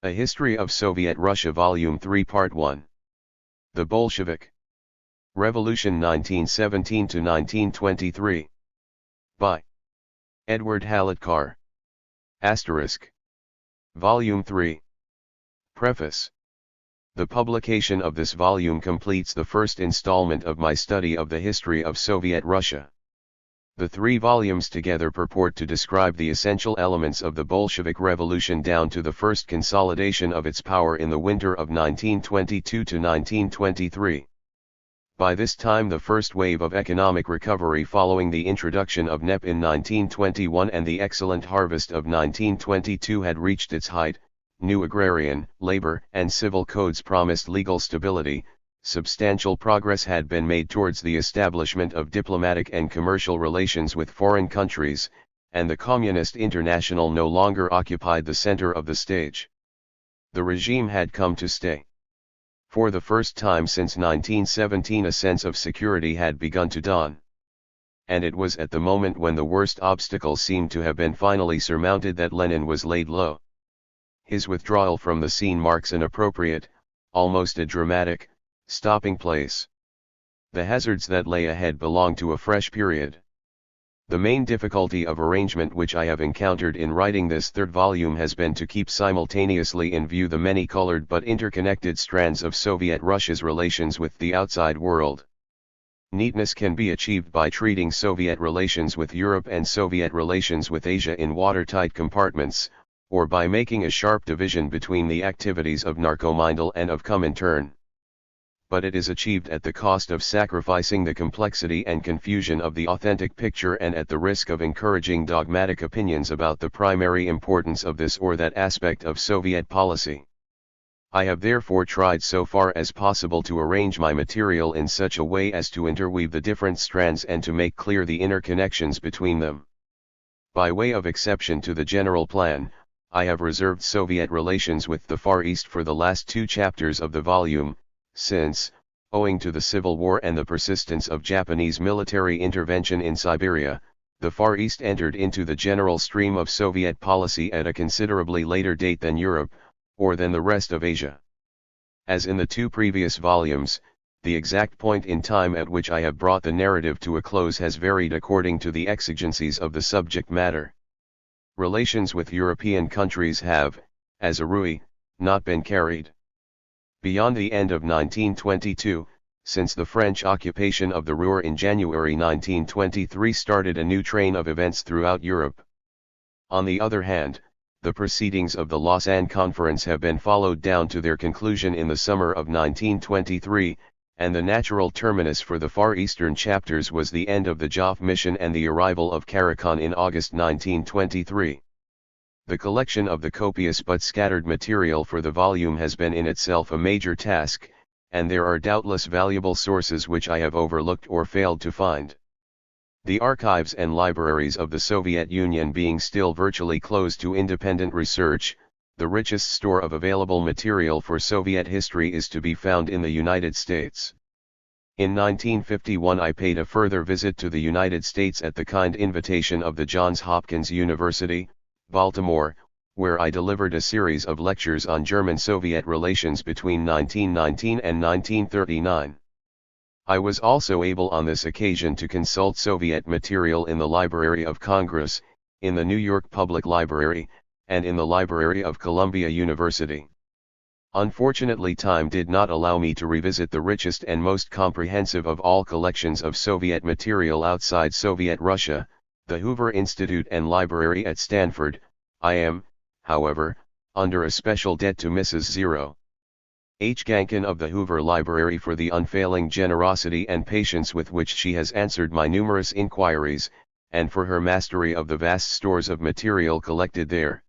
A History of Soviet Russia Volume 3 Part 1. The Bolshevik Revolution 1917–1923. By Edward Hallett Carr. Asterisk. Volume 3. Preface. The publication of this volume completes the first installment of my study of the history of Soviet Russia. The 3 volumes together purport to describe the essential elements of the Bolshevik Revolution down to the first consolidation of its power in the winter of 1922–1923. By this time the first wave of economic recovery following the introduction of NEP in 1921 and the excellent harvest of 1922 had reached its height. New agrarian, labor, and civil codes promised legal stability. Substantial progress had been made towards the establishment of diplomatic and commercial relations with foreign countries, and the Communist International no longer occupied the center of the stage. The regime had come to stay. For the first time since 1917 a sense of security had begun to dawn. And it was at the moment when the worst obstacles seemed to have been finally surmounted that Lenin was laid low. His withdrawal from the scene marks an appropriate, almost a dramatic, stopping place. The hazards that lay ahead belong to a fresh period. The main difficulty of arrangement which I have encountered in writing this 3rd volume has been to keep simultaneously in view the many-colored but interconnected strands of Soviet Russia's relations with the outside world. Neatness can be achieved by treating Soviet relations with Europe and Soviet relations with Asia in watertight compartments, or by making a sharp division between the activities of Narkomindel and of Comintern. But it is achieved at the cost of sacrificing the complexity and confusion of the authentic picture and at the risk of encouraging dogmatic opinions about the primary importance of this or that aspect of Soviet policy. I have therefore tried so far as possible to arrange my material in such a way as to interweave the different strands and to make clear the inner connections between them. By way of exception to the general plan, I have reserved Soviet relations with the Far East for the last 2 chapters of the volume, since, owing to the Civil War and the persistence of Japanese military intervention in Siberia, the Far East entered into the general stream of Soviet policy at a considerably later date than Europe, or than the rest of Asia. As in the 2 previous volumes, the exact point in time at which I have brought the narrative to a close has varied according to the exigencies of the subject matter. Relations with European countries have, as a rule, not been carried beyond the end of 1922, since the French occupation of the Ruhr in January 1923 started a new train of events throughout Europe. On the other hand, the proceedings of the Lausanne Conference have been followed down to their conclusion in the summer of 1923, and the natural terminus for the Far Eastern chapters was the end of the Joff mission and the arrival of Karakhan in August 1923. The collection of the copious but scattered material for the volume has been in itself a major task, and there are doubtless valuable sources which I have overlooked or failed to find. The archives and libraries of the Soviet Union being still virtually closed to independent research, the richest store of available material for Soviet history is to be found in the United States. In 1951 I paid a further visit to the United States at the kind invitation of the Johns Hopkins University, Baltimore, where I delivered a series of lectures on German-Soviet relations between 1919 and 1939. I was also able on this occasion to consult Soviet material in the Library of Congress, in the New York Public Library, and in the Library of Columbia University. Unfortunately, time did not allow me to revisit the richest and most comprehensive of all collections of Soviet material outside Soviet Russia, the Hoover Institute and Library at Stanford. I am, however, under a special debt to Mrs. 0. H. Gankin of the Hoover Library for the unfailing generosity and patience with which she has answered my numerous inquiries, and for her mastery of the vast stores of material collected there.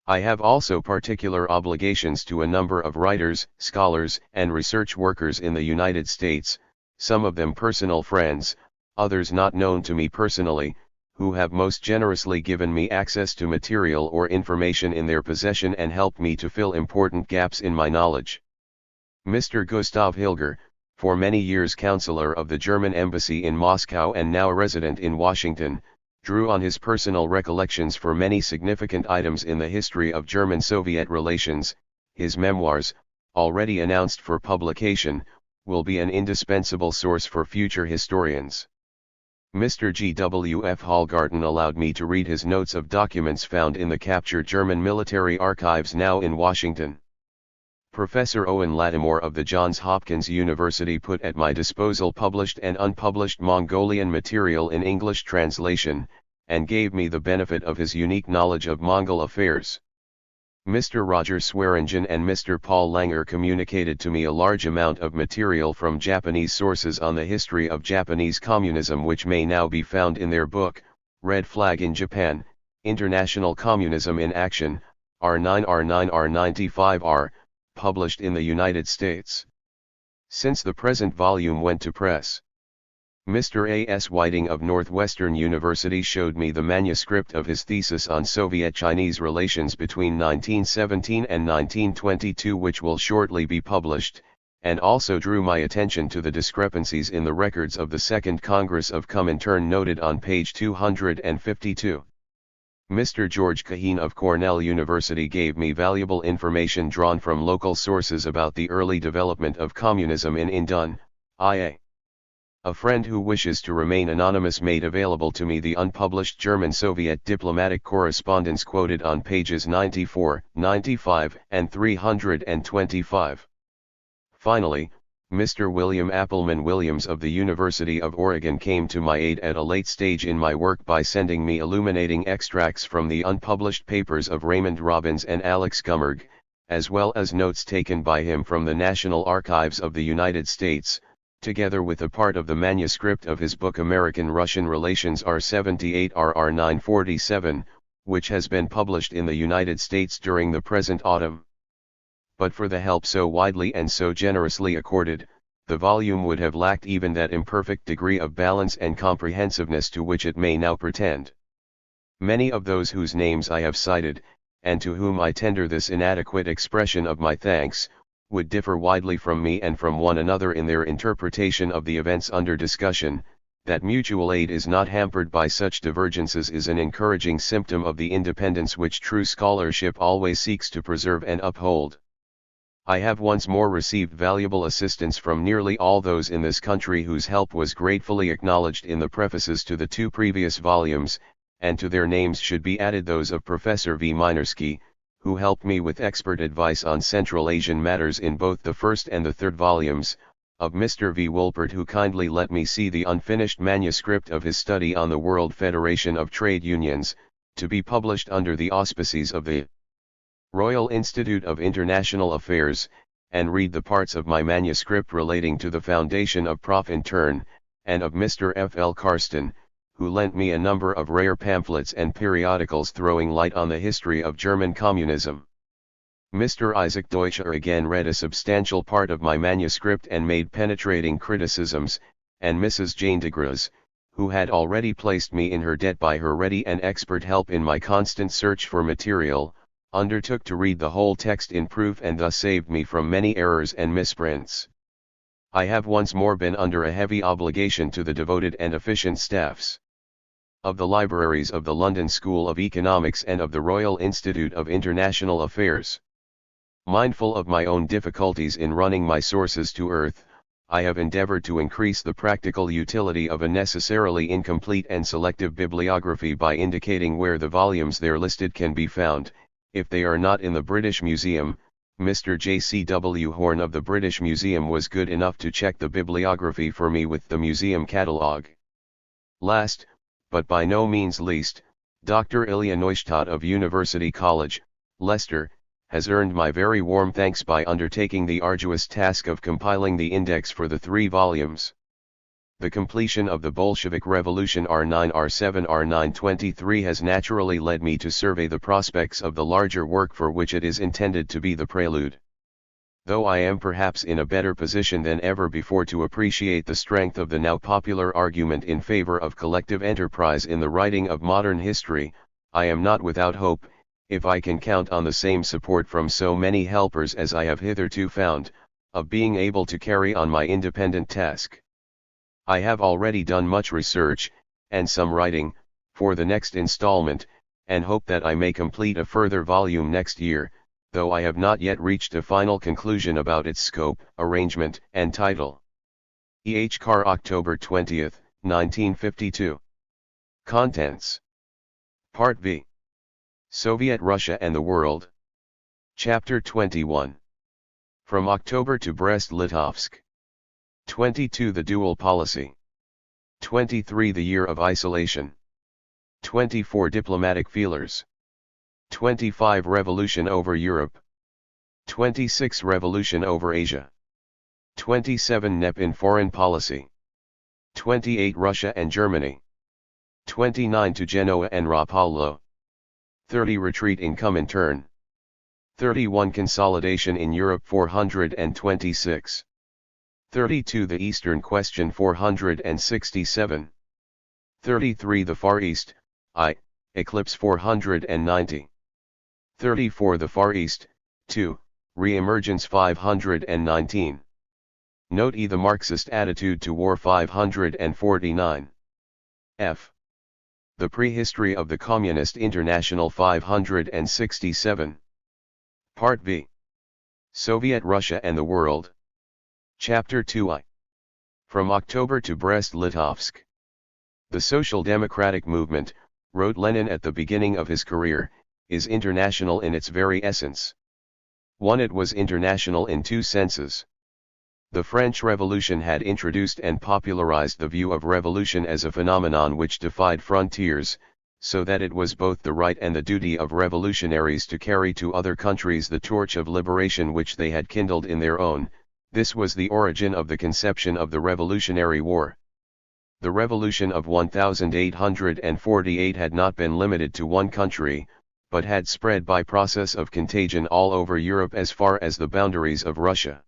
I have also particular obligations to a number of writers, scholars, and research workers in the United States, some of them personal friends, others not known to me personally, who have most generously given me access to material or information in their possession and helped me to fill important gaps in my knowledge. Mr. Gustav Hilger, for many years counselor of the German embassy in Moscow and now resident in Washington, drew on his personal recollections for many significant items in the history of German-Soviet relations. His memoirs, already announced for publication, will be an indispensable source for future historians. Mr. G. W. F. Hallgarten allowed me to read his notes of documents found in the captured German military archives now in Washington. Professor Owen Lattimore of the Johns Hopkins University put at my disposal published and unpublished Mongolian material in English translation, and gave me the benefit of his unique knowledge of Mongol affairs. Mr. Roger Swearingen and Mr. Paul Langer communicated to me a large amount of material from Japanese sources on the history of Japanese communism, which may now be found in their book, Red Flag in Japan, International Communism in Action, R9 R9 R95 R, published in the United States. Since the present volume went to press, Mr. A. S. Whiting of Northwestern University showed me the manuscript of his thesis on Soviet-Chinese relations between 1917 and 1922, which will shortly be published, and also drew my attention to the discrepancies in the records of the Second Congress of Comintern noted on page 252. Mr. George Kaheen of Cornell University gave me valuable information drawn from local sources about the early development of communism in Indon, IA. A friend who wishes to remain anonymous made available to me the unpublished German-Soviet diplomatic correspondence quoted on pages 94, 95, and 325. Finally, Mr. William Appleman Williams of the University of Oregon came to my aid at a late stage in my work by sending me illuminating extracts from the unpublished papers of Raymond Robbins and Alex Gummerg, as well as notes taken by him from the National Archives of the United States, together with a part of the manuscript of his book American-Russian Relations R78 RR947, which has been published in the United States during the present autumn. But for the help so widely and so generously accorded, the volume would have lacked even that imperfect degree of balance and comprehensiveness to which it may now pretend. Many of those whose names I have cited, and to whom I tender this inadequate expression of my thanks, would differ widely from me and from one another in their interpretation of the events under discussion. That mutual aid is not hampered by such divergences is an encouraging symptom of the independence which true scholarship always seeks to preserve and uphold. I have once more received valuable assistance from nearly all those in this country whose help was gratefully acknowledged in the prefaces to the two previous volumes, and to their names should be added those of Professor V. Minersky, who helped me with expert advice on Central Asian matters in both the first and the third volumes, of Mr. V. Wolpert, who kindly let me see the unfinished manuscript of his study on the World Federation of Trade Unions, to be published under the auspices of the Royal Institute of International Affairs, and read the parts of my manuscript relating to the foundation of Prof. Intern, and of Mr. F. L. Karsten, who lent me a number of rare pamphlets and periodicals throwing light on the history of German communism. Mr. Isaac Deutscher again read a substantial part of my manuscript and made penetrating criticisms, and Mrs. Jane de Graz, who had already placed me in her debt by her ready and expert help in my constant search for material, undertook to read the whole text in proof and thus saved me from many errors and misprints. I have once more been under a heavy obligation to the devoted and efficient staffs of the libraries of the London School of Economics and of the Royal Institute of International Affairs. Mindful of my own difficulties in running my sources to earth, I have endeavored to increase the practical utility of a necessarily incomplete and selective bibliography by indicating where the volumes there listed can be found. If they are not in the British Museum, Mr. J.C.W. Horn of the British Museum was good enough to check the bibliography for me with the museum catalogue. Last, but by no means least, Dr. Ilya Neustadt of University College, Leicester, has earned my very warm thanks by undertaking the arduous task of compiling the index for the 3 volumes. The completion of the Bolshevik Revolution R9 R7 R923 has naturally led me to survey the prospects of the larger work for which it is intended to be the prelude. Though I am perhaps in a better position than ever before to appreciate the strength of the now popular argument in favor of collective enterprise in the writing of modern history, I am not without hope, if I can count on the same support from so many helpers as I have hitherto found, of being able to carry on my independent task. I have already done much research, and some writing, for the next installment, and hope that I may complete a further volume next year, though I have not yet reached a final conclusion about its scope, arrangement, and title. E. H. Carr, October 20, 1952. Contents. Part B. Soviet Russia and the World. Chapter 21. From October to Brest-Litovsk. 22. The Dual Policy. 23. The Year of Isolation. 24. Diplomatic Feelers. 25. Revolution over Europe. 26. Revolution over Asia. 27. NEP in Foreign Policy. 28. Russia and Germany. 29. To Genoa and Rapallo. 30. Retreat in Comintern. 31. Consolidation in Europe 426. 32. The Eastern Question 467. 33. The Far East, Eclipse 490. 34. The Far East, 2, Re-emergence 519. Note E. The Marxist attitude to war 549. F. The Prehistory of the Communist International 567. Part B. Soviet Russia and the World. Chapter 2 From October to Brest-Litovsk. The Social Democratic Movement, wrote Lenin at the beginning of his career, is international in its very essence. 1. It was international in two senses. The French Revolution had introduced and popularized the view of revolution as a phenomenon which defied frontiers, so that it was both the right and the duty of revolutionaries to carry to other countries the torch of liberation which they had kindled in their own. This was the origin of the conception of the Revolutionary War. The revolution of 1848 had not been limited to one country, but had spread by process of contagion all over Europe as far as the boundaries of Russia.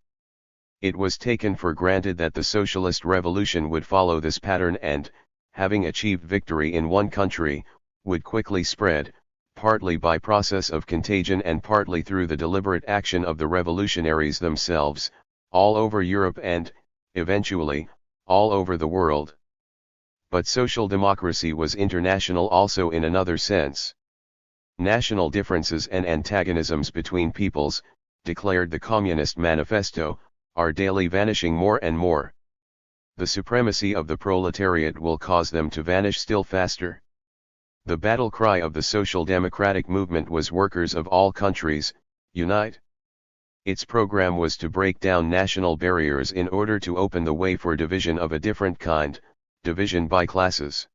It was taken for granted that the socialist revolution would follow this pattern and, having achieved victory in one country, would quickly spread, partly by process of contagion and partly through the deliberate action of the revolutionaries themselves, all over Europe and, eventually, all over the world. But social democracy was international also in another sense. National differences and antagonisms between peoples, declared the Communist Manifesto, are daily vanishing more and more. The supremacy of the proletariat will cause them to vanish still faster. The battle cry of the social democratic movement was workers of all countries, unite. Its program was to break down national barriers in order to open the way for division of a different kind, division by classes.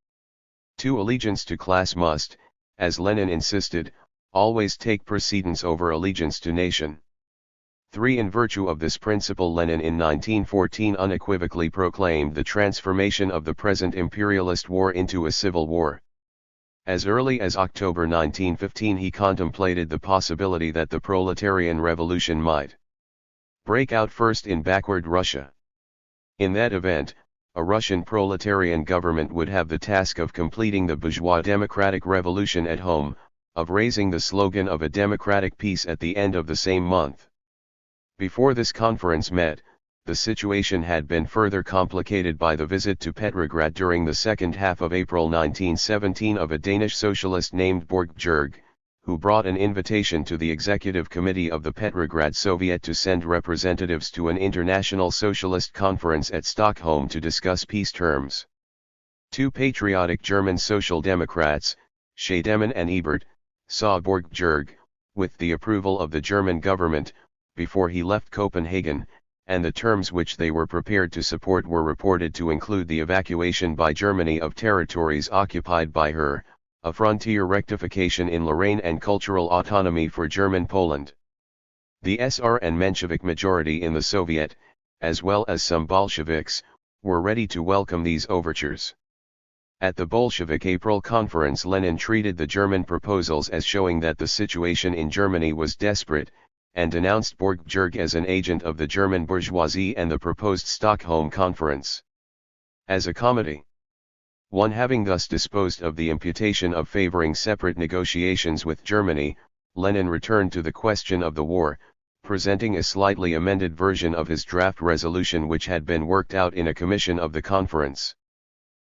2. Allegiance to class must, as Lenin insisted, always take precedence over allegiance to nation. 3. In virtue of this principle, Lenin in 1914 unequivocally proclaimed the transformation of the present imperialist war into a civil war. As early as October 1915 he contemplated the possibility that the proletarian revolution might break out first in backward Russia. In that event, a Russian proletarian government would have the task of completing the bourgeois democratic revolution at home, of raising the slogan of a democratic peace at the end of the same month. Before this conference met, the situation had been further complicated by the visit to Petrograd during the second half of April 1917 of a Danish socialist named Borg, who brought an invitation to the executive committee of the Petrograd Soviet to send representatives to an international socialist conference at Stockholm to discuss peace terms. 2 patriotic German social democrats, Scheidemann and Ebert, saw Borg, with the approval of the German government, before he left Copenhagen, and the terms which they were prepared to support were reported to include the evacuation by Germany of territories occupied by her, a frontier rectification in Lorraine and cultural autonomy for German Poland. The SR and Menshevik majority in the Soviet, as well as some Bolsheviks, were ready to welcome these overtures. At the Bolshevik April conference, Lenin treated the German proposals as showing that the situation in Germany was desperate, and denounced Borg as an agent of the German bourgeoisie and the proposed Stockholm Conference as a comedy. 1. Having thus disposed of the imputation of favoring separate negotiations with Germany, Lenin returned to the question of the war, presenting a slightly amended version of his draft resolution which had been worked out in a commission of the conference.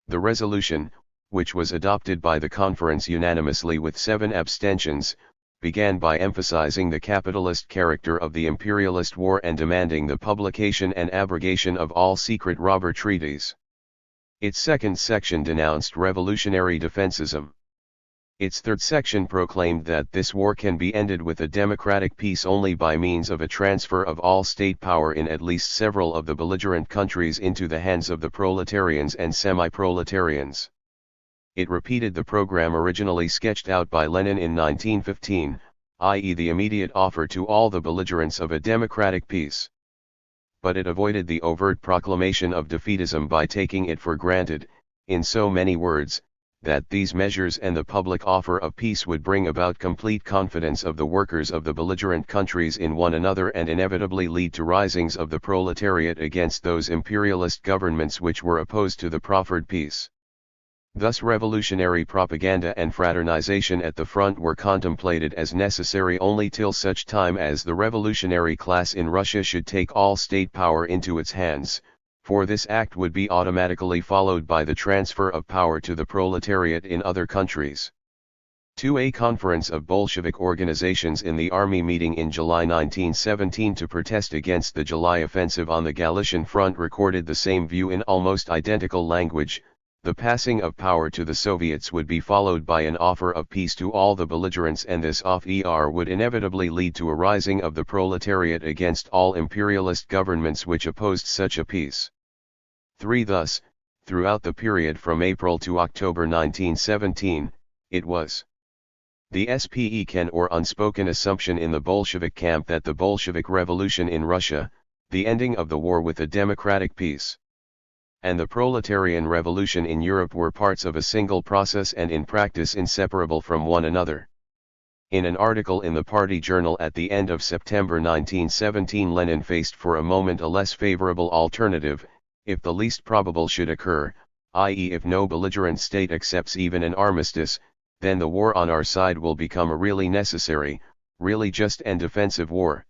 The resolution, which was adopted by the conference unanimously with 7 abstentions, began by emphasizing the capitalist character of the imperialist war and demanding the publication and abrogation of all secret robber treaties. Its second section denounced revolutionary defensism. Its third section proclaimed that this war can be ended with a democratic peace only by means of a transfer of all state power in at least several of the belligerent countries into the hands of the proletarians and semi-proletarians. It repeated the program originally sketched out by Lenin in 1915, i.e. the immediate offer to all the belligerents of a democratic peace. But it avoided the overt proclamation of defeatism by taking it for granted, in so many words, that these measures and the public offer of peace would bring about complete confidence of the workers of the belligerent countries in one another and inevitably lead to risings of the proletariat against those imperialist governments which were opposed to the proffered peace. Thus revolutionary propaganda and fraternization at the front were contemplated as necessary only till such time as the revolutionary class in Russia should take all state power into its hands, for this act would be automatically followed by the transfer of power to the proletariat in other countries. A conference of Bolshevik organizations in the army meeting in July 1917 to protest against the July offensive on the Galician front recorded the same view in almost identical language. The passing of power to the Soviets would be followed by an offer of peace to all the belligerents, and this offer would inevitably lead to a rising of the proletariat against all imperialist governments which opposed such a peace. 3. Thus, throughout the period from April to October 1917, it was the speaking or unspoken assumption in the Bolshevik camp that the Bolshevik Revolution in Russia, the ending of the war with a democratic peace, and the proletarian revolution in Europe were parts of a single process and in practice inseparable from one another. In an article in the party journal at the end of September 1917, Lenin faced for a moment a less favorable alternative: if the least probable should occur, i.e. if no belligerent state accepts even an armistice, then the war on our side will become a really necessary, really just and defensive war.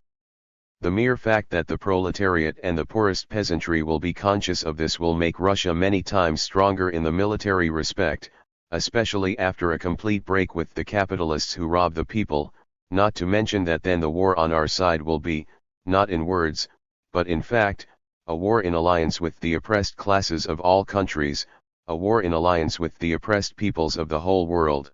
The mere fact that the proletariat and the poorest peasantry will be conscious of this will make Russia many times stronger in the military respect, especially after a complete break with the capitalists who rob the people, not to mention that then the war on our side will be, not in words, but in fact, a war in alliance with the oppressed classes of all countries, a war in alliance with the oppressed peoples of the whole world.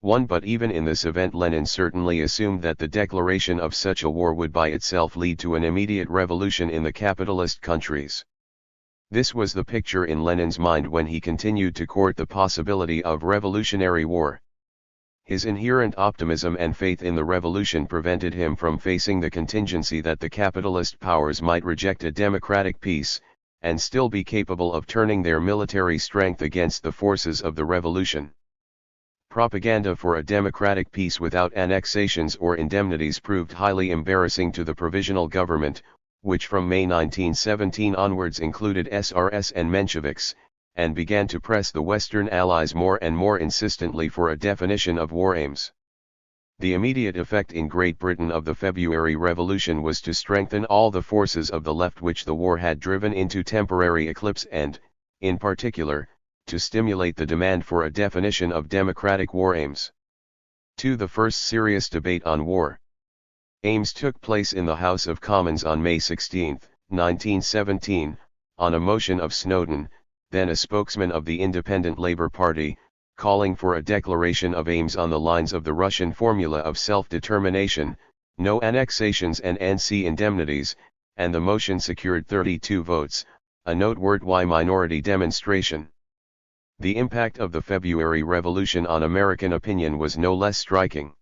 But even in this event, Lenin certainly assumed that the declaration of such a war would by itself lead to an immediate revolution in the capitalist countries. This was the picture in Lenin's mind when he continued to court the possibility of revolutionary war. His inherent optimism and faith in the revolution prevented him from facing the contingency that the capitalist powers might reject a democratic peace, and still be capable of turning their military strength against the forces of the revolution. Propaganda for a democratic peace without annexations or indemnities proved highly embarrassing to the provisional government, which from May 1917 onwards included SRS and Mensheviks, and began to press the Western Allies more and more insistently for a definition of war aims. The immediate effect in Great Britain of the February Revolution was to strengthen all the forces of the left which the war had driven into temporary eclipse and, in particular, to stimulate the demand for a definition of democratic war aims. The first serious debate on war aims took place in the House of Commons on May 16, 1917, on a motion of Snowden, then a spokesman of the Independent Labour Party, calling for a declaration of aims on the lines of the Russian formula of self-determination, no annexations and NC indemnities, and the motion secured 32 votes, a noteworthy minority demonstration. The impact of the February Revolution on American opinion was no less striking.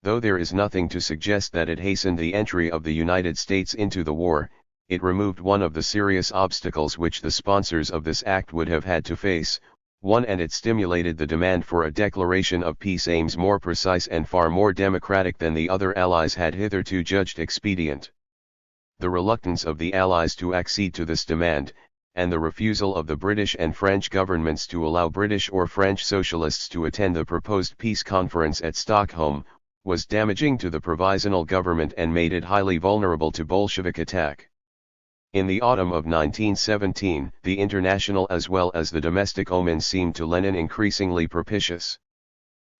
Though there is nothing to suggest that it hastened the entry of the United States into the war, it removed one of the serious obstacles which the sponsors of this act would have had to face, and it stimulated the demand for a declaration of peace aims more precise and far more democratic than the other allies had hitherto judged expedient. The reluctance of the allies to accede to this demand, and the refusal of the British and French governments to allow British or French socialists to attend the proposed peace conference at Stockholm, was damaging to the provisional government and made it highly vulnerable to Bolshevik attack. In the autumn of 1917, the international as well as the domestic omens seemed to Lenin increasingly propitious.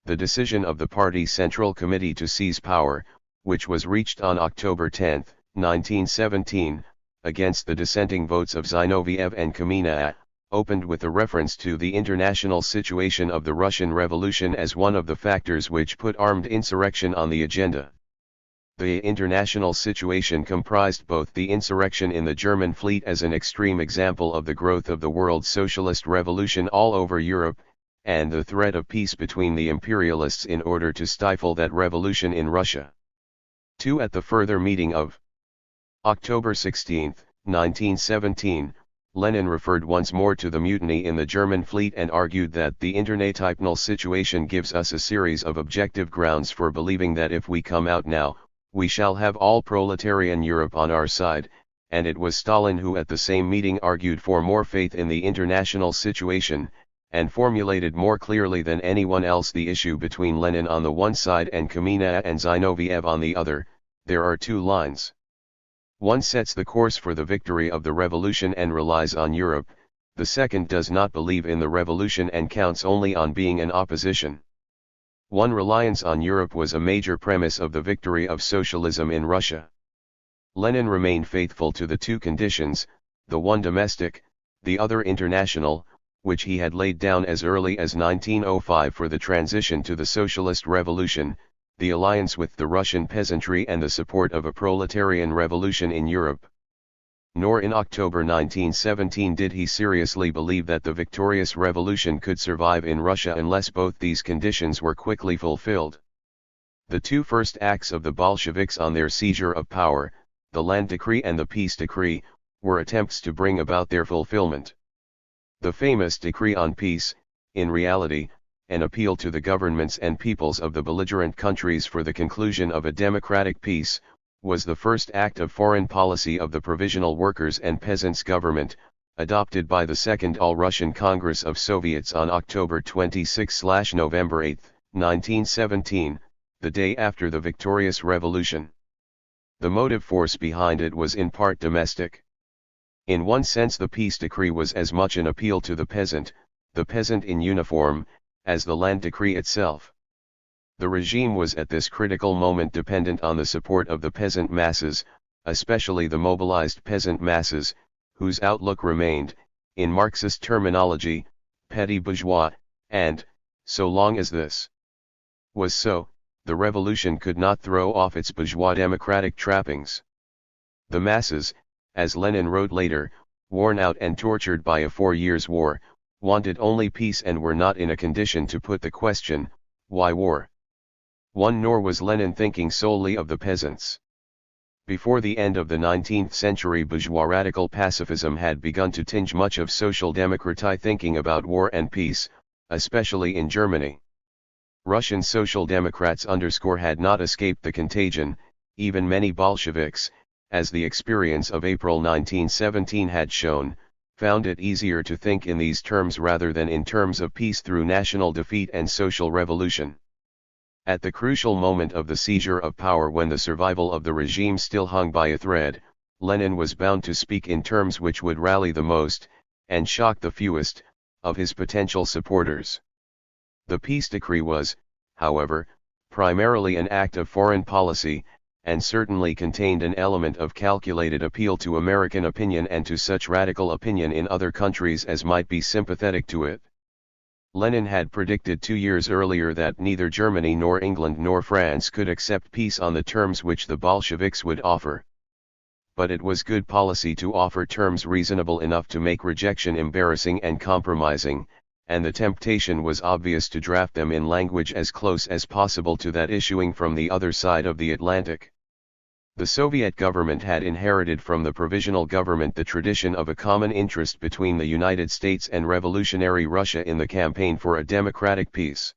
The decision of the party's Central Committee to seize power, which was reached on October 10, 1917, against the dissenting votes of Zinoviev and Kamina, opened with a reference to the international situation of the Russian Revolution as one of the factors which put armed insurrection on the agenda. The international situation comprised both the insurrection in the German fleet as an extreme example of the growth of the world socialist revolution all over Europe, and the threat of peace between the imperialists in order to stifle that revolution in Russia. 2. At the further meeting of October 16, 1917, Lenin referred once more to the mutiny in the German fleet and argued that the international situation gives us a series of objective grounds for believing that if we come out now, we shall have all proletarian Europe on our side, and it was Stalin who at the same meeting argued for more faith in the international situation, and formulated more clearly than anyone else the issue between Lenin on the one side and Kamina and Zinoviev on the other. There are two lines. One sets the course for the victory of the revolution and relies on Europe, the second does not believe in the revolution and counts only on being an opposition. One reliance on Europe was a major premise of the victory of socialism in Russia. Lenin remained faithful to the two conditions, the one domestic, the other international, which he had laid down as early as 1905 for the transition to the socialist revolution, the alliance with the Russian peasantry and the support of a proletarian revolution in Europe. Nor in October 1917 did he seriously believe that the victorious revolution could survive in Russia unless both these conditions were quickly fulfilled. The two first acts of the Bolsheviks on their seizure of power, the Land Decree and the Peace Decree, were attempts to bring about their fulfillment. The famous Decree on Peace, in reality, an appeal to the governments and peoples of the belligerent countries for the conclusion of a democratic peace, was the first act of foreign policy of the Provisional Workers' and Peasants' Government, adopted by the Second All-Russian Congress of Soviets on October 26/November 8, 1917, the day after the victorious revolution. The motive force behind it was in part domestic. In one sense the peace decree was as much an appeal to the peasant in uniform, as the land decree itself. The regime was at this critical moment dependent on the support of the peasant masses, especially the mobilized peasant masses, whose outlook remained, in Marxist terminology, petty bourgeois, and, so long as this was so, the revolution could not throw off its bourgeois democratic trappings. The masses, as Lenin wrote later, worn out and tortured by a 4 years' war, wanted only peace and were not in a condition to put the question, why war? Nor was Lenin thinking solely of the peasants. Before the end of the 19th century, bourgeois radical pacifism had begun to tinge much of social democratic thinking about war and peace, especially in Germany. Russian social democrats had not escaped the contagion, even many Bolsheviks, as the experience of April 1917 had shown, found it easier to think in these terms rather than in terms of peace through national defeat and social revolution. At the crucial moment of the seizure of power, when the survival of the regime still hung by a thread, Lenin was bound to speak in terms which would rally the most, and shock the fewest, of his potential supporters. The peace decree was, however, primarily an act of foreign policy, and certainly contained an element of calculated appeal to American opinion and to such radical opinion in other countries as might be sympathetic to it. Lenin had predicted 2 years earlier that neither Germany nor England nor France could accept peace on the terms which the Bolsheviks would offer. But it was good policy to offer terms reasonable enough to make rejection embarrassing and compromising, and the temptation was obvious to draft them in language as close as possible to that issuing from the other side of the Atlantic. The Soviet government had inherited from the provisional government the tradition of a common interest between the United States and revolutionary Russia in the campaign for a democratic peace.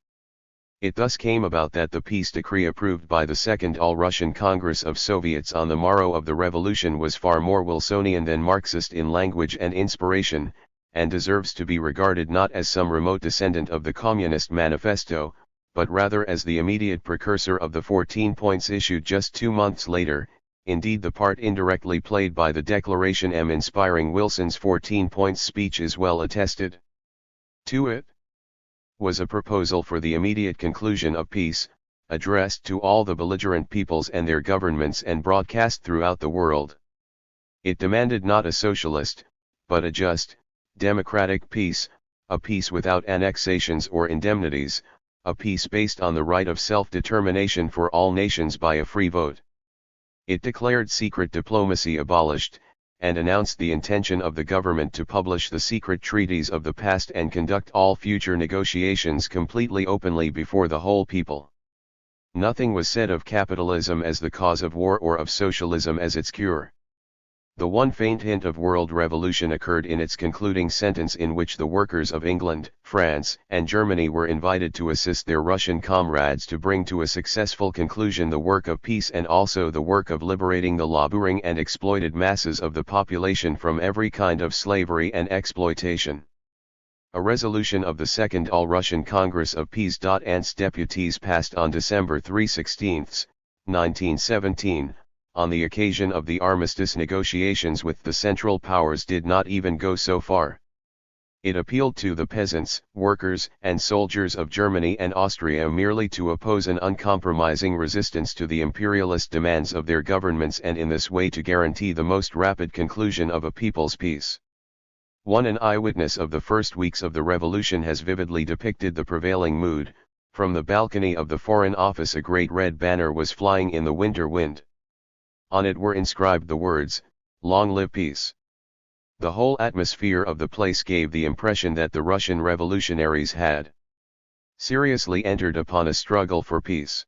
It thus came about that the peace decree approved by the Second All-Russian Congress of Soviets on the morrow of the revolution was far more Wilsonian than Marxist in language and inspiration, and deserves to be regarded not as some remote descendant of the Communist Manifesto, but rather as the immediate precursor of the 14 points issued just 2 months later, indeed the part indirectly played by the Declaration M inspiring Wilson's 14-point speech is well attested to it, was a proposal for the immediate conclusion of peace, addressed to all the belligerent peoples and their governments and broadcast throughout the world. It demanded not a socialist, but a just, democratic peace, a peace without annexations or indemnities, a peace based on the right of self-determination for all nations by a free vote. It declared secret diplomacy abolished, and announced the intention of the government to publish the secret treaties of the past and conduct all future negotiations completely openly before the whole people. Nothing was said of capitalism as the cause of war or of socialism as its cure. The one faint hint of world revolution occurred in its concluding sentence, in which the workers of England, France, and Germany were invited to assist their Russian comrades to bring to a successful conclusion the work of peace and also the work of liberating the laboring and exploited masses of the population from every kind of slavery and exploitation. A resolution of the Second All-Russian Congress of Peace &'s deputies passed on December 3/16, 1917, on the occasion of the armistice negotiations with the Central Powers, did not even go so far. It appealed to the peasants, workers, and soldiers of Germany and Austria merely to oppose an uncompromising resistance to the imperialist demands of their governments, and in this way to guarantee the most rapid conclusion of a people's peace. An eyewitness of the first weeks of the revolution has vividly depicted the prevailing mood. From the balcony of the Foreign Office a great red banner was flying in the winter wind. On it were inscribed the words, "Long live peace." The whole atmosphere of the place gave the impression that the Russian revolutionaries had seriously entered upon a struggle for peace.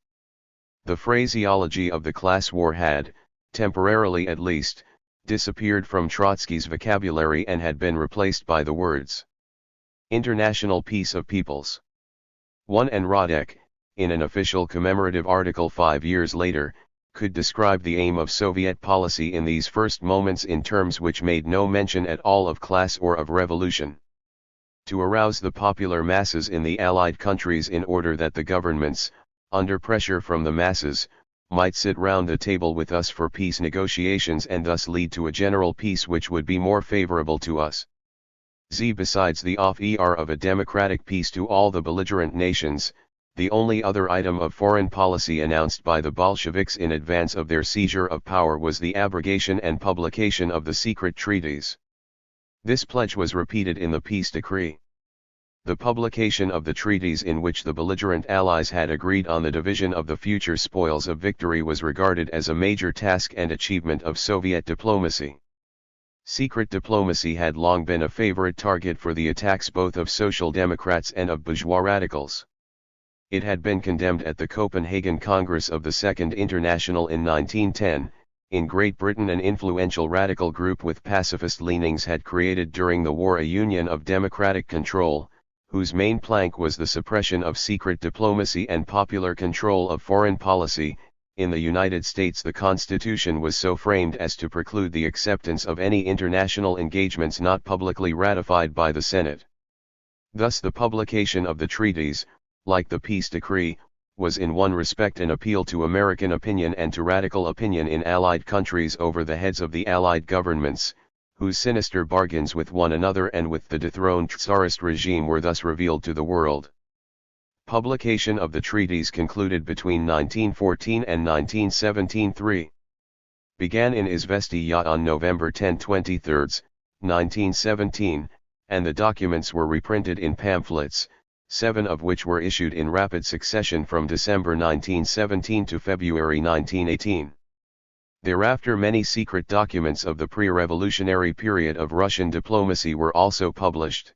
The phraseology of the class war had, temporarily at least, disappeared from Trotsky's vocabulary and had been replaced by the words international peace of peoples. And Radek, in an official commemorative article 5 years later, could describe the aim of Soviet policy in these first moments in terms which made no mention at all of class or of revolution. To arouse the popular masses in the Allied countries in order that the governments, under pressure from the masses, might sit round the table with us for peace negotiations and thus lead to a general peace which would be more favorable to us. Besides the offer of a democratic peace to all the belligerent nations, the only other item of foreign policy announced by the Bolsheviks in advance of their seizure of power was the abrogation and publication of the secret treaties. This pledge was repeated in the peace decree. The publication of the treaties in which the belligerent allies had agreed on the division of the future spoils of victory was regarded as a major task and achievement of Soviet diplomacy. Secret diplomacy had long been a favorite target for the attacks both of social democrats and of bourgeois radicals. It had been condemned at the Copenhagen Congress of the Second International in 1910. In Great Britain, an influential radical group with pacifist leanings had created during the war a union of democratic control, whose main plank was the suppression of secret diplomacy and popular control of foreign policy. In the United States, the Constitution was so framed as to preclude the acceptance of any international engagements not publicly ratified by the Senate. Thus the publication of the treaties, like the peace decree, was in one respect an appeal to American opinion and to radical opinion in Allied countries over the heads of the Allied governments, whose sinister bargains with one another and with the dethroned Tsarist regime were thus revealed to the world. Publication of the treaties concluded between 1914 and 1917 began in Izvestia on November 10, 1917, and the documents were reprinted in pamphlets, 7 of which were issued in rapid succession from December 1917 to February 1918. Thereafter many secret documents of the pre-revolutionary period of Russian diplomacy were also published.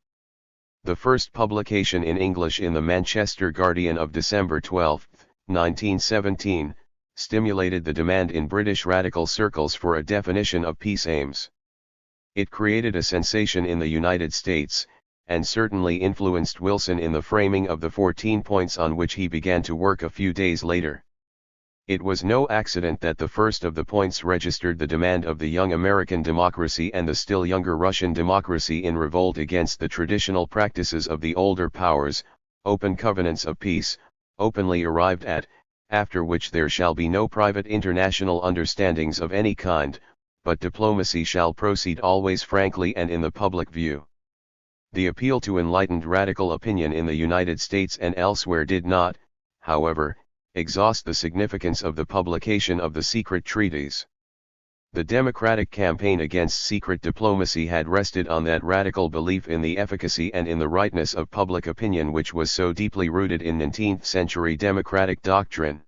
The first publication in English in the Manchester Guardian of December 12, 1917, stimulated the demand in British radical circles for a definition of peace aims. It created a sensation in the United States, and certainly influenced Wilson in the framing of the 14 points on which he began to work a few days later. It was no accident that the first of the points registered the demand of the young American democracy and the still younger Russian democracy in revolt against the traditional practices of the older powers, open covenants of peace, openly arrived at, after which there shall be no private international understandings of any kind, but diplomacy shall proceed always frankly and in the public view. The appeal to enlightened radical opinion in the United States and elsewhere did not, however, exhaust the significance of the publication of the secret treaties. The Democratic campaign against secret diplomacy had rested on that radical belief in the efficacy and in the rightness of public opinion which was so deeply rooted in 19th-century democratic doctrine.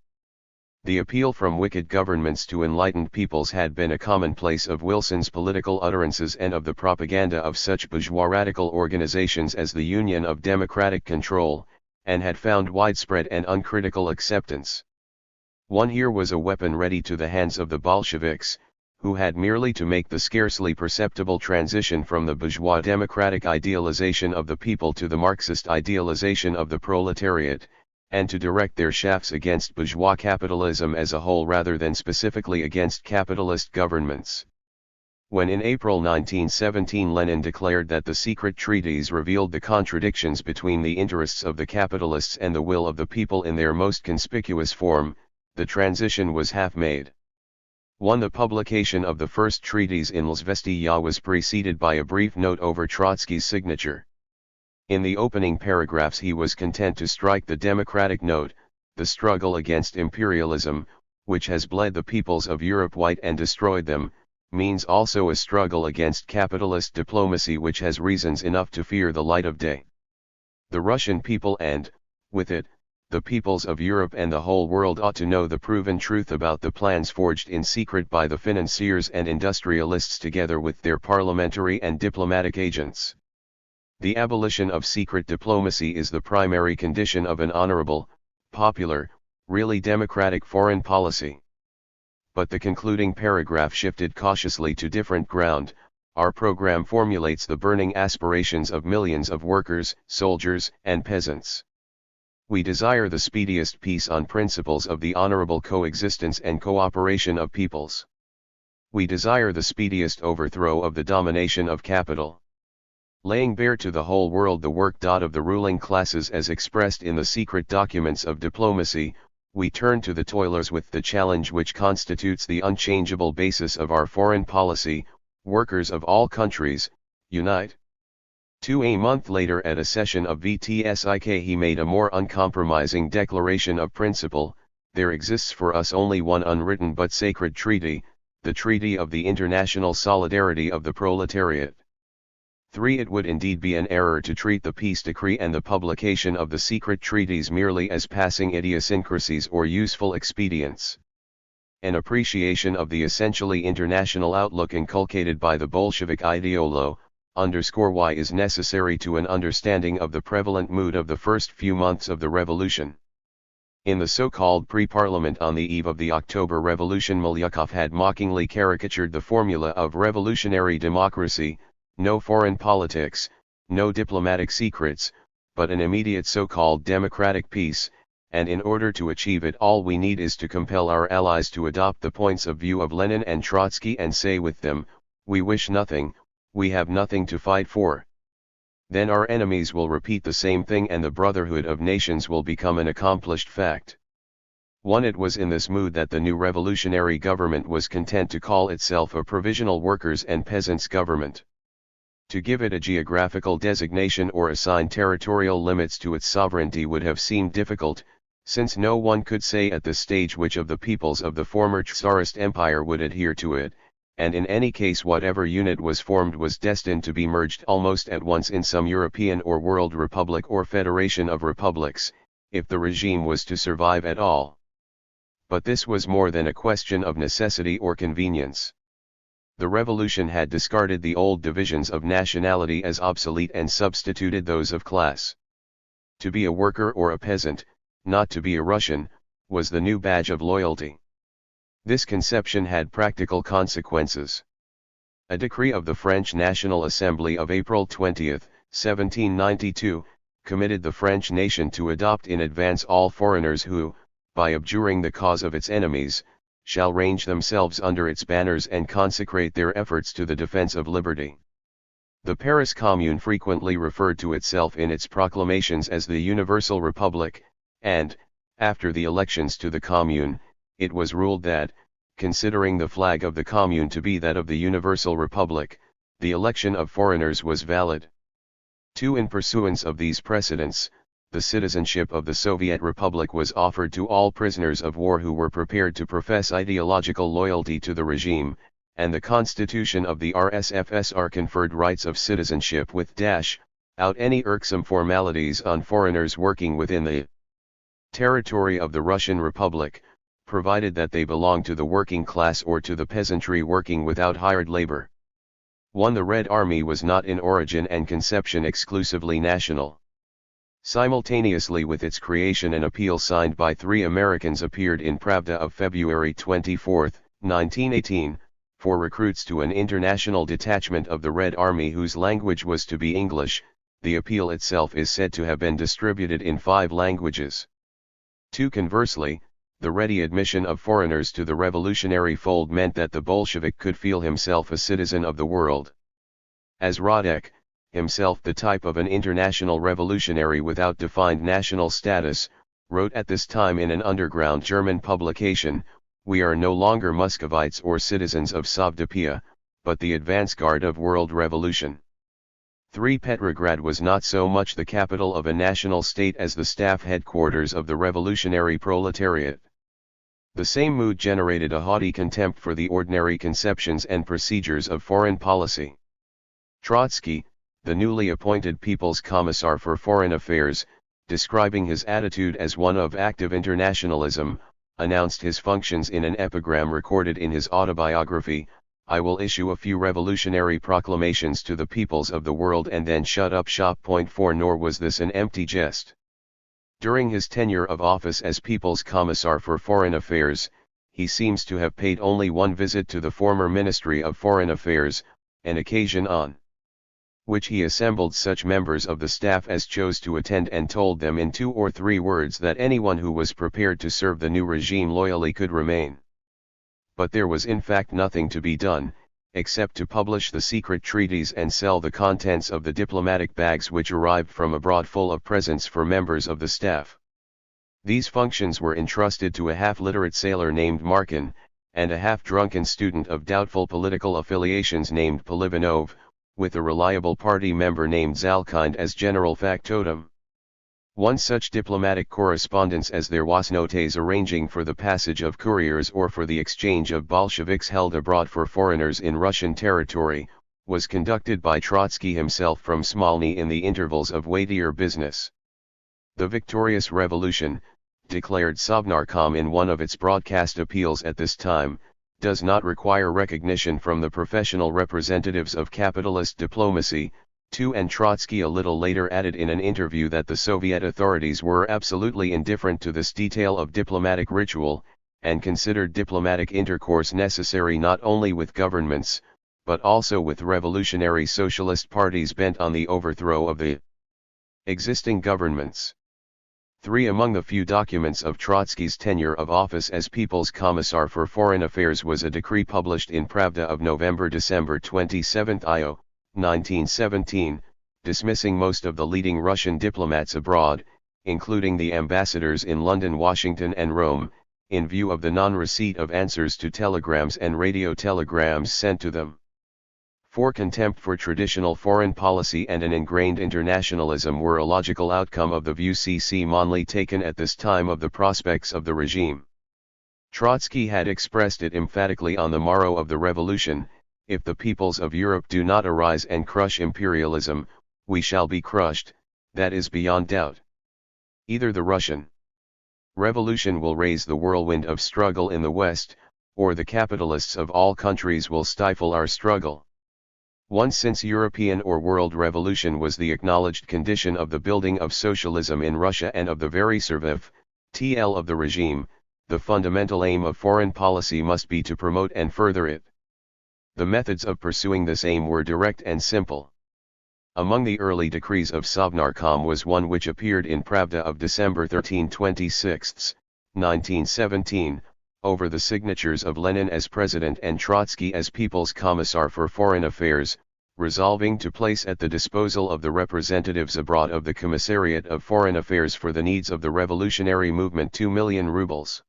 The appeal from wicked governments to enlightened peoples had been a commonplace of Wilson's political utterances and of the propaganda of such bourgeois radical organizations as the Union of Democratic Control, and had found widespread and uncritical acceptance. One here was a weapon ready to the hands of the Bolsheviks, who had merely to make the scarcely perceptible transition from the bourgeois democratic idealization of the people to the Marxist idealization of the proletariat, and to direct their shafts against bourgeois capitalism as a whole rather than specifically against capitalist governments. When in April 1917 Lenin declared that the secret treaties revealed the contradictions between the interests of the capitalists and the will of the people in their most conspicuous form, the transition was half made. The publication of the first treaties in Izvestiya was preceded by a brief note over Trotsky's signature. In the opening paragraphs he was content to strike the democratic note, the struggle against imperialism, which has bled the peoples of Europe white and destroyed them, means also a struggle against capitalist diplomacy which has reasons enough to fear the light of day. The Russian people and, with it, the peoples of Europe and the whole world ought to know the proven truth about the plans forged in secret by the financiers and industrialists together with their parliamentary and diplomatic agents. The abolition of secret diplomacy is the primary condition of an honorable, popular, really democratic foreign policy. But the concluding paragraph shifted cautiously to different ground. Our program formulates the burning aspirations of millions of workers, soldiers, and peasants. We desire the speediest peace on principles of the honorable coexistence and cooperation of peoples. We desire the speediest overthrow of the domination of capital. Laying bare to the whole world the work of the ruling classes as expressed in the secret documents of diplomacy, we turn to the toilers with the challenge which constitutes the unchangeable basis of our foreign policy: workers of all countries, unite. A month later at a session of VTSIK he made a more uncompromising declaration of principle: there exists for us only one unwritten but sacred treaty, the treaty of the international solidarity of the proletariat. It would indeed be an error to treat the peace decree and the publication of the secret treaties merely as passing idiosyncrasies or useful expedients. An appreciation of the essentially international outlook inculcated by the Bolshevik ideolo, _y is necessary to an understanding of the prevalent mood of the first few months of the revolution. In the so-called pre-parliament on the eve of the October Revolution, Milyukov had mockingly caricatured the formula of revolutionary democracy: no foreign politics, no diplomatic secrets, but an immediate so-called democratic peace, and in order to achieve it all we need is to compel our allies to adopt the points of view of Lenin and Trotsky and say with them, we wish nothing, we have nothing to fight for. Then our enemies will repeat the same thing and the brotherhood of nations will become an accomplished fact. It was in this mood that the new revolutionary government was content to call itself a provisional workers' and peasants' government. To give it a geographical designation or assign territorial limits to its sovereignty would have seemed difficult, since no one could say at this stage which of the peoples of the former Tsarist Empire would adhere to it, and in any case whatever unit was formed was destined to be merged almost at once in some European or world republic or federation of republics, if the regime was to survive at all. But this was more than a question of necessity or convenience. The revolution had discarded the old divisions of nationality as obsolete and substituted those of class. To be a worker or a peasant, not to be a Russian, was the new badge of loyalty. This conception had practical consequences. A decree of the French National Assembly of April 20, 1792, committed the French nation to adopt in advance all foreigners who, by abjuring the cause of its enemies, shall range themselves under its banners and consecrate their efforts to the defense of liberty. The Paris Commune frequently referred to itself in its proclamations as the Universal Republic, and, After the elections to the Commune, it was ruled that, considering the flag of the Commune to be that of the Universal Republic, the election of foreigners was valid. 2. In pursuance of these precedents, the citizenship of the Soviet Republic was offered to all prisoners of war who were prepared to profess ideological loyalty to the regime, and the constitution of the RSFSR conferred rights of citizenship with out any irksome formalities on foreigners working within the territory of the Russian Republic, provided that they belong to the working class or to the peasantry working without hired labor. 1. The Red Army was not in origin and conception exclusively national. Simultaneously with its creation, an appeal signed by 3 Americans appeared in Pravda of February 24, 1918, for recruits to an international detachment of the Red Army whose language was to be English. The appeal itself is said to have been distributed in 5 languages. 2. Conversely, the ready admission of foreigners to the revolutionary fold meant that the Bolshevik could feel himself a citizen of the world. As Radek, himself the type of an international revolutionary without defined national status, wrote at this time in an underground German publication, "We are no longer Muscovites or citizens of Sovdepia, but the advance guard of world revolution." 3. Petrograd was not so much the capital of a national state as the staff headquarters of the revolutionary proletariat. The same mood generated a haughty contempt for the ordinary conceptions and procedures of foreign policy. Trotsky, the newly appointed People's Commissar for Foreign Affairs, describing his attitude as one of active internationalism, announced his functions in an epigram recorded in his autobiography, "I will issue a few revolutionary proclamations to the peoples of the world and then shut up shop." 4. Nor was this an empty jest. During his tenure of office as People's Commissar for Foreign Affairs, he seems to have paid only one visit to the former Ministry of Foreign Affairs, an occasion on which he assembled such members of the staff as chose to attend and told them in 2 or 3 words that anyone who was prepared to serve the new regime loyally could remain. But there was in fact nothing to be done, except to publish the secret treaties and sell the contents of the diplomatic bags which arrived from abroad full of presents for members of the staff. These functions were entrusted to a half-literate sailor named Markin, and a half-drunken student of doubtful political affiliations named Polivanov, with a reliable party member named Zalkind as general factotum. One such diplomatic correspondence as there was notes arranging for the passage of couriers or for the exchange of Bolsheviks held abroad for foreigners in Russian territory, was conducted by Trotsky himself from Smolny in the intervals of weightier business. The victorious revolution, declared Sovnarkom in one of its broadcast appeals at this time, does not require recognition from the professional representatives of capitalist diplomacy. 2. And Trotsky a little later added in an interview that the Soviet authorities were absolutely indifferent to this detail of diplomatic ritual, and considered diplomatic intercourse necessary not only with governments, but also with revolutionary socialist parties bent on the overthrow of the existing governments. 3. Among the few documents of Trotsky's tenure of office as People's Commissar for Foreign Affairs was a decree published in Pravda of November-December 27, 1917, dismissing most of the leading Russian diplomats abroad, including the ambassadors in London, Washington and Rome, in view of the non-receipt of answers to telegrams and radio telegrams sent to them. 4. Contempt for traditional foreign policy and an ingrained internationalism were a logical outcome of the view Monley taken at this time of the prospects of the regime. Trotsky had expressed it emphatically on the morrow of the revolution: "If the peoples of Europe do not arise and crush imperialism, we shall be crushed, that is beyond doubt. Either the Russian revolution will raise the whirlwind of struggle in the West, or the capitalists of all countries will stifle our struggle." Once since European or world revolution was the acknowledged condition of the building of socialism in Russia and of the very survival of the regime, the fundamental aim of foreign policy must be to promote and further it. The methods of pursuing this aim were direct and simple. Among the early decrees of Sovnarkom was one which appeared in Pravda of December 13/26, 1917, over the signatures of Lenin as President and Trotsky as People's Commissar for Foreign Affairs, resolving to place at the disposal of the representatives abroad of the Commissariat of Foreign Affairs for the needs of the revolutionary movement 2 million rubles.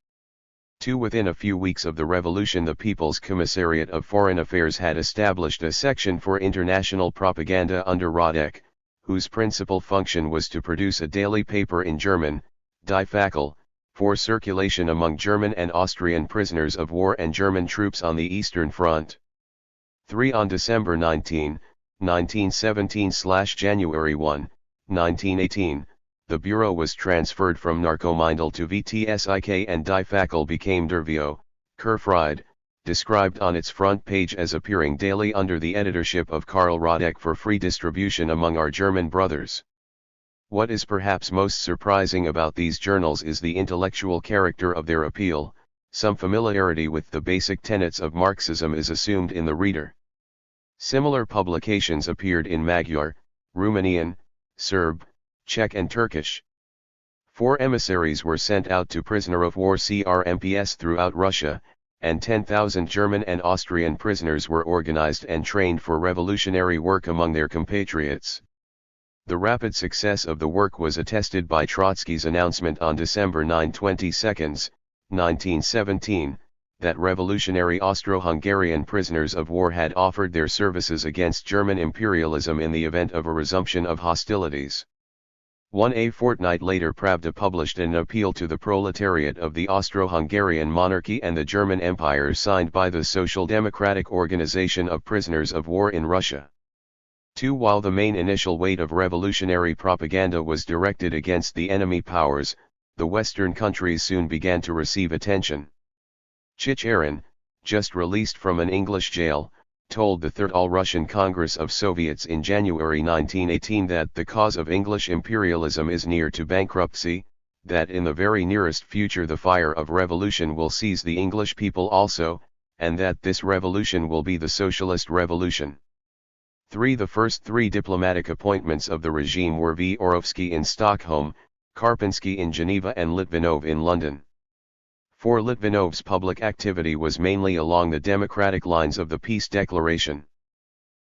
2. Within a few weeks of the revolution, the People's Commissariat of Foreign Affairs had established a section for international propaganda under Radek, whose principal function was to produce a daily paper in German, Die Fackel, for circulation among German and Austrian prisoners of war and German troops on the Eastern Front. 3. On December 19, 1917/January 1, 1918, the bureau was transferred from Narkomindel to VTSIK and Die Fackel became Dervio, Kerfried, described on its front page as appearing daily under the editorship of Karl Radek for free distribution among our German brothers. What is perhaps most surprising about these journals is the intellectual character of their appeal. Some familiarity with the basic tenets of Marxism is assumed in the reader. Similar publications appeared in Magyar, Romanian, Serb, Czech and Turkish. 4 emissaries were sent out to prisoner of war CRMPS throughout Russia, and 10,000 German and Austrian prisoners were organized and trained for revolutionary work among their compatriots. The rapid success of the work was attested by Trotsky's announcement on December 9, 1917, that revolutionary Austro-Hungarian prisoners of war had offered their services against German imperialism in the event of a resumption of hostilities. A fortnight later, Pravda published an appeal to the proletariat of the Austro-Hungarian monarchy and the German Empire signed by the Social Democratic Organization of Prisoners of War in Russia. 2. While the main initial weight of revolutionary propaganda was directed against the enemy powers, the Western countries soon began to receive attention. Chicherin, just released from an English jail, told the Third All-Russian Congress of Soviets in January 1918 that the cause of English imperialism is near to bankruptcy, that in the very nearest future the fire of revolution will seize the English people also, and that this revolution will be the socialist revolution. 3. The first 3 diplomatic appointments of the regime were Vorovsky in Stockholm, Karpinski in Geneva and Litvinov in London. 4. Litvinov's public activity was mainly along the democratic lines of the peace declaration.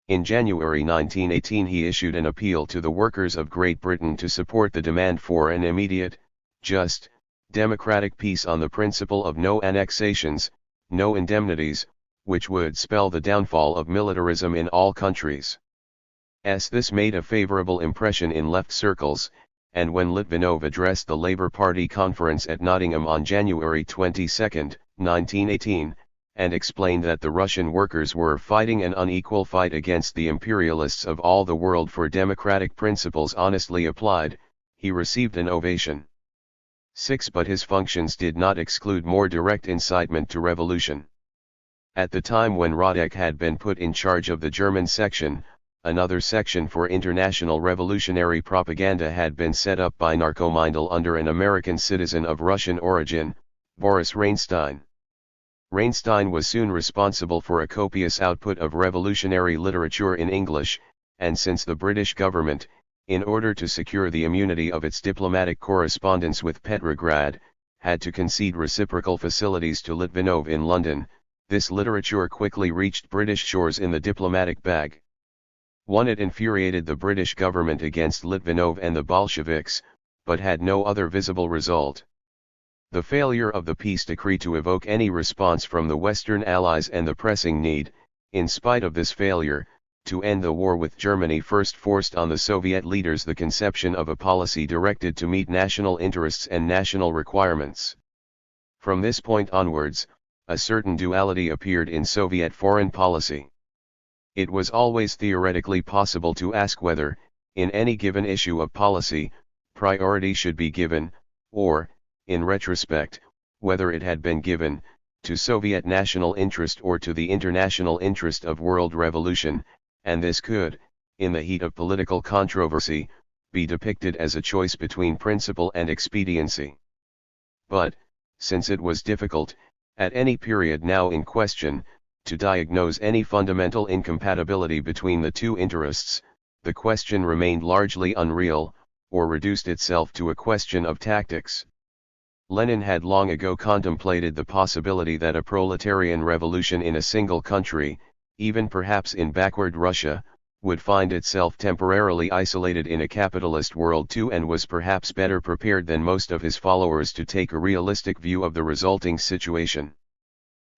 In January 1918 he issued an appeal to the workers of Great Britain to support the demand for an immediate, just, democratic peace on the principle of no annexations, no indemnities, which would spell the downfall of militarism in all countries. This made a favorable impression in left circles, and when Litvinov addressed the Labour Party conference at Nottingham on January 22, 1918, and explained that the Russian workers were fighting an unequal fight against the imperialists of all the world for democratic principles honestly applied, he received an ovation. 6. But his functions did not exclude more direct incitement to revolution. At the time when Radek had been put in charge of the German section, another section for international revolutionary propaganda had been set up by Narkomindel under an American citizen of Russian origin, Boris Reinstein. Reinstein was soon responsible for a copious output of revolutionary literature in English, and since the British government, in order to secure the immunity of its diplomatic correspondence with Petrograd, had to concede reciprocal facilities to Litvinov in London, this literature quickly reached British shores in the diplomatic bag. 1. It infuriated the British government against Litvinov and the Bolsheviks, but had no other visible result. The failure of the peace decree to evoke any response from the Western Allies and the pressing need, in spite of this failure, to end the war with Germany first forced on the Soviet leaders the conception of a policy directed to meet national interests and national requirements. From this point onwards, a certain duality appeared in Soviet foreign policy. It was always theoretically possible to ask whether, in any given issue of policy, priority should be given, or, in retrospect, whether it had been given, to Soviet national interest or to the international interest of world revolution, and this could, in the heat of political controversy, be depicted as a choice between principle and expediency. But, since it was difficult, at any period now in question, to diagnose any fundamental incompatibility between the two interests, the question remained largely unreal, or reduced itself to a question of tactics. Lenin had long ago contemplated the possibility that a proletarian revolution in a single country, even perhaps in backward Russia, would find itself temporarily isolated in a capitalist world too, and was perhaps better prepared than most of his followers to take a realistic view of the resulting situation.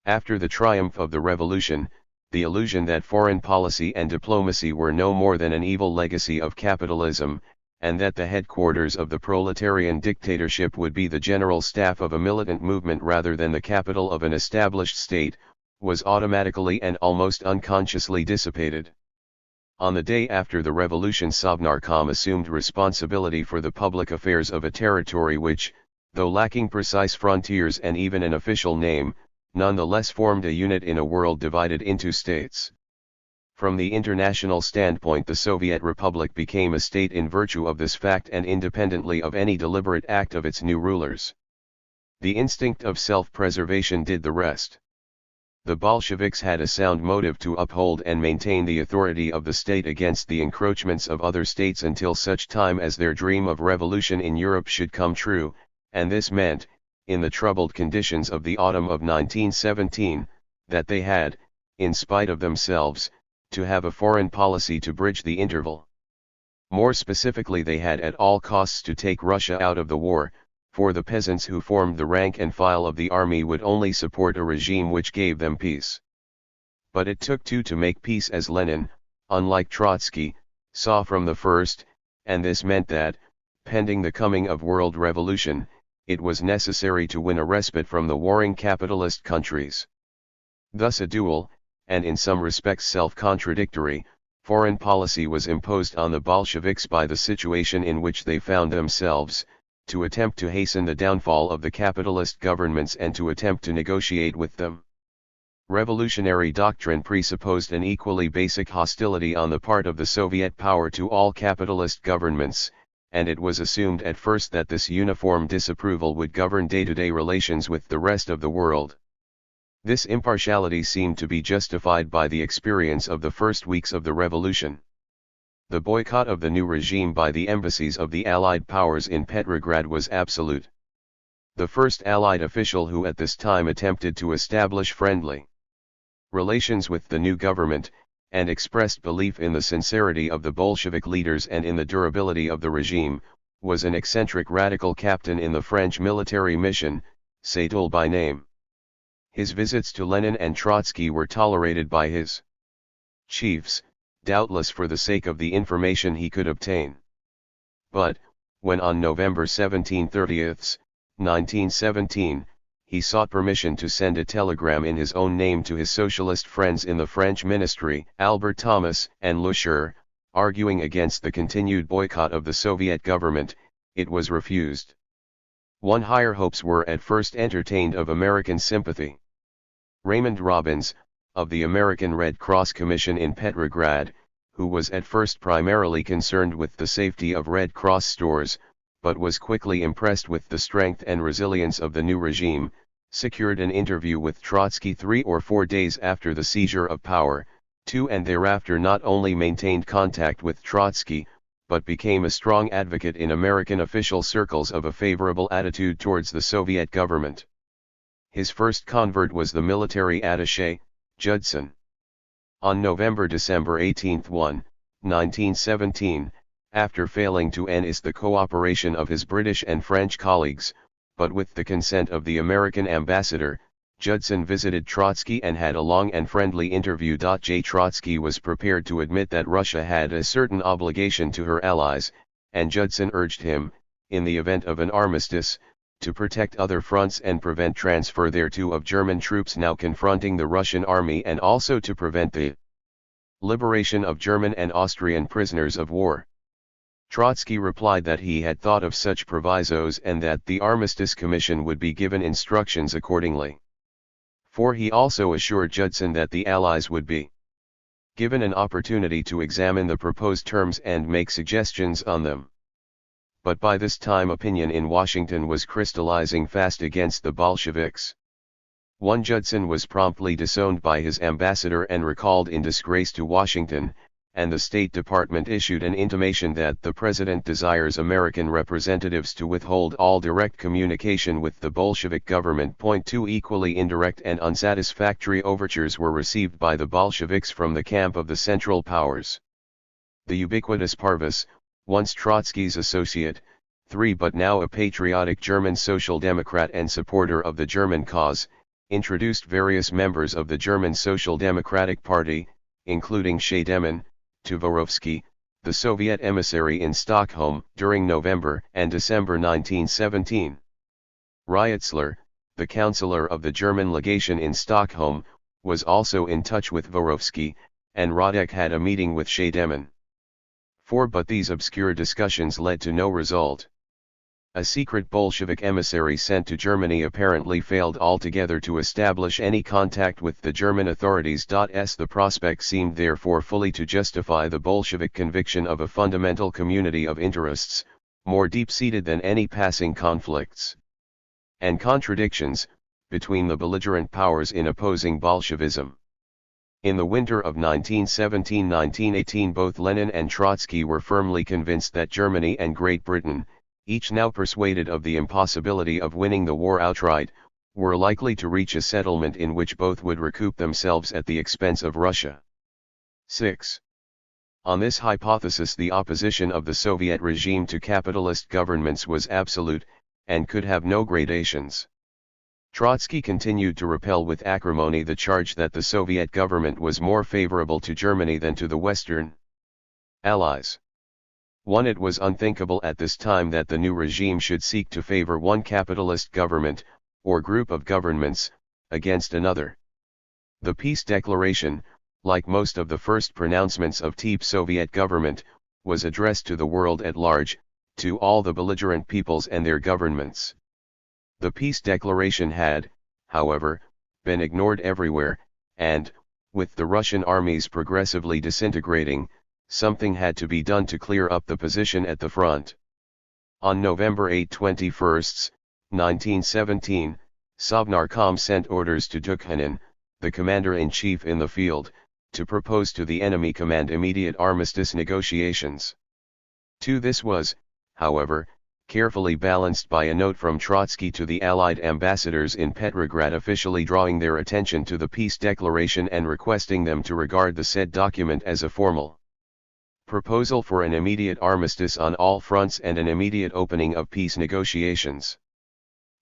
After the triumph of the revolution, the illusion that foreign policy and diplomacy were no more than an evil legacy of capitalism, and that the headquarters of the proletarian dictatorship would be the general staff of a militant movement rather than the capital of an established state, was automatically and almost unconsciously dissipated. On the day after the revolution, Sovnarkom assumed responsibility for the public affairs of a territory which, though lacking precise frontiers and even an official name, nonetheless formed a unit in a world divided into states. From the international standpoint, the Soviet Republic became a state in virtue of this fact and independently of any deliberate act of its new rulers. The instinct of self-preservation did the rest. The Bolsheviks had a sound motive to uphold and maintain the authority of the state against the encroachments of other states until such time as their dream of revolution in Europe should come true, and this meant, in the troubled conditions of the autumn of 1917, that they had, in spite of themselves, to have a foreign policy to bridge the interval. More specifically, they had at all costs to take Russia out of the war, for the peasants who formed the rank and file of the army would only support a regime which gave them peace. But it took two to make peace, as Lenin, unlike Trotsky, saw from the first, and this meant that, pending the coming of world revolution, it was necessary to win a respite from the warring capitalist countries. Thus a dual, and in some respects self-contradictory, foreign policy was imposed on the Bolsheviks by the situation in which they found themselves, to attempt to hasten the downfall of the capitalist governments and to attempt to negotiate with them. Revolutionary doctrine presupposed an equally basic hostility on the part of the Soviet power to all capitalist governments, and it was assumed at first that this uniform disapproval would govern day-to-day relations with the rest of the world. This impartiality seemed to be justified by the experience of the first weeks of the revolution. The boycott of the new regime by the embassies of the Allied powers in Petrograd was absolute. The first Allied official who at this time attempted to establish friendly relations with the new government, and expressed belief in the sincerity of the Bolshevik leaders and in the durability of the regime, was an eccentric radical captain in the French military mission, Seydoux by name. His visits to Lenin and Trotsky were tolerated by his chiefs, doubtless for the sake of the information he could obtain. But, when on November 17, 1917, he sought permission to send a telegram in his own name to his socialist friends in the French ministry, Albert Thomas and Leclerc, arguing against the continued boycott of the Soviet government, it was refused. Higher hopes were at first entertained of American sympathy. Raymond Robbins, of the American Red Cross Commission in Petrograd, who was at first primarily concerned with the safety of Red Cross stores, but was quickly impressed with the strength and resilience of the new regime, secured an interview with Trotsky 3 or 4 days after the seizure of power, and thereafter not only maintained contact with Trotsky, but became a strong advocate in American official circles of a favorable attitude towards the Soviet government. His first convert was the military attaché, Judson. On November-December 18, 1917, after failing to enlist the cooperation of his British and French colleagues, but with the consent of the American ambassador, Judson visited Trotsky and had a long and friendly interview. Trotsky was prepared to admit that Russia had a certain obligation to her allies, and Judson urged him, in the event of an armistice, to protect other fronts and prevent transfer thereto of German troops now confronting the Russian army, and also to prevent the liberation of German and Austrian prisoners of war. Trotsky replied that he had thought of such provisos and that the Armistice Commission would be given instructions accordingly. For he also assured Judson that the Allies would be given an opportunity to examine the proposed terms and make suggestions on them. But by this time opinion in Washington was crystallizing fast against the Bolsheviks. Judson was promptly disowned by his ambassador and recalled in disgrace to Washington, and the State Department issued an intimation that the President desires American representatives to withhold all direct communication with the Bolshevik government. 2 Equally indirect and unsatisfactory overtures were received by the Bolsheviks from the camp of the Central Powers. the ubiquitous Parvus, once Trotsky's associate, 3 but now a patriotic German social democrat and supporter of the German cause, introduced various members of the German Social Democratic Party, including Scheidemann, to Vorovsky, the Soviet emissary in Stockholm, during November and December 1917. Rietzler, the counselor of the German legation in Stockholm, was also in touch with Vorovsky, and Radek had a meeting with Scheidemann. 4 but these obscure discussions led to no result. A secret Bolshevik emissary sent to Germany apparently failed altogether to establish any contact with the German authorities. The prospect seemed therefore fully to justify the Bolshevik conviction of a fundamental community of interests, more deep-seated than any passing conflicts and contradictions between the belligerent powers in opposing Bolshevism. In the winter of 1917-1918 both Lenin and Trotsky were firmly convinced that Germany and Great Britain, each now persuaded of the impossibility of winning the war outright, were likely to reach a settlement in which both would recoup themselves at the expense of Russia. 6. On this hypothesis the opposition of the Soviet regime to capitalist governments was absolute, and could have no gradations. Trotsky continued to repel with acrimony the charge that the Soviet government was more favorable to Germany than to the Western Allies. 1. It was unthinkable at this time that the new regime should seek to favor one capitalist government, or group of governments, against another. The peace declaration, like most of the first pronouncements of the Soviet government, was addressed to the world at large, to all the belligerent peoples and their governments. The peace declaration had, however, been ignored everywhere, and, with the Russian armies progressively disintegrating, something had to be done to clear up the position at the front. On November 8, 1917, Sovnarkom sent orders to Dukhanin, the commander-in-chief in the field, to propose to the enemy command immediate armistice negotiations. This was, however, carefully balanced by a note from Trotsky to the Allied ambassadors in Petrograd officially drawing their attention to the peace declaration and requesting them to regard the said document as a formal proposal for an immediate armistice on all fronts and an immediate opening of peace negotiations.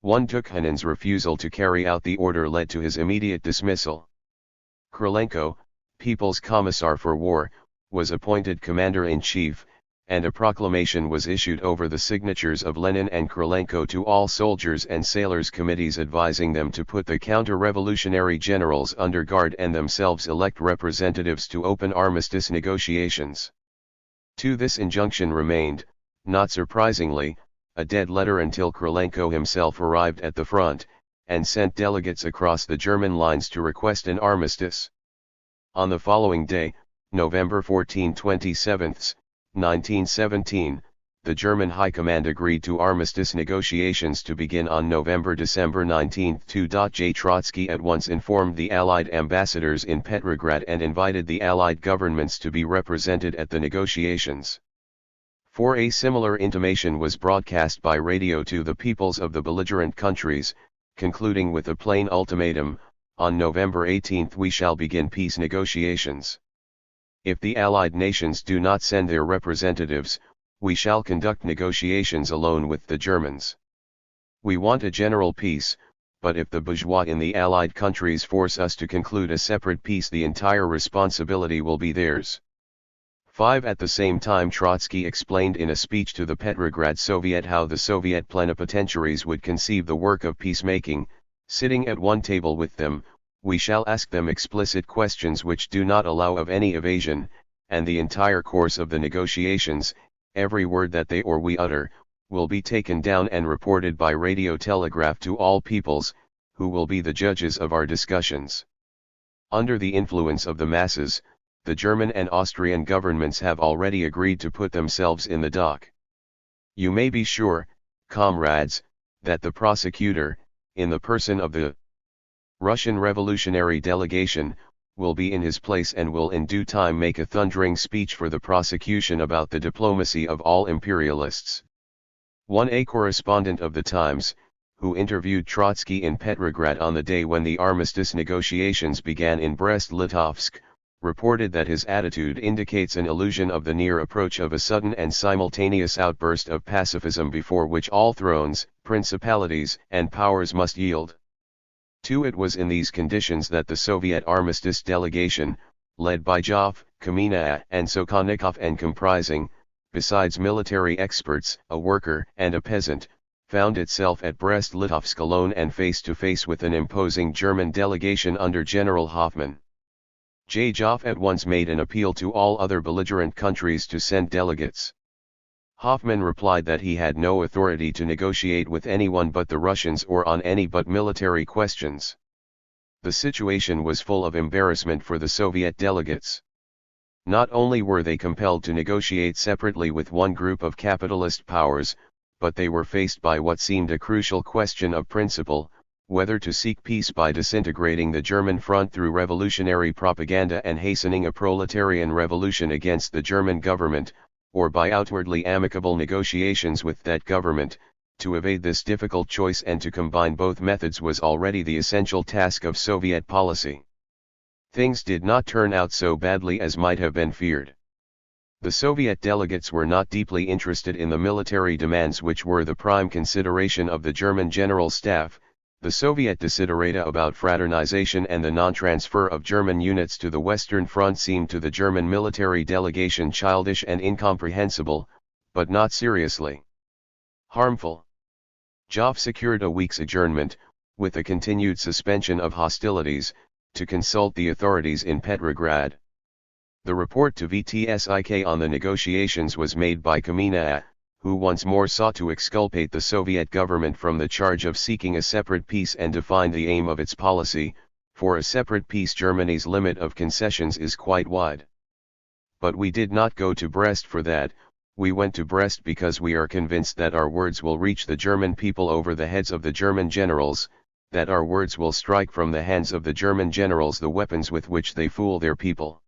1. Dukhanin's refusal to carry out the order led to his immediate dismissal. Krylenko, People's Commissar for War, was appointed commander-in-chief, and a proclamation was issued over the signatures of Lenin and Krylenko to all soldiers and sailors committees advising them to put the counter-revolutionary generals under guard and themselves elect representatives to open armistice negotiations. This injunction remained, not surprisingly, a dead letter until Krylenko himself arrived at the front, and sent delegates across the German lines to request an armistice. On the following day, November 14, 1917, the German High Command agreed to armistice negotiations to begin on November-December 19. J. Trotsky at once informed the Allied ambassadors in Petrograd and invited the Allied governments to be represented at the negotiations. 4. A similar intimation was broadcast by radio to the peoples of the belligerent countries, concluding with a plain ultimatum: on November 18 we shall begin peace negotiations. If the Allied nations do not send their representatives, we shall conduct negotiations alone with the Germans. We want a general peace, but if the bourgeois in the Allied countries force us to conclude a separate peace, the entire responsibility will be theirs. 5. At the same time Trotsky explained in a speech to the Petrograd Soviet how the Soviet plenipotentiaries would conceive the work of peacemaking: sitting at one table with them, we shall ask them explicit questions which do not allow of any evasion, and the entire course of the negotiations, every word that they or we utter, will be taken down and reported by radio telegraph to all peoples, who will be the judges of our discussions. Under the influence of the masses, the German and Austrian governments have already agreed to put themselves in the dock. You may be sure, comrades, that the prosecutor, in the person of the Russian revolutionary delegation, will be in his place and will in due time make a thundering speech for the prosecution about the diplomacy of all imperialists. 1. A correspondent of the Times, who interviewed Trotsky in Petrograd on the day when the armistice negotiations began in Brest-Litovsk, reported that his attitude indicates an illusion of the near approach of a sudden and simultaneous outburst of pacifism before which all thrones, principalities, and powers must yield. It was in these conditions that the Soviet armistice delegation, led by Joff, Kamina and Sokhonikov and comprising, besides military experts, a worker and a peasant, found itself at Brest-Litovsk alone and face to face with an imposing German delegation under General Hoffmann. Joff at once made an appeal to all other belligerent countries to send delegates. Hoffmann replied that he had no authority to negotiate with anyone but the Russians or on any but military questions. The situation was full of embarrassment for the Soviet delegates. Not only were they compelled to negotiate separately with one group of capitalist powers, but they were faced by what seemed a crucial question of principle: whether to seek peace by disintegrating the German front through revolutionary propaganda and hastening a proletarian revolution against the German government, or by outwardly amicable negotiations with that government. To evade this difficult choice and to combine both methods was already the essential task of Soviet policy. Things did not turn out so badly as might have been feared. The Soviet delegates were not deeply interested in the military demands which were the prime consideration of the German General Staff. The Soviet desiderata about fraternization and the non-transfer of German units to the Western Front seemed to the German military delegation childish and incomprehensible, but not seriously harmful. Joff secured a week's adjournment, with a continued suspension of hostilities, to consult the authorities in Petrograd. The report to VTSIK on the negotiations was made by Kamina, who once more sought to exculpate the Soviet government from the charge of seeking a separate peace and defined the aim of its policy: for a separate peace Germany's limit of concessions is quite wide. But we did not go to Brest for that. We went to Brest because we are convinced that our words will reach the German people over the heads of the German generals, that our words will strike from the hands of the German generals the weapons with which they fool their people.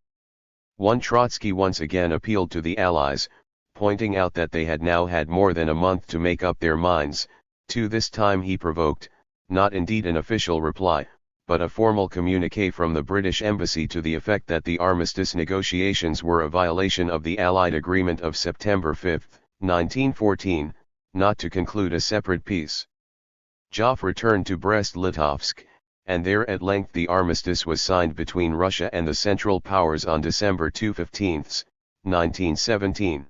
Trotsky once again appealed to the Allies, pointing out that they had now had more than a month to make up their minds. This time he provoked, not indeed an official reply, but a formal communiqué from the British Embassy to the effect that the armistice negotiations were a violation of the Allied agreement of September 5, 1914, not to conclude a separate peace. Joff returned to Brest-Litovsk, and there at length the armistice was signed between Russia and the Central Powers on December 15, 1917.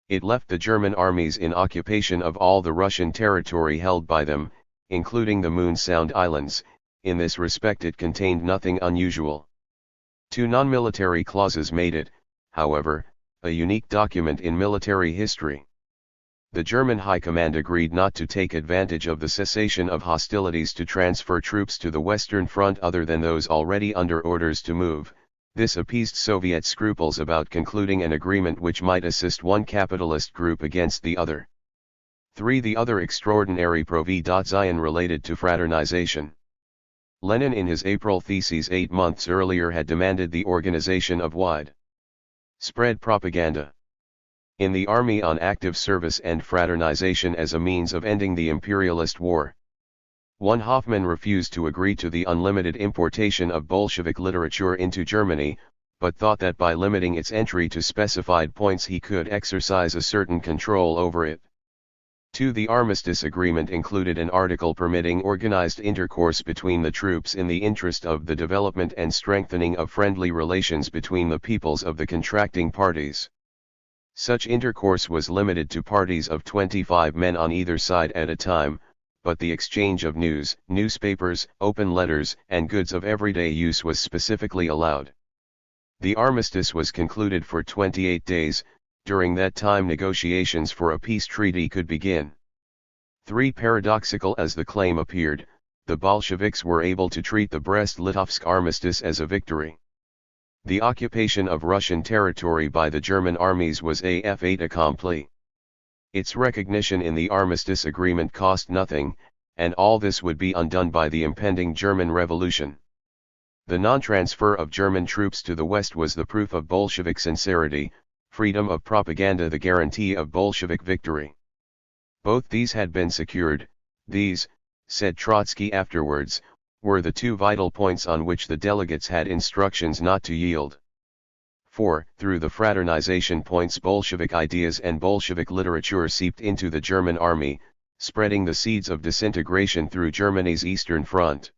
It left the German armies in occupation of all the Russian territory held by them, including the Moon Sound Islands. In this respect it contained nothing unusual. Two non-military clauses made it, however, a unique document in military history. The German High Command agreed not to take advantage of the cessation of hostilities to transfer troops to the Western Front other than those already under orders to move. This appeased Soviet scruples about concluding an agreement which might assist one capitalist group against the other. The other extraordinary provision related to fraternization. Lenin in his April theses 8 months earlier had demanded the organization of wide-spread propaganda in the army on active service and fraternization as a means of ending the imperialist war. Hoffmann refused to agree to the unlimited importation of Bolshevik literature into Germany, but thought that by limiting its entry to specified points he could exercise a certain control over it. The armistice agreement included an article permitting organized intercourse between the troops in the interest of the development and strengthening of friendly relations between the peoples of the contracting parties. Such intercourse was limited to parties of 25 men on either side at a time, but the exchange of news, newspapers, open letters, and goods of everyday use was specifically allowed. The armistice was concluded for 28 days. During that time negotiations for a peace treaty could begin. Paradoxical as the claim appeared, the Bolsheviks were able to treat the Brest-Litovsk armistice as a victory. The occupation of Russian territory by the German armies was a fait accompli. Its recognition in the armistice agreement cost nothing, and all this would be undone by the impending German Revolution. The non-transfer of German troops to the West was the proof of Bolshevik sincerity, freedom of propaganda the guarantee of Bolshevik victory. Both these had been secured. These, said Trotsky afterwards, were the two vital points on which the delegates had instructions not to yield. 4. Through the fraternization points, Bolshevik ideas and Bolshevik literature seeped into the German army, spreading the seeds of disintegration through Germany's Eastern Front.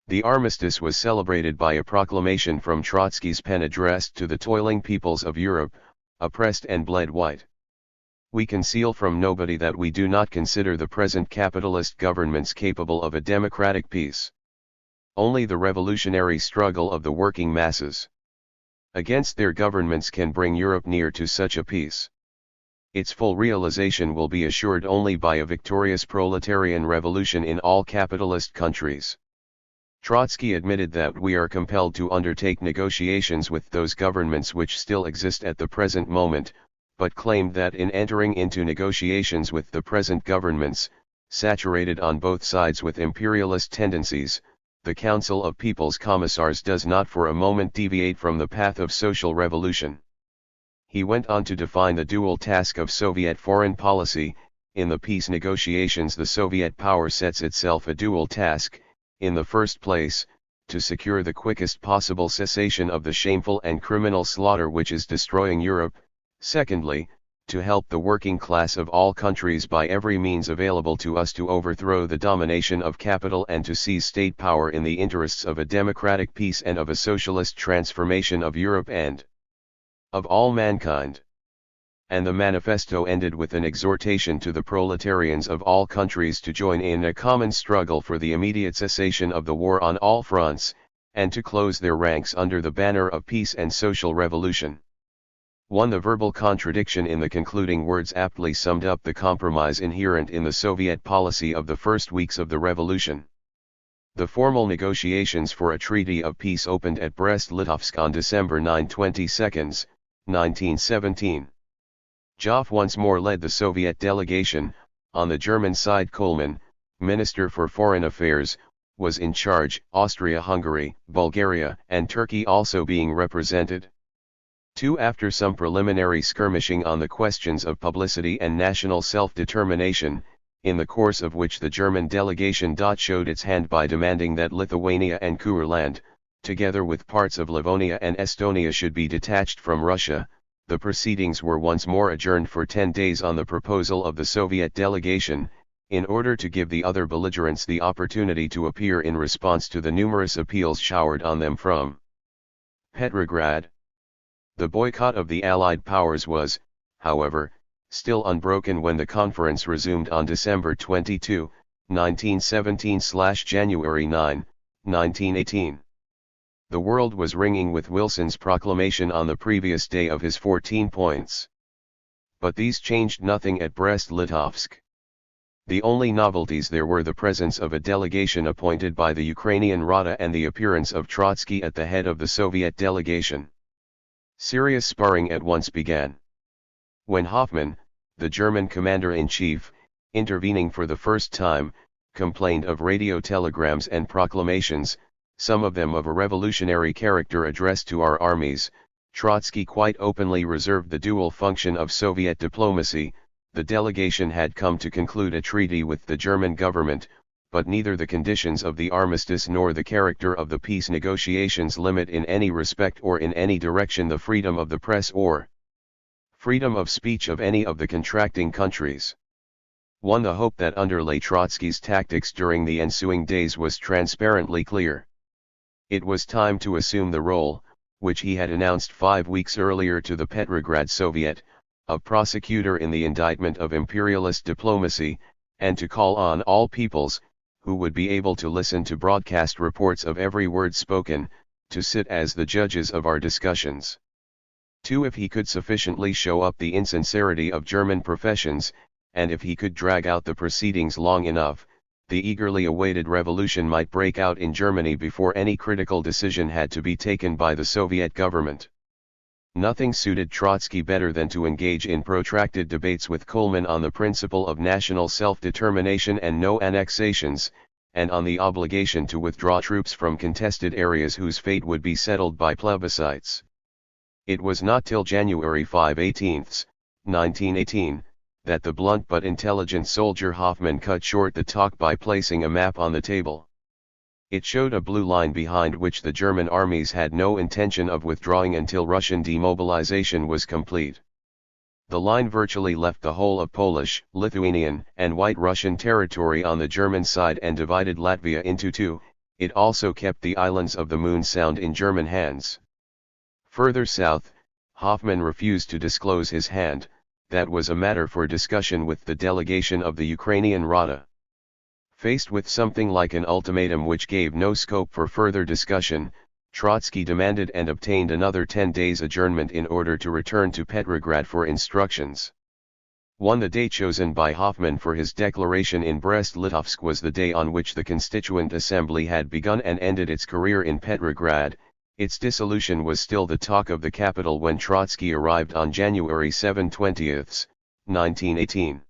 The armistice was celebrated by a proclamation from Trotsky's pen addressed to the toiling peoples of Europe, oppressed and bled white. We conceal from nobody that we do not consider the present capitalist governments capable of a democratic peace. Only the revolutionary struggle of the working masses against their governments can bring Europe near to such a peace. Its full realization will be assured only by a victorious proletarian revolution in all capitalist countries. Trotsky admitted that we are compelled to undertake negotiations with those governments which still exist at the present moment, but claimed that in entering into negotiations with the present governments, saturated on both sides with imperialist tendencies, the Council of People's Commissars does not for a moment deviate from the path of social revolution. He went on to define the dual task of Soviet foreign policy. In the peace negotiations, the Soviet power sets itself a dual task: in the first place, to secure the quickest possible cessation of the shameful and criminal slaughter which is destroying Europe; secondly, to help the working class of all countries by every means available to us to overthrow the domination of capital and to seize state power in the interests of a democratic peace and of a socialist transformation of Europe and of all mankind. And the manifesto ended with an exhortation to the proletarians of all countries to join in a common struggle for the immediate cessation of the war on all fronts, and to close their ranks under the banner of peace and social revolution. 1. The verbal contradiction in the concluding words aptly summed up the compromise inherent in the Soviet policy of the first weeks of the revolution. The formal negotiations for a treaty of peace opened at Brest-Litovsk on December 9, 1917. Joff once more led the Soviet delegation. On the German side, Kuhlmann, Minister for Foreign Affairs, was in charge, Austria-Hungary, Bulgaria, and Turkey also being represented. 2. After some preliminary skirmishing on the questions of publicity and national self-determination, in the course of which the German delegation showed its hand by demanding that Lithuania and Courland, together with parts of Livonia and Estonia, should be detached from Russia, the proceedings were once more adjourned for 10 days on the proposal of the Soviet delegation, in order to give the other belligerents the opportunity to appear in response to the numerous appeals showered on them from Petrograd. The boycott of the Allied powers was, however, still unbroken when the conference resumed on December 22, 1917/January 9, 1918. The world was ringing with Wilson's proclamation on the previous day of his 14 points. But these changed nothing at Brest-Litovsk. The only novelties there were the presence of a delegation appointed by the Ukrainian Rada and the appearance of Trotsky at the head of the Soviet delegation. Serious sparring at once began. When Hoffmann, the German commander-in-chief, intervening for the first time, complained of radio telegrams and proclamations, some of them of a revolutionary character addressed to our armies, Trotsky quite openly reserved the dual function of Soviet diplomacy. The delegation had come to conclude a treaty with the German government, but neither the conditions of the armistice nor the character of the peace negotiations limit in any respect or in any direction the freedom of the press or freedom of speech of any of the contracting countries. 1. The hope that underlay Trotsky's tactics during the ensuing days was transparently clear. It was time to assume the role, which he had announced 5 weeks earlier to the Petrograd Soviet, of prosecutor in the indictment of imperialist diplomacy, and to call on all peoples, who would be able to listen to broadcast reports of every word spoken, to sit as the judges of our discussions. 2. If he could sufficiently show up the insincerity of German professions, and if he could drag out the proceedings long enough, the eagerly awaited revolution might break out in Germany before any critical decision had to be taken by the Soviet government. Nothing suited Trotsky better than to engage in protracted debates with Kuhlmann on the principle of national self-determination and no annexations, and on the obligation to withdraw troops from contested areas whose fate would be settled by plebiscites. It was not till January 5, 1918, that the blunt but intelligent soldier Hoffmann cut short the talk by placing a map on the table. It showed a blue line behind which the German armies had no intention of withdrawing until Russian demobilization was complete. The line virtually left the whole of Polish, Lithuanian, and White Russian territory on the German side and divided Latvia into two. It also kept the islands of the Moon Sound in German hands. Further south, Hoffmann refused to disclose his hand. That was a matter for discussion with the delegation of the Ukrainian Rada. Faced with something like an ultimatum which gave no scope for further discussion, Trotsky demanded and obtained another 10 days adjournment in order to return to Petrograd for instructions. The day chosen by Hoffmann for his declaration in Brest-Litovsk was the day on which the Constituent Assembly had begun and ended its career in Petrograd. Its dissolution was still the talk of the capital when Trotsky arrived on January 7, 1918.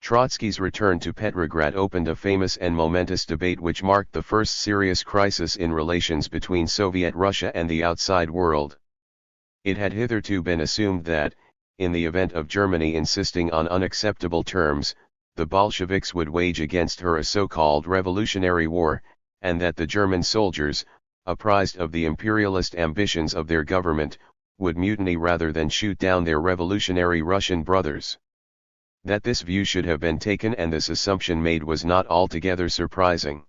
Trotsky's return to Petrograd opened a famous and momentous debate which marked the first serious crisis in relations between Soviet Russia and the outside world. It had hitherto been assumed that, in the event of Germany insisting on unacceptable terms, the Bolsheviks would wage against her a so-called revolutionary war, and that the German soldiers, apprised of the imperialist ambitions of their government, would mutiny rather than shoot down their revolutionary Russian brothers. That this view should have been taken and this assumption made was not altogether surprising.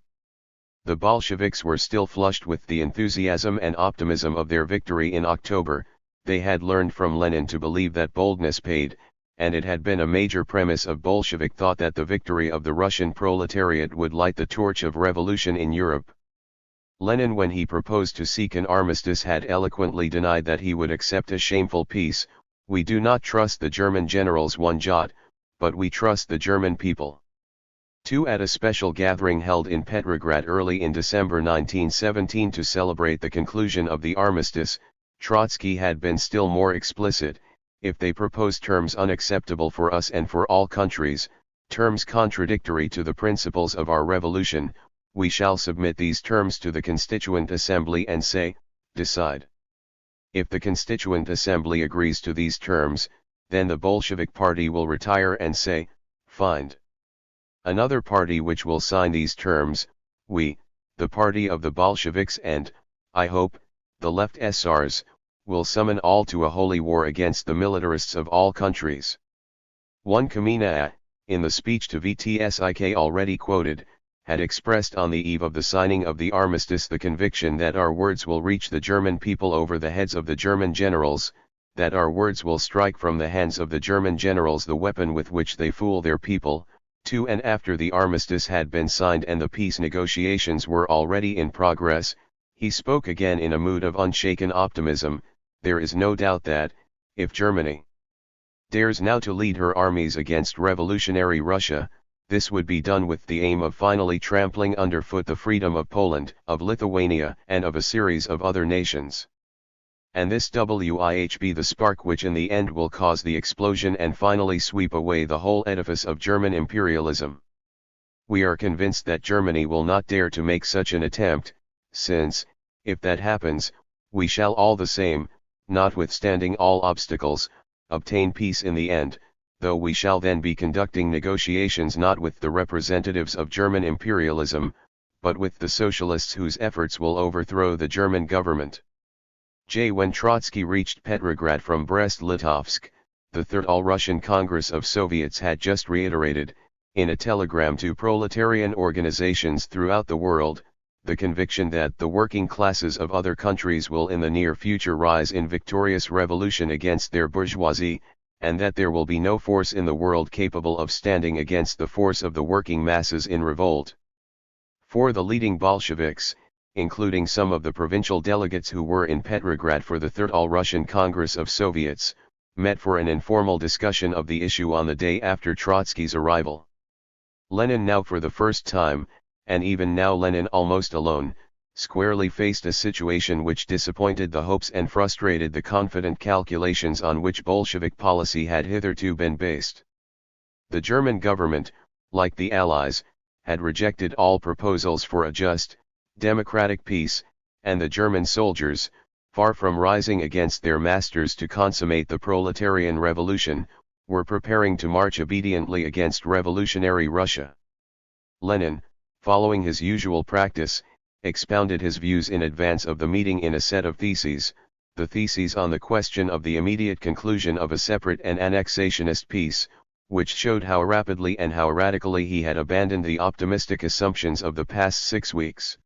The Bolsheviks were still flushed with the enthusiasm and optimism of their victory in October. They had learned from Lenin to believe that boldness paid, and it had been a major premise of Bolshevik thought that the victory of the Russian proletariat would light the torch of revolution in Europe. Lenin, when he proposed to seek an armistice, had eloquently denied that he would accept a shameful peace. "We do not trust the German generals one jot, but we trust the German people." At a special gathering held in Petrograd early in December 1917 to celebrate the conclusion of the armistice, Trotsky had been still more explicit: "If they propose terms unacceptable for us and for all countries, terms contradictory to the principles of our revolution, we shall submit these terms to the Constituent Assembly and say, 'Decide.' If the Constituent Assembly agrees to these terms, then the Bolshevik party will retire and say, 'Find another party which will sign these terms.' We, the party of the Bolsheviks and, I hope, the left SRs, will summon all to a holy war against the militarists of all countries." Kamina, in the speech to VTSIK already quoted, had expressed on the eve of the signing of the armistice the conviction that our words will reach the German people over the heads of the German generals, that our words will strike from the hands of the German generals the weapon with which they fool their people. And after the armistice had been signed and the peace negotiations were already in progress, he spoke again in a mood of unshaken optimism: "There is no doubt that, if Germany dares now to lead her armies against revolutionary Russia, this would be done with the aim of finally trampling underfoot the freedom of Poland, of Lithuania, and of a series of other nations. And this will be the spark which in the end will cause the explosion and finally sweep away the whole edifice of German imperialism. We are convinced that Germany will not dare to make such an attempt, since, if that happens, we shall all the same, notwithstanding all obstacles, obtain peace in the end, though we shall then be conducting negotiations not with the representatives of German imperialism, but with the socialists whose efforts will overthrow the German government." When Trotsky reached Petrograd from Brest-Litovsk, the Third All-Russian Congress of Soviets had just reiterated, in a telegram to proletarian organizations throughout the world, the conviction that the working classes of other countries will in the near future rise in victorious revolution against their bourgeoisie, and that there will be no force in the world capable of standing against the force of the working masses in revolt. For the leading Bolsheviks, including some of the provincial delegates who were in Petrograd for the Third All-Russian Congress of Soviets, met for an informal discussion of the issue on the day after Trotsky's arrival. Lenin now for the first time, and even now Lenin almost alone, squarely faced a situation which disappointed the hopes and frustrated the confident calculations on which Bolshevik policy had hitherto been based. The German government, like the Allies, had rejected all proposals for a just, democratic peace, and the German soldiers, far from rising against their masters to consummate the proletarian revolution, were preparing to march obediently against revolutionary Russia. Lenin, following his usual practice, expounded his views in advance of the meeting in a set of theses, the theses on the question of the immediate conclusion of a separate and annexationist peace, which showed how rapidly and how radically he had abandoned the optimistic assumptions of the past 6 weeks.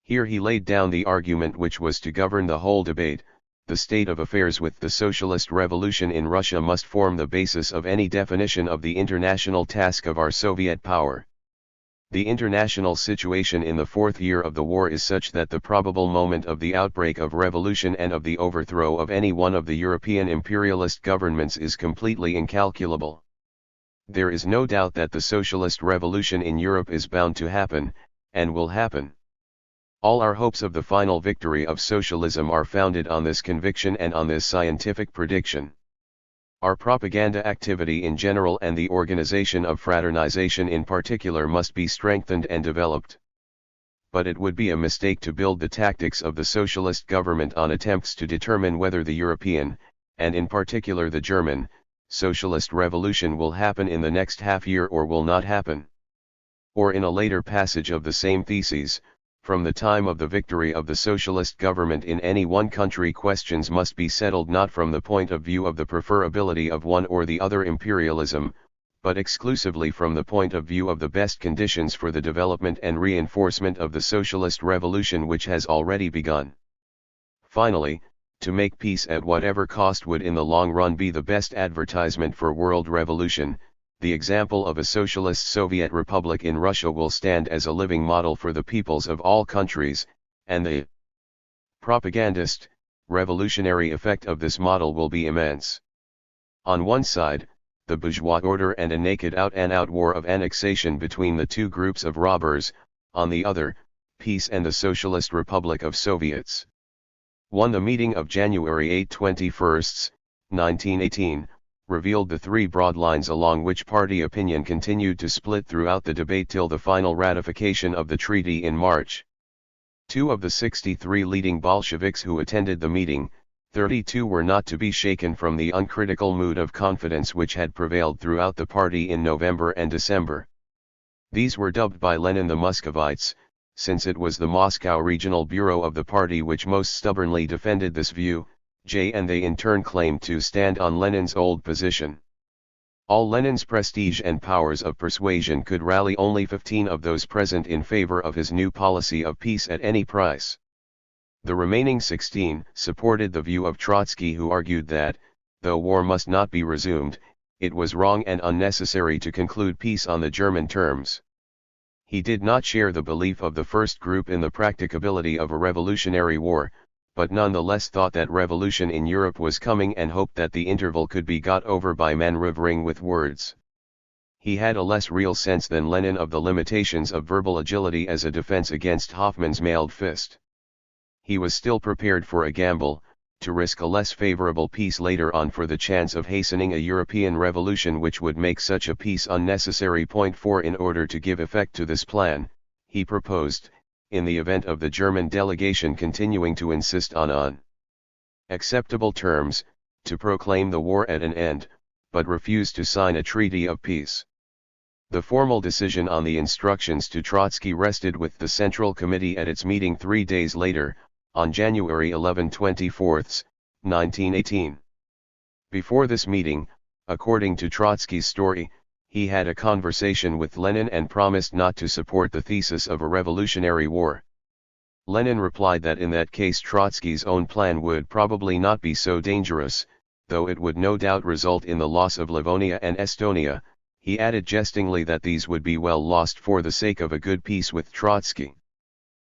Here he laid down the argument which was to govern the whole debate: the state of affairs with the socialist revolution in Russia must form the basis of any definition of the international task of our Soviet power. The international situation in the 4th year of the war is such that the probable moment of the outbreak of revolution and of the overthrow of any one of the European imperialist governments is completely incalculable. There is no doubt that the socialist revolution in Europe is bound to happen, and will happen. All our hopes of the final victory of socialism are founded on this conviction and on this scientific prediction. Our propaganda activity in general and the organization of fraternization in particular must be strengthened and developed. But it would be a mistake to build the tactics of the socialist government on attempts to determine whether the European, and in particular the German, socialist revolution will happen in the next half year or will not happen. Or in a later passage of the same theses, from the time of the victory of the socialist government in any one country, questions must be settled not from the point of view of the preferability of one or the other imperialism, but exclusively from the point of view of the best conditions for the development and reinforcement of the socialist revolution which has already begun. Finally, to make peace at whatever cost would in the long run be the best advertisement for world revolution. The example of a socialist Soviet republic in Russia will stand as a living model for the peoples of all countries, and the propagandist, revolutionary effect of this model will be immense. On one side, the bourgeois order and a naked out-and-out war of annexation between the two groups of robbers; on the other, peace and the Socialist Republic of Soviets. The meeting of January 8, 1918, revealed the 3 broad lines along which party opinion continued to split throughout the debate till the final ratification of the treaty in March. 2 of the 63 leading Bolsheviks who attended the meeting, 32 were not to be shaken from the uncritical mood of confidence which had prevailed throughout the party in November and December. These were dubbed by Lenin the Muscovites, since it was the Moscow regional bureau of the party which most stubbornly defended this view, and they in turn claimed to stand on Lenin's old position. All Lenin's prestige and powers of persuasion could rally only 15 of those present in favor of his new policy of peace at any price. The remaining 16 supported the view of Trotsky, who argued that, though war must not be resumed, it was wrong and unnecessary to conclude peace on the German terms. He did not share the belief of the first group in the practicability of a revolutionary war, but nonetheless thought that revolution in Europe was coming and hoped that the interval could be got over by maneuvering with words. He had a less real sense than Lenin of the limitations of verbal agility as a defense against Hoffmann's mailed fist. He was still prepared for a gamble, to risk a less favorable peace later on for the chance of hastening a European revolution which would make such a peace unnecessary. In order to give effect to this plan, he proposed, in the event of the German delegation continuing to insist on acceptable terms, to proclaim the war at an end, but refuse to sign a treaty of peace. The formal decision on the instructions to Trotsky rested with the Central Committee at its meeting 3 days later, on January 11, 1918. Before this meeting, according to Trotsky's story, he had a conversation with Lenin and promised not to support the thesis of a revolutionary war. Lenin replied that in that case Trotsky's own plan would probably not be so dangerous, though it would no doubt result in the loss of Livonia and Estonia. He added jestingly that these would be well lost for the sake of a good peace with Trotsky.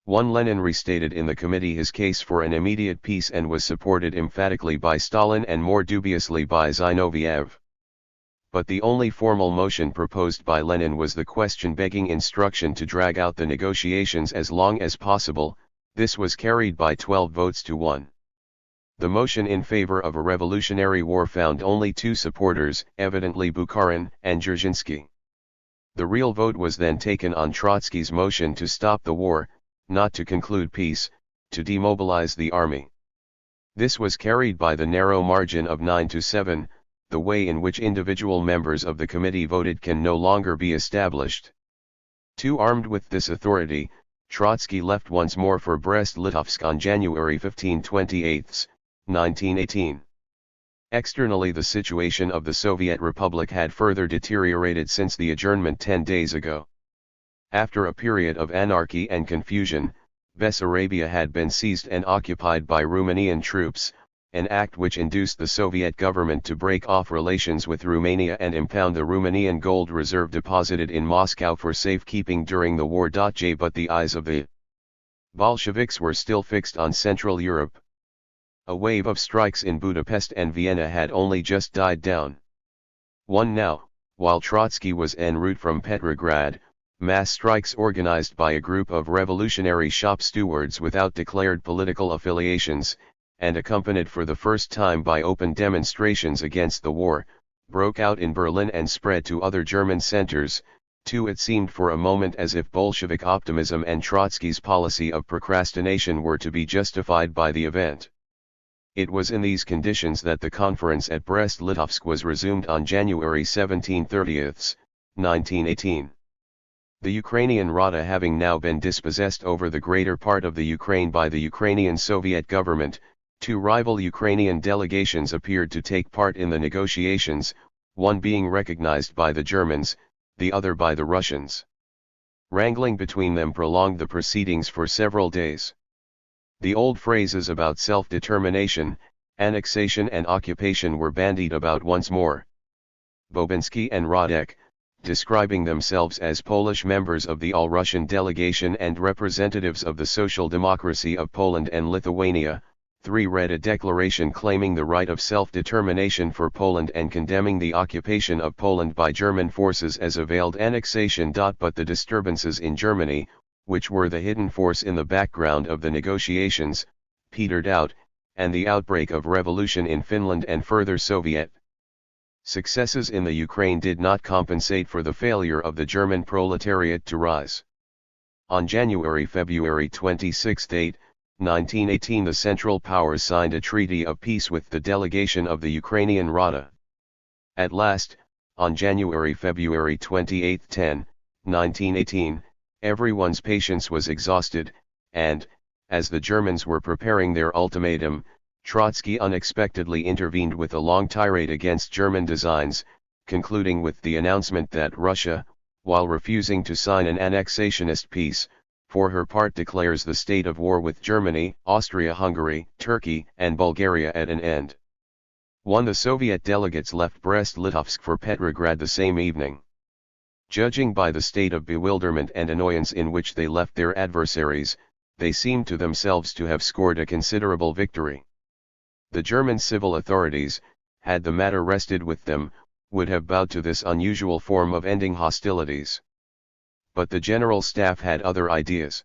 Lenin restated in the committee his case for an immediate peace and was supported emphatically by Stalin and more dubiously by Zinoviev. But the only formal motion proposed by Lenin was the question begging instruction to drag out the negotiations as long as possible. This was carried by 12 votes to 1. The motion in favor of a revolutionary war found only 2 supporters, evidently Bukharin and Dzerzhinsky. The real vote was then taken on Trotsky's motion to stop the war, not to conclude peace, to demobilize the army. This was carried by the narrow margin of 9-7. The way in which individual members of the committee voted can no longer be established. Armed with this authority, Trotsky left once more for Brest-Litovsk on January 15-28, 1918. Externally, the situation of the Soviet Republic had further deteriorated since the adjournment 10 days ago. After a period of anarchy and confusion, Bessarabia had been seized and occupied by Romanian troops, an act which induced the Soviet government to break off relations with Romania and impound the Romanian gold reserve deposited in Moscow for safekeeping during the war. But the eyes of the Bolsheviks were still fixed on Central Europe. A wave of strikes in Budapest and Vienna had only just died down. Now, while Trotsky was en route from Petrograd, mass strikes organized by a group of revolutionary shop stewards without declared political affiliations, and accompanied for the first time by open demonstrations against the war, broke out in Berlin and spread to other German centers. It seemed for a moment as if Bolshevik optimism and Trotsky's policy of procrastination were to be justified by the event. It was in these conditions that the conference at Brest-Litovsk was resumed on January 17, 1918. The Ukrainian Rada having now been dispossessed over the greater part of the Ukraine by the Ukrainian Soviet government, two rival Ukrainian delegations appeared to take part in the negotiations, one being recognized by the Germans, the other by the Russians. Wrangling between them prolonged the proceedings for several days. The old phrases about self-determination, annexation and occupation were bandied about once more. Bobinsky and Radek, describing themselves as Polish members of the All-Russian delegation and representatives of the social democracy of Poland and Lithuania, read a declaration claiming the right of self-determination for Poland and condemning the occupation of Poland by German forces as a veiled annexation. But the disturbances in Germany, which were the hidden force in the background of the negotiations, petered out, and the outbreak of revolution in Finland and further Soviet successes in the Ukraine did not compensate for the failure of the German proletariat to rise. On February 26, 1918, the Central Powers signed a treaty of peace with the delegation of the Ukrainian Rada. At last, on February 28, 1918, everyone's patience was exhausted, and, as the Germans were preparing their ultimatum, Trotsky unexpectedly intervened with a long tirade against German designs, concluding with the announcement that Russia, while refusing to sign an annexationist peace, for her part declares the state of war with Germany, Austria-Hungary, Turkey, and Bulgaria at an end. The Soviet delegates left Brest-Litovsk for Petrograd the same evening. Judging by the state of bewilderment and annoyance in which they left their adversaries, they seemed to themselves to have scored a considerable victory. The German civil authorities, had the matter rested with them, would have bowed to this unusual form of ending hostilities. But the General Staff had other ideas.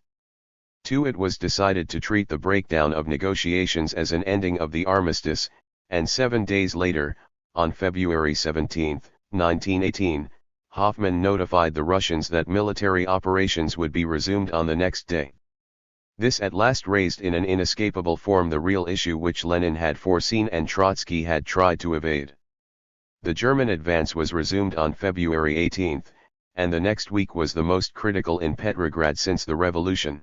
It was decided to treat the breakdown of negotiations as an ending of the armistice, and 7 days later, on February 17, 1918, Hoffmann notified the Russians that military operations would be resumed on the next day. This at last raised in an inescapable form the real issue which Lenin had foreseen and Trotsky had tried to evade. The German advance was resumed on February 18, and the next week was the most critical in Petrograd since the revolution.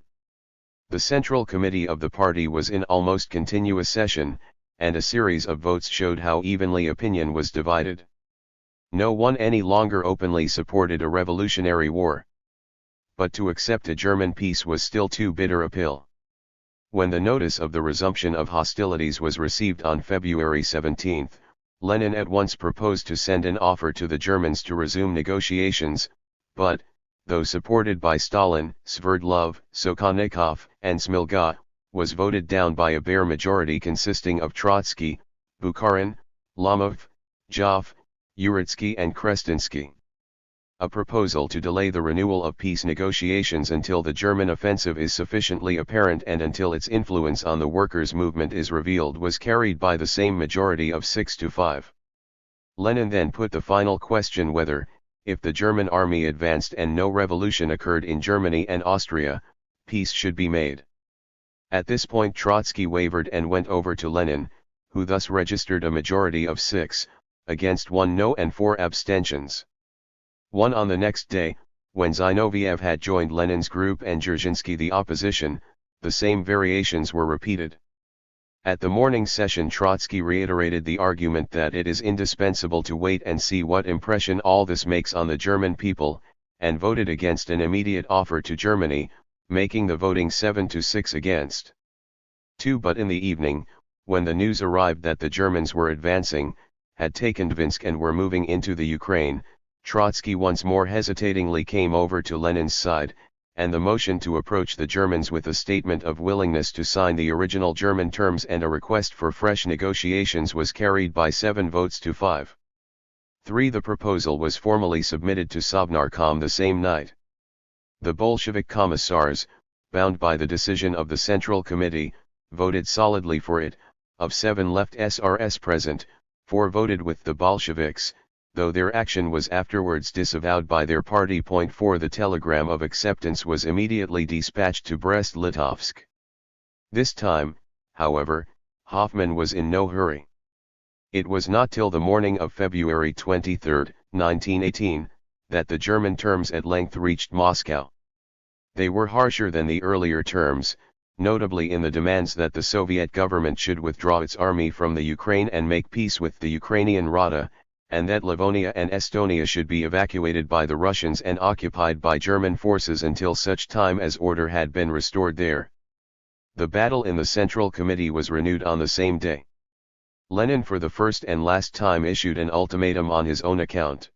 The Central Committee of the party was in almost continuous session, and a series of votes showed how evenly opinion was divided. No one any longer openly supported a revolutionary war. But to accept a German peace was still too bitter a pill. When the notice of the resumption of hostilities was received on February 17, Lenin at once proposed to send an offer to the Germans to resume negotiations, but, though supported by Stalin, Sverdlov, Sokhonikov, and Smilga, was voted down by a bare majority consisting of Trotsky, Bukharin, Lomov, Joff, Uritsky and Krestinsky. A proposal to delay the renewal of peace negotiations until the German offensive is sufficiently apparent and until its influence on the workers' movement is revealed was carried by the same majority of 6-5. Lenin then put the final question whether, if the German army advanced and no revolution occurred in Germany and Austria, peace should be made. At this point Trotsky wavered and went over to Lenin, who thus registered a majority of 6, against 1 no and 4 abstentions. On the next day, When Zinoviev had joined Lenin's group and Dzerzhinsky the opposition, the same variations were repeated. At the morning session Trotsky reiterated the argument that it is indispensable to wait and see what impression all this makes on the German people, and voted against an immediate offer to Germany, making the voting 7-6 against 2. But in the evening, when the news arrived that the Germans were advancing, had taken Dvinsk and were moving into the Ukraine, Trotsky once more hesitatingly came over to Lenin's side, and the motion to approach the Germans with a statement of willingness to sign the original German terms and a request for fresh negotiations was carried by 7 votes to 5. 3. The proposal was formally submitted to Sovnarkom the same night. The Bolshevik commissars, bound by the decision of the Central Committee, voted solidly for it. Of 7 left SRS present, 4 voted with the Bolsheviks, though their action was afterwards disavowed by their party. 4. The telegram of acceptance was immediately dispatched to Brest-Litovsk. This time, however, Hoffmann was in no hurry. It was not till the morning of February 23, 1918, that the German terms at length reached Moscow. They were harsher than the earlier terms, notably in the demands that the Soviet government should withdraw its army from the Ukraine and make peace with the Ukrainian Rada, and that Livonia and Estonia should be evacuated by the Russians and occupied by German forces until such time as order had been restored there. The battle in the Central Committee was renewed on the same day. Lenin for the first and last time issued an ultimatum on his own account.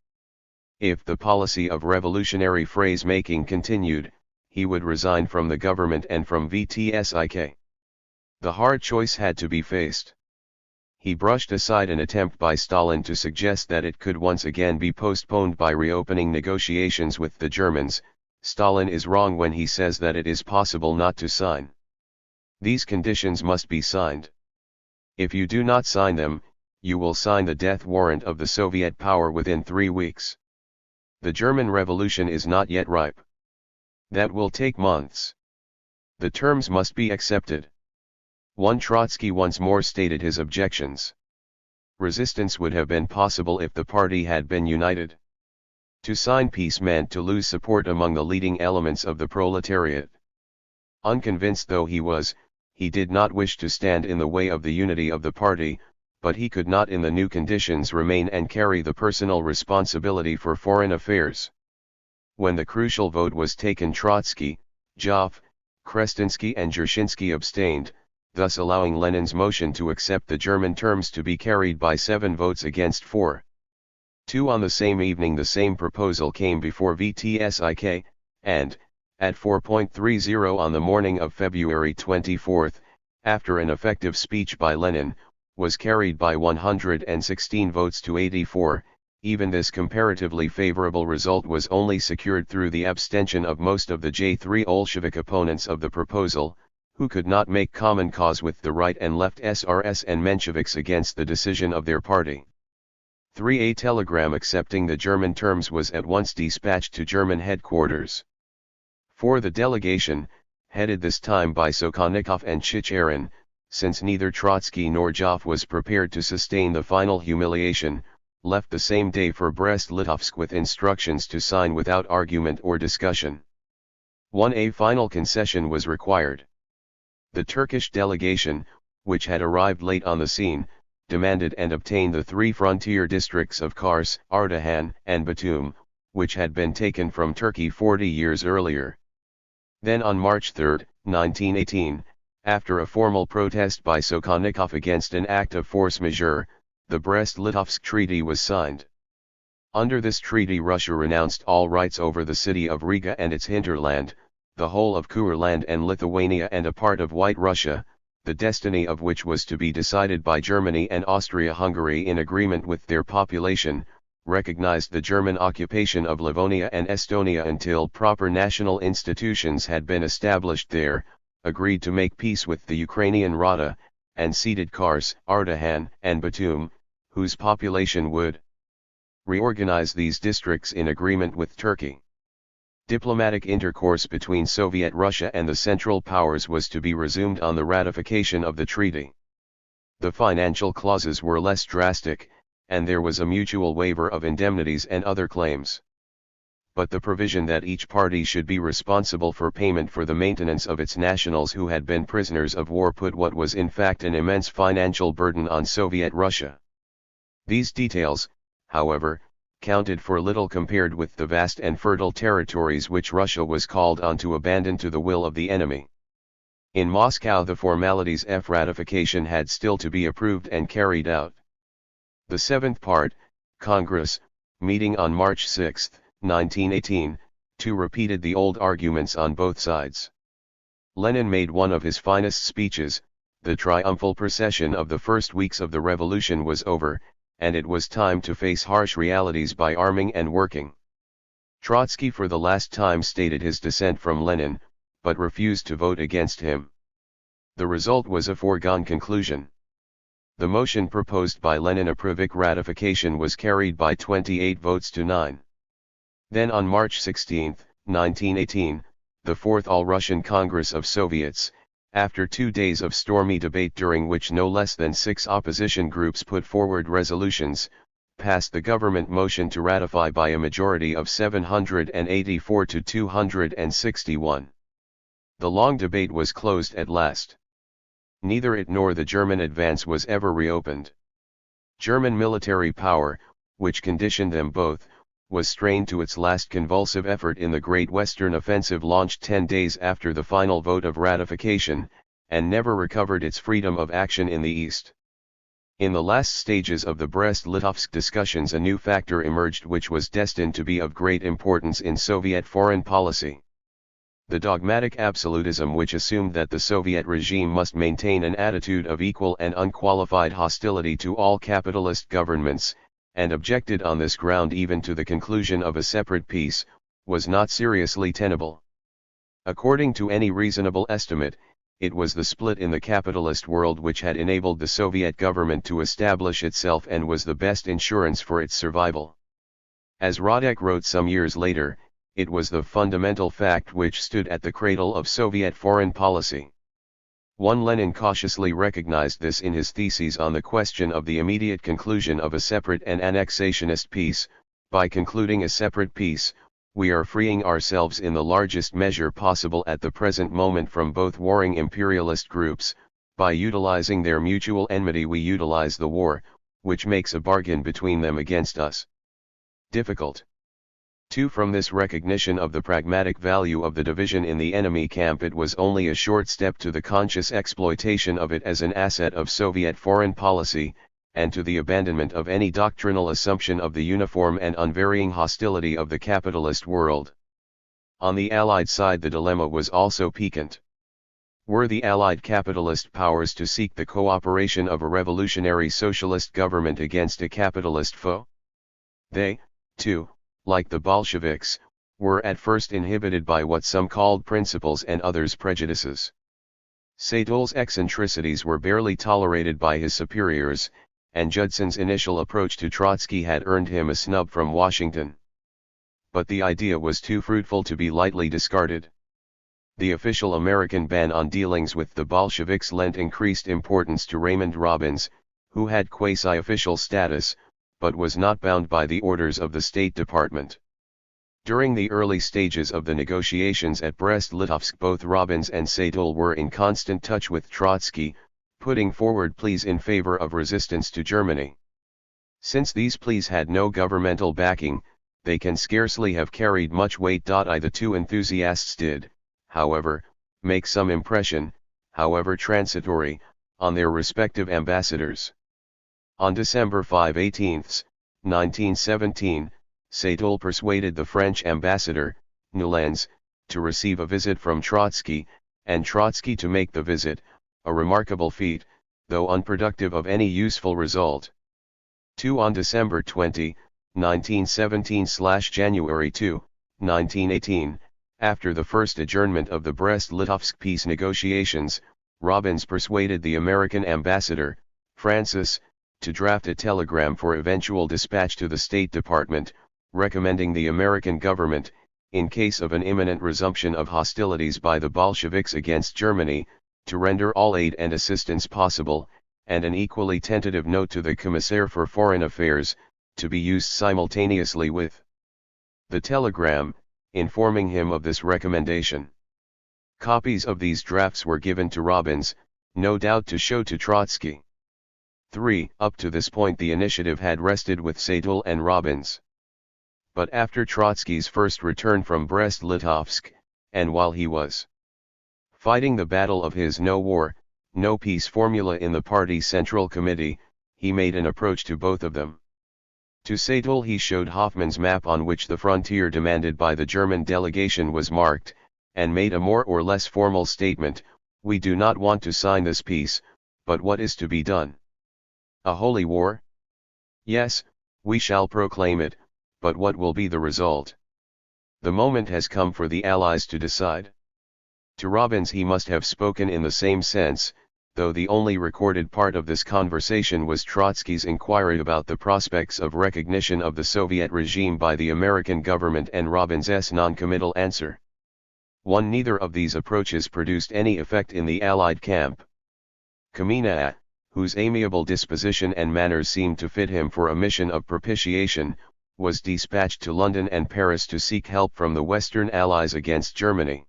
If the policy of revolutionary phrase-making continued, he would resign from the government and from VTSIK. The hard choice had to be faced. He brushed aside an attempt by Stalin to suggest that it could once again be postponed by reopening negotiations with the Germans. Stalin is wrong when he says that it is possible not to sign. These conditions must be signed. If you do not sign them, you will sign the death warrant of the Soviet power within 3 weeks. The German Revolution is not yet ripe. That will take months. The terms must be accepted. 1. Trotsky once more stated his objections. Resistance would have been possible if the party had been united. To sign peace meant to lose support among the leading elements of the proletariat. Unconvinced though he was, he did not wish to stand in the way of the unity of the party, but he could not in the new conditions remain and carry the personal responsibility for foreign affairs. When the crucial vote was taken, Trotsky, Joff, Krestinsky and Dzerzhinsky abstained, thus allowing Lenin's motion to accept the German terms to be carried by 7 votes against 4. 2. On the same evening the same proposal came before VTSIK, and, at 4:30 on the morning of February 24, after an effective speech by Lenin, was carried by 116 votes to 84. Even this comparatively favorable result was only secured through the abstention of most of the J3 Bolshevik opponents of the proposal, who could not make common cause with the right and left SRS and Mensheviks against the decision of their party. 3. A telegram accepting the German terms was at once dispatched to German headquarters. 4. The delegation, headed this time by Sokhonikov and Chicherin, since neither Trotsky nor Joff was prepared to sustain the final humiliation, left the same day for Brest-Litovsk with instructions to sign without argument or discussion. 1. A final concession was required. The Turkish delegation, which had arrived late on the scene, demanded and obtained the 3 frontier districts of Kars, Ardahan, and Batum, which had been taken from Turkey 40 years earlier. Then on March 3, 1918, after a formal protest by Sokhonikov against an act of force majeure, the Brest-Litovsk Treaty was signed. Under this treaty Russia renounced all rights over the city of Riga and its hinterland, the whole of Courland and Lithuania and a part of White Russia, the destiny of which was to be decided by Germany and Austria-Hungary in agreement with their population, recognized the German occupation of Livonia and Estonia until proper national institutions had been established there, agreed to make peace with the Ukrainian Rada, and ceded Kars, Ardahan, and Batum, whose population would reorganize these districts in agreement with Turkey. Diplomatic intercourse between Soviet Russia and the Central Powers was to be resumed on the ratification of the treaty. The financial clauses were less drastic, and there was a mutual waiver of indemnities and other claims. but the provision that each party should be responsible for payment for the maintenance of its nationals who had been prisoners of war put what was in fact an immense financial burden on Soviet Russia. These details, however, counted for little compared with the vast and fertile territories which Russia was called on to abandon to the will of the enemy. In Moscow the formalities of ratification had still to be approved and carried out. The Seventh Part, Congress, meeting on March 6, 1918, repeated the old arguments on both sides. Lenin made one of his finest speeches. The triumphal procession of the first weeks of the revolution was over, and it was time to face harsh realities by arming and working. Trotsky for the last time stated his dissent from Lenin, but refused to vote against him. The result was a foregone conclusion. The motion proposed by Lenin a Bolshevik ratification was carried by 28 votes to 9. Then on March 16, 1918, the Fourth All-Russian Congress of Soviets, after 2 days of stormy debate during which no less than 6 opposition groups put forward resolutions, passed the government motion to ratify by a majority of 784 to 261. The long debate was closed at last. Neither it nor the German advance was ever reopened. German military power, which conditioned them both, was strained to its last convulsive effort in the Great Western Offensive launched 10 days after the final vote of ratification, and never recovered its freedom of action in the East. In the last stages of the Brest-Litovsk discussions a new factor emerged which was destined to be of great importance in Soviet foreign policy. The dogmatic absolutism which assumed that the Soviet regime must maintain an attitude of equal and unqualified hostility to all capitalist governments, and objected on this ground even to the conclusion of a separate peace, was not seriously tenable. According to any reasonable estimate, it was the split in the capitalist world which had enabled the Soviet government to establish itself and was the best insurance for its survival. As Radek wrote some years later, it was the fundamental fact which stood at the cradle of Soviet foreign policy. Lenin cautiously recognized this in his theses on the question of the immediate conclusion of a separate and annexationist peace. By concluding a separate peace, we are freeing ourselves in the largest measure possible at the present moment from both warring imperialist groups. By utilizing their mutual enmity we utilize the war, which makes a bargain between them against us. Difficult. 2. From this recognition of the pragmatic value of the division in the enemy camp it was only a short step to the conscious exploitation of it as an asset of Soviet foreign policy, and to the abandonment of any doctrinal assumption of the uniform and unvarying hostility of the capitalist world. On the Allied side the dilemma was also piquant. Were the Allied capitalist powers to seek the cooperation of a revolutionary socialist government against a capitalist foe? They, too, like the Bolsheviks, were at first inhibited by what some called principles and others prejudices. Sadol's eccentricities were barely tolerated by his superiors, and Judson's initial approach to Trotsky had earned him a snub from Washington. But the idea was too fruitful to be lightly discarded. The official American ban on dealings with the Bolsheviks lent increased importance to Raymond Robbins, who had quasi-official status, but was not bound by the orders of the State Department. During the early stages of the negotiations at Brest-Litovsk both Robbins and Sadol were in constant touch with Trotsky, putting forward pleas in favor of resistance to Germany. Since these pleas had no governmental backing, they can scarcely have carried much weight. The two enthusiasts did, however, make some impression, however transitory, on their respective ambassadors. On December 5, 1917, Sadol persuaded the French ambassador, Newlands, to receive a visit from Trotsky, and Trotsky to make the visit, a remarkable feat, though unproductive of any useful result. 2. On December 20, 1917/January 2, 1918, after the first adjournment of the Brest-Litovsk peace negotiations, Robbins persuaded the American ambassador, Francis, to draft a telegram for eventual dispatch to the State Department, recommending the American government, in case of an imminent resumption of hostilities by the Bolsheviks against Germany, to render all aid and assistance possible, and an equally tentative note to the Commissaire for Foreign Affairs, to be used simultaneously with the telegram, informing him of this recommendation. Copies of these drafts were given to Robbins, no doubt to show to Trotsky. 3. Up to this point the initiative had rested with Sadul and Robbins. But after Trotsky's first return from Brest-Litovsk, and while he was fighting the battle of his no war, no peace formula in the party Central Committee, he made an approach to both of them. To Sadul he showed Hoffmann's map on which the frontier demanded by the German delegation was marked, and made a more or less formal statement: "We do not want to sign this peace, but what is to be done? A holy war? Yes, we shall proclaim it, but what will be the result? The moment has come for the Allies to decide." To Robbins he must have spoken in the same sense, though the only recorded part of this conversation was Trotsky's inquiry about the prospects of recognition of the Soviet regime by the American government and Robbins's non-committal answer. Neither of these approaches produced any effect in the Allied camp. Kamina, whose amiable disposition and manners seemed to fit him for a mission of propitiation, was dispatched to London and Paris to seek help from the Western Allies against Germany.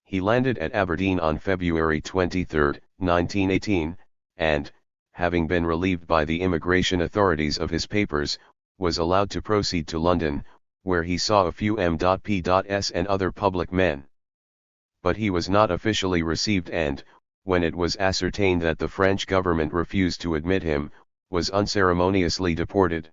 He landed at Aberdeen on February 23, 1918, and, having been relieved by the immigration authorities of his papers, was allowed to proceed to London, where he saw a few M.P.S. and other public men. But he was not officially received and, when it was ascertained that the French government refused to admit him, was unceremoniously deported.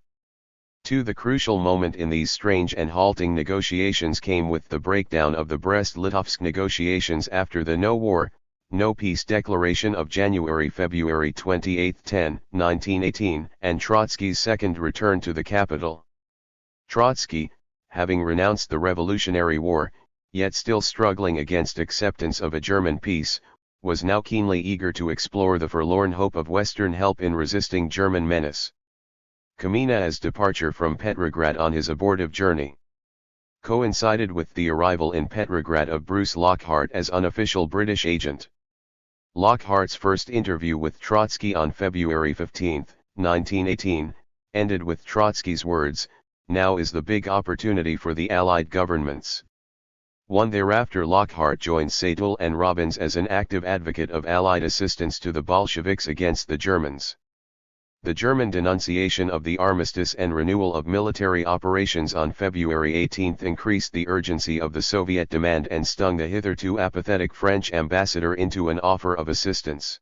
The crucial moment in these strange and halting negotiations came with the breakdown of the Brest-Litovsk negotiations after the no war, no peace declaration of January-February 28, 1918, and Trotsky's second return to the capital. Trotsky, having renounced the Revolutionary War, yet still struggling against acceptance of a German peace, was now keenly eager to explore the forlorn hope of Western help in resisting German menace. Kamina's departure from Petrograd on his abortive journey coincided with the arrival in Petrograd of Bruce Lockhart as unofficial British agent. Lockhart's first interview with Trotsky on February 15, 1918, ended with Trotsky's words, "Now is the big opportunity for the Allied governments." Thereafter Lockhart joined Sadul and Robbins as an active advocate of Allied assistance to the Bolsheviks against the Germans. The German denunciation of the armistice and renewal of military operations on February 18 increased the urgency of the Soviet demand and stung the hitherto apathetic French ambassador into an offer of assistance.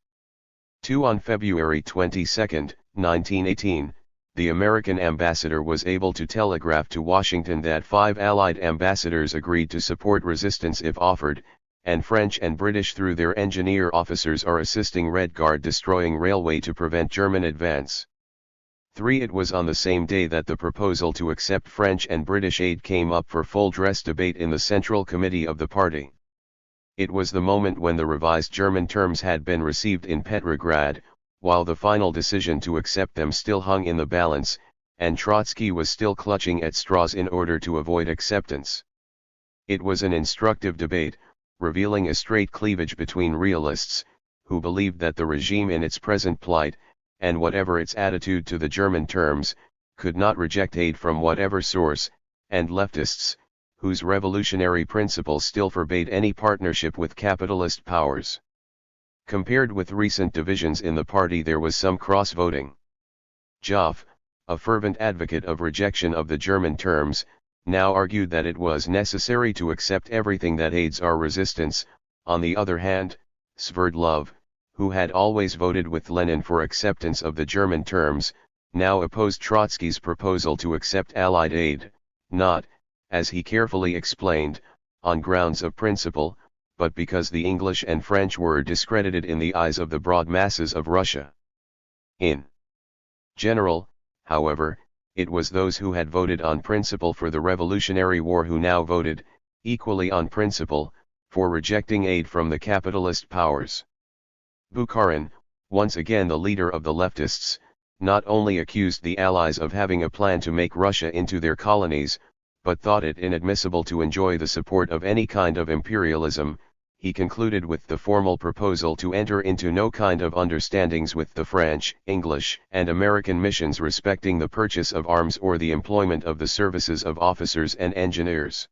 On February 22, 1918, the American ambassador was able to telegraph to Washington that 5 Allied ambassadors agreed to support resistance if offered, and French and British through their engineer officers are assisting Red Guard destroying railway to prevent German advance. It was on the same day that the proposal to accept French and British aid came up for full-dress debate in the Central Committee of the party. It was the moment when the revised German terms had been received in Petrograd, while the final decision to accept them still hung in the balance, and Trotsky was still clutching at straws in order to avoid acceptance. It was an instructive debate, revealing a straight cleavage between realists, who believed that the regime in its present plight, and whatever its attitude to the German terms, could not reject aid from whatever source, and leftists, whose revolutionary principles still forbade any partnership with capitalist powers. Compared with recent divisions in the party, there was some cross-voting. Joff, a fervent advocate of rejection of the German terms, now argued that it was necessary to accept everything that aids our resistance. On the other hand, Sverdlov, who had always voted with Lenin for acceptance of the German terms, now opposed Trotsky's proposal to accept Allied aid, not, as he carefully explained, on grounds of principle, but because the English and French were discredited in the eyes of the broad masses of Russia. In general, however, it was those who had voted on principle for the Revolutionary War who now voted, equally on principle, for rejecting aid from the capitalist powers. Bukharin, once again the leader of the leftists, not only accused the Allies of having a plan to make Russia into their colonies, but thought it inadmissible to enjoy the support of any kind of imperialism. he concluded with the formal proposal to enter into no kind of understandings with the French, English, and American missions respecting the purchase of arms or the employment of the services of officers and engineers.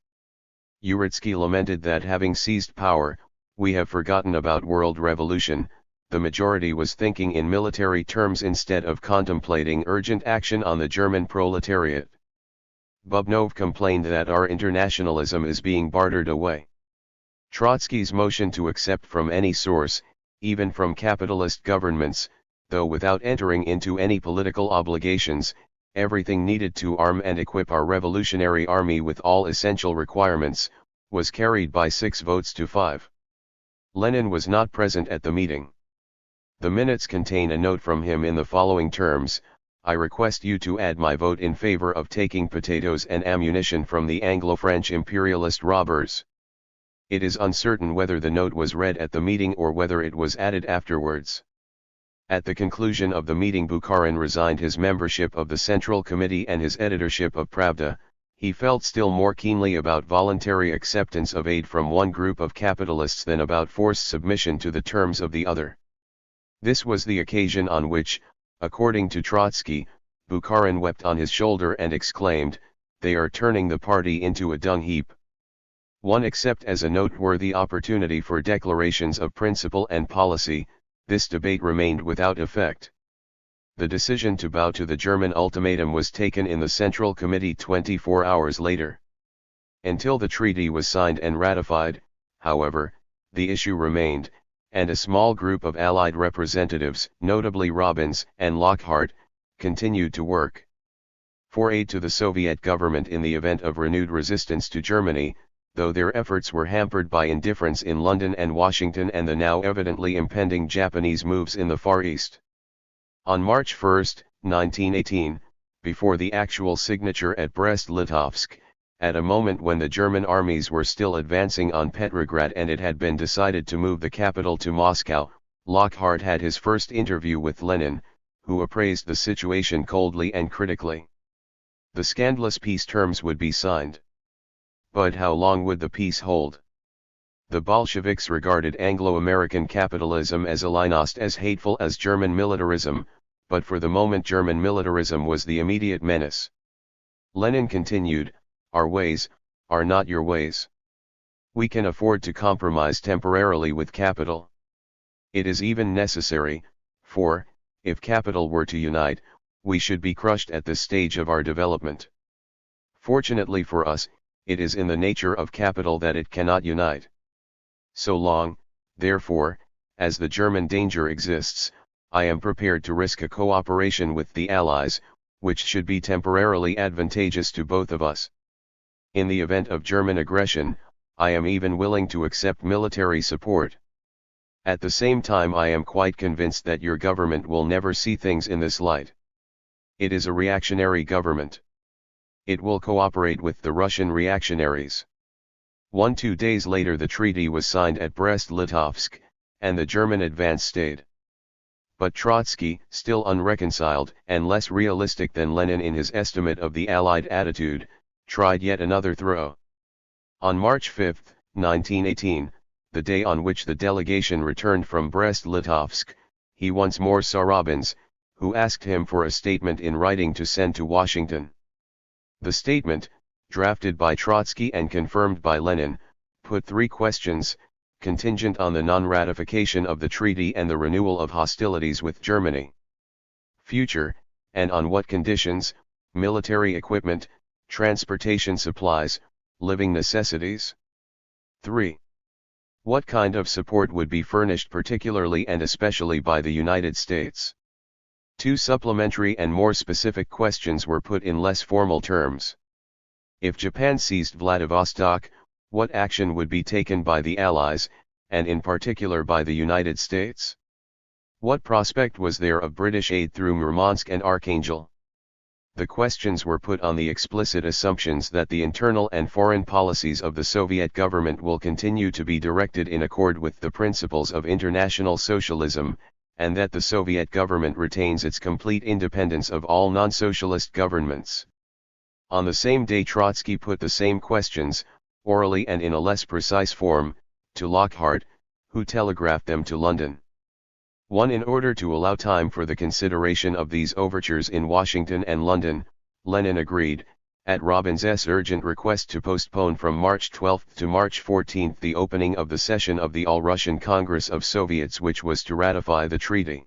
Uritsky lamented that having seized power, we have forgotten about world revolution. The majority was thinking in military terms instead of contemplating urgent action on the German proletariat. Bubnov complained that our internationalism is being bartered away. Trotsky's motion to accept from any source, even from capitalist governments, though without entering into any political obligations, everything needed to arm and equip our revolutionary army with all essential requirements, was carried by 6 votes to 5. Lenin was not present at the meeting. The minutes contain a note from him in the following terms: I request you to add my vote in favor of taking potatoes and ammunition from the Anglo-French imperialist robbers. It is uncertain whether the note was read at the meeting or whether it was added afterwards. At the conclusion of the meeting, Bukharin resigned his membership of the Central Committee and his editorship of Pravda. He felt still more keenly about voluntary acceptance of aid from one group of capitalists than about forced submission to the terms of the other. This was the occasion on which, according to Trotsky, Bukharin wept on his shoulder and exclaimed, "They are turning the party into a dung heap." One except as a noteworthy opportunity for declarations of principle and policy, this debate remained without effect. The decision to bow to the German ultimatum was taken in the Central Committee 24 hours later. Until the treaty was signed and ratified, however, the issue remained, and a small group of Allied representatives, notably Robbins and Lockhart, continued to work for aid to the Soviet government in the event of renewed resistance to Germany, though their efforts were hampered by indifference in London and Washington and the now evidently impending Japanese moves in the Far East. On March 1, 1918, before the actual signature at Brest-Litovsk, at a moment when the German armies were still advancing on Petrograd and it had been decided to move the capital to Moscow, Lockhart had his first interview with Lenin, who appraised the situation coldly and critically. The scandalous peace terms would be signed. But how long would the peace hold? The Bolsheviks regarded Anglo-American capitalism as almost as hateful as German militarism, but for the moment German militarism was the immediate menace. Lenin continued, "Our ways are not your ways. We can afford to compromise temporarily with capital. It is even necessary, for, if capital were to unite, we should be crushed at this stage of our development. Fortunately for us, it is in the nature of capital that it cannot unite. So long, therefore, as the German danger exists, I am prepared to risk a cooperation with the Allies, which should be temporarily advantageous to both of us. In the event of German aggression, I am even willing to accept military support. At the same time, I am quite convinced that your government will never see things in this light. It is a reactionary government. It will cooperate with the Russian reactionaries." 2 days later the treaty was signed at Brest-Litovsk, and the German advance stayed. But Trotsky, still unreconciled and less realistic than Lenin in his estimate of the Allied attitude, tried yet another throw. On March 5, 1918, the day on which the delegation returned from Brest-Litovsk, he once more saw Robbins, who asked him for a statement in writing to send to Washington. The statement, drafted by Trotsky and confirmed by Lenin, put 3 questions, contingent on the non-ratification of the treaty and the renewal of hostilities with Germany. Future, and on what conditions, military equipment, transportation supplies, living necessities. 3. What kind of support would be furnished particularly and especially by the United States? 2 supplementary and more specific questions were put in less formal terms. If Japan seized Vladivostok, what action would be taken by the Allies, and in particular by the United States? What prospect was there of British aid through Murmansk and Archangel? The questions were put on the explicit assumptions that the internal and foreign policies of the Soviet government will continue to be directed in accord with the principles of international socialism, and that the Soviet government retains its complete independence of all non-socialist governments. On the same day Trotsky put the same questions, orally and in a less precise form, to Lockhart, who telegraphed them to London. 1. In order to allow time for the consideration of these overtures in Washington and London, Lenin agreed, at Robins's urgent request, to postpone from March 12 to March 14 the opening of the session of the All-Russian Congress of Soviets, which was to ratify the treaty.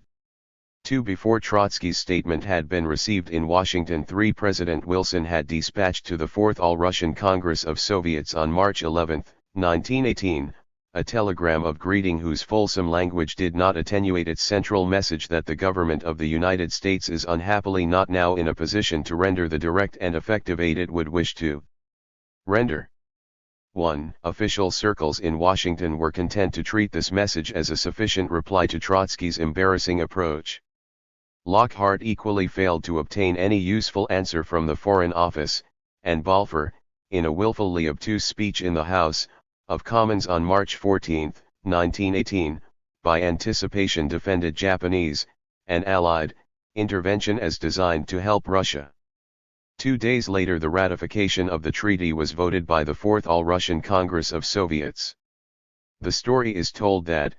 2. Before Trotsky's statement had been received in Washington, 3. President Wilson had dispatched to the Fourth All-Russian Congress of Soviets on March 11, 1918, a telegram of greeting whose fulsome language did not attenuate its central message that the government of the United States is unhappily not now in a position to render the direct and effective aid it would wish to render. 1. Official circles in Washington were content to treat this message as a sufficient reply to Trotsky's embarrassing approach. Lockhart equally failed to obtain any useful answer from the Foreign Office, and Balfour, in a willfully obtuse speech in the House of Commons on March 14, 1918, by anticipation defended Japanese, and Allied, intervention as designed to help Russia. 2 days later the ratification of the treaty was voted by the Fourth All-Russian Congress of Soviets. The story is told that,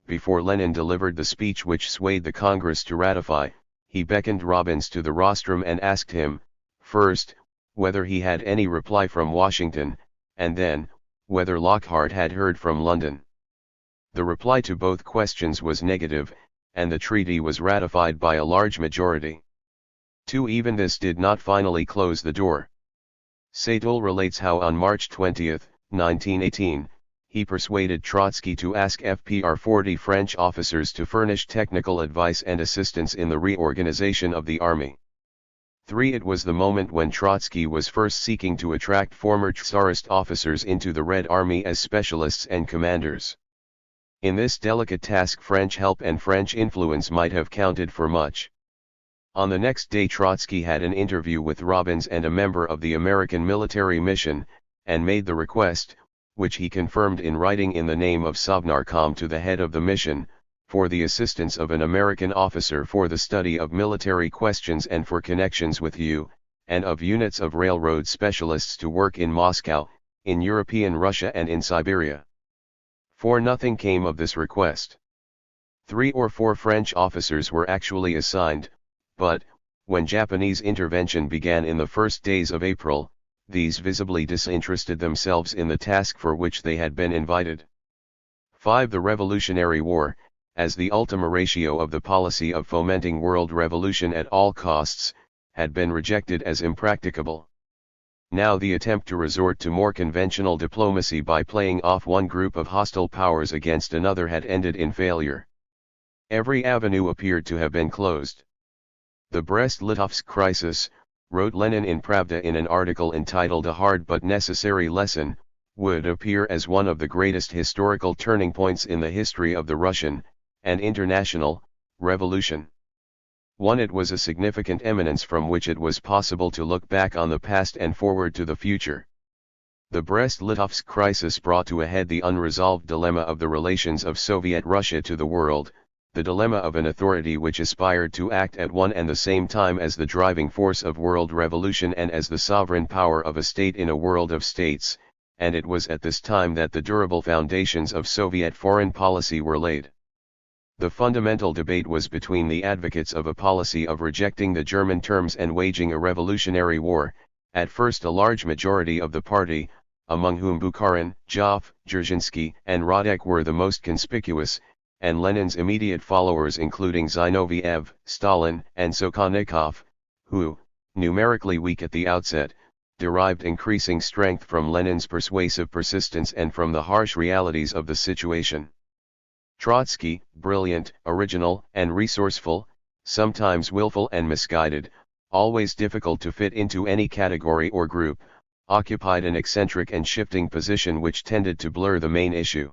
before Lenin delivered the speech which swayed the Congress to ratify, he beckoned Robins to the rostrum and asked him, first, whether he had any reply from Washington, and then, whether Lockhart had heard from London. The reply to both questions was negative, and the treaty was ratified by a large majority. 2. Even this did not finally close the door. Seydoux relates how on March 20, 1918, he persuaded Trotsky to ask FPR 40 French officers to furnish technical advice and assistance in the reorganization of the army. 3. It was the moment when Trotsky was first seeking to attract former Tsarist officers into the Red Army as specialists and commanders. In this delicate task French help and French influence might have counted for much. On the next day Trotsky had an interview with Robins and a member of the American military mission, and made the request, which he confirmed in writing in the name of Sovnarkom to the head of the mission, for the assistance of an American officer for the study of military questions and for connections with and of units of railroad specialists to work in Moscow, in European Russia and in Siberia. 4. Nothing came of this request. 3 or 4 French officers were actually assigned, but, when Japanese intervention began in the first days of April, these visibly disinterested themselves in the task for which they had been invited. 5. The Revolutionary War, as the ultima ratio of the policy of fomenting world revolution at all costs, had been rejected as impracticable. Now the attempt to resort to more conventional diplomacy by playing off one group of hostile powers against another had ended in failure. Every avenue appeared to have been closed. The Brest-Litovsk crisis, wrote Lenin in Pravda in an article entitled A Hard but Necessary Lesson, would appear as one of the greatest historical turning points in the history of the Russian, and international, revolution. 1. It was a significant eminence from which it was possible to look back on the past and forward to the future. The Brest-Litovsk crisis brought to a head the unresolved dilemma of the relations of Soviet Russia to the world, the dilemma of an authority which aspired to act at one and the same time as the driving force of world revolution and as the sovereign power of a state in a world of states, and it was at this time that the durable foundations of Soviet foreign policy were laid. The fundamental debate was between the advocates of a policy of rejecting the German terms and waging a revolutionary war, at first a large majority of the party, among whom Bukharin, Joff, Dzerzhinsky, and Radek were the most conspicuous, and Lenin's immediate followers including Zinoviev, Stalin, and Sokhonikov, who, numerically weak at the outset, derived increasing strength from Lenin's persuasive persistence and from the harsh realities of the situation. Trotsky, brilliant, original, and resourceful, sometimes willful and misguided, always difficult to fit into any category or group, occupied an eccentric and shifting position which tended to blur the main issue.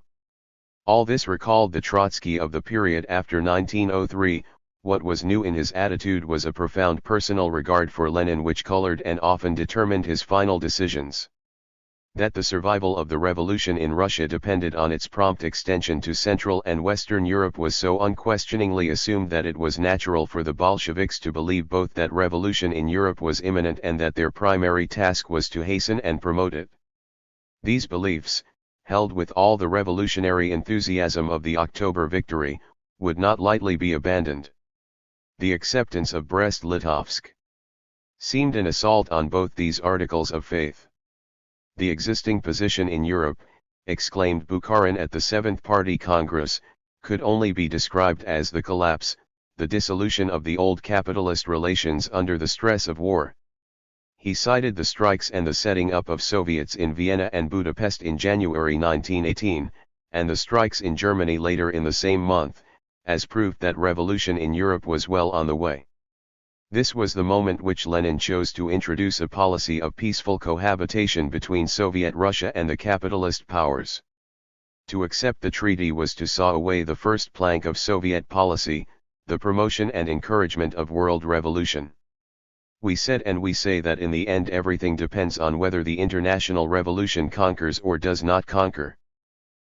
All this recalled the Trotsky of the period after 1903. What was new in his attitude was a profound personal regard for Lenin which colored and often determined his final decisions. That the survival of the revolution in Russia depended on its prompt extension to Central and Western Europe was so unquestioningly assumed that it was natural for the Bolsheviks to believe both that revolution in Europe was imminent and that their primary task was to hasten and promote it. These beliefs, held with all the revolutionary enthusiasm of the October victory, would not lightly be abandoned. The acceptance of Brest-Litovsk seemed an assault on both these articles of faith. The existing position in Europe, exclaimed Bukharin at the Seventh Party Congress, could only be described as the collapse, the dissolution of the old capitalist relations under the stress of war. He cited the strikes and the setting up of Soviets in Vienna and Budapest in January 1918, and the strikes in Germany later in the same month, as proof that revolution in Europe was well on the way. This was the moment which Lenin chose to introduce a policy of peaceful cohabitation between Soviet Russia and the capitalist powers. To accept the treaty was to saw away the first plank of Soviet policy, the promotion and encouragement of world revolution. We said and we say that in the end everything depends on whether the international revolution conquers or does not conquer.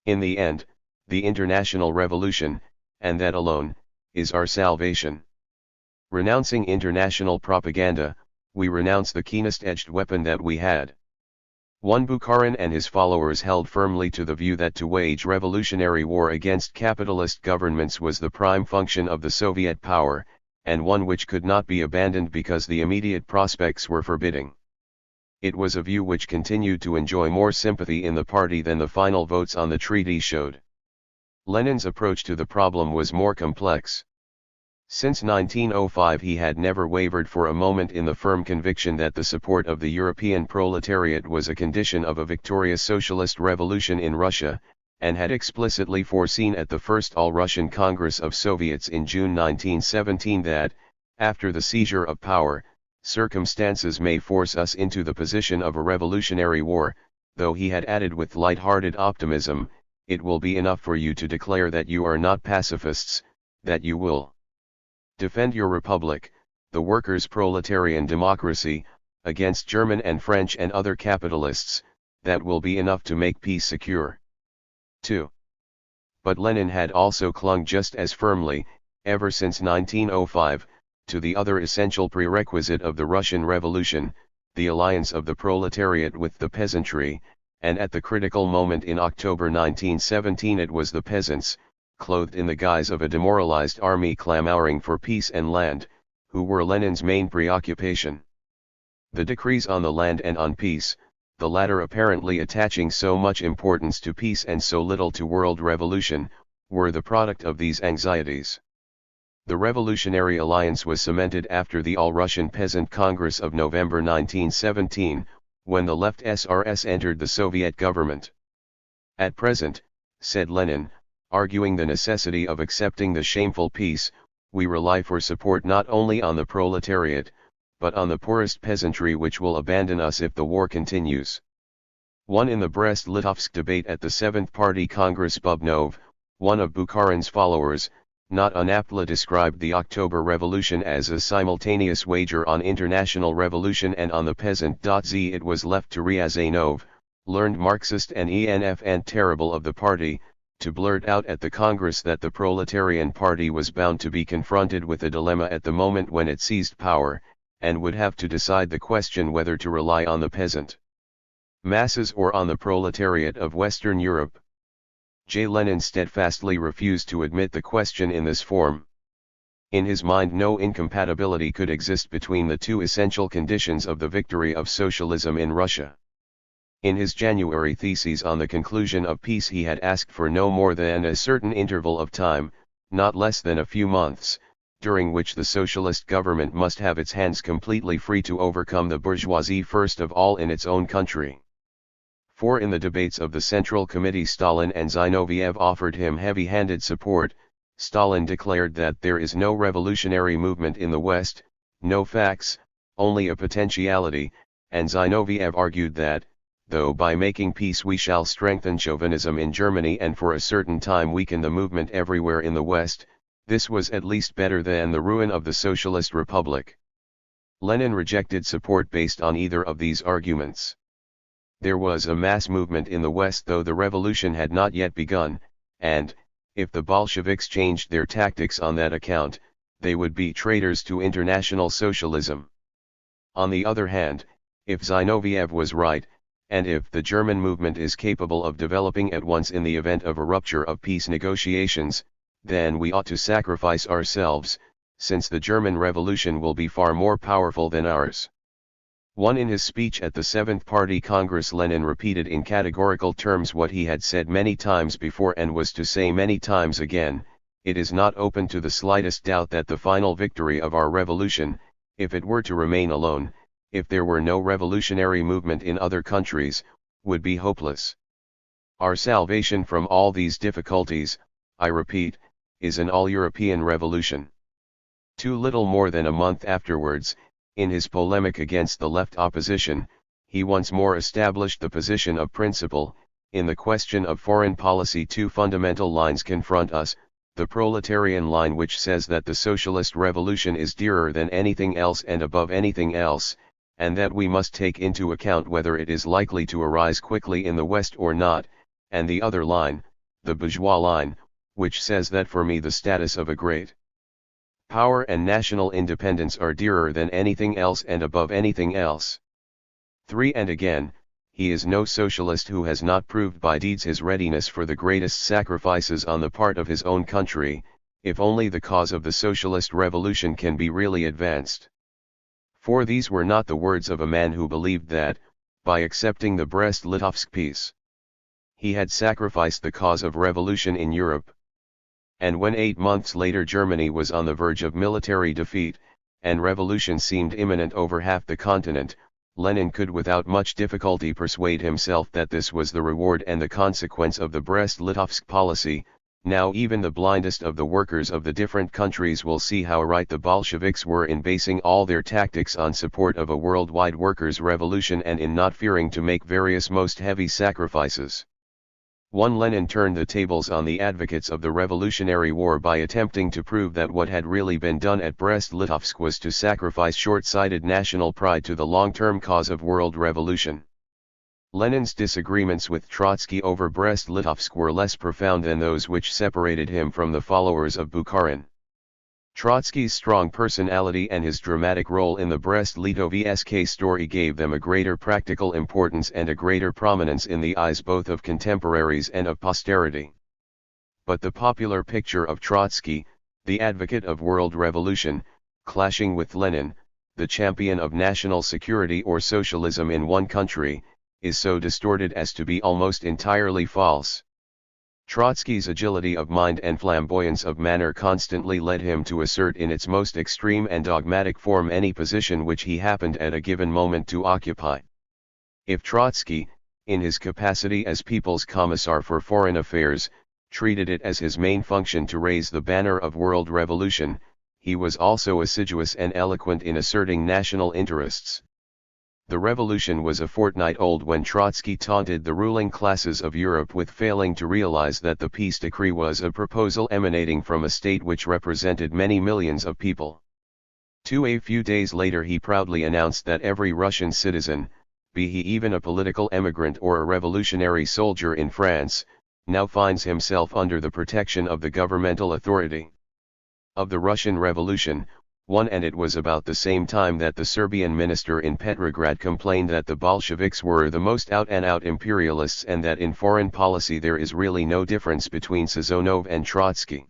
In the end, the international revolution, and that alone, is our salvation. Renouncing international propaganda, we renounce the keenest-edged weapon that we had. One Bukharin and his followers held firmly to the view that to wage revolutionary war against capitalist governments was the prime function of the Soviet power, and one which could not be abandoned because the immediate prospects were forbidding. It was a view which continued to enjoy more sympathy in the party than the final votes on the treaty showed. Lenin's approach to the problem was more complex. Since 1905 he had never wavered for a moment in the firm conviction that the support of the European proletariat was a condition of a victorious socialist revolution in Russia, and had explicitly foreseen at the First All-Russian Congress of Soviets in June 1917 that, after the seizure of power, circumstances may force us into the position of a revolutionary war, though he had added with light-hearted optimism, "It will be enough for you to declare that you are not pacifists, that you will defend your republic, the workers' proletarian democracy, against German and French and other capitalists, that will be enough to make peace secure." 2. But Lenin had also clung just as firmly, ever since 1905, to the other essential prerequisite of the Russian Revolution, the alliance of the proletariat with the peasantry, and at the critical moment in October 1917 it was the peasants, clothed in the guise of a demoralized army clamoring for peace and land, who were Lenin's main preoccupation. The decrees on the land and on peace, the latter apparently attaching so much importance to peace and so little to world revolution, were the product of these anxieties. The revolutionary alliance was cemented after the All-Russian Peasant Congress of November 1917, when the left SRS entered the Soviet government. At present, said Lenin, arguing the necessity of accepting the shameful peace, we rely for support not only on the proletariat, but on the poorest peasantry which will abandon us if the war continues. One in the Brest-Litovsk debate at the Seventh Party Congress Bubnov, one of Bukharin's followers, not unaptly described the October Revolution as a simultaneous wager on international revolution and on the peasant. It was left to Ryazanov, learned Marxist and ENF and terrible of the party, to blurt out at the Congress that the proletarian party was bound to be confronted with a dilemma at the moment when it seized power, and would have to decide the question whether to rely on the peasant masses or on the proletariat of Western Europe. J. Lenin steadfastly refused to admit the question in this form. In his mind no incompatibility could exist between the two essential conditions of the victory of socialism in Russia. In his January theses on the conclusion of peace he had asked for no more than a certain interval of time, not less than a few months, during which the socialist government must have its hands completely free to overcome the bourgeoisie first of all in its own country. For in the debates of the Central Committee Stalin and Zinoviev offered him heavy-handed support. Stalin declared that there is no revolutionary movement in the West, no facts, only a potentiality, and Zinoviev argued that, though by making peace we shall strengthen chauvinism in Germany and for a certain time weaken the movement everywhere in the West, this was at least better than the ruin of the Socialist Republic. Lenin rejected support based on either of these arguments. There was a mass movement in the West though the revolution had not yet begun, and, if the Bolsheviks changed their tactics on that account, they would be traitors to international socialism. On the other hand, if Zinoviev was right, and if the German movement is capable of developing at once in the event of a rupture of peace negotiations, then we ought to sacrifice ourselves, since the German Revolution will be far more powerful than ours. In his speech at the Seventh Party Congress, Lenin repeated in categorical terms what he had said many times before and was to say many times again: it is not open to the slightest doubt that the final victory of our revolution, if it were to remain alone, if there were no revolutionary movement in other countries, would be hopeless. Our salvation from all these difficulties, I repeat, is an all-European revolution. Too little more than a month afterwards, in his polemic against the left opposition, he once more established the position of principle. In the question of foreign policy, two fundamental lines confront us: the proletarian line, which says that the socialist revolution is dearer than anything else and above anything else, and that we must take into account whether it is likely to arise quickly in the West or not, and the other line, the bourgeois line, which says that for me the status of a great power and national independence are dearer than anything else and above anything else. 3. And again, he is no socialist who has not proved by deeds his readiness for the greatest sacrifices on the part of his own country, if only the cause of the socialist revolution can be really advanced. For these were not the words of a man who believed that, by accepting the Brest-Litovsk peace, he had sacrificed the cause of revolution in Europe. And when 8 months later Germany was on the verge of military defeat, and revolution seemed imminent over half the continent, Lenin could without much difficulty persuade himself that this was the reward and the consequence of the Brest-Litovsk policy. Now even the blindest of the workers of the different countries will see how right the Bolsheviks were in basing all their tactics on support of a worldwide workers' revolution and in not fearing to make various most heavy sacrifices. Lenin turned the tables on the advocates of the Revolutionary War by attempting to prove that what had really been done at Brest-Litovsk was to sacrifice short-sighted national pride to the long-term cause of world revolution. Lenin's disagreements with Trotsky over Brest-Litovsk were less profound than those which separated him from the followers of Bukharin. Trotsky's strong personality and his dramatic role in the Brest-Litovsk story gave them a greater practical importance and a greater prominence in the eyes both of contemporaries and of posterity. But the popular picture of Trotsky, the advocate of world revolution, clashing with Lenin, the champion of national security or socialism in one country, is so distorted as to be almost entirely false. Trotsky's agility of mind and flamboyance of manner constantly led him to assert in its most extreme and dogmatic form any position which he happened at a given moment to occupy. If Trotsky, in his capacity as People's Commissar for Foreign Affairs, treated it as his main function to raise the banner of world revolution, he was also assiduous and eloquent in asserting national interests. The revolution was a fortnight old when Trotsky taunted the ruling classes of Europe with failing to realize that the peace decree was a proposal emanating from a state which represented many millions of people. A few days later he proudly announced that every Russian citizen, be he even a political emigrant or a revolutionary soldier in France, now finds himself under the protection of the governmental authority of the Russian Revolution. And it was about the same time that the Serbian minister in Petrograd complained that the Bolsheviks were the most out-and-out imperialists and that in foreign policy there is really no difference between Sazonov and Trotsky.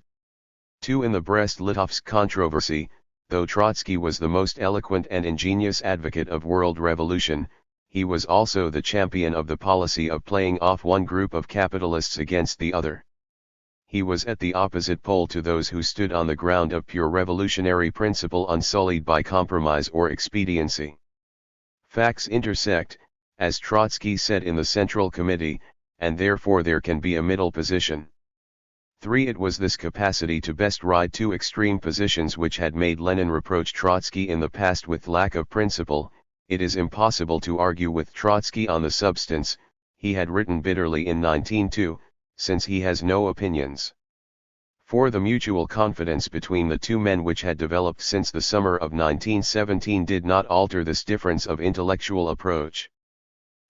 In the Brest-Litovsk controversy, though Trotsky was the most eloquent and ingenious advocate of world revolution, he was also the champion of the policy of playing off one group of capitalists against the other. He was at the opposite pole to those who stood on the ground of pure revolutionary principle unsullied by compromise or expediency. Facts intersect, as Trotsky said in the Central Committee, and therefore there can be a middle position. It was this capacity to best ride two extreme positions which had made Lenin reproach Trotsky in the past with lack of principle. It is impossible to argue with Trotsky on the substance, he had written bitterly in 1902. Since he has no opinions. For the mutual confidence between the two men which had developed since the summer of 1917 did not alter this difference of intellectual approach.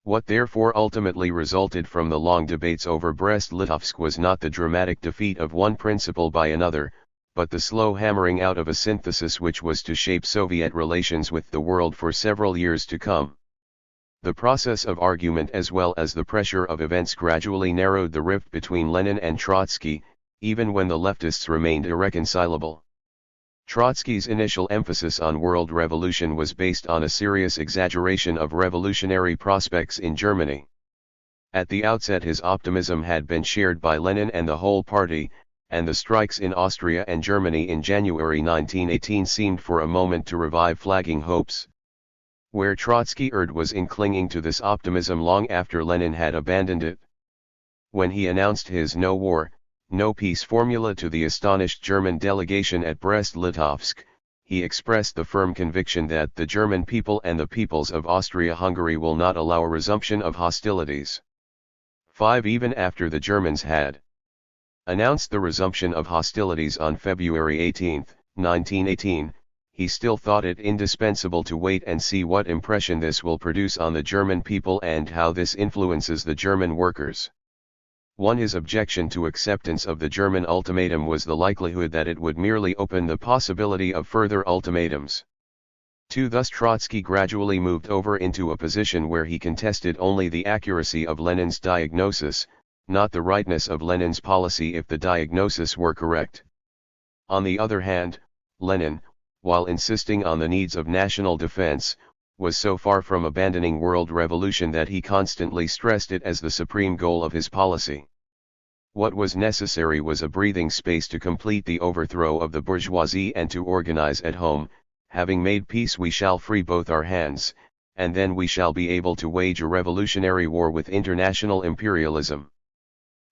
What therefore ultimately resulted from the long debates over Brest-Litovsk was not the dramatic defeat of one principle by another, but the slow hammering out of a synthesis which was to shape Soviet relations with the world for several years to come. The process of argument as well as the pressure of events gradually narrowed the rift between Lenin and Trotsky, even when the leftists remained irreconcilable. Trotsky's initial emphasis on world revolution was based on a serious exaggeration of revolutionary prospects in Germany. At the outset his optimism had been shared by Lenin and the whole party, and the strikes in Austria and Germany in January 1918 seemed for a moment to revive flagging hopes. Where Trotsky erred was in clinging to this optimism long after Lenin had abandoned it. When he announced his no war, no peace formula to the astonished German delegation at Brest-Litovsk, he expressed the firm conviction that the German people and the peoples of Austria-Hungary will not allow a resumption of hostilities. 5. Even after the Germans had announced the resumption of hostilities on February 18, 1918, he still thought it indispensable to wait and see what impression this will produce on the German people and how this influences the German workers. 1. His objection to acceptance of the German ultimatum was the likelihood that it would merely open the possibility of further ultimatums. 2. Thus Trotsky gradually moved over into a position where he contested only the accuracy of Lenin's diagnosis, not the rightness of Lenin's policy if the diagnosis were correct. On the other hand, Lenin, while insisting on the needs of national defense, was so far from abandoning world revolution that he constantly stressed it as the supreme goal of his policy. What was necessary was a breathing space to complete the overthrow of the bourgeoisie and to organize at home. Having made peace we shall free both our hands, and then we shall be able to wage a revolutionary war with international imperialism.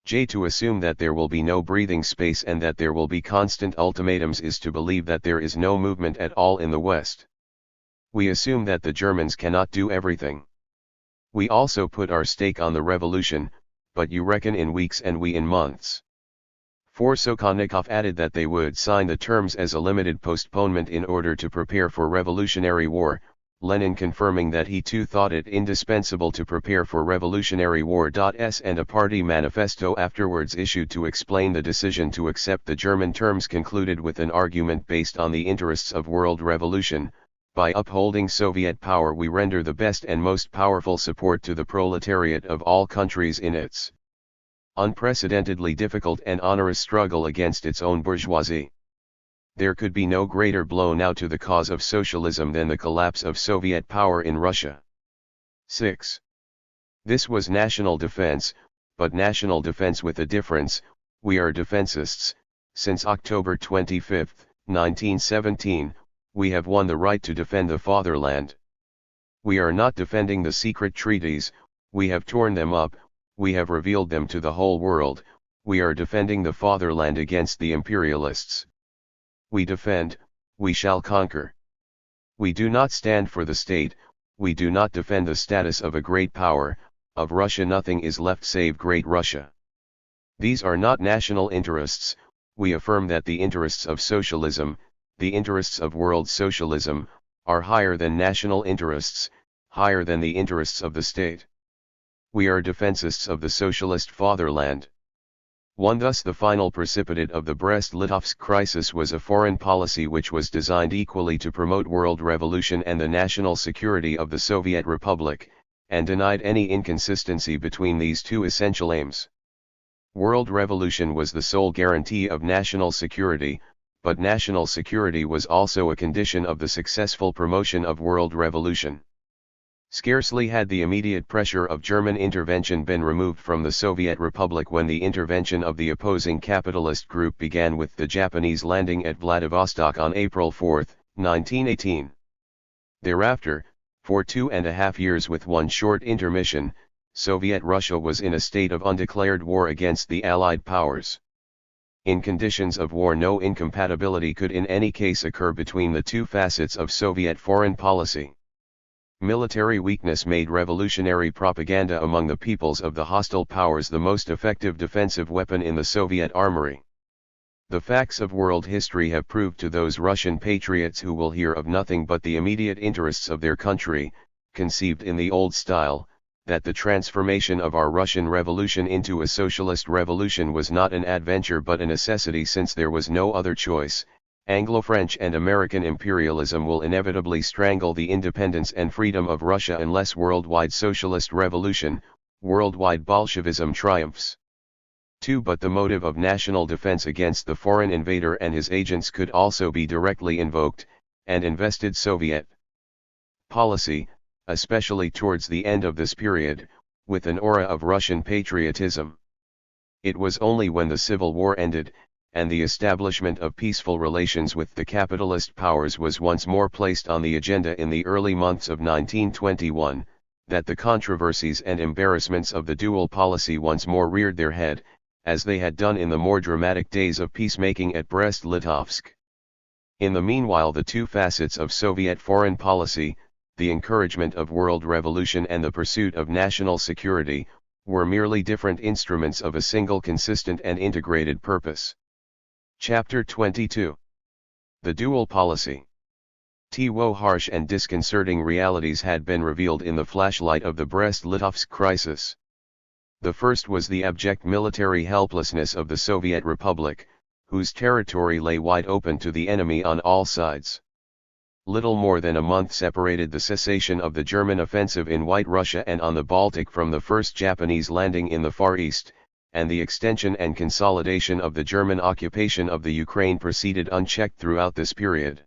To assume that there will be no breathing space and that there will be constant ultimatums is to believe that there is no movement at all in the West. We assume that the Germans cannot do everything. We also put our stake on the revolution, but you reckon in weeks and we in months. 4. Sokhonikov added that they would sign the terms as a limited postponement in order to prepare for revolutionary war, Lenin confirming that he too thought it indispensable to prepare for revolutionary war. And a party manifesto afterwards issued to explain the decision to accept the German terms concluded with an argument based on the interests of world revolution. By upholding Soviet power we render the best and most powerful support to the proletariat of all countries in its unprecedentedly difficult and onerous struggle against its own bourgeoisie. There could be no greater blow now to the cause of socialism than the collapse of Soviet power in Russia. 6. This was national defense, but national defense with a difference. We are defensists. Since October 25, 1917, we have won the right to defend the fatherland. We are not defending the secret treaties, we have torn them up, we have revealed them to the whole world, we are defending the fatherland against the imperialists. We defend, we shall conquer. We do not stand for the state, we do not defend the status of a great power. Of Russia nothing is left save Great Russia. These are not national interests. We affirm that the interests of socialism, the interests of world socialism, are higher than national interests, higher than the interests of the state. We are defensists of the socialist fatherland. 1. Thus the final precipitate of the Brest-Litovsk crisis was a foreign policy which was designed equally to promote world revolution and the national security of the Soviet Republic, and denied any inconsistency between these two essential aims. World revolution was the sole guarantee of national security, but national security was also a condition of the successful promotion of world revolution. Scarcely had the immediate pressure of German intervention been removed from the Soviet Republic when the intervention of the opposing capitalist group began with the Japanese landing at Vladivostok on April 4, 1918. Thereafter, for 2.5 years with one short intermission, Soviet Russia was in a state of undeclared war against the Allied powers. In conditions of war no incompatibility could in any case occur between the two facets of Soviet foreign policy. Military weakness made revolutionary propaganda among the peoples of the hostile powers the most effective defensive weapon in the Soviet armory. The facts of world history have proved to those Russian patriots who will hear of nothing but the immediate interests of their country, conceived in the old style, that the transformation of our Russian Revolution into a socialist revolution was not an adventure but a necessity since there was no other choice, Anglo-French and American imperialism will inevitably strangle the independence and freedom of Russia unless worldwide socialist revolution, worldwide Bolshevism triumphs. 2. But the motive of national defense against the foreign invader and his agents could also be directly invoked, and invested Soviet policy, especially towards the end of this period, with an aura of Russian patriotism. It was only when the Civil War ended, and the establishment of peaceful relations with the capitalist powers was once more placed on the agenda in the early months of 1921, that the controversies and embarrassments of the dual policy once more reared their head, as they had done in the more dramatic days of peacemaking at Brest-Litovsk. In the meanwhile, the two facets of Soviet foreign policy, the encouragement of world revolution and the pursuit of national security, were merely different instruments of a single consistent and integrated purpose. Chapter 22. The Dual Policy. Harsh and disconcerting realities had been revealed in the flashlight of the Brest-Litovsk crisis. The first was the abject military helplessness of the Soviet Republic, whose territory lay wide open to the enemy on all sides. Little more than a month separated the cessation of the German offensive in White Russia and on the Baltic from the first Japanese landing in the Far East, and the extension and consolidation of the German occupation of the Ukraine proceeded unchecked throughout this period.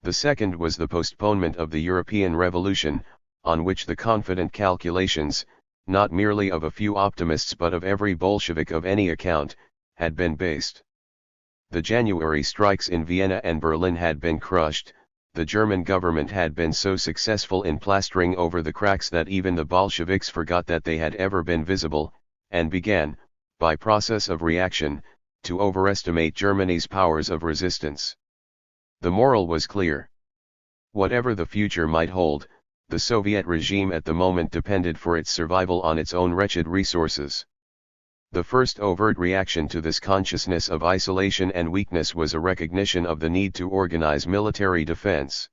The second was the postponement of the European Revolution, on which the confident calculations, not merely of a few optimists but of every Bolshevik of any account, had been based. The January strikes in Vienna and Berlin had been crushed, the German government had been so successful in plastering over the cracks that even the Bolsheviks forgot that they had ever been visible, and began, by process of reaction, to overestimate Germany's powers of resistance. The moral was clear. Whatever the future might hold, the Soviet regime at the moment depended for its survival on its own wretched resources. The first overt reaction to this consciousness of isolation and weakness was a recognition of the need to organize military defense.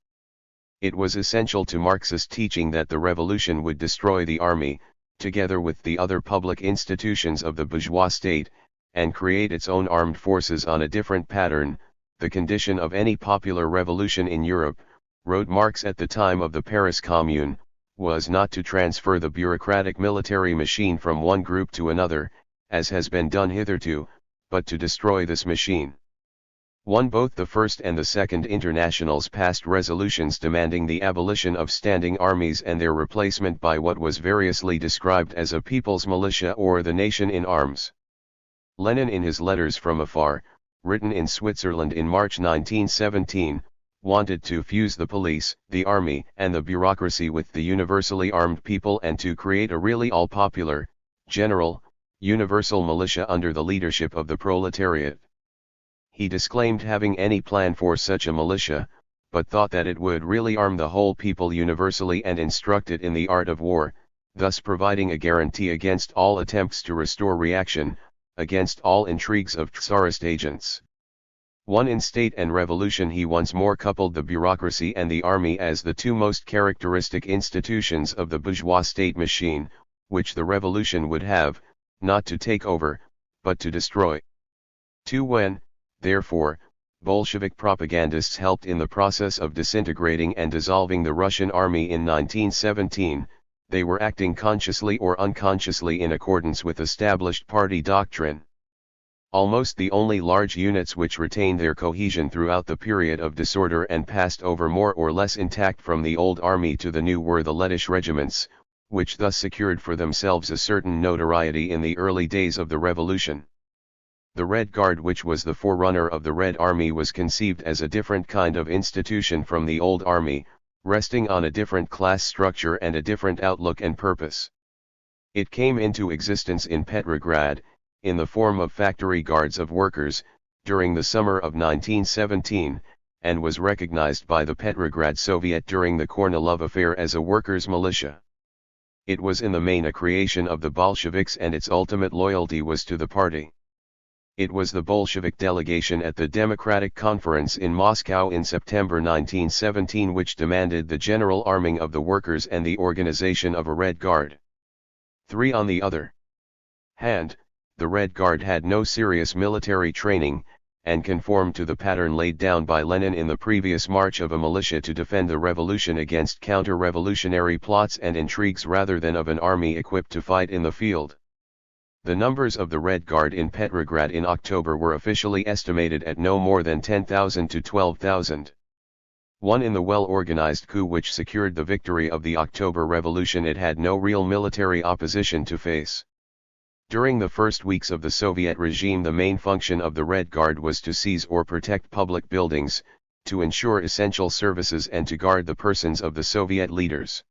It was essential to Marxist teaching that the revolution would destroy the army, together with the other public institutions of the bourgeois state, and create its own armed forces on a different pattern. The condition of any popular revolution in Europe, wrote Marx at the time of the Paris Commune, was not to transfer the bureaucratic military machine from one group to another, as has been done hitherto, but to destroy this machine. Both the First and the Second Internationals passed resolutions demanding the abolition of standing armies and their replacement by what was variously described as a people's militia or the nation in arms. Lenin, in his letters from afar, written in Switzerland in March 1917, wanted to fuse the police, the army, and the bureaucracy with the universally armed people and to create a really all-popular, general, universal militia under the leadership of the proletariat. He disclaimed having any plan for such a militia, but thought that it would really arm the whole people universally and instruct it in the art of war, thus providing a guarantee against all attempts to restore reaction, against all intrigues of Tsarist agents. In state and revolution he once more coupled the bureaucracy and the army as the two most characteristic institutions of the bourgeois state machine, which the revolution would have, not to take over, but to destroy. When, therefore, Bolshevik propagandists helped in the process of disintegrating and dissolving the Russian army in 1917, they were acting consciously or unconsciously in accordance with established party doctrine. Almost the only large units which retained their cohesion throughout the period of disorder and passed over more or less intact from the old army to the new were the Lettish regiments, which thus secured for themselves a certain notoriety in the early days of the revolution. The Red Guard, which was the forerunner of the Red Army, was conceived as a different kind of institution from the old army, resting on a different class structure and a different outlook and purpose. It came into existence in Petrograd, in the form of factory guards of workers, during the summer of 1917, and was recognized by the Petrograd Soviet during the Kornilov affair as a workers' militia. It was in the main a creation of the Bolsheviks and its ultimate loyalty was to the party. It was the Bolshevik delegation at the Democratic Conference in Moscow in September 1917 which demanded the general arming of the workers and the organization of a Red Guard. On the other hand, the Red Guard had no serious military training, and conformed to the pattern laid down by Lenin in the previous march of a militia to defend the revolution against counter-revolutionary plots and intrigues rather than of an army equipped to fight in the field. The numbers of the Red Guard in Petrograd in October were officially estimated at no more than 10,000 to 12,000. In the well-organized coup which secured the victory of the October Revolution, it had no real military opposition to face. During the first weeks of the Soviet regime, the main function of the Red Guard was to seize or protect public buildings, to ensure essential services and to guard the persons of the Soviet leaders.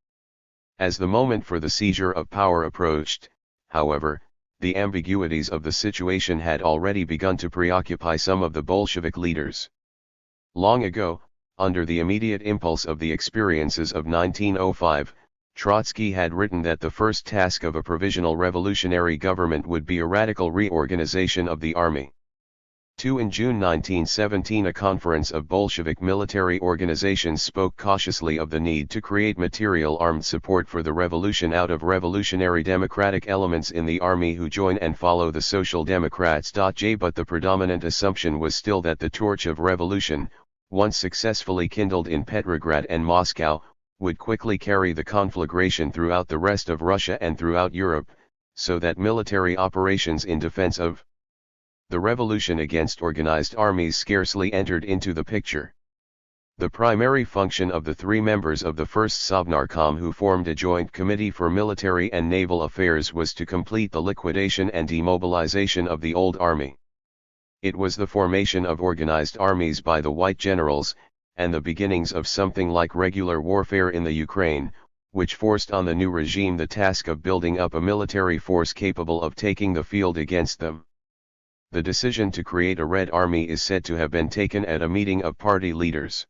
As the moment for the seizure of power approached, however, the ambiguities of the situation had already begun to preoccupy some of the Bolshevik leaders. Long ago, under the immediate impulse of the experiences of 1905, Trotsky had written that the first task of a provisional revolutionary government would be a radical reorganization of the army. In June 1917, a conference of Bolshevik military organizations spoke cautiously of the need to create material armed support for the revolution out of revolutionary democratic elements in the army who join and follow the Social Democrats. But the predominant assumption was still that the torch of revolution, once successfully kindled in Petrograd and Moscow, would quickly carry the conflagration throughout the rest of Russia and throughout Europe, so that military operations in defense of the revolution against organized armies scarcely entered into the picture. The primary function of the three members of the first Sovnarkom who formed a joint committee for military and naval affairs was to complete the liquidation and demobilization of the old army. It was the formation of organized armies by the white generals, and the beginnings of something like regular warfare in the Ukraine, which forced on the new regime the task of building up a military force capable of taking the field against them. The decision to create a Red Army is said to have been taken at a meeting of party leaders.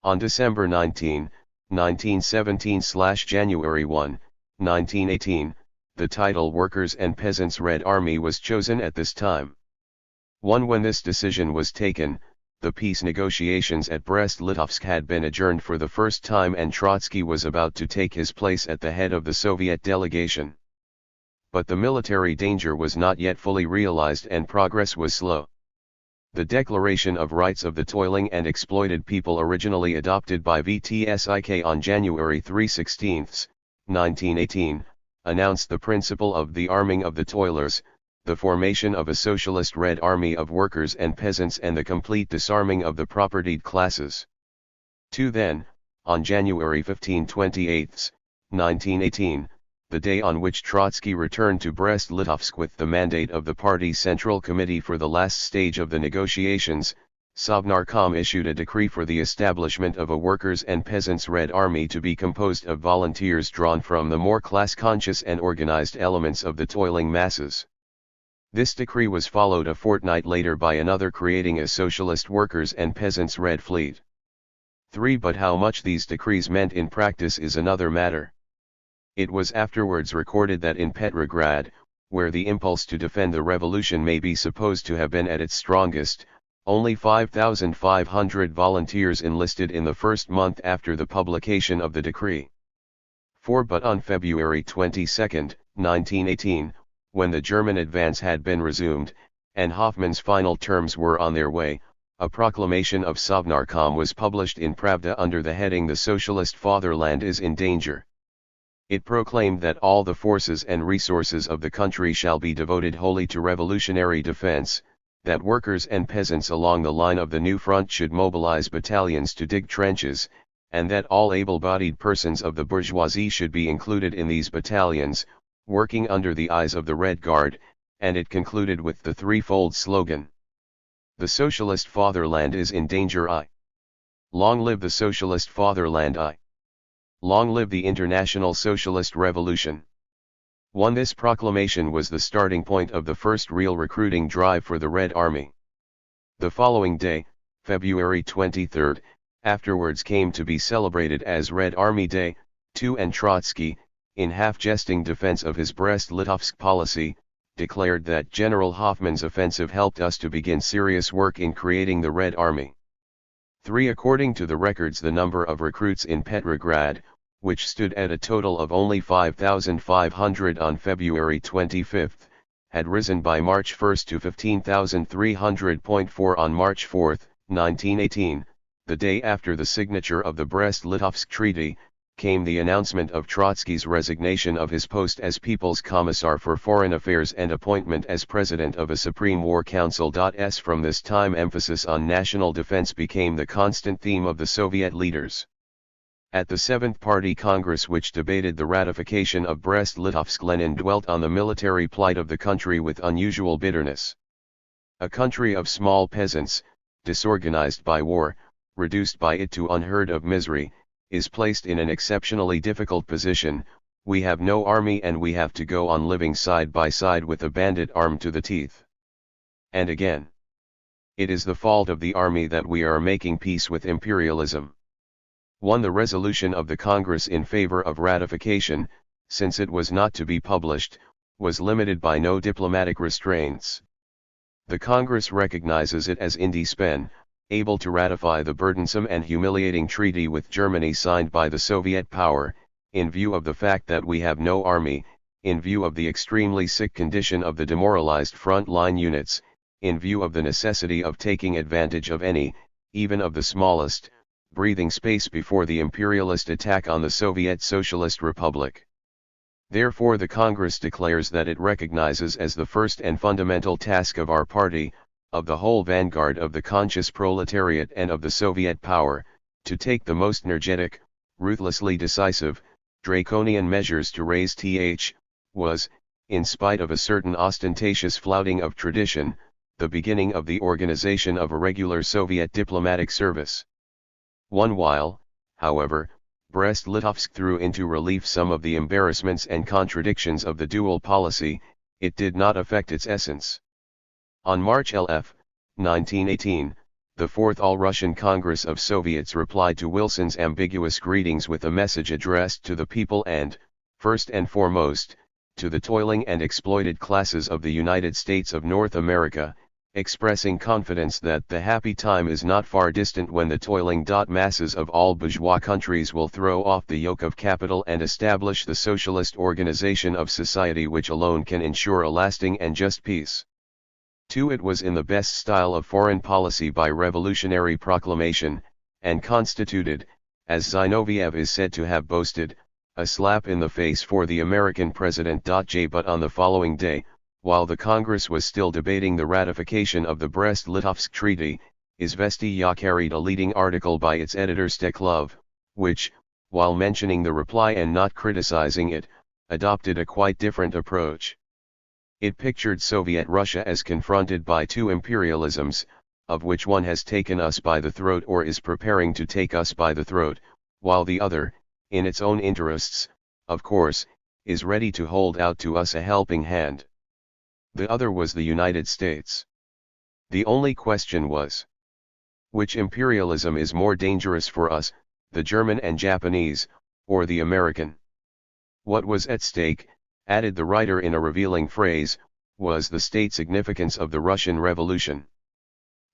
On December 19, 1917/January 1, 1918, the title Workers' and Peasants' Red Army was chosen at this time. When this decision was taken, the peace negotiations at Brest-Litovsk had been adjourned for the first time and Trotsky was about to take his place at the head of the Soviet delegation. But the military danger was not yet fully realized and progress was slow. The Declaration of Rights of the Toiling and Exploited People, originally adopted by VTSIK on January 3/16, 1918, announced the principle of the arming of the toilers, the formation of a socialist Red Army of workers and peasants and the complete disarming of the propertied classes. Then, on January 15/28, 1918, the day on which Trotsky returned to Brest-Litovsk with the mandate of the party's Central Committee for the last stage of the negotiations, Sovnarkom issued a decree for the establishment of a workers' and peasants' Red Army to be composed of volunteers drawn from the more class-conscious and organized elements of the toiling masses. This decree was followed a fortnight later by another creating a socialist workers' and peasants' Red Fleet. But how much these decrees meant in practice is another matter. It was afterwards recorded that in Petrograd, where the impulse to defend the revolution may be supposed to have been at its strongest, only 5,500 volunteers enlisted in the first month after the publication of the decree. But on February 22, 1918, when the German advance had been resumed, and Hoffmann's final terms were on their way, a proclamation of Sovnarkom was published in Pravda under the heading "The Socialist Fatherland is in Danger." It proclaimed that all the forces and resources of the country shall be devoted wholly to revolutionary defense, that workers and peasants along the line of the new front should mobilize battalions to dig trenches, and that all able-bodied persons of the bourgeoisie should be included in these battalions, working under the eyes of the Red Guard, and it concluded with the threefold slogan: "The Socialist Fatherland is in danger. I. Long live the Socialist Fatherland. I. Long live the International Socialist Revolution." This proclamation was the starting point of the first real recruiting drive for the Red Army. The following day, February 23, afterwards came to be celebrated as Red Army Day, and Trotsky, in half-jesting defense of his Brest-Litovsk policy, declared that General Hoffmann's offensive helped us to begin serious work in creating the Red Army. According to the records, the number of recruits in Petrograd, which stood at a total of only 5,500 on February 25, had risen by March 1 to 15,300.4 on March 4, 1918, the day after the signature of the Brest-Litovsk Treaty, came the announcement of Trotsky's resignation of his post as People's Commissar for Foreign Affairs and appointment as President of a Supreme War Council. From this time emphasis on national defense became the constant theme of the Soviet leaders. At the Seventh Party Congress which debated the ratification of Brest-Litovsk, Lenin dwelt on the military plight of the country with unusual bitterness. A country of small peasants, disorganized by war, reduced by it to unheard of misery, is placed in an exceptionally difficult position. We have no army and we have to go on living side by side with a bandit armed to the teeth. And again, it is the fault of the army that we are making peace with imperialism. The resolution of the Congress in favor of ratification, since it was not to be published, was limited by no diplomatic restraints. The Congress recognizes it as indispensable to ratify the burdensome and humiliating treaty with Germany signed by the Soviet power, in view of the fact that we have no army, in view of the extremely sick condition of the demoralized front-line units, in view of the necessity of taking advantage of any, even of the smallest, breathing space before the imperialist attack on the Soviet Socialist Republic. Therefore the Congress declares that it recognizes as the first and fundamental task of our party, of the whole vanguard of the conscious proletariat and of the Soviet power, to take the most energetic, ruthlessly decisive, draconian measures to raise was, in spite of a certain ostentatious flouting of tradition, the beginning of the organization of a regular Soviet diplomatic service. While, however, Brest-Litovsk threw into relief some of the embarrassments and contradictions of the dual policy, it did not affect its essence. On March 11, 1918, the Fourth All-Russian Congress of Soviets replied to Wilson's ambiguous greetings with a message addressed to the people and, first and foremost, to the toiling and exploited classes of the United States of North America, expressing confidence that the happy time is not far distant when the toiling masses of all bourgeois countries will throw off the yoke of capital and establish the socialist organization of society which alone can ensure a lasting and just peace. It was in the best style of foreign policy by revolutionary proclamation, and constituted, as Zinoviev is said to have boasted, a slap in the face for the American President. But on the following day, while the Congress was still debating the ratification of the Brest-Litovsk Treaty, Izvestia carried a leading article by its editor Steklov, which, while mentioning the reply and not criticizing it, adopted a quite different approach. It pictured Soviet Russia as confronted by two imperialisms, of which one has taken us by the throat or is preparing to take us by the throat, while the other, in its own interests, of course, is ready to hold out to us a helping hand. The other was the United States. The only question was, which imperialism is more dangerous for us, the German and Japanese, or the American? What was at stake, added the writer in a revealing phrase, was the state significance of the Russian Revolution.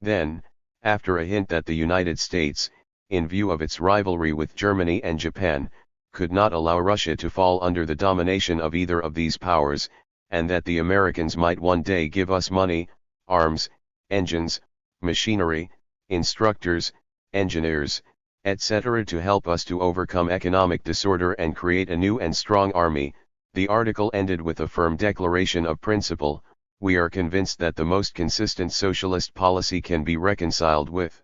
Then, after a hint that the United States, in view of its rivalry with Germany and Japan, could not allow Russia to fall under the domination of either of these powers, and that the Americans might one day give us money, arms, engines, machinery, instructors, engineers, etc. to help us to overcome economic disorder and create a new and strong army, the article ended with a firm declaration of principle: we are convinced that the most consistent socialist policy can be reconciled with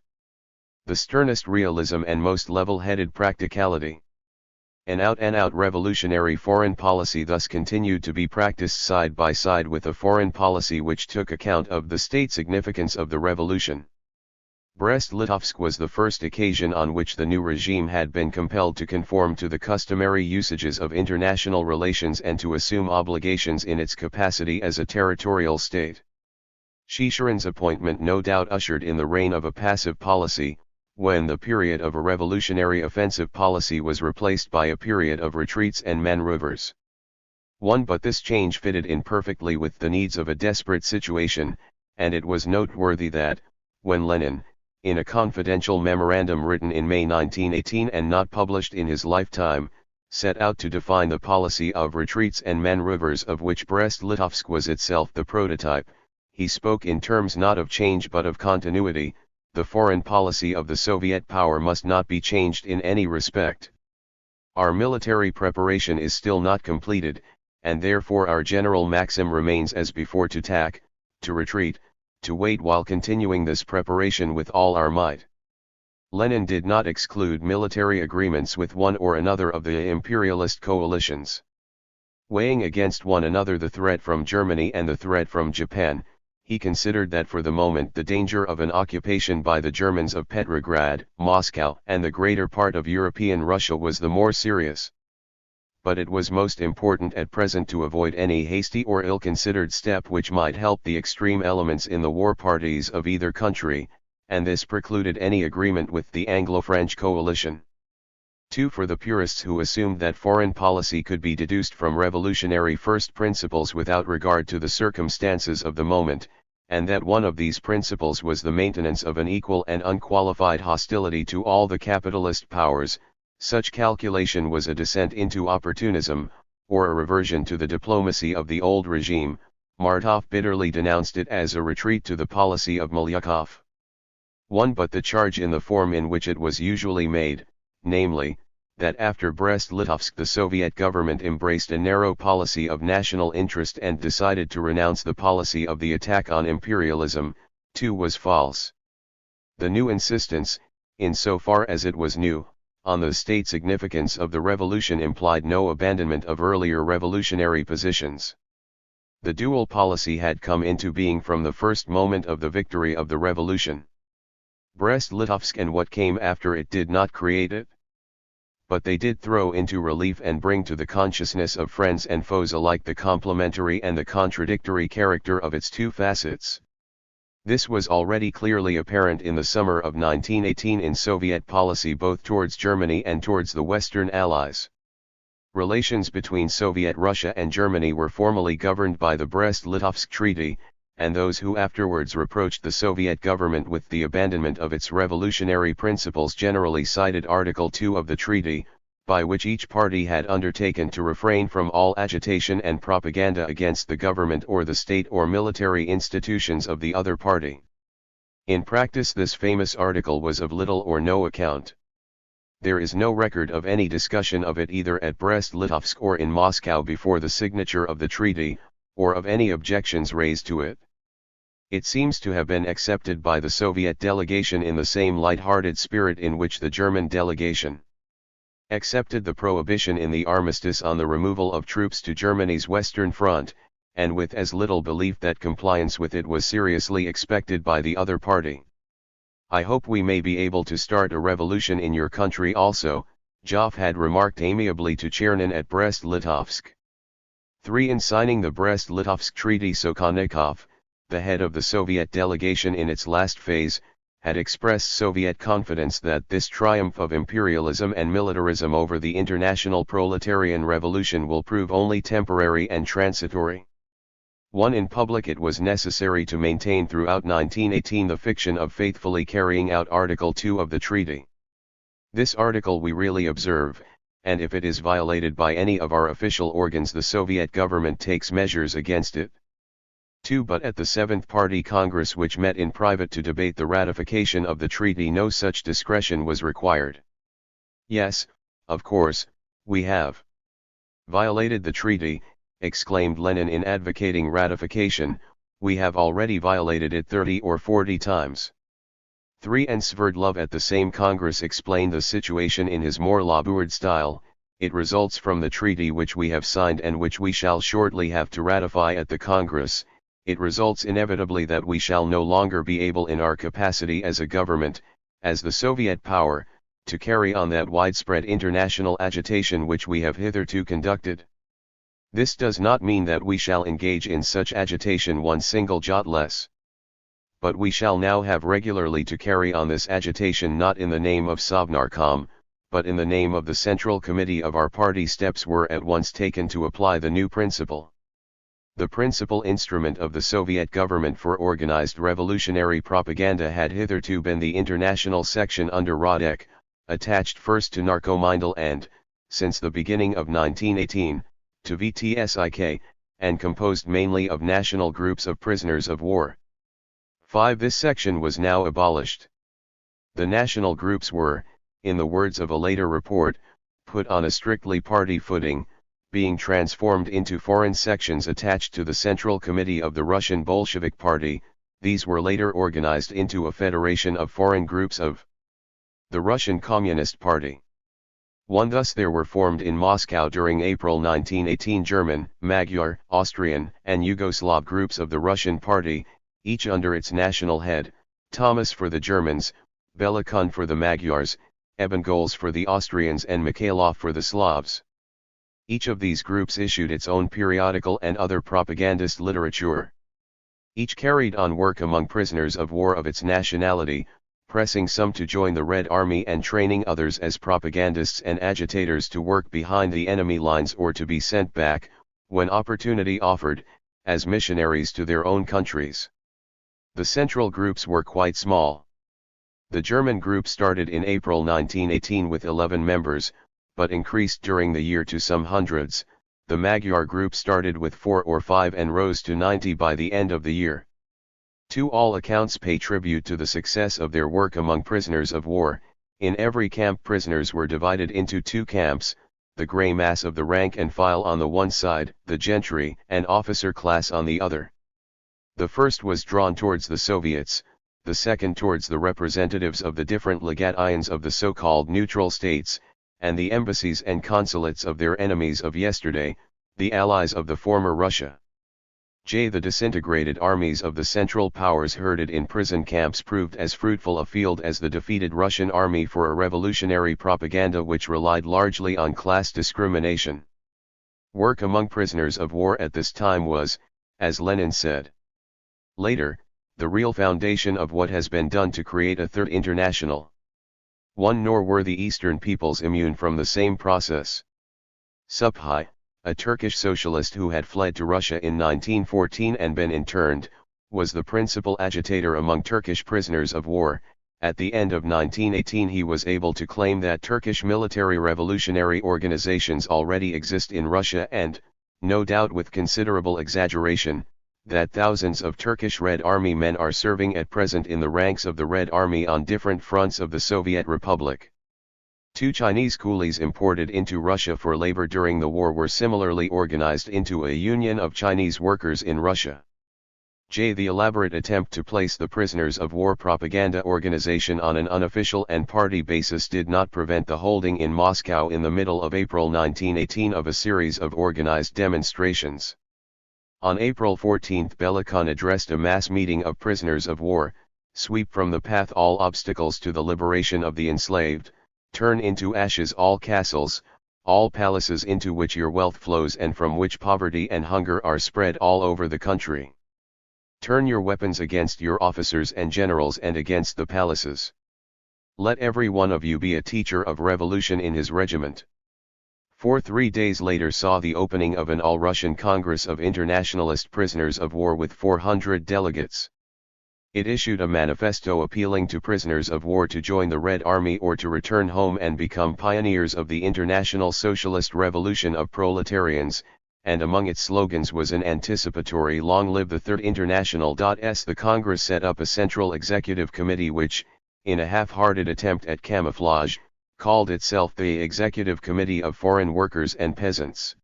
the sternest realism and most level-headed practicality. An out-and-out revolutionary foreign policy thus continued to be practiced side by side with a foreign policy which took account of the state significance of the revolution. Brest-Litovsk was the first occasion on which the new regime had been compelled to conform to the customary usages of international relations and to assume obligations in its capacity as a territorial state. Chicherin's appointment no doubt ushered in the reign of a passive policy, when the period of a revolutionary offensive policy was replaced by a period of retreats and maneuvers. But this change fitted in perfectly with the needs of a desperate situation, and it was noteworthy that, when Lenin, in a confidential memorandum written in May 1918 and not published in his lifetime, set out to define the policy of retreats and maneuvers of which Brest-Litovsk was itself the prototype. He spoke in terms not of change but of continuity. The foreign policy of the Soviet power must not be changed in any respect. Our military preparation is still not completed, and therefore our general maxim remains as before: to attack, to retreat, to wait while continuing this preparation with all our might. Lenin did not exclude military agreements with one or another of the imperialist coalitions. Weighing against one another the threat from Germany and the threat from Japan, he considered that for the moment the danger of an occupation by the Germans of Petrograd, Moscow and the greater part of European Russia was the more serious. But it was most important at present to avoid any hasty or ill-considered step which might help the extreme elements in the war parties of either country, and this precluded any agreement with the Anglo-French coalition. 2. For the purists who assumed that foreign policy could be deduced from revolutionary first principles without regard to the circumstances of the moment, and that one of these principles was the maintenance of an equal and unqualified hostility to all the capitalist powers, such calculation was a descent into opportunism, or a reversion to the diplomacy of the old regime. Martov bitterly denounced it as a retreat to the policy of Milyukov. 1. But the charge in the form in which it was usually made, namely, that after Brest-Litovsk the Soviet government embraced a narrow policy of national interest and decided to renounce the policy of the attack on imperialism, too, was false. The new insistence, in so far as it was new, on the state significance of the revolution implied no abandonment of earlier revolutionary positions. The dual policy had come into being from the first moment of the victory of the revolution. Brest-Litovsk and what came after it did not create it, but they did throw into relief and bring to the consciousness of friends and foes alike the complementary and the contradictory character of its two facets. This was already clearly apparent in the summer of 1918 in Soviet policy both towards Germany and towards the Western Allies. Relations between Soviet Russia and Germany were formally governed by the Brest-Litovsk Treaty, and those who afterwards reproached the Soviet government with the abandonment of its revolutionary principles generally cited Article 2 of the treaty, by which each party had undertaken to refrain from all agitation and propaganda against the government or the state or military institutions of the other party. In practice this famous article was of little or no account. There is no record of any discussion of it either at Brest-Litovsk or in Moscow before the signature of the treaty, or of any objections raised to it. It seems to have been accepted by the Soviet delegation in the same light-hearted spirit in which the German delegation accepted the prohibition in the armistice on the removal of troops to Germany's Western Front, and with as little belief that compliance with it was seriously expected by the other party. "I hope we may be able to start a revolution in your country also," Joff had remarked amiably to Chernin at Brest-Litovsk. 3. In signing the Brest-Litovsk Treaty, Sokhonikov, the head of the Soviet delegation in its last phase, had expressed Soviet confidence that this triumph of imperialism and militarism over the international proletarian revolution will prove only temporary and transitory. 1. In public it was necessary to maintain throughout 1918 the fiction of faithfully carrying out Article 2 of the treaty. This article we really observe, and if it is violated by any of our official organs the Soviet government takes measures against it. 2. But at the Seventh Party Congress which met in private to debate the ratification of the treaty no such discretion was required. "Yes, of course, we have violated the treaty," exclaimed Lenin in advocating ratification, "we have already violated it 30 or 40 times. 3. And Sverdlov at the same Congress explained the situation in his more labored style: "It results from the treaty which we have signed and which we shall shortly have to ratify at the Congress, it results inevitably that we shall no longer be able in our capacity as a government, as the Soviet power, to carry on that widespread international agitation which we have hitherto conducted. This does not mean that we shall engage in such agitation one single jot less. But we shall now have regularly to carry on this agitation not in the name of Sovnarkom, but in the name of the Central Committee of our party. Steps were at once taken to apply the new principle. The principal instrument of the Soviet government for organized revolutionary propaganda had hitherto been the international section under Radek, attached first to Narkomindel and, since the beginning of 1918, to VTSIK, and composed mainly of national groups of prisoners of war. 5. This section was now abolished. The national groups were, in the words of a later report, put on a strictly party footing, being transformed into foreign sections attached to the Central Committee of the Russian Bolshevik Party. These were later organized into a federation of foreign groups of the Russian Communist Party. 1. Thus there were formed in Moscow during April 1918 German, Magyar, Austrian, and Yugoslav groups of the Russian Party, each under its national head, Thomas for the Germans, Belikon for the Magyars, Ebengols for the Austrians and Mikhailov for the Slavs. Each of these groups issued its own periodical and other propagandist literature. Each carried on work among prisoners of war of its nationality, pressing some to join the Red Army and training others as propagandists and agitators to work behind the enemy lines or to be sent back, when opportunity offered, as missionaries to their own countries. The central groups were quite small. The German group started in April 1918 with 11 members, but increased during the year to some hundreds. The Magyar group started with 4 or 5 and rose to 90 by the end of the year. 2. All accounts pay tribute to the success of their work among prisoners of war. In every camp prisoners were divided into 2 camps, the grey mass of the rank and file on the one side, the gentry and officer class on the other. The first was drawn towards the Soviets, the second towards the representatives of the different legations of the so-called neutral states, and the embassies and consulates of their enemies of yesterday, the allies of the former Russia. The disintegrated armies of the Central Powers herded in prison camps proved as fruitful a field as the defeated Russian army for a revolutionary propaganda which relied largely on class discrimination. Work among prisoners of war at this time was, as Lenin said later, the real foundation of what has been done to create a Third International. 1. Nor were the Eastern peoples immune from the same process. Subhai, a Turkish socialist who had fled to Russia in 1914 and been interned, was the principal agitator among Turkish prisoners of war. At the end of 1918 he was able to claim that Turkish military revolutionary organizations already exist in Russia and, no doubt with considerable exaggeration, that thousands of Turkish Red Army men are serving at present in the ranks of the Red Army on different fronts of the Soviet Republic. 2. Chinese coolies imported into Russia for labor during the war were similarly organized into a union of Chinese workers in Russia. The elaborate attempt to place the prisoners of war propaganda organization on an unofficial and party basis did not prevent the holding in Moscow in the middle of April 1918 of a series of organized demonstrations. On April 14 Belikon addressed a mass meeting of prisoners of war: "Sweep from the path all obstacles to the liberation of the enslaved, turn into ashes all castles, all palaces into which your wealth flows and from which poverty and hunger are spread all over the country. Turn your weapons against your officers and generals and against the palaces. Let every one of you be a teacher of revolution in his regiment." 3 days later saw the opening of an all-Russian Congress of Internationalist Prisoners of War with 400 delegates. It issued a manifesto appealing to prisoners of war to join the Red Army or to return home and become pioneers of the international socialist revolution of proletarians, and among its slogans was an anticipatory "Long live the Third International." The Congress set up a central executive committee which, in a half-hearted attempt at camouflage, called itself the Executive Committee of Foreign Workers and Peasants.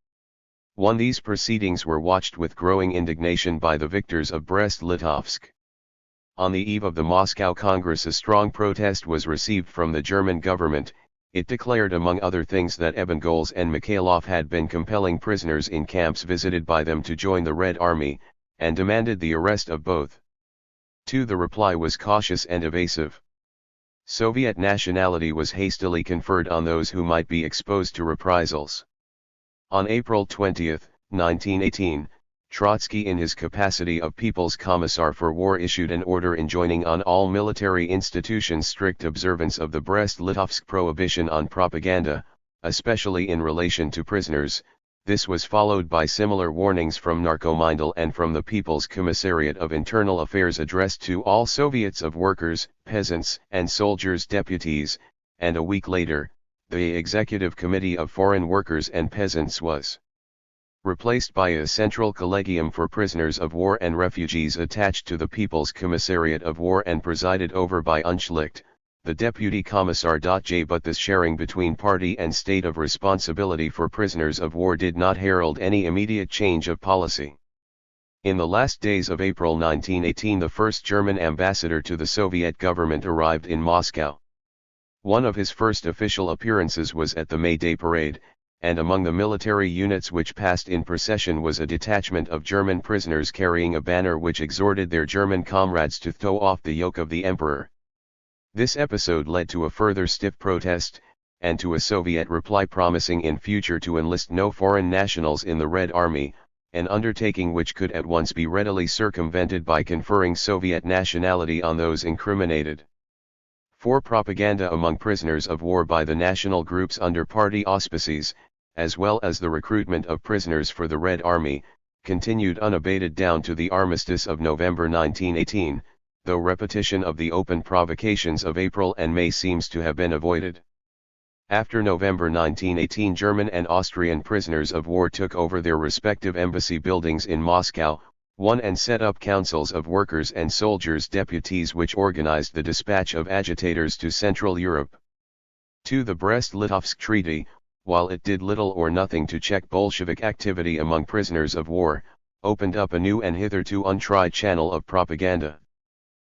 1. These proceedings were watched with growing indignation by the victors of Brest-Litovsk. On the eve of the Moscow Congress a strong protest was received from the German government. It declared among other things that Ebengols and Mikhailov had been compelling prisoners in camps visited by them to join the Red Army, and demanded the arrest of both. 2. The reply was cautious and evasive. Soviet nationality was hastily conferred on those who might be exposed to reprisals. On April 20, 1918, Trotsky in his capacity of People's Commissar for War issued an order enjoining on all military institutions strict observance of the Brest-Litovsk prohibition on propaganda, especially in relation to prisoners. This was followed by similar warnings from Narkomindel and from the People's Commissariat of Internal Affairs addressed to all Soviets of workers, peasants, and soldiers' deputies, and a week later, The Executive Committee of Foreign Workers and Peasants was replaced by a Central Collegium for Prisoners of War and Refugees attached to the People's Commissariat of War and presided over by Unschlicht, the Deputy Commissar. But this sharing between party and state of responsibility for prisoners of war did not herald any immediate change of policy. In the last days of April 1918, the first German ambassador to the Soviet government arrived in Moscow. One of his first official appearances was at the May Day parade, and among the military units which passed in procession was a detachment of German prisoners carrying a banner which exhorted their German comrades to throw off the yoke of the emperor. This episode led to a further stiff protest, and to a Soviet reply promising in future to enlist no foreign nationals in the Red Army, an undertaking which could at once be readily circumvented by conferring Soviet nationality on those incriminated. For propaganda among prisoners of war by the national groups under party auspices, as well as the recruitment of prisoners for the Red Army, continued unabated down to the armistice of November 1918, though repetition of the open provocations of April and May seems to have been avoided. After November 1918, German and Austrian prisoners of war took over their respective embassy buildings in Moscow, and set up councils of workers and soldiers deputies which organized the dispatch of agitators to Central Europe. 2. The Brest-Litovsk Treaty, while it did little or nothing to check Bolshevik activity among prisoners of war, opened up a new and hitherto untried channel of propaganda.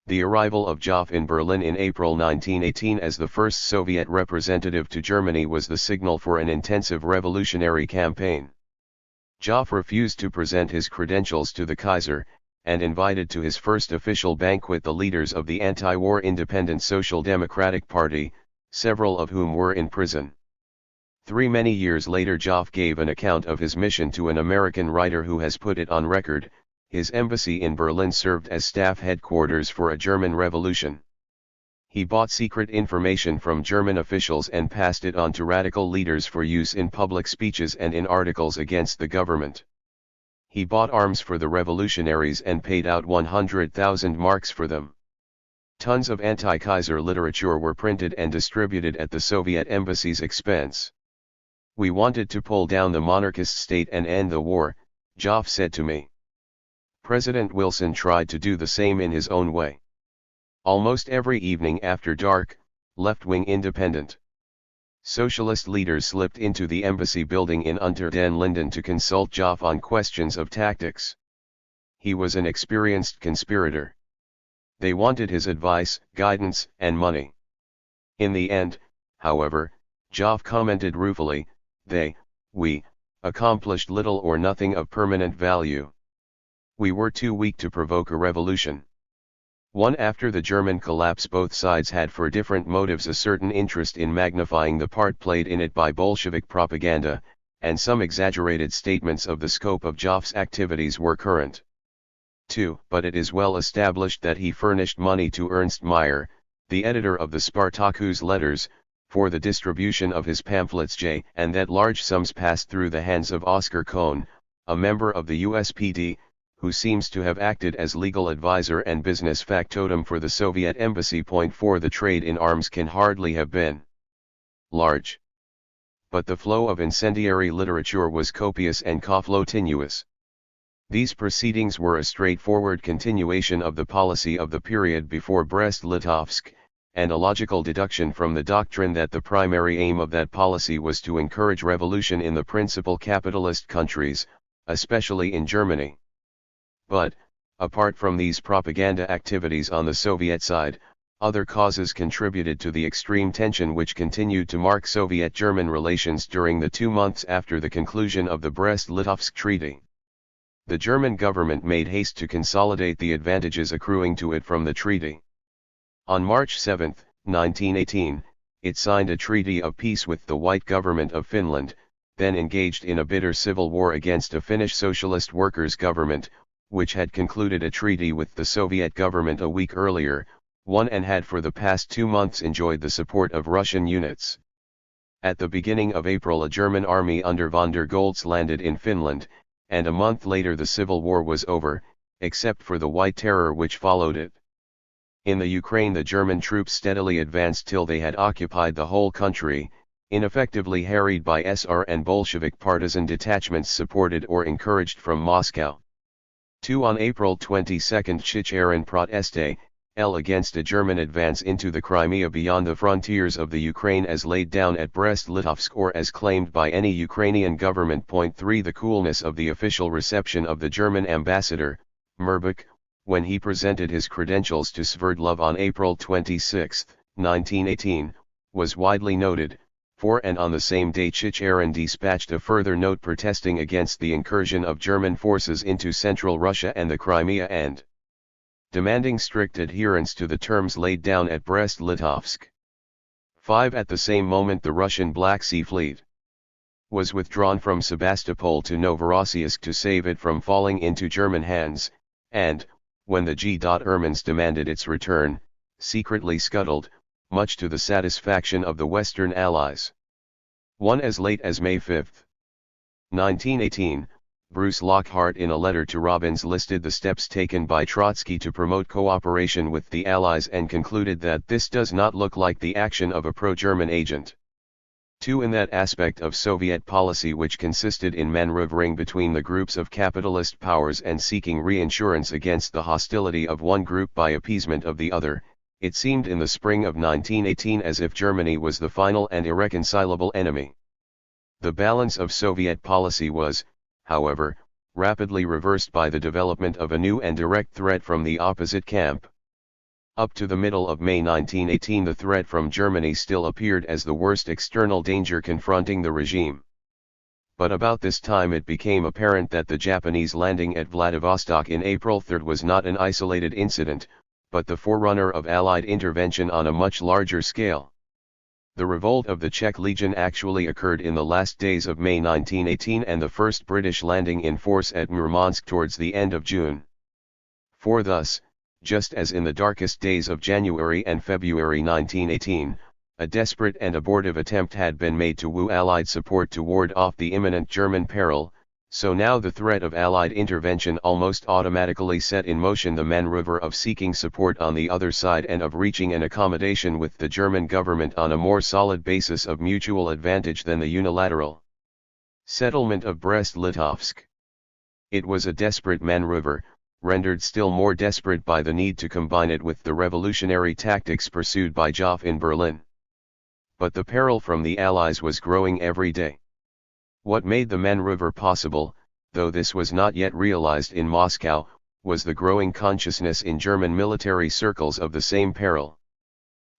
The arrival of Joff in Berlin in April 1918 as the first Soviet representative to Germany was the signal for an intensive revolutionary campaign. Joff refused to present his credentials to the Kaiser, and invited to his first official banquet the leaders of the anti-war Independent Social Democratic Party, several of whom were in prison. 3 Many years later Joff gave an account of his mission to an American writer who has put it on record: his embassy in Berlin served as staff headquarters for a German revolution. He bought secret information from German officials and passed it on to radical leaders for use in public speeches and in articles against the government. He bought arms for the revolutionaries and paid out 100,000 marks for them. Tons of anti-Kaiser literature were printed and distributed at the Soviet embassy's expense. "We wanted to pull down the monarchist state and end the war," Joff said to me. President Wilson tried to do the same in his own way. Almost every evening after dark, left-wing independent socialist leaders slipped into the embassy building in Unter den Linden to consult Joff on questions of tactics. He was an experienced conspirator. They wanted his advice, guidance, and money. In the end, however, Joff commented ruefully, we accomplished little or nothing of permanent value. We were too weak to provoke a revolution. After the German collapse, both sides had for different motives a certain interest in magnifying the part played in it by Bolshevik propaganda, and some exaggerated statements of the scope of Joff's activities were current. 2. But it is well established that he furnished money to Ernst Mayr, the editor of the Spartacus letters, for the distribution of his pamphlets and that large sums passed through the hands of Oscar Kohn, a member of the USPD, who seems to have acted as legal advisor and business factotum for the Soviet embassy. 4. The trade in arms can hardly have been large. But the flow of incendiary literature was copious and continuous. These proceedings were a straightforward continuation of the policy of the period before Brest-Litovsk, and a logical deduction from the doctrine that the primary aim of that policy was to encourage revolution in the principal capitalist countries, especially in Germany. But, apart from these propaganda activities on the Soviet side, other causes contributed to the extreme tension which continued to mark Soviet-German relations during the 2 months after the conclusion of the Brest-Litovsk Treaty. The German government made haste to consolidate the advantages accruing to it from the treaty. On March 7, 1918, it signed a treaty of peace with the White Government of Finland, then engaged in a bitter civil war against a Finnish socialist workers' government, which had concluded a treaty with the Soviet government a week earlier, and had for the past 2 months enjoyed the support of Russian units. At the beginning of April a German army under von der Goltz landed in Finland, and a month later the civil war was over, except for the White Terror which followed it. In the Ukraine the German troops steadily advanced till they had occupied the whole country, ineffectively harried by SR and Bolshevik partisan detachments supported or encouraged from Moscow. 2. On April 22, Chicherin proteste, L against a German advance into the Crimea beyond the frontiers of the Ukraine as laid down at Brest-Litovsk or as claimed by any Ukrainian government. 3. The coolness of the official reception of the German ambassador, Merbuk, when he presented his credentials to Sverdlov on April 26, 1918, was widely noted. 4. And on the same day Chicherin dispatched a further note protesting against the incursion of German forces into Central Russia and the Crimea and demanding strict adherence to the terms laid down at Brest-Litovsk. 5. At the same moment the Russian Black Sea Fleet was withdrawn from Sebastopol to Novorossiysk to save it from falling into German hands, and, when the G.Ermines demanded its return, secretly scuttled, much to the satisfaction of the Western Allies. 1. As late as May 5, 1918, Bruce Lockhart in a letter to Robbins listed the steps taken by Trotsky to promote cooperation with the Allies and concluded that this does not look like the action of a pro-German agent. 2. In that aspect of Soviet policy which consisted in maneuvering between the groups of capitalist powers and seeking reassurance against the hostility of one group by appeasement of the other, it seemed in the spring of 1918 as if Germany was the final and irreconcilable enemy. The balance of Soviet policy was, however, rapidly reversed by the development of a new and direct threat from the opposite camp. Up to the middle of May 1918 the threat from Germany still appeared as the worst external danger confronting the regime. But about this time it became apparent that the Japanese landing at Vladivostok in April 3 was not an isolated incident, but the forerunner of Allied intervention on a much larger scale. The revolt of the Czech Legion actually occurred in the last days of May 1918 and the first British landing in force at Murmansk towards the end of June. For thus, just as in the darkest days of January and February 1918, a desperate and abortive attempt had been made to woo Allied support to ward off the imminent German peril, so now the threat of Allied intervention almost automatically set in motion the maneuver of seeking support on the other side and of reaching an accommodation with the German government on a more solid basis of mutual advantage than the unilateral settlement of Brest-Litovsk. It was a desperate maneuver, rendered still more desperate by the need to combine it with the revolutionary tactics pursued by Joffre in Berlin. But the peril from the Allies was growing every day. What made the maneuver possible, though this was not yet realized in Moscow, was the growing consciousness in German military circles of the same peril.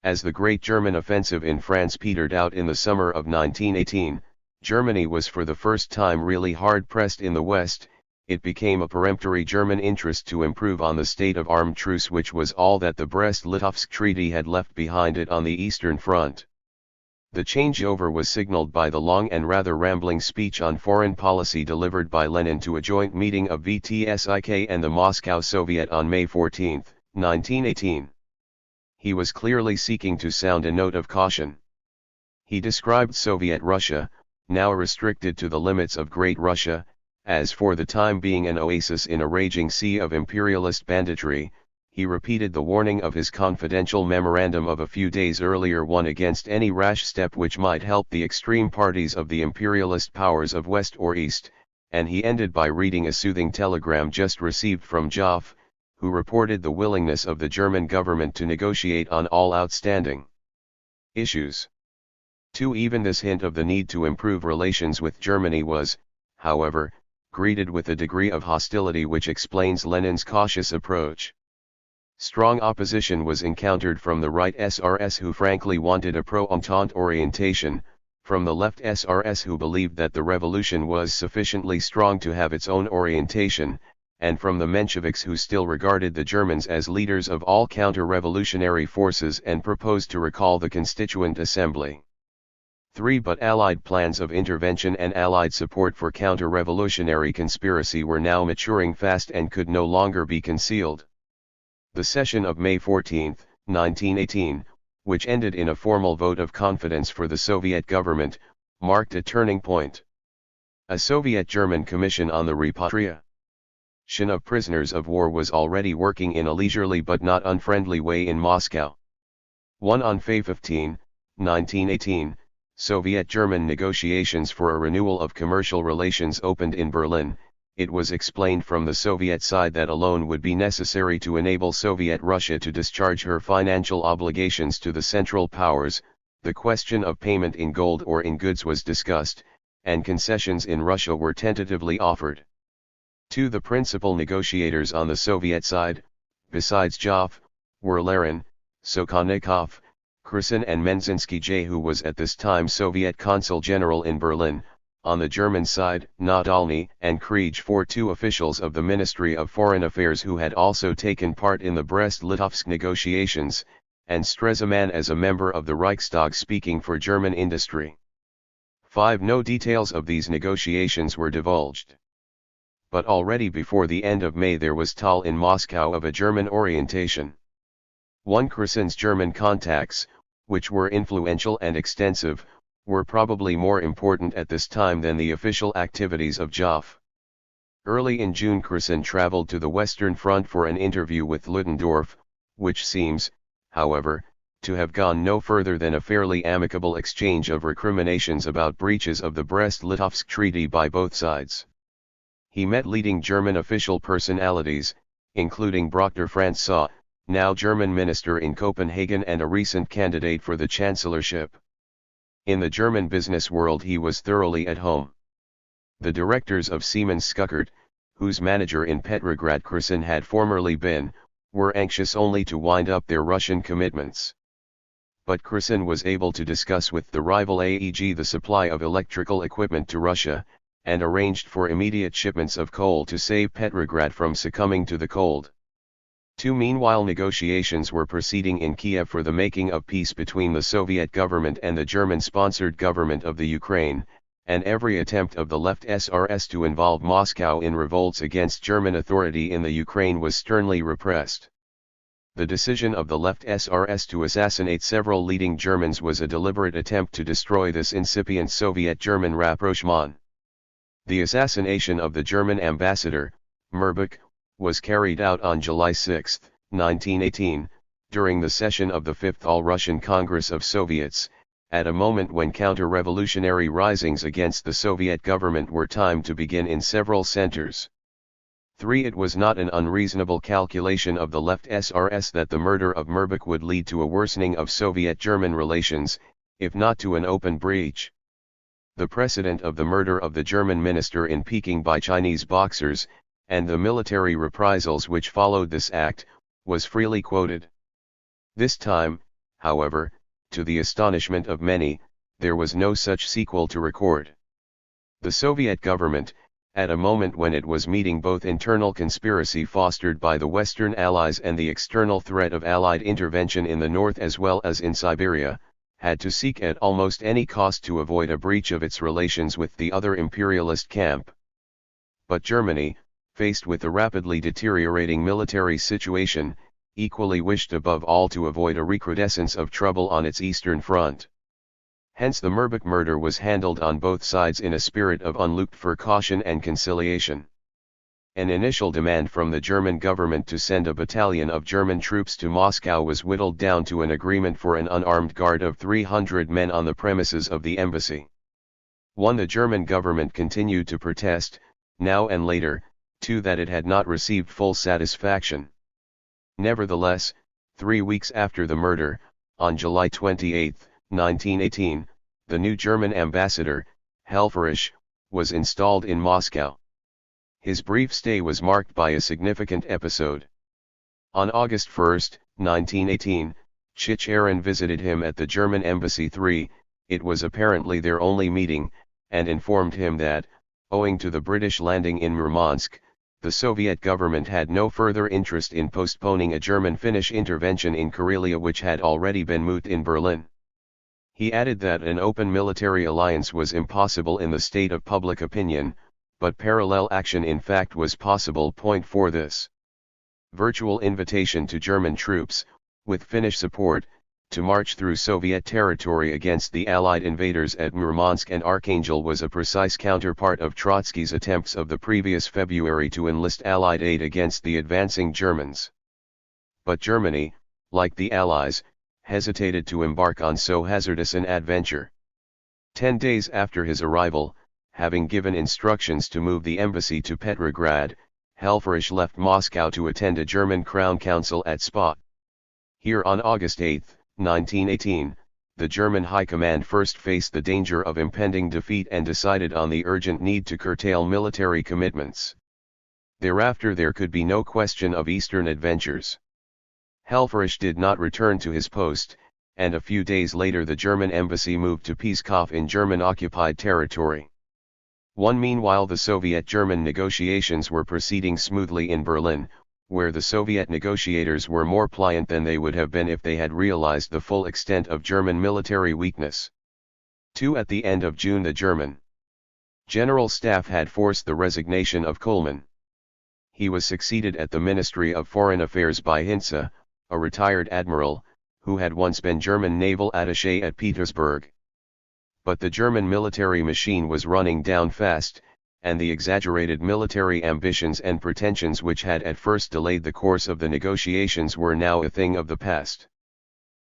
As the great German offensive in France petered out in the summer of 1918, Germany was for the first time really hard-pressed in the West. It became a peremptory German interest to improve on the state of armed truce which was all that the Brest-Litovsk Treaty had left behind it on the Eastern Front. The changeover was signaled by the long and rather rambling speech on foreign policy delivered by Lenin to a joint meeting of VTSIK and the Moscow Soviet on May 14, 1918. He was clearly seeking to sound a note of caution. He described Soviet Russia, now restricted to the limits of Great Russia, as for the time being an oasis in a raging sea of imperialist banditry. He repeated the warning of his confidential memorandum of a few days earlier, one against any rash step which might help the extreme parties of the imperialist powers of West or East, and he ended by reading a soothing telegram just received from Joffre, who reported the willingness of the German government to negotiate on all outstanding issues. 2. Even this hint of the need to improve relations with Germany was, however, greeted with a degree of hostility which explains Lenin's cautious approach. Strong opposition was encountered from the right SRS who frankly wanted a pro-Entente orientation, from the left SRS who believed that the revolution was sufficiently strong to have its own orientation, and from the Mensheviks who still regarded the Germans as leaders of all counter-revolutionary forces and proposed to recall the Constituent Assembly. 3. But Allied plans of intervention and Allied support for counter-revolutionary conspiracy were now maturing fast and could no longer be concealed. The session of May 14, 1918, which ended in a formal vote of confidence for the Soviet government, marked a turning point. A Soviet-German commission on the repatriation of prisoners of war was already working in a leisurely but not unfriendly way in Moscow. 1. On Feb 15, 1918, Soviet-German negotiations for a renewal of commercial relations opened in Berlin. It was explained from the Soviet side that a loan would be necessary to enable Soviet Russia to discharge her financial obligations to the Central Powers. The question of payment in gold or in goods was discussed, and concessions in Russia were tentatively offered. To the principal negotiators on the Soviet side, besides Joff, were Lerin, Sokolnikov, Krusin and Menzinsky J, who was at this time Soviet Consul General in Berlin. On the German side, Nadolny and Krieg, two officials of the Ministry of Foreign Affairs who had also taken part in the Brest-Litovsk negotiations, and Stresemann as a member of the Reichstag speaking for German industry. 5. No details of these negotiations were divulged. But already before the end of May there was talk in Moscow of a German orientation. 1. Krusin's German contacts, which were influential and extensive, were probably more important at this time than the official activities of Joff. Early in June Krusin traveled to the Western Front for an interview with Ludendorff, which seems, however, to have gone no further than a fairly amicable exchange of recriminations about breaches of the Brest-Litovsk Treaty by both sides. He met leading German official personalities, including Dr. Franz, now German minister in Copenhagen and a recent candidate for the chancellorship. In the German business world he was thoroughly at home. The directors of Siemens Schuckert, whose manager in Petrograd Krusin had formerly been, were anxious only to wind up their Russian commitments. But Krusin was able to discuss with the rival AEG the supply of electrical equipment to Russia, and arranged for immediate shipments of coal to save Petrograd from succumbing to the cold. 2. Meanwhile negotiations were proceeding in Kiev for the making of peace between the Soviet government and the German-sponsored government of the Ukraine, and every attempt of the left SRS to involve Moscow in revolts against German authority in the Ukraine was sternly repressed. The decision of the left SRS to assassinate several leading Germans was a deliberate attempt to destroy this incipient Soviet-German rapprochement. The assassination of the German ambassador, Merbuk, was carried out on July 6, 1918, during the session of the Fifth All-Russian Congress of Soviets, at a moment when counter-revolutionary risings against the Soviet government were timed to begin in several centers. 3. It was not an unreasonable calculation of the left SRS that the murder of Merbuk would lead to a worsening of Soviet-German relations, if not to an open breach. The precedent of the murder of the German minister in Peking by Chinese boxers, and the military reprisals which followed this act, was freely quoted. This time, however, to the astonishment of many, there was no such sequel to record. The Soviet government, at a moment when it was meeting both internal conspiracy fostered by the Western Allies and the external threat of Allied intervention in the north as well as in Siberia, had to seek at almost any cost to avoid a breach of its relations with the other imperialist camp. But Germany, faced with the rapidly deteriorating military situation, equally wished above all to avoid a recrudescence of trouble on its eastern front. Hence the Merbuk murder was handled on both sides in a spirit of unlooked-for caution and conciliation. An initial demand from the German government to send a battalion of German troops to Moscow was whittled down to an agreement for an unarmed guard of 300 men on the premises of the embassy. 1. The German government continued to protest, now and later, 2. That it had not received full satisfaction. Nevertheless, 3 weeks after the murder, on July 28, 1918, the new German ambassador, Helfferich, was installed in Moscow. His brief stay was marked by a significant episode. On August 1, 1918, Chicherin visited him at the German embassy. 3. It was apparently their only meeting, and informed him that, owing to the British landing in Murmansk, the Soviet government had no further interest in postponing a German-Finnish intervention in Karelia which had already been mooted in Berlin. He added that an open military alliance was impossible in the state of public opinion, but parallel action in fact was possible. For this virtual invitation to German troops, with Finnish support, to march through Soviet territory against the Allied invaders at Murmansk and Archangel was a precise counterpart of Trotsky's attempts of the previous February to enlist Allied aid against the advancing Germans. But Germany, like the Allies, hesitated to embark on so hazardous an adventure. 10 days after his arrival, having given instructions to move the embassy to Petrograd, Helfferich left Moscow to attend a German Crown Council at Spa. Here on August 8, 1918, the German High Command first faced the danger of impending defeat and decided on the urgent need to curtail military commitments. Thereafter there could be no question of Eastern adventures. Helfferich did not return to his post, and a few days later the German embassy moved to Pskov in German-occupied territory. Meanwhile the Soviet-German negotiations were proceeding smoothly in Berlin, where the Soviet negotiators were more pliant than they would have been if they had realized the full extent of German military weakness. At the end of June the German General Staff had forced the resignation of Kuhlmann. He was succeeded at the Ministry of Foreign Affairs by Hintze, a retired admiral, who had once been German naval attaché at Petersburg. But the German military machine was running down fast, and the exaggerated military ambitions and pretensions which had at first delayed the course of the negotiations were now a thing of the past.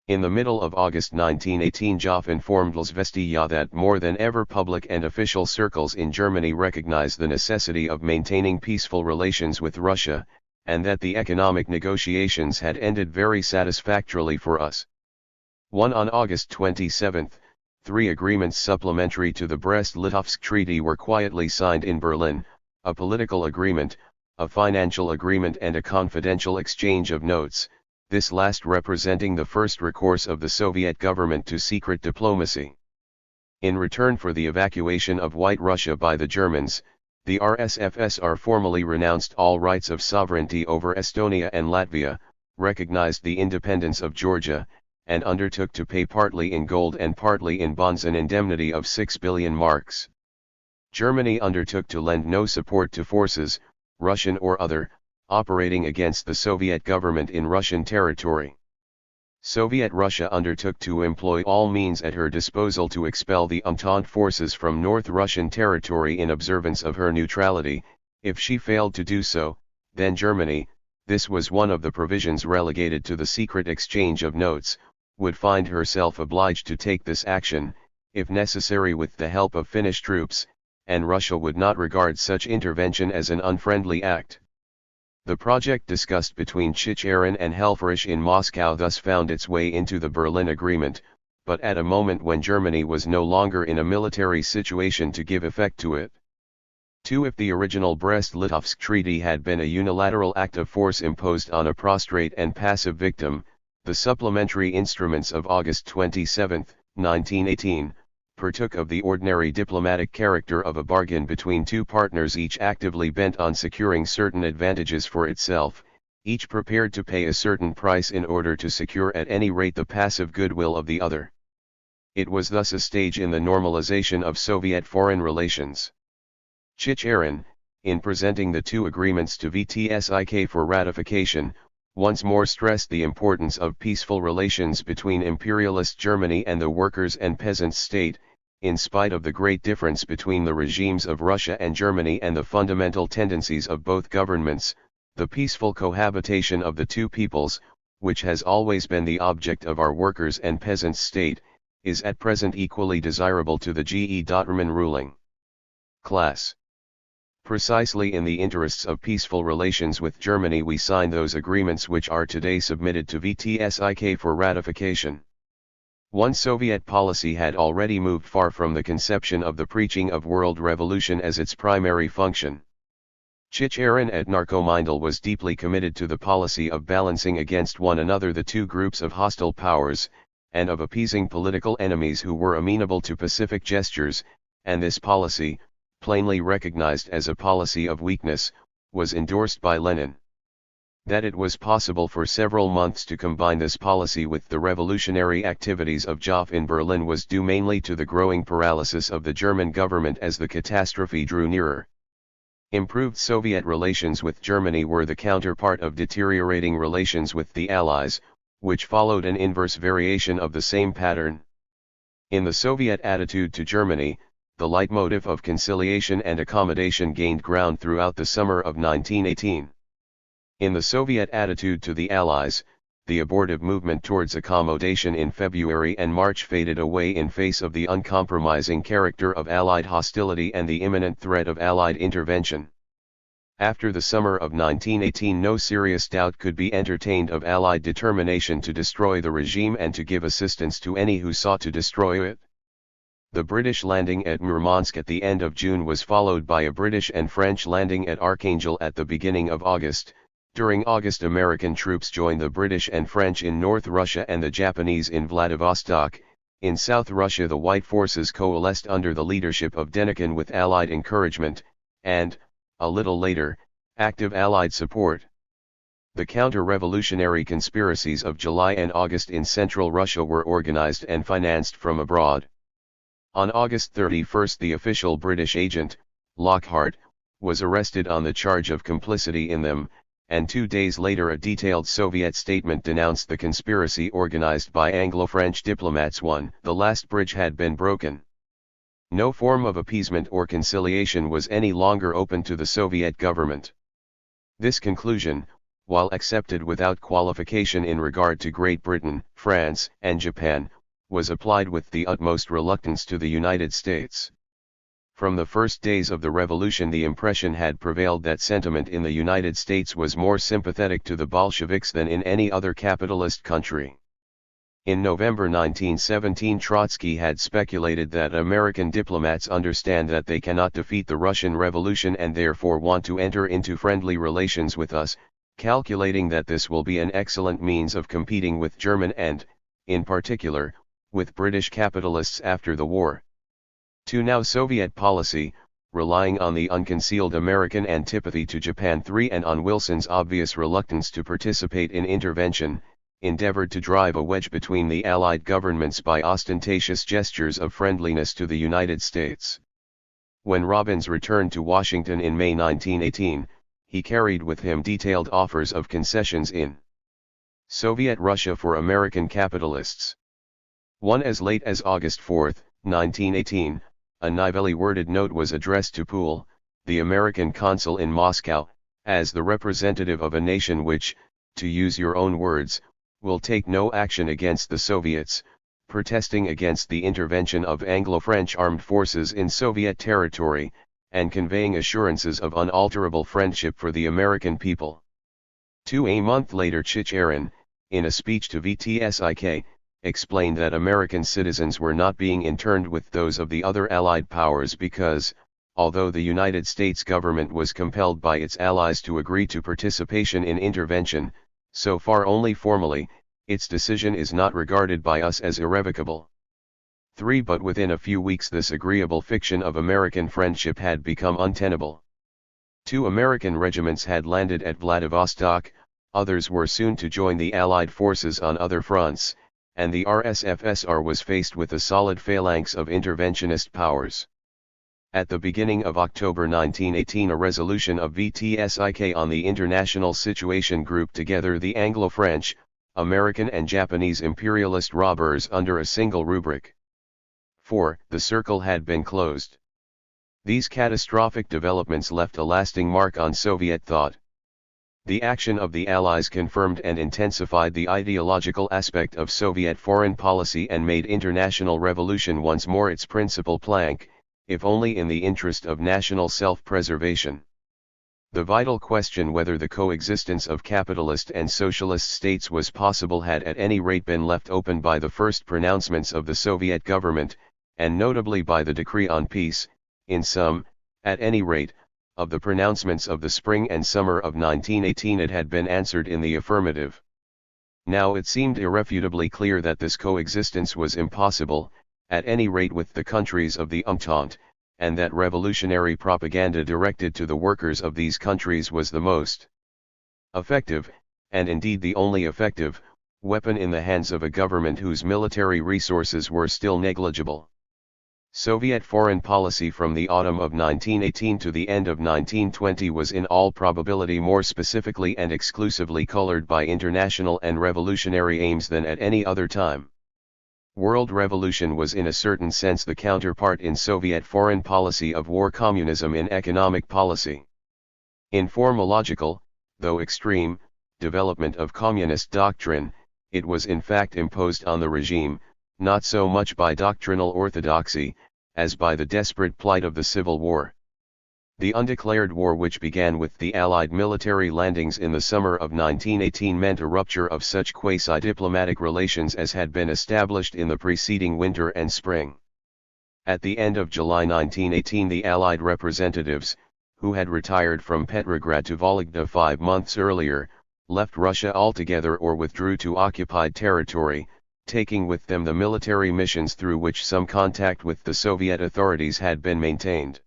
In the middle of August 1918 Joff informed L'Izvestia that more than ever public and official circles in Germany recognized the necessity of maintaining peaceful relations with Russia, and that the economic negotiations had ended very satisfactorily for us. On August 27, 3 agreements supplementary to the Brest-Litovsk Treaty were quietly signed in Berlin, a political agreement, a financial agreement and a confidential exchange of notes, this last representing the first recourse of the Soviet government to secret diplomacy. In return for the evacuation of White Russia by the Germans, the RSFSR formally renounced all rights of sovereignty over Estonia and Latvia, recognized the independence of Georgia, and undertook to pay partly in gold and partly in bonds an indemnity of 6 billion marks. Germany undertook to lend no support to forces, Russian or other, operating against the Soviet government in Russian territory. Soviet Russia undertook to employ all means at her disposal to expel the Entente forces from North Russian territory in observance of her neutrality. If she failed to do so, then Germany, this was one of the provisions relegated to the secret exchange of notes, would find herself obliged to take this action, if necessary with the help of Finnish troops, and Russia would not regard such intervention as an unfriendly act. The project discussed between Chicherin and Helfferich in Moscow thus found its way into the Berlin Agreement, but at a moment when Germany was no longer in a military situation to give effect to it. If the original Brest-Litovsk Treaty had been a unilateral act of force imposed on a prostrate and passive victim, the supplementary instruments of August 27, 1918, partook of the ordinary diplomatic character of a bargain between two partners each actively bent on securing certain advantages for itself, each prepared to pay a certain price in order to secure at any rate the passive goodwill of the other. It was thus a stage in the normalization of Soviet foreign relations. Chicherin, in presenting the two agreements to VTSIK for ratification, once more stressed the importance of peaceful relations between imperialist Germany and the workers' and peasants' state, in spite of the great difference between the regimes of Russia and Germany and the fundamental tendencies of both governments. The peaceful cohabitation of the two peoples, which has always been the object of our workers' and peasants' state, is at present equally desirable to the German ruling class. Precisely in the interests of peaceful relations with Germany we sign those agreements which are today submitted to VTSIK for ratification. Soviet policy had already moved far from the conception of the preaching of world revolution as its primary function. Chicherin at Narkomindel was deeply committed to the policy of balancing against one another the two groups of hostile powers, and of appeasing political enemies who were amenable to pacific gestures, and this policy, plainly recognized as a policy of weakness, was endorsed by Lenin. That it was possible for several months to combine this policy with the revolutionary activities of Joff in Berlin was due mainly to the growing paralysis of the German government as the catastrophe drew nearer. Improved Soviet relations with Germany were the counterpart of deteriorating relations with the Allies, which followed an inverse variation of the same pattern. In the Soviet attitude to Germany, the leitmotif of conciliation and accommodation gained ground throughout the summer of 1918. In the Soviet attitude to the Allies, the abortive movement towards accommodation in February and March faded away in face of the uncompromising character of Allied hostility and the imminent threat of Allied intervention. After the summer of 1918, no serious doubt could be entertained of Allied determination to destroy the regime and to give assistance to any who sought to destroy it. The British landing at Murmansk at the end of June was followed by a British and French landing at Archangel at the beginning of August. During August, American troops joined the British and French in North Russia and the Japanese in Vladivostok. In South Russia, the White forces coalesced under the leadership of Denikin with Allied encouragement, and, a little later, active Allied support. The counter-revolutionary conspiracies of July and August in Central Russia were organized and financed from abroad. On August 31, the official British agent, Lockhart, was arrested on the charge of complicity in them, and 2 days later a detailed Soviet statement denounced the conspiracy organized by Anglo-French diplomats. 1. The last bridge had been broken. No form of appeasement or conciliation was any longer open to the Soviet government. This conclusion, while accepted without qualification in regard to Great Britain, France, and Japan, was applied with the utmost reluctance to the United States. From the first days of the revolution, the impression had prevailed that sentiment in the United States was more sympathetic to the Bolsheviks than in any other capitalist country. In November 1917, Trotsky had speculated that American diplomats understand that they cannot defeat the Russian Revolution and therefore want to enter into friendly relations with us, calculating that this will be an excellent means of competing with German and, in particular, with British capitalists after the war. 2. Now Soviet policy, relying on the unconcealed American antipathy to Japan. 3. And on Wilson's obvious reluctance to participate in intervention, endeavored to drive a wedge between the Allied governments by ostentatious gestures of friendliness to the United States. When Robbins returned to Washington in May 1918, he carried with him detailed offers of concessions in Soviet Russia for American capitalists. 1. As late as August 4, 1918, a naively worded note was addressed to Poole, the American consul in Moscow, as the representative of a nation which, to use your own words, will take no action against the Soviets, protesting against the intervention of Anglo-French armed forces in Soviet territory, and conveying assurances of unalterable friendship for the American people. 2. A month later, Chicherin, in a speech to VTSIK, explained that American citizens were not being interned with those of the other Allied powers because, although the United States government was compelled by its allies to agree to participation in intervention, so far only formally, its decision is not regarded by us as irrevocable. 3. But within a few weeks this agreeable fiction of American friendship had become untenable. 2 American regiments had landed at Vladivostok, others were soon to join the Allied forces on other fronts, and the RSFSR was faced with a solid phalanx of interventionist powers. At the beginning of October 1918, a resolution of VTSIK on the international situation grouped together the Anglo-French, American and Japanese imperialist robbers under a single rubric. 4. The circle had been closed. These catastrophic developments left a lasting mark on Soviet thought. The action of the Allies confirmed and intensified the ideological aspect of Soviet foreign policy and made international revolution once more its principal plank, if only in the interest of national self-preservation. The vital question whether the coexistence of capitalist and socialist states was possible had at any rate been left open by the first pronouncements of the Soviet government, and notably by the decree on peace. In some, at any rate, of the pronouncements of the spring and summer of 1918 it had been answered in the affirmative. Now it seemed irrefutably clear that this coexistence was impossible, at any rate with the countries of the Entente, and that revolutionary propaganda directed to the workers of these countries was the most effective, and indeed the only effective, weapon in the hands of a government whose military resources were still negligible. Soviet foreign policy from the autumn of 1918 to the end of 1920 was in all probability more specifically and exclusively colored by international and revolutionary aims than at any other time. World revolution was in a certain sense the counterpart in Soviet foreign policy of war communism in economic policy. In form a logical, though extreme, development of communist doctrine, it was in fact imposed on the regime, not so much by doctrinal orthodoxy, as by the desperate plight of the Civil War. The undeclared war, which began with the Allied military landings in the summer of 1918, meant a rupture of such quasi-diplomatic relations as had been established in the preceding winter and spring. At the end of July 1918, the Allied representatives, who had retired from Petrograd to Vologda 5 months earlier, left Russia altogether or withdrew to occupied territory, taking with them the military missions through which some contact with the Soviet authorities had been maintained.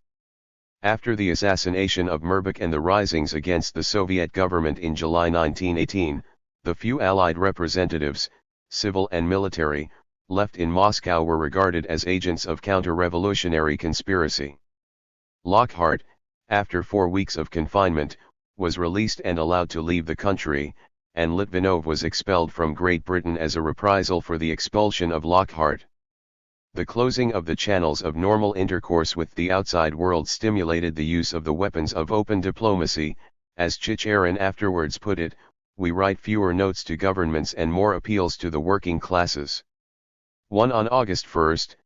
After the assassination of Merbuk and the risings against the Soviet government in July 1918, the few Allied representatives, civil and military, left in Moscow were regarded as agents of counter-revolutionary conspiracy. Lockhart, after 4 weeks of confinement, was released and allowed to leave the country, and Litvinov was expelled from Great Britain as a reprisal for the expulsion of Lockhart. The closing of the channels of normal intercourse with the outside world stimulated the use of the weapons of open diplomacy. As Chicherin afterwards put it, we write fewer notes to governments and more appeals to the working classes. On August 1,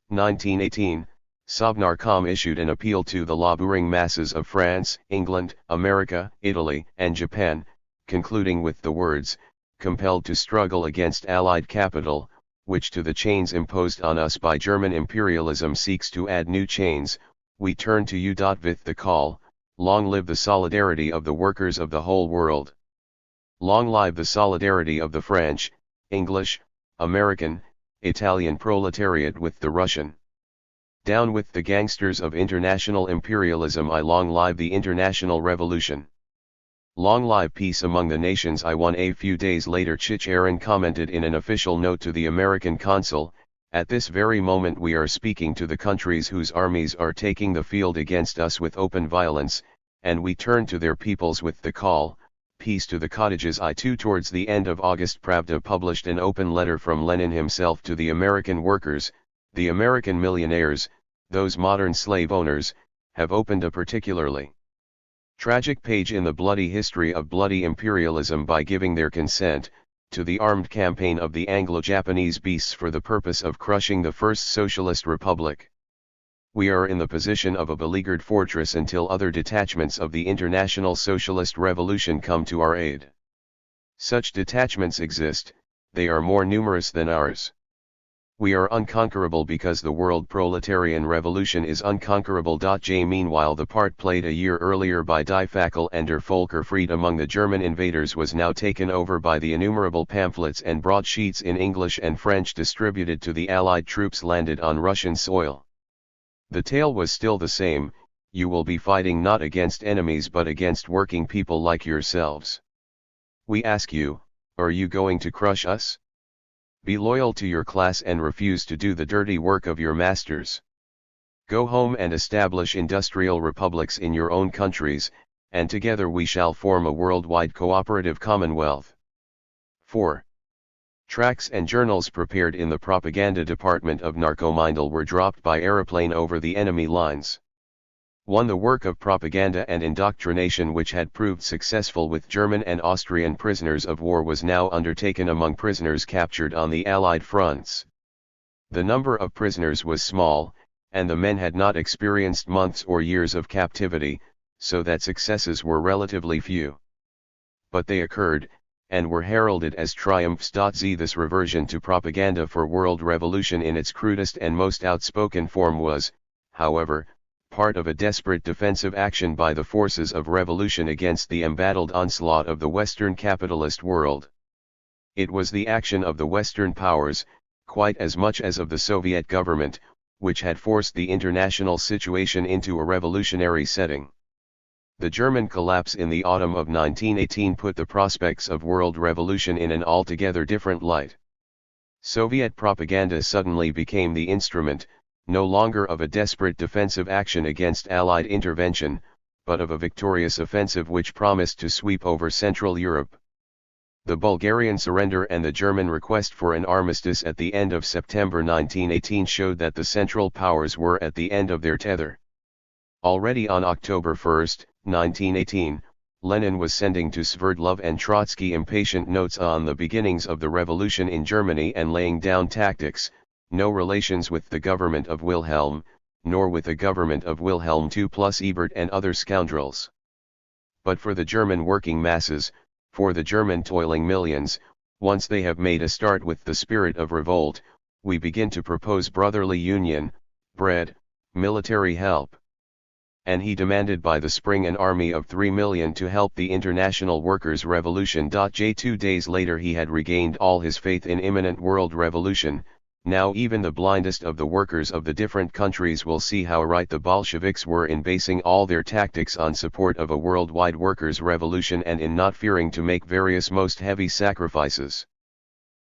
1918, Sovnarkom issued an appeal to the laboring masses of France, England, America, Italy, and Japan, concluding with the words, "Compelled to struggle against Allied capital, which to the chains imposed on us by German imperialism seeks to add new chains, we turn to you. With the call, long live the solidarity of the workers of the whole world. Long live the solidarity of the French, English, American, Italian proletariat with the Russian. Down with the gangsters of international imperialism. Long live the international revolution. Long live peace among the nations." A few days later, Chicherin commented in an official note to the American consul, "At this very moment we are speaking to the countries whose armies are taking the field against us with open violence, and we turn to their peoples with the call, peace to the cottages." Towards the end of August, Pravda published an open letter from Lenin himself to the American workers. The American millionaires, those modern slave owners, have opened a particularly tragic page in the bloody history of bloody imperialism by giving their consent to the armed campaign of the Anglo-Japanese beasts for the purpose of crushing the first socialist republic. We are in the position of a beleaguered fortress until other detachments of the international socialist revolution come to our aid. Such detachments exist, they are more numerous than ours. We are unconquerable because the world proletarian revolution is unconquerable. Meanwhile, the part played a year earlier by Die Fackel and Der Völkerfried among the German invaders was now taken over by the innumerable pamphlets and broadsheets in English and French distributed to the Allied troops landed on Russian soil. The tale was still the same: you will be fighting not against enemies but against working people like yourselves. We ask you, are you going to crush us? Be loyal to your class and refuse to do the dirty work of your masters. Go home and establish industrial republics in your own countries, and together we shall form a worldwide cooperative commonwealth. 4. Tracts and journals prepared in the propaganda department of Narkomindel were dropped by aeroplane over the enemy lines. 1. The work of propaganda and indoctrination, which had proved successful with German and Austrian prisoners of war, was now undertaken among prisoners captured on the Allied fronts. The number of prisoners was small, and the men had not experienced months or years of captivity, so that successes were relatively few. But they occurred, and were heralded as triumphs. This reversion to propaganda for world revolution in its crudest and most outspoken form was, however, part of a desperate defensive action by the forces of revolution against the embattled onslaught of the Western capitalist world. It was the action of the Western powers, quite as much as of the Soviet government, which had forced the international situation into a revolutionary setting. The German collapse in the autumn of 1918 put the prospects of world revolution in an altogether different light. Soviet propaganda suddenly became the instrument, no longer of a desperate defensive action against Allied intervention, but of a victorious offensive which promised to sweep over Central Europe. The Bulgarian surrender and the German request for an armistice at the end of September 1918 showed that the Central Powers were at the end of their tether. Already on October 1, 1918, Lenin was sending to Sverdlov and Trotsky impatient notes on the beginnings of the revolution in Germany and laying down tactics, no relations with the government of Wilhelm, nor with the government of Wilhelm II plus Ebert and other scoundrels. But for the German working masses, for the German toiling millions, once they have made a start with the spirit of revolt, we begin to propose brotherly union, bread, military help. And he demanded by the spring an army of 3 million to help the international workers' revolution. 2 days later he had regained all his faith in imminent world revolution. Now even the blindest of the workers of the different countries will see how right the Bolsheviks were in basing all their tactics on support of a worldwide workers' revolution and in not fearing to make various most heavy sacrifices.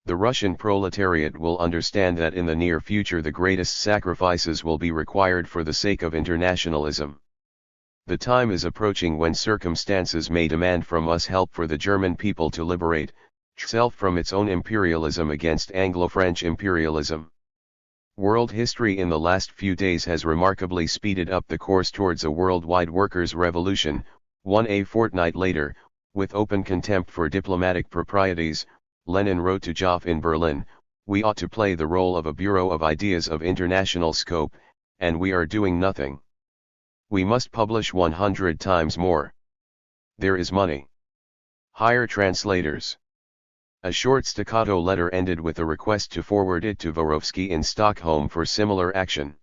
The Russian proletariat will understand that in the near future the greatest sacrifices will be required for the sake of internationalism. The time is approaching when circumstances may demand from us help for the German people to liberate itself from its own imperialism against Anglo-French imperialism. World history in the last few days has remarkably speeded up the course towards a worldwide workers' revolution. A fortnight later, with open contempt for diplomatic proprieties, Lenin wrote to Joff in Berlin, "We ought to play the role of a bureau of ideas of international scope, and we are doing nothing. We must publish 100 times more. There is money. Hire translators." A short staccato letter ended with a request to forward it to Vorovsky in Stockholm for similar action.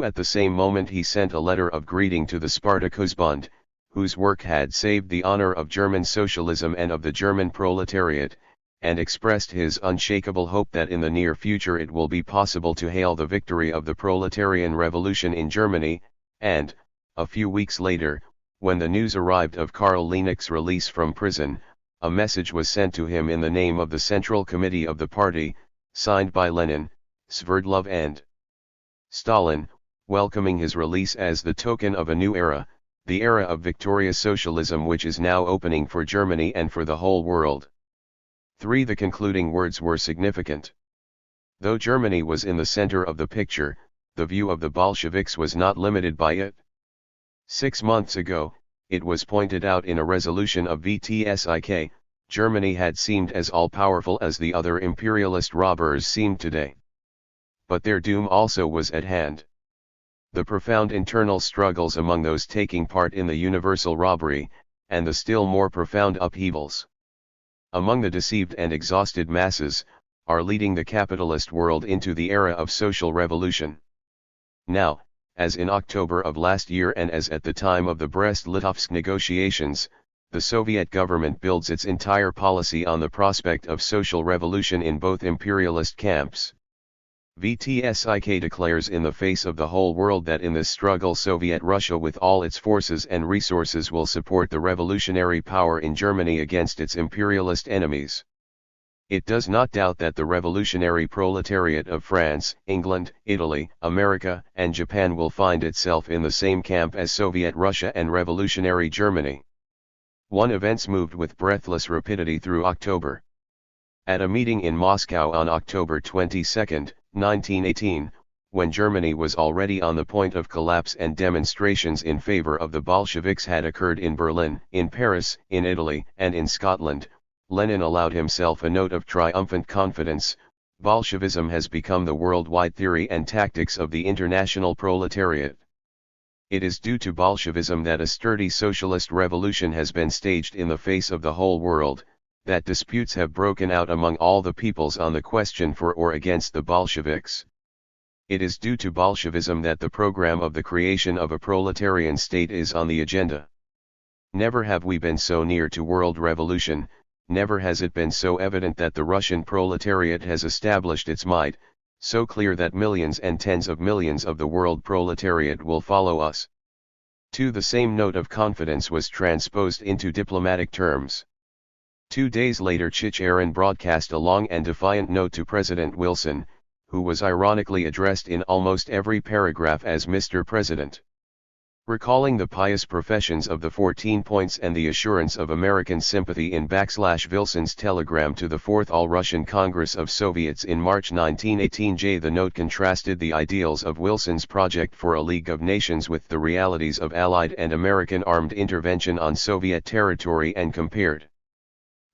At the same moment he sent a letter of greeting to the Spartakusbund, whose work had saved the honor of German socialism and of the German proletariat, and expressed his unshakable hope that in the near future it will be possible to hail the victory of the proletarian revolution in Germany. And, a few weeks later, when the news arrived of Karl Liebknecht's release from prison, a message was sent to him in the name of the Central Committee of the party, signed by Lenin, Sverdlov and Stalin, welcoming his release as the token of a new era, the era of victorious socialism which is now opening for Germany and for the whole world. The concluding words were significant. Though Germany was in the center of the picture, the view of the Bolsheviks was not limited by it. 6 months ago, it was pointed out in a resolution of VTSIK, Germany had seemed as all-powerful as the other imperialist robbers seem today. But their doom also was at hand. The profound internal struggles among those taking part in the universal robbery, and the still more profound upheavals among the deceived and exhausted masses, are leading the capitalist world into the era of social revolution. Now, as in October of last year and as at the time of the Brest-Litovsk negotiations, the Soviet government builds its entire policy on the prospect of social revolution in both imperialist camps. VTSIK declares in the face of the whole world that in this struggle Soviet Russia with all its forces and resources will support the revolutionary power in Germany against its imperialist enemies. It does not doubt that the revolutionary proletariat of France, England, Italy, America, and Japan will find itself in the same camp as Soviet Russia and revolutionary Germany. Events moved with breathless rapidity through October. At a meeting in Moscow on October 22, 1918, when Germany was already on the point of collapse and demonstrations in favor of the Bolsheviks had occurred in Berlin, in Paris, in Italy, and in Scotland, Lenin allowed himself a note of triumphant confidence. Bolshevism has become the worldwide theory and tactics of the international proletariat. It is due to Bolshevism that a sturdy socialist revolution has been staged in the face of the whole world, that disputes have broken out among all the peoples on the question for or against the Bolsheviks. It is due to Bolshevism that the program of the creation of a proletarian state is on the agenda. Never have we been so near to world revolution. Never has it been so evident that the Russian proletariat has established its might, so clear that millions and tens of millions of the world proletariat will follow us. The same note of confidence was transposed into diplomatic terms. 2 days later Chicherin broadcast a long and defiant note to President Wilson, who was ironically addressed in almost every paragraph as Mr. President. Recalling the pious professions of the 14 points and the assurance of American sympathy in Wilson's telegram to the Fourth All-Russian Congress of Soviets in March 1918, the note contrasted the ideals of Wilson's project for a League of Nations with the realities of Allied and American armed intervention on Soviet territory and compared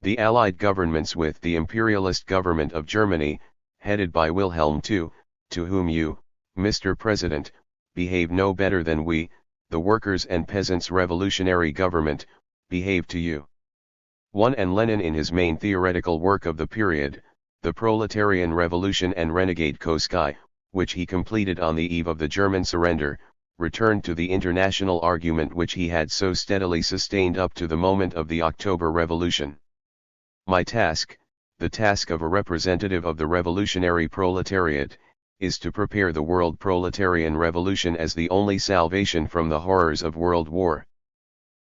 the Allied governments with the imperialist government of Germany, headed by Wilhelm II, to whom you, Mr. President, behave no better than we, the workers' and peasants' revolutionary government, behave to you. 1. And Lenin in his main theoretical work of the period, The Proletarian Revolution and Renegade Koski, which he completed on the eve of the German surrender, returned to the international argument which he had so steadily sustained up to the moment of the October Revolution. My task, the task of a representative of the revolutionary proletariat, is to prepare the world proletarian revolution as the only salvation from the horrors of world war.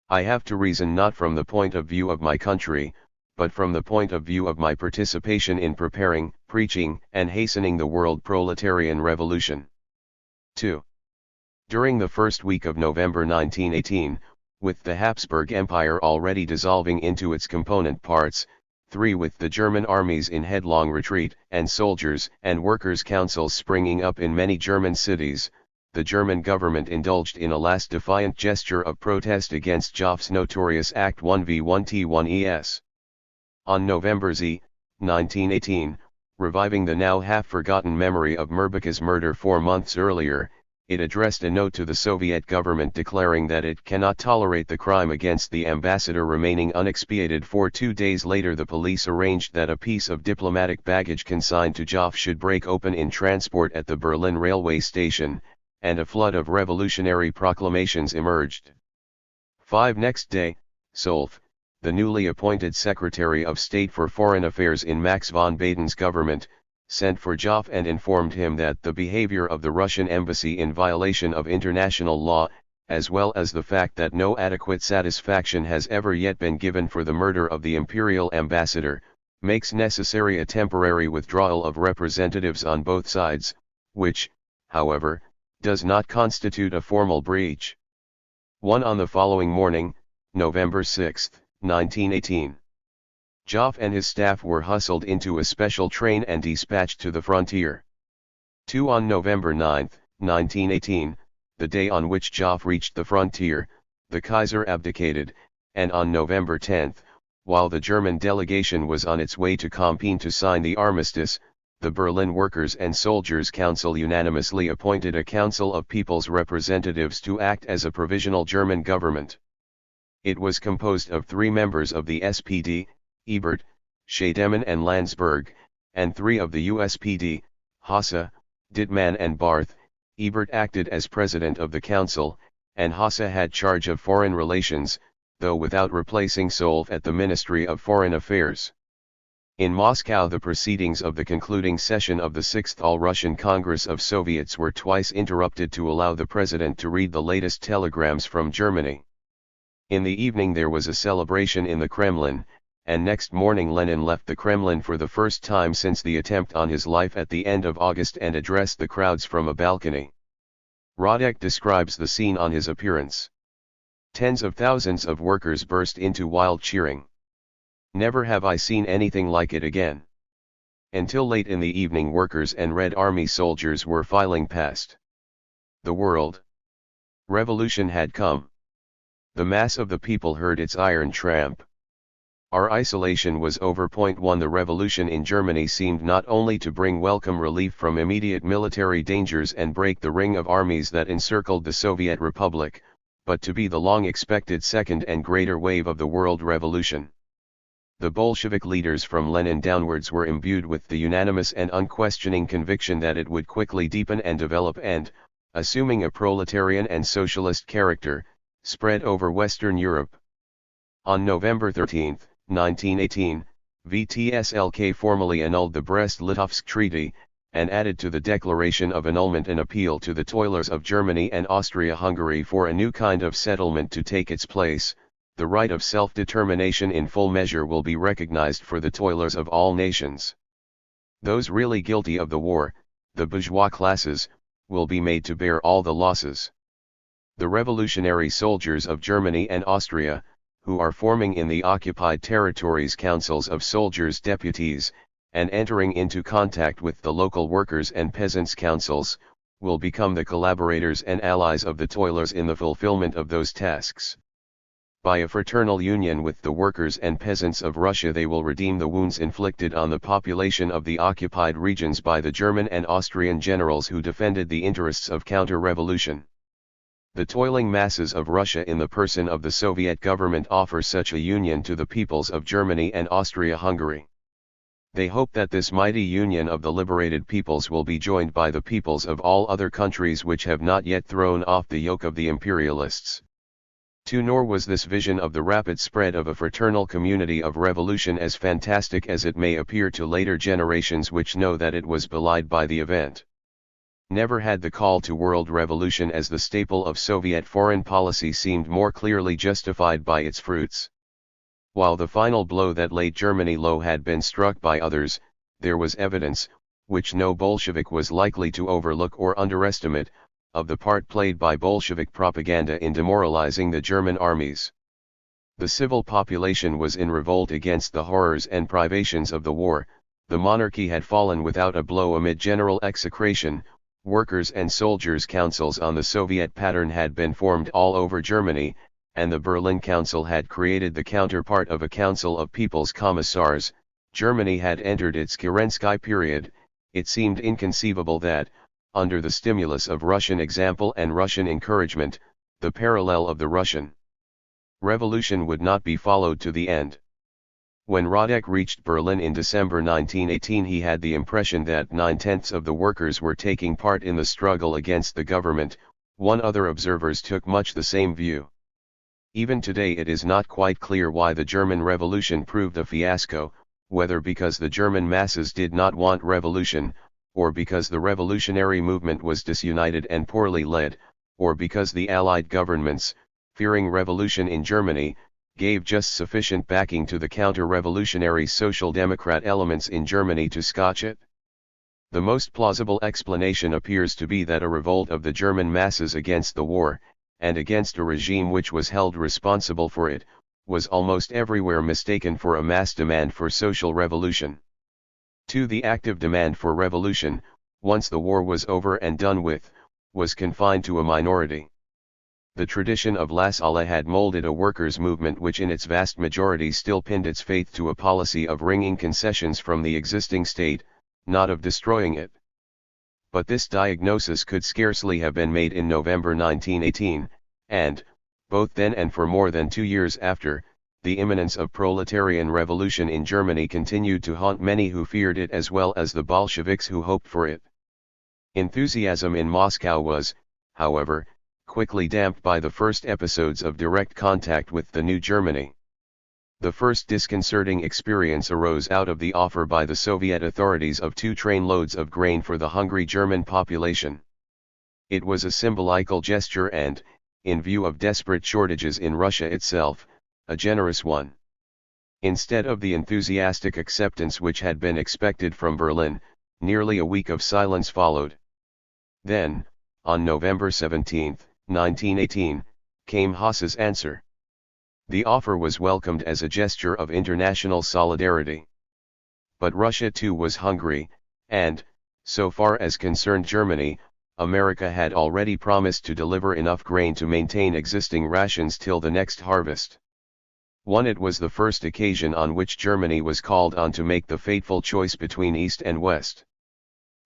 I have to reason not from the point of view of my country, but from the point of view of my participation in preparing, preaching, and hastening the world proletarian revolution. 2. During the first week of November 1918, with the Habsburg Empire already dissolving into its component parts, 3. With the German armies in headlong retreat, and soldiers and workers' councils springing up in many German cities, the German government indulged in a last defiant gesture of protest against Joff's notorious Act 1v1t1es. On November 1918, reviving the now half-forgotten memory of Mirbacha's murder 4 months earlier, it addressed a note to the Soviet government declaring that it cannot tolerate the crime against the ambassador remaining unexpiated. For 2 days later the police arranged that a piece of diplomatic baggage consigned to Joff should break open in transport at the Berlin railway station, and a flood of revolutionary proclamations emerged. 5. Next day, Solf, the newly appointed Secretary of State for Foreign Affairs in Max von Baden's government, sent for Joff and informed him that the behavior of the Russian embassy in violation of international law, as well as the fact that no adequate satisfaction has ever yet been given for the murder of the imperial ambassador, makes necessary a temporary withdrawal of representatives on both sides, which, however, does not constitute a formal breach. 1. On the following morning, November 6, 1918. Joff and his staff were hustled into a special train and dispatched to the frontier. 2. On November 9, 1918, the day on which Joff reached the frontier, the Kaiser abdicated, and on November 10, while the German delegation was on its way to Compiègne to sign the armistice, the Berlin Workers' and Soldiers' Council unanimously appointed a Council of People's Representatives to act as a provisional German government. It was composed of 3 members of the SPD, Ebert, Scheidemann and Landsberg, and 3 of the USPD, Hasse, Dittmann and Barth. Ebert acted as president of the council, and Hasse had charge of foreign relations, though without replacing Solf at the Ministry of Foreign Affairs. In Moscow the proceedings of the concluding session of the Sixth All-Russian Congress of Soviets were twice interrupted to allow the president to read the latest telegrams from Germany. In the evening there was a celebration in the Kremlin, and next morning Lenin left the Kremlin for the first time since the attempt on his life at the end of August and addressed the crowds from a balcony. Radek describes the scene on his appearance. Tens of thousands of workers burst into wild cheering. Never have I seen anything like it again. Until late in the evening workers and Red Army soldiers were filing past. The world revolution had come. The mass of the people heard its iron tramp. Our isolation was over. 1. The revolution in Germany seemed not only to bring welcome relief from immediate military dangers and break the ring of armies that encircled the Soviet Republic, but to be the long-expected second and greater wave of the world revolution. The Bolshevik leaders from Lenin downwards were imbued with the unanimous and unquestioning conviction that it would quickly deepen and develop and, assuming a proletarian and socialist character, spread over Western Europe. On November 13, 1918, VTSLK formally annulled the Brest-Litovsk Treaty, and added to the declaration of annulment an appeal to the toilers of Germany and Austria-Hungary for a new kind of settlement to take its place. The right of self-determination in full measure will be recognized for the toilers of all nations. Those really guilty of the war, the bourgeois classes, will be made to bear all the losses. The revolutionary soldiers of Germany and Austria, who are forming in the occupied territories councils of soldiers' deputies, and entering into contact with the local workers' and peasants' councils, will become the collaborators and allies of the toilers in the fulfillment of those tasks. By a fraternal union with the workers and peasants of Russia they will redeem the wounds inflicted on the population of the occupied regions by the German and Austrian generals who defended the interests of counter-revolution. The toiling masses of Russia in the person of the Soviet government offer such a union to the peoples of Germany and Austria-Hungary. They hope that this mighty union of the liberated peoples will be joined by the peoples of all other countries which have not yet thrown off the yoke of the imperialists. Nor was this vision of the rapid spread of a fraternal community of revolution as fantastic as it may appear to later generations which know that it was belied by the event. Never had the call to world revolution as the staple of Soviet foreign policy seemed more clearly justified by its fruits. While the final blow that laid Germany low had been struck by others, there was evidence, which no Bolshevik was likely to overlook or underestimate, of the part played by Bolshevik propaganda in demoralizing the German armies. The civil population was in revolt against the horrors and privations of the war, the monarchy had fallen without a blow amid general execration, workers' and soldiers' councils on the Soviet pattern had been formed all over Germany, and the Berlin Council had created the counterpart of a council of people's commissars. Germany had entered its Kerensky period. It seemed inconceivable that, under the stimulus of Russian example and Russian encouragement, the parallel of the Russian Revolution would not be followed to the end. When Radek reached Berlin in December 1918 he had the impression that 9/10 of the workers were taking part in the struggle against the government. One other observers took much the same view. Even today it is not quite clear why the German Revolution proved a fiasco, whether because the German masses did not want revolution, or because the revolutionary movement was disunited and poorly led, or because the Allied governments, fearing revolution in Germany, gave just sufficient backing to the counter-revolutionary Social Democrat elements in Germany to scotch it. The most plausible explanation appears to be that a revolt of the German masses against the war, and against a regime which was held responsible for it, was almost everywhere mistaken for a mass demand for social revolution. The active demand for revolution, once the war was over and done with, was confined to a minority. The tradition of La Salle had molded a workers' movement which in its vast majority still pinned its faith to a policy of wringing concessions from the existing state, not of destroying it. But this diagnosis could scarcely have been made in November 1918, and, both then and for more than 2 years after, the imminence of proletarian revolution in Germany continued to haunt many who feared it as well as the Bolsheviks who hoped for it. Enthusiasm in Moscow was, however, quickly damped by the first episodes of direct contact with the new Germany. The first disconcerting experience arose out of the offer by the Soviet authorities of 2 trainloads of grain for the hungry German population. It was a symbolical gesture and, in view of desperate shortages in Russia itself, a generous one. Instead of the enthusiastic acceptance which had been expected from Berlin, nearly a week of silence followed. Then, on November 17, 1918, came Haas's answer. The offer was welcomed as a gesture of international solidarity. But Russia too was hungry, and, so far as concerned Germany, America had already promised to deliver enough grain to maintain existing rations till the next harvest. It was the first occasion on which Germany was called on to make the fateful choice between East and West.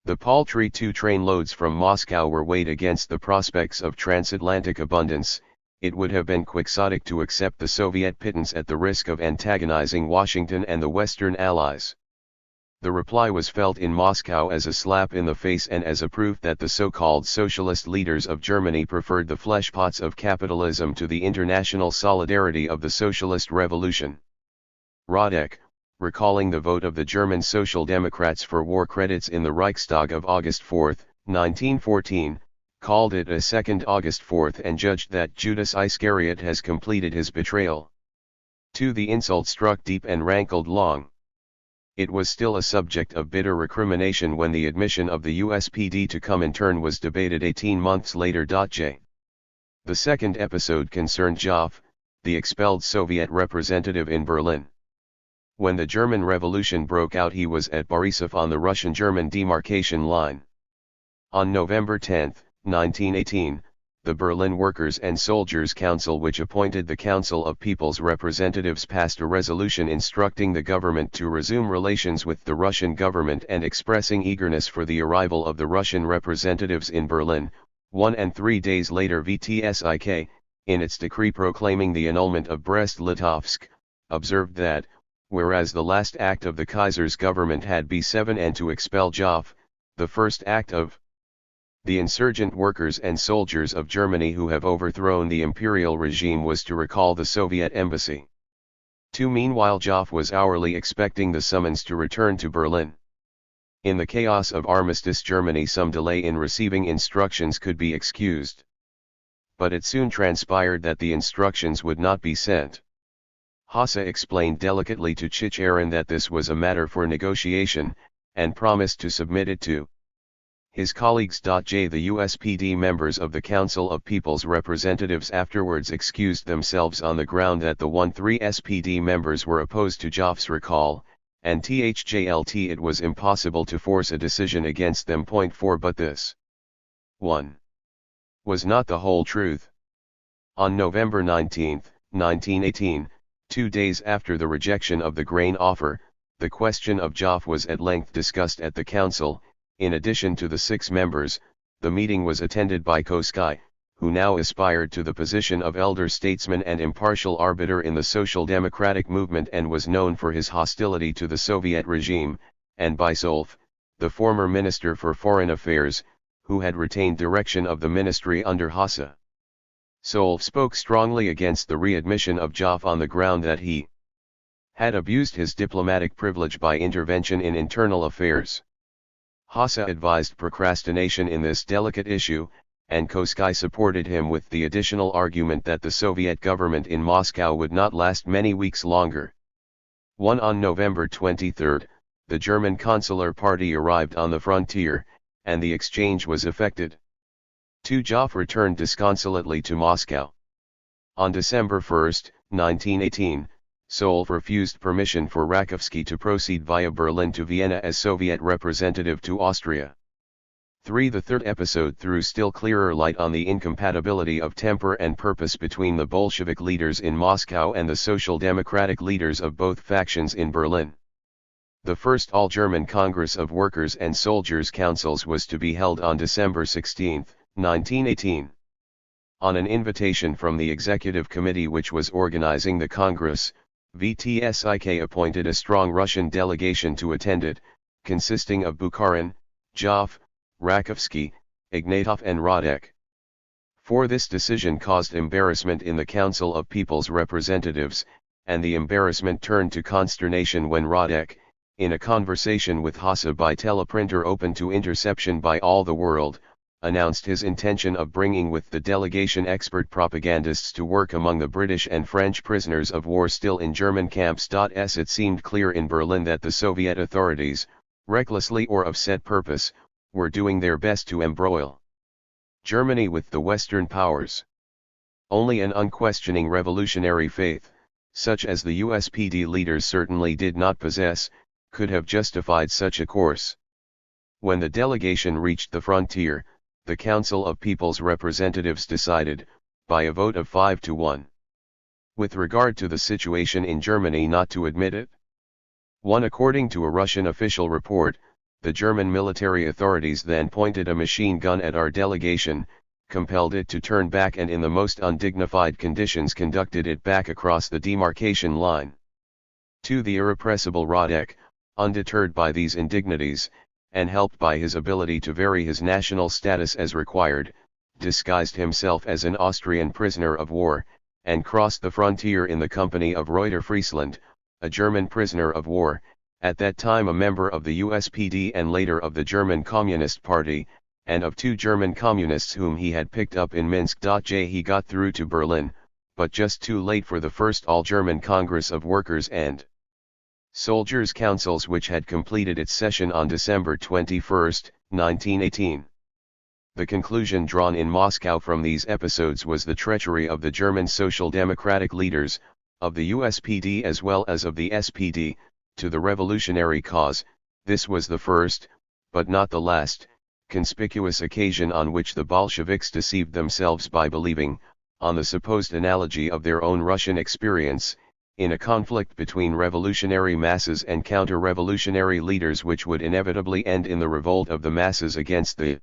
The paltry 2 trainloads from Moscow were weighed against the prospects of transatlantic abundance. It would have been quixotic to accept the Soviet pittance at the risk of antagonizing Washington and the Western Allies. The reply was felt in Moscow as a slap in the face and as a proof that the so-called socialist leaders of Germany preferred the fleshpots of capitalism to the international solidarity of the socialist revolution. Radek, recalling the vote of the German Social Democrats for war credits in the Reichstag of August 4, 1914, called it a second August 4 and judged that Judas Iscariot has completed his betrayal. The insult struck deep and rankled long. It was still a subject of bitter recrimination when the admission of the USPD to Comintern was debated 18 months later. The The second episode concerned Joff, the expelled Soviet representative in Berlin. When the German Revolution broke out, he was at Borisov on the Russian-German demarcation line. On November 10, 1918, the Berlin Workers' and Soldiers' Council, which appointed the Council of People's Representatives, passed a resolution instructing the government to resume relations with the Russian government and expressing eagerness for the arrival of the Russian representatives in Berlin. 1 and 3 days later, VTSIK, in its decree proclaiming the annulment of Brest-Litovsk, observed that, whereas the last act of the Kaiser's government had been B7 and to expel Joff, the first act of the insurgent workers and soldiers of Germany who have overthrown the imperial regime was to recall the Soviet embassy. 2. Meanwhile, Joff was hourly expecting the summons to return to Berlin. In the chaos of Armistice Germany, some delay in receiving instructions could be excused. But it soon transpired that the instructions would not be sent. Hasse explained delicately to Chicherin that this was a matter for negotiation, and promised to submit it to his colleagues. The USPD members of the Council of People's Representatives afterwards excused themselves on the ground that the 1-3 SPD members were opposed to Joff's recall, and it was impossible to force a decision against them. 4 But this 1. was not the whole truth. On November 19, 1918, 2 days after the rejection of the grain offer, the question of Joff was at length discussed at the council. In addition to the 6 members, the meeting was attended by Koskai, who now aspired to the position of elder statesman and impartial arbiter in the social democratic movement and was known for his hostility to the Soviet regime, and by Solf, the former Minister for Foreign Affairs, who had retained direction of the ministry under Hasse. Solf spoke strongly against the readmission of Joff on the ground that he had abused his diplomatic privilege by intervention in internal affairs. Hasse advised procrastination in this delicate issue, and Koskai supported him with the additional argument that the Soviet government in Moscow would not last many weeks longer. 1 On November 23, the German consular party arrived on the frontier, and the exchange was effected. 2 Joff returned disconsolately to Moscow. On December 1, 1918, Solf refused permission for Rakovsky to proceed via Berlin to Vienna as Soviet representative to Austria. 3 The third episode threw still clearer light on the incompatibility of temper and purpose between the Bolshevik leaders in Moscow and the Social Democratic leaders of both factions in Berlin. The first All-German Congress of Workers' and Soldiers' Councils was to be held on December 16, 1918. On an invitation from the Executive Committee which was organizing the Congress, VTSIK appointed a strong Russian delegation to attend it, consisting of Bukharin, Joff, Rakovsky, Ignatov and Radek. 4 This decision caused embarrassment in the Council of People's Representatives, and the embarrassment turned to consternation when Radek, in a conversation with Hasse by teleprinter open to interception by all the world, announced his intention of bringing with the delegation expert propagandists to work among the British and French prisoners of war still in German camps. It seemed clear in Berlin that the Soviet authorities, recklessly or of set purpose, were doing their best to embroil Germany with the Western powers. Only an unquestioning revolutionary faith, such as the USPD leaders certainly did not possess, could have justified such a course. When the delegation reached the frontier, the Council of People's Representatives decided, by a vote of 5-1, with regard to the situation in Germany not to admit it. 1 According to a Russian official report, the German military authorities then pointed a machine gun at our delegation, compelled it to turn back and in the most undignified conditions conducted it back across the demarcation line. 2 The irrepressible Radek, undeterred by these indignities, and helped by his ability to vary his national status as required, disguised himself as an Austrian prisoner of war, and crossed the frontier in the company of Reuter Friesland, a German prisoner of war, at that time a member of the USPD and later of the German Communist Party, and of 2 German communists whom he had picked up in Minsk. He got through to Berlin, but just too late for the first All-German Congress of Workers and Soldiers' Councils which had completed its session on December 21, 1918. The conclusion drawn in Moscow from these episodes was the treachery of the German Social Democratic leaders, of the USPD as well as of the SPD, to the revolutionary cause. This was the first, but not the last, conspicuous occasion on which the Bolsheviks deceived themselves by believing, on the supposed analogy of their own Russian experience, in a conflict between revolutionary masses and counter-revolutionary leaders which would inevitably end in the revolt of the masses against the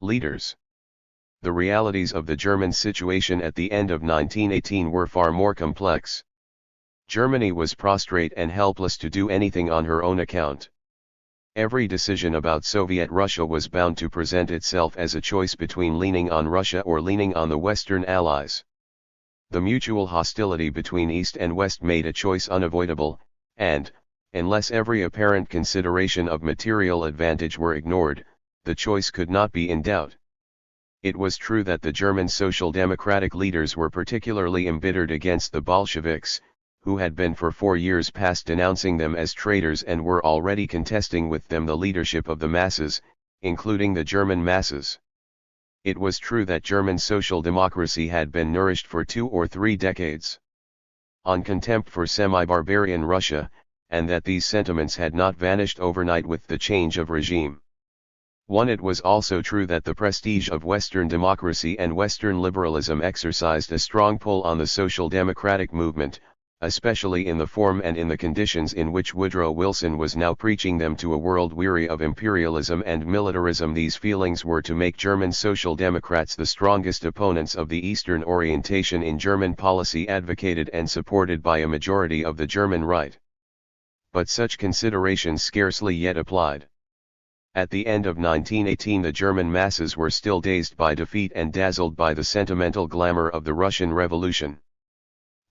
leaders. The realities of the German situation at the end of 1918 were far more complex. Germany was prostrate and helpless to do anything on her own account. Every decision about Soviet Russia was bound to present itself as a choice between leaning on Russia or leaning on the Western Allies. The mutual hostility between East and West made a choice unavoidable, and, unless every apparent consideration of material advantage were ignored, the choice could not be in doubt. It was true that the German Social Democratic leaders were particularly embittered against the Bolsheviks, who had been for 4 years past denouncing them as traitors and were already contesting with them the leadership of the masses, including the German masses. It was true that German social democracy had been nourished for 2 or 3 decades on contempt for semi-barbarian Russia, and that these sentiments had not vanished overnight with the change of regime. It was also true that the prestige of Western democracy and Western liberalism exercised a strong pull on the social democratic movement, especially in the form and in the conditions in which Woodrow Wilson was now preaching them to a world weary of imperialism and militarism. These feelings were to make German Social Democrats the strongest opponents of the Eastern orientation in German policy advocated and supported by a majority of the German right. But such considerations scarcely yet applied. At the end of 1918 the German masses were still dazed by defeat and dazzled by the sentimental glamour of the Russian Revolution.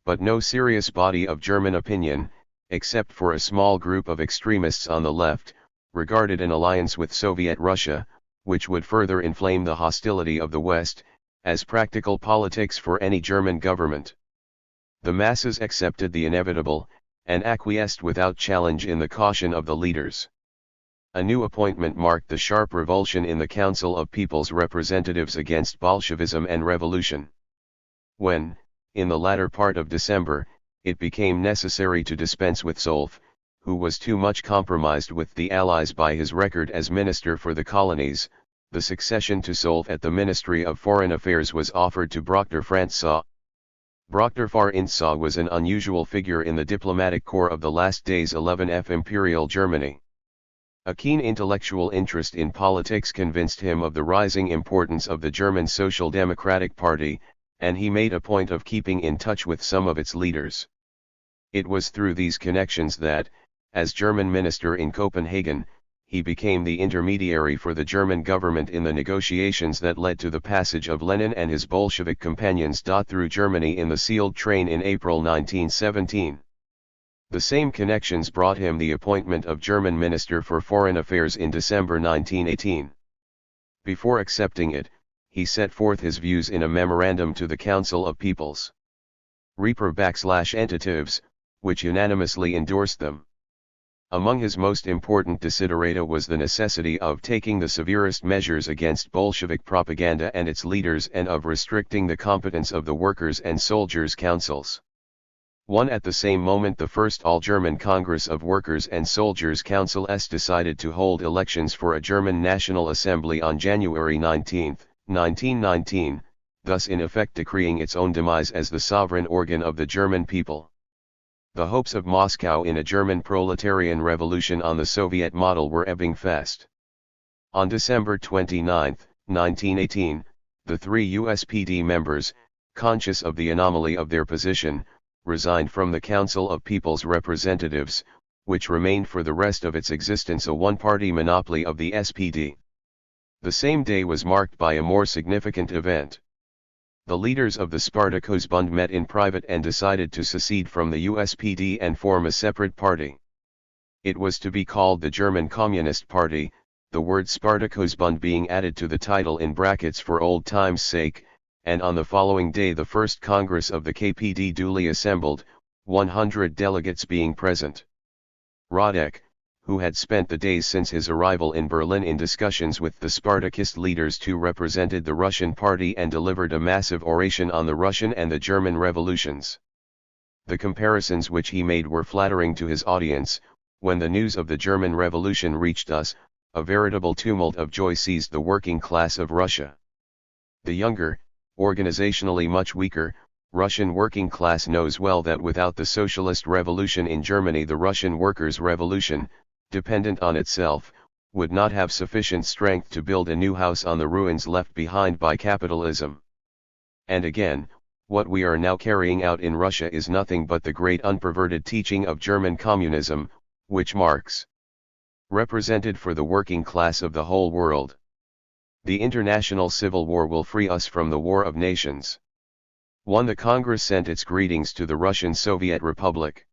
But no serious body of German opinion, except for a small group of extremists on the left, regarded an alliance with Soviet Russia, which would further inflame the hostility of the West, as practical politics for any German government. The masses accepted the inevitable, and acquiesced without challenge in the caution of the leaders. A new appointment marked the sharp revulsion in the Council of People's Representatives against Bolshevism and revolution. When, in the latter part of December, it became necessary to dispense with Solf, who was too much compromised with the Allies by his record as Minister for the Colonies, the succession to Solf at the Ministry of Foreign Affairs was offered to Brockter Franzau. Brockter Franzau was an unusual figure in the diplomatic corps of the last days 11th Imperial Germany. A keen intellectual interest in politics convinced him of the rising importance of the German Social Democratic Party, and he made a point of keeping in touch with some of its leaders. It was through these connections that, as German minister in Copenhagen, he became the intermediary for the German government in the negotiations that led to the passage of Lenin and his Bolshevik companions through Germany in the sealed train in April 1917. The same connections brought him the appointment of German Minister for Foreign Affairs in December 1918. Before accepting it, he set forth his views in a memorandum to the Council of People's Representatives, which unanimously endorsed them. Among his most important desiderata was the necessity of taking the severest measures against Bolshevik propaganda and its leaders and of restricting the competence of the Workers' and Soldiers' Councils. At the same moment the First All-German Congress of Workers' and Soldiers' Councils decided to hold elections for a German National Assembly on January 19, 1919, thus in effect decreeing its own demise as the sovereign organ of the German people. The hopes of Moscow in a German proletarian revolution on the Soviet model were ebbing fast. On December 29, 1918, the 3 USPD members, conscious of the anomaly of their position, resigned from the Council of People's Representatives, which remained for the rest of its existence a one-party monopoly of the SPD. The same day was marked by a more significant event. The leaders of the Spartakusbund met in private and decided to secede from the USPD and form a separate party. It was to be called the German Communist Party, the word Spartakusbund being added to the title in brackets for old time's sake, and on the following day the first Congress of the KPD duly assembled, 100 delegates being present. Radek, who had spent the days since his arrival in Berlin in discussions with the Spartakist leaders, too represented the Russian party and delivered a massive oration on the Russian and the German revolutions. The comparisons which he made were flattering to his audience. When the news of the German Revolution reached us, a veritable tumult of joy seized the working class of Russia. The younger, organizationally much weaker, Russian working class knows well that without the socialist revolution in Germany, the Russian workers' revolution, dependent on itself, would not have sufficient strength to build a new house on the ruins left behind by capitalism. And again, what we are now carrying out in Russia is nothing but the great unperverted teaching of German communism, which Marx represented for the working class of the whole world. The international civil war will free us from the war of nations. 1. The Congress sent its greetings to the Russian Soviet Republic.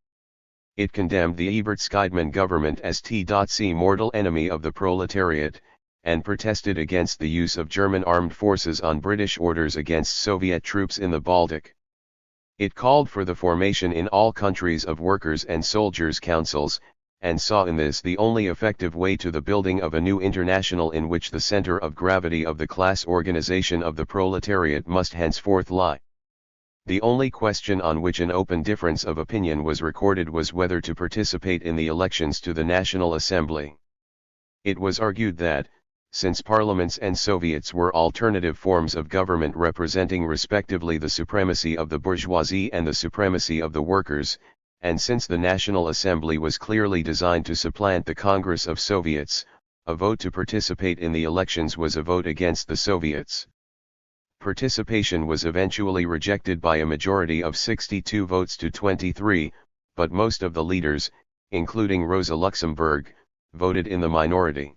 It condemned the Ebert-Scheidman government as the mortal enemy of the proletariat, and protested against the use of German armed forces on British orders against Soviet troops in the Baltic. It called for the formation in all countries of workers' and soldiers' councils, and saw in this the only effective way to the building of a new international in which the center of gravity of the class organization of the proletariat must henceforth lie. The only question on which an open difference of opinion was recorded was whether to participate in the elections to the National Assembly. It was argued that, since parliaments and Soviets were alternative forms of government representing respectively the supremacy of the bourgeoisie and the supremacy of the workers, and since the National Assembly was clearly designed to supplant the Congress of Soviets, a vote to participate in the elections was a vote against the Soviets. Participation was eventually rejected by a majority of 62 votes to 23, but most of the leaders, including Rosa Luxemburg, voted in the minority.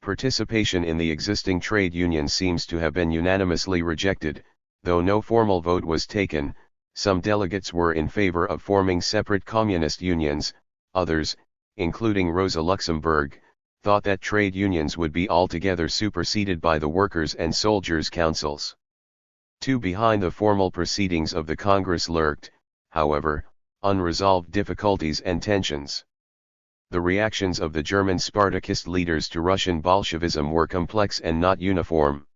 Participation in the existing trade union seems to have been unanimously rejected, though no formal vote was taken. Some delegates were in favor of forming separate communist unions, others, including Rosa Luxemburg, thought that trade unions would be altogether superseded by the workers' and soldiers' councils. 2. Behind the formal proceedings of the Congress lurked, however, unresolved difficulties and tensions. The reactions of the German Spartakist leaders to Russian Bolshevism were complex and not uniform.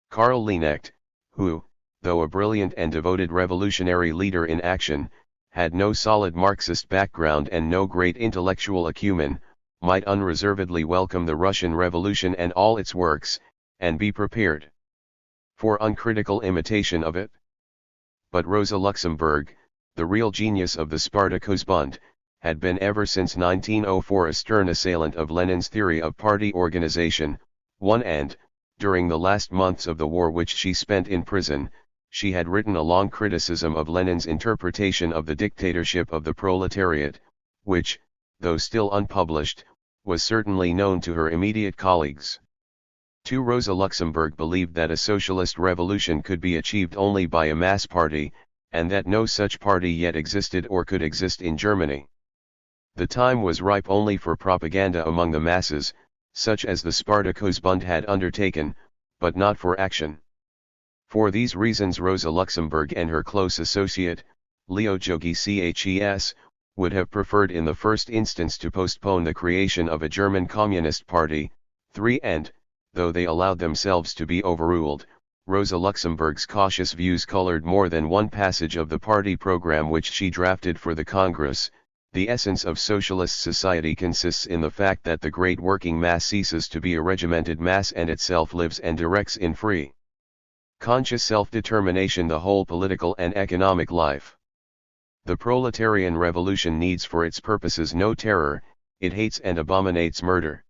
Karl Liebknecht, who, though a brilliant and devoted revolutionary leader in action, had no solid Marxist background and no great intellectual acumen, might unreservedly welcome the Russian Revolution and all its works, and be prepared for uncritical imitation of it. But Rosa Luxemburg, the real genius of the Spartakusbund, had been ever since 1904 a stern assailant of Lenin's theory of party organization. 1. And, during the last months of the war which she spent in prison, she had written a long criticism of Lenin's interpretation of the dictatorship of the proletariat, which, though still unpublished, was certainly known to her immediate colleagues. 2. Rosa Luxemburg believed that a socialist revolution could be achieved only by a mass party, and that no such party yet existed or could exist in Germany. The time was ripe only for propaganda among the masses, such as the Spartakusbund had undertaken, but not for action. For these reasons Rosa Luxemburg and her close associate, Leo Jogi-Ces, would have preferred in the first instance to postpone the creation of a German Communist Party. 3. And, though they allowed themselves to be overruled, Rosa Luxemburg's cautious views colored more than one passage of the party program which she drafted for the Congress. The essence of socialist society consists in the fact that the great working mass ceases to be a regimented mass and itself lives and directs in free, conscious self-determination the whole political and economic life. The proletarian revolution needs for its purposes no terror, it hates and abominates murder.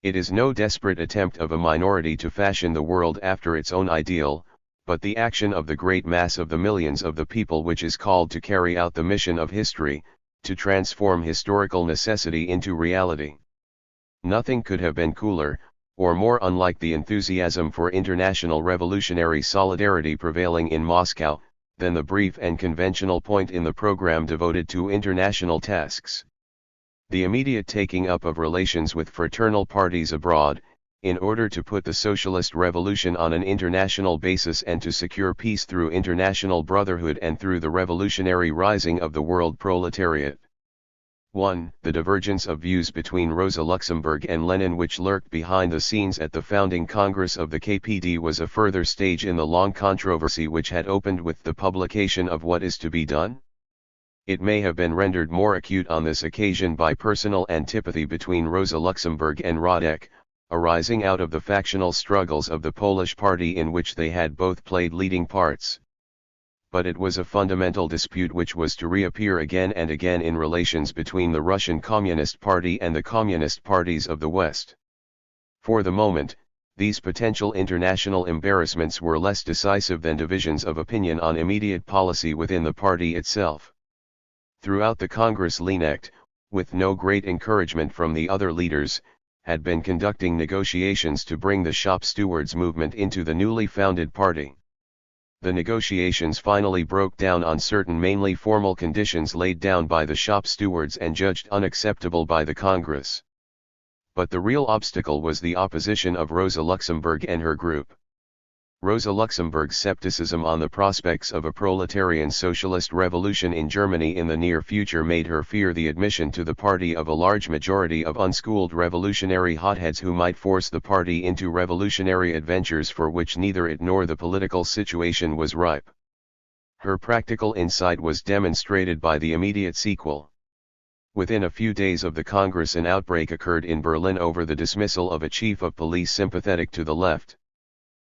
It is no desperate attempt of a minority to fashion the world after its own ideal, but the action of the great mass of the millions of the people which is called to carry out the mission of history, to transform historical necessity into reality. Nothing could have been cooler, or more unlike the enthusiasm for international revolutionary solidarity prevailing in Moscow, than the brief and conventional point in the program devoted to international tasks. The immediate taking up of relations with fraternal parties abroad, in order to put the socialist revolution on an international basis and to secure peace through international brotherhood and through the revolutionary rising of the world proletariat. 1. The divergence of views between Rosa Luxemburg and Lenin, which lurked behind the scenes at the founding Congress of the KPD, was a further stage in the long controversy which had opened with the publication of What Is to Be Done? It may have been rendered more acute on this occasion by personal antipathy between Rosa Luxemburg and Radek, arising out of the factional struggles of the Polish party in which they had both played leading parts. But it was a fundamental dispute which was to reappear again and again in relations between the Russian Communist Party and the Communist parties of the West. For the moment, these potential international embarrassments were less decisive than divisions of opinion on immediate policy within the party itself. Throughout the Congress, Linecht, with no great encouragement from the other leaders, had been conducting negotiations to bring the shop stewards movement into the newly founded party. The negotiations finally broke down on certain mainly formal conditions laid down by the shop stewards and judged unacceptable by the Congress. But the real obstacle was the opposition of Rosa Luxemburg and her group. Rosa Luxemburg's skepticism on the prospects of a proletarian socialist revolution in Germany in the near future made her fear the admission to the party of a large majority of unschooled revolutionary hotheads who might force the party into revolutionary adventures for which neither it nor the political situation was ripe. Her practical insight was demonstrated by the immediate sequel. Within a few days of the Congress, an outbreak occurred in Berlin over the dismissal of a chief of police sympathetic to the left.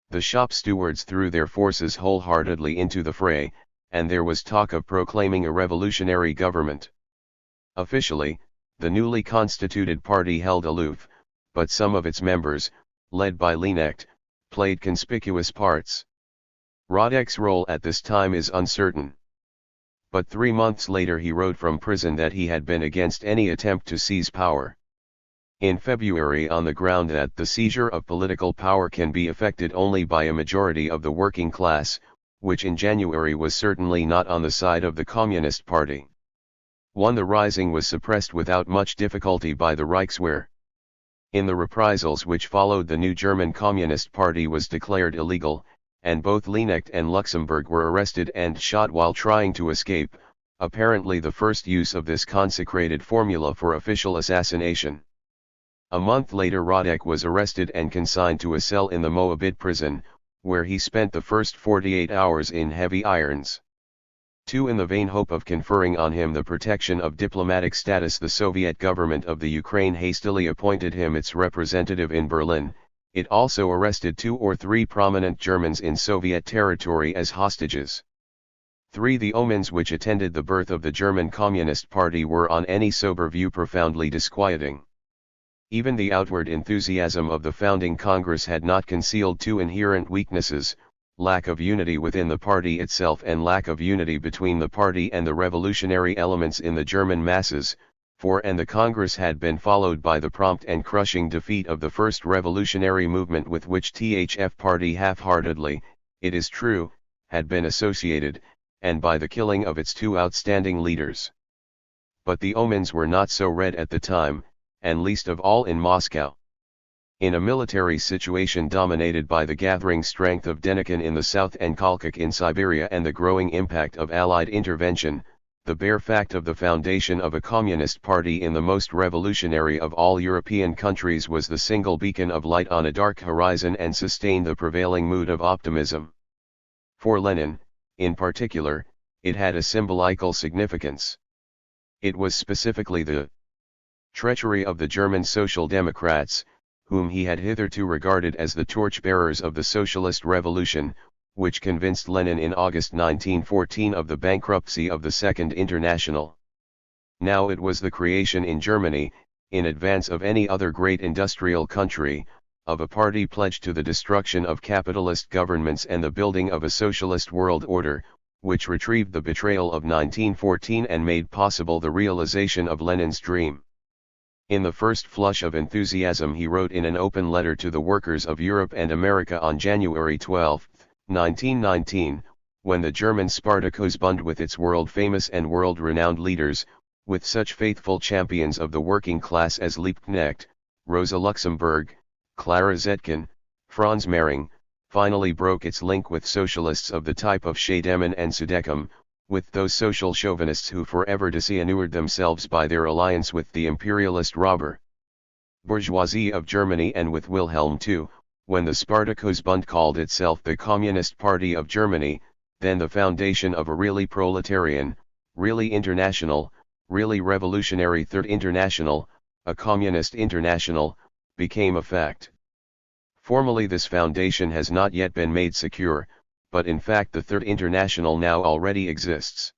The shop stewards threw their forces wholeheartedly into the fray, and there was talk of proclaiming a revolutionary government. Officially, the newly constituted party held aloof, but some of its members, led by Linecht, played conspicuous parts. Radek's role at this time is uncertain. But 3 months later he wrote from prison that he had been against any attempt to seize power. In February, on the ground that the seizure of political power can be effected only by a majority of the working class, which in January was certainly not on the side of the Communist Party. 1. The rising was suppressed without much difficulty by the Reichswehr. In the reprisals which followed, the new German Communist Party was declared illegal, and both Linecht and Luxemburg were arrested and shot while trying to escape, apparently the first use of this consecrated formula for official assassination. A month later Radek was arrested and consigned to a cell in the Moabit prison, where he spent the first 48 hours in heavy irons. 2. In the vain hope of conferring on him the protection of diplomatic status, the Soviet government of the Ukraine hastily appointed him its representative in Berlin. It also arrested 2 or 3 prominent Germans in Soviet territory as hostages. 3. The omens which attended the birth of the German Communist Party were on any sober view profoundly disquieting. Even the outward enthusiasm of the founding Congress had not concealed 2 inherent weaknesses: lack of unity within the party itself and lack of unity between the party and the revolutionary elements in the German masses. 4. And the Congress had been followed by the prompt and crushing defeat of the first revolutionary movement with which THF party half-heartedly, it is true, had been associated, and by the killing of its 2 outstanding leaders. But the omens were not so red at the time, and least of all in Moscow. In a military situation dominated by the gathering strength of Denikin in the south and Kolchak in Siberia and the growing impact of Allied intervention, the bare fact of the foundation of a communist party in the most revolutionary of all European countries was the single beacon of light on a dark horizon and sustained the prevailing mood of optimism. For Lenin, in particular, it had a symbolical significance. It was specifically the treachery of the German Social Democrats, whom he had hitherto regarded as the torchbearers of the socialist revolution, which convinced Lenin in August 1914 of the bankruptcy of the Second International. Now it was the creation in Germany, in advance of any other great industrial country, of a party pledged to the destruction of capitalist governments and the building of a socialist world order, which retrieved the betrayal of 1914 and made possible the realization of Lenin's dream. In the first flush of enthusiasm he wrote in an open letter to the workers of Europe and America on January 12, 1919, when the German Spartakusbund with its world-famous and world-renowned leaders, with such faithful champions of the working class as Liebknecht, Rosa Luxemburg, Clara Zetkin, Franz Mehring, finally broke its link with socialists of the type of Scheidemann and Sudeckim, with those social chauvinists who forever disinured themselves by their alliance with the imperialist robber bourgeoisie of Germany, and with Wilhelm II, when the Spartakusbund called itself the Communist Party of Germany, then the foundation of a really proletarian, really international, really revolutionary Third International, a communist international, became a fact. Formally this foundation has not yet been made secure, but in fact the Third International now already exists.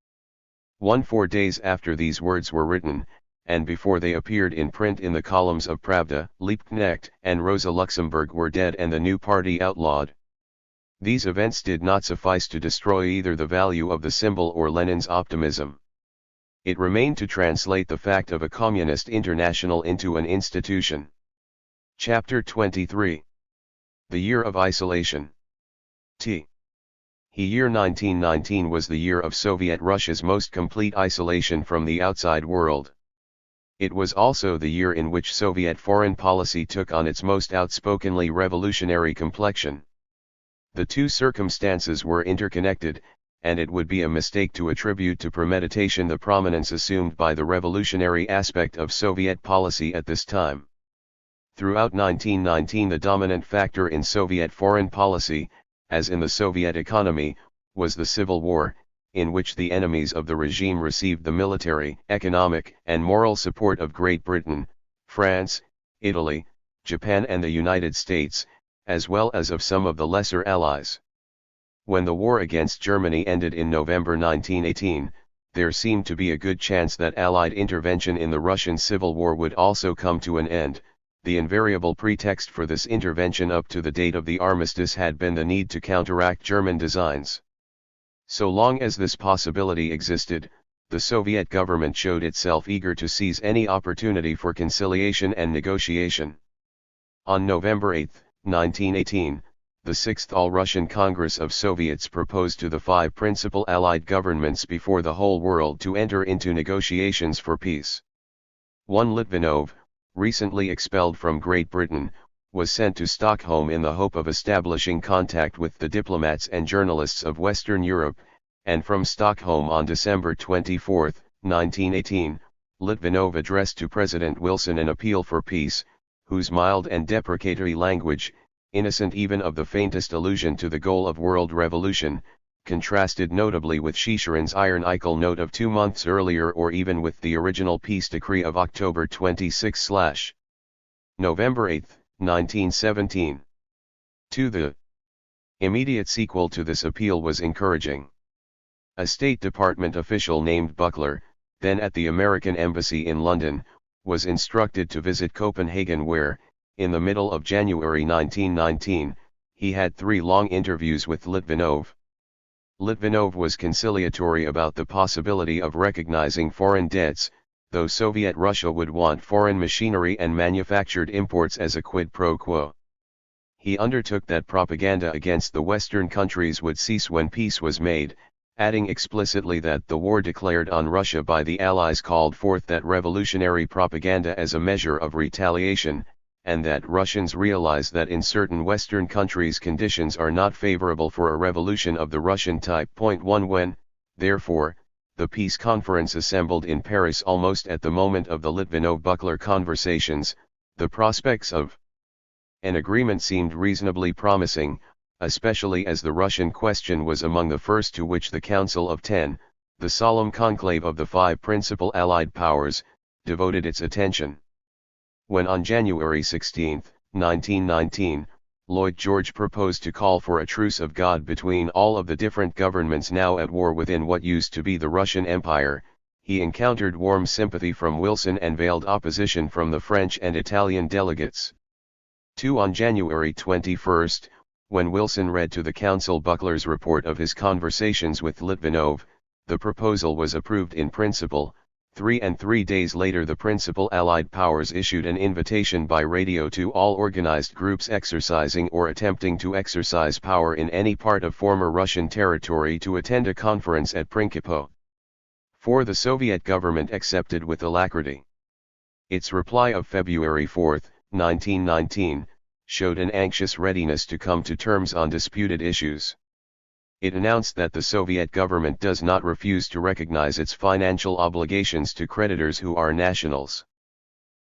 4 days after these words were written, and before they appeared in print in the columns of Pravda, Liebknecht and Rosa Luxemburg were dead and the new party outlawed. These events did not suffice to destroy either the value of the symbol or Lenin's optimism. It remained to translate the fact of a communist international into an institution. Chapter 23. The Year of Isolation. Year 1919 was the year of Soviet Russia's most complete isolation from the outside world. It was also the year in which Soviet foreign policy took on its most outspokenly revolutionary complexion. The two circumstances were interconnected, and it would be a mistake to attribute to premeditation the prominence assumed by the revolutionary aspect of Soviet policy at this time. Throughout 1919 the dominant factor in Soviet foreign policy, as in the Soviet economy, was the Civil War, in which the enemies of the regime received the military, economic, and moral support of Great Britain, France, Italy, Japan and the United States, as well as of some of the lesser allies. When the war against Germany ended in November 1918, there seemed to be a good chance that Allied intervention in the Russian Civil War would also come to an end. The invariable pretext for this intervention up to the date of the armistice had been the need to counteract German designs. So long as this possibility existed, the Soviet government showed itself eager to seize any opportunity for conciliation and negotiation. On November 8, 1918, the Sixth All-Russian Congress of Soviets proposed to the 5 principal Allied governments before the whole world to enter into negotiations for peace. One Litvinov, recently expelled from Great Britain, was sent to Stockholm in the hope of establishing contact with the diplomats and journalists of Western Europe, and from Stockholm on December 24, 1918, Litvinov addressed to President Wilson an appeal for peace, whose mild and deprecatory language, innocent even of the faintest allusion to the goal of world revolution, contrasted notably with Chicherin's iron-eagle note of 2 months earlier or even with the original peace decree of October 26/November 8, 1917. The immediate sequel to this appeal was encouraging. A State Department official named Buckler, then at the American Embassy in London, was instructed to visit Copenhagen where, in the middle of January 1919, he had 3 long interviews with Litvinov. Litvinov was conciliatory about the possibility of recognizing foreign debts, though Soviet Russia would want foreign machinery and manufactured imports as a quid pro quo. He undertook that propaganda against the Western countries would cease when peace was made, adding explicitly that the war declared on Russia by the Allies called forth that revolutionary propaganda as a measure of retaliation, and that Russians realize that in certain Western countries conditions are not favorable for a revolution of the Russian type. 1 When, therefore, the peace conference assembled in Paris almost at the moment of the Litvinov-Buckler conversations, the prospects of an agreement seemed reasonably promising, especially as the Russian question was among the first to which the Council of Ten, the solemn conclave of the 5 principal Allied powers, devoted its attention. When on January 16, 1919, Lloyd George proposed to call for a truce of God between all of the different governments now at war within what used to be the Russian Empire, he encountered warm sympathy from Wilson and veiled opposition from the French and Italian delegates. On January 21, when Wilson read to the Council Buckler's report of his conversations with Litvinov, the proposal was approved in principle. 3 days later the principal Allied powers issued an invitation by radio to all organized groups exercising or attempting to exercise power in any part of former Russian territory to attend a conference at Prinkipo. The Soviet government accepted with alacrity. Its reply of February 4, 1919, showed an anxious readiness to come to terms on disputed issues. It announced that the Soviet government does not refuse to recognize its financial obligations to creditors who are nationals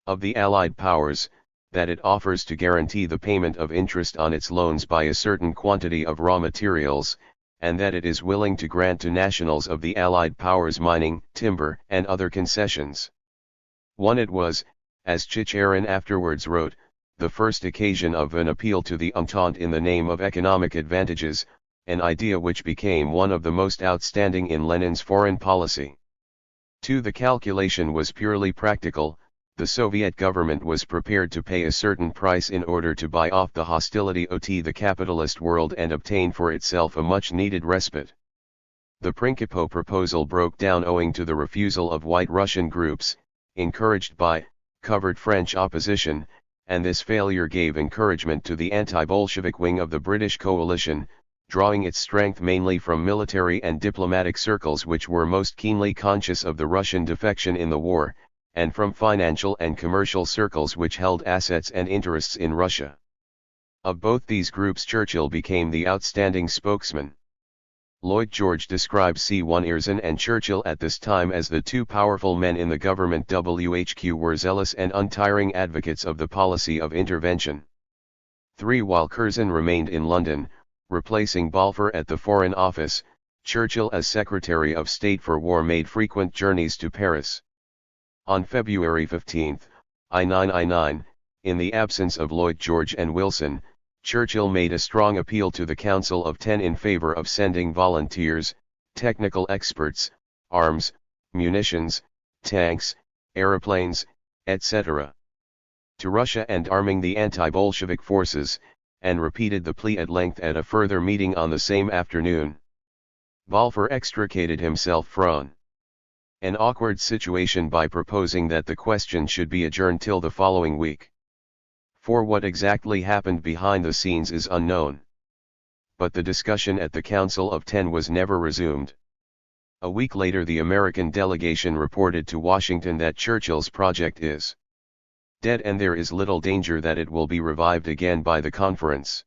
of the Allied powers, that it offers to guarantee the payment of interest on its loans by a certain quantity of raw materials, and that it is willing to grant to nationals of the Allied powers mining, timber, and other concessions. It was, as Chicherin afterwards wrote, the first occasion of an appeal to the Entente in the name of economic advantages, an idea which became one of the most outstanding in Lenin's foreign policy. 2. The calculation was purely practical. The Soviet government was prepared to pay a certain price in order to buy off the hostility of the capitalist world and obtain for itself a much-needed respite. The Principe proposal broke down owing to the refusal of White Russian groups, encouraged by covert French opposition, and this failure gave encouragement to the anti-Bolshevik wing of the British coalition, drawing its strength mainly from military and diplomatic circles which were most keenly conscious of the Russian defection in the war, and from financial and commercial circles which held assets and interests in Russia. Of both these groups Churchill became the outstanding spokesman. Lloyd George describes C1 Erzin and Churchill at this time as the two powerful men in the government. WHQ were zealous and untiring advocates of the policy of intervention. 3. While Curzon remained in London, replacing Balfour at the Foreign Office, Churchill as Secretary of State for War made frequent journeys to Paris. On February 15, I9, in the absence of Lloyd George and Wilson, Churchill made a strong appeal to the Council of Ten in favor of sending volunteers, technical experts, arms, munitions, tanks, aeroplanes, etc. to Russia and arming the anti-Bolshevik forces, and repeated the plea at length at a further meeting on the same afternoon. Balfour extricated himself from an awkward situation by proposing that the question should be adjourned till the following week. For what exactly happened behind the scenes is unknown. But the discussion at the Council of Ten was never resumed. A week later the American delegation reported to Washington that Churchill's project is dead and there is little danger that it will be revived again by the conference.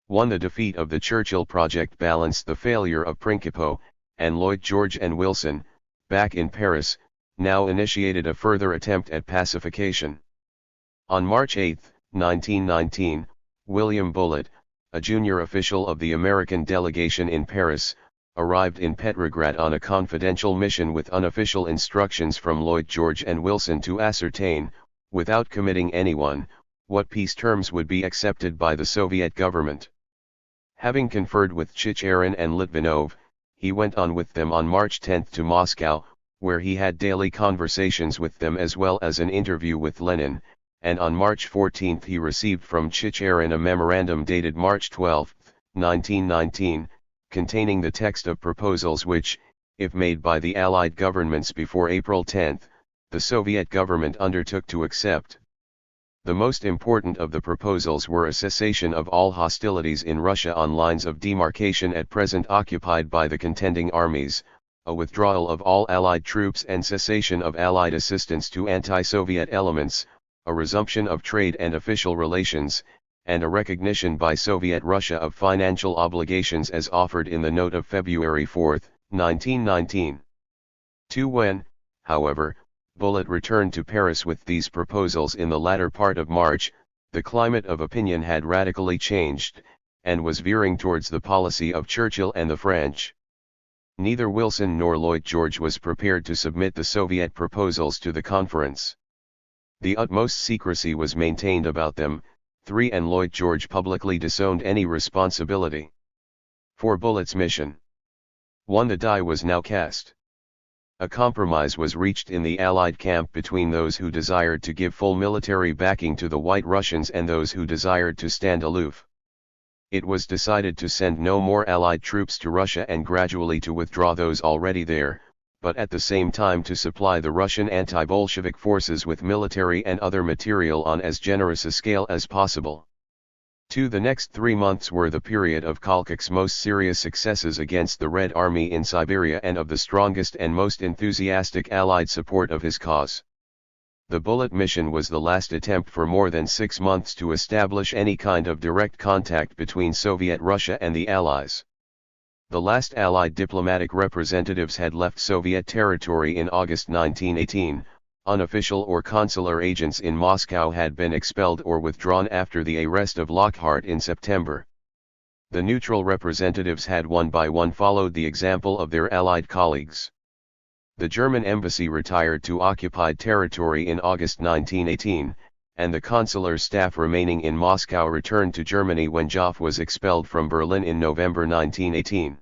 1. The defeat of the Churchill project balanced the failure of Principe, and Lloyd George and Wilson, back in Paris, now initiated a further attempt at pacification. On March 8, 1919, William Bullitt, a junior official of the American delegation in Paris, arrived in Petrograd on a confidential mission with unofficial instructions from Lloyd George and Wilson to ascertain, without committing anyone, what peace terms would be accepted by the Soviet government. Having conferred with Chicherin and Litvinov, he went on with them on March 10 to Moscow, where he had daily conversations with them as well as an interview with Lenin, and on March 14 he received from Chicherin a memorandum dated March 12, 1919, containing the text of proposals which, if made by the Allied governments before April 10, the Soviet government undertook to accept. The most important of the proposals were a cessation of all hostilities in Russia on lines of demarcation at present occupied by the contending armies, a withdrawal of all Allied troops and cessation of Allied assistance to anti-Soviet elements, a resumption of trade and official relations, and a recognition by Soviet Russia of financial obligations as offered in the note of February 4, 1919. 2. When, however, Bullitt returned to Paris with these proposals in the latter part of March, the climate of opinion had radically changed, and was veering towards the policy of Churchill and the French. Neither Wilson nor Lloyd George was prepared to submit the Soviet proposals to the conference. The utmost secrecy was maintained about them. 3. And Lloyd George publicly disowned any responsibility for Bullitt's mission. 1. The die was now cast. A compromise was reached in the Allied camp between those who desired to give full military backing to the White Russians and those who desired to stand aloof. It was decided to send no more Allied troops to Russia and gradually to withdraw those already there, but at the same time to supply the Russian anti-Bolshevik forces with military and other material on as generous a scale as possible. 2. The next 3 months were the period of Kolchak's most serious successes against the Red Army in Siberia and of the strongest and most enthusiastic Allied support of his cause. The Bullitt mission was the last attempt for more than 6 months to establish any kind of direct contact between Soviet Russia and the Allies. The last Allied diplomatic representatives had left Soviet territory in August 1918, unofficial or consular agents in Moscow had been expelled or withdrawn after the arrest of Lockhart in September. The neutral representatives had one by one followed the example of their Allied colleagues. The German embassy retired to occupied territory in August 1918, and the consular staff remaining in Moscow returned to Germany when Joff was expelled from Berlin in November 1918.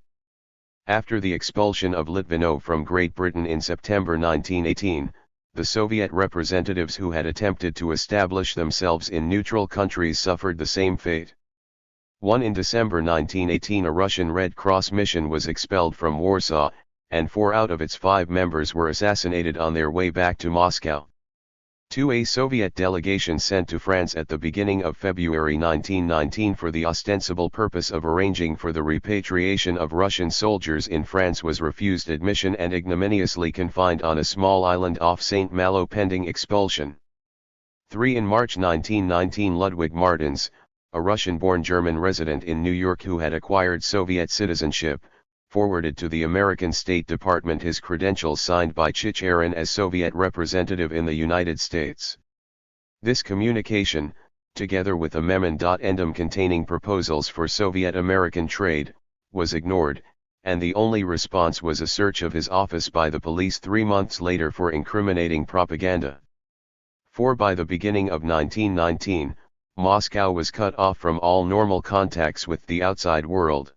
After the expulsion of Litvinov from Great Britain in September 1918, the Soviet representatives who had attempted to establish themselves in neutral countries suffered the same fate. In December 1918 a Russian Red Cross mission was expelled from Warsaw, and 4 out of its 5 members were assassinated on their way back to Moscow. A Soviet delegation sent to France at the beginning of February 1919 for the ostensible purpose of arranging for the repatriation of Russian soldiers in France was refused admission and ignominiously confined on a small island off St. Malo pending expulsion. In March 1919 Ludwig Martins, a Russian-born German resident in New York who had acquired Soviet citizenship, forwarded to the American State Department his credentials signed by Chicherin as Soviet representative in the United States. This communication, together with a memorandum containing proposals for Soviet-American trade, was ignored, and the only response was a search of his office by the police 3 months later for incriminating propaganda. By the beginning of 1919, Moscow was cut off from all normal contacts with the outside world.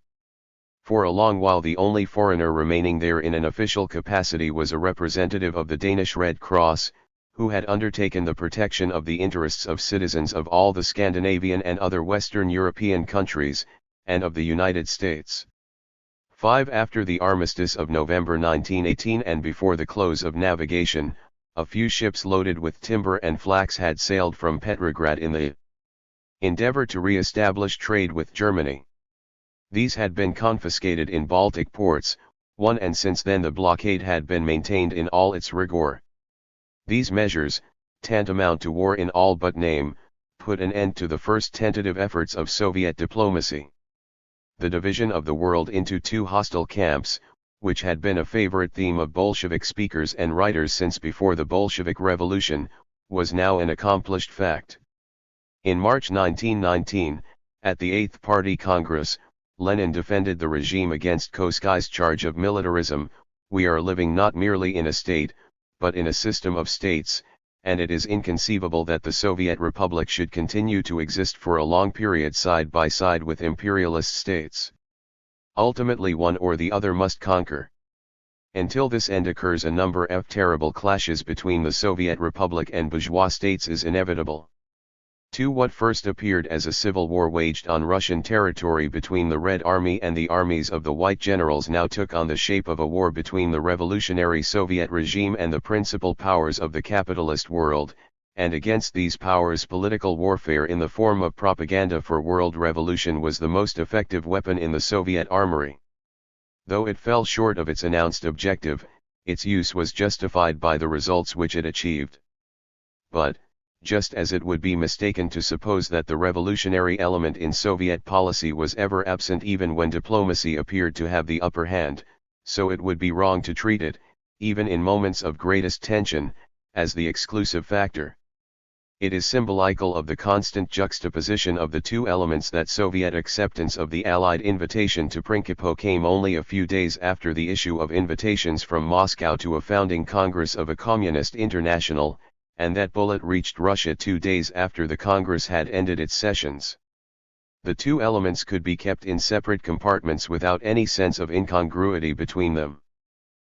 For a long while the only foreigner remaining there in an official capacity was a representative of the Danish Red Cross, who had undertaken the protection of the interests of citizens of all the Scandinavian and other Western European countries, and of the United States. After the armistice of November 1918 and before the close of navigation, a few ships loaded with timber and flax had sailed from Petrograd in the endeavor to re-establish trade with Germany. These had been confiscated in Baltic ports, and since then the blockade had been maintained in all its rigor. These measures, tantamount to war in all but name, put an end to the first tentative efforts of Soviet diplomacy. The division of the world into 2 hostile camps, which had been a favorite theme of Bolshevik speakers and writers since before the Bolshevik Revolution, was now an accomplished fact. In March 1919, at the 8th Party Congress, Lenin defended the regime against Koskai's charge of militarism. We are living not merely in a state, but in a system of states, and it is inconceivable that the Soviet Republic should continue to exist for a long period side by side with imperialist states. Ultimately one or the other must conquer. Until this end occurs, a number of terrible clashes between the Soviet Republic and bourgeois states is inevitable. What first appeared as a civil war waged on Russian territory between the Red Army and the armies of the White Generals now took on the shape of a war between the revolutionary Soviet regime and the principal powers of the capitalist world, and against these powers political warfare in the form of propaganda for world revolution was the most effective weapon in the Soviet armory. Though it fell short of its announced objective, its use was justified by the results which it achieved. But, just as it would be mistaken to suppose that the revolutionary element in Soviet policy was ever absent even when diplomacy appeared to have the upper hand, so it would be wrong to treat it, even in moments of greatest tension, as the exclusive factor. It is symbolical of the constant juxtaposition of the 2 elements that Soviet acceptance of the Allied invitation to Principe came only a few days after the issue of invitations from Moscow to a founding Congress of a Communist International, and that bullet reached Russia 2 days after the Congress had ended its sessions. The 2 elements could be kept in separate compartments without any sense of incongruity between them.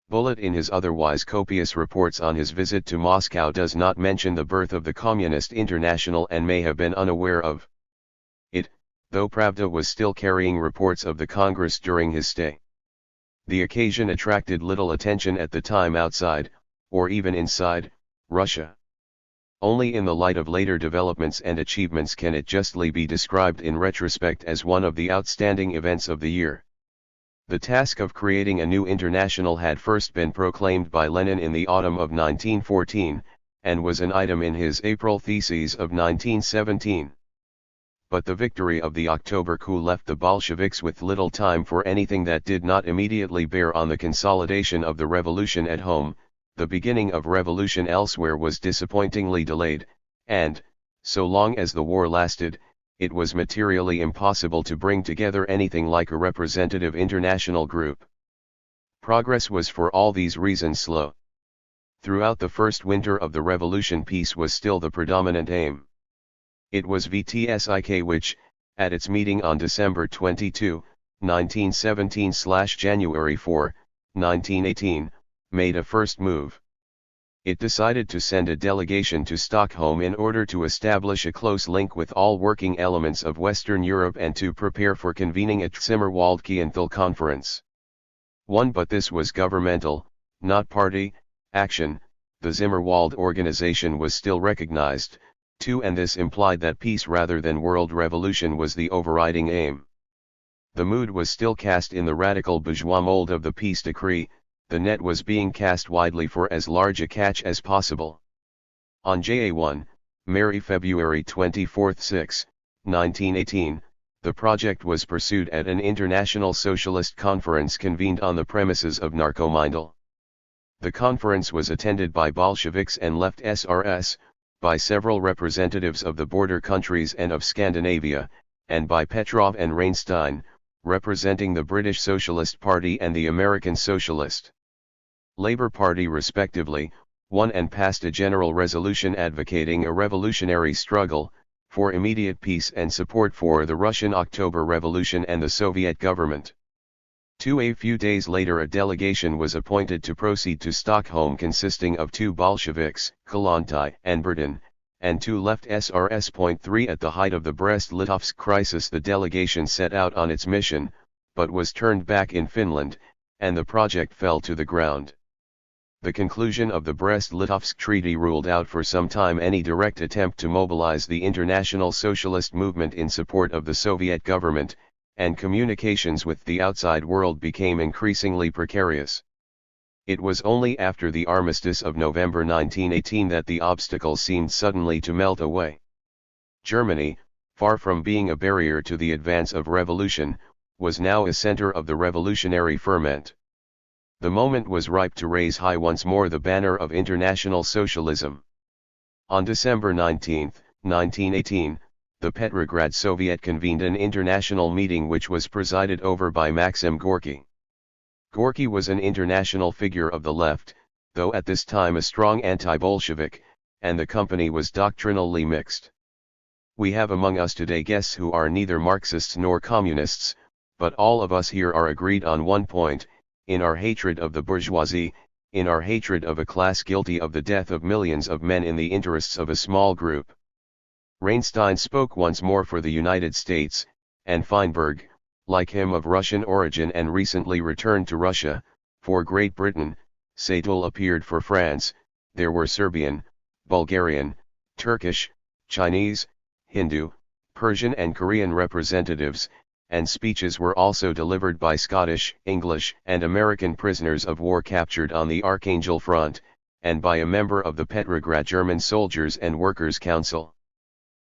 Bullitt in his otherwise copious reports on his visit to Moscow does not mention the birth of the Communist International and may have been unaware of it, though Pravda was still carrying reports of the Congress during his stay. The occasion attracted little attention at the time outside, or even inside, Russia. Only in the light of later developments and achievements can it justly be described in retrospect as one of the outstanding events of the year. The task of creating a new international had first been proclaimed by Lenin in the autumn of 1914, and was an item in his April theses of 1917. but the victory of the October coup left the Bolsheviks with little time for anything that did not immediately bear on the consolidation of the revolution at home. The beginning of revolution elsewhere was disappointingly delayed, and, so long as the war lasted, it was materially impossible to bring together anything like a representative international group. Progress was for all these reasons slow. Throughout the first winter of the revolution, peace was still the predominant aim. It was VTSIK which, at its meeting on December 22, 1917/January 4, 1918, made a first move. It decided to send a delegation to Stockholm in order to establish a close link with all working elements of Western Europe and to prepare for convening a Zimmerwald-Kienthal conference. But this was governmental, not party, action. The Zimmerwald organization was still recognized, too, and this implied that peace rather than world revolution was the overriding aim. The mood was still cast in the radical bourgeois mold of the peace decree. The net was being cast widely for as large a catch as possible. On JA1, February 24, 1918, the project was pursued at an international socialist conference convened on the premises of Narkomindel. The conference was attended by Bolsheviks and Left SRS, by several representatives of the border countries and of Scandinavia, and by Petrov and Reinstein, representing the British Socialist Party and the American Socialist Labour Party respectively, won and passed a general resolution advocating a revolutionary struggle, for immediate peace and support for the Russian October Revolution and the Soviet government. A few days later a delegation was appointed to proceed to Stockholm consisting of 2 Bolsheviks, Kollontai and Burton, and 2 Left SRS. 3 At the height of the Brest-Litovsk crisis the delegation set out on its mission, but was turned back in Finland, and the project fell to the ground. The conclusion of the Brest-Litovsk Treaty ruled out for some time any direct attempt to mobilize the international socialist movement in support of the Soviet government, and communications with the outside world became increasingly precarious. It was only after the armistice of November 1918 that the obstacles seemed suddenly to melt away. Germany, far from being a barrier to the advance of revolution, was now a center of the revolutionary ferment. The moment was ripe to raise high once more the banner of international socialism. On December 19, 1918, the Petrograd Soviet convened an international meeting which was presided over by Maxim Gorky. Gorky was an international figure of the left, though at this time a strong anti-Bolshevik, and the company was doctrinally mixed. We have among us today guests who are neither Marxists nor communists, but all of us here are agreed on one point: in our hatred of the bourgeoisie, in our hatred of a class guilty of the death of millions of men in the interests of a small group. Reinstein spoke once more for the United States, and Feinberg, like him of Russian origin and recently returned to Russia, for Great Britain. Sadul appeared for France. There were Serbian, Bulgarian, Turkish, Chinese, Hindu, Persian and Korean representatives, and speeches were also delivered by Scottish, English and American prisoners of war captured on the Archangel Front, and by a member of the Petrograd German Soldiers and Workers' Council.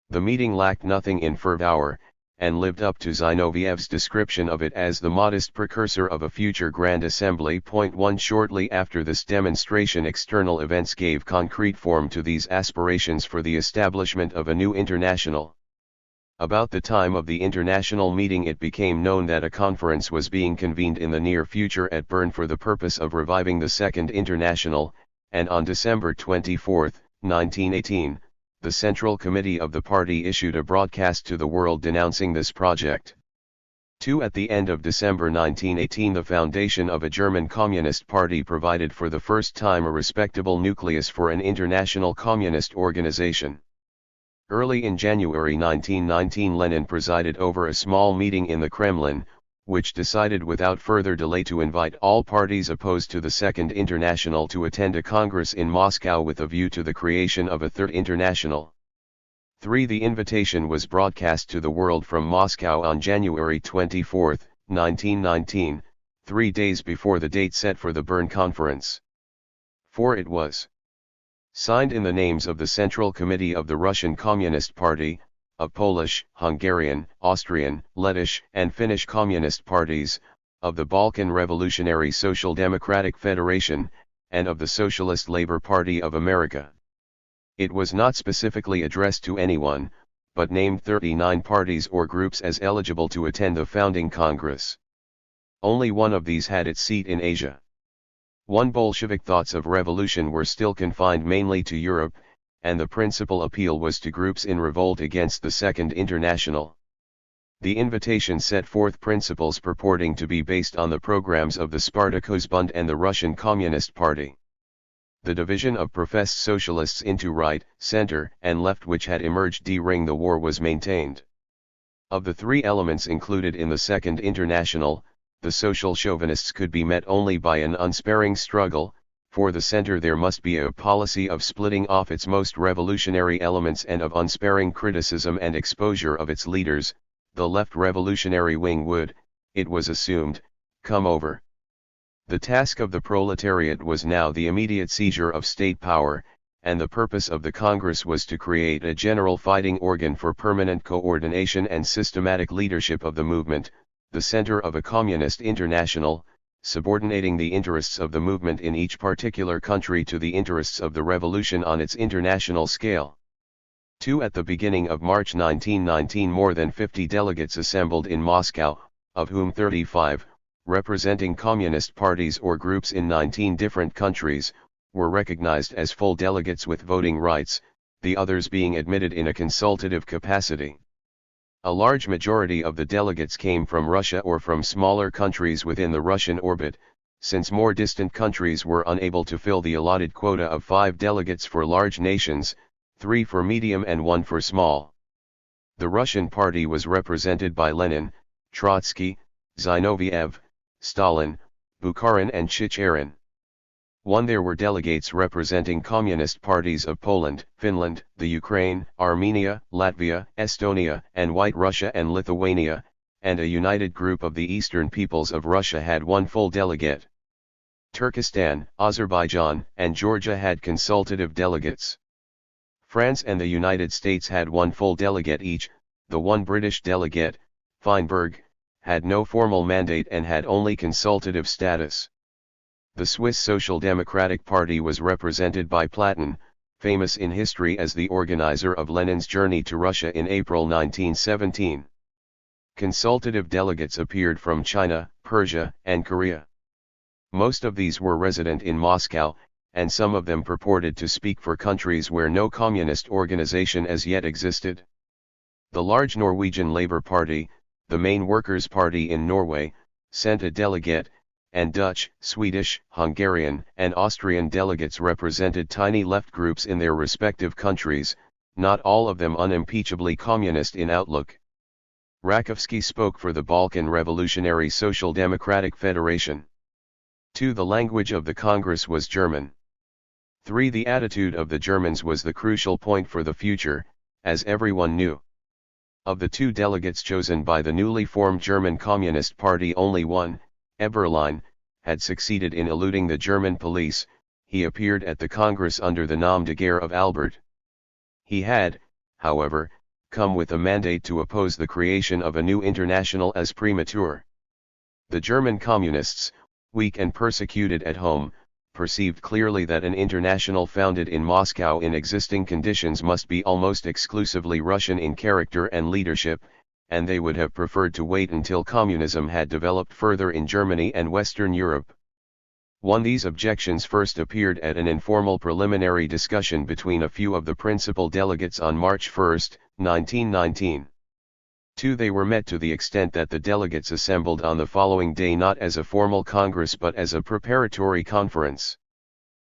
The meeting lacked nothing in fervor, and lived up to Zinoviev's description of it as the modest precursor of a future Grand Assembly. 1 Shortly after this demonstration, external events gave concrete form to these aspirations for the establishment of a new international. About the time of the international meeting it became known that a conference was being convened in the near future at Bern for the purpose of reviving the Second International, and on December 24, 1918, the Central Committee of the party issued a broadcast to the world denouncing this project. At the end of December 1918 the foundation of a German Communist Party provided for the first time a respectable nucleus for an international communist organization. Early in January 1919 Lenin presided over a small meeting in the Kremlin, which decided without further delay to invite all parties opposed to the Second International to attend a congress in Moscow with a view to the creation of a Third International. The invitation was broadcast to the world from Moscow on January 24, 1919, 3 days before the date set for the Bern Conference. It was signed in the names of the Central Committee of the Russian Communist Party, of Polish, Hungarian, Austrian, Lettish, and Finnish Communist parties, of the Balkan Revolutionary Social Democratic Federation, and of the Socialist Labor Party of America. It was not specifically addressed to anyone, but named 39 parties or groups as eligible to attend the founding Congress. Only one of these had its seat in Asia. Bolshevik thoughts of revolution were still confined mainly to Europe, and the principal appeal was to groups in revolt against the Second International. The invitation set forth principles purporting to be based on the programs of the Spartakusbund and the Russian Communist Party. The division of professed socialists into right, center, and left which had emerged during the war was maintained. Of the three elements included in the Second International, the social chauvinists could be met only by an unsparing struggle. For the center there must be a policy of splitting off its most revolutionary elements and of unsparing criticism and exposure of its leaders. The left revolutionary wing would, it was assumed, come over. The task of the proletariat was now the immediate seizure of state power, and the purpose of the Congress was to create a general fighting organ for permanent coordination and systematic leadership of the movement, the center of a communist international, subordinating the interests of the movement in each particular country to the interests of the revolution on its international scale. At the beginning of March 1919 more than 50 delegates assembled in Moscow, of whom 35, representing communist parties or groups in 19 different countries, were recognized as full delegates with voting rights, the others being admitted in a consultative capacity. A large majority of the delegates came from Russia or from smaller countries within the Russian orbit, since more distant countries were unable to fill the allotted quota of 5 delegates for large nations, 3 for medium and 1 for small. The Russian party was represented by Lenin, Trotsky, Zinoviev, Stalin, Bukharin and Chicherin. There were delegates representing communist parties of Poland, Finland, the Ukraine, Armenia, Latvia, Estonia, and White Russia and Lithuania, and a united group of the Eastern peoples of Russia had 1 full delegate. Turkestan, Azerbaijan, and Georgia had consultative delegates. France and the United States had 1 full delegate each. The 1 British delegate, Feinberg, had no formal mandate and had only consultative status. The Swiss Social Democratic Party was represented by Platon, famous in history as the organizer of Lenin's journey to Russia in April 1917. Consultative delegates appeared from China, Persia, and Korea. Most of these were resident in Moscow, and some of them purported to speak for countries where no communist organization as yet existed. The large Norwegian Labour Party, the main workers' party in Norway, sent a delegate, and Dutch, Swedish, Hungarian, and Austrian delegates represented tiny left groups in their respective countries, not all of them unimpeachably communist in outlook. Rakowski spoke for the Balkan Revolutionary Social Democratic Federation. 2. The language of the Congress was German. 3. The attitude of the Germans was the crucial point for the future, as everyone knew. Of the 2 delegates chosen by the newly formed German Communist Party, only one, Eberlein, had succeeded in eluding the German police. He appeared at the Congress under the nom de guerre of Albert. He had, however, come with a mandate to oppose the creation of a new international as premature. The German communists, weak and persecuted at home, perceived clearly that an international founded in Moscow in existing conditions must be almost exclusively Russian in character and leadership, and they would have preferred to wait until communism had developed further in Germany and Western Europe. These objections first appeared at an informal preliminary discussion between a few of the principal delegates on March 1, 1919. 2. They were met to the extent that the delegates assembled on the following day not as a formal congress but as a preparatory conference.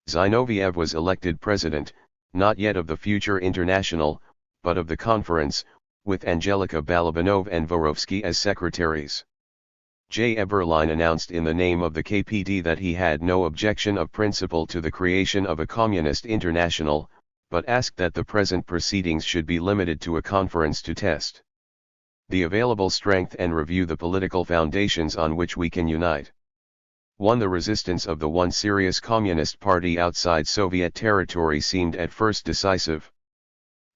Zinoviev was elected president, not yet of the future international, but of the conference, with Angelika Balabanov and Vorovsky as secretaries. J. Eberlein announced in the name of the KPD that he had no objection of principle to the creation of a communist international, but asked that the present proceedings should be limited to a conference to test the available strength and review the political foundations on which we can unite. 1. The resistance of the one serious communist party outside Soviet territory seemed at first decisive.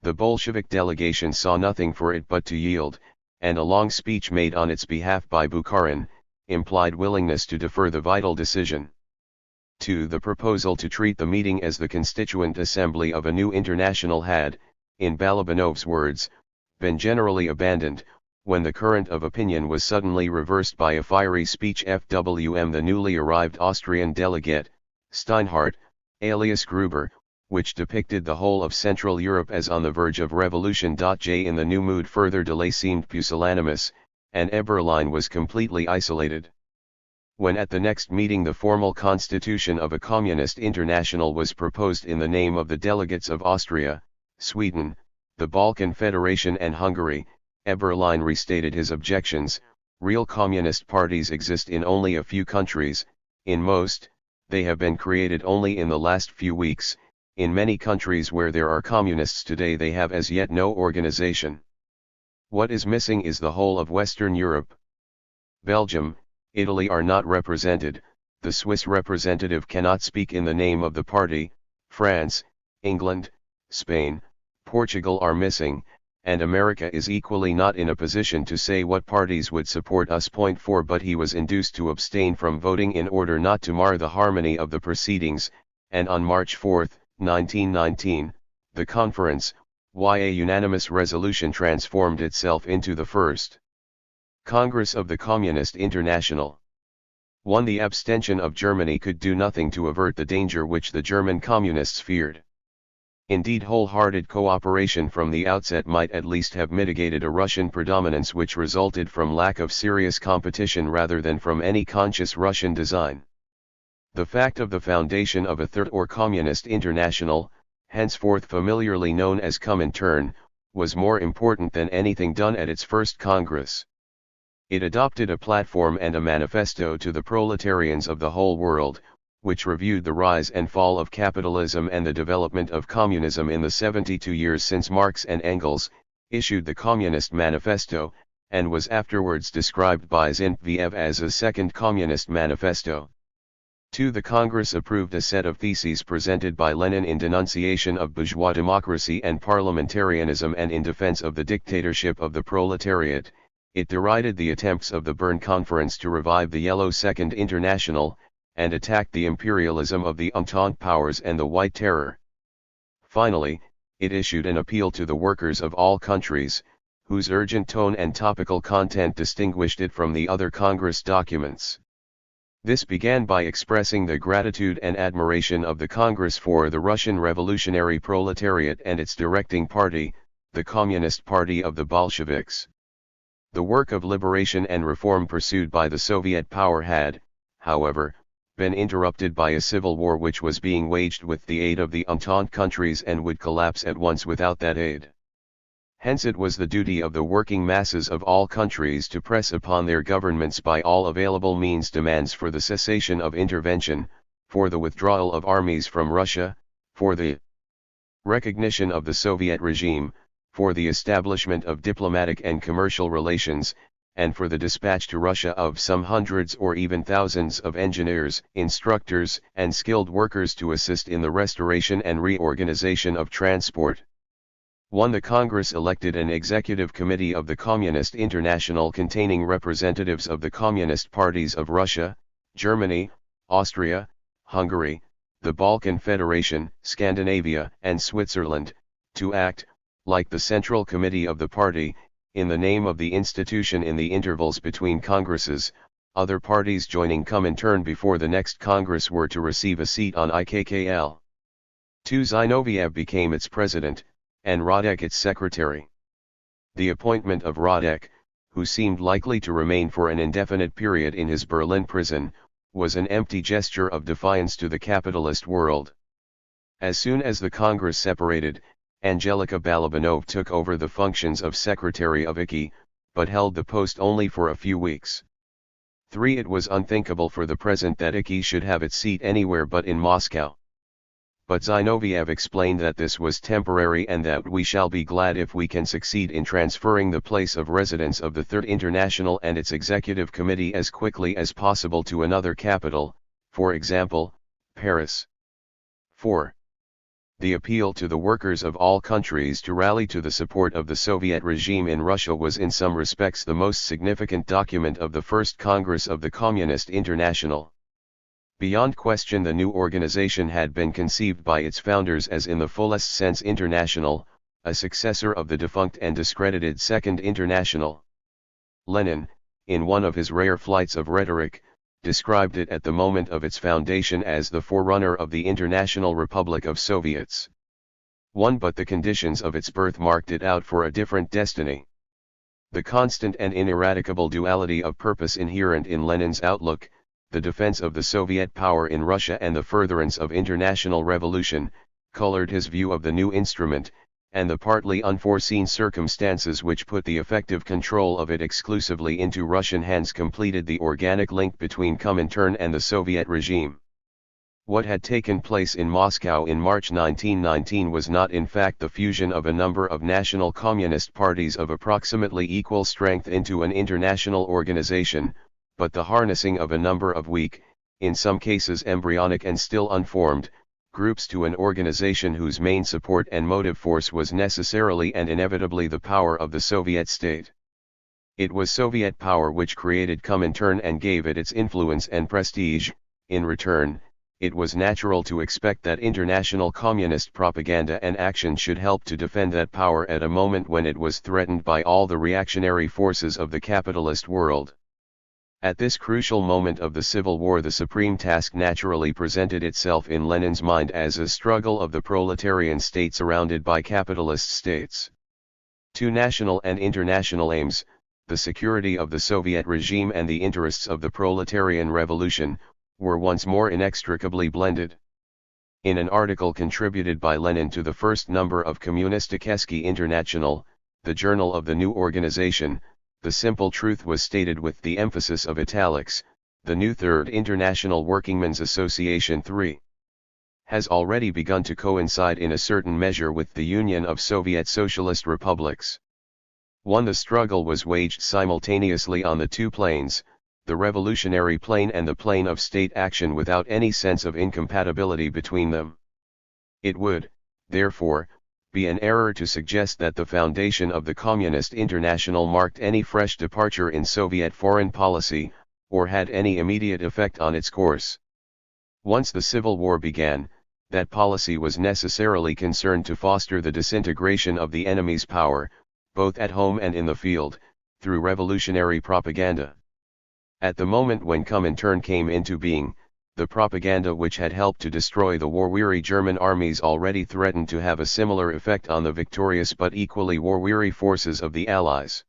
The Bolshevik delegation saw nothing for it but to yield, and a long speech made on its behalf by Bukharin, implied willingness to defer the vital decision. 2. The proposal to treat the meeting as the constituent assembly of a new international had, in Balabanov's words, been generally abandoned, when the current of opinion was suddenly reversed by a fiery speech FWM the newly arrived Austrian delegate, Steinhardt, alias Gruber, which depicted the whole of Central Europe as on the verge of revolution. J. In the new mood further delay seemed pusillanimous, and Eberlein was completely isolated. When at the next meeting the formal constitution of a communist international was proposed in the name of the delegates of Austria, Sweden, the Balkan Federation and Hungary, Eberlein restated his objections. Real communist parties exist in only a few countries, in most, they have been created only in the last few weeks. In many countries where there are communists today they have as yet no organization. What is missing is the whole of Western Europe. Belgium, Italy are not represented, the Swiss representative cannot speak in the name of the party, France, England, Spain, Portugal are missing, and America is equally not in a position to say what parties would support us. 4. But he was induced to abstain from voting in order not to mar the harmony of the proceedings, and on March 4, 1919, the conference, a unanimous resolution transformed itself into the First Congress of the Communist International. 1. The abstention of Germany could do nothing to avert the danger which the German communists feared. Indeed, wholehearted cooperation from the outset might at least have mitigated a Russian predominance which resulted from lack of serious competition rather than from any conscious Russian design. The fact of the foundation of a Third or Communist International, henceforth familiarly known as Comintern, was more important than anything done at its first Congress. It adopted a platform and a manifesto to the proletarians of the whole world, which reviewed the rise and fall of capitalism and the development of communism in the 72 years since Marx and Engels issued the Communist Manifesto, and was afterwards described by Zinoviev as a second Communist Manifesto. 2. The Congress approved a set of theses presented by Lenin in denunciation of bourgeois democracy and parliamentarianism and in defense of the dictatorship of the proletariat. It derided the attempts of the Bern Conference to revive the Yellow Second International, and attacked the imperialism of the Entente powers and the White Terror. Finally, it issued an appeal to the workers of all countries, whose urgent tone and topical content distinguished it from the other Congress documents. This began by expressing the gratitude and admiration of the Congress for the Russian revolutionary proletariat and its directing party, the Communist Party of the Bolsheviks. The work of liberation and reform pursued by the Soviet power had, however, been interrupted by a civil war which was being waged with the aid of the Entente countries and would collapse at once without that aid. Hence it was the duty of the working masses of all countries to press upon their governments by all available means demands for the cessation of intervention, for the withdrawal of armies from Russia, for the recognition of the Soviet regime, for the establishment of diplomatic and commercial relations, and for the dispatch to Russia of some hundreds or even thousands of engineers, instructors, and skilled workers to assist in the restoration and reorganization of transport. 1. The Congress elected an executive committee of the Communist International containing representatives of the communist parties of Russia, Germany, Austria, Hungary, the Balkan Federation, Scandinavia, and Switzerland, to act, like the Central Committee of the party, in the name of the institution in the intervals between Congresses. Other parties joining Comintern before the next Congress were to receive a seat on IKKL. 2. Zinoviev became its president, and Radek its secretary. The appointment of Radek, who seemed likely to remain for an indefinite period in his Berlin prison, was an empty gesture of defiance to the capitalist world. As soon as the Congress separated, Angelika Balabanov took over the functions of Secretary of IKI, but held the post only for a few weeks. 3. It was unthinkable for the present that IKI should have its seat anywhere but in Moscow. But Zinoviev explained that this was temporary and that we shall be glad if we can succeed in transferring the place of residence of the Third International and its executive committee as quickly as possible to another capital, for example, Paris. 4. The appeal to the workers of all countries to rally to the support of the Soviet regime in Russia was in some respects the most significant document of the First Congress of the Communist International. Beyond question, the new organization had been conceived by its founders as in the fullest sense international, a successor of the defunct and discredited Second International. Lenin, in one of his rare flights of rhetoric, described it at the moment of its foundation as the forerunner of the International Republic of Soviets. But the conditions of its birth marked it out for a different destiny. The constant and ineradicable duality of purpose inherent in Lenin's outlook, the defense of the Soviet power in Russia and the furtherance of international revolution, colored his view of the new instrument, and the partly unforeseen circumstances which put the effective control of it exclusively into Russian hands completed the organic link between Comintern and the Soviet regime. What had taken place in Moscow in March 1919 was not in fact the fusion of a number of national communist parties of approximately equal strength into an international organization, but the harnessing of a number of weak, in some cases embryonic and still unformed, groups to an organization whose main support and motive force was necessarily and inevitably the power of the Soviet state. It was Soviet power which created Comintern and gave it its influence and prestige. In return, it was natural to expect that international communist propaganda and action should help to defend that power at a moment when it was threatened by all the reactionary forces of the capitalist world. At this crucial moment of the Civil War, the supreme task naturally presented itself in Lenin's mind as a struggle of the proletarian state surrounded by capitalist states. Two national and international aims, the security of the Soviet regime and the interests of the proletarian revolution, were once more inextricably blended. In an article contributed by Lenin to the first number of Kommunisticheski International, the journal of the new organization, the simple truth was stated with the emphasis of italics: the new Third International Workingmen's Association III has already begun to coincide in a certain measure with the Union of Soviet Socialist Republics. The struggle was waged simultaneously on the two planes, the revolutionary plane and the plane of state action, without any sense of incompatibility between them. It would, therefore, be an error to suggest that the foundation of the Communist International marked any fresh departure in Soviet foreign policy, or had any immediate effect on its course. Once the Civil War began, that policy was necessarily concerned to foster the disintegration of the enemy's power, both at home and in the field, through revolutionary propaganda. At the moment when Comintern came into being, the propaganda which had helped to destroy the war-weary German armies already threatened to have a similar effect on the victorious but equally war-weary forces of the Allies.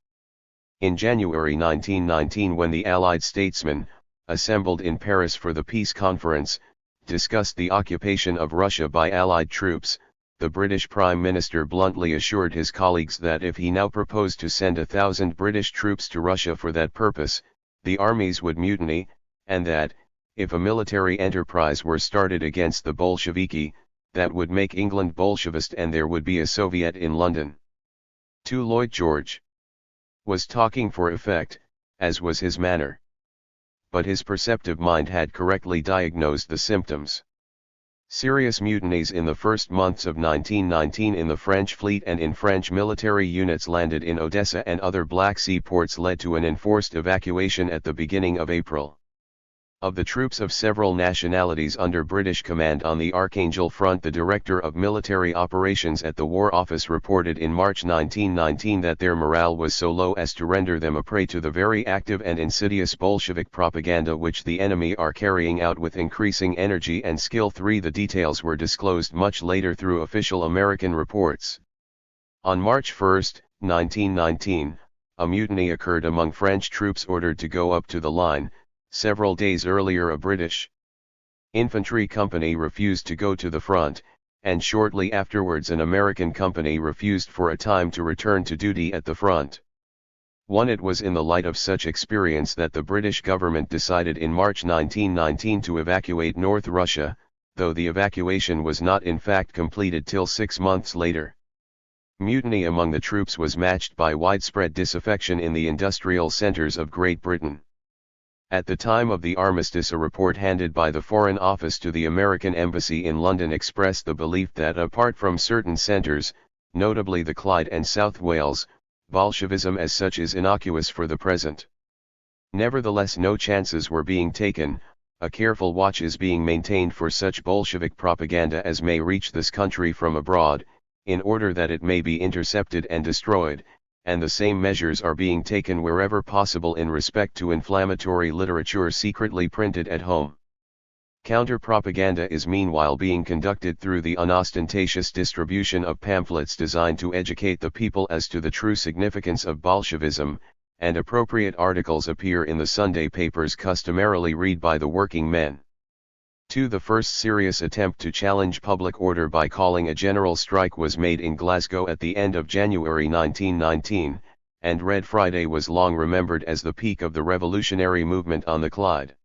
In January 1919, when the Allied statesmen, assembled in Paris for the peace conference, discussed the occupation of Russia by Allied troops, the British Prime Minister bluntly assured his colleagues that if he now proposed to send 1,000 British troops to Russia for that purpose, the armies would mutiny, and that, if a military enterprise were started against the Bolsheviki, that would make England Bolshevist and there would be a Soviet in London. Lloyd George was talking for effect, as was his manner. But his perceptive mind had correctly diagnosed the symptoms. Serious mutinies in the first months of 1919 in the French fleet and in French military units landed in Odessa and other Black Sea ports led to an enforced evacuation at the beginning of April. Of the troops of several nationalities under British command on the Archangel front, the Director of Military Operations at the War Office reported in March 1919 that their morale was so low as to render them a prey to the very active and insidious Bolshevik propaganda which the enemy are carrying out with increasing energy and skill. The details were disclosed much later through official American reports. On March 1, 1919, a mutiny occurred among French troops ordered to go up to the line. Several days earlier a British infantry company refused to go to the front, and shortly afterwards an American company refused for a time to return to duty at the front. It was in the light of such experience that the British government decided in March 1919 to evacuate North Russia, though the evacuation was not in fact completed till 6 months later. Mutiny among the troops was matched by widespread disaffection in the industrial centres of Great Britain. At the time of the armistice, a report handed by the Foreign Office to the American Embassy in London expressed the belief that apart from certain centres, notably the Clyde and South Wales, Bolshevism as such is innocuous for the present. Nevertheless, no chances were being taken. A careful watch is being maintained for such Bolshevik propaganda as may reach this country from abroad, in order that it may be intercepted and destroyed, and the same measures are being taken wherever possible in respect to inflammatory literature secretly printed at home. Counter-propaganda is meanwhile being conducted through the unostentatious distribution of pamphlets designed to educate the people as to the true significance of Bolshevism, and appropriate articles appear in the Sunday papers customarily read by the working men. 2. The first serious attempt to challenge public order by calling a general strike was made in Glasgow at the end of January 1919, and Red Friday was long remembered as the peak of the revolutionary movement on the Clyde.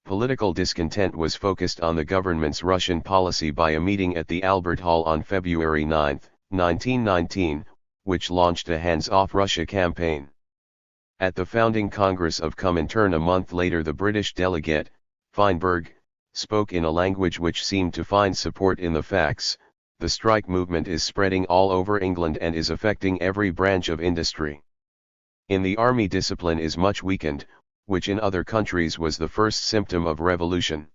Political discontent was focused on the government's Russian policy by a meeting at the Albert Hall on February 9, 1919, which launched a hands-off Russia campaign. At the founding Congress of Comintern a month later, the British delegate, Feinberg, spoke in a language which seemed to find support in the facts: the strike movement is spreading all over England and is affecting every branch of industry. In the army, discipline is much weakened, which in other countries was the first symptom of revolution.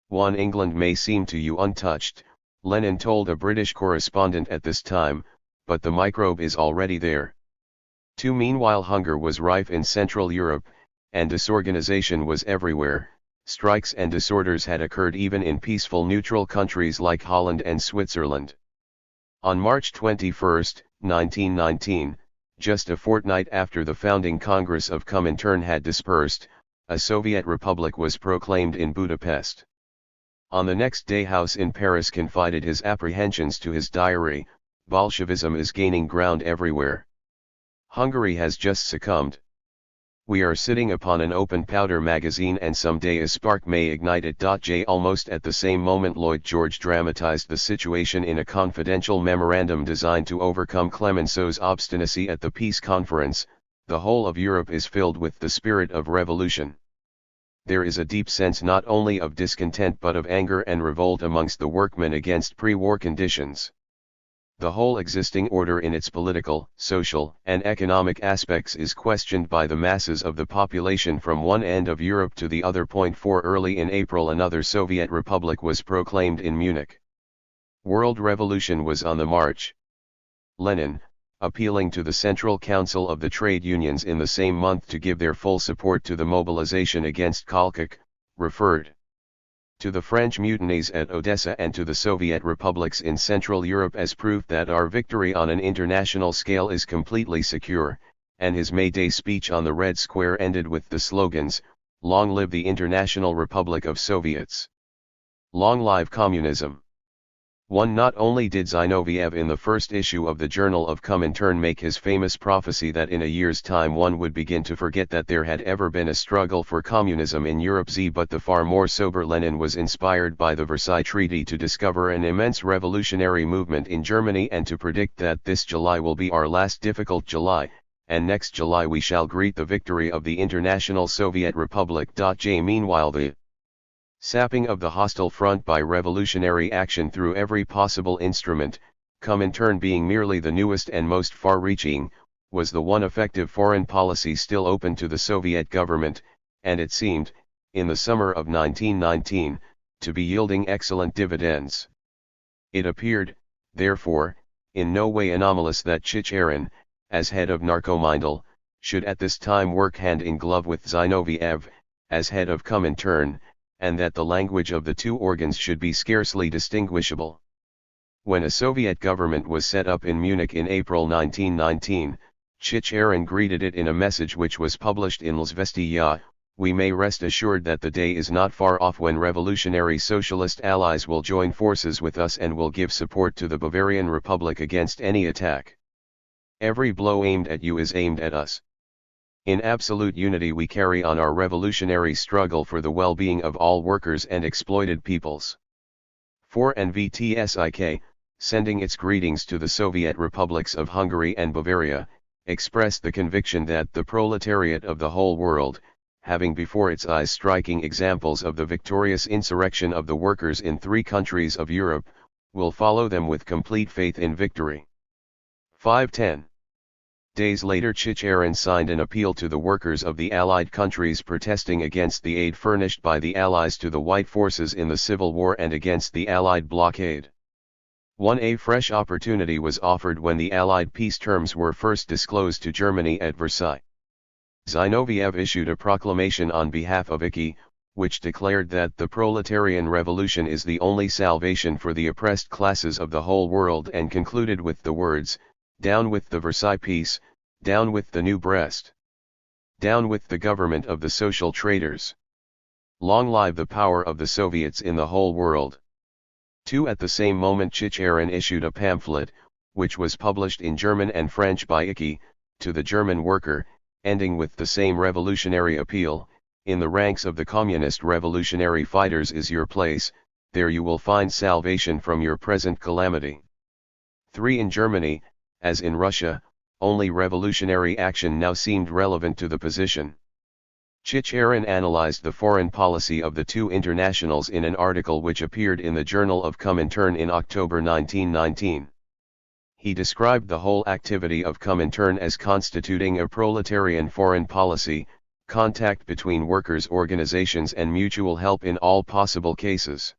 1. England may seem to you untouched, Lenin told a British correspondent at this time, but the microbe is already there. 2. Meanwhile, hunger was rife in Central Europe, and disorganization was everywhere. Strikes and disorders had occurred even in peaceful neutral countries like Holland and Switzerland. On March 21, 1919, just a fortnight after the founding Congress of Comintern had dispersed, a Soviet Republic was proclaimed in Budapest. On the next day, House in Paris confided his apprehensions to his diary: Bolshevism is gaining ground everywhere. Hungary has just succumbed. We are sitting upon an open powder magazine, and some day a spark may ignite it. Almost at the same moment, Lloyd George dramatized the situation in a confidential memorandum designed to overcome Clemenceau's obstinacy at the peace conference: the whole of Europe is filled with the spirit of revolution. There is a deep sense not only of discontent but of anger and revolt amongst the workmen against pre-war conditions. The whole existing order in its political, social, and economic aspects is questioned by the masses of the population from one end of Europe to the other. 4. Early in April, another Soviet Republic was proclaimed in Munich. World revolution was on the march. Lenin, appealing to the Central Council of the Trade Unions in the same month to give their full support to the mobilization against Kolchak, referred to the French mutinies at Odessa and to the Soviet republics in Central Europe as proof that our victory on an international scale is completely secure, and his May Day speech on the Red Square ended with the slogans: "Long live the International Republic of Soviets! Long live Communism!" 1. Not only did Zinoviev in the first issue of the Journal of Comintern make his famous prophecy that in a year's time one would begin to forget that there had ever been a struggle for communism in Europe, but the far more sober Lenin was inspired by the Versailles Treaty to discover an immense revolutionary movement in Germany and to predict that this July will be our last difficult July, and next July we shall greet the victory of the International Soviet Republic. Meanwhile, the sapping of the hostile front by revolutionary action through every possible instrument, Comintern being merely the newest and most far-reaching, was the one effective foreign policy still open to the Soviet government, and it seemed, in the summer of 1919, to be yielding excellent dividends. It appeared, therefore, in no way anomalous that Chicherin, as head of Narkomindel, should at this time work hand in glove with Zinoviev, as head of Comintern, and that the language of the two organs should be scarcely distinguishable. When a Soviet government was set up in Munich in April 1919, Chicherin greeted it in a message which was published in L'Izvestia: "We may rest assured that the day is not far off when revolutionary socialist allies will join forces with us and will give support to the Bavarian Republic against any attack. Every blow aimed at you is aimed at us. In absolute unity we carry on our revolutionary struggle for the well-being of all workers and exploited peoples." 4. NVTSIK, sending its greetings to the Soviet republics of Hungary and Bavaria, expressed the conviction that the proletariat of the whole world, having before its eyes striking examples of the victorious insurrection of the workers in 3 countries of Europe, will follow them with complete faith in victory. 510. Days later Chicherin signed an appeal to the workers of the Allied countries protesting against the aid furnished by the Allies to the White forces in the Civil War and against the Allied blockade. A fresh opportunity was offered when the Allied peace terms were first disclosed to Germany at Versailles. Zinoviev issued a proclamation on behalf of IKI, which declared that the proletarian revolution is the only salvation for the oppressed classes of the whole world, and concluded with the words, "Down with the Versailles Peace, down with the New Brest. Down with the government of the social traitors. Long live the power of the Soviets in the whole world." At the same moment Chicherin issued a pamphlet, which was published in German and French by IKI, to the German worker, ending with the same revolutionary appeal: "In the ranks of the communist revolutionary fighters is your place, there you will find salvation from your present calamity." In Germany, as in Russia, only revolutionary action now seemed relevant to the position. Chicherin analyzed the foreign policy of the 2 internationals in an article which appeared in the Journal of Comintern in October 1919. He described the whole activity of Comintern as constituting a proletarian foreign policy, contact between workers' organizations and mutual help in all possible cases.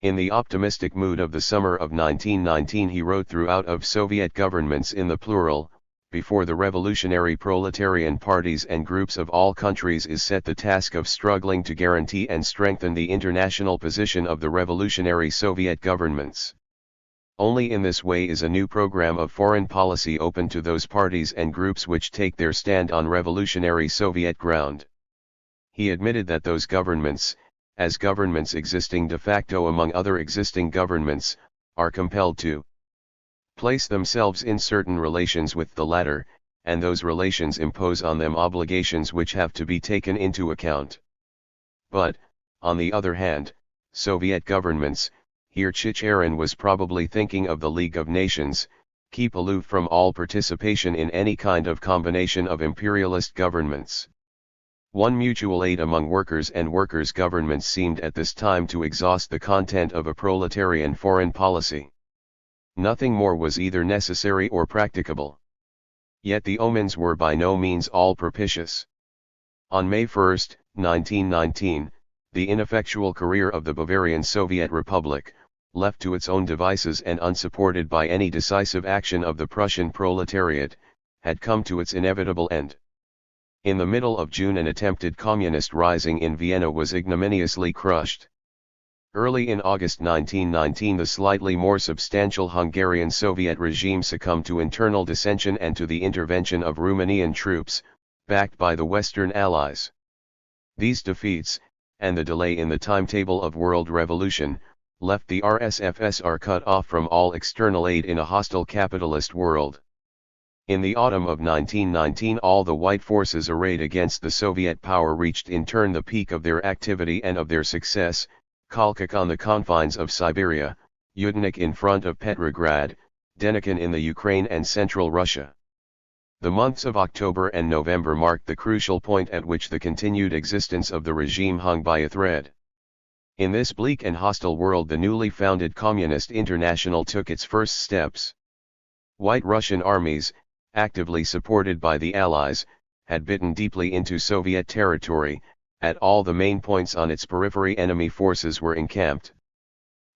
In the optimistic mood of the summer of 1919 he wrote, "Throughout of Soviet governments in the plural, before the revolutionary proletarian parties and groups of all countries is set the task of struggling to guarantee and strengthen the international position of the revolutionary Soviet governments. Only in this way is a new program of foreign policy open to those parties and groups which take their stand on revolutionary Soviet ground." He admitted that those governments, as governments existing de facto among other existing governments, are compelled to place themselves in certain relations with the latter, and those relations impose on them obligations which have to be taken into account. But, on the other hand, Soviet governments, here Chicherin was probably thinking of the League of Nations, keep aloof from all participation in any kind of combination of imperialist governments. Mutual aid among workers and workers' governments seemed at this time to exhaust the content of a proletarian foreign policy. Nothing more was either necessary or practicable. Yet the omens were by no means all propitious. On May 1, 1919, the ineffectual career of the Bavarian Soviet Republic, left to its own devices and unsupported by any decisive action of the Prussian proletariat, had come to its inevitable end. In the middle of June an attempted communist rising in Vienna was ignominiously crushed. Early in August 1919 the slightly more substantial Hungarian Soviet regime succumbed to internal dissension and to the intervention of Romanian troops, backed by the Western Allies. These defeats, and the delay in the timetable of world revolution, left the RSFSR cut off from all external aid in a hostile capitalist world. In the autumn of 1919 all the White forces arrayed against the Soviet power reached in turn the peak of their activity and of their success: Kalkak on the confines of Siberia, Yudenik in front of Petrograd, Denikin in the Ukraine and Central Russia. The months of October and November marked the crucial point at which the continued existence of the regime hung by a thread. In this bleak and hostile world the newly founded Communist International took its first steps. White Russian armies, actively supported by the Allies, had bitten deeply into Soviet territory. At all the main points on its periphery enemy forces were encamped.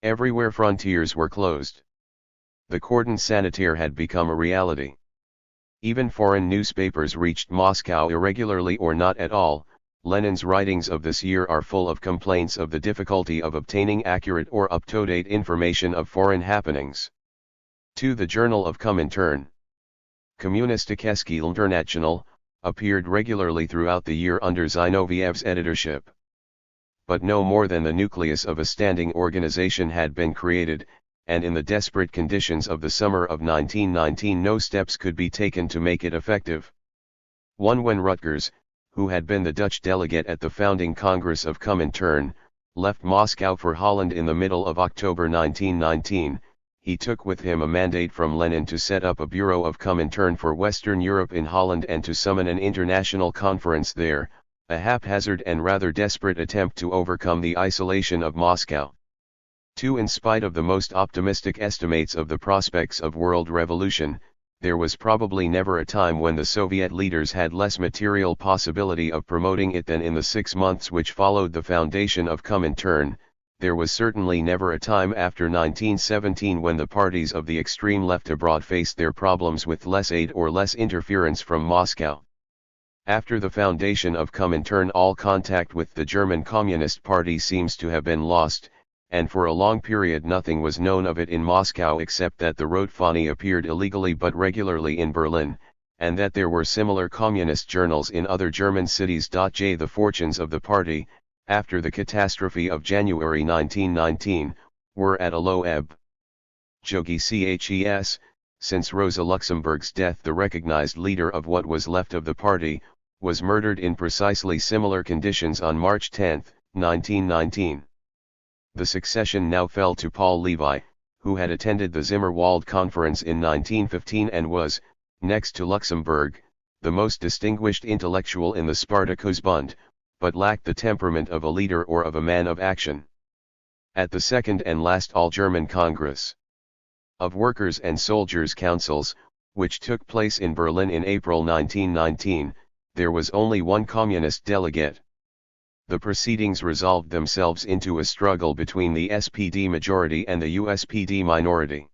Everywhere frontiers were closed. The cordon sanitaire had become a reality. Even foreign newspapers reached Moscow irregularly or not at all. Lenin's writings of this year are full of complaints of the difficulty of obtaining accurate or up-to-date information of foreign happenings. The Journal of Comintern, Kommunisticheski International, appeared regularly throughout the year under Zinoviev's editorship. But no more than the nucleus of a standing organization had been created, and in the desperate conditions of the summer of 1919 no steps could be taken to make it effective. When Rutgers, who had been the Dutch delegate at the founding Congress of Comintern, left Moscow for Holland in the middle of October 1919, he took with him a mandate from Lenin to set up a Bureau of Comintern for Western Europe in Holland and to summon an international conference there, a haphazard and rather desperate attempt to overcome the isolation of Moscow. 2. In spite of the most optimistic estimates of the prospects of world revolution, there was probably never a time when the Soviet leaders had less material possibility of promoting it than in the 6 months which followed the foundation of Comintern. There was certainly never a time after 1917 when the parties of the extreme left abroad faced their problems with less aid or less interference from Moscow. After the foundation of Comintern, all contact with the German Communist Party seems to have been lost, and for a long period nothing was known of it in Moscow except that the Rotfani appeared illegally but regularly in Berlin, and that there were similar communist journals in other German cities. The fortunes of the party, after the catastrophe of January 1919, were at a low ebb. Jogi since Rosa Luxemburg's death, the recognized leader of what was left of the party, was murdered in precisely similar conditions on March 10, 1919. The succession now fell to Paul Levi, who had attended the Zimmerwald Conference in 1915 and was, next to Luxemburg, the most distinguished intellectual in the Spartakusbund, but lacked the temperament of a leader or of a man of action. At the second and last All-German Congress of Workers' and Soldiers' Councils, which took place in Berlin in April 1919, there was only one communist delegate. The proceedings resolved themselves into a struggle between the SPD majority and the USPD minority.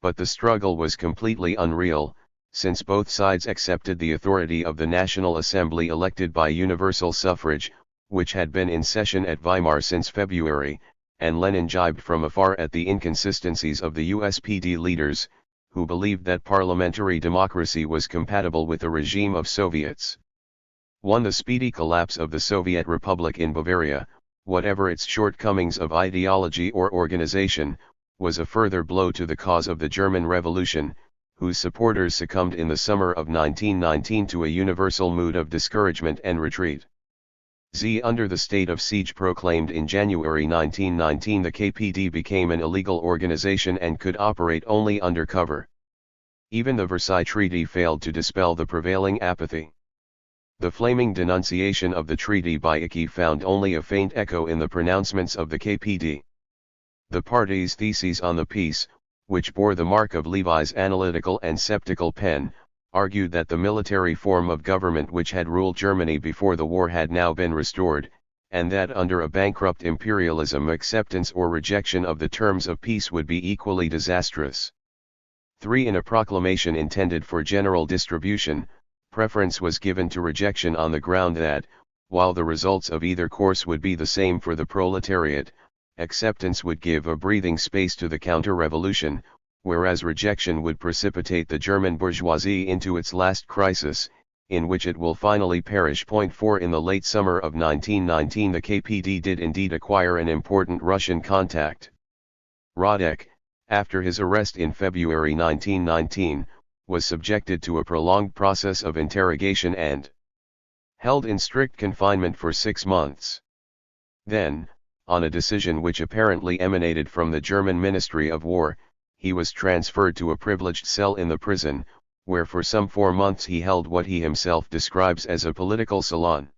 But the struggle was completely unreal, since both sides accepted the authority of the National Assembly elected by universal suffrage, which had been in session at Weimar since February, and Lenin jibed from afar at the inconsistencies of the USPD leaders, who believed that parliamentary democracy was compatible with a regime of Soviets. 1. The speedy collapse of the Soviet Republic in Bavaria, whatever its shortcomings of ideology or organization, was a further blow to the cause of the German Revolution, whose supporters succumbed in the summer of 1919 to a universal mood of discouragement and retreat. Under the state of siege proclaimed in January 1919, the KPD became an illegal organization and could operate only under cover. Even the Versailles Treaty failed to dispel the prevailing apathy. The flaming denunciation of the treaty by Icke found only a faint echo in the pronouncements of the KPD. The party's theses on the peace, which bore the mark of Levi's analytical and sceptical pen, argued that the military form of government which had ruled Germany before the war had now been restored, and that under a bankrupt imperialism acceptance or rejection of the terms of peace would be equally disastrous. 3. In a proclamation intended for general distribution, preference was given to rejection on the ground that, while the results of either course would be the same for the proletariat, acceptance would give a breathing space to the counter-revolution, whereas rejection would precipitate the German bourgeoisie into its last crisis, in which it will finally perish. 4. In the late summer of 1919, the KPD did indeed acquire an important Russian contact. Radek, after his arrest in February 1919, was subjected to a prolonged process of interrogation and held in strict confinement for 6 months. Then, on a decision which apparently emanated from the German Ministry of War, he was transferred to a privileged cell in the prison, where for some 4 months he held what he himself describes as a political salon.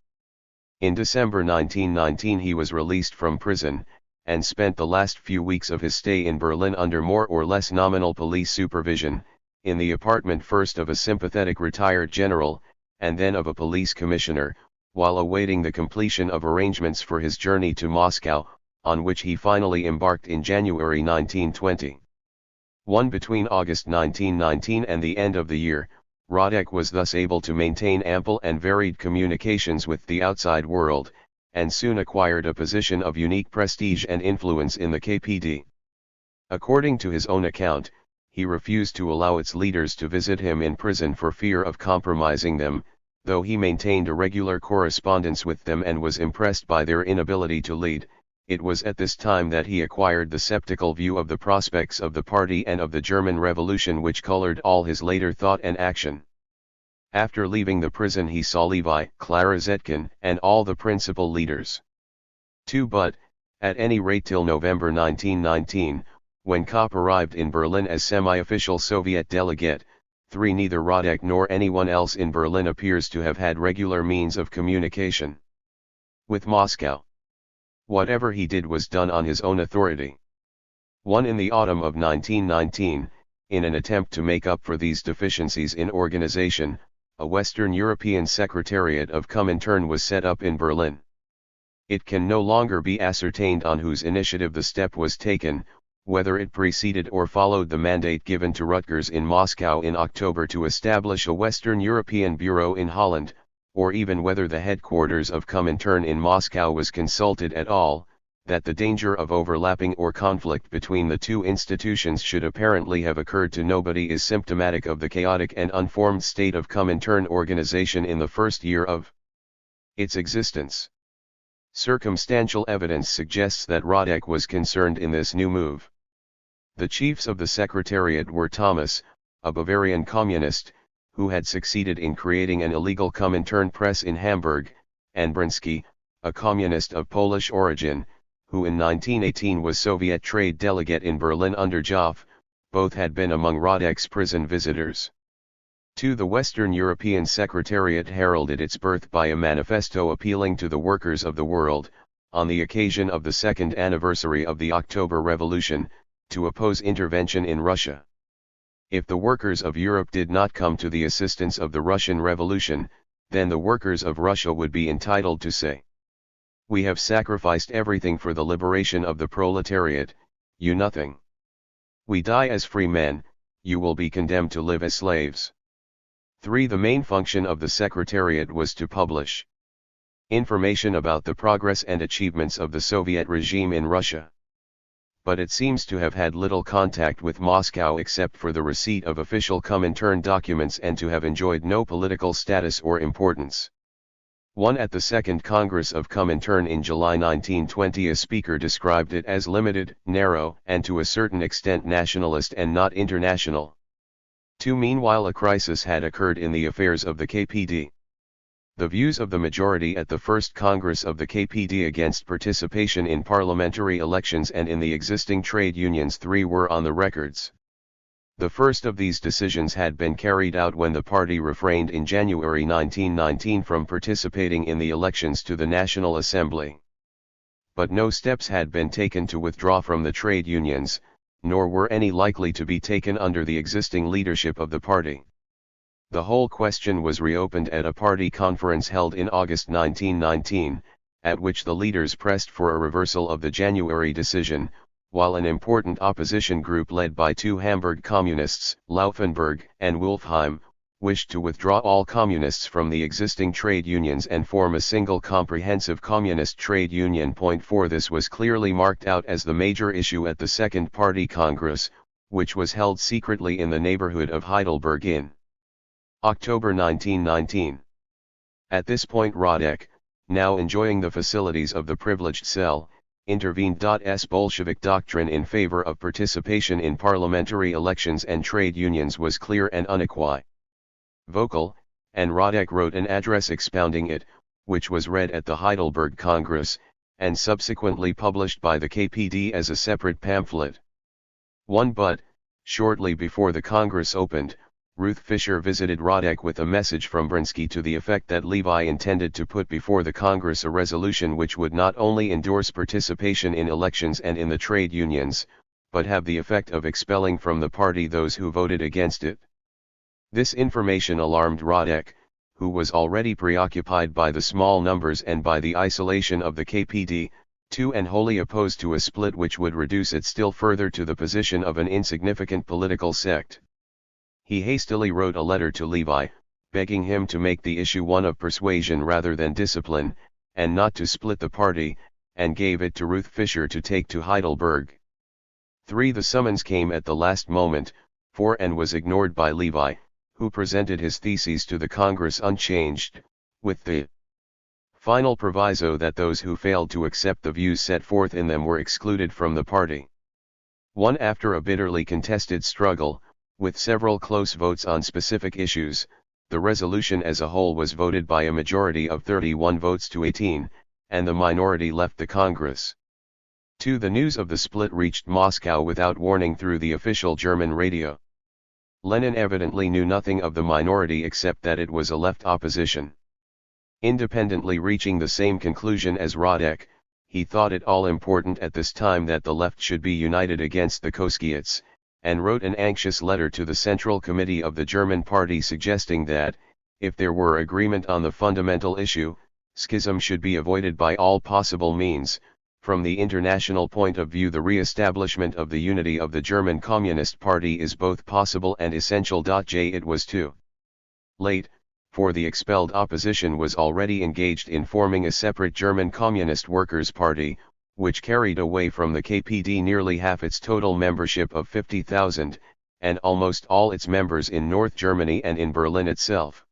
In December 1919 he was released from prison, and spent the last few weeks of his stay in Berlin under more or less nominal police supervision, in the apartment first of a sympathetic retired general, and then of a police commissioner, while awaiting the completion of arrangements for his journey to Moscow, on which he finally embarked in January 1920. 1. Between August 1919 and the end of the year, Radek was thus able to maintain ample and varied communications with the outside world, and soon acquired a position of unique prestige and influence in the KPD. According to his own account, he refused to allow its leaders to visit him in prison for fear of compromising them, though he maintained a regular correspondence with them and was impressed by their inability to lead. It was at this time that he acquired the sceptical view of the prospects of the party and of the German Revolution which colored all his later thought and action. After leaving the prison he saw Levi, Clara Zetkin, and all the principal leaders. 2. But, at any rate till November 1919, when Kopp arrived in Berlin as semi-official Soviet delegate, 3. Neither Radek nor anyone else in Berlin appears to have had regular means of communication with Moscow. Whatever he did was done on his own authority. 1. In the autumn of 1919, in an attempt to make up for these deficiencies in organization, a Western European Secretariat of Comintern was set up in Berlin. It can no longer be ascertained on whose initiative the step was taken, whether it preceded or followed the mandate given to Rutgers in Moscow in October to establish a Western European Bureau in Holland, or even whether the headquarters of Comintern in Moscow was consulted at all. That the danger of overlapping or conflict between the two institutions should apparently have occurred to nobody is symptomatic of the chaotic and unformed state of Comintern organization in the first year of its existence. Circumstantial evidence suggests that Radek was concerned in this new move. The chiefs of the Secretariat were Thomas, a Bavarian communist, who had succeeded in creating an illegal Comintern press in Hamburg, and Brinsky, a communist of Polish origin, who in 1918 was Soviet trade delegate in Berlin under Joff. Both had been among Radek's prison visitors. 2. The Western European Secretariat heralded its birth by a manifesto appealing to the workers of the world, on the occasion of the second anniversary of the October Revolution, to oppose intervention in Russia. If the workers of Europe did not come to the assistance of the Russian Revolution, then the workers of Russia would be entitled to say, "We have sacrificed everything for the liberation of the proletariat, you nothing. We die as free men, you will be condemned to live as slaves." 3. The main function of the Secretariat was to publish information about the progress and achievements of the Soviet regime in Russia. But it seems to have had little contact with Moscow except for the receipt of official Comintern documents and to have enjoyed no political status or importance. 1. At the Second Congress of Comintern in July 1920 a speaker described it as limited, narrow, and to a certain extent nationalist and not international. 2. Meanwhile a crisis had occurred in the affairs of the KPD. The views of the majority at the first Congress of the KPD against participation in parliamentary elections and in the existing trade unions 3 were on the records. The first of these decisions had been carried out when the party refrained in January 1919 from participating in the elections to the National Assembly. But no steps had been taken to withdraw from the trade unions, nor were any likely to be taken under the existing leadership of the party. The whole question was reopened at a party conference held in August 1919, at which the leaders pressed for a reversal of the January decision, while an important opposition group led by 2 Hamburg communists, Laufenberg and Wolfheim, wished to withdraw all communists from the existing trade unions and form a single comprehensive communist trade union. 4. This was clearly marked out as the major issue at the Second Party Congress, which was held secretly in the neighborhood of Heidelberg in October 1919. At this point Radek, now enjoying the facilities of the privileged cell, intervened. S. Bolshevik doctrine in favor of participation in parliamentary elections and trade unions was clear and unequivocal, and Radek wrote an address expounding it, which was read at the Heidelberg Congress, and subsequently published by the KPD as a separate pamphlet. 1. But, shortly before the Congress opened, Ruth Fischer visited Radek with a message from Brinsky to the effect that Levi intended to put before the Congress a resolution which would not only endorse participation in elections and in the trade unions, but have the effect of expelling from the party those who voted against it. This information alarmed Radek, who was already preoccupied by the small numbers and by the isolation of the KPD, and wholly opposed to a split which would reduce it still further to the position of an insignificant political sect. He hastily wrote a letter to Levi, begging him to make the issue one of persuasion rather than discipline, and not to split the party, and gave it to Ruth Fischer to take to Heidelberg. 3. The summons came at the last moment, and was ignored by Levi, who presented his theses to the Congress unchanged, with the final proviso that those who failed to accept the views set forth in them were excluded from the party. 1. After a bitterly contested struggle, with several close votes on specific issues, the resolution as a whole was voted by a majority of 31 votes to 18, and the minority left the Congress. 2. The news of the split reached Moscow without warning through the official German radio. Lenin evidently knew nothing of the minority except that it was a left opposition. Independently reaching the same conclusion as Radek, he thought it all important at this time that the left should be united against the Koskieits, and wrote an anxious letter to the Central Committee of the German Party suggesting that, if there were agreement on the fundamental issue, schism should be avoided by all possible means. From the international point of view, the re-establishment of the unity of the German Communist Party is both possible and essential. It was too late, for the expelled opposition was already engaged in forming a separate German Communist Workers' Party, which carried away from the KPD nearly half its total membership of 50,000, and almost all its members in North Germany and in Berlin itself.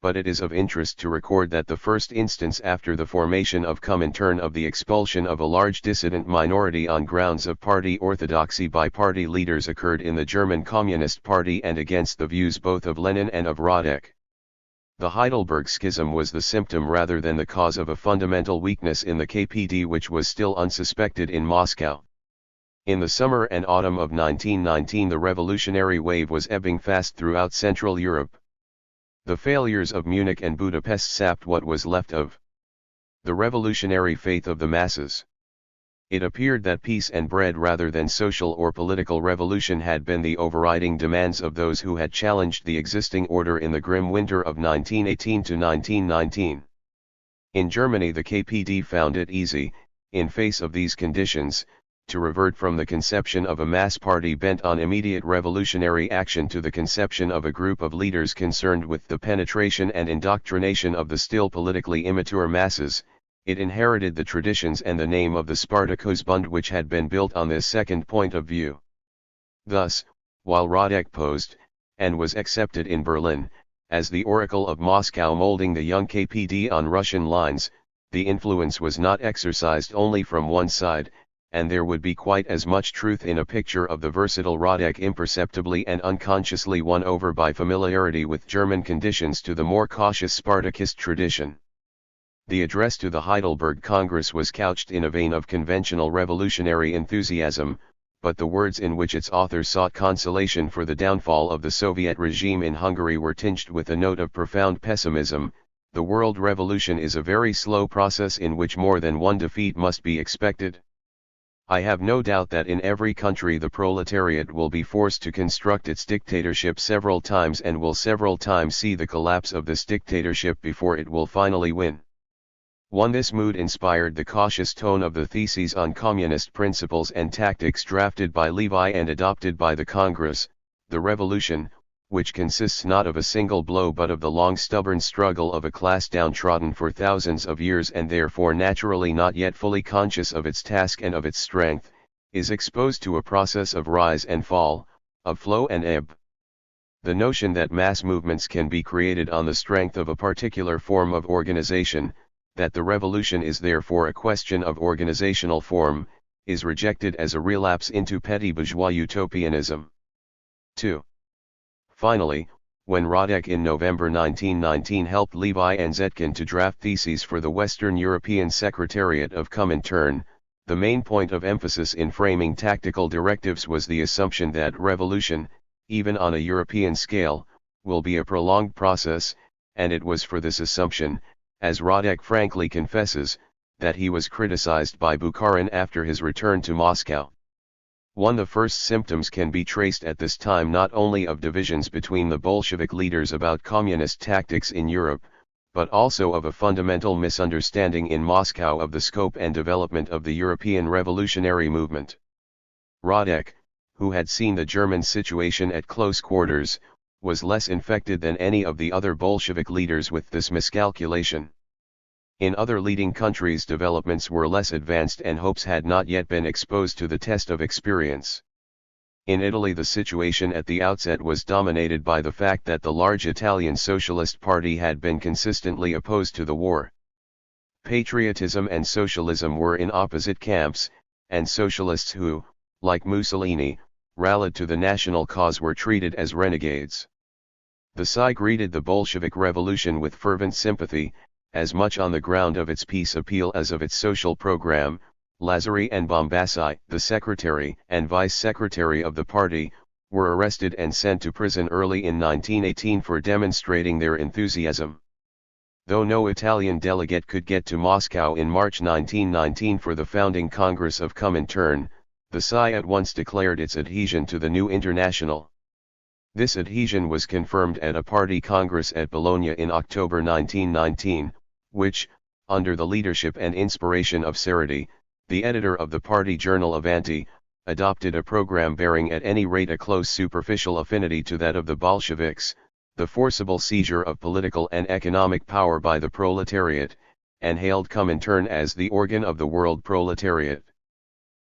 But it is of interest to record that the first instance after the formation of Comintern of the expulsion of a large dissident minority on grounds of party orthodoxy by party leaders occurred in the German Communist Party and against the views both of Lenin and of Radek. The Heidelberg Schism was the symptom rather than the cause of a fundamental weakness in the KPD which was still unsuspected in Moscow. In the summer and autumn of 1919 the revolutionary wave was ebbing fast throughout Central Europe. The failures of Munich and Budapest sapped what was left of the revolutionary faith of the masses. It appeared that peace and bread rather than social or political revolution had been the overriding demands of those who had challenged the existing order in the grim winter of 1918 to 1919. In Germany the KPD found it easy, in face of these conditions, to revert from the conception of a mass party bent on immediate revolutionary action to the conception of a group of leaders concerned with the penetration and indoctrination of the still politically immature masses. It inherited the traditions and the name of the Spartakusbund which had been built on this second point of view. Thus, while Radek posed, and was accepted in Berlin, as the oracle of Moscow molding the young KPD on Russian lines, the influence was not exercised only from one side, and there would be quite as much truth in a picture of the versatile Radek imperceptibly and unconsciously won over by familiarity with German conditions to the more cautious Spartakist tradition. The address to the Heidelberg Congress was couched in a vein of conventional revolutionary enthusiasm, but the words in which its author sought consolation for the downfall of the Soviet regime in Hungary were tinged with a note of profound pessimism. The world revolution is a very slow process in which more than one defeat must be expected. I have no doubt that in every country the proletariat will be forced to construct its dictatorship several times and will several times see the collapse of this dictatorship before it will finally win. This mood inspired the cautious tone of the theses on communist principles and tactics drafted by Levi and adopted by the Congress. The revolution, which consists not of a single blow but of the long stubborn struggle of a class downtrodden for thousands of years and therefore naturally not yet fully conscious of its task and of its strength, is exposed to a process of rise and fall, of flow and ebb. The notion that mass movements can be created on the strength of a particular form of organization, that the revolution is therefore a question of organizational form, is rejected as a relapse into petty bourgeois utopianism. 2. Finally, when Radek in November 1919 helped Levi and Zetkin to draft theses for the Western European Secretariat of Comintern, the main point of emphasis in framing tactical directives was the assumption that revolution, even on a European scale, will be a prolonged process, and it was for this assumption, as Radek frankly confesses, that he was criticized by Bukharin after his return to Moscow. The first symptoms can be traced at this time not only of divisions between the Bolshevik leaders about communist tactics in Europe, but also of a fundamental misunderstanding in Moscow of the scope and development of the European revolutionary movement. Radek, who had seen the German situation at close quarters, was less infected than any of the other Bolshevik leaders with this miscalculation. In other leading countries developments were less advanced and hopes had not yet been exposed to the test of experience. In Italy the situation at the outset was dominated by the fact that the large Italian Socialist Party had been consistently opposed to the war. Patriotism and socialism were in opposite camps, and socialists who, like Mussolini, rallied to the national cause were treated as renegades. The Psy greeted the Bolshevik Revolution with fervent sympathy, as much on the ground of its peace appeal as of its social program. Lazary and Bombassi, the secretary and vice-secretary of the party, were arrested and sent to prison early in 1918 for demonstrating their enthusiasm. Though no Italian delegate could get to Moscow in March 1919 for the founding Congress of Comintern, the Psi at once declared its adhesion to the new international. This adhesion was confirmed at a party congress at Bologna in October 1919, which, under the leadership and inspiration of Serrati, the editor of the party journal Avanti, adopted a program bearing at any rate a close superficial affinity to that of the Bolsheviks, the forcible seizure of political and economic power by the proletariat, and hailed Comintern as the organ of the world proletariat.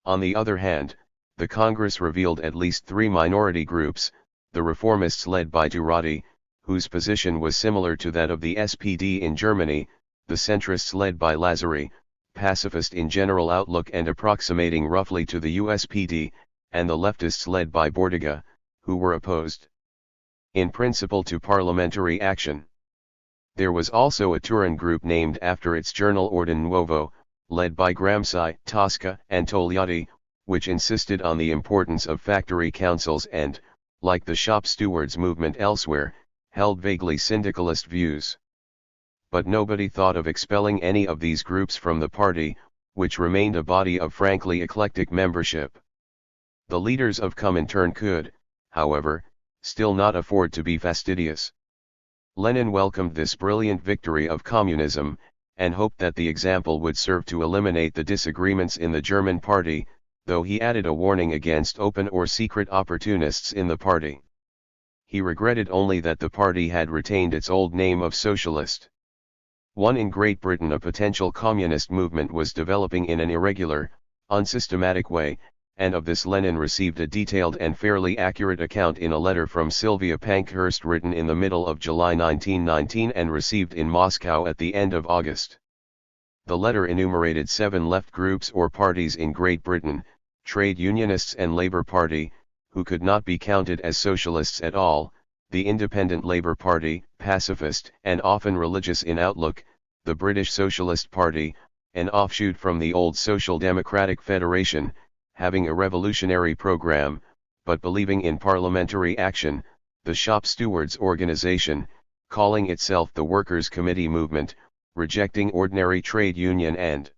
On the other hand, the Congress revealed at least three minority groups: the reformists led by Turati, whose position was similar to that of the SPD in Germany, the centrists led by Lazzari, pacifist in general outlook and approximating roughly to the USPD, and the leftists led by Bordiga, who were opposed in principle to parliamentary action. There was also a Turin group named after its journal Ordine Nuovo, led by Gramsci, Tosca, and Togliatti, which insisted on the importance of factory councils and, like the shop stewards movement elsewhere, held vaguely syndicalist views. But nobody thought of expelling any of these groups from the party, which remained a body of frankly eclectic membership. The leaders of Comintern could, however, still not afford to be fastidious. Lenin welcomed this brilliant victory of communism, and hoped that the example would serve to eliminate the disagreements in the German party, though he added a warning against open or secret opportunists in the party. He regretted only that the party had retained its old name of socialist. In Great Britain, a potential communist movement was developing in an irregular, unsystematic way, and of this Lenin received a detailed and fairly accurate account in a letter from Sylvia Pankhurst written in the middle of July 1919 and received in Moscow at the end of August. The letter enumerated 7 left groups or parties in Great Britain: trade unionists and Labour Party, who could not be counted as socialists at all, the Independent Labour Party, pacifist and often religious in outlook, the British Socialist Party, an offshoot from the old Social Democratic Federation, having a revolutionary program, but believing in parliamentary action, the Shop Stewards Organization, calling itself the Workers' Committee Movement, rejecting ordinary trade union and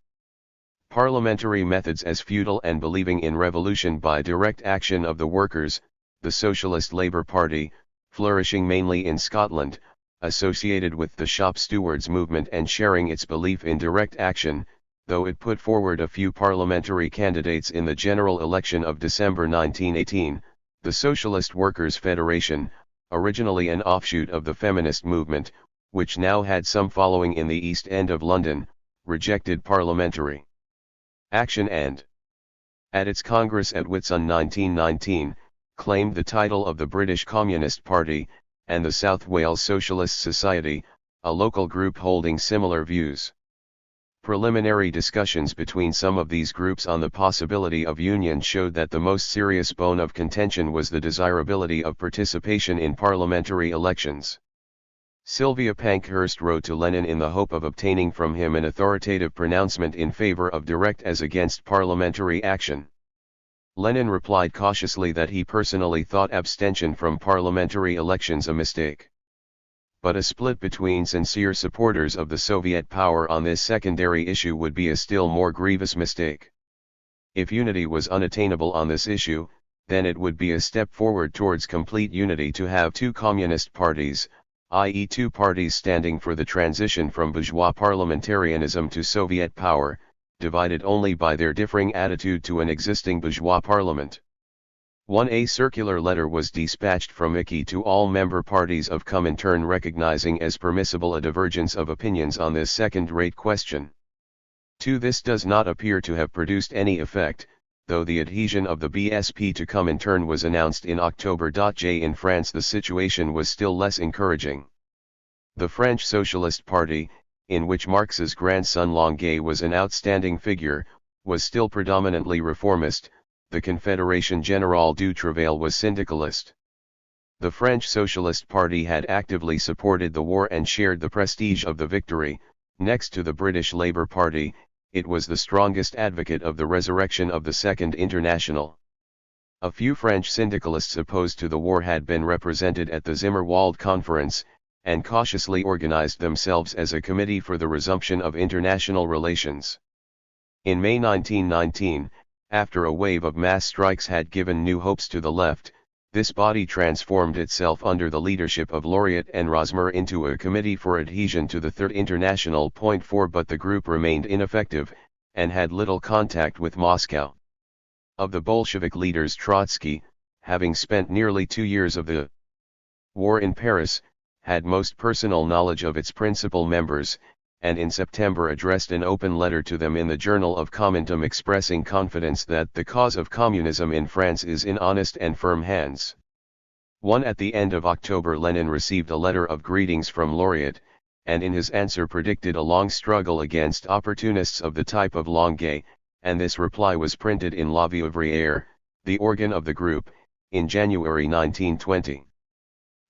parliamentary methods as futile and believing in revolution by direct action of the workers, the Socialist Labour Party, flourishing mainly in Scotland, associated with the Shop Stewards movement and sharing its belief in direct action, though it put forward a few parliamentary candidates in the general election of December 1918, the Socialist Workers' Federation, originally an offshoot of the feminist movement, which now had some following in the East End of London, rejected parliamentary action and, at its Congress at Whitsun 1919, claimed the title of the British Communist Party, and the South Wales Socialist Society, a local group holding similar views. Preliminary discussions between some of these groups on the possibility of union showed that the most serious bone of contention was the desirability of participation in parliamentary elections. Sylvia Pankhurst wrote to Lenin in the hope of obtaining from him an authoritative pronouncement in favor of direct as against parliamentary action. Lenin replied cautiously that he personally thought abstention from parliamentary elections a mistake. But a split between sincere supporters of the Soviet power on this secondary issue would be a still more grievous mistake. If unity was unattainable on this issue, then it would be a step forward towards complete unity to have two communist parties, i.e. two parties standing for the transition from bourgeois parliamentarianism to Soviet power, divided only by their differing attitude to an existing bourgeois parliament. A circular letter was dispatched from IKI to all member parties of Comintern recognizing as permissible a divergence of opinions on this second-rate question. This does not appear to have produced any effect, though the adhesion of the BSP to Comintern was announced in October. In France the situation was still less encouraging. The French Socialist Party, in which Marx's grandson Longuet was an outstanding figure, was still predominantly reformist. The Confédération Générale du Travail was syndicalist. The French Socialist Party had actively supported the war and shared the prestige of the victory. Next to the British Labour Party, it was the strongest advocate of the resurrection of the Second International. A few French syndicalists opposed to the war had been represented at the Zimmerwald Conference, and cautiously organized themselves as a committee for the resumption of international relations. In May 1919, after a wave of mass strikes had given new hopes to the left, this body transformed itself under the leadership of Laureat and Rosmer into a committee for adhesion to the Third International. 4 But the group remained ineffective, and had little contact with Moscow. Of the Bolshevik leaders, Trotsky, having spent nearly 2 years of the war in Paris, had most personal knowledge of its principal members, and in September addressed an open letter to them in the Journal of Commentum expressing confidence that the cause of communism in France is in honest and firm hands. At the end of October, Lenin received a letter of greetings from Laureat, and in his answer predicted a long struggle against opportunists of the type of Longuet, and this reply was printed in La Vie Ouvrière, the organ of the group, in January 1920.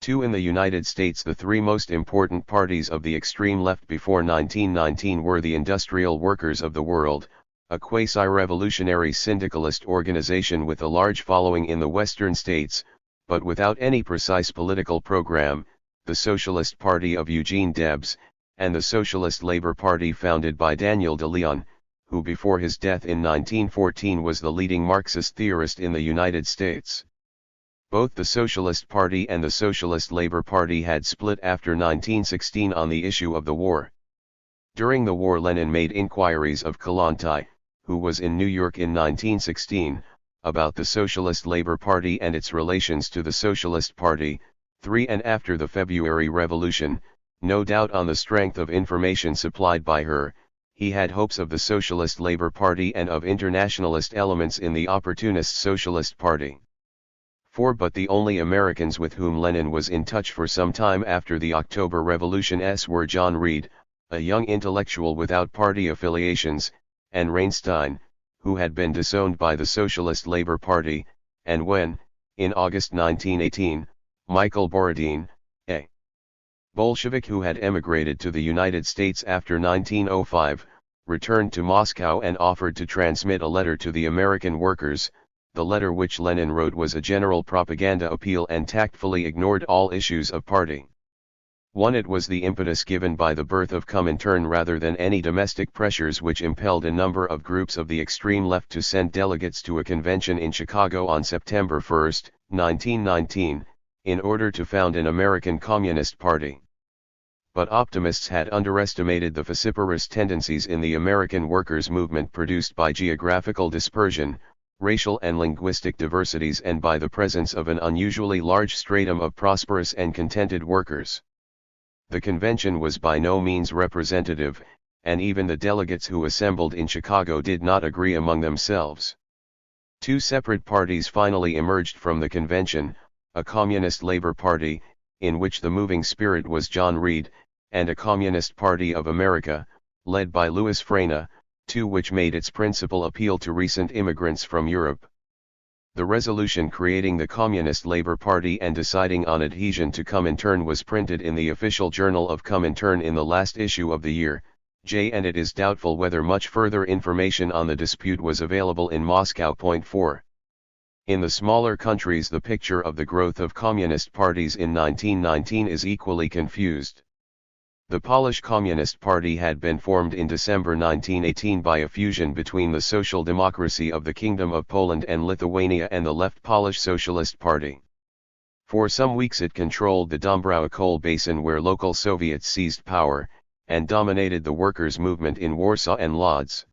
In the United States, the three most important parties of the extreme left before 1919 were the Industrial Workers of the World, a quasi-revolutionary syndicalist organization with a large following in the western states, but without any precise political program, the Socialist Party of Eugene Debs, and the Socialist Labor Party founded by Daniel de Leon, who before his death in 1914 was the leading Marxist theorist in the United States. Both the Socialist Party and the Socialist Labor Party had split after 1916 on the issue of the war. During the war, Lenin made inquiries of Kollontai, who was in New York in 1916, about the Socialist Labor Party and its relations to the Socialist Party. And after the February Revolution, no doubt on the strength of information supplied by her, he had hopes of the Socialist Labor Party and of internationalist elements in the opportunist Socialist Party. But the only Americans with whom Lenin was in touch for some time after the October Revolution were John Reed, a young intellectual without party affiliations, and Reinstein, who had been disowned by the Socialist Labor Party, and when, in August 1918, Michael Borodin, a Bolshevik who had emigrated to the United States after 1905, returned to Moscow and offered to transmit a letter to the American workers. The letter which Lenin wrote was a general propaganda appeal and tactfully ignored all issues of party. It was the impetus given by the birth of Comintern rather than any domestic pressures which impelled a number of groups of the extreme left to send delegates to a convention in Chicago on September 1, 1919, in order to found an American Communist Party. But optimists had underestimated the vociferous tendencies in the American workers' movement produced by geographical dispersion, racial and linguistic diversities, and by the presence of an unusually large stratum of prosperous and contented workers. The convention was by no means representative, and even the delegates who assembled in Chicago did not agree among themselves. Two separate parties finally emerged from the convention, a Communist Labor Party, in which the moving spirit was John Reed, and a Communist Party of America, led by Louis Frena, which made its principal appeal to recent immigrants from Europe. The resolution creating the Communist Labor Party and deciding on adhesion to Comintern was printed in the official journal of Comintern in the last issue of the year, and it is doubtful whether much further information on the dispute was available in Moscow. 4. In the smaller countries, the picture of the growth of communist parties in 1919 is equally confused. The Polish Communist Party had been formed in December 1918 by a fusion between the Social Democracy of the Kingdom of Poland and Lithuania and the Left Polish Socialist Party. For some weeks it controlled the Dąbrowa coal basin, where local Soviets seized power, and dominated the workers' movement in Warsaw and Lodz.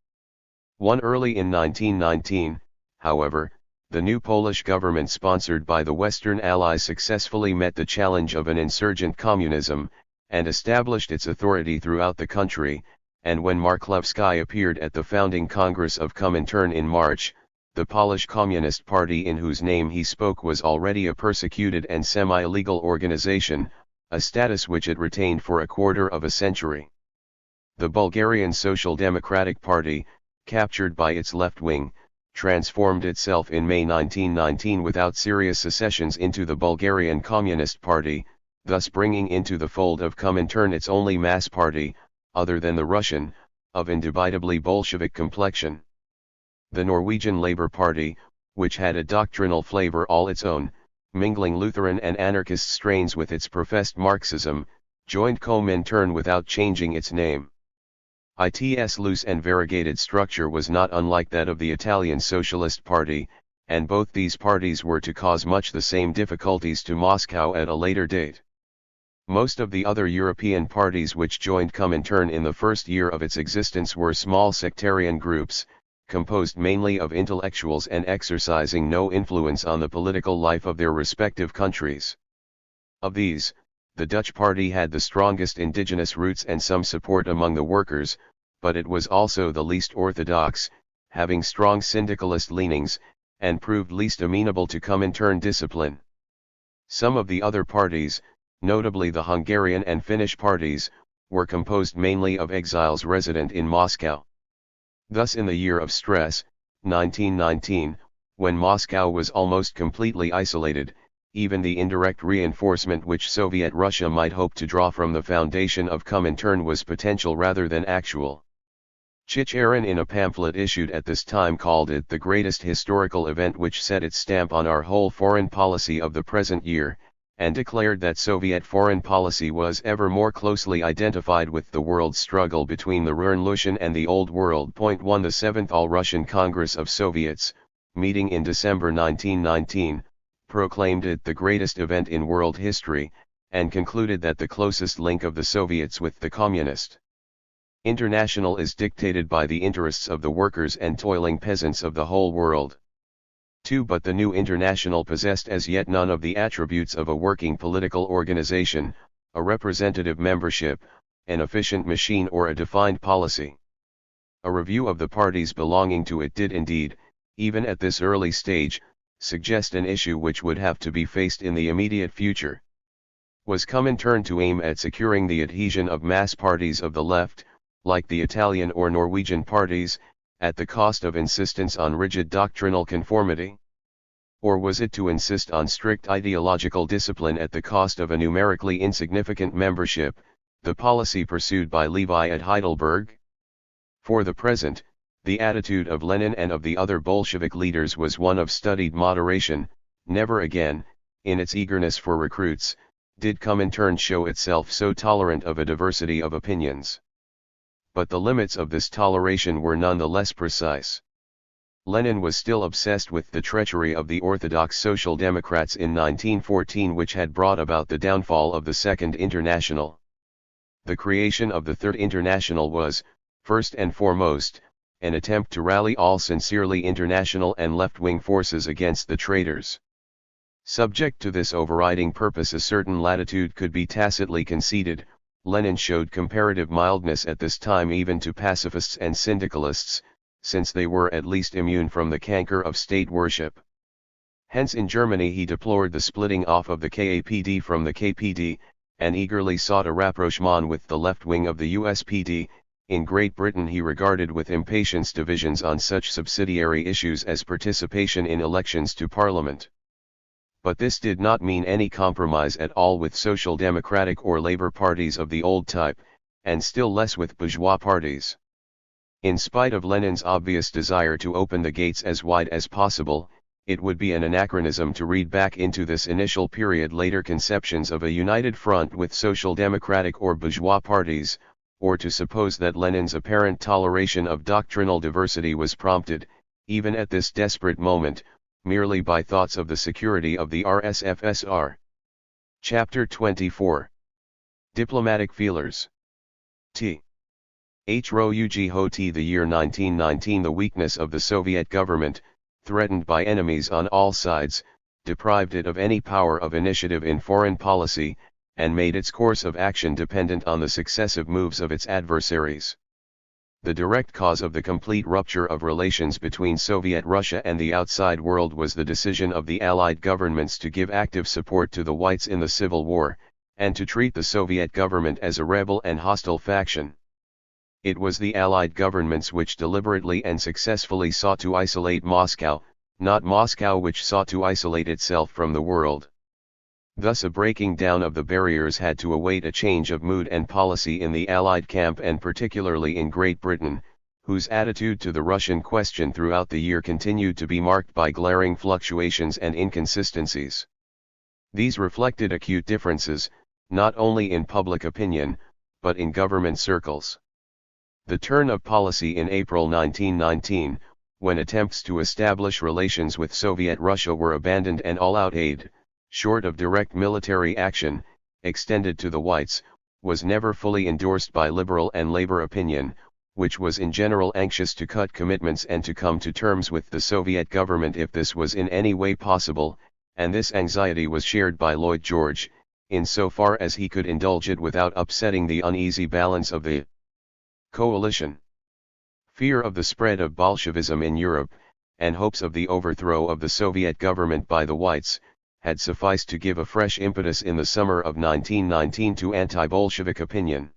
Early in 1919, however, the new Polish government sponsored by the Western Allies successfully met the challenge of an insurgent communism, and established its authority throughout the country, and when Marklewski appeared at the founding Congress of Comintern in March, the Polish Communist Party in whose name he spoke was already a persecuted and semi-illegal organization, a status which it retained for a quarter of a century. The Bulgarian Social Democratic Party, captured by its left wing, transformed itself in May 1919 without serious secessions into the Bulgarian Communist Party, thus bringing into the fold of Comintern its only mass party, other than the Russian, of indubitably Bolshevik complexion. The Norwegian Labour Party, which had a doctrinal flavor all its own, mingling Lutheran and anarchist strains with its professed Marxism, joined Comintern without changing its name. Its loose and variegated structure was not unlike that of the Italian Socialist Party, and both these parties were to cause much the same difficulties to Moscow at a later date. Most of the other European parties which joined Comintern in the first year of its existence were small sectarian groups, composed mainly of intellectuals and exercising no influence on the political life of their respective countries. Of these, the Dutch party had the strongest indigenous roots and some support among the workers, but it was also the least orthodox, having strong syndicalist leanings, and proved least amenable to Comintern discipline. Some of the other parties, notably the Hungarian and Finnish parties, were composed mainly of exiles resident in Moscow. Thus in the year of stress, 1919, when Moscow was almost completely isolated, even the indirect reinforcement which Soviet Russia might hope to draw from the foundation of Comintern was potential rather than actual. Chicherin in a pamphlet issued at this time called it the greatest historical event which set its stamp on our whole foreign policy of the present year, and declared that Soviet foreign policy was ever more closely identified with the world's struggle between the Revolution and the Old World. 1. The 7th All-Russian Congress of Soviets, meeting in December 1919, proclaimed it the greatest event in world history, and concluded that the closest link of the Soviets with the Communist International is dictated by the interests of the workers and toiling peasants of the whole world. 2. But the new International possessed as yet none of the attributes of a working political organization, a representative membership, an efficient machine or a defined policy. A review of the parties belonging to it did indeed, even at this early stage, suggest an issue which would have to be faced in the immediate future. Was Comintern to aim at securing the adhesion of mass parties of the left, like the Italian or Norwegian parties, at the cost of insistence on rigid doctrinal conformity? Or was it to insist on strict ideological discipline at the cost of a numerically insignificant membership, the policy pursued by Levi at Heidelberg? For the present, the attitude of Lenin and of the other Bolshevik leaders was one of studied moderation. Never again, in its eagerness for recruits, did Comintern show itself so tolerant of a diversity of opinions. But the limits of this toleration were none the less precise. Lenin was still obsessed with the treachery of the Orthodox Social Democrats in 1914, which had brought about the downfall of the Second International. The creation of the Third International was, first and foremost, an attempt to rally all sincerely international and left-wing forces against the traitors. Subject to this overriding purpose, a certain latitude could be tacitly conceded. Lenin showed comparative mildness at this time even to pacifists and syndicalists, since they were at least immune from the canker of state worship. Hence in Germany he deplored the splitting off of the KAPD from the KPD, and eagerly sought a rapprochement with the left wing of the USPD. In Great Britain he regarded with impatience divisions on such subsidiary issues as participation in elections to Parliament. But this did not mean any compromise at all with social democratic or labor parties of the old type, and still less with bourgeois parties. In spite of Lenin's obvious desire to open the gates as wide as possible, it would be an anachronism to read back into this initial period later conceptions of a united front with social democratic or bourgeois parties, or to suppose that Lenin's apparent toleration of doctrinal diversity was prompted, even at this desperate moment, merely by thoughts of the security of the RSFSR. Chapter 24. Diplomatic Feelers. T. H. Roug Hoti. The year 1919. The weakness of the Soviet government, threatened by enemies on all sides, deprived it of any power of initiative in foreign policy, and made its course of action dependent on the successive moves of its adversaries. The direct cause of the complete rupture of relations between Soviet Russia and the outside world was the decision of the Allied governments to give active support to the Whites in the Civil War, and to treat the Soviet government as a rebel and hostile faction. It was the Allied governments which deliberately and successfully sought to isolate Moscow, not Moscow which sought to isolate itself from the world. Thus a breaking down of the barriers had to await a change of mood and policy in the Allied camp, and particularly in Great Britain, whose attitude to the Russian question throughout the year continued to be marked by glaring fluctuations and inconsistencies. These reflected acute differences, not only in public opinion, but in government circles. The turn of policy in April 1919, when attempts to establish relations with Soviet Russia were abandoned and all-out aid, short of direct military action, extended to the Whites, was never fully endorsed by liberal and labor opinion, which was in general anxious to cut commitments and to come to terms with the Soviet government if this was in any way possible, and this anxiety was shared by Lloyd George, insofar as he could indulge it without upsetting the uneasy balance of the coalition. Fear of the spread of Bolshevism in Europe, and hopes of the overthrow of the Soviet government by the Whites, had sufficed to give a fresh impetus in the summer of 1919 to anti-Bolshevik opinion.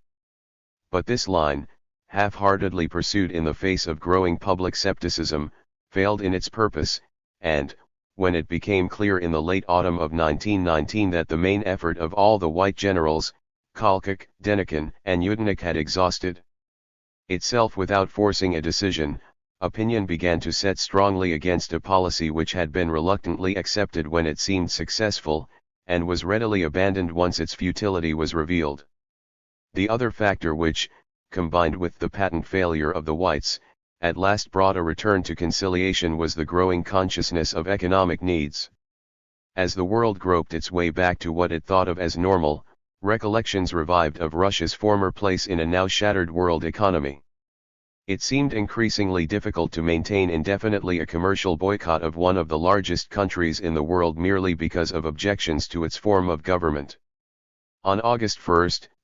But this line, half-heartedly pursued in the face of growing public skepticism, failed in its purpose, and, when it became clear in the late autumn of 1919 that the main effort of all the White generals, Kolchak, Denikin, and Yudenich had exhausted itself without forcing a decision, opinion began to set strongly against a policy which had been reluctantly accepted when it seemed successful, and was readily abandoned once its futility was revealed. The other factor which, combined with the patent failure of the Whites, at last brought a return to conciliation was the growing consciousness of economic needs. As the world groped its way back to what it thought of as normal, recollections revived of Russia's former place in a now shattered world economy. It seemed increasingly difficult to maintain indefinitely a commercial boycott of one of the largest countries in the world merely because of objections to its form of government. On August 1,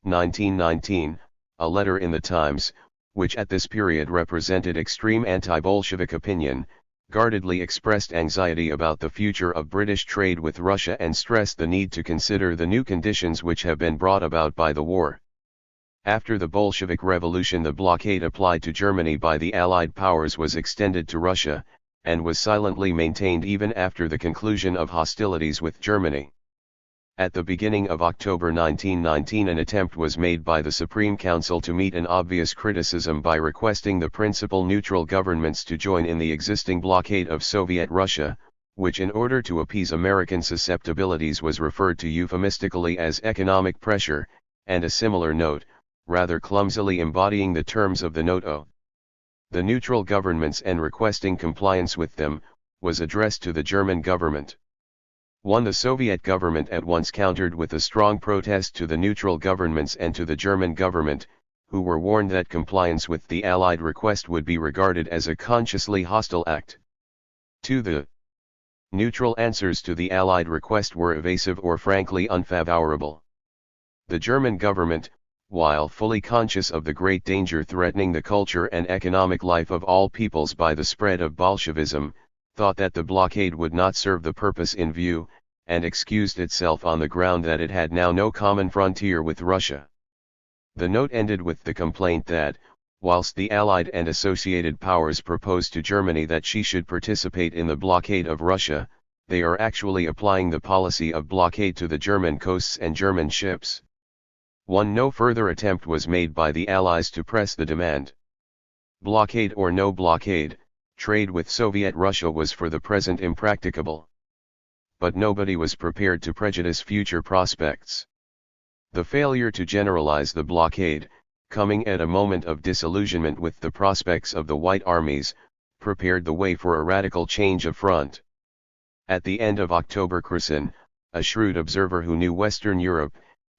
1919, a letter in the Times, which at this period represented extreme anti-Bolshevik opinion, guardedly expressed anxiety about the future of British trade with Russia and stressed the need to consider the new conditions which have been brought about by the war. After the Bolshevik Revolution, the blockade applied to Germany by the Allied powers was extended to Russia, and was silently maintained even after the conclusion of hostilities with Germany. At the beginning of October 1919, an attempt was made by the Supreme Council to meet an obvious criticism by requesting the principal neutral governments to join in the existing blockade of Soviet Russia, which in order to appease American susceptibilities was referred to euphemistically as economic pressure, and a similar note, rather clumsily embodying the terms of the Note O. The neutral governments and requesting compliance with them, was addressed to the German government. The Soviet government at once countered with a strong protest to the neutral governments and to the German government, who were warned that compliance with the Allied request would be regarded as a consciously hostile act. 2. The neutral answers to the Allied request were evasive or frankly unfavorable. The German government, while fully conscious of the great danger threatening the culture and economic life of all peoples by the spread of Bolshevism, thought that the blockade would not serve the purpose in view, and excused itself on the ground that it had now no common frontier with Russia. The note ended with the complaint that, whilst the Allied and associated powers proposed to Germany that she should participate in the blockade of Russia, they are actually applying the policy of blockade to the German coasts and German ships. No further attempt was made by the Allies to press the demand. Blockade or no blockade, trade with Soviet Russia was for the present impracticable. But nobody was prepared to prejudice future prospects. The failure to generalize the blockade, coming at a moment of disillusionment with the prospects of the White armies, prepared the way for a radical change of front. At the end of October, Cresson, a shrewd observer who knew Western Europe,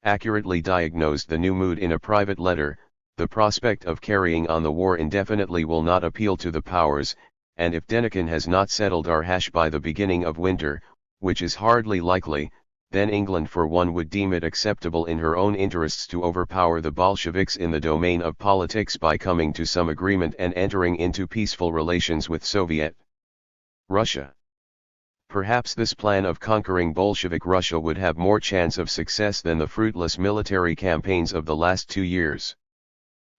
accurately diagnosed the new mood in a private letter: the prospect of carrying on the war indefinitely will not appeal to the powers, and if Denikin has not settled our hash by the beginning of winter, which is hardly likely, then England for one would deem it acceptable in her own interests to overpower the Bolsheviks in the domain of politics by coming to some agreement and entering into peaceful relations with Soviet Russia. Perhaps this plan of conquering Bolshevik Russia would have more chance of success than the fruitless military campaigns of the last 2 years.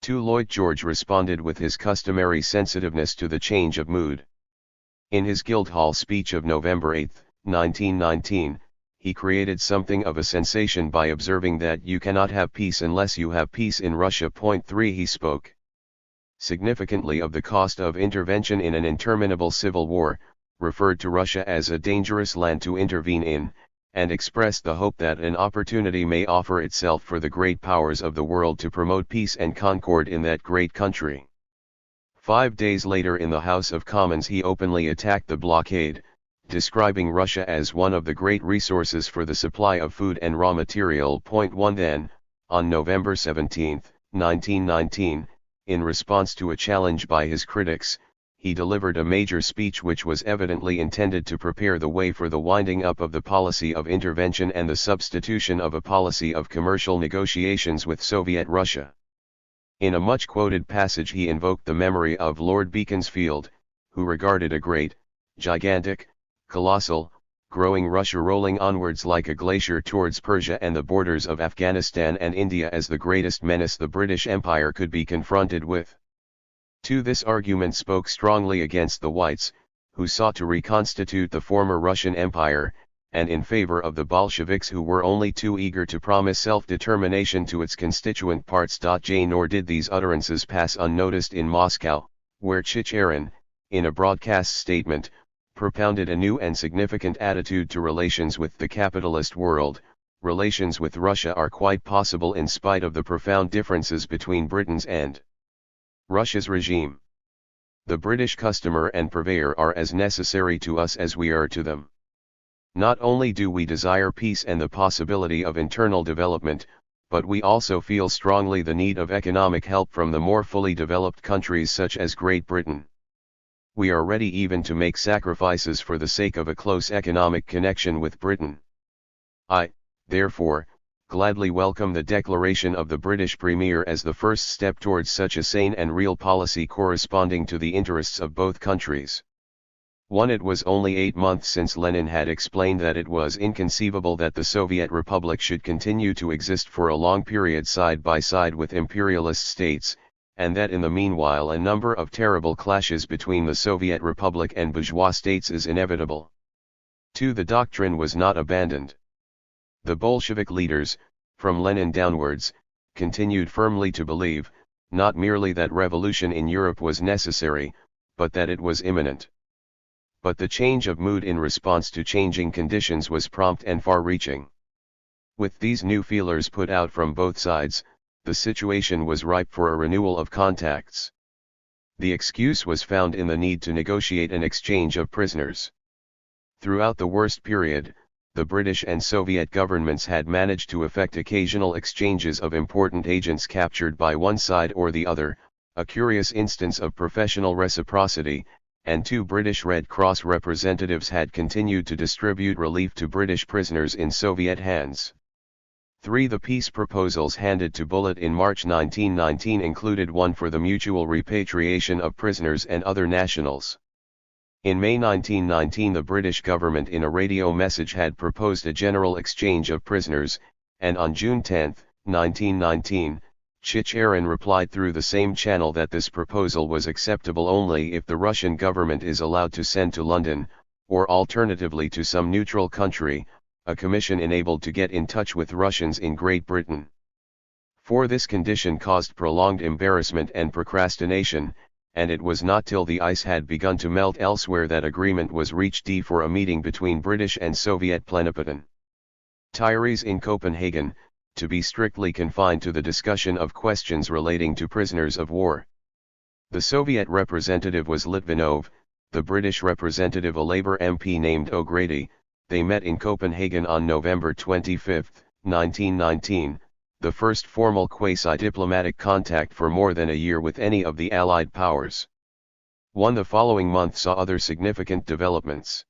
Lloyd George responded with his customary sensitiveness to the change of mood. In his Guildhall speech of November 8, 1919, he created something of a sensation by observing that you cannot have peace unless you have peace in Russia. 3. He spoke significantly of the cost of intervention in an interminable civil war, referred to Russia as a dangerous land to intervene in, and expressed the hope that an opportunity may offer itself for the great powers of the world to promote peace and concord in that great country. 5 days later in the House of Commons he openly attacked the blockade, describing Russia as one of the great resources for the supply of food and raw material. 1 Then, on November 17, 1919, in response to a challenge by his critics, he delivered a major speech which was evidently intended to prepare the way for the winding up of the policy of intervention and the substitution of a policy of commercial negotiations with Soviet Russia. In a much-quoted passage he invoked the memory of Lord Beaconsfield, who regarded a great, gigantic, colossal, growing Russia rolling onwards like a glacier towards Persia and the borders of Afghanistan and India as the greatest menace the British Empire could be confronted with. This argument spoke strongly against the Whites, who sought to reconstitute the former Russian Empire, and in favor of the Bolsheviks who were only too eager to promise self-determination to its constituent parts. Nor did these utterances pass unnoticed in Moscow, where Chicherin, in a broadcast statement, propounded a new and significant attitude to relations with the capitalist world. Relations with Russia are quite possible in spite of the profound differences between Britain's and Russia's regime. The British customer and purveyor are as necessary to us as we are to them. Not only do we desire peace and the possibility of internal development, but we also feel strongly the need of economic help from the more fully developed countries such as Great Britain. We are ready even to make sacrifices for the sake of a close economic connection with Britain. I, therefore, gladly welcome the declaration of the British Premier as the first step towards such a sane and real policy corresponding to the interests of both countries. It was only 8 months since Lenin had explained that it was inconceivable that the Soviet Republic should continue to exist for a long period side by side with imperialist states, and that in the meanwhile a number of terrible clashes between the Soviet Republic and bourgeois states is inevitable. The doctrine was not abandoned. The Bolshevik leaders, from Lenin downwards, continued firmly to believe, not merely that revolution in Europe was necessary, but that it was imminent. But the change of mood in response to changing conditions was prompt and far-reaching. With these new feelers put out from both sides, the situation was ripe for a renewal of contacts. The excuse was found in the need to negotiate an exchange of prisoners. Throughout the worst period, the British and Soviet governments had managed to effect occasional exchanges of important agents captured by one side or the other, a curious instance of professional reciprocity, and 2 British Red Cross representatives had continued to distribute relief to British prisoners in Soviet hands. The peace proposals handed to Bullitt in March 1919 included one for the mutual repatriation of prisoners and other nationals. In May 1919 the British government in a radio message had proposed a general exchange of prisoners, and on June 10, 1919, Chicherin replied through the same channel that this proposal was acceptable only if the Russian government is allowed to send to London, or alternatively to some neutral country, a commission enabled to get in touch with Russians in Great Britain. This condition caused prolonged embarrassment and procrastination, and it was not till the ice had begun to melt elsewhere that agreement was reached for a meeting between British and Soviet plenipotentiaries in Copenhagen, to be strictly confined to the discussion of questions relating to prisoners of war. The Soviet representative was Litvinov, the British representative a Labour MP named O'Grady. They met in Copenhagen on November 25, 1919, the first formal quasi-diplomatic contact for more than a year with any of the Allied powers. The following month saw other significant developments.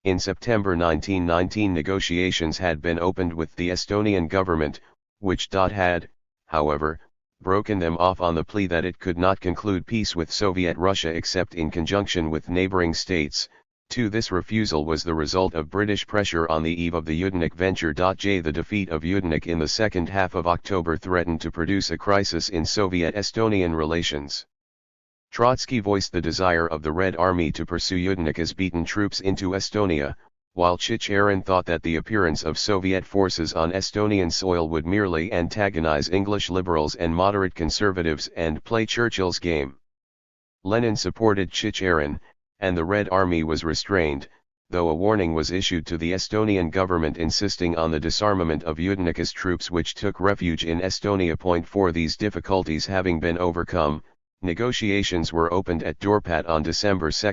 In September 1919 negotiations had been opened with the Estonian government, which had, however, broken them off on the plea that it could not conclude peace with Soviet Russia except in conjunction with neighboring states. This refusal was the result of British pressure on the eve of the Yudenik venture. The defeat of Yudenik in the second half of October threatened to produce a crisis in Soviet-Estonian relations. Trotsky voiced the desire of the Red Army to pursue Yudenik as beaten troops into Estonia, while Chicherin thought that the appearance of Soviet forces on Estonian soil would merely antagonize English liberals and moderate conservatives and play Churchill's game. Lenin supported Chicherin, and the Red Army was restrained, though a warning was issued to the Estonian government insisting on the disarmament of Yudenika's troops which took refuge in Estonia. For these difficulties having been overcome, negotiations were opened at Dorpat on December 2,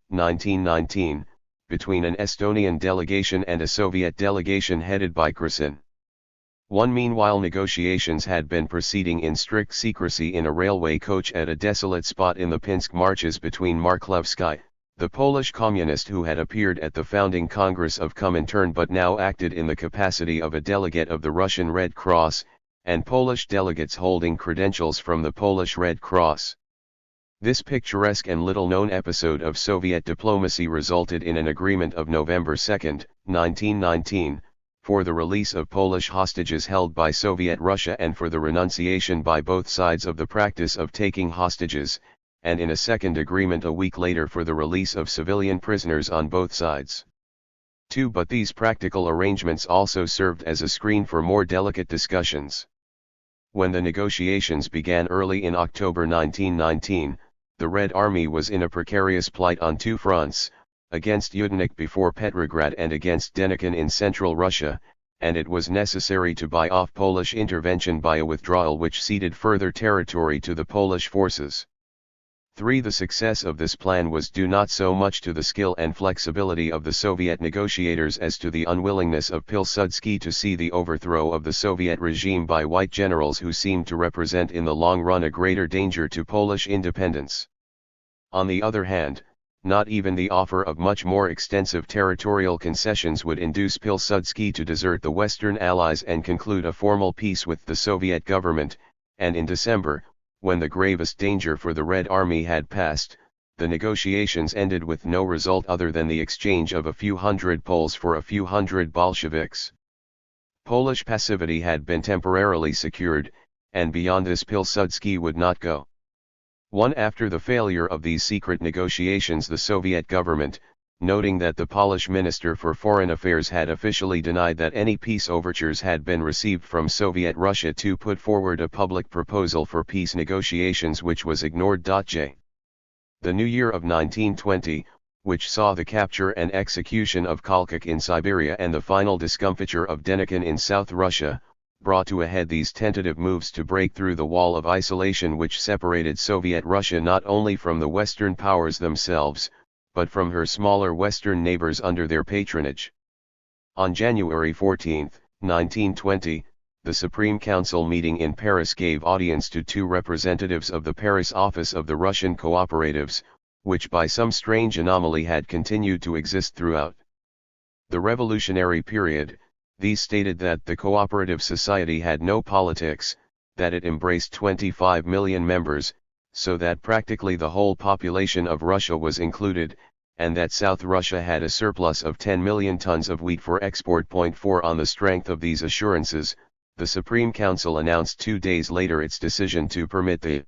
1919, between an Estonian delegation and a Soviet delegation headed by Krasin. Meanwhile negotiations had been proceeding in strict secrecy in a railway coach at a desolate spot in the Pinsk Marches between Marklevsky, the Polish communist who had appeared at the founding Congress of Comintern but now acted in the capacity of a delegate of the Russian Red Cross, and Polish delegates holding credentials from the Polish Red Cross. This picturesque and little-known episode of Soviet diplomacy resulted in an agreement of November 2, 1919, for the release of Polish hostages held by Soviet Russia and for the renunciation by both sides of the practice of taking hostages, and in a second agreement a week later for the release of civilian prisoners on both sides. But these practical arrangements also served as a screen for more delicate discussions. When the negotiations began early in October 1919, the Red Army was in a precarious plight on two fronts, against Yudenik before Petrograd and against Denikin in central Russia, and it was necessary to buy off Polish intervention by a withdrawal which ceded further territory to the Polish forces. The success of this plan was due not so much to the skill and flexibility of the Soviet negotiators as to the unwillingness of Pilsudski to see the overthrow of the Soviet regime by white generals who seemed to represent in the long run a greater danger to Polish independence. On the other hand, not even the offer of much more extensive territorial concessions would induce Pilsudski to desert the Western Allies and conclude a formal peace with the Soviet government, and in December, when the gravest danger for the Red Army had passed, the negotiations ended with no result other than the exchange of a few hundred Poles for a few hundred Bolsheviks. Polish passivity had been temporarily secured, and beyond this Pilsudski would not go. After the failure of these secret negotiations, the Soviet government, noting that the Polish Minister for Foreign Affairs had officially denied that any peace overtures had been received from Soviet Russia, put forward a public proposal for peace negotiations which was ignored. The new year of 1920, which saw the capture and execution of Kolchak in Siberia and the final discomfiture of Denikin in South Russia, brought to a head these tentative moves to break through the wall of isolation which separated Soviet Russia not only from the Western powers themselves, but from her smaller Western neighbors under their patronage. On January 14, 1920, the Supreme Council meeting in Paris gave audience to two representatives of the Paris office of the Russian cooperatives, which by some strange anomaly had continued to exist throughout the revolutionary period. These stated that the cooperative society had no politics, that it embraced 25 million members, so that practically the whole population of Russia was included, and that South Russia had a surplus of 10 million tons of wheat for export. On the strength of these assurances, the Supreme Council announced 2 days later its decision to permit the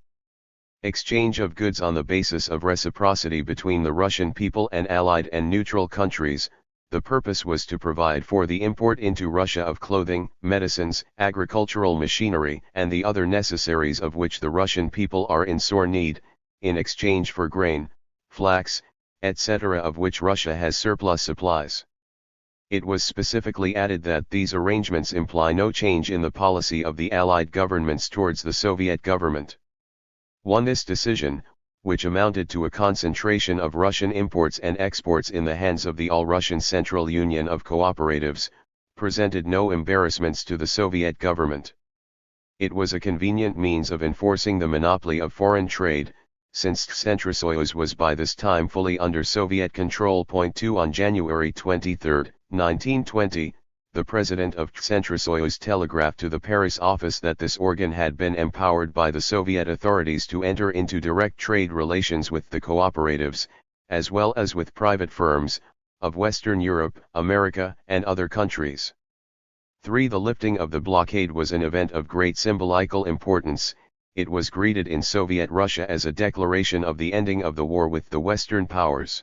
exchange of goods on the basis of reciprocity between the Russian people and allied and neutral countries. The purpose was to provide for the import into Russia of clothing, medicines, agricultural machinery, and the other necessaries of which the Russian people are in sore need, in exchange for grain, flax, etc., of which Russia has surplus supplies. It was specifically added that these arrangements imply no change in the policy of the Allied governments towards the Soviet government. This decision, which amounted to a concentration of Russian imports and exports in the hands of the All-Russian Central Union of Cooperatives, presented no embarrassments to the Soviet government. It was a convenient means of enforcing the monopoly of foreign trade, since Centrosoyuz was by this time fully under Soviet control. On January 23, 1920, the president of Centrosoyuz telegraphed to the Paris office that this organ had been empowered by the Soviet authorities to enter into direct trade relations with the cooperatives, as well as with private firms, of Western Europe, America, and other countries. The lifting of the blockade was an event of great symbolical importance. It was greeted in Soviet Russia as a declaration of the ending of the war with the Western powers.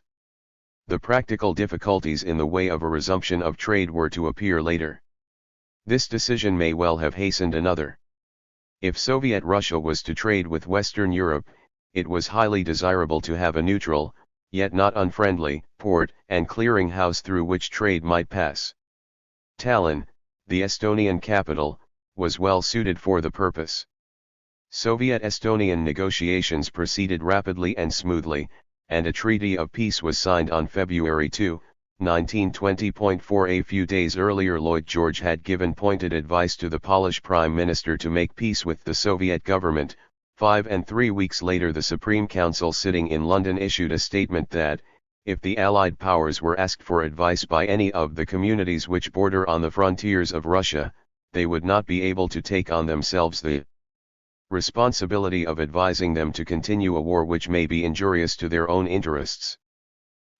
the practical difficulties in the way of a resumption of trade were to appear later. This decision may well have hastened another. If Soviet Russia was to trade with Western Europe, it was highly desirable to have a neutral, yet not unfriendly, port and clearing house through which trade might pass. Tallinn, the Estonian capital, was well suited for the purpose. Soviet-Estonian negotiations proceeded rapidly and smoothly, and a treaty of peace was signed on February 2, 1920. A few days earlier Lloyd George had given pointed advice to the Polish Prime Minister to make peace with the Soviet government. 5 and 3 weeks later the Supreme Council sitting in London issued a statement that, if the Allied powers were asked for advice by any of the communities which border on the frontiers of Russia, they would not be able to take on themselves the responsibility of advising them to continue a war which may be injurious to their own interests.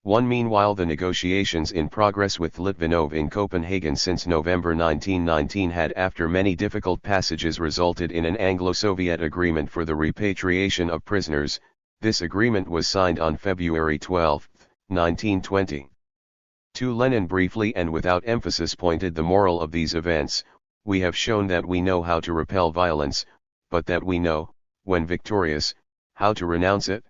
Meanwhile the negotiations in progress with Litvinov in Copenhagen since November 1919 had after many difficult passages resulted in an Anglo-Soviet agreement for the repatriation of prisoners. This agreement was signed on February 12, 1920. Lenin briefly and without emphasis pointed the moral of these events: we have shown that we know how to repel violence, but that we know, when victorious, how to renounce it.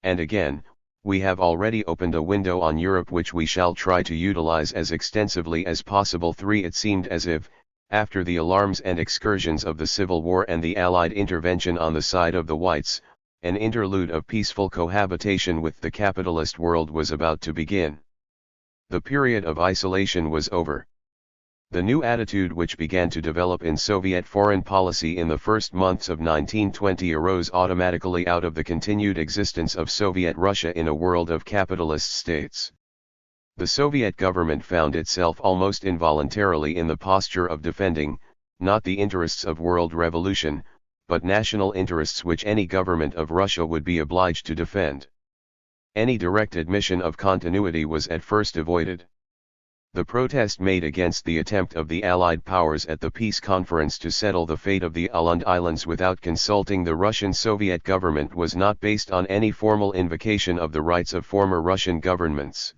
And again, we have already opened a window on Europe which we shall try to utilize as extensively as possible. 3 It seemed as if, after the alarms and excursions of the Civil War and the Allied intervention on the side of the Whites, an interlude of peaceful cohabitation with the capitalist world was about to begin. The period of isolation was over. The new attitude which began to develop in Soviet foreign policy in the first months of 1920 arose automatically out of the continued existence of Soviet Russia in a world of capitalist states. The Soviet government found itself almost involuntarily in the posture of defending, not the interests of world revolution, but national interests which any government of Russia would be obliged to defend. Any direct admission of continuity was at first avoided. The protest made against the attempt of the Allied powers at the peace conference to settle the fate of the Åland Islands without consulting the Russian Soviet government was not based on any formal invocation of the rights of former Russian governments.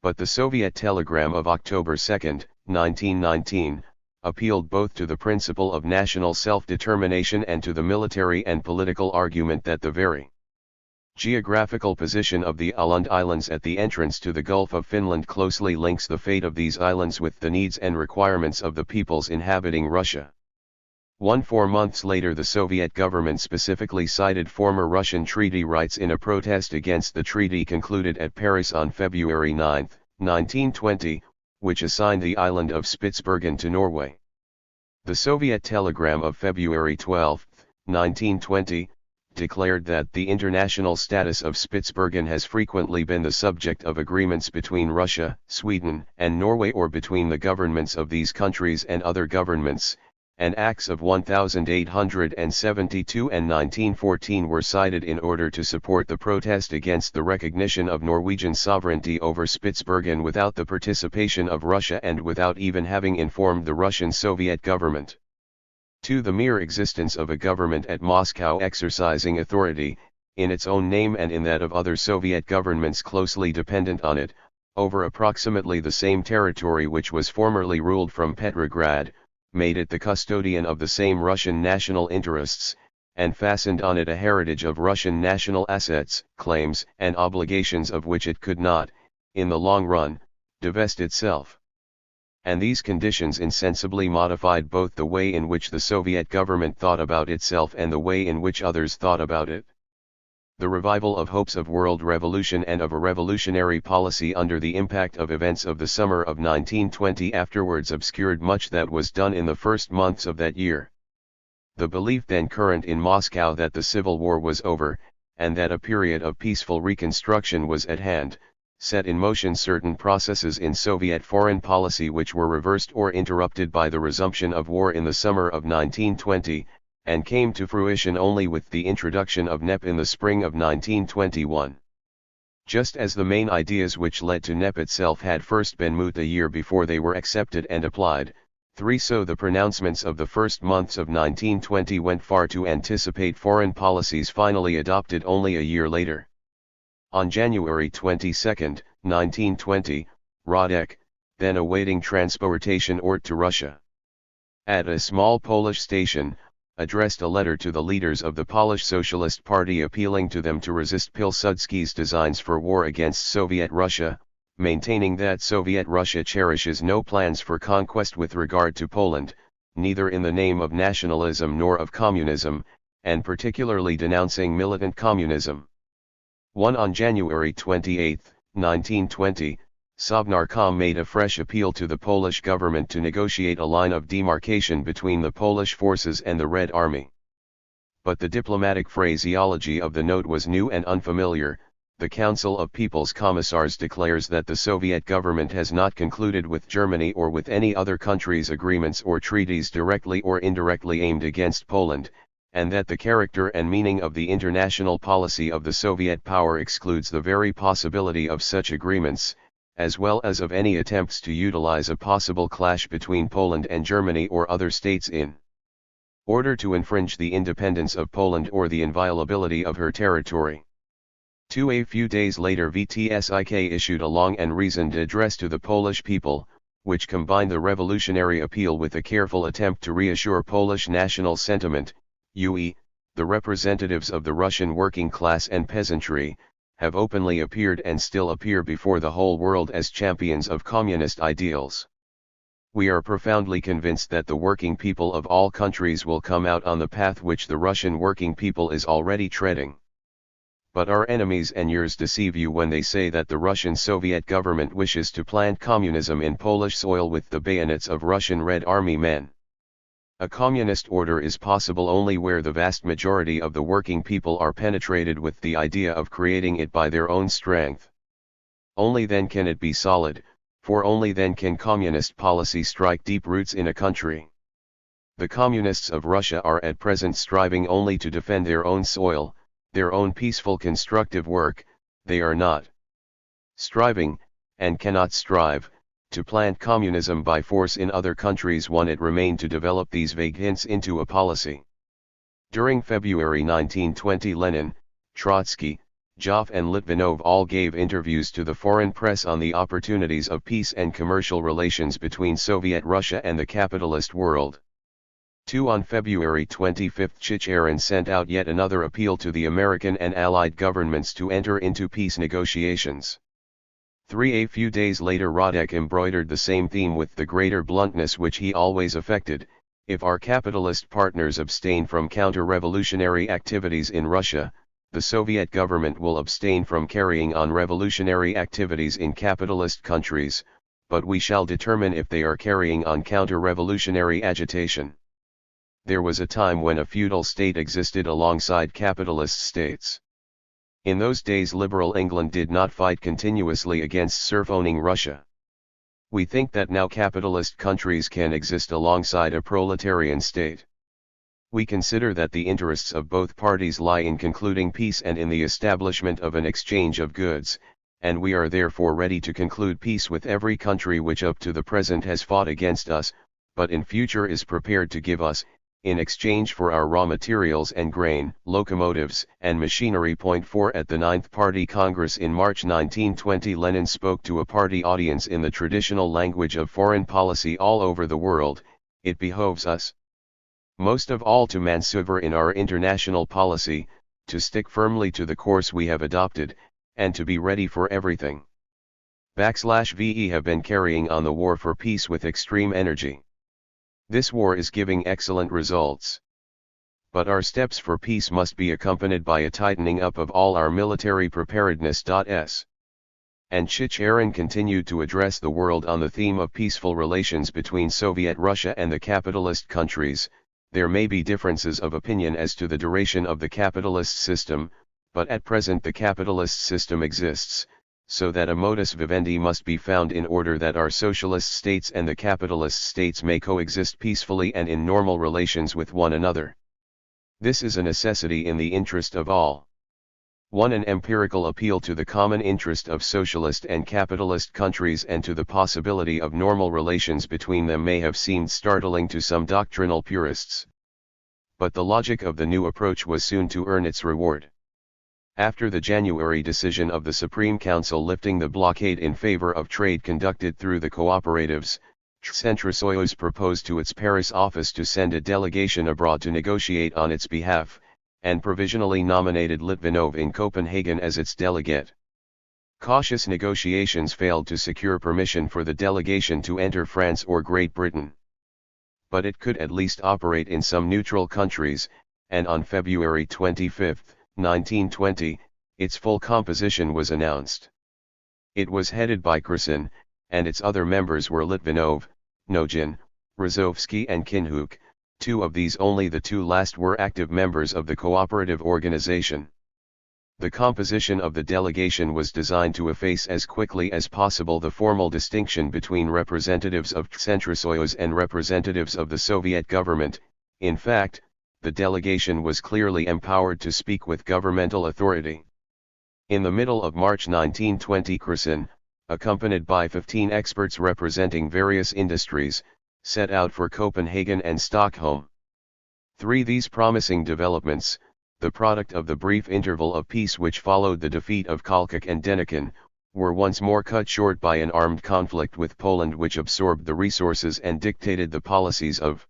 But the Soviet telegram of October 2, 1919, appealed both to the principle of national self-determination and to the military and political argument that the very geographical position of the Åland Islands at the entrance to the Gulf of Finland closely links the fate of these islands with the needs and requirements of the peoples inhabiting Russia. 4 months later the Soviet government specifically cited former Russian treaty rights in a protest against the treaty concluded at Paris on February 9, 1920, which assigned the island of Spitsbergen to Norway. The Soviet telegram of February 12, 1920, declared that the international status of Spitsbergen has frequently been the subject of agreements between Russia, Sweden, and Norway or between the governments of these countries and other governments, and Acts of 1872 and 1914 were cited in order to support the protest against the recognition of Norwegian sovereignty over Spitsbergen without the participation of Russia and without even having informed the Russian Soviet government. The mere existence of a government at Moscow exercising authority, in its own name and in that of other Soviet governments closely dependent on it, over approximately the same territory which was formerly ruled from Petrograd, made it the custodian of the same Russian national interests, and fastened on it a heritage of Russian national assets, claims, and obligations of which it could not, in the long run, divest itself. And these conditions insensibly modified both the way in which the Soviet government thought about itself and the way in which others thought about it. The revival of hopes of world revolution and of a revolutionary policy under the impact of events of the summer of 1920 afterwards obscured much that was done in the first months of that year. The belief then current in Moscow that the Civil War was over, and that a period of peaceful reconstruction was at hand, set in motion certain processes in Soviet foreign policy which were reversed or interrupted by the resumption of war in the summer of 1920, and came to fruition only with the introduction of NEP in the spring of 1921. Just as the main ideas which led to NEP itself had first been mooted a year before they were accepted and applied, so the pronouncements of the first months of 1920 went far to anticipate foreign policies finally adopted only a year later. On January 22, 1920, Radek, then awaiting transportation to Russia, at a small Polish station, addressed a letter to the leaders of the Polish Socialist Party appealing to them to resist Pilsudski's designs for war against Soviet Russia, maintaining that Soviet Russia cherishes no plans for conquest with regard to Poland, neither in the name of nationalism nor of communism, and particularly denouncing militant communism. 1 On January 28, 1920, Sovnarkom made a fresh appeal to the Polish government to negotiate a line of demarcation between the Polish forces and the Red Army. But the diplomatic phraseology of the note was new and unfamiliar. The Council of People's Commissars declares that the Soviet government has not concluded with Germany or with any other countries agreements or treaties directly or indirectly aimed against Poland, and that the character and meaning of the international policy of the Soviet power excludes the very possibility of such agreements, as well as of any attempts to utilize a possible clash between Poland and Germany or other states in order to infringe the independence of Poland or the inviolability of her territory. 2 A few days later VTSIK issued a long and reasoned address to the Polish people, which combined the revolutionary appeal with a careful attempt to reassure Polish national sentiment. The representatives of the Russian working class and peasantry, have openly appeared and still appear before the whole world as champions of communist ideals. We are profoundly convinced that the working people of all countries will come out on the path which the Russian working people is already treading. But our enemies and yours deceive you when they say that the Russian Soviet government wishes to plant communism in Polish soil with the bayonets of Russian Red Army men. A communist order is possible only where the vast majority of the working people are penetrated with the idea of creating it by their own strength. Only then can it be solid, for only then can communist policy strike deep roots in a country. The communists of Russia are at present striving only to defend their own soil, their own peaceful constructive work. They are not striving, and cannot strive, to plant communism by force in other countries. It remained to develop these vague hints into a policy. During February 1920 Lenin, Trotsky, Joff and Litvinov all gave interviews to the foreign press on the opportunities of peace and commercial relations between Soviet Russia and the capitalist world. 2 On February 25 Chicherin sent out yet another appeal to the American and Allied governments to enter into peace negotiations. 3 A few days later Radek embroidered the same theme with the greater bluntness which he always affected. If our capitalist partners abstain from counter-revolutionary activities in Russia, the Soviet government will abstain from carrying on revolutionary activities in capitalist countries, but we shall determine if they are carrying on counter-revolutionary agitation. There was a time when a feudal state existed alongside capitalist states. In those days liberal England did not fight continuously against serf-owning Russia. We think that now capitalist countries can exist alongside a proletarian state. We consider that the interests of both parties lie in concluding peace and in the establishment of an exchange of goods, and we are therefore ready to conclude peace with every country which up to the present has fought against us, but in future is prepared to give us, in exchange for our raw materials and grain, locomotives and machinery. 4 At the 9th Party Congress in March 1920 Lenin spoke to a party audience in the traditional language of foreign policy all over the world. It behoves us most of all to maneuver in our international policy, to stick firmly to the course we have adopted, and to be ready for everything. /VE have been carrying on the war for peace with extreme energy. This war is giving excellent results. But our steps for peace must be accompanied by a tightening up of all our military preparedness. And Chicherin continued to address the world on the theme of peaceful relations between Soviet Russia and the capitalist countries. There may be differences of opinion as to the duration of the capitalist system, but at present the capitalist system exists, so that a modus vivendi must be found in order that our socialist states and the capitalist states may coexist peacefully and in normal relations with one another. This is a necessity in the interest of all. 1. An empirical appeal to the common interest of socialist and capitalist countries and to the possibility of normal relations between them may have seemed startling to some doctrinal purists. But the logic of the new approach was soon to earn its reward. After the January decision of the Supreme Council lifting the blockade in favor of trade conducted through the cooperatives, Centrosoyuz proposed to its Paris office to send a delegation abroad to negotiate on its behalf, and provisionally nominated Litvinov in Copenhagen as its delegate. Cautious negotiations failed to secure permission for the delegation to enter France or Great Britain. But it could at least operate in some neutral countries, and on February 25, 1920, its full composition was announced. It was headed by Kherson, and its other members were Litvinov, Nogin, Rozovsky and Kinhuk. Two of these, only the two last, were active members of the cooperative organization. The composition of the delegation was designed to efface as quickly as possible the formal distinction between representatives of Centrosoyuz and representatives of the Soviet government. In fact, the delegation was clearly empowered to speak with governmental authority. In the middle of March 1920, Kherson, accompanied by 15 experts representing various industries, set out for Copenhagen and Stockholm. These promising developments, the product of the brief interval of peace which followed the defeat of Kalkak and Denikin, were once more cut short by an armed conflict with Poland which absorbed the resources and dictated the policies of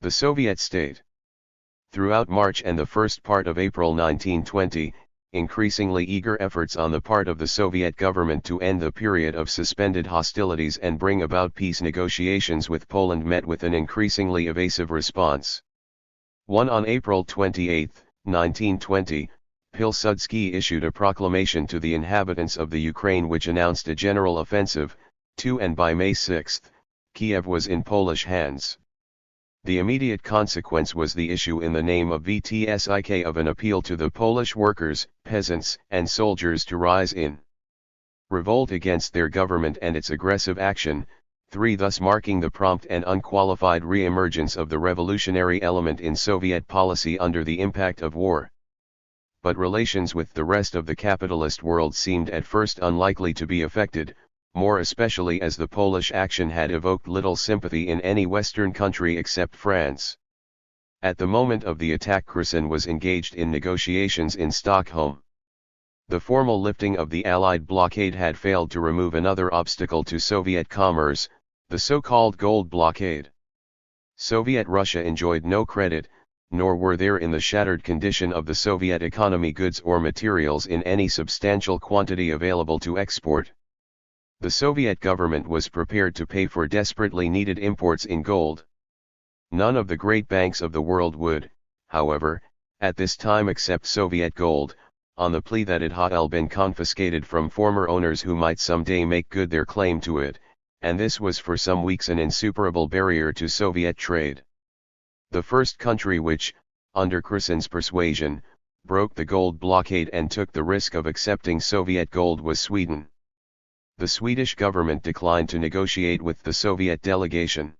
the Soviet state. Throughout March and the first part of April 1920, increasingly eager efforts on the part of the Soviet government to end the period of suspended hostilities and bring about peace negotiations with Poland met with an increasingly evasive response. On April 28, 1920, Pilsudski issued a proclamation to the inhabitants of the Ukraine which announced a general offensive. And by May 6, Kiev was in Polish hands. The immediate consequence was the issue in the name of VTSIK of an appeal to the Polish workers, peasants, and soldiers to rise in revolt against their government and its aggressive action, thus marking the prompt and unqualified re-emergence of the revolutionary element in Soviet policy under the impact of war. But relations with the rest of the capitalist world seemed at first unlikely to be affected, more especially as the Polish action had evoked little sympathy in any Western country except France. At the moment of the attack, Kherson was engaged in negotiations in Stockholm. The formal lifting of the Allied blockade had failed to remove another obstacle to Soviet commerce, the so-called gold blockade. Soviet Russia enjoyed no credit, nor were there in the shattered condition of the Soviet economy goods or materials in any substantial quantity available to export. The Soviet government was prepared to pay for desperately needed imports in gold. None of the great banks of the world would, however, at this time accept Soviet gold, on the plea that it had been confiscated from former owners who might someday make good their claim to it, and this was for some weeks an insuperable barrier to Soviet trade. The first country which, under Kherson's persuasion, broke the gold blockade and took the risk of accepting Soviet gold was Sweden. The Swedish government declined to negotiate with the Soviet delegation.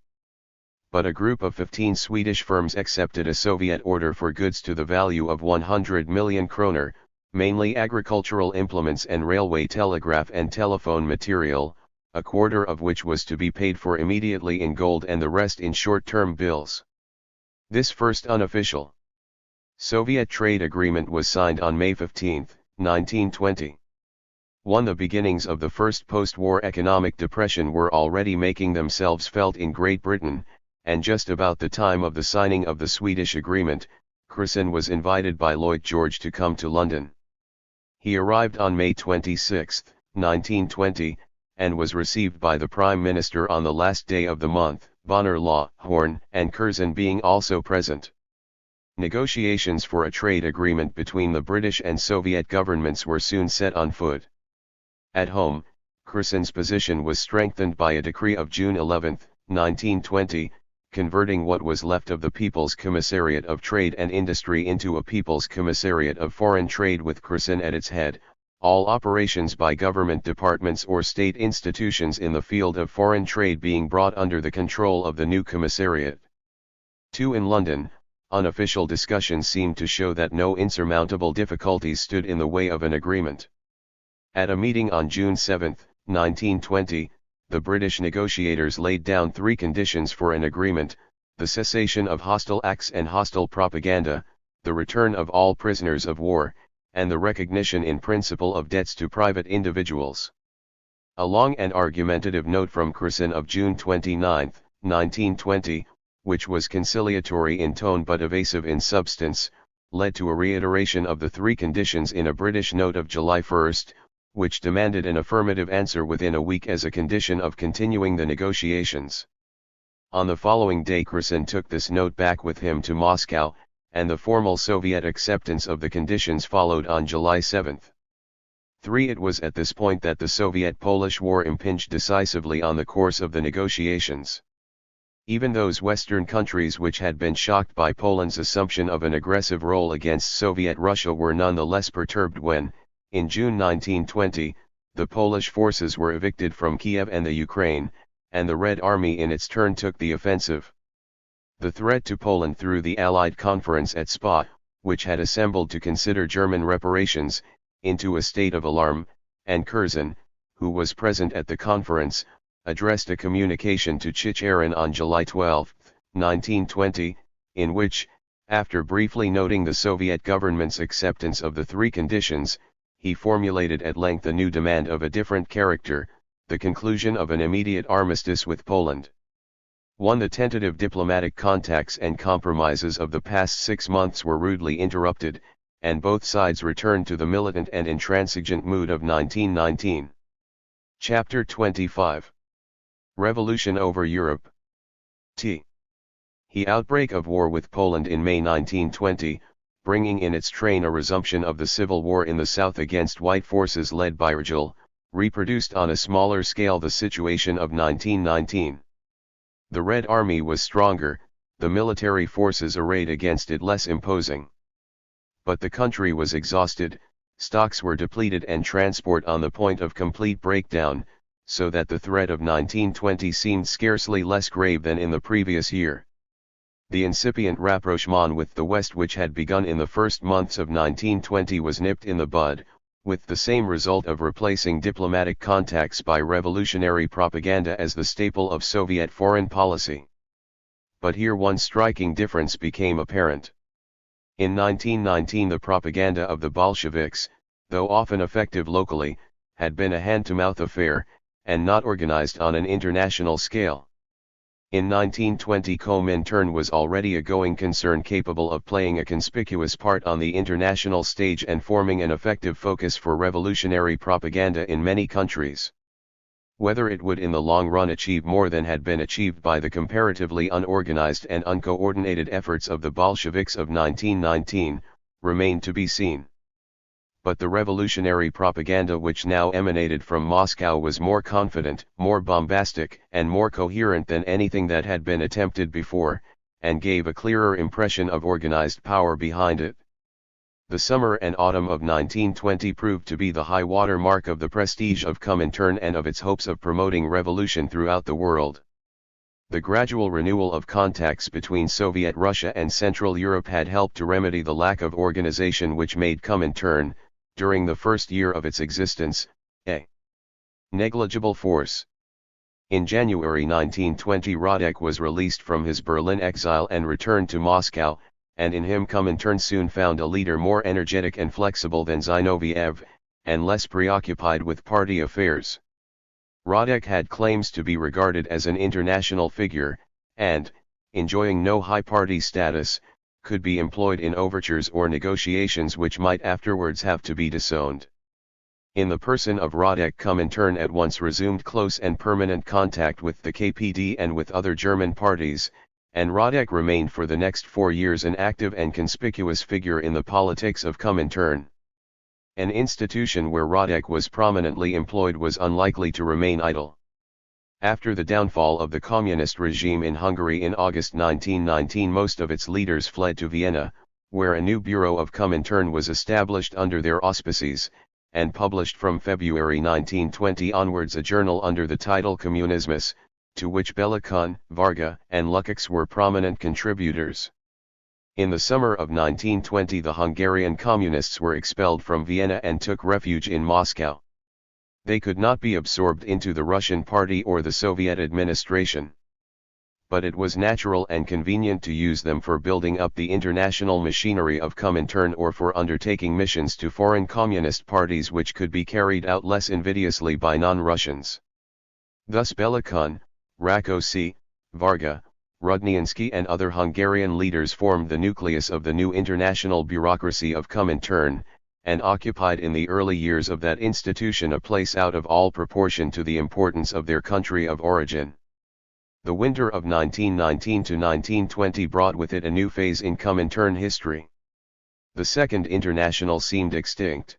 But a group of 15 Swedish firms accepted a Soviet order for goods to the value of 100 million kroner, mainly agricultural implements and railway telegraph and telephone material, a quarter of which was to be paid for immediately in gold and the rest in short-term bills. This first unofficial Soviet trade agreement was signed on May 15, 1920. The beginnings of the first post-war economic depression were already making themselves felt in Great Britain, and just about the time of the signing of the Swedish agreement, Kherson was invited by Lloyd George to come to London. He arrived on May 26, 1920, and was received by the Prime Minister on the last day of the month, Bonner Law, Horn, and Curzon being also present. Negotiations for a trade agreement between the British and Soviet governments were soon set on foot. At home, Curzon's position was strengthened by a decree of June 11, 1920, converting what was left of the People's Commissariat of Trade and Industry into a People's Commissariat of Foreign Trade with Curzon at its head, all operations by government departments or state institutions in the field of foreign trade being brought under the control of the new commissariat. In London, unofficial discussions seemed to show that no insurmountable difficulties stood in the way of an agreement. At a meeting on June 7, 1920, the British negotiators laid down 3 conditions for an agreement: the cessation of hostile acts and hostile propaganda, the return of all prisoners of war, and the recognition in principle of debts to private individuals. A long and argumentative note from Carson of June 29, 1920, which was conciliatory in tone but evasive in substance, led to a reiteration of the three conditions in a British note of July 1, which demanded an affirmative answer within a week as a condition of continuing the negotiations. On the following day Carson took this note back with him to Moscow, and the formal Soviet acceptance of the conditions followed on July 7. 3. It was at this point that the Soviet-Polish War impinged decisively on the course of the negotiations. Even those Western countries which had been shocked by Poland's assumption of an aggressive role against Soviet Russia were none the less perturbed when, in June 1920, the Polish forces were evicted from Kiev and the Ukraine, and the Red Army in its turn took the offensive. The threat to Poland through the Allied conference at Spa, which had assembled to consider German reparations, into a state of alarm, and Curzon, who was present at the conference, addressed a communication to Chicherin on July 12, 1920, in which, after briefly noting the Soviet government's acceptance of the three conditions, he formulated at length a new demand of a different character, the conclusion of an immediate armistice with Poland. 1. The tentative diplomatic contacts and compromises of the past 6 months were rudely interrupted, and both sides returned to the militant and intransigent mood of 1919. Chapter 25. Revolution over Europe. The outbreak of war with Poland in May 1920, bringing in its train a resumption of the civil war in the south against white forces led by Rgel, reproduced on a smaller scale the situation of 1919. The Red Army was stronger, the military forces arrayed against it less imposing. But the country was exhausted, stocks were depleted and transport on the point of complete breakdown, so that the threat of 1920 seemed scarcely less grave than in the previous year. The incipient rapprochement with the West which had begun in the first months of 1920 was nipped in the bud, with the same result of replacing diplomatic contacts by revolutionary propaganda as the staple of Soviet foreign policy. But here one striking difference became apparent. In 1919 the propaganda of the Bolsheviks, though often effective locally, had been a hand-to-mouth affair, and not organized on an international scale. In 1920 Comintern was already a going concern capable of playing a conspicuous part on the international stage and forming an effective focus for revolutionary propaganda in many countries. Whether it would in the long run achieve more than had been achieved by the comparatively unorganized and uncoordinated efforts of the Bolsheviks of 1919, remained to be seen. But the revolutionary propaganda which now emanated from Moscow was more confident, more bombastic, and more coherent than anything that had been attempted before, and gave a clearer impression of organized power behind it. The summer and autumn of 1920 proved to be the high water mark of the prestige of Comintern and of its hopes of promoting revolution throughout the world. The gradual renewal of contacts between Soviet Russia and Central Europe had helped to remedy the lack of organization which made Comintern, during the first year of its existence, a negligible force. In January 1920 Radek was released from his Berlin exile and returned to Moscow, and in him Comintern soon found a leader more energetic and flexible than Zinoviev, and less preoccupied with party affairs. Radek had claims to be regarded as an international figure, and, enjoying no high party status, could be employed in overtures or negotiations which might afterwards have to be disowned. In the person of Radek Comintern at once resumed close and permanent contact with the KPD and with other German parties, and Radek remained for the next 4 years an active and conspicuous figure in the politics of Comintern. An institution where Radek was prominently employed was unlikely to remain idle. After the downfall of the communist regime in Hungary in August 1919 most of its leaders fled to Vienna, where a new bureau of Comintern was established under their auspices, and published from February 1920 onwards a journal under the title Kommunismus, to which Belikon, Varga, and Lukács were prominent contributors. In the summer of 1920 the Hungarian communists were expelled from Vienna and took refuge in Moscow. They could not be absorbed into the Russian party or the Soviet administration. but it was natural and convenient to use them for building up the international machinery of Comintern or for undertaking missions to foreign communist parties which could be carried out less invidiously by non-Russians. Thus Belikon, Rákosi, Varga, Rudniansky and other Hungarian leaders formed the nucleus of the new international bureaucracy of Comintern, and occupied in the early years of that institution a place out of all proportion to the importance of their country of origin. The winter of 1919 to 1920 brought with it a new phase in Comintern history. The Second International seemed extinct.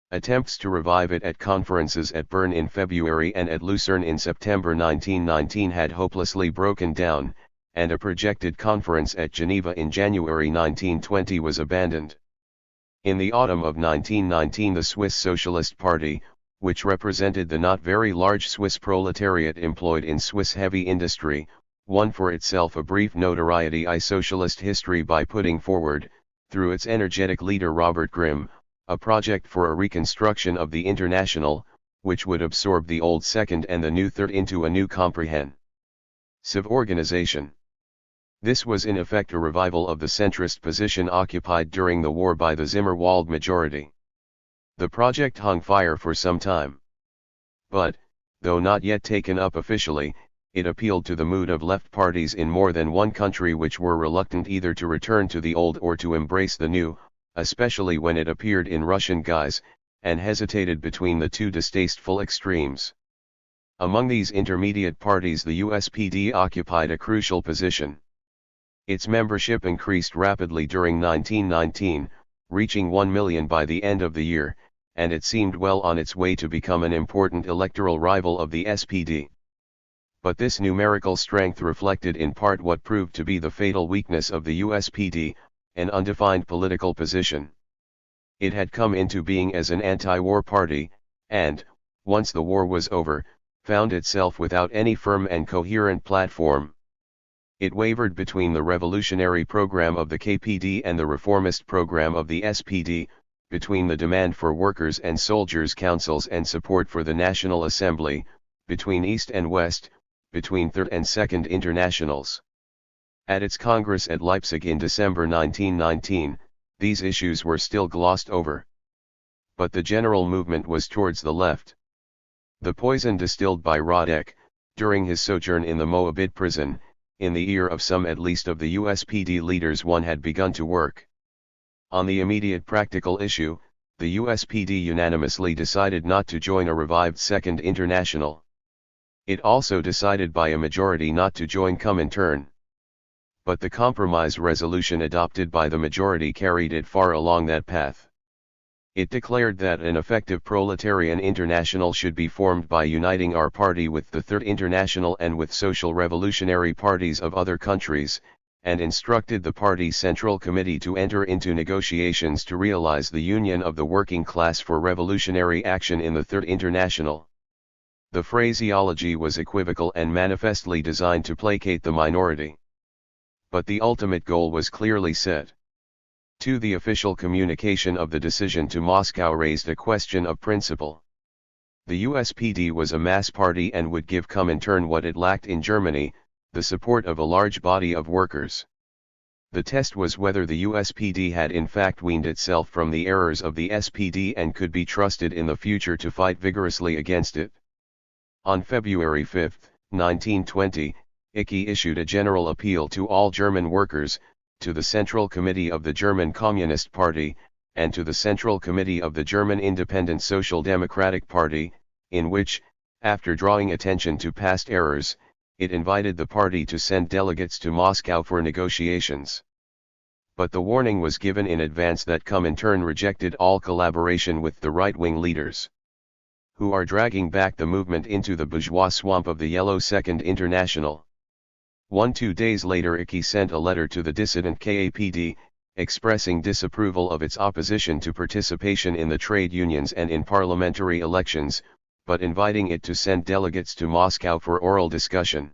Attempts to revive it at conferences at Bern in February and at Lucerne in September 1919 had hopelessly broken down, and a projected conference at Geneva in January 1920 was abandoned. In the autumn of 1919 the Swiss Socialist Party, which represented the not very large Swiss proletariat employed in Swiss heavy industry, won for itself a brief notoriety in socialist history by putting forward, through its energetic leader Robert Grimm, a project for a reconstruction of the International, which would absorb the old Second and the new Third into a new comprehensive organization. This was in effect a revival of the centrist position occupied during the war by the Zimmerwald majority. The project hung fire for some time. But, though not yet taken up officially, it appealed to the mood of left parties in more than one country which were reluctant either to return to the old or to embrace the new, especially when it appeared in Russian guise, and hesitated between the two distasteful extremes. Among these intermediate parties the USPD occupied a crucial position. Its membership increased rapidly during 1919, reaching 1 million by the end of the year, and it seemed well on its way to become an important electoral rival of the SPD. But this numerical strength reflected in part what proved to be the fatal weakness of the USPD, an undefined political position. It had come into being as an anti-war party, and, once the war was over, found itself without any firm and coherent platform. It wavered between the revolutionary program of the KPD and the reformist program of the SPD, between the demand for workers' and soldiers' councils and support for the National Assembly, between East and West, between Third and Second Internationals. At its Congress at Leipzig in December 1919, these issues were still glossed over. But the general movement was towards the left. The poison distilled by Radek, during his sojourn in the Moabit prison, in the ear of some at least of the USPD leaders one had begun to work. On the immediate practical issue, the USPD unanimously decided not to join a revived Second International. It also decided by a majority not to join Comintern. But the compromise resolution adopted by the majority carried it far along that path. It declared that an effective proletarian international should be formed by uniting our party with the Third International and with social revolutionary parties of other countries, and instructed the party's Central Committee to enter into negotiations to realize the union of the working class for revolutionary action in the Third International. The phraseology was equivocal and manifestly designed to placate the minority. But the ultimate goal was clearly set. To the official communication of the decision to Moscow raised a question of principle. The USPD was a mass party and would give Comintern what it lacked in Germany, the support of a large body of workers. The test was whether the USPD had in fact weaned itself from the errors of the SPD and could be trusted in the future to fight vigorously against it. On February 5, 1920, Icke issued a general appeal to all German workers, to the Central Committee of the German Communist Party, and to the Central Committee of the German Independent Social Democratic Party, in which, after drawing attention to past errors, it invited the party to send delegates to Moscow for negotiations. But the warning was given in advance that Comintern rejected all collaboration with the right-wing leaders, who are dragging back the movement into the bourgeois swamp of the Yellow Second International. 2 days later Icke sent a letter to the dissident KAPD, expressing disapproval of its opposition to participation in the trade unions and in parliamentary elections, but inviting it to send delegates to Moscow for oral discussion.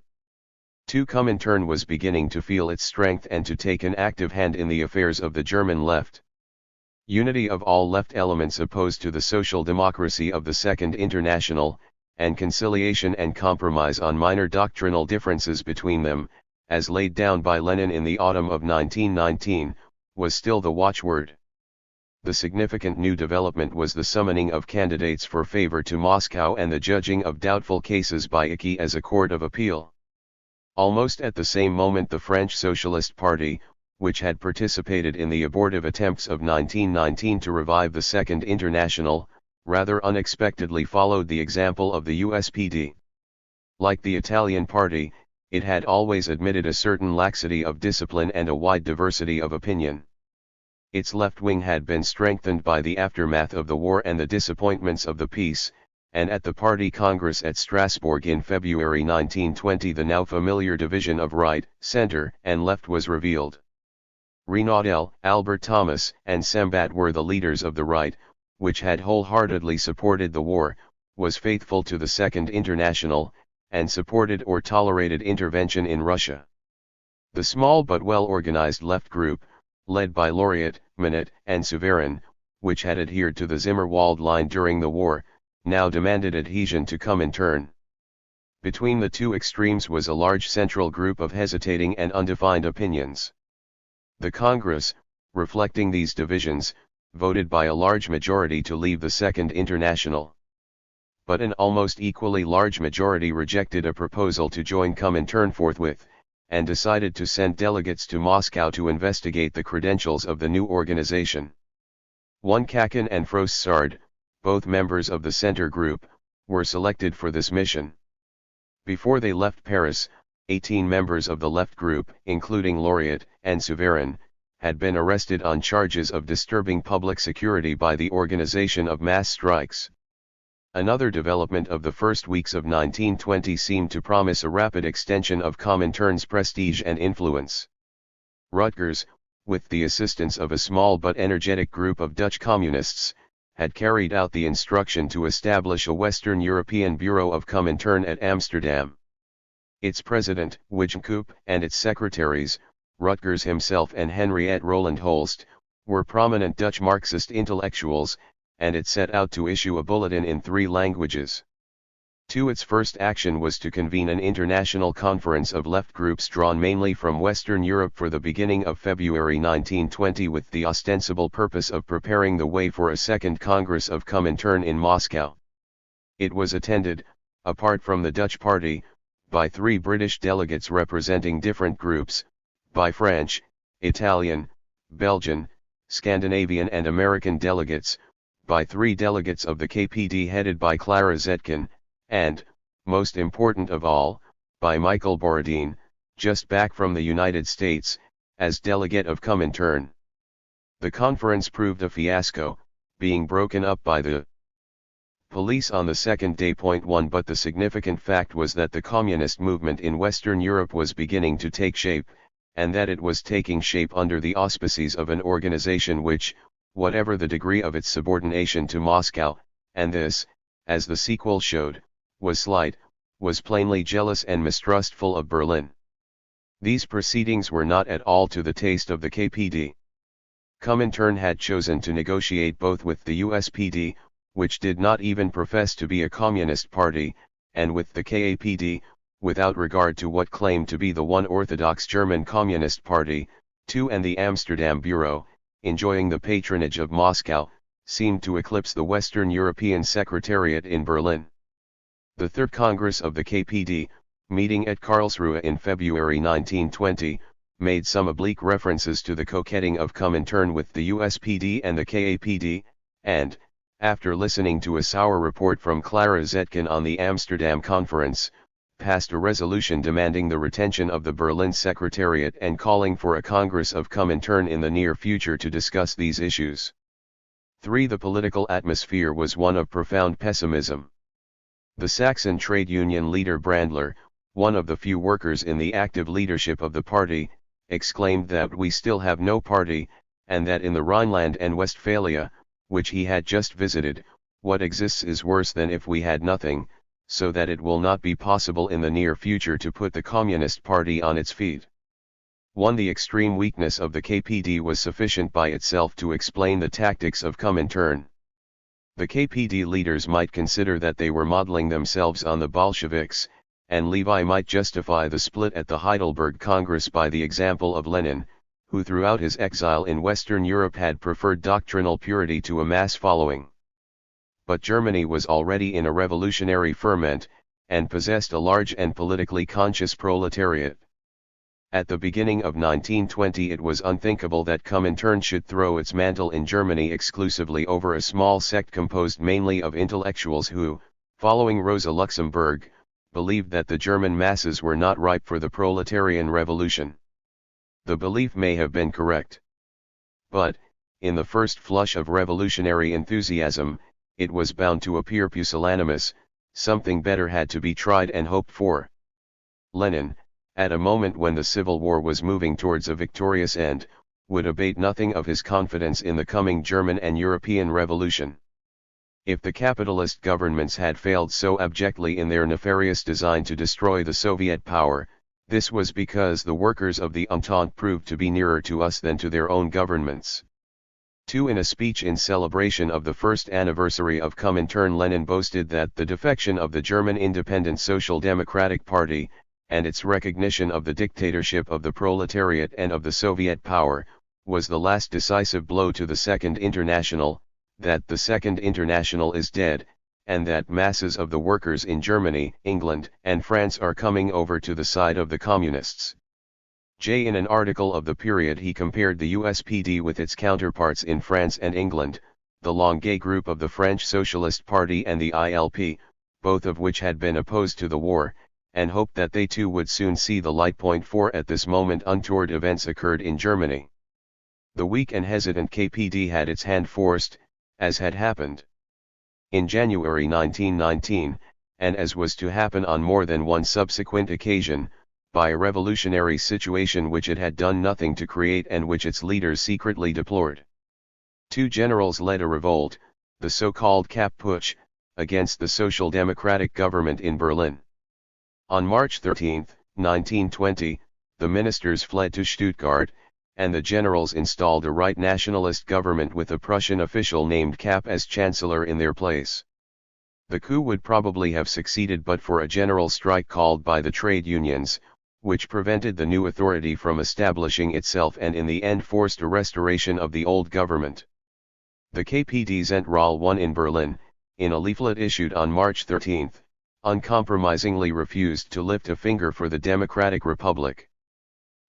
Comintern was beginning to feel its strength and to take an active hand in the affairs of the German left. Unity of all left elements opposed to the social democracy of the Second International, and conciliation and compromise on minor doctrinal differences between them, as laid down by Lenin in the autumn of 1919, was still the watchword. The significant new development was the summoning of candidates for favor to Moscow and the judging of doubtful cases by ICI as a court of appeal. Almost at the same moment the French Socialist Party, which had participated in the abortive attempts of 1919 to revive the Second International, rather unexpectedly followed the example of the USPD. Like the Italian party, it had always admitted a certain laxity of discipline and a wide diversity of opinion. Its left wing had been strengthened by the aftermath of the war and the disappointments of the peace, and at the party congress at Strasbourg in February 1920 the now familiar division of right, center, and left was revealed. Renaudel, Albert Thomas, and Sembat were the leaders of the right, which had wholeheartedly supported the war, was faithful to the Second International, and supported or tolerated intervention in Russia. The small but well-organized left group, led by Laureat, Manet, and Suvarin, which had adhered to the Zimmerwald line during the war, now demanded adhesion to Comintern. Between the two extremes was a large central group of hesitating and undefined opinions. The Congress, reflecting these divisions, voted by a large majority to leave the Second International. But an almost equally large majority rejected a proposal to join Comintern forthwith, and decided to send delegates to Moscow to investigate the credentials of the new organization. One Kakin and Frossard, both members of the Center Group, were selected for this mission. Before they left Paris, 18 members of the left group, including Laureat and Suvarin, had been arrested on charges of disturbing public security by the organization of mass strikes. Another development of the first weeks of 1920 seemed to promise a rapid extension of Comintern's prestige and influence. Rutgers, with the assistance of a small but energetic group of Dutch communists, had carried out the instruction to establish a Western European Bureau of Comintern at Amsterdam. Its president, Wijnkoop, and its secretaries, Rutgers himself and Henriette Roland Holst, were prominent Dutch Marxist intellectuals, and it set out to issue a bulletin in 3 languages. Its first action was to convene an international conference of left groups drawn mainly from Western Europe for the beginning of February 1920 with the ostensible purpose of preparing the way for a second Congress of Comintern in Moscow. It was attended, apart from the Dutch party, by 3 British delegates representing different groups, by French, Italian, Belgian, Scandinavian and American delegates, by 3 delegates of the KPD headed by Clara Zetkin, and, most important of all, by Michael Borodin, just back from the United States, as delegate of Comintern. The conference proved a fiasco, being broken up by the police on the second day. 1 But the significant fact was that the communist movement in Western Europe was beginning to take shape, and that it was taking shape under the auspices of an organization which, whatever the degree of its subordination to Moscow, and this, as the sequel showed, was slight, was plainly jealous and mistrustful of Berlin. These proceedings were not at all to the taste of the KPD. Comintern had chosen to negotiate both with the USPD, which did not even profess to be a communist party, and with the KAPD, without regard to what claimed to be the one orthodox German Communist Party, and the Amsterdam Bureau, enjoying the patronage of Moscow, seemed to eclipse the Western European Secretariat in Berlin. The Third Congress of the KPD, meeting at Karlsruhe in February 1920, made some oblique references to the coquetting of Comintern with the USPD and the KAPD, and, after listening to a sour report from Clara Zetkin on the Amsterdam Conference, passed a resolution demanding the retention of the Berlin Secretariat and calling for a Congress of Comintern in the near future to discuss these issues. 3. The political atmosphere was one of profound pessimism. The Saxon trade union leader Brandler, one of the few workers in the active leadership of the party, exclaimed that we still have no party, and that in the Rhineland and Westphalia, which he had just visited, what exists is worse than if we had nothing, so that it will not be possible in the near future to put the Communist Party on its feet. 1. The extreme weakness of the KPD was sufficient by itself to explain the tactics of Comintern. The KPD leaders might consider that they were modeling themselves on the Bolsheviks, and Levi might justify the split at the Heidelberg Congress by the example of Lenin, who throughout his exile in Western Europe had preferred doctrinal purity to a mass following. But Germany was already in a revolutionary ferment, and possessed a large and politically conscious proletariat. At the beginning of 1920 it was unthinkable that Comintern should throw its mantle in Germany exclusively over a small sect composed mainly of intellectuals who, following Rosa Luxemburg, believed that the German masses were not ripe for the proletarian revolution. The belief may have been correct. But, in the first flush of revolutionary enthusiasm, it was bound to appear pusillanimous. Something better had to be tried and hoped for. Lenin, at a moment when the Civil War was moving towards a victorious end, would abate nothing of his confidence in the coming German and European revolution. If the capitalist governments had failed so abjectly in their nefarious design to destroy the Soviet power, this was because the workers of the Entente proved to be nearer to us than to their own governments. In a speech in celebration of the first anniversary of Comintern, Lenin boasted that the defection of the German Independent Social Democratic Party, and its recognition of the dictatorship of the proletariat and of the Soviet power, was the last decisive blow to the Second International, that the Second International is dead, and that masses of the workers in Germany, England, and France are coming over to the side of the communists. In an article of the period he compared the USPD with its counterparts in France and England, the Longuet group of the French Socialist Party and the ILP, both of which had been opposed to the war, and hoped that they too would soon see the light. At this moment untoward events occurred in Germany. The weak and hesitant KPD had its hand forced, as had happened in January 1919, and as was to happen on more than one subsequent occasion, by a revolutionary situation which it had done nothing to create and which its leaders secretly deplored. Two generals led a revolt, the so-called Kapp Putsch, against the Social Democratic government in Berlin. On March 13, 1920, the ministers fled to Stuttgart, and the generals installed a right nationalist government with a Prussian official named Kapp as chancellor in their place. The coup would probably have succeeded but for a general strike called by the trade unions, which prevented the new authority from establishing itself and in the end forced a restoration of the old government. The KPD Zentrale won in Berlin, in a leaflet issued on March 13, uncompromisingly refused to lift a finger for the Democratic Republic.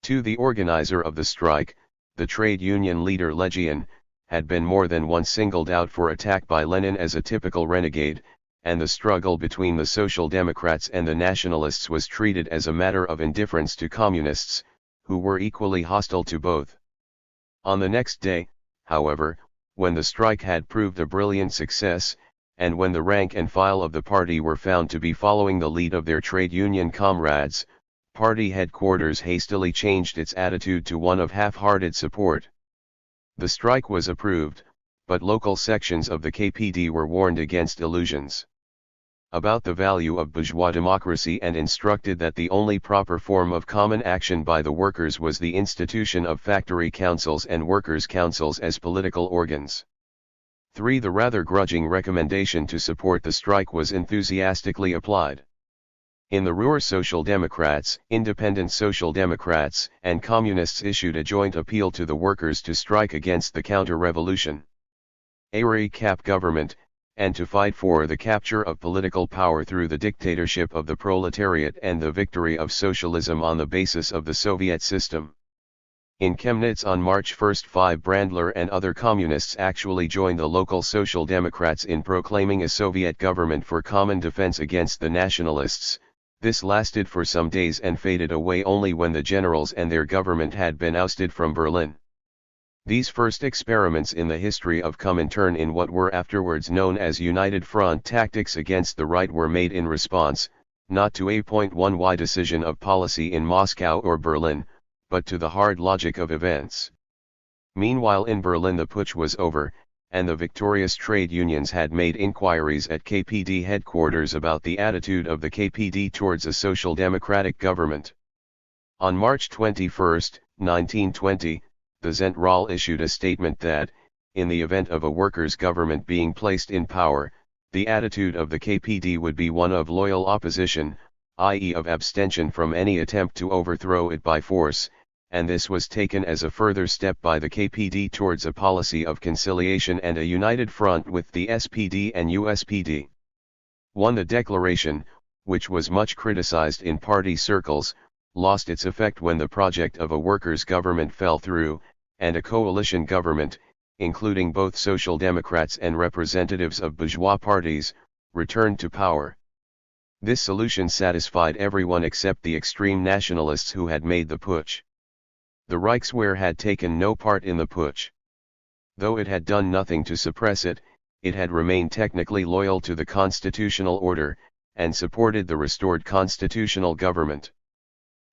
To the organizer of the strike, the trade union leader Legion, had been more than once singled out for attack by Lenin as a typical renegade, and the struggle between the Social Democrats and the Nationalists was treated as a matter of indifference to communists, who were equally hostile to both. On the next day, however, when the strike had proved a brilliant success, and when the rank and file of the party were found to be following the lead of their trade union comrades, party headquarters hastily changed its attitude to one of half-hearted support. The strike was approved, but local sections of the KPD were warned against illusions about the value of bourgeois democracy and instructed that the only proper form of common action by the workers was the institution of factory councils and workers' councils as political organs. The rather grudging recommendation to support the strike was enthusiastically applied. In the Ruhr, Social Democrats, Independent Social Democrats, and Communists issued a joint appeal to the workers to strike against the counter-revolution. Kapp government, and to fight for the capture of political power through the dictatorship of the proletariat and the victory of socialism on the basis of the Soviet system. In Chemnitz on March 1, 5 Brandler and other communists actually joined the local Social Democrats in proclaiming a Soviet government for common defense against the nationalists. This lasted for some days and faded away only when the generals and their government had been ousted from Berlin. These first experiments in the history of Comintern in what were afterwards known as United Front tactics against the right were made in response, not to a .1y decision of policy in Moscow or Berlin, but to the hard logic of events. Meanwhile in Berlin the putsch was over, and the victorious trade unions had made inquiries at KPD headquarters about the attitude of the KPD towards a social democratic government. On March 21, 1920, the Zentrale issued a statement that, in the event of a workers' government being placed in power, the attitude of the KPD would be one of loyal opposition, i.e. of abstention from any attempt to overthrow it by force, and this was taken as a further step by the KPD towards a policy of conciliation and a united front with the SPD and USPD. 1. The declaration, which was much criticized in party circles, lost its effect when the project of a workers' government fell through, and a coalition government, including both Social Democrats and representatives of bourgeois parties, returned to power. This solution satisfied everyone except the extreme nationalists who had made the putsch. The Reichswehr had taken no part in the putsch. Though it had done nothing to suppress it, it had remained technically loyal to the constitutional order, and supported the restored constitutional government.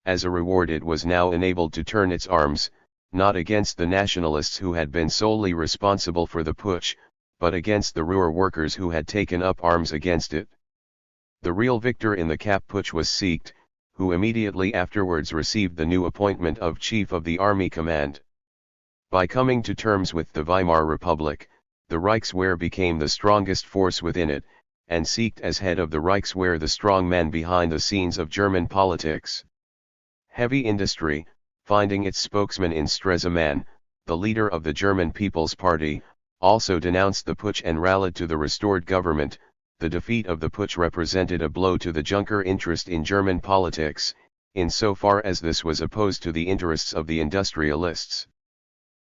As a reward, it was now enabled to turn its arms, not against the nationalists who had been solely responsible for the putsch, but against the Ruhr workers who had taken up arms against it. The real victor in the Kapp putsch was Siecht, who immediately afterwards received the new appointment of Chief of the Army Command. By coming to terms with the Weimar Republic, the Reichswehr became the strongest force within it, and Siecht as head of the Reichswehr the strong man behind the scenes of German politics. Heavy industry, finding its spokesman in Stresemann, the leader of the German People's Party, also denounced the putsch and rallied to the restored government. The defeat of the putsch represented a blow to the Junker interest in German politics, insofar as this was opposed to the interests of the industrialists.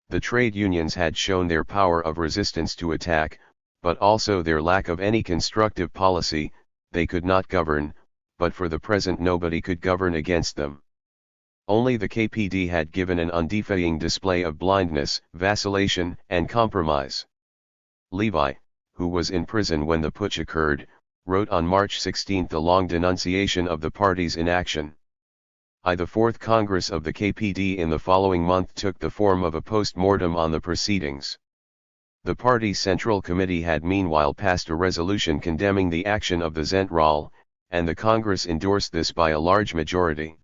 The trade unions had shown their power of resistance to attack, but also their lack of any constructive policy. They could not govern, but for the present nobody could govern against them. Only the KPD had given an undefying display of blindness, vacillation, and compromise. Levi, who was in prison when the putsch occurred, wrote on March 16 a long denunciation of the party's inaction. The Fourth Congress of the KPD in the following month took the form of a post-mortem on the proceedings. The party Central Committee had meanwhile passed a resolution condemning the action of the Zentrale, and the Congress endorsed this by a large majority.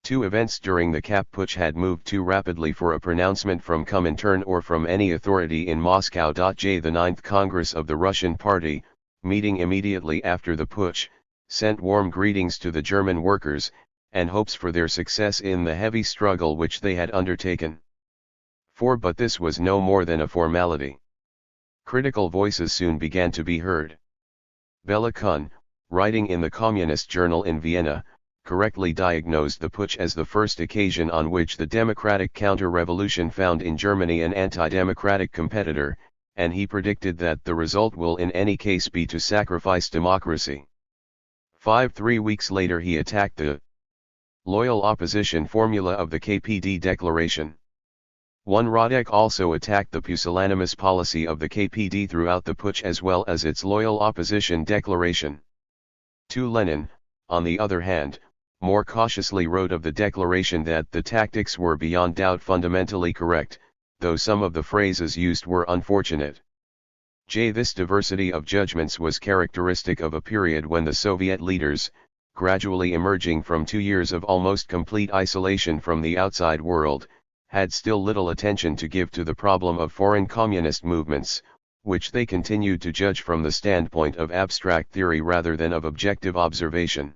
Two events during the Kapp putsch had moved too rapidly for a pronouncement from Comintern or from any authority in Moscow. The Ninth Congress of the Russian Party, meeting immediately after the putsch, sent warm greetings to the German workers, and hopes for their success in the heavy struggle which they had undertaken. But this was no more than a formality. Critical voices soon began to be heard. Bela Kun, writing in the Communist Journal in Vienna, correctly diagnosed the putsch as the first occasion on which the democratic counter-revolution found in Germany an anti-democratic competitor, and he predicted that the result will in any case be to sacrifice democracy. 3 weeks later he attacked the loyal opposition formula of the KPD declaration. Radek also attacked the pusillanimous policy of the KPD throughout the putsch as well as its loyal opposition declaration. Lenin, on the other hand, more cautiously wrote of the declaration that the tactics were beyond doubt fundamentally correct, though some of the phrases used were unfortunate. This diversity of judgments was characteristic of a period when the Soviet leaders, gradually emerging from 2 years of almost complete isolation from the outside world, had still little attention to give to the problem of foreign communist movements, which they continued to judge from the standpoint of abstract theory rather than of objective observation.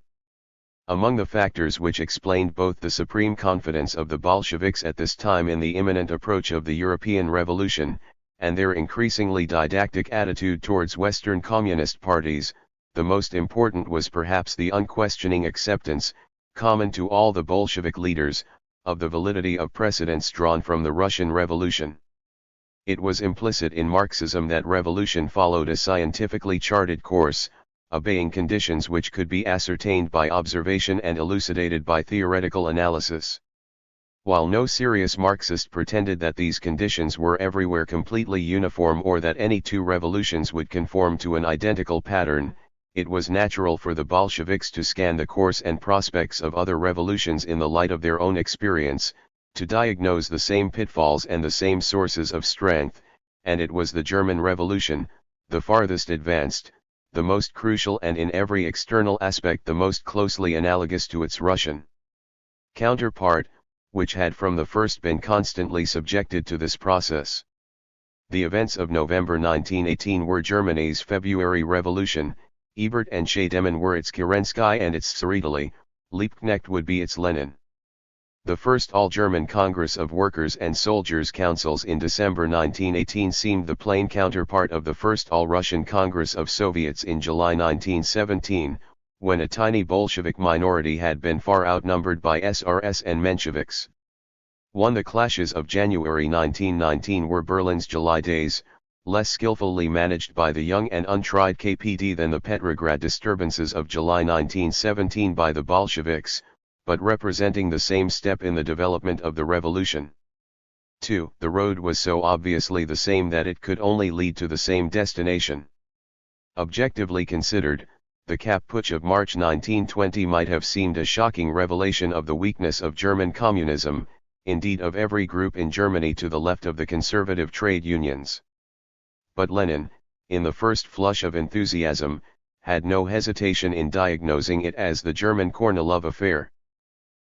Among the factors which explained both the supreme confidence of the Bolsheviks at this time in the imminent approach of the European Revolution, and their increasingly didactic attitude towards Western communist parties, the most important was perhaps the unquestioning acceptance, common to all the Bolshevik leaders, of the validity of precedents drawn from the Russian Revolution. It was implicit in Marxism that revolution followed a scientifically charted course, obeying conditions which could be ascertained by observation and elucidated by theoretical analysis. While no serious Marxist pretended that these conditions were everywhere completely uniform or that any two revolutions would conform to an identical pattern, it was natural for the Bolsheviks to scan the course and prospects of other revolutions in the light of their own experience, to diagnose the same pitfalls and the same sources of strength, and it was the German Revolution, the farthest advanced, the most crucial and in every external aspect the most closely analogous to its Russian counterpart, which had from the first been constantly subjected to this process. The events of November 1918 were Germany's February Revolution, Ebert and Scheidemann were its Kerensky and its Tseretelli, Liebknecht would be its Lenin. The first All-German Congress of Workers' and Soldiers' Councils in December 1918 seemed the plain counterpart of the first All-Russian Congress of Soviets in July 1917, when a tiny Bolshevik minority had been far outnumbered by SRS and Mensheviks. The clashes of January 1919 were Berlin's July days, less skillfully managed by the young and untried KPD than the Petrograd disturbances of July 1917 by the Bolsheviks, but representing the same step in the development of the revolution. 2. The road was so obviously the same that it could only lead to the same destination. Objectively considered, the Kapp Putsch of March 1920 might have seemed a shocking revelation of the weakness of German communism, indeed of every group in Germany to the left of the conservative trade unions. But Lenin, in the first flush of enthusiasm, had no hesitation in diagnosing it as the German Kornilov affair.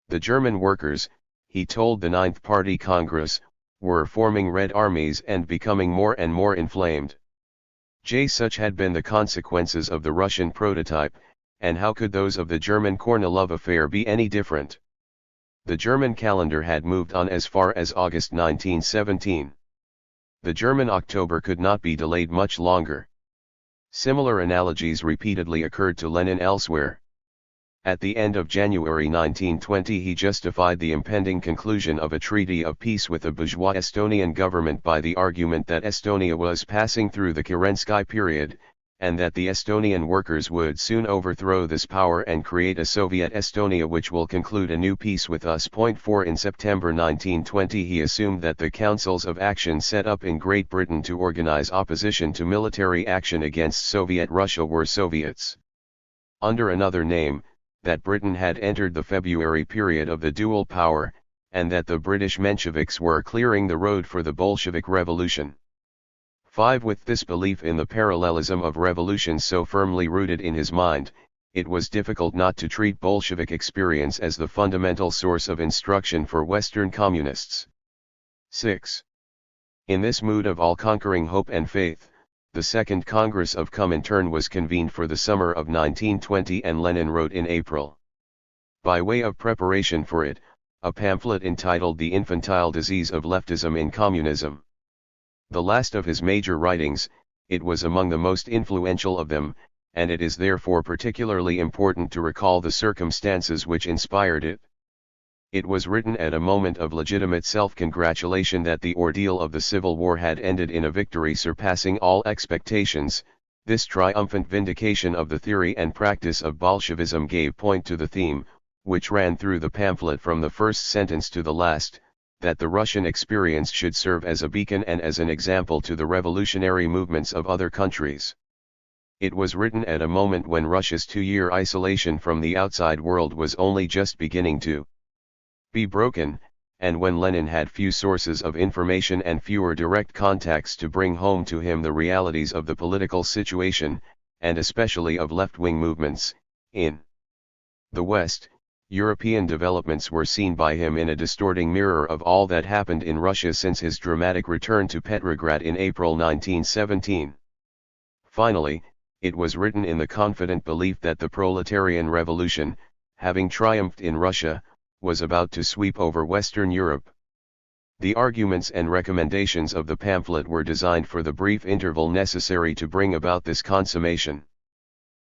The German workers, he told the Ninth Party Congress, were forming Red Armies and becoming more and more inflamed. Such had been the consequences of the Russian prototype, and how could those of the German Kornilov affair be any different? The German calendar had moved on as far as August 1917. The German October could not be delayed much longer. Similar analogies repeatedly occurred to Lenin elsewhere. At the end of January 1920 he justified the impending conclusion of a treaty of peace with the bourgeois Estonian government by the argument that Estonia was passing through the Kerensky period, and that the Estonian workers would soon overthrow this power and create a Soviet Estonia which will conclude a new peace with us. 4 In September 1920 he assumed that the councils of action set up in Great Britain to organize opposition to military action against Soviet Russia were Soviets. Under another name, that Britain had entered the February period of the dual power, and that the British Mensheviks were clearing the road for the Bolshevik Revolution. 5 With this belief in the parallelism of revolutions so firmly rooted in his mind, it was difficult not to treat Bolshevik experience as the fundamental source of instruction for Western communists. 6. In this mood of all-conquering hope and faith, the Second Congress of Comintern was convened for the summer of 1920 and Lenin wrote in April. By way of preparation for it, a pamphlet entitled The Infantile Disease of Leftism in Communism. The last of his major writings, it was among the most influential of them, and it is therefore particularly important to recall the circumstances which inspired it. It was written at a moment of legitimate self-congratulation that the ordeal of the Civil War had ended in a victory surpassing all expectations. This triumphant vindication of the theory and practice of Bolshevism gave point to the theme, which ran through the pamphlet from the first sentence to the last, that the Russian experience should serve as a beacon and as an example to the revolutionary movements of other countries. It was written at a moment when Russia's 2-year isolation from the outside world was only just beginning to be broken, and when Lenin had few sources of information and fewer direct contacts to bring home to him the realities of the political situation, and especially of left-wing movements. In the West, European developments were seen by him in a distorting mirror of all that happened in Russia since his dramatic return to Petrograd in April 1917. Finally, it was written in the confident belief that the proletarian revolution, having triumphed in Russia, was about to sweep over Western Europe. The arguments and recommendations of the pamphlet were designed for the brief interval necessary to bring about this consummation.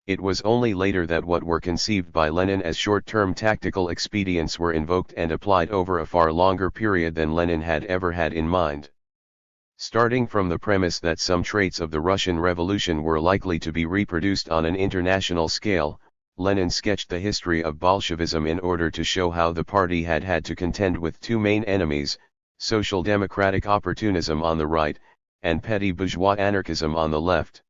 It was only later that what were conceived by Lenin as short-term tactical expedients were invoked and applied over a far longer period than Lenin had ever had in mind. Starting from the premise that some traits of the Russian Revolution were likely to be reproduced on an international scale, Lenin sketched the history of Bolshevism in order to show how the party had had to contend with two main enemies, social democratic opportunism on the right, and petty bourgeois anarchism on the left.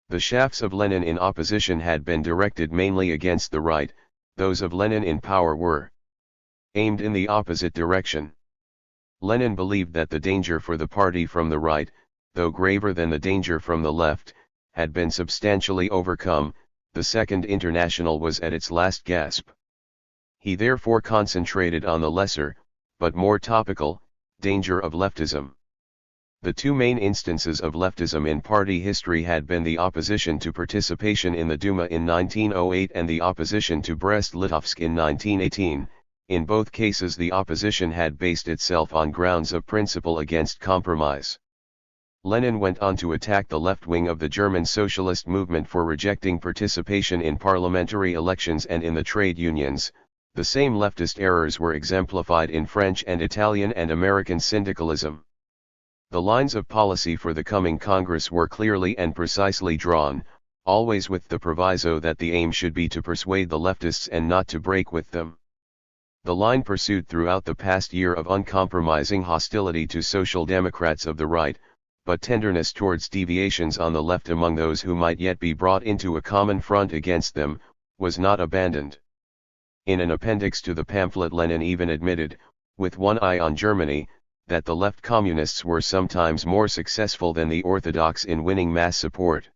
The shafts of Lenin in opposition had been directed mainly against the right, those of Lenin in power were aimed in the opposite direction. Lenin believed that the danger for the party from the right, though graver than the danger from the left, had been substantially overcome. The Second International was at its last gasp. He therefore concentrated on the lesser, but more topical, danger of leftism. The two main instances of leftism in party history had been the opposition to participation in the Duma in 1908 and the opposition to Brest-Litovsk in 1918. In both cases the opposition had based itself on grounds of principle against compromise. Lenin went on to attack the left wing of the German socialist movement for rejecting participation in parliamentary elections and in the trade unions. The same leftist errors were exemplified in French and Italian and American syndicalism. The lines of policy for the coming Congress were clearly and precisely drawn, always with the proviso that the aim should be to persuade the leftists and not to break with them. The line pursued throughout the past year of uncompromising hostility to social democrats of the right, but tenderness towards deviations on the left among those who might yet be brought into a common front against them, was not abandoned. In an appendix to the pamphlet Lenin even admitted, with one eye on Germany, that the left communists were sometimes more successful than the orthodox in winning mass support.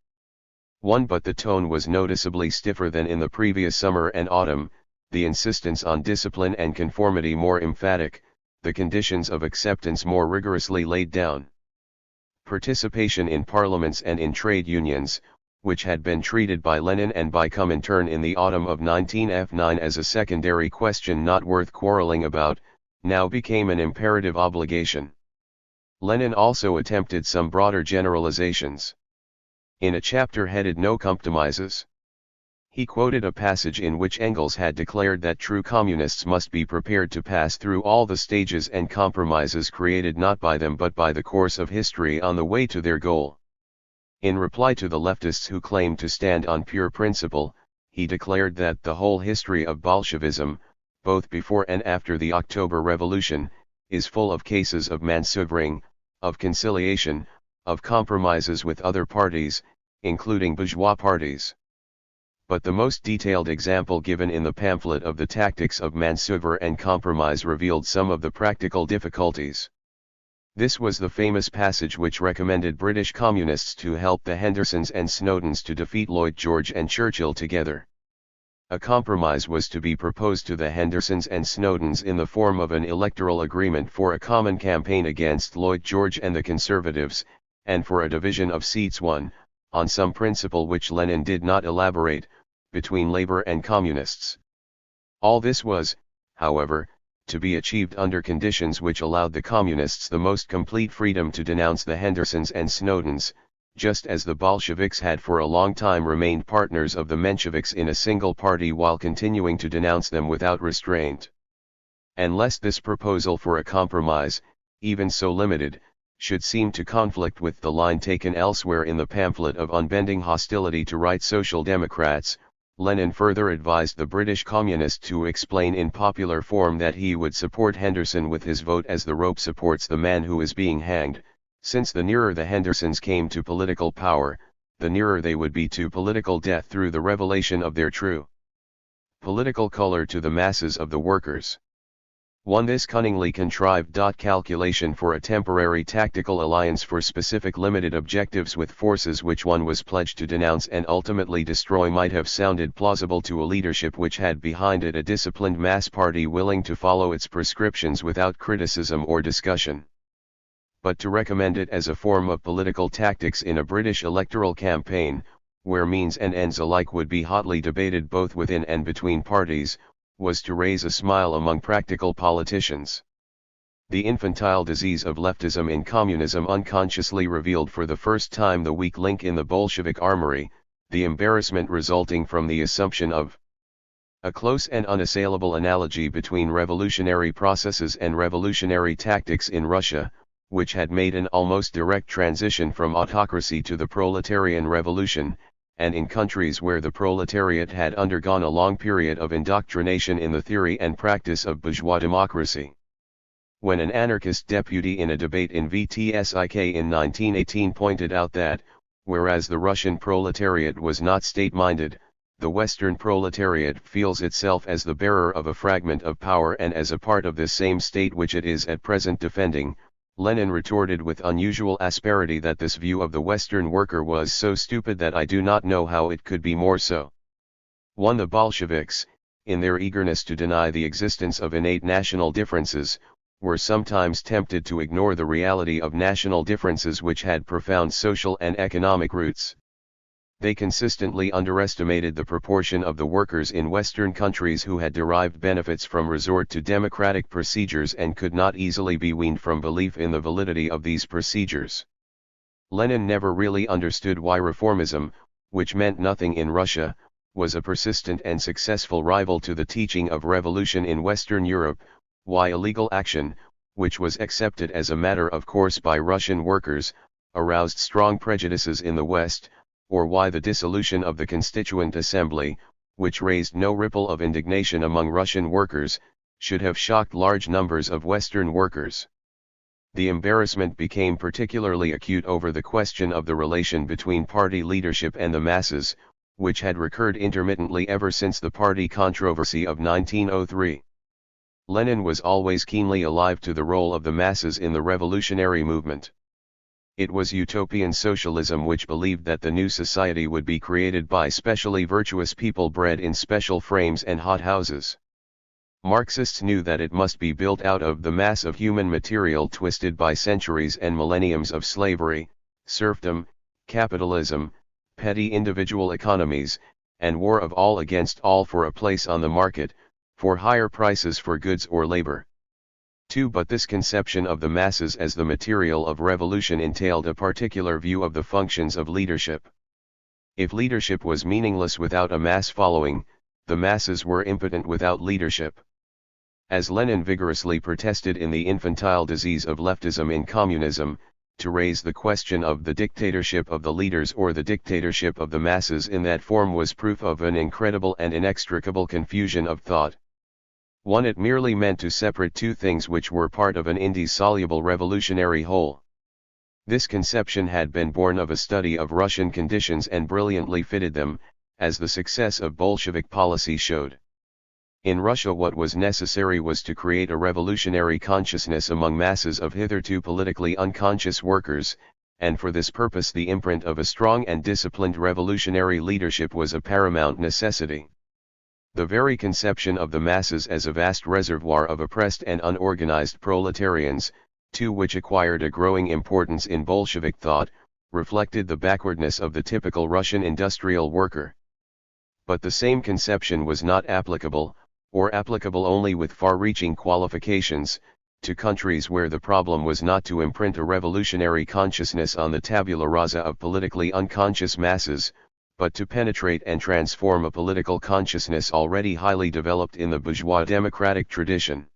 But the tone was noticeably stiffer than in the previous summer and autumn, the insistence on discipline and conformity more emphatic, the conditions of acceptance more rigorously laid down. Participation in parliaments and in trade unions, which had been treated by Lenin and by Comintern in the autumn of 1909 as a secondary question not worth quarreling about, now became an imperative obligation. Lenin also attempted some broader generalizations. In a chapter headed "No Compromises," he quoted a passage in which Engels had declared that true communists must be prepared to pass through all the stages and compromises created not by them but by the course of history on the way to their goal. In reply to the leftists who claimed to stand on pure principle, he declared that the whole history of Bolshevism, both before and after the October Revolution, is full of cases of maneuvering, of conciliation, of compromises with other parties, including bourgeois parties. But the most detailed example given in the pamphlet of the tactics of maneuver and compromise revealed some of the practical difficulties. This was the famous passage which recommended British communists to help the Hendersons and Snowdens to defeat Lloyd George and Churchill together. A compromise was to be proposed to the Hendersons and Snowdens in the form of an electoral agreement for a common campaign against Lloyd George and the Conservatives, and for a division of seats won, on some principle which Lenin did not elaborate, between Labour and Communists. All this was, however, to be achieved under conditions which allowed the Communists the most complete freedom to denounce the Hendersons and Snowdens, just as the Bolsheviks had for a long time remained partners of the Mensheviks in a single party while continuing to denounce them without restraint. And lest this proposal for a compromise, even so limited, should seem to conflict with the line taken elsewhere in the pamphlet of unbending hostility to right social democrats, Lenin further advised the British communist to explain in popular form that he would support Henderson with his vote as the rope supports the man who is being hanged, since the nearer the Hendersons came to political power, the nearer they would be to political death through the revelation of their true political color to the masses of the workers. This cunningly contrived calculation for a temporary tactical alliance for specific limited objectives with forces which one was pledged to denounce and ultimately destroy might have sounded plausible to a leadership which had behind it a disciplined mass party willing to follow its prescriptions without criticism or discussion. But to recommend it as a form of political tactics in a British electoral campaign, where means and ends alike would be hotly debated both within and between parties, was to raise a smile among practical politicians. The infantile disease of leftism in communism unconsciously revealed for the first time the weak link in the Bolshevik armory, the embarrassment resulting from the assumption of a close and unassailable analogy between revolutionary processes and revolutionary tactics in Russia, which had made an almost direct transition from autocracy to the proletarian revolution, and in countries where the proletariat had undergone a long period of indoctrination in the theory and practice of bourgeois democracy. When an anarchist deputy in a debate in VTSIK in 1918 pointed out that, whereas the Russian proletariat was not state-minded, the Western proletariat feels itself as the bearer of a fragment of power and as a part of this same state which it is at present defending, Lenin retorted with unusual asperity that this view of the Western worker was so stupid that I do not know how it could be more so. The Bolsheviks, in their eagerness to deny the existence of innate national differences, were sometimes tempted to ignore the reality of national differences which had profound social and economic roots. They consistently underestimated the proportion of the workers in Western countries who had derived benefits from resort to democratic procedures and could not easily be weaned from belief in the validity of these procedures. Lenin never really understood why reformism, which meant nothing in Russia, was a persistent and successful rival to the teaching of revolution in Western Europe, why illegal action, which was accepted as a matter of course by Russian workers, aroused strong prejudices in the West, or why the dissolution of the Constituent Assembly, which raised no ripple of indignation among Russian workers, should have shocked large numbers of Western workers. The embarrassment became particularly acute over the question of the relation between party leadership and the masses, which had recurred intermittently ever since the party controversy of 1903. Lenin was always keenly alive to the role of the masses in the revolutionary movement. It was utopian socialism which believed that the new society would be created by specially virtuous people bred in special frames and hothouses. Marxists knew that it must be built out of the mass of human material twisted by centuries and millenniums of slavery, serfdom, capitalism, petty individual economies, and war of all against all for a place on the market, for higher prices for goods or labor. 2. But this conception of the masses as the material of revolution entailed a particular view of the functions of leadership. If leadership was meaningless without a mass following, the masses were impotent without leadership. As Lenin vigorously protested in The Infantile Disease of Leftism in Communism, to raise the question of the dictatorship of the leaders or the dictatorship of the masses in that form was proof of an incredible and inextricable confusion of thought. 1. It merely meant to separate two things which were part of an indissoluble revolutionary whole. This conception had been born of a study of Russian conditions and brilliantly fitted them, as the success of Bolshevik policy showed. In Russia what was necessary was to create a revolutionary consciousness among masses of hitherto politically unconscious workers, and for this purpose the imprint of a strong and disciplined revolutionary leadership was a paramount necessity. The very conception of the masses as a vast reservoir of oppressed and unorganized proletarians, too, which acquired a growing importance in Bolshevik thought, reflected the backwardness of the typical Russian industrial worker. But the same conception was not applicable, or applicable only with far-reaching qualifications, to countries where the problem was not to imprint a revolutionary consciousness on the tabula rasa of politically unconscious masses, but to penetrate and transform a political consciousness already highly developed in the bourgeois democratic tradition.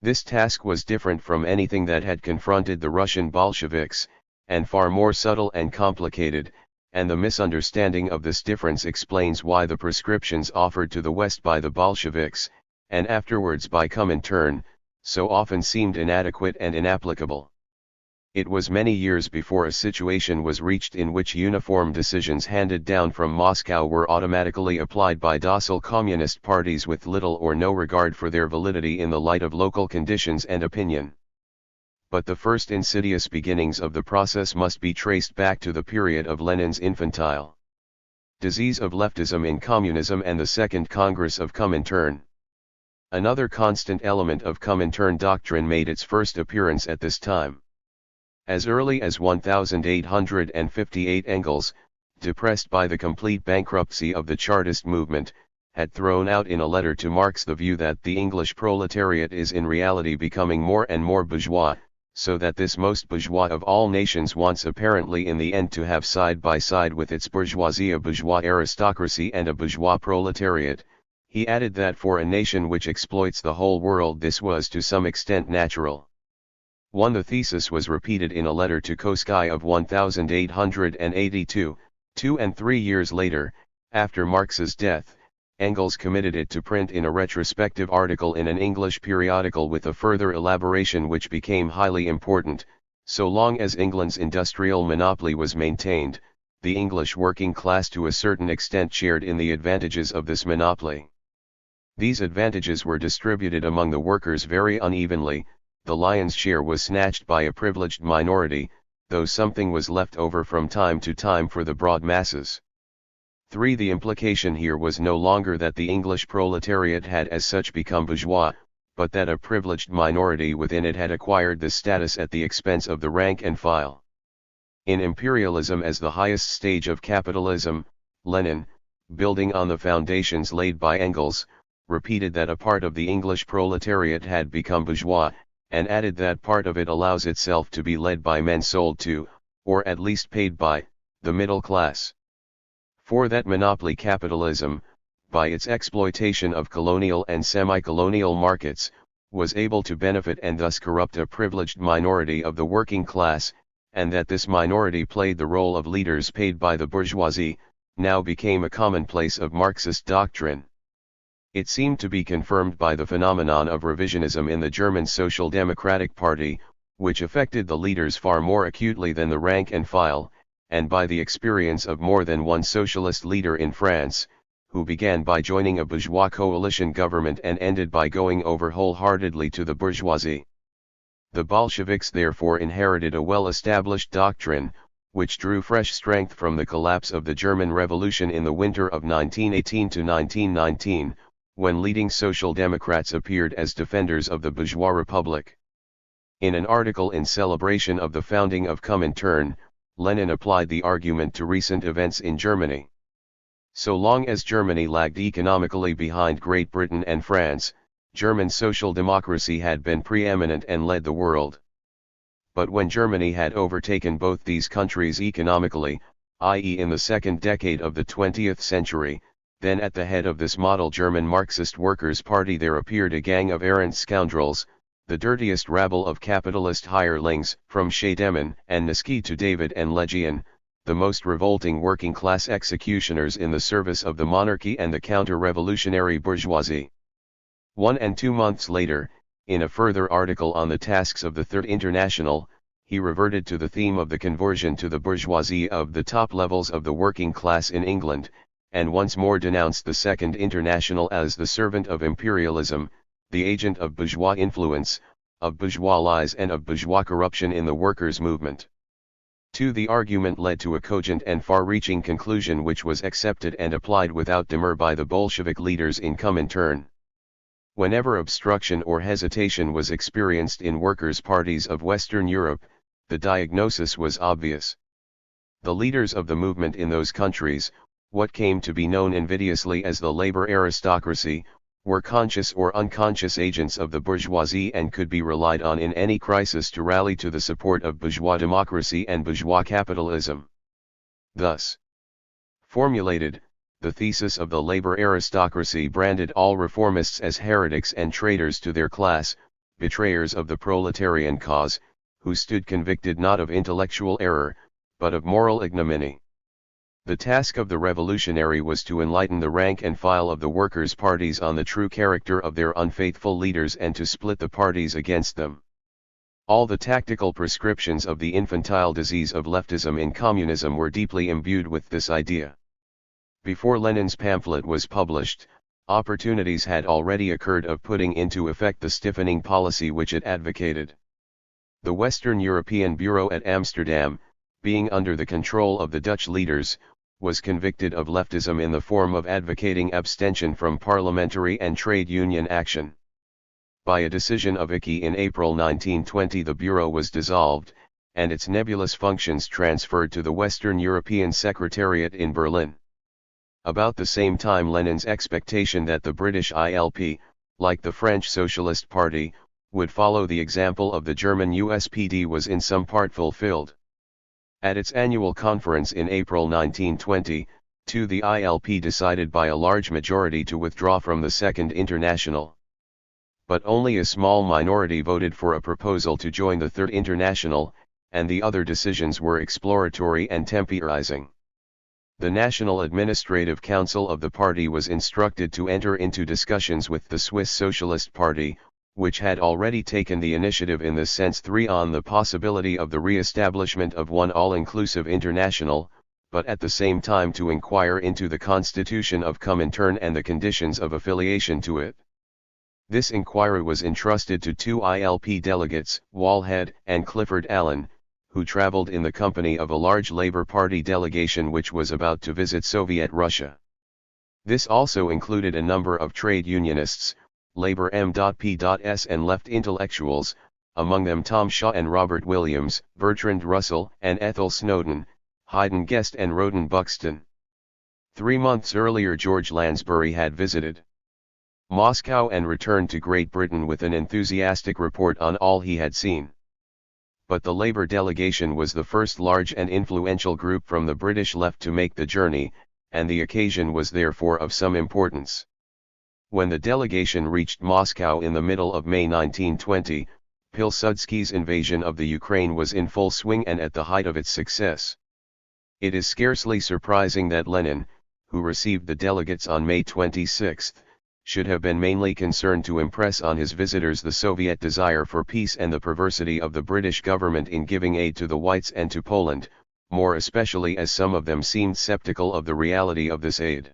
This task was different from anything that had confronted the Russian Bolsheviks, and far more subtle and complicated, and the misunderstanding of this difference explains why the prescriptions offered to the West by the Bolsheviks, and afterwards by Comintern, so often seemed inadequate and inapplicable. It was many years before a situation was reached in which uniform decisions handed down from Moscow were automatically applied by docile communist parties with little or no regard for their validity in the light of local conditions and opinion. But the first insidious beginnings of the process must be traced back to the period of Lenin's infantile disease of leftism in communism and the Second Congress of Comintern. Another constant element of Comintern doctrine made its first appearance at this time. As early as 1858 Engels, depressed by the complete bankruptcy of the Chartist movement, had thrown out in a letter to Marx the view that the English proletariat is in reality becoming more and more bourgeois, so that this most bourgeois of all nations wants apparently in the end to have side by side with its bourgeoisie a bourgeois aristocracy and a bourgeois proletariat. He added that for a nation which exploits the whole world this was to some extent natural. 1. The thesis was repeated in a letter to Koskai of 1882, 2 and 3 years later, after Marx's death. Engels committed it to print in a retrospective article in an English periodical with a further elaboration which became highly important. So long as England's industrial monopoly was maintained, the English working class to a certain extent shared in the advantages of this monopoly. These advantages were distributed among the workers very unevenly. The lion's share was snatched by a privileged minority, though something was left over from time to time for the broad masses. 3. The implication here was no longer that the English proletariat had as such become bourgeois, but that a privileged minority within it had acquired this status at the expense of the rank and file. In Imperialism as the highest stage of capitalism, Lenin, building on the foundations laid by Engels, repeated that a part of the English proletariat had become bourgeois, and added that part of it allows itself to be led by men sold to, or at least paid by, the middle class. For that monopoly capitalism, by its exploitation of colonial and semi-colonial markets, was able to benefit and thus corrupt a privileged minority of the working class, and that this minority played the role of leaders paid by the bourgeoisie, now became a commonplace of Marxist doctrine. It seemed to be confirmed by the phenomenon of revisionism in the German Social Democratic Party, which affected the leaders far more acutely than the rank and file, and by the experience of more than one socialist leader in France, who began by joining a bourgeois coalition government and ended by going over wholeheartedly to the bourgeoisie. The Bolsheviks therefore inherited a well-established doctrine, which drew fresh strength from the collapse of the German Revolution in the winter of 1918 to 1919, when leading Social Democrats appeared as defenders of the bourgeois republic. In an article in celebration of the founding of Comintern, Lenin applied the argument to recent events in Germany. So long as Germany lagged economically behind Great Britain and France, German social democracy had been preeminent and led the world. But when Germany had overtaken both these countries economically, i.e. in the second decade of the 20th century, then at the head of this model German Marxist Workers' Party there appeared a gang of errant scoundrels, the dirtiest rabble of capitalist hirelings, from Scheidemann and Niski to David and Legion, the most revolting working-class executioners in the service of the monarchy and the counter-revolutionary bourgeoisie. 1 and 2 months later, in a further article on the tasks of the Third International, he reverted to the theme of the conversion to the bourgeoisie of the top levels of the working class in England, and once more denounced the Second International as the servant of imperialism, the agent of bourgeois influence, of bourgeois lies and of bourgeois corruption in the workers' movement. 2. The argument led to a cogent and far-reaching conclusion which was accepted and applied without demur by the Bolshevik leaders in Comintern. Whenever obstruction or hesitation was experienced in workers' parties of Western Europe, the diagnosis was obvious. The leaders of the movement in those countries, what came to be known invidiously as the labor aristocracy, were conscious or unconscious agents of the bourgeoisie and could be relied on in any crisis to rally to the support of bourgeois democracy and bourgeois capitalism. Thus formulated, the thesis of the labor aristocracy branded all reformists as heretics and traitors to their class, betrayers of the proletarian cause, who stood convicted not of intellectual error, but of moral ignominy. The task of the revolutionary was to enlighten the rank and file of the workers' parties on the true character of their unfaithful leaders and to split the parties against them. All the tactical prescriptions of the infantile disease of leftism in communism were deeply imbued with this idea. Before Lenin's pamphlet was published, opportunities had already occurred of putting into effect the stiffening policy which it advocated. The Western European Bureau at Amsterdam, being under the control of the Dutch leaders, was convicted of leftism in the form of advocating abstention from parliamentary and trade union action. By a decision of ICI in April 1920 the Bureau was dissolved, and its nebulous functions transferred to the Western European Secretariat in Berlin. About the same time Lenin's expectation that the British ILP, like the French Socialist Party, would follow the example of the German USPD was in some part fulfilled. At its annual conference in April 1920, the ILP decided by a large majority to withdraw from the Second International. But only a small minority voted for a proposal to join the Third International, and the other decisions were exploratory and temporizing. The National Administrative Council of the party was instructed to enter into discussions with the Swiss Socialist Party, which had already taken the initiative in this sense. 3. On the possibility of the re-establishment of one all-inclusive international, but at the same time to inquire into the constitution of Comintern and the conditions of affiliation to it. This inquiry was entrusted to 2 ILP delegates, Wallhead and Clifford Allen, who traveled in the company of a large Labour Party delegation which was about to visit Soviet Russia. This also included a number of trade unionists, Labor M.P.S. and left intellectuals, among them Tom Shaw and Robert Williams, Bertrand Russell and Ethel Snowden, Haydn Guest and Roden Buxton. 3 months earlier George Lansbury had visited Moscow and returned to Great Britain with an enthusiastic report on all he had seen. But the Labour delegation was the first large and influential group from the British left to make the journey, and the occasion was therefore of some importance. When the delegation reached Moscow in the middle of May 1920, Pilsudski's invasion of the Ukraine was in full swing and at the height of its success. It is scarcely surprising that Lenin, who received the delegates on May 26, should have been mainly concerned to impress on his visitors the Soviet desire for peace and the perversity of the British government in giving aid to the Whites and to Poland, more especially as some of them seemed skeptical of the reality of this aid.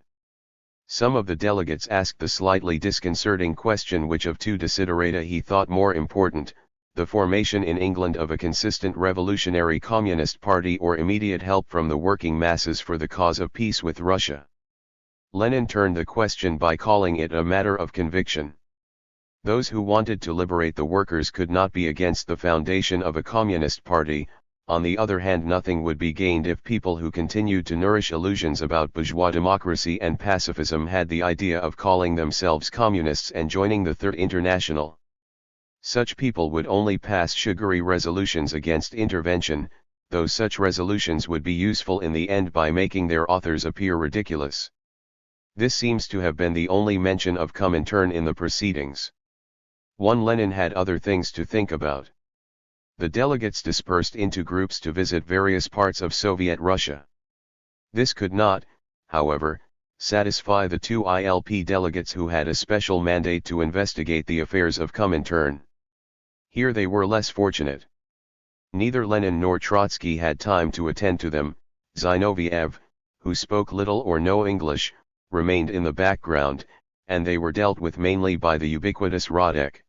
Some of the delegates asked the slightly disconcerting question which of two desiderata he thought more important, the formation in England of a consistent revolutionary communist party or immediate help from the working masses for the cause of peace with Russia. Lenin turned the question by calling it a matter of conviction. Those who wanted to liberate the workers could not be against the foundation of a communist party. On the other hand, nothing would be gained if people who continued to nourish illusions about bourgeois democracy and pacifism had the idea of calling themselves communists and joining the Third International. Such people would only pass sugary resolutions against intervention, though such resolutions would be useful in the end by making their authors appear ridiculous. This seems to have been the only mention of Comintern in the proceedings. Lenin had other things to think about. The delegates dispersed into groups to visit various parts of Soviet Russia. This could not, however, satisfy the 2 ILP delegates who had a special mandate to investigate the affairs of Comintern. Here they were less fortunate. Neither Lenin nor Trotsky had time to attend to them. Zinoviev, who spoke little or no English, remained in the background, and they were dealt with mainly by the ubiquitous Radek.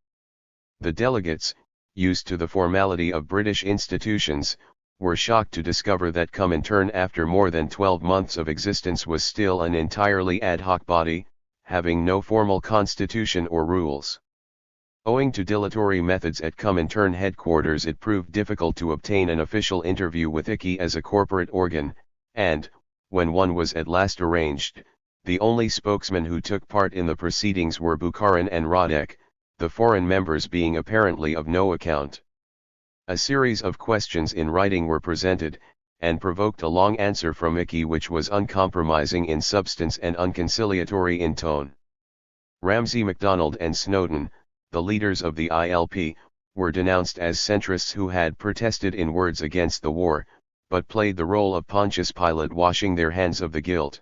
The delegates, used to the formality of British institutions, were shocked to discover that Comintern after more than 12 months of existence was still an entirely ad hoc body, having no formal constitution or rules. Owing to dilatory methods at Comintern headquarters, it proved difficult to obtain an official interview with ICI as a corporate organ, and, when one was at last arranged, the only spokesmen who took part in the proceedings were Bukharin and Radek, the foreign members being apparently of no account. A series of questions in writing were presented, and provoked a long answer from ICI which was uncompromising in substance and unconciliatory in tone. Ramsay MacDonald and Snowden, the leaders of the ILP, were denounced as centrists who had protested in words against the war, but played the role of Pontius Pilate washing their hands of the guilt.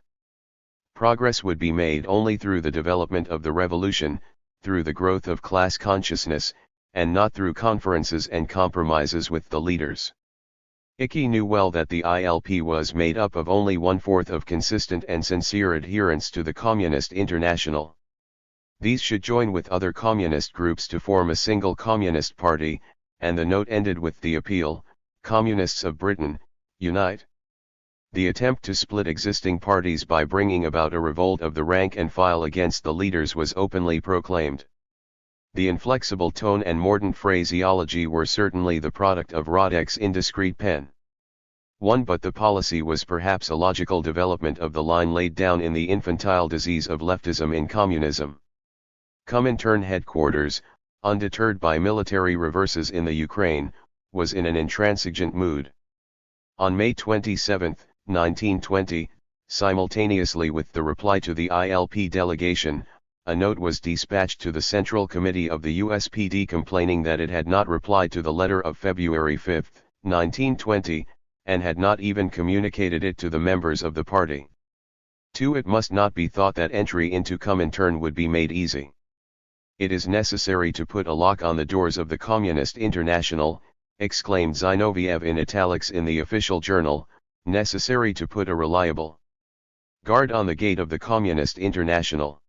Progress would be made only through the development of the revolution, through the growth of class consciousness, and not through conferences and compromises with the leaders. ICI knew well that the ILP was made up of only 1/4 of consistent and sincere adherents to the Communist International. These should join with other communist groups to form a single communist party, and the note ended with the appeal, "Communists of Britain, unite." The attempt to split existing parties by bringing about a revolt of the rank and file against the leaders was openly proclaimed. The inflexible tone and mordant phraseology were certainly the product of Radek's indiscreet pen. But the policy was perhaps a logical development of the line laid down in the infantile disease of leftism in communism. Comintern headquarters, undeterred by military reverses in the Ukraine, was in an intransigent mood. On May 27, 1920, simultaneously with the reply to the ILP delegation, a note was dispatched to the Central Committee of the USPD complaining that it had not replied to the letter of February 5, 1920, and had not even communicated it to the members of the party. It must not be thought that entry into Comintern would be made easy. "It is necessary to put a lock on the doors of the Communist International," exclaimed Zinoviev in italics in the official journal, "necessary to put a reliable guard on the gate of the Communist International."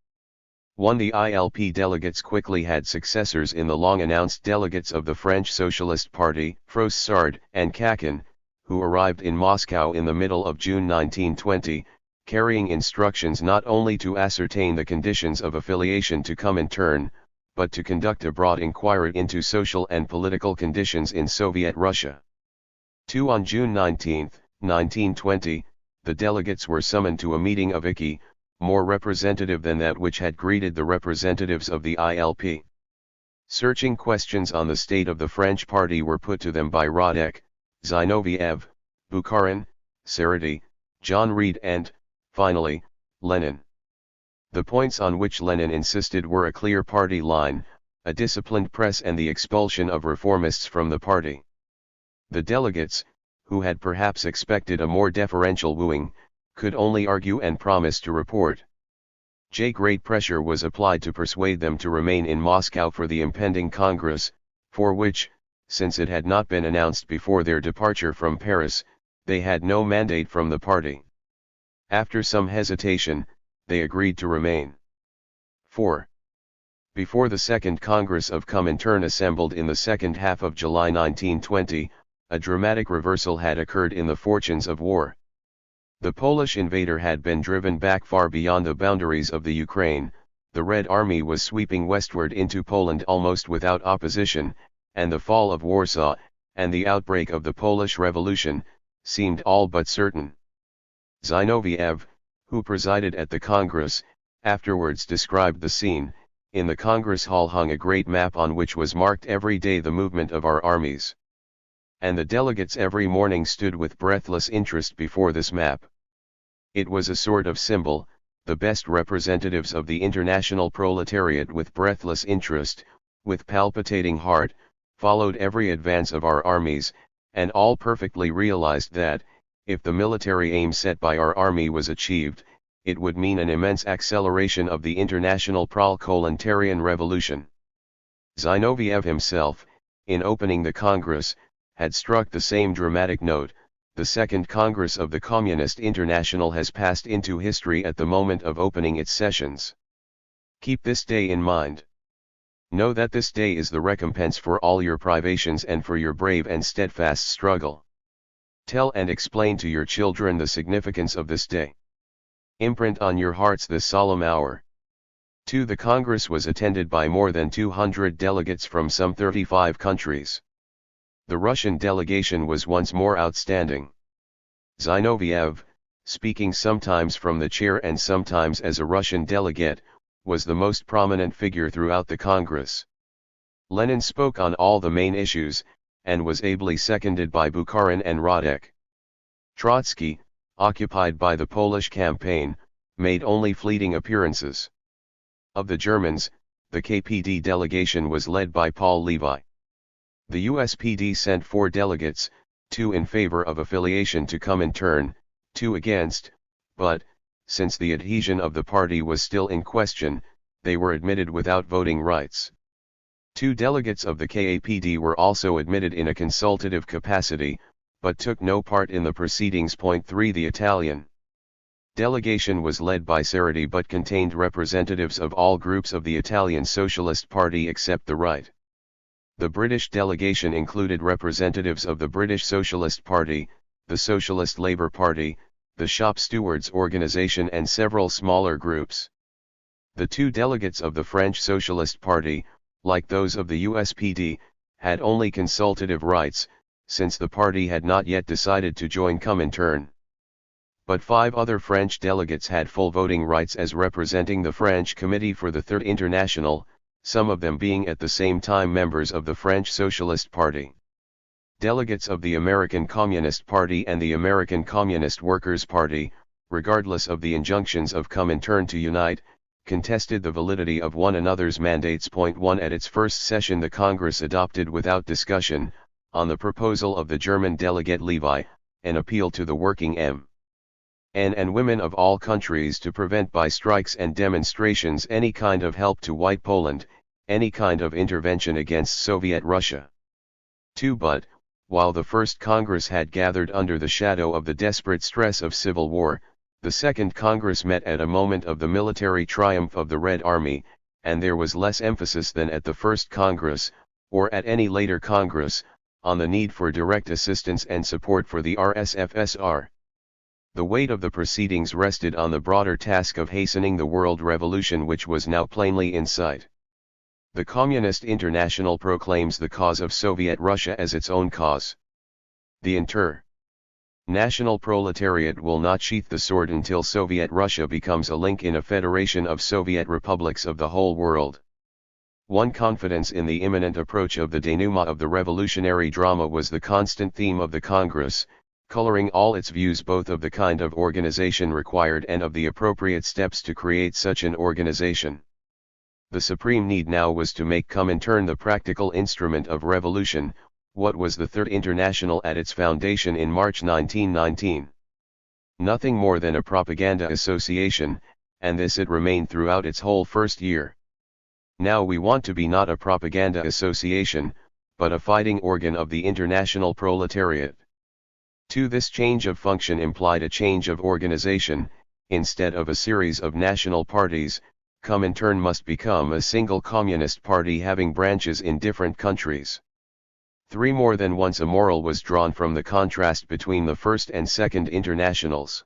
The ILP delegates quickly had successors in the long-announced delegates of the French Socialist Party, Froissart and Kakin, who arrived in Moscow in the middle of June 1920, carrying instructions not only to ascertain the conditions of affiliation to Comintern, but to conduct a broad inquiry into social and political conditions in Soviet Russia. 2. On June 19, 1920, the delegates were summoned to a meeting of IKI, more representative than that which had greeted the representatives of the ILP. Searching questions on the state of the French party were put to them by Radek, Zinoviev, Bukharin, Seredy, John Reed and, finally, Lenin. The points on which Lenin insisted were a clear party line, a disciplined press and the expulsion of reformists from the party. The delegates, who had perhaps expected a more deferential wooing, could only argue and promise to report. Great pressure was applied to persuade them to remain in Moscow for the impending Congress, for which, since it had not been announced before their departure from Paris, they had no mandate from the party. After some hesitation, they agreed to remain. 4. Before the Second Congress of Comintern assembled in the second half of July 1920, a dramatic reversal had occurred in the fortunes of war. The Polish invader had been driven back far beyond the boundaries of the Ukraine, the Red Army was sweeping westward into Poland almost without opposition, and the fall of Warsaw, and the outbreak of the Polish Revolution, seemed all but certain. Zinoviev, who presided at the Congress, afterwards described the scene. In the Congress Hall hung a great map on which was marked every day the movement of our armies. And the delegates every morning stood with breathless interest before this map. It was a sort of symbol. The best representatives of the international proletariat with breathless interest, with palpitating heart, followed every advance of our armies, and all perfectly realized that, if the military aim set by our army was achieved, it would mean an immense acceleration of the international proletarian revolution. Zinoviev himself, in opening the Congress, had struck the same dramatic note. The Second Congress of the Communist International has passed into history at the moment of opening its sessions. Keep this day in mind. Know that this day is the recompense for all your privations and for your brave and steadfast struggle. Tell and explain to your children the significance of this day. Imprint on your hearts this solemn hour. 2. The Congress was attended by more than 200 delegates from some 35 countries. The Russian delegation was once more outstanding. Zinoviev, speaking sometimes from the chair and sometimes as a Russian delegate, was the most prominent figure throughout the Congress. Lenin spoke on all the main issues, and was ably seconded by Bukharin and Radek. Trotsky, occupied by the Polish campaign, made only fleeting appearances. Of the Germans, the KPD delegation was led by Paul Levi. The USPD sent 4 delegates, 2 in favor of affiliation to Comintern, 2 against, but, since the adhesion of the party was still in question, they were admitted without voting rights. 2 delegates of the KAPD were also admitted in a consultative capacity, but took no part in the proceedings. 3. The Italian delegation was led by Seredy but contained representatives of all groups of the Italian Socialist Party except the right. The British delegation included representatives of the British Socialist Party, the Socialist Labour Party, the Shop Stewards Organisation and several smaller groups. The 2 delegates of the French Socialist Party, like those of the USPD, had only consultative rights, since the party had not yet decided to join Comintern. But 5 other French delegates had full voting rights as representing the French Committee for the Third International, some of them being at the same time members of the French Socialist Party. Delegates of the American Communist Party and the American Communist Workers' Party, regardless of the injunctions of Comintern to unite, contested the validity of one another's mandates. 1. At its first session the Congress adopted without discussion, on the proposal of the German delegate Levi, an appeal to the working men and women of all countries to prevent by strikes and demonstrations any kind of help to White Poland, any kind of intervention against Soviet Russia. 2. But, while the First Congress had gathered under the shadow of the desperate stress of civil war, the Second Congress met at a moment of the military triumph of the Red Army, and there was less emphasis than at the First Congress, or at any later Congress, on the need for direct assistance and support for the RSFSR. The weight of the proceedings rested on the broader task of hastening the world revolution which was now plainly in sight. The Communist International proclaims the cause of Soviet Russia as its own cause. The National proletariat will not sheath the sword until Soviet Russia becomes a link in a federation of Soviet republics of the whole world. One confidence in the imminent approach of the denouement of the revolutionary drama was the constant theme of the Congress, coloring all its views both of the kind of organization required and of the appropriate steps to create such an organization. The supreme need now was to make Comintern the practical instrument of revolution. What was the Third International at its foundation in March 1919? Nothing more than a propaganda association, and this it remained throughout its whole first year. Now we want to be not a propaganda association, but a fighting organ of the international proletariat. This change of function implied a change of organization. Instead of a series of national parties, Comintern must become a single communist party having branches in different countries. More than once a moral was drawn from the contrast between the First and Second Internationals.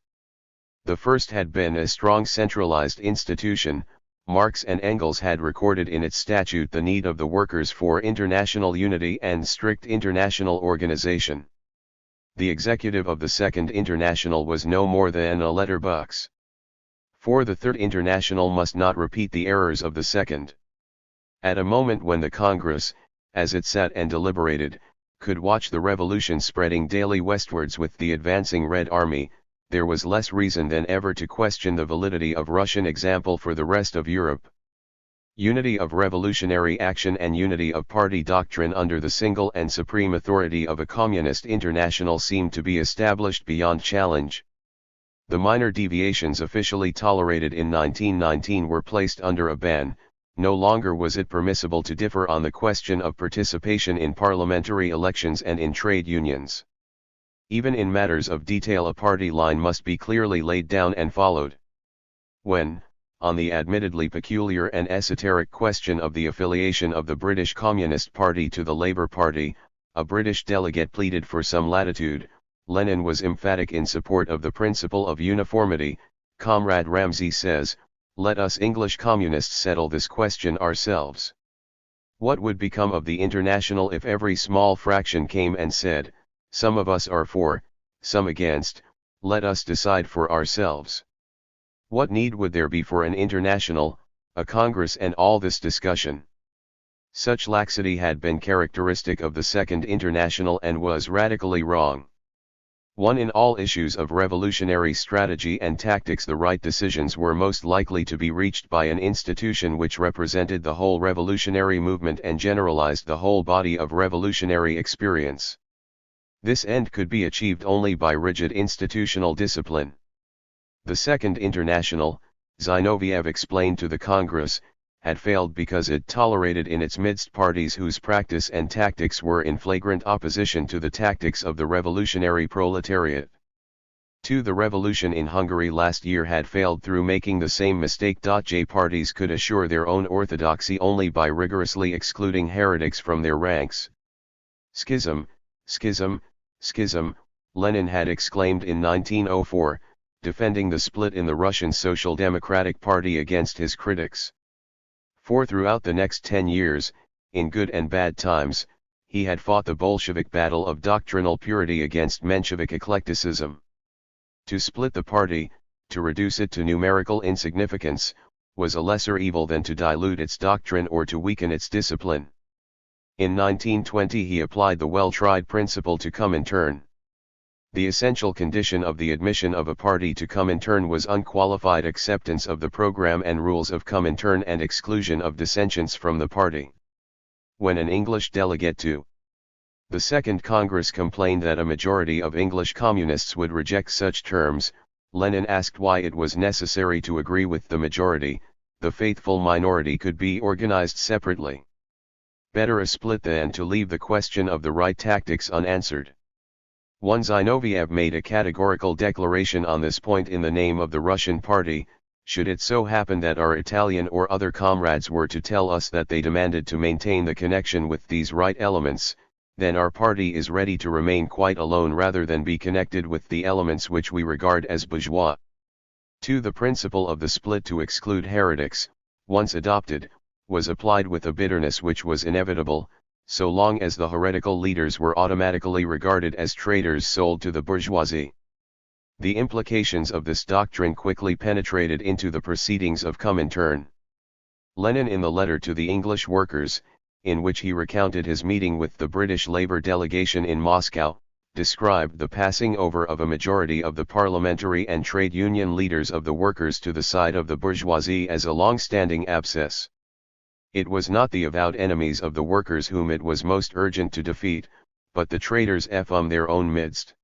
The first had been a strong centralized institution. Marx and Engels had recorded in its statute the need of the workers for international unity and strict international organization. The executive of the Second International was no more than a letterbox. For the Third International must not repeat the errors of the Second. At a moment when the Congress, as it sat and deliberated, could watch the revolution spreading daily westwards with the advancing Red Army, there was less reason than ever to question the validity of Russian example for the rest of Europe. Unity of revolutionary action and unity of party doctrine under the single and supreme authority of a communist international seemed to be established beyond challenge. The minor deviations officially tolerated in 1919 were placed under a ban. No longer was it permissible to differ on the question of participation in parliamentary elections and in trade unions. Even in matters of detail a party line must be clearly laid down and followed. When, on the admittedly peculiar and esoteric question of the affiliation of the British Communist Party to the Labour Party, a British delegate pleaded for some latitude, Lenin was emphatic in support of the principle of uniformity. Comrade Ramsey says, "Let us English communists settle this question ourselves." What would become of the International if every small fraction came and said, "Some of us are for, some against, let us decide for ourselves"? What need would there be for an international, a Congress and all this discussion? Such laxity had been characteristic of the Second International and was radically wrong. In all issues of revolutionary strategy and tactics the right decisions were most likely to be reached by an institution which represented the whole revolutionary movement and generalized the whole body of revolutionary experience. This end could be achieved only by rigid institutional discipline. The Second International, Zinoviev explained to the Congress, had failed because it tolerated in its midst parties whose practice and tactics were in flagrant opposition to the tactics of the revolutionary proletariat. The revolution in Hungary last year had failed through making the same mistake. J parties could assure their own orthodoxy only by rigorously excluding heretics from their ranks. Schism, schism, schism, Lenin had exclaimed in 1904, defending the split in the Russian Social Democratic Party against his critics. Throughout the next 10 years, in good and bad times, he had fought the Bolshevik battle of doctrinal purity against Menshevik eclecticism. To split the party, to reduce it to numerical insignificance, was a lesser evil than to dilute its doctrine or to weaken its discipline. In 1920 he applied the well-tried principle to Comintern. The essential condition of the admission of a party to Comintern was unqualified acceptance of the program and rules of Comintern and exclusion of dissentients from the party. When an English delegate to the Second Congress complained that a majority of English communists would reject such terms, Lenin asked why it was necessary to agree with the majority. The faithful minority could be organized separately. Better a split than to leave the question of the right tactics unanswered. Zinoviev made a categorical declaration on this point in the name of the Russian party. Should it so happen that our Italian or other comrades were to tell us that they demanded to maintain the connection with these right elements, then our party is ready to remain quite alone rather than be connected with the elements which we regard as bourgeois. The principle of the split to exclude heretics, once adopted, was applied with a bitterness which was inevitable, so long as the heretical leaders were automatically regarded as traitors sold to the bourgeoisie. The implications of this doctrine quickly penetrated into the proceedings of Comintern. Lenin, in the letter to the English workers, in which he recounted his meeting with the British Labour delegation in Moscow, described the passing over of a majority of the parliamentary and trade union leaders of the workers to the side of the bourgeoisie as a long-standing abscess. It was not the avowed enemies of the workers whom it was most urgent to defeat, but the traitors from their own midst.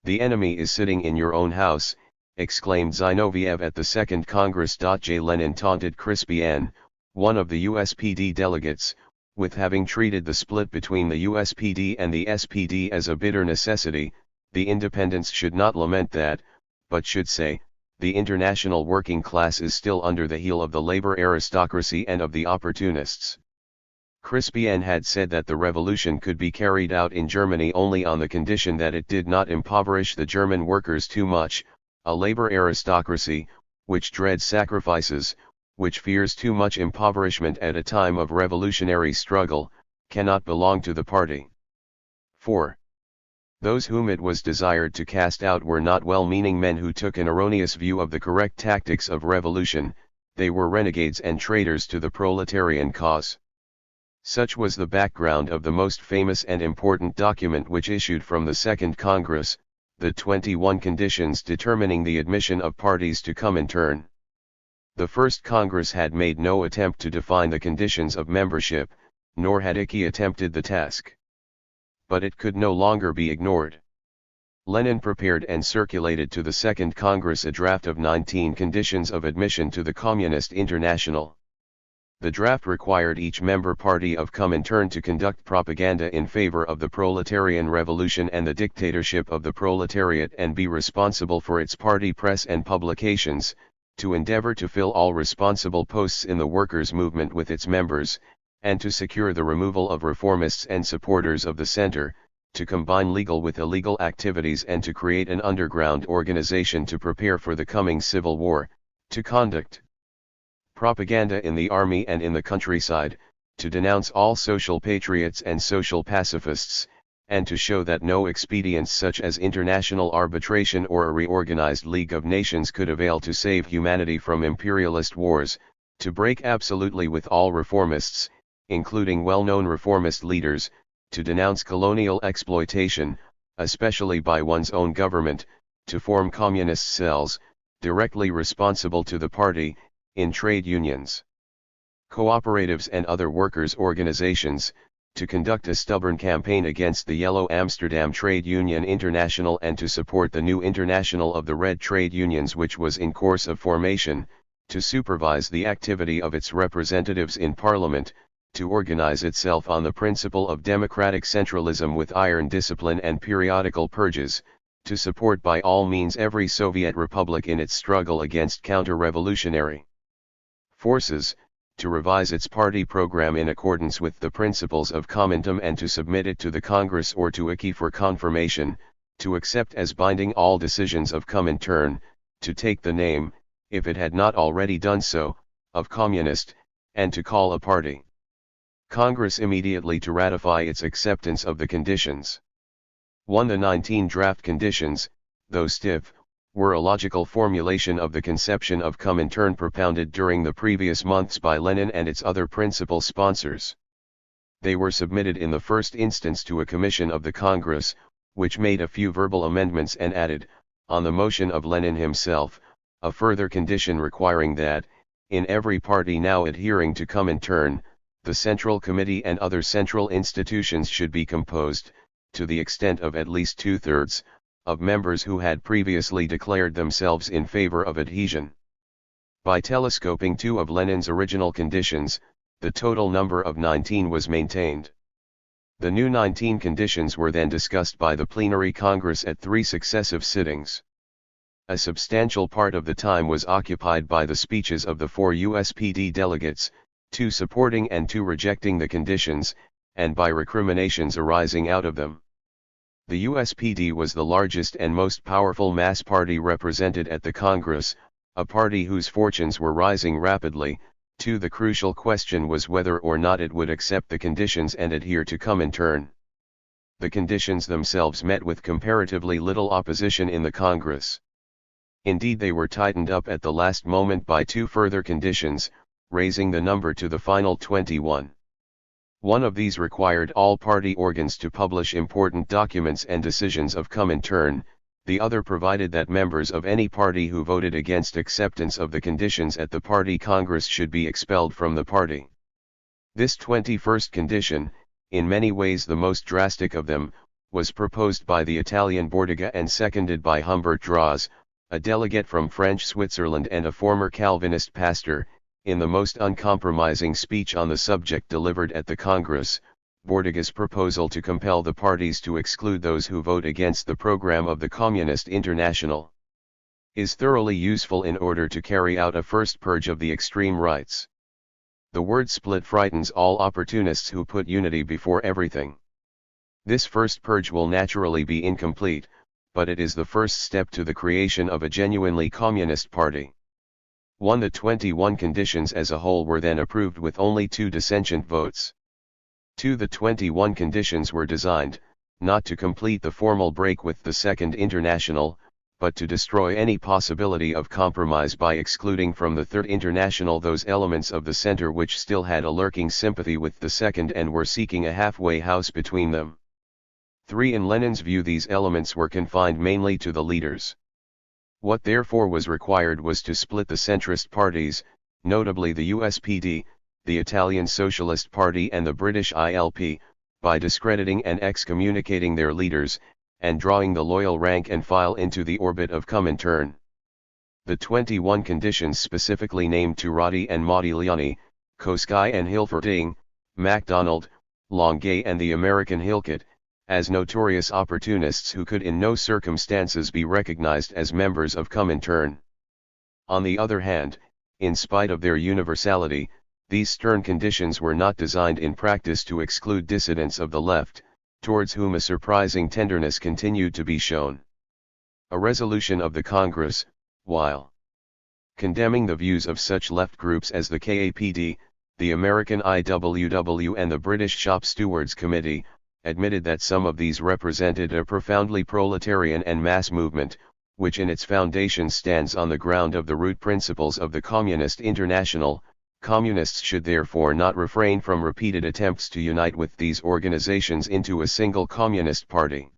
"The enemy is sitting in your own house," exclaimed Zinoviev at the Second Congress. J. Lenin taunted Crispien, one of the USPD delegates, with having treated the split between the USPD and the SPD as a bitter necessity. The independents should not lament that, but should say, the international working class is still under the heel of the labor aristocracy and of the opportunists. Crispien had said that the revolution could be carried out in Germany only on the condition that it did not impoverish the German workers too much. A labor aristocracy, which dreads sacrifices, which fears too much impoverishment at a time of revolutionary struggle, cannot belong to the party. 4. Those whom it was desired to cast out were not well-meaning men who took an erroneous view of the correct tactics of revolution, they were renegades and traitors to the proletarian cause. Such was the background of the most famous and important document which issued from the Second Congress, the 21 conditions determining the admission of parties to Comintern. The First Congress had made no attempt to define the conditions of membership, nor had Icky attempted the task. But it could no longer be ignored. Lenin prepared and circulated to the Second Congress a draft of 19 conditions of admission to the Communist International. The draft required each member party of Comintern to conduct propaganda in favor of the proletarian revolution and the dictatorship of the proletariat and be responsible for its party press and publications, to endeavor to fill all responsible posts in the workers' movement with its members, and to secure the removal of reformists and supporters of the center, to combine legal with illegal activities and to create an underground organization to prepare for the coming civil war, to conduct propaganda in the army and in the countryside, to denounce all social patriots and social pacifists, and to show that no expedients such as international arbitration or a reorganized League of Nations could avail to save humanity from imperialist wars, to break absolutely with all reformists, including well-known reformist leaders, to denounce colonial exploitation, especially by one's own government, to form communist cells, directly responsible to the party, in trade unions, cooperatives and other workers' organizations, to conduct a stubborn campaign against the Yellow Amsterdam Trade Union International and to support the new International of the Red Trade Unions which was in course of formation, to supervise the activity of its representatives in Parliament, to organize itself on the principle of democratic centralism with iron discipline and periodical purges, to support by all means every Soviet republic in its struggle against counter-revolutionary forces, to revise its party program in accordance with the principles of Comintern and to submit it to the Congress or to Icky for confirmation, to accept as binding all decisions of Comintern, to take the name, if it had not already done so, of Communist, and to call a party Congress immediately to ratify its acceptance of the conditions. 1. The 19 draft conditions, though stiff, were a logical formulation of the conception of Comintern propounded during the previous months by Lenin and its other principal sponsors. They were submitted in the first instance to a commission of the Congress, which made a few verbal amendments and added, on the motion of Lenin himself, a further condition requiring that, in every party now adhering to Comintern, the Central Committee and other central institutions should be composed, to the extent of at least 2/3, of members who had previously declared themselves in favor of adhesion. By telescoping 2 of Lenin's original conditions, the total number of 19 was maintained. The new 19 conditions were then discussed by the plenary Congress at 3 successive sittings. A substantial part of the time was occupied by the speeches of the 4 USPD delegates, 2 supporting and 2 rejecting the conditions, and by recriminations arising out of them. The USPD was the largest and most powerful mass party represented at the Congress, a party whose fortunes were rising rapidly, 2. The crucial question was whether or not it would accept the conditions and adhere to Comintern. The conditions themselves met with comparatively little opposition in the Congress. Indeed, they were tightened up at the last moment by 2 further conditions, raising the number to the final 21. One of these required all party organs to publish important documents and decisions of Comintern, the other provided that members of any party who voted against acceptance of the conditions at the party congress should be expelled from the party. This 21st condition, in many ways the most drastic of them, was proposed by the Italian Bordiga and seconded by Humbert Draz, a delegate from French Switzerland and a former Calvinist pastor. In the most uncompromising speech on the subject delivered at the Congress, Bordiga's proposal to compel the parties to exclude those who vote against the program of the Communist International is thoroughly useful in order to carry out a first purge of the extreme rights. The word split frightens all opportunists who put unity before everything. This first purge will naturally be incomplete, but it is the first step to the creation of a genuinely communist party. 1. The 21 conditions as a whole were then approved with only 2 dissentient votes. 2. The 21 conditions were designed, not to complete the formal break with the Second International, but to destroy any possibility of compromise by excluding from the Third International those elements of the center which still had a lurking sympathy with the Second and were seeking a halfway house between them. 3. In Lenin's view, these elements were confined mainly to the leaders. What therefore was required was to split the centrist parties, notably the USPD, the Italian Socialist Party and the British ILP, by discrediting and excommunicating their leaders, and drawing the loyal rank and file into the orbit of Comintern. The 21 conditions specifically named Turati and Modigliani, Koskai and Hilferding, MacDonald, Longuet and the American Hilkett, as notorious opportunists who could in no circumstances be recognized as members of Comintern. On the other hand, in spite of their universality, these stern conditions were not designed in practice to exclude dissidents of the left, towards whom a surprising tenderness continued to be shown. A resolution of the Congress, while condemning the views of such left groups as the KAPD, the American IWW and the British Shop Stewards Committee, admitted that some of these represented a profoundly proletarian and mass movement, which in its foundations stands on the ground of the root principles of the Communist International. Communists should therefore not refrain from repeated attempts to unite with these organizations into a single communist party.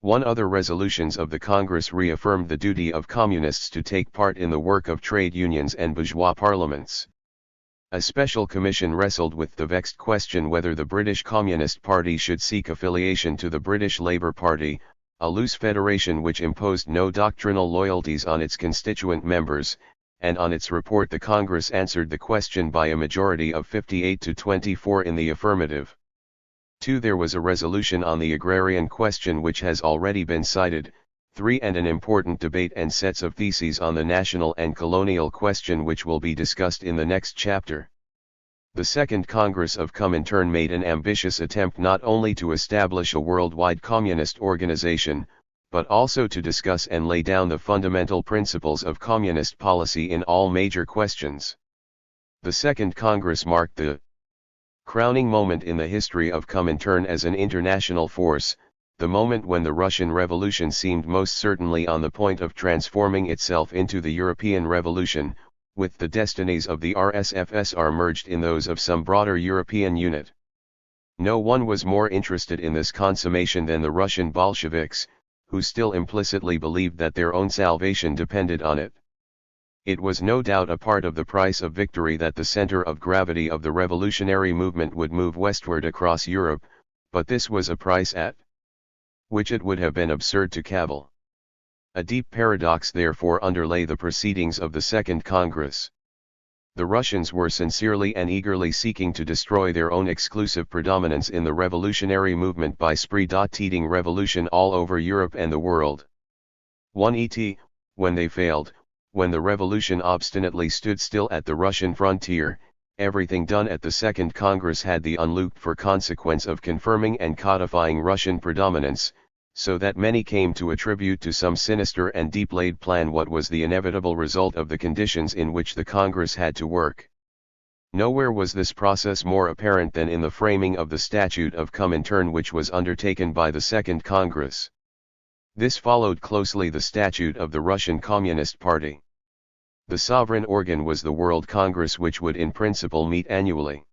One other resolutions of the Congress reaffirmed the duty of communists to take part in the work of trade unions and bourgeois parliaments. A special commission wrestled with the vexed question whether the British Communist Party should seek affiliation to the British Labour Party, a loose federation which imposed no doctrinal loyalties on its constituent members, and on its report the Congress answered the question by a majority of 58 to 24 in the affirmative. 2. There was a resolution on the agrarian question which has already been cited. 3. And an important debate and sets of theses on the national and colonial question which will be discussed in the next chapter. The Second Congress of Comintern made an ambitious attempt not only to establish a worldwide communist organization, but also to discuss and lay down the fundamental principles of communist policy in all major questions. The Second Congress marked the crowning moment in the history of Comintern as an international force, the moment when the Russian Revolution seemed most certainly on the point of transforming itself into the European Revolution, with the destinies of the RSFSR merged in those of some broader European unit. No one was more interested in this consummation than the Russian Bolsheviks, who still implicitly believed that their own salvation depended on it. It was no doubt a part of the price of victory that the center of gravity of the revolutionary movement would move westward across Europe, but this was a price at which it would have been absurd to cavil. A deep paradox therefore underlay the proceedings of the Second Congress. The Russians were sincerely and eagerly seeking to destroy their own exclusive predominance in the revolutionary movement by spreading revolution all over Europe and the world. 1. When they failed, when the revolution obstinately stood still at the Russian frontier, everything done at the Second Congress had the unlooked-for consequence of confirming and codifying Russian predominance, so that many came to attribute to some sinister and deep-laid plan what was the inevitable result of the conditions in which the Congress had to work. Nowhere was this process more apparent than in the framing of the Statute of Comintern, which was undertaken by the Second Congress. This followed closely the statute of the Russian Communist Party. The sovereign organ was the World Congress, which would in principle meet annually.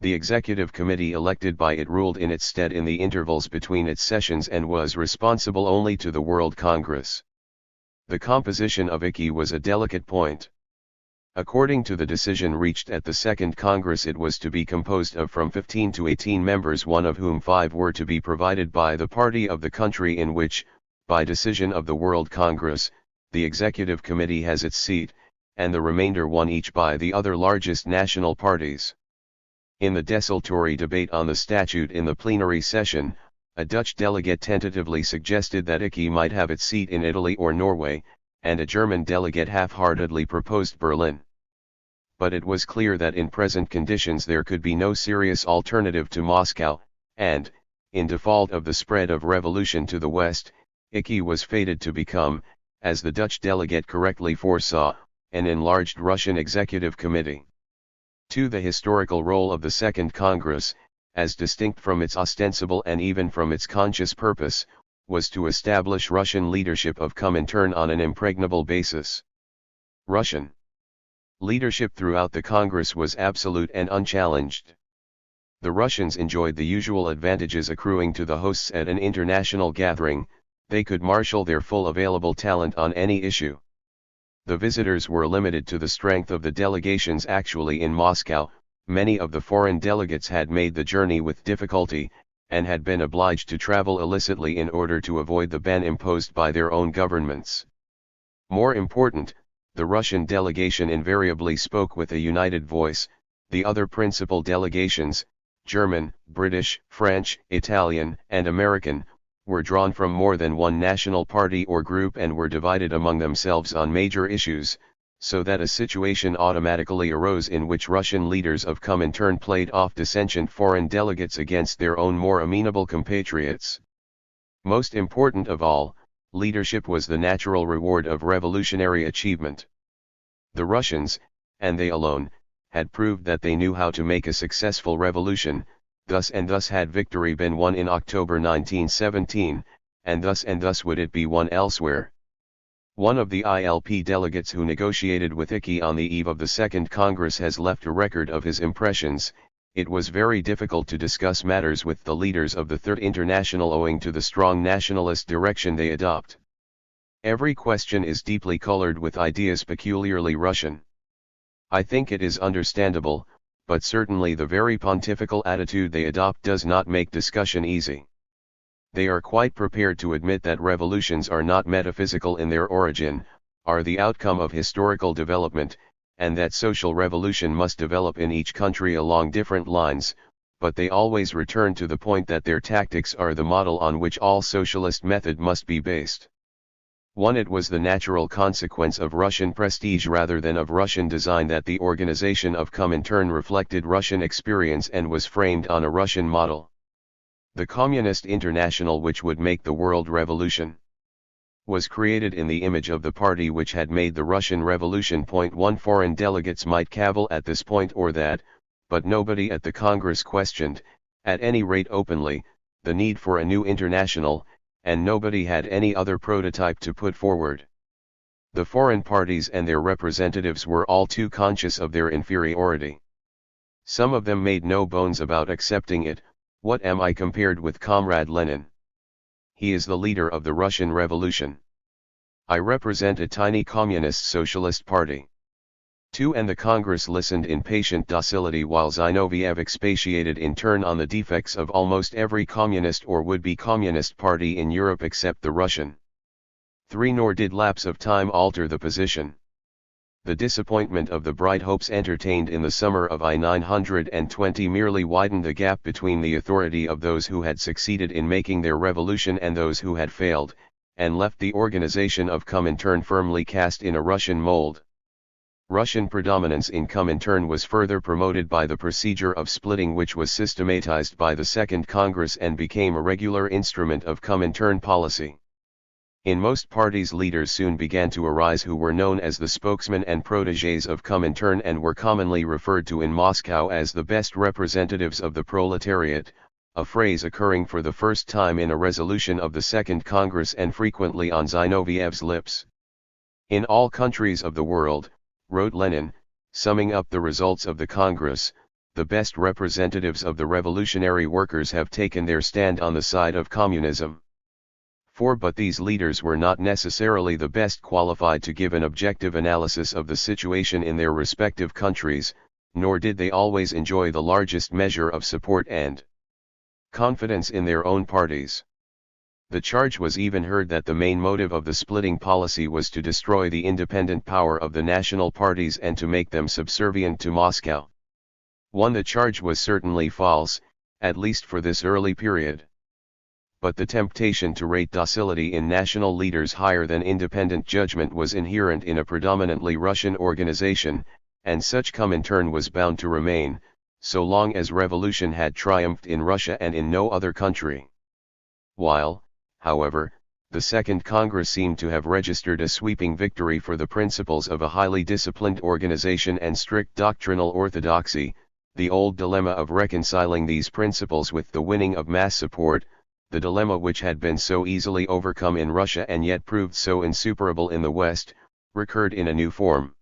The executive committee elected by it ruled in its stead in the intervals between its sessions and was responsible only to the World Congress. The composition of ICI was a delicate point. According to the decision reached at the Second Congress, it was to be composed of from 15 to 18 members, one of whom 5 were to be provided by the party of the country in which, by decision of the World Congress, the Executive Committee has its seat, and the remainder one each by the other largest national parties. In the desultory debate on the statute in the plenary session, a Dutch delegate tentatively suggested that ICI might have its seat in Italy or Norway, and a German delegate half-heartedly proposed Berlin. But it was clear that in present conditions there could be no serious alternative to Moscow, and, in default of the spread of revolution to the west, ICI was fated to become, as the Dutch delegate correctly foresaw, an enlarged Russian Executive Committee. 2. The historical role of the Second Congress, as distinct from its ostensible and even from its conscious purpose, was to establish Russian leadership of Comintern on an impregnable basis. Russian leadership throughout the Congress was absolute and unchallenged. The Russians enjoyed the usual advantages accruing to the hosts at an international gathering. They could marshal their full available talent on any issue. The visitors were limited to the strength of the delegations actually in Moscow. Many of the foreign delegates had made the journey with difficulty, and had been obliged to travel illicitly in order to avoid the ban imposed by their own governments. More important, the Russian delegation invariably spoke with a united voice. The other principal delegations, German, British, French, Italian, and American, were drawn from more than one national party or group and were divided among themselves on major issues, so that a situation automatically arose in which Russian leaders of Comintern played off dissentient foreign delegates against their own more amenable compatriots. Most important of all, leadership was the natural reward of revolutionary achievement. The Russians, and they alone, had proved that they knew how to make a successful revolution. Thus had victory been won in October 1917, and thus would it be won elsewhere. One of the ILP delegates who negotiated with ICI on the eve of the Second Congress has left a record of his impressions. It was very difficult to discuss matters with the leaders of the Third International owing to the strong nationalist direction they adopt. Every question is deeply colored with ideas peculiarly Russian. I think it is understandable, but certainly the very pontifical attitude they adopt does not make discussion easy. They are quite prepared to admit that revolutions are not metaphysical in their origin, are the outcome of historical development, and that social revolution must develop in each country along different lines, but they always return to the point that their tactics are the model on which all socialist method must be based. 1. It was the natural consequence of Russian prestige rather than of Russian design that the organization of Comintern reflected Russian experience and was framed on a Russian model. The Communist International, which would make the world revolution, was created in the image of the party which had made the Russian Revolution. 1. Foreign delegates might cavil at this point or that, but nobody at the Congress questioned, at any rate openly, the need for a new international, and nobody had any other prototype to put forward. The foreign parties and their representatives were all too conscious of their inferiority. Some of them made no bones about accepting it. What am I compared with Comrade Lenin? He is the leader of the Russian Revolution. I represent a tiny communist socialist party. 2. And the Congress listened in patient docility while Zinoviev expatiated in turn on the defects of almost every communist or would-be communist party in Europe except the Russian. 3. Nor did lapse of time alter the position. The disappointment of the bright hopes entertained in the summer of I-920 merely widened the gap between the authority of those who had succeeded in making their revolution and those who had failed, and left the organization of Comintern firmly cast in a Russian mold. Russian predominance in Comintern was further promoted by the procedure of splitting, which was systematized by the Second Congress and became a regular instrument of Comintern policy. In most parties, leaders soon began to arise who were known as the spokesmen and protégés of Comintern and were commonly referred to in Moscow as the best representatives of the proletariat, a phrase occurring for the first time in a resolution of the Second Congress and frequently on Zinoviev's lips. In all countries of the world, wrote Lenin, summing up the results of the Congress, the best representatives of the revolutionary workers have taken their stand on the side of communism. But these leaders were not necessarily the best qualified to give an objective analysis of the situation in their respective countries, nor did they always enjoy the largest measure of support and confidence in their own parties. The charge was even heard that the main motive of the splitting policy was to destroy the independent power of the national parties and to make them subservient to Moscow. The charge was certainly false, at least for this early period. But the temptation to rate docility in national leaders higher than independent judgment was inherent in a predominantly Russian organization, and such Comintern was bound to remain, so long as revolution had triumphed in Russia and in no other country. While, however, the Second Congress seemed to have registered a sweeping victory for the principles of a highly disciplined organization and strict doctrinal orthodoxy, the old dilemma of reconciling these principles with the winning of mass support, the dilemma which had been so easily overcome in Russia and yet proved so insuperable in the West, recurred in a new form.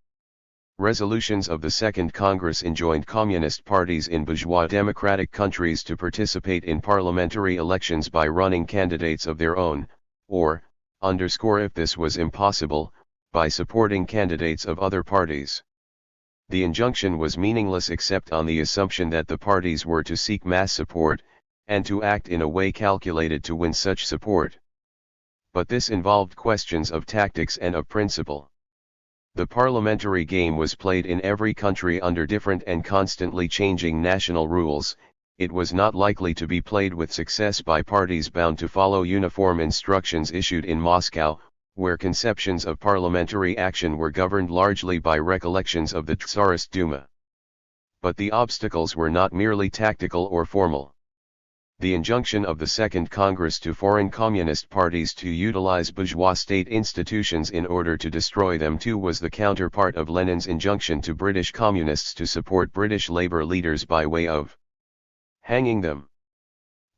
Resolutions of the Second Congress enjoined communist parties in bourgeois democratic countries to participate in parliamentary elections by running candidates of their own, or, if this was impossible, by supporting candidates of other parties. The injunction was meaningless except on the assumption that the parties were to seek mass support, and to act in a way calculated to win such support. But this involved questions of tactics and of principle. The parliamentary game was played in every country under different and constantly changing national rules. It was not likely to be played with success by parties bound to follow uniform instructions issued in Moscow, where conceptions of parliamentary action were governed largely by recollections of the Tsarist Duma. But the obstacles were not merely tactical or formal. The injunction of the Second Congress to foreign communist parties to utilize bourgeois state institutions in order to destroy them too was the counterpart of Lenin's injunction to British communists to support British Labour leaders by way of hanging them.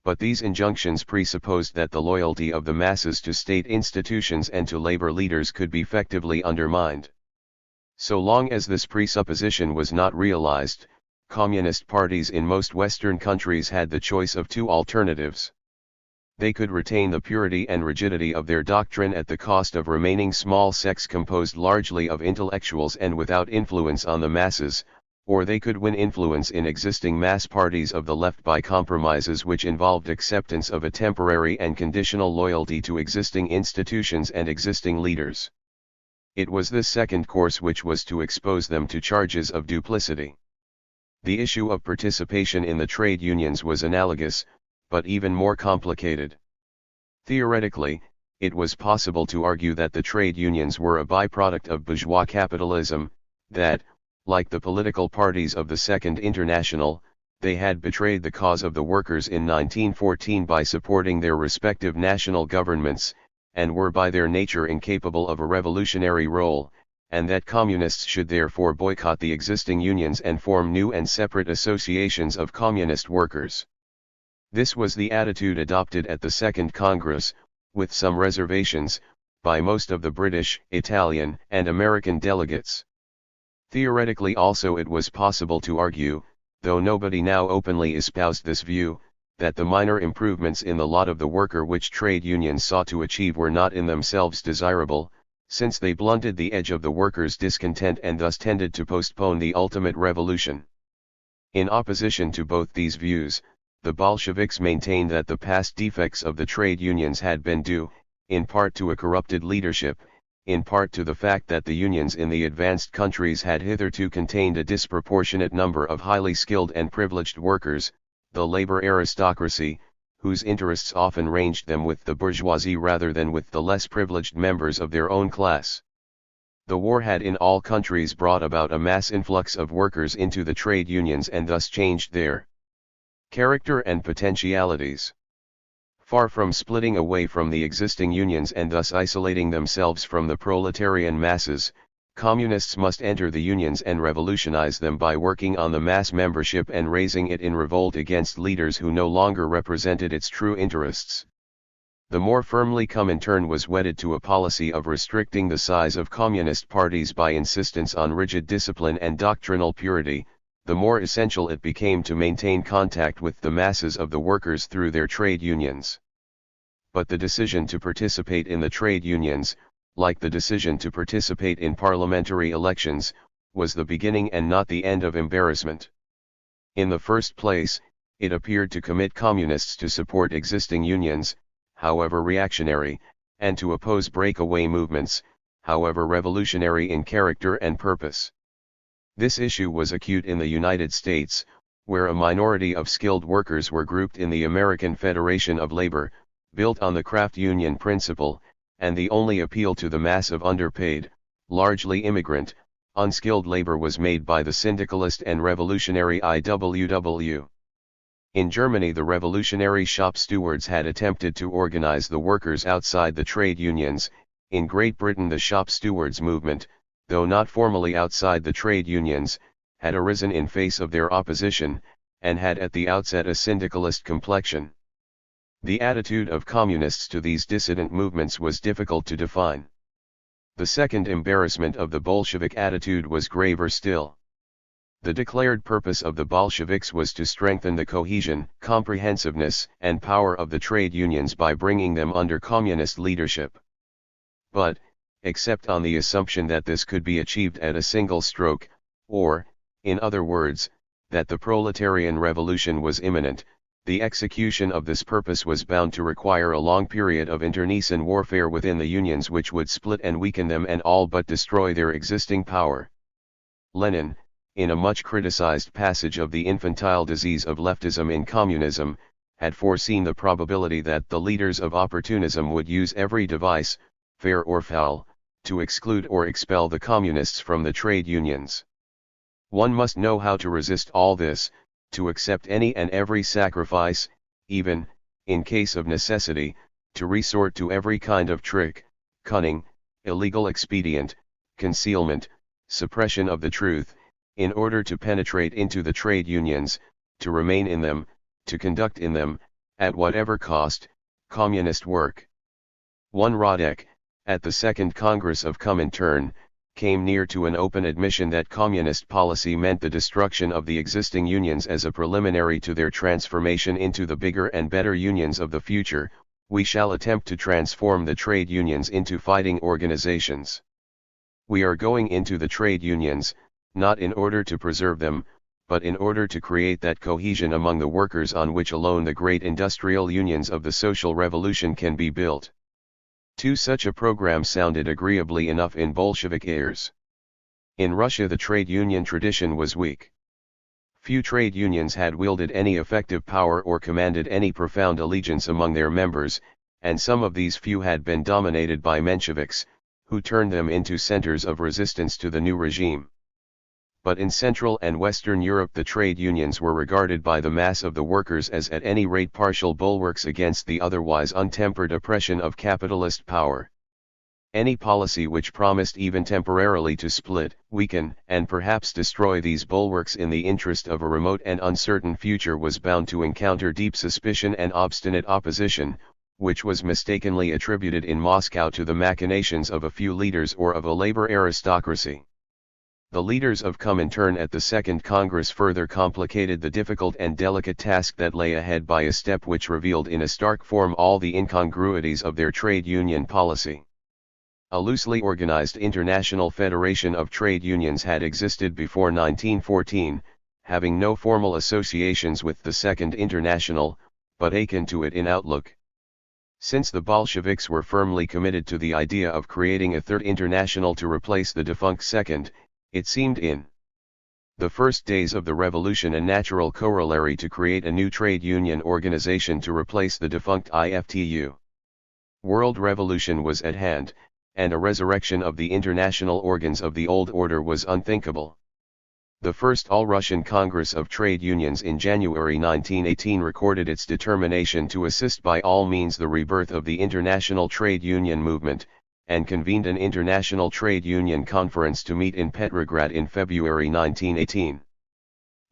But these injunctions presupposed that the loyalty of the masses to state institutions and to labor leaders could be effectively undermined. So long as this presupposition was not realized, communist parties in most Western countries had the choice of two alternatives. They could retain the purity and rigidity of their doctrine at the cost of remaining small sects composed largely of intellectuals and without influence on the masses, or they could win influence in existing mass parties of the left by compromises which involved acceptance of a temporary and conditional loyalty to existing institutions and existing leaders. It was this second course which was to expose them to charges of duplicity. The issue of participation in the trade unions was analogous, but even more complicated. Theoretically, it was possible to argue that the trade unions were a byproduct of bourgeois capitalism, that, like the political parties of the Second International, they had betrayed the cause of the workers in 1914 by supporting their respective national governments, and were by their nature incapable of a revolutionary role, and that communists should therefore boycott the existing unions and form new and separate associations of communist workers. This was the attitude adopted at the Second Congress, with some reservations, by most of the British, Italian, and American delegates. Theoretically also it was possible to argue, though nobody now openly espoused this view, that the minor improvements in the lot of the worker which trade unions sought to achieve were not in themselves desirable, since they blunted the edge of the workers' discontent and thus tended to postpone the ultimate revolution. In opposition to both these views, the Bolsheviks maintained that the past defects of the trade unions had been due, in part to a corrupted leadership, in part to the fact that the unions in the advanced countries had hitherto contained a disproportionate number of highly skilled and privileged workers, the labor aristocracy, whose interests often ranged them with the bourgeoisie rather than with the less privileged members of their own class. The war had in all countries brought about a mass influx of workers into the trade unions and thus changed their character and potentialities. Far from splitting away from the existing unions and thus isolating themselves from the proletarian masses, communists must enter the unions and revolutionize them by working on the mass membership and raising it in revolt against leaders who no longer represented its true interests. The more firmly Comintern was wedded to a policy of restricting the size of communist parties by insistence on rigid discipline and doctrinal purity, the more essential it became to maintain contact with the masses of the workers through their trade unions. But the decision to participate in the trade unions, like the decision to participate in parliamentary elections, was the beginning and not the end of embarrassment. In the first place, it appeared to commit communists to support existing unions, however reactionary, and to oppose breakaway movements, however revolutionary in character and purpose. This issue was acute in the United States, where a minority of skilled workers were grouped in the American Federation of Labor, built on the craft union principle, and the only appeal to the mass of underpaid, largely immigrant, unskilled labor was made by the syndicalist and revolutionary IWW. In Germany, the revolutionary shop stewards had attempted to organize the workers outside the trade unions. In Great Britain, the shop stewards movement, though not formally outside the trade unions, had arisen in face of their opposition, and had at the outset a syndicalist complexion. The attitude of communists to these dissident movements was difficult to define. The second embarrassment of the Bolshevik attitude was graver still. The declared purpose of the Bolsheviks was to strengthen the cohesion, comprehensiveness, and power of the trade unions by bringing them under communist leadership. But, except on the assumption that this could be achieved at a single stroke, or, in other words, that the proletarian revolution was imminent, the execution of this purpose was bound to require a long period of internecine warfare within the unions which would split and weaken them and all but destroy their existing power. Lenin, in a much criticized passage of the infantile disease of leftism in communism, had foreseen the probability that the leaders of opportunism would use every device, fair or foul, to exclude or expel the communists from the trade unions. One must know how to resist all this, to accept any and every sacrifice, even, in case of necessity, to resort to every kind of trick, cunning, illegal expedient, concealment, suppression of the truth, in order to penetrate into the trade unions, to remain in them, to conduct in them, at whatever cost, communist work. One Radek, at the Second Congress of Comintern, came near to an open admission that communist policy meant the destruction of the existing unions as a preliminary to their transformation into the bigger and better unions of the future. We shall attempt to transform the trade unions into fighting organizations. We are going into the trade unions, not in order to preserve them, but in order to create that cohesion among the workers on which alone the great industrial unions of the social revolution can be built. Such a program sounded agreeably enough in Bolshevik ears. In Russia the trade union tradition was weak. Few trade unions had wielded any effective power or commanded any profound allegiance among their members, and some of these few had been dominated by Mensheviks, who turned them into centers of resistance to the new regime. But in Central and Western Europe the trade unions were regarded by the mass of the workers as at any rate partial bulwarks against the otherwise untempered oppression of capitalist power. Any policy which promised even temporarily to split, weaken, and perhaps destroy these bulwarks in the interest of a remote and uncertain future was bound to encounter deep suspicion and obstinate opposition, which was mistakenly attributed in Moscow to the machinations of a few leaders or of a labor aristocracy. The leaders of Comintern at the Second Congress further complicated the difficult and delicate task that lay ahead by a step which revealed in a stark form all the incongruities of their trade union policy. A loosely organized international federation of trade unions had existed before 1914, having no formal associations with the Second International, but akin to it in outlook. Since the Bolsheviks were firmly committed to the idea of creating a Third International to replace the defunct Second, it seemed in the first days of the revolution a natural corollary to create a new trade union organization to replace the defunct IFTU. World revolution was at hand, and a resurrection of the international organs of the old order was unthinkable. The first All-Russian Congress of Trade Unions in January 1918 recorded its determination to assist by all means the rebirth of the international trade union movement, and convened an international trade union conference to meet in Petrograd in February 1918.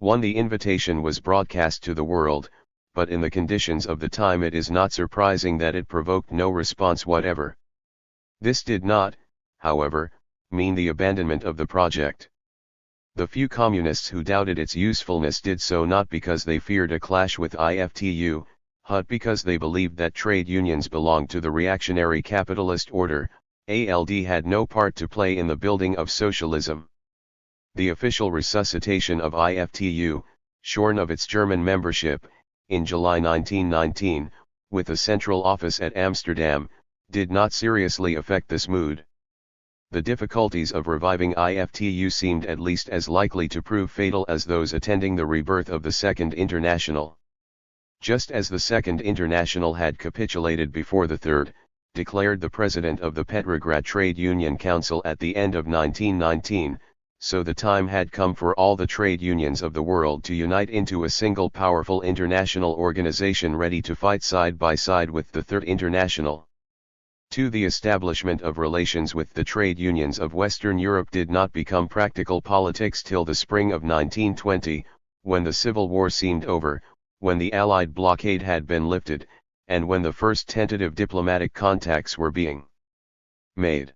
The invitation was broadcast to the world, but in the conditions of the time it is not surprising that it provoked no response whatever. This did not, however, mean the abandonment of the project. The few communists who doubted its usefulness did so not because they feared a clash with IFTU, but because they believed that trade unions belonged to the reactionary capitalist order. ALD had no part to play in the building of socialism. The official resuscitation of IFTU, shorn of its German membership, in July 1919, with a central office at Amsterdam, did not seriously affect this mood. The difficulties of reviving IFTU seemed at least as likely to prove fatal as those attending the rebirth of the Second International. Just as the Second International had capitulated before the Third, declared the president of the Petrograd Trade Union Council at the end of 1919, so the time had come for all the trade unions of the world to unite into a single powerful international organization ready to fight side by side with the Third International. The establishment of relations with the trade unions of Western Europe did not become practical politics till the spring of 1920, when the Civil War seemed over, when the Allied blockade had been lifted, and when the first tentative diplomatic contacts were being made.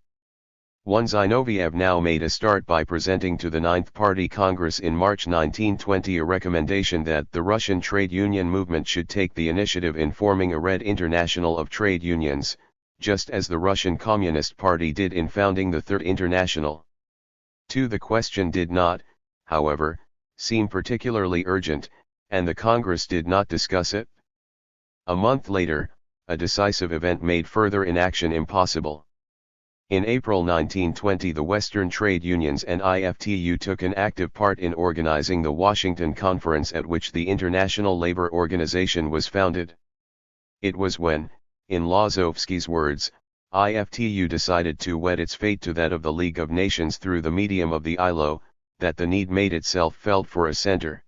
Zinoviev now made a start by presenting to the Ninth Party Congress in March 1920 a recommendation that the Russian trade union movement should take the initiative in forming a Red International of Trade Unions, just as the Russian Communist Party did in founding the Third International. The question did not, however, seem particularly urgent, and the Congress did not discuss it. A month later, a decisive event made further inaction impossible. In April 1920 the Western trade unions and IFTU took an active part in organizing the Washington Conference at which the International Labor Organization was founded. It was when, in Lazovsky's words, IFTU decided to wed its fate to that of the League of Nations through the medium of the ILO, that the need made itself felt for a center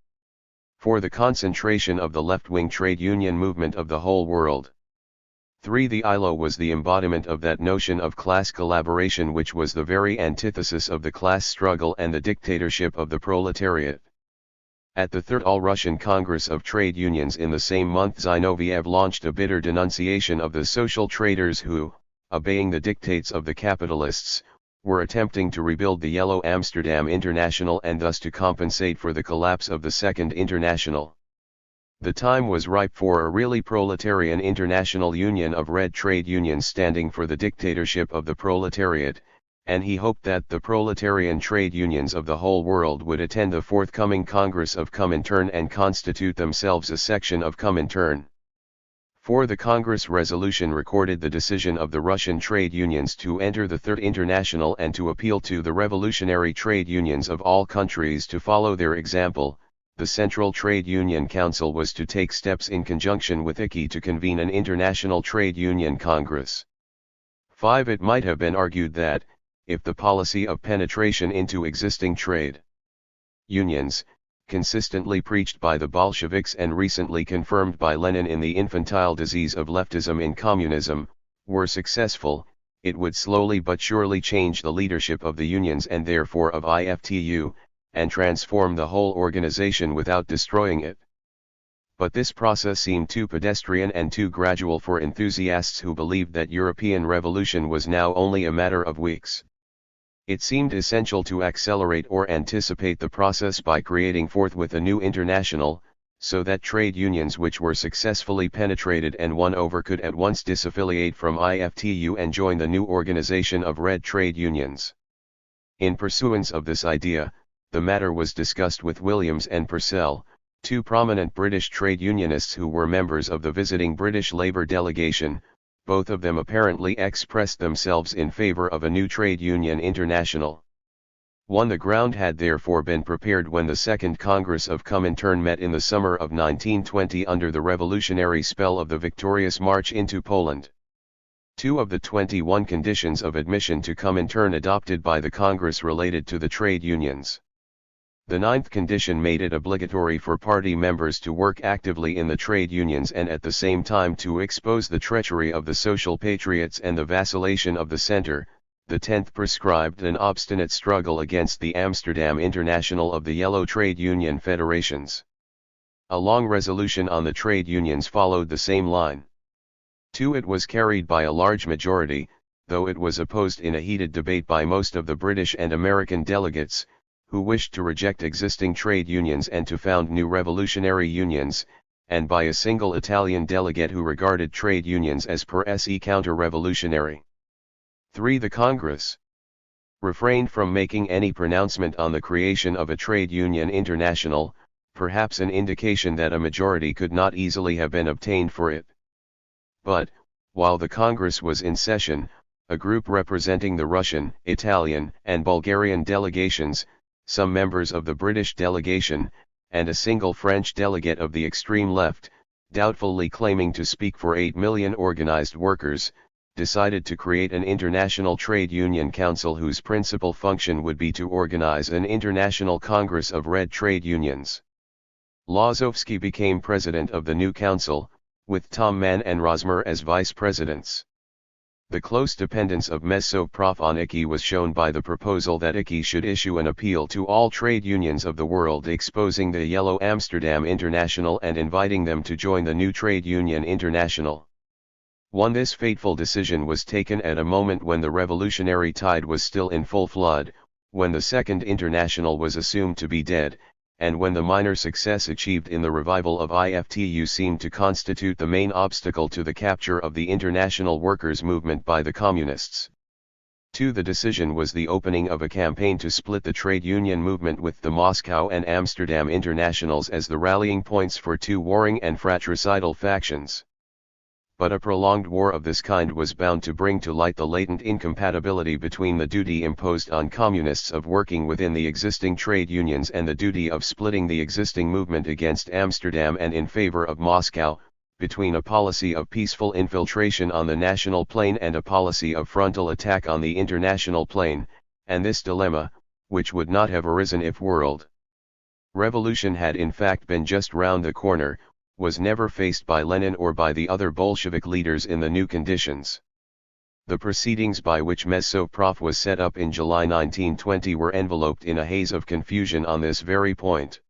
for the concentration of the left-wing trade union movement of the whole world. The ILO was the embodiment of that notion of class collaboration which was the very antithesis of the class struggle and the dictatorship of the proletariat. At the Third All-Russian Congress of Trade Unions in the same month Zinoviev launched a bitter denunciation of the social traders who, obeying the dictates of the capitalists, were attempting to rebuild the Yellow Amsterdam International and thus to compensate for the collapse of the Second International. The time was ripe for a really proletarian international union of red trade unions standing for the dictatorship of the proletariat, and he hoped that the proletarian trade unions of the whole world would attend the forthcoming Congress of Comintern and constitute themselves a section of Comintern. The Congress resolution recorded the decision of the Russian trade unions to enter the Third International and to appeal to the revolutionary trade unions of all countries to follow their example. The Central Trade Union Council was to take steps in conjunction with ICI to convene an International Trade Union Congress. It might have been argued that, if the policy of penetration into existing trade unions, consistently preached by the Bolsheviks and recently confirmed by Lenin in the infantile disease of leftism in communism, were successful, it would slowly but surely change the leadership of the unions and therefore of IFTU, and transform the whole organization without destroying it. But this process seemed too pedestrian and too gradual for enthusiasts who believed that European revolution was now only a matter of weeks. It seemed essential to accelerate or anticipate the process by creating forthwith a new international, so that trade unions which were successfully penetrated and won over could at once disaffiliate from IFTU and join the new organization of red trade unions. In pursuance of this idea, the matter was discussed with Williams and Purcell, two prominent British trade unionists who were members of the visiting British Labour delegation. Both of them apparently expressed themselves in favor of a new trade union international. The ground had therefore been prepared when the Second Congress of Comintern met in the summer of 1920 under the revolutionary spell of the victorious march into Poland. 2 of the 21 conditions of admission to Comintern adopted by the Congress related to the trade unions. The ninth condition made it obligatory for party members to work actively in the trade unions and at the same time to expose the treachery of the social patriots and the vacillation of the center. The 10th prescribed an obstinate struggle against the Amsterdam International of the Yellow Trade Union Federations. A long resolution on the trade unions followed the same line. 2. It was carried by a large majority, though it was opposed in a heated debate by most of the British and American delegates, who wished to reject existing trade unions and to found new revolutionary unions, and by a single Italian delegate who regarded trade unions as per se counter-revolutionary. 3. The Congress refrained from making any pronouncement on the creation of a trade union international, perhaps an indication that a majority could not easily have been obtained for it. But, while the Congress was in session, a group representing the Russian, Italian, and Bulgarian delegations, some members of the British delegation, and a single French delegate of the extreme left, doubtfully claiming to speak for 8 million organized workers, decided to create an international trade union council whose principal function would be to organize an international congress of red trade unions. Lozovsky became president of the new council, with Tom Mann and Rosmer as vice presidents. The close dependence of Messow-Prof on ICI was shown by the proposal that ICI should issue an appeal to all trade unions of the world exposing the Yellow Amsterdam International and inviting them to join the new Trade Union International. This fateful decision was taken at a moment when the revolutionary tide was still in full flood, when the Second International was assumed to be dead, and when the minor success achieved in the revival of IFTU seemed to constitute the main obstacle to the capture of the international workers' movement by the Communists. 2. The decision was the opening of a campaign to split the trade union movement with the Moscow and Amsterdam Internationals as the rallying points for two warring and fratricidal factions. But a prolonged war of this kind was bound to bring to light the latent incompatibility between the duty imposed on communists of working within the existing trade unions and the duty of splitting the existing movement against Amsterdam and in favor of Moscow, between a policy of peaceful infiltration on the national plane and a policy of frontal attack on the international plane, and this dilemma, which would not have arisen if world revolution had in fact been just round the corner, was never faced by Lenin or by the other Bolshevik leaders in the new conditions. The proceedings by which Messow-Prof was set up in July 1920 were enveloped in a haze of confusion on this very point.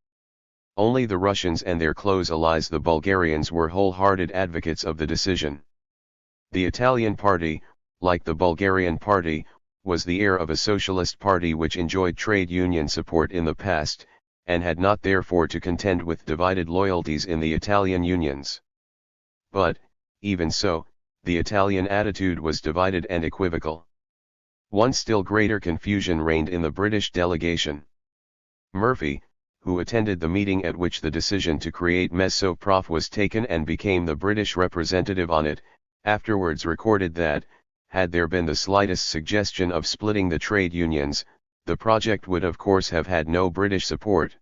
Only the Russians and their close allies the Bulgarians were wholehearted advocates of the decision. The Italian party, like the Bulgarian party, was the heir of a socialist party which enjoyed trade union support in the past, and had not therefore to contend with divided loyalties in the Italian unions. But, even so, the Italian attitude was divided and equivocal. One still greater confusion reigned in the British delegation. Murphy, who attended the meeting at which the decision to create Messow-Prof was taken and became the British representative on it, afterwards recorded that, had there been the slightest suggestion of splitting the trade unions, the project would of course have had no British support.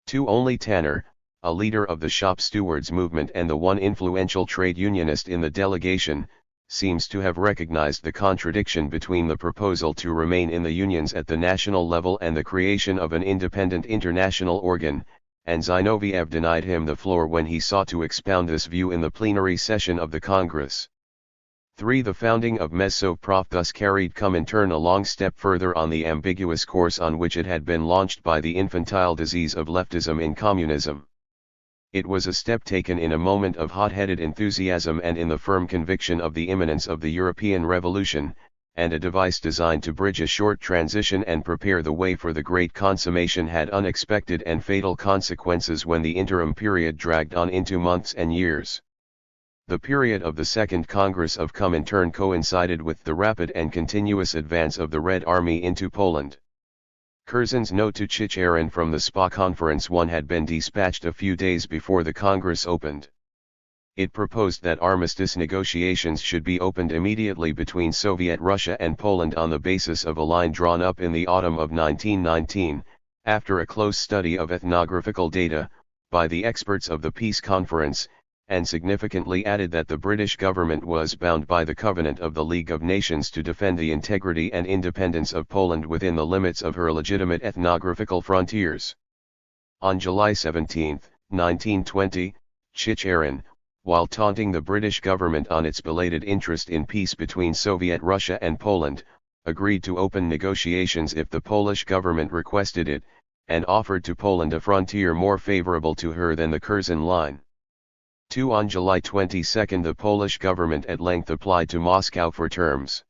2. Only Tanner, a leader of the shop stewards movement and the one influential trade unionist in the delegation, seems to have recognized the contradiction between the proposal to remain in the unions at the national level and the creation of an independent international organ, and Zinoviev denied him the floor when he sought to expound this view in the plenary session of the Congress. 3. The founding of Messow-Prof thus carried Comintern a long step further on the ambiguous course on which it had been launched by the infantile disease of leftism in communism. It was a step taken in a moment of hot-headed enthusiasm and in the firm conviction of the imminence of the European Revolution, and a device designed to bridge a short transition and prepare the way for the great consummation had unexpected and fatal consequences when the interim period dragged on into months and years. The period of the Second Congress of Comintern coincided with the rapid and continuous advance of the Red Army into Poland. Curzon's note to Chicherin from the Spa Conference 1 had been dispatched a few days before the Congress opened. It proposed that armistice negotiations should be opened immediately between Soviet Russia and Poland on the basis of a line drawn up in the autumn of 1919, after a close study of ethnographical data, by the experts of the Peace Conference, and significantly added that the British government was bound by the Covenant of the League of Nations to defend the integrity and independence of Poland within the limits of her legitimate ethnographical frontiers. On July 17, 1920, Chicherin, while taunting the British government on its belated interest in peace between Soviet Russia and Poland, agreed to open negotiations if the Polish government requested it, and offered to Poland a frontier more favorable to her than the Curzon Line. 2. On July 22 the Polish government at length applied to Moscow for terms.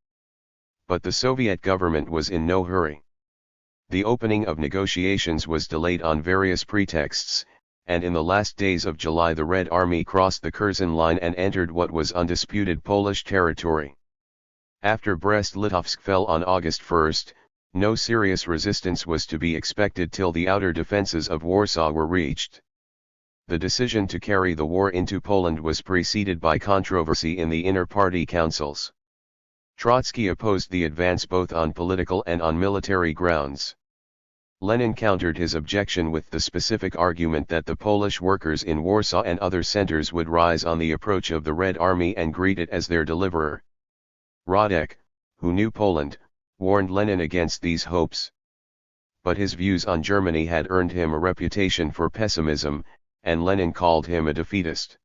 But the Soviet government was in no hurry. The opening of negotiations was delayed on various pretexts, and in the last days of July the Red Army crossed the Curzon Line and entered what was undisputed Polish territory. After Brest-Litovsk fell on August 1, no serious resistance was to be expected till the outer defenses of Warsaw were reached. The decision to carry the war into Poland was preceded by controversy in the inner party councils. Trotsky opposed the advance both on political and on military grounds. Lenin countered his objection with the specific argument that the Polish workers in Warsaw and other centers would rise on the approach of the Red Army and greet it as their deliverer. Radek, who knew Poland, warned Lenin against these hopes. But his views on Germany had earned him a reputation for pessimism, and Lenin called him a defeatist.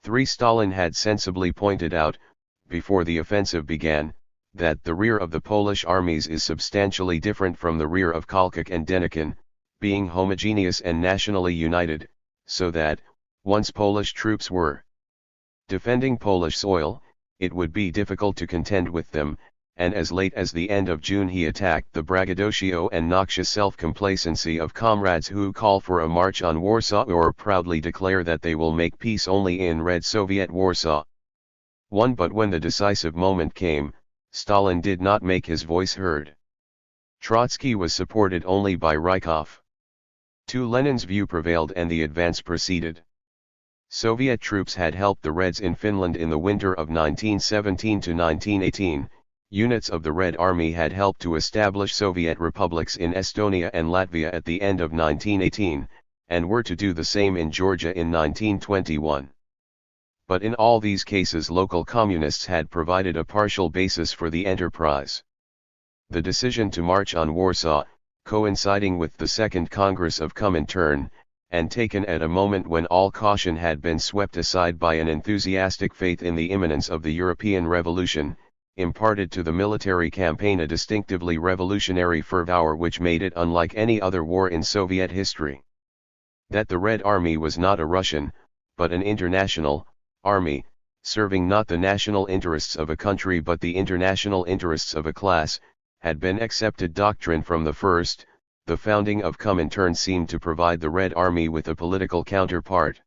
3. Stalin had sensibly pointed out, before the offensive began, that the rear of the Polish armies is substantially different from the rear of Kalkak and Denikin, being homogeneous and nationally united, so that, once Polish troops were defending Polish soil, it would be difficult to contend with them, and as late as the end of June he attacked the braggadocio and noxious self-complacency of comrades who call for a march on Warsaw or proudly declare that they will make peace only in Red Soviet Warsaw. 1. But when the decisive moment came, Stalin did not make his voice heard. Trotsky was supported only by Rykov. 2. Lenin's view prevailed and the advance proceeded. Soviet troops had helped the Reds in Finland in the winter of 1917 to 1918. Units of the Red Army had helped to establish Soviet republics in Estonia and Latvia at the end of 1918, and were to do the same in Georgia in 1921. But in all these cases local communists had provided a partial basis for the enterprise. The decision to march on Warsaw, coinciding with the Second Congress of Comintern, and taken at a moment when all caution had been swept aside by an enthusiastic faith in the imminence of the European Revolution, imparted to the military campaign a distinctively revolutionary fervor which made it unlike any other war in Soviet history. That the Red Army was not a Russian, but an international army, serving not the national interests of a country but the international interests of a class, had been accepted doctrine from the first. The founding of Comintern seemed to provide the Red Army with a political counterpart.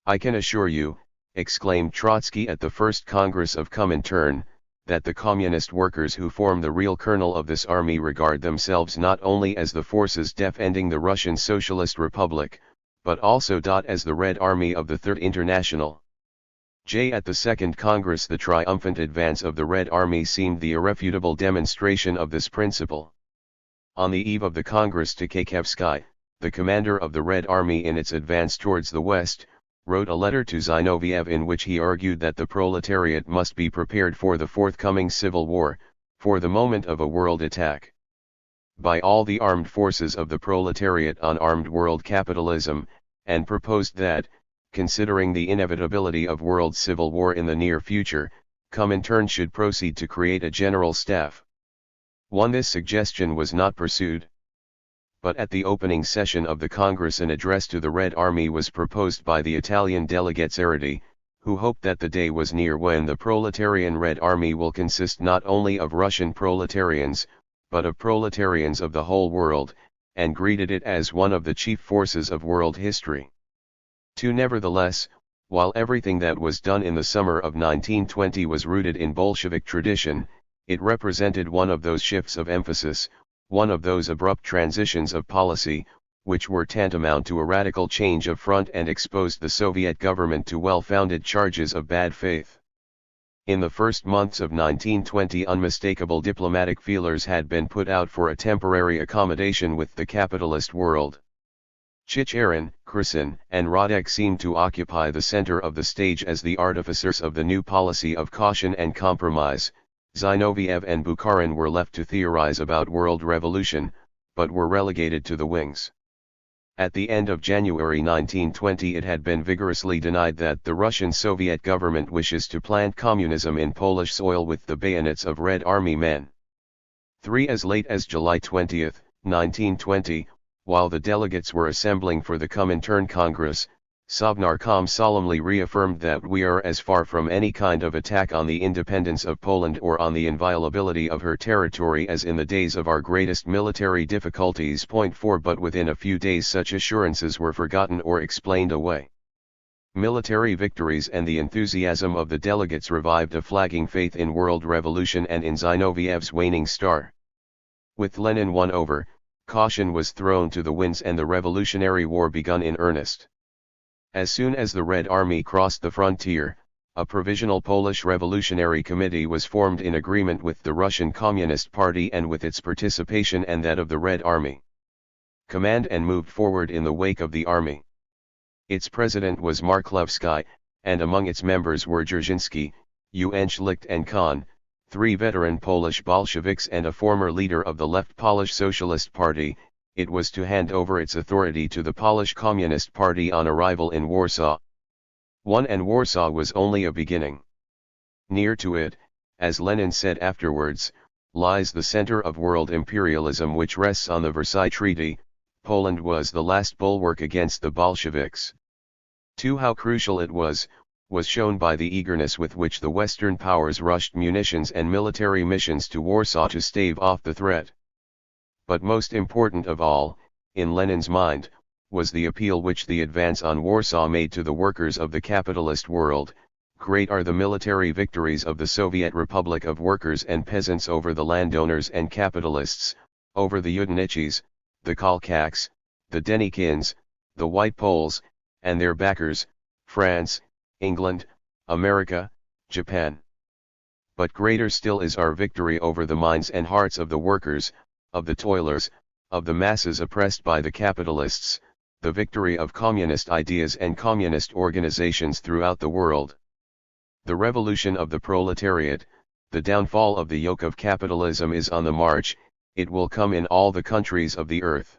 "I can assure you," exclaimed Trotsky at the First Congress of Comintern, "that the communist workers who form the real kernel of this army regard themselves not only as the forces defending the Russian Socialist Republic, but also as the Red Army of the Third International." At the Second Congress the triumphant advance of the Red Army seemed the irrefutable demonstration of this principle. On the eve of the Congress Tykhaevsky, the commander of the Red Army in its advance towards the west, wrote a letter to Zinoviev in which he argued that the proletariat must be prepared for the forthcoming civil war, for the moment of a world attack by all the armed forces of the proletariat on armed world capitalism, and proposed that, considering the inevitability of world civil war in the near future, Comintern should proceed to create a general staff. This suggestion was not pursued. But at the opening session of the Congress an address to the Red Army was proposed by the Italian delegate Zerati, who hoped that the day was near when the proletarian Red Army will consist not only of Russian proletarians, but of proletarians of the whole world, and greeted it as one of the chief forces of world history. Nevertheless, while everything that was done in the summer of 1920 was rooted in Bolshevik tradition, it represented one of those shifts of emphasis, one of those abrupt transitions of policy, which were tantamount to a radical change of front and exposed the Soviet government to well-founded charges of bad faith. In the first months of 1920 unmistakable diplomatic feelers had been put out for a temporary accommodation with the capitalist world. Chicherin, Kherson, and Radek seemed to occupy the center of the stage as the artificers of the new policy of caution and compromise. Zinoviev and Bukharin were left to theorize about world revolution, but were relegated to the wings. At the end of January 1920 it had been vigorously denied that the Russian Soviet government wishes to plant communism in Polish soil with the bayonets of Red Army men. 3. As late as July 20, 1920, while the delegates were assembling for the Comintern Congress, Sovnarkom solemnly reaffirmed that we are as far from any kind of attack on the independence of Poland or on the inviolability of her territory as in the days of our greatest military difficulties. 4. But within a few days such assurances were forgotten or explained away. Military victories and the enthusiasm of the delegates revived a flagging faith in world revolution and in Zinoviev's waning star. With Lenin won over, caution was thrown to the winds and the Revolutionary War begun in earnest. As soon as the Red Army crossed the frontier, a provisional Polish Revolutionary Committee was formed in agreement with the Russian Communist Party and with its participation and that of the Red Army. Command and moved forward in the wake of the army. Its president was Marklevsky, and among its members were Dzerzhinsky, Uenchlicht and Kahn, 3 veteran Polish Bolsheviks and a former leader of the Left Polish Socialist Party. It was to hand over its authority to the Polish Communist Party on arrival in Warsaw. 1. And Warsaw was only a beginning. Near to it, as Lenin said afterwards, lies the center of world imperialism which rests on the Versailles Treaty. Poland was the last bulwark against the Bolsheviks. 2. How crucial it was shown by the eagerness with which the Western powers rushed munitions and military missions to Warsaw to stave off the threat. But most important of all, in Lenin's mind, was the appeal which the advance on Warsaw made to the workers of the capitalist world. Great are the military victories of the Soviet Republic of Workers and Peasants over the landowners and capitalists, over the Udinichis, the Kolchaks, the Denikins, the White Poles, and their backers, France, England, America, Japan. But greater still is our victory over the minds and hearts of the workers, of the toilers, of the masses oppressed by the capitalists, the victory of communist ideas and communist organizations throughout the world. The revolution of the proletariat, the downfall of the yoke of capitalism is on the march. It will come in all the countries of the earth.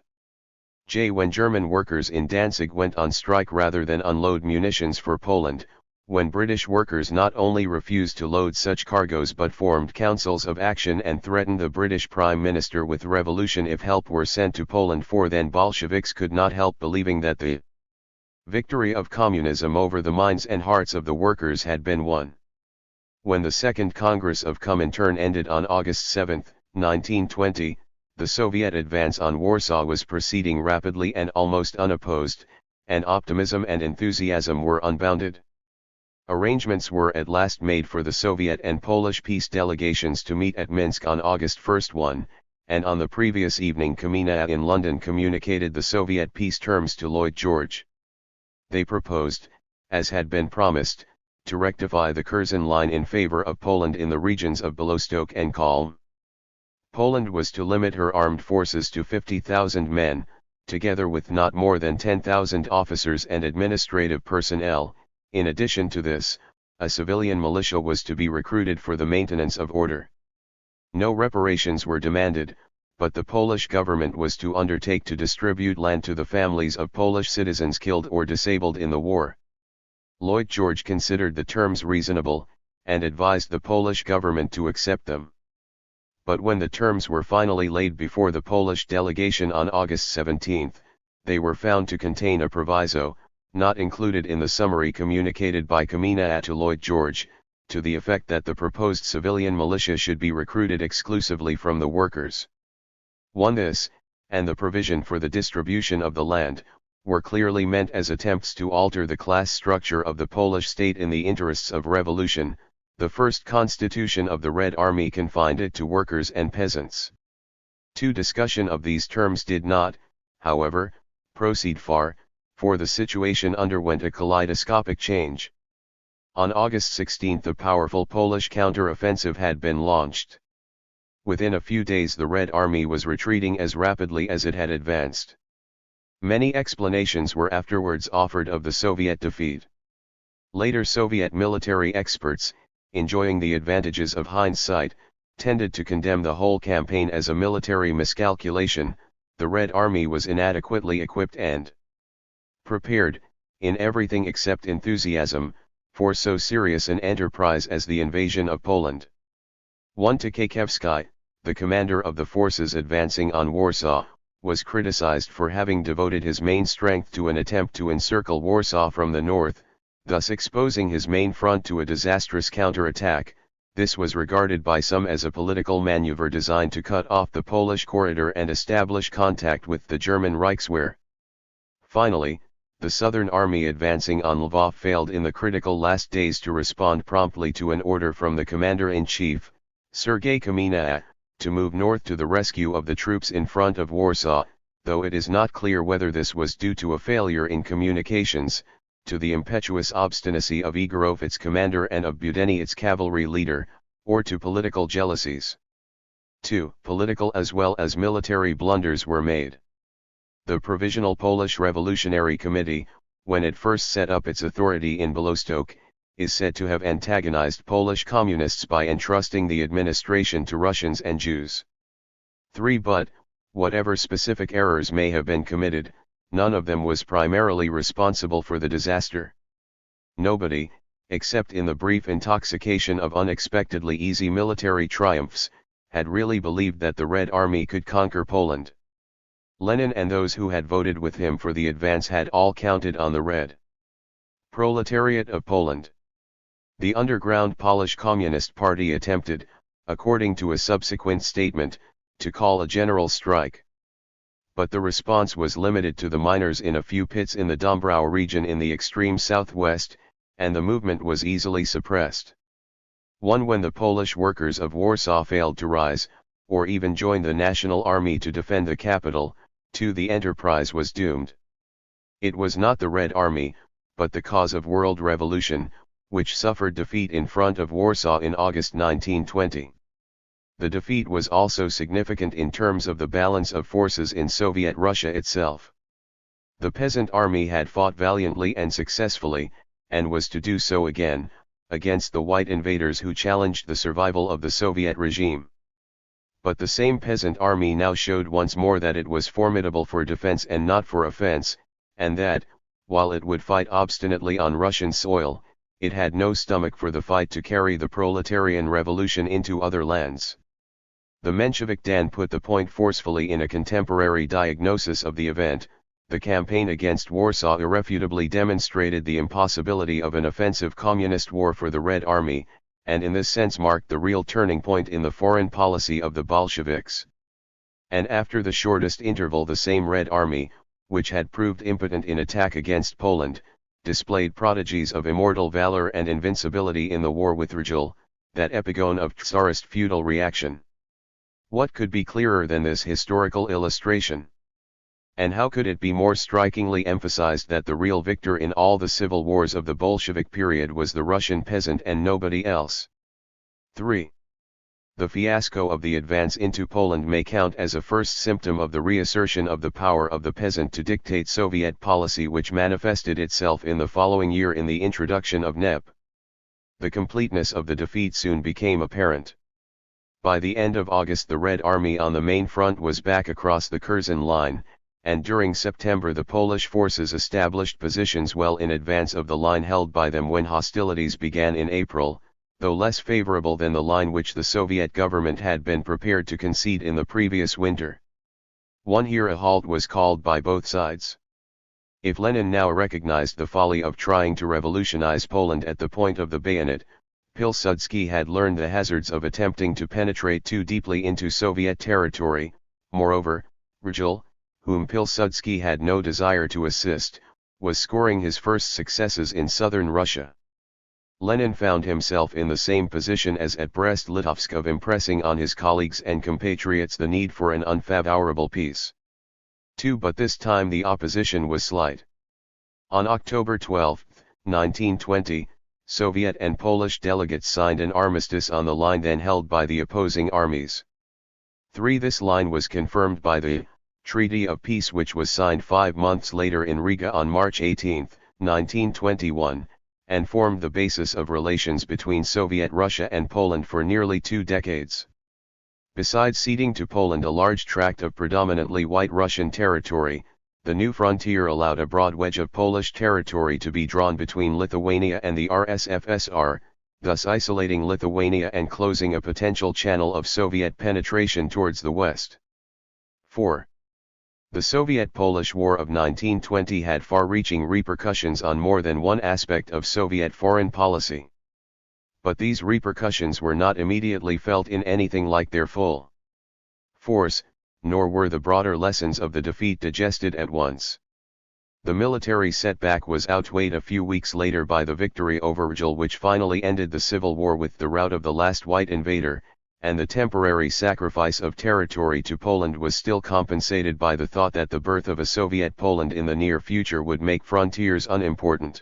When German workers in Danzig went on strike rather than unload munitions for Poland, when British workers not only refused to load such cargoes but formed councils of action and threatened the British Prime Minister with revolution if help were sent to Poland, for then Bolsheviks could not help believing that the victory of communism over the minds and hearts of the workers had been won. When the Second Congress of Comintern ended on August 7, 1920, the Soviet advance on Warsaw was proceeding rapidly and almost unopposed, and optimism and enthusiasm were unbounded. Arrangements were at last made for the Soviet and Polish peace delegations to meet at Minsk on August 1, and on the previous evening Kamina in London communicated the Soviet peace terms to Lloyd George. They proposed, as had been promised, to rectify the Curzon line in favor of Poland in the regions of Białystok and Kholm. Poland was to limit her armed forces to 50,000 men, together with not more than 10,000 officers and administrative personnel. In addition to this, a civilian militia was to be recruited for the maintenance of order. No reparations were demanded, but the Polish government was to undertake to distribute land to the families of Polish citizens killed or disabled in the war. Lloyd George considered the terms reasonable, and advised the Polish government to accept them. But when the terms were finally laid before the Polish delegation on August 17, they were found to contain a proviso, not included in the summary communicated by Kamina to Lloyd George, to the effect that the proposed civilian militia should be recruited exclusively from the workers. This, and the provision for the distribution of the land, were clearly meant as attempts to alter the class structure of the Polish state in the interests of revolution. The first constitution of the Red Army confined it to workers and peasants. Discussion of these terms did not, however, proceed far, for the situation underwent a kaleidoscopic change. On August 16 a powerful Polish counter-offensive had been launched. Within a few days the Red Army was retreating as rapidly as it had advanced. Many explanations were afterwards offered of the Soviet defeat. Later Soviet military experts, enjoying the advantages of hindsight, tended to condemn the whole campaign as a military miscalculation. The Red Army was inadequately equipped and prepared, in everything except enthusiasm, for so serious an enterprise as the invasion of Poland. 1. Tkaczewski, the commander of the forces advancing on Warsaw, was criticized for having devoted his main strength to an attempt to encircle Warsaw from the north, thus exposing his main front to a disastrous counterattack. This was regarded by some as a political maneuver designed to cut off the Polish corridor and establish contact with the German Reichswehr. Finally, the Southern Army advancing on Lvov failed in the critical last days to respond promptly to an order from the Commander-in-Chief, Sergei Kamina, to move north to the rescue of the troops in front of Warsaw, though it is not clear whether this was due to a failure in communications, to the impetuous obstinacy of Igorov its commander and of Budeny its cavalry leader, or to political jealousies. 2. Political as well as military blunders were made. The Provisional Polish Revolutionary Committee, when it first set up its authority in Białystok, is said to have antagonized Polish communists by entrusting the administration to Russians and Jews. 3. But, whatever specific errors may have been committed, none of them was primarily responsible for the disaster. Nobody, except in the brief intoxication of unexpectedly easy military triumphs, had really believed that the Red Army could conquer Poland. Lenin and those who had voted with him for the advance had all counted on the Red Proletariat of Poland. The underground Polish Communist Party attempted, according to a subsequent statement, to call a general strike. But the response was limited to the miners in a few pits in the Dąbrowa region in the extreme southwest, and the movement was easily suppressed. 1. When the Polish workers of Warsaw failed to rise, or even join the National Army to defend the capital, 2. The enterprise was doomed. It was not the Red Army, but the cause of world revolution, which suffered defeat in front of Warsaw in August 1920. The defeat was also significant in terms of the balance of forces in Soviet Russia itself. The peasant army had fought valiantly and successfully, and was to do so again, against the white invaders who challenged the survival of the Soviet regime. But the same peasant army now showed once more that it was formidable for defense and not for offense, and that, while it would fight obstinately on Russian soil, it had no stomach for the fight to carry the proletarian revolution into other lands. The Menshevik Dan put the point forcefully in a contemporary diagnosis of the event. The campaign against Warsaw irrefutably demonstrated the impossibility of an offensive communist war for the Red Army, and in this sense marked the real turning point in the foreign policy of the Bolsheviks. And after the shortest interval the same Red Army, which had proved impotent in attack against Poland, displayed prodigies of immortal valor and invincibility in the war with Rygel, that epigone of Tsarist feudal reaction. What could be clearer than this historical illustration? And how could it be more strikingly emphasized that the real victor in all the civil wars of the Bolshevik period was the Russian peasant and nobody else? 3. The fiasco of the advance into Poland may count as a first symptom of the reassertion of the power of the peasant to dictate Soviet policy, which manifested itself in the following year in the introduction of NEP. The completeness of the defeat soon became apparent. By the end of August the Red Army on the main front was back across the Curzon line, and during September the Polish forces established positions well in advance of the line held by them when hostilities began in April, though less favorable than the line which the Soviet government had been prepared to concede in the previous winter. 1. Here a halt was called by both sides. If Lenin now recognized the folly of trying to revolutionize Poland at the point of the bayonet, Pilsudski had learned the hazards of attempting to penetrate too deeply into Soviet territory. Moreover, Rygel, whom Pilsudski had no desire to assist, was scoring his first successes in southern Russia. Lenin found himself in the same position as at Brest-Litovsk of impressing on his colleagues and compatriots the need for an unfavorable peace. 2. But this time the opposition was slight. On October 12, 1920, Soviet and Polish delegates signed an armistice on the line then held by the opposing armies. 3. This line was confirmed by the Treaty of Peace, which was signed 5 months later in Riga on March 18, 1921, and formed the basis of relations between Soviet Russia and Poland for nearly 2 decades. Besides ceding to Poland a large tract of predominantly white Russian territory, the new frontier allowed a broad wedge of Polish territory to be drawn between Lithuania and the RSFSR, thus isolating Lithuania and closing a potential channel of Soviet penetration towards the west. 4. The Soviet-Polish War of 1920 had far-reaching repercussions on more than one aspect of Soviet foreign policy. But these repercussions were not immediately felt in anything like their full force, nor were the broader lessons of the defeat digested at once. The military setback was outweighed a few weeks later by the victory over Rigel, which finally ended the civil war with the rout of the last white invader, and the temporary sacrifice of territory to Poland was still compensated by the thought that the birth of a Soviet Poland in the near future would make frontiers unimportant.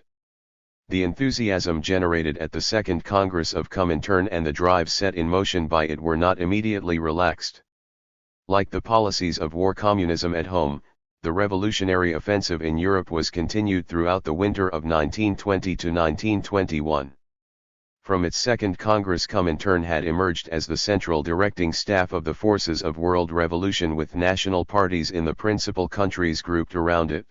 The enthusiasm generated at the Second Congress of Comintern and the drive set in motion by it were not immediately relaxed. Like the policies of war communism at home, the revolutionary offensive in Europe was continued throughout the winter of 1920 to 1921. From its Second Congress, Comintern had emerged as the central directing staff of the forces of world revolution, with national parties in the principal countries grouped around it.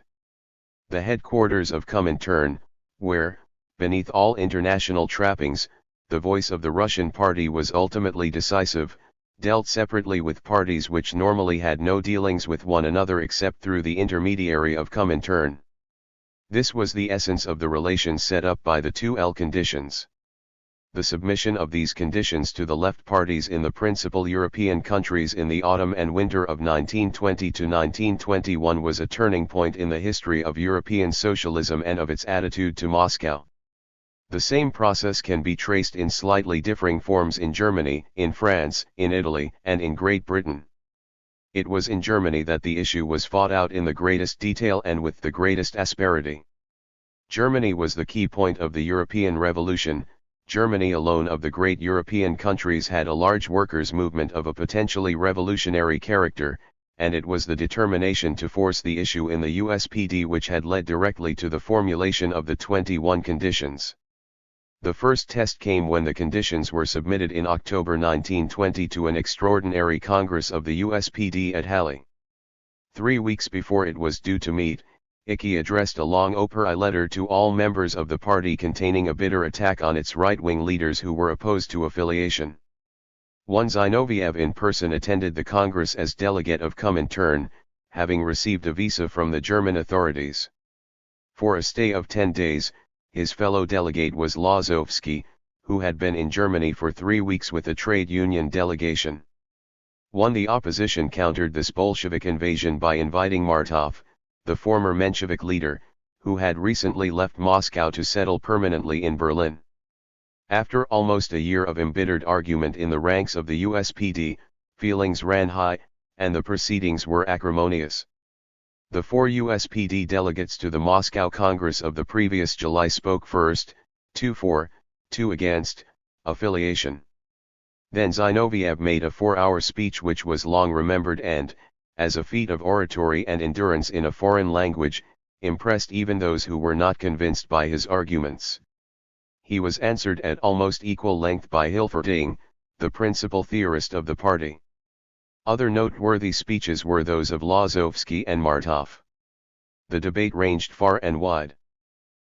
The headquarters of Comintern, where, beneath all international trappings, the voice of the Russian party was ultimately decisive, dealt separately with parties which normally had no dealings with one another except through the intermediary of Comintern. This was the essence of the relations set up by the 2L conditions. The submission of these conditions to the left parties in the principal European countries in the autumn and winter of 1920 to 1921 was a turning point in the history of European socialism and of its attitude to Moscow. The same process can be traced in slightly differing forms in Germany, in France, in Italy, and in Great Britain. It was in Germany that the issue was fought out in the greatest detail and with the greatest asperity. Germany was the key point of the European Revolution. Germany alone of the great European countries had a large workers' movement of a potentially revolutionary character, and it was the determination to force the issue in the USPD which had led directly to the formulation of the 21 conditions. The first test came when the conditions were submitted in October 1920 to an extraordinary Congress of the USPD at Halle. 3 weeks before it was due to meet, Icky addressed a long opera letter to all members of the party containing a bitter attack on its right-wing leaders who were opposed to affiliation. One Zinoviev in person attended the Congress as delegate of Comintern, having received a visa from the German authorities. For a stay of 10 days, his fellow delegate was Lozovsky, who had been in Germany for 3 weeks with a trade union delegation. The opposition countered this Bolshevik invasion by inviting Martov, the former Menshevik leader, who had recently left Moscow to settle permanently in Berlin. After almost a year of embittered argument in the ranks of the USPD, feelings ran high, and the proceedings were acrimonious. The 4 USPD delegates to the Moscow Congress of the previous July spoke first, 2 for, 2 against, affiliation. Then Zinoviev made a 4-hour speech which was long remembered and, as a feat of oratory and endurance in a foreign language, impressed even those who were not convinced by his arguments. He was answered at almost equal length by Hilferding, the principal theorist of the party. Other noteworthy speeches were those of Lozovsky and Martov. The debate ranged far and wide.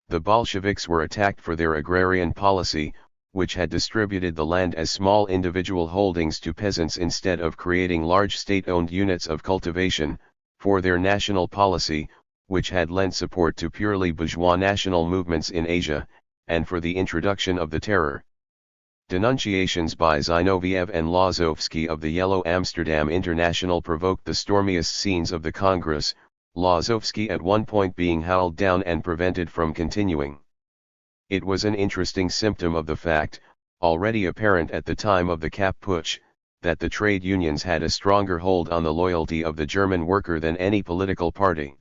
The Bolsheviks were attacked for their agrarian policy, which had distributed the land as small individual holdings to peasants instead of creating large state-owned units of cultivation, for their national policy, which had lent support to purely bourgeois national movements in Asia, and for the introduction of the terror. Denunciations by Zinoviev and Lozovsky of the Yellow Amsterdam International provoked the stormiest scenes of the Congress, Lozovsky at one point being howled down and prevented from continuing. It was an interesting symptom of the fact, already apparent at the time of the Kapp Putsch, that the trade unions had a stronger hold on the loyalty of the German worker than any political party.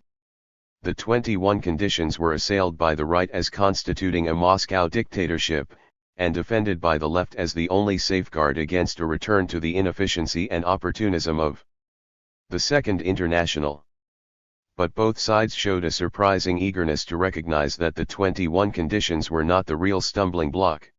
The 21 conditions were assailed by the right as constituting a Moscow dictatorship, and defended by the left as the only safeguard against a return to the inefficiency and opportunism of The Second International. But both sides showed a surprising eagerness to recognize that the 21 conditions were not the real stumbling block.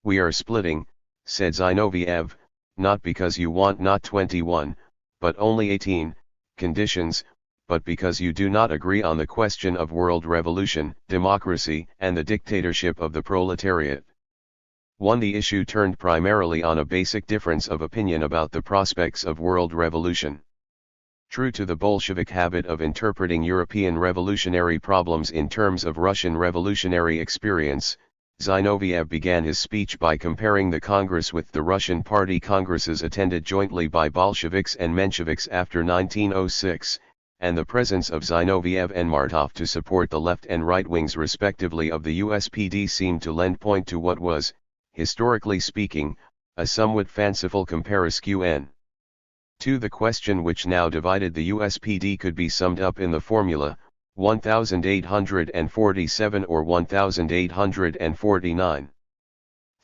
"We are splitting," said Zinoviev, "not because you want not 21, but only 18, conditions, but because you do not agree on the question of world revolution, democracy, and the dictatorship of the proletariat." The issue turned primarily on a basic difference of opinion about the prospects of world revolution. True to the Bolshevik habit of interpreting European revolutionary problems in terms of Russian revolutionary experience, Zinoviev began his speech by comparing the Congress with the Russian party congresses attended jointly by Bolsheviks and Mensheviks after 1906, and the presence of Zinoviev and Martov to support the left and right wings respectively of the USPD seemed to lend point to what was, historically speaking, a somewhat fanciful comparison. The question which now divided the USPD could be summed up in the formula, 1847 or 1849.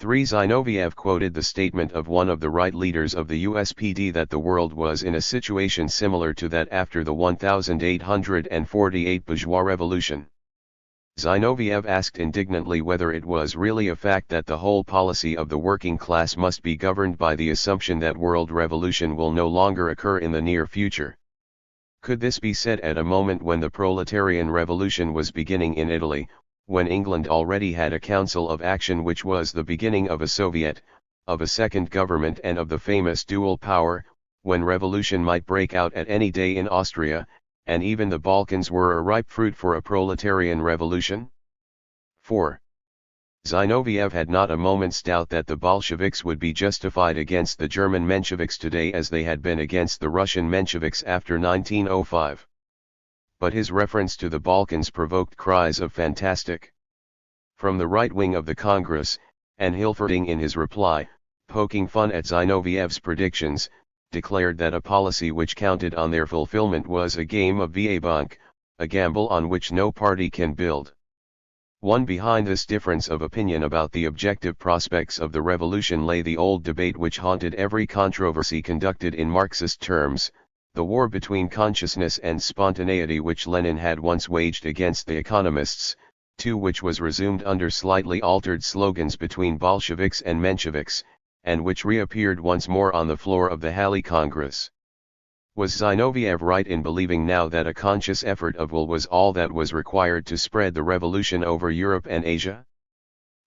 Zinoviev quoted the statement of one of the right leaders of the USPD that the world was in a situation similar to that after the 1848 bourgeois revolution. Zinoviev asked indignantly whether it was really a fact that the whole policy of the working class must be governed by the assumption that world revolution will no longer occur in the near future. Could this be said at a moment when the proletarian revolution was beginning in Italy, when England already had a Council of Action which was the beginning of a Soviet, of a second government and of the famous dual power, when revolution might break out at any day in Austria, and even the Balkans were a ripe fruit for a proletarian revolution? 4. Zinoviev had not a moment's doubt that the Bolsheviks would be justified against the German Mensheviks today as they had been against the Russian Mensheviks after 1905. But his reference to the Balkans provoked cries of "fantastic" from the right wing of the Congress, and Hilferding in his reply, poking fun at Zinoviev's predictions, declared that a policy which counted on their fulfillment was a game of va-banque, a gamble on which no party can build. Behind this difference of opinion about the objective prospects of the revolution lay the old debate which haunted every controversy conducted in Marxist terms, the war between consciousness and spontaneity which Lenin had once waged against the economists, which was resumed under slightly altered slogans between Bolsheviks and Mensheviks, and which reappeared once more on the floor of the Halle Congress. Was Zinoviev right in believing now that a conscious effort of will was all that was required to spread the revolution over Europe and Asia?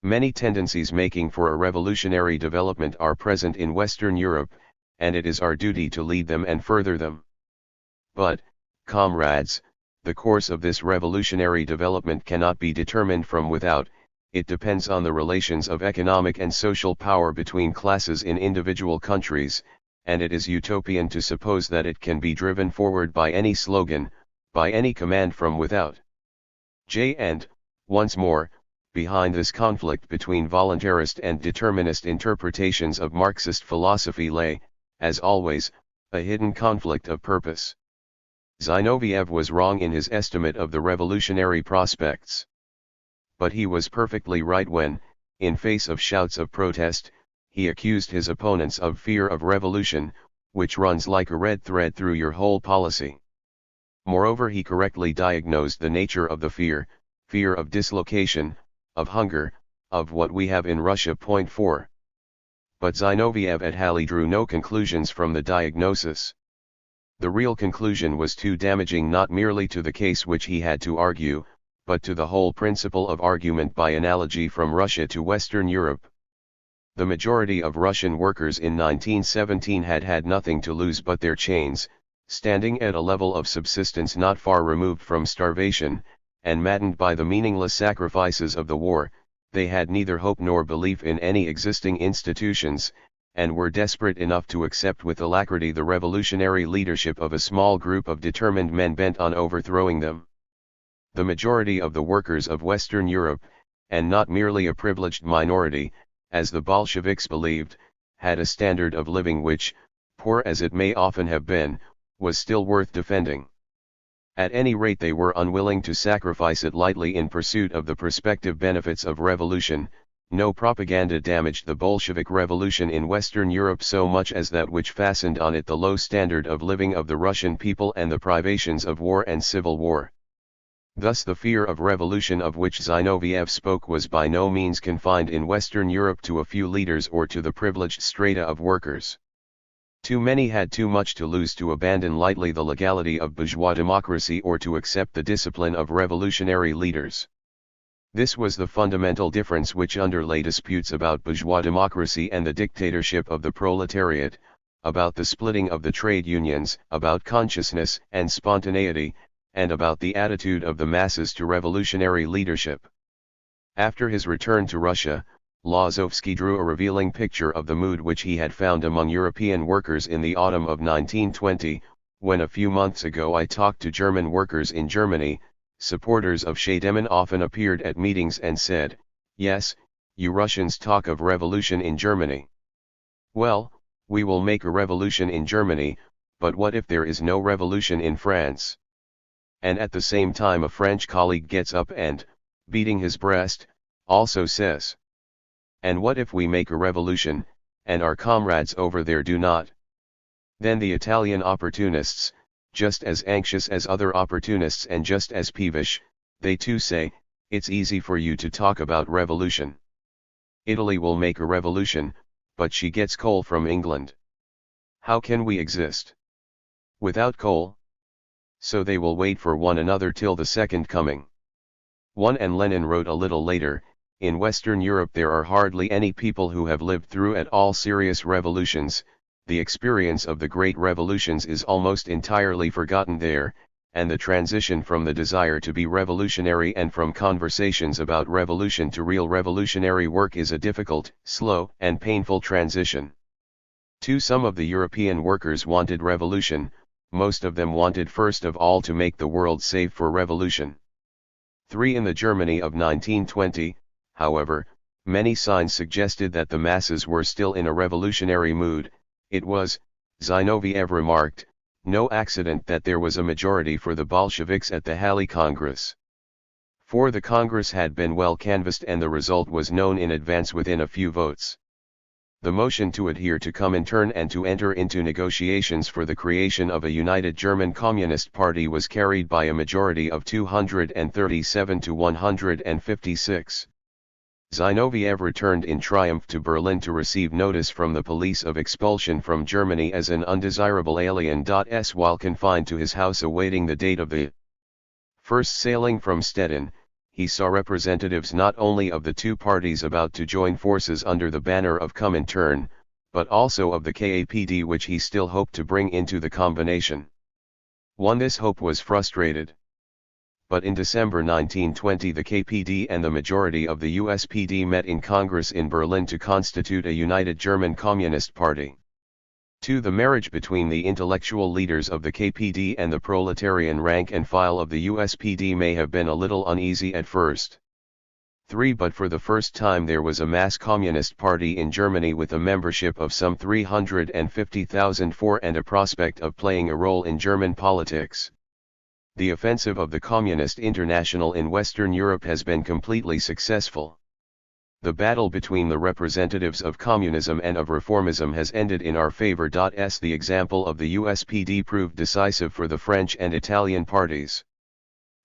Many tendencies making for a revolutionary development are present in Western Europe, and it is our duty to lead them and further them. But, comrades, the course of this revolutionary development cannot be determined from without. It depends on the relations of economic and social power between classes in individual countries, and it is utopian to suppose that it can be driven forward by any slogan, by any command from without. And, once more, behind this conflict between voluntarist and determinist interpretations of Marxist philosophy lay, as always, a hidden conflict of purpose. Zinoviev was wrong in his estimate of the revolutionary prospects. But he was perfectly right when, in face of shouts of protest, he accused his opponents of fear of revolution, which runs like a red thread through your whole policy. Moreover, he correctly diagnosed the nature of the fear of dislocation, of hunger, of what we have in Russia. 4. But Zinoviev at Halle drew no conclusions from the diagnosis. The real conclusion was too damaging not merely to the case which he had to argue, but to the whole principle of argument by analogy from Russia to Western Europe. The majority of Russian workers in 1917 had had nothing to lose but their chains, standing at a level of subsistence not far removed from starvation, and maddened by the meaningless sacrifices of the war, they had neither hope nor belief in any existing institutions, and were desperate enough to accept with alacrity the revolutionary leadership of a small group of determined men bent on overthrowing them. The majority of the workers of Western Europe, and not merely a privileged minority, as the Bolsheviks believed, had a standard of living which, poor as it may often have been, was still worth defending. At any rate, they were unwilling to sacrifice it lightly in pursuit of the prospective benefits of revolution, No propaganda damaged the Bolshevik Revolution in Western Europe so much as that which fastened on it the low standard of living of the Russian people and the privations of war and civil war. Thus the fear of revolution of which Zinoviev spoke was by no means confined in Western Europe to a few leaders or to the privileged strata of workers. Too many had too much to lose to abandon lightly the legality of bourgeois democracy or to accept the discipline of revolutionary leaders. This was the fundamental difference which underlay disputes about bourgeois democracy and the dictatorship of the proletariat, about the splitting of the trade unions, about consciousness and spontaneity, and about the attitude of the masses to revolutionary leadership. After his return to Russia, Lozovsky drew a revealing picture of the mood which he had found among European workers in the autumn of 1920, when a few months ago I talked to German workers in Germany. Supporters of Scheidemann often appeared at meetings and said, "Yes, you Russians talk of revolution in Germany. Well, we will make a revolution in Germany, but what if there is no revolution in France?" And at the same time a French colleague gets up and, beating his breast, also says, "And what if we make a revolution, and our comrades over there do not?" Then the Italian opportunists, just as anxious as other opportunists and just as peevish, they too say, "It's easy for you to talk about revolution. Italy will make a revolution, but she gets coal from England. How can we exist without coal?" So they will wait for one another till the second coming. One and Lenin wrote a little later, "In Western Europe there are hardly any people who have lived through at all serious revolutions. The experience of the great revolutions is almost entirely forgotten there, and the transition from the desire to be revolutionary and from conversations about revolution to real revolutionary work is a difficult, slow, and painful transition." Some of the European workers wanted revolution. Most of them wanted first of all to make the world safe for revolution. In the Germany of 1920, however, many signs suggested that the masses were still in a revolutionary mood. It was, Zinoviev remarked, no accident that there was a majority for the Bolsheviks at the Halle Congress. For the Congress had been well canvassed and the result was known in advance within a few votes. The motion to adhere to Comintern and to enter into negotiations for the creation of a united German Communist Party was carried by a majority of 237 to 156. Zinoviev returned in triumph to Berlin to receive notice from the police of expulsion from Germany as an undesirable alien. While confined to his house awaiting the date of the first sailing from Stettin, he saw representatives not only of the two parties about to join forces under the banner of Comintern, but also of the KAPD which he still hoped to bring into the combination. This hope was frustrated. But in December 1920 the KPD and the majority of the USPD met in Congress in Berlin to constitute a united German Communist Party. The marriage between the intellectual leaders of the KPD and the proletarian rank and file of the USPD may have been a little uneasy at first. But for the first time there was a mass communist party in Germany with a membership of some 350,000 and a prospect of playing a role in German politics. The offensive of the Communist International in Western Europe has been completely successful. The battle between the representatives of communism and of reformism has ended in our favor. The example of the USPD proved decisive for the French and Italian parties.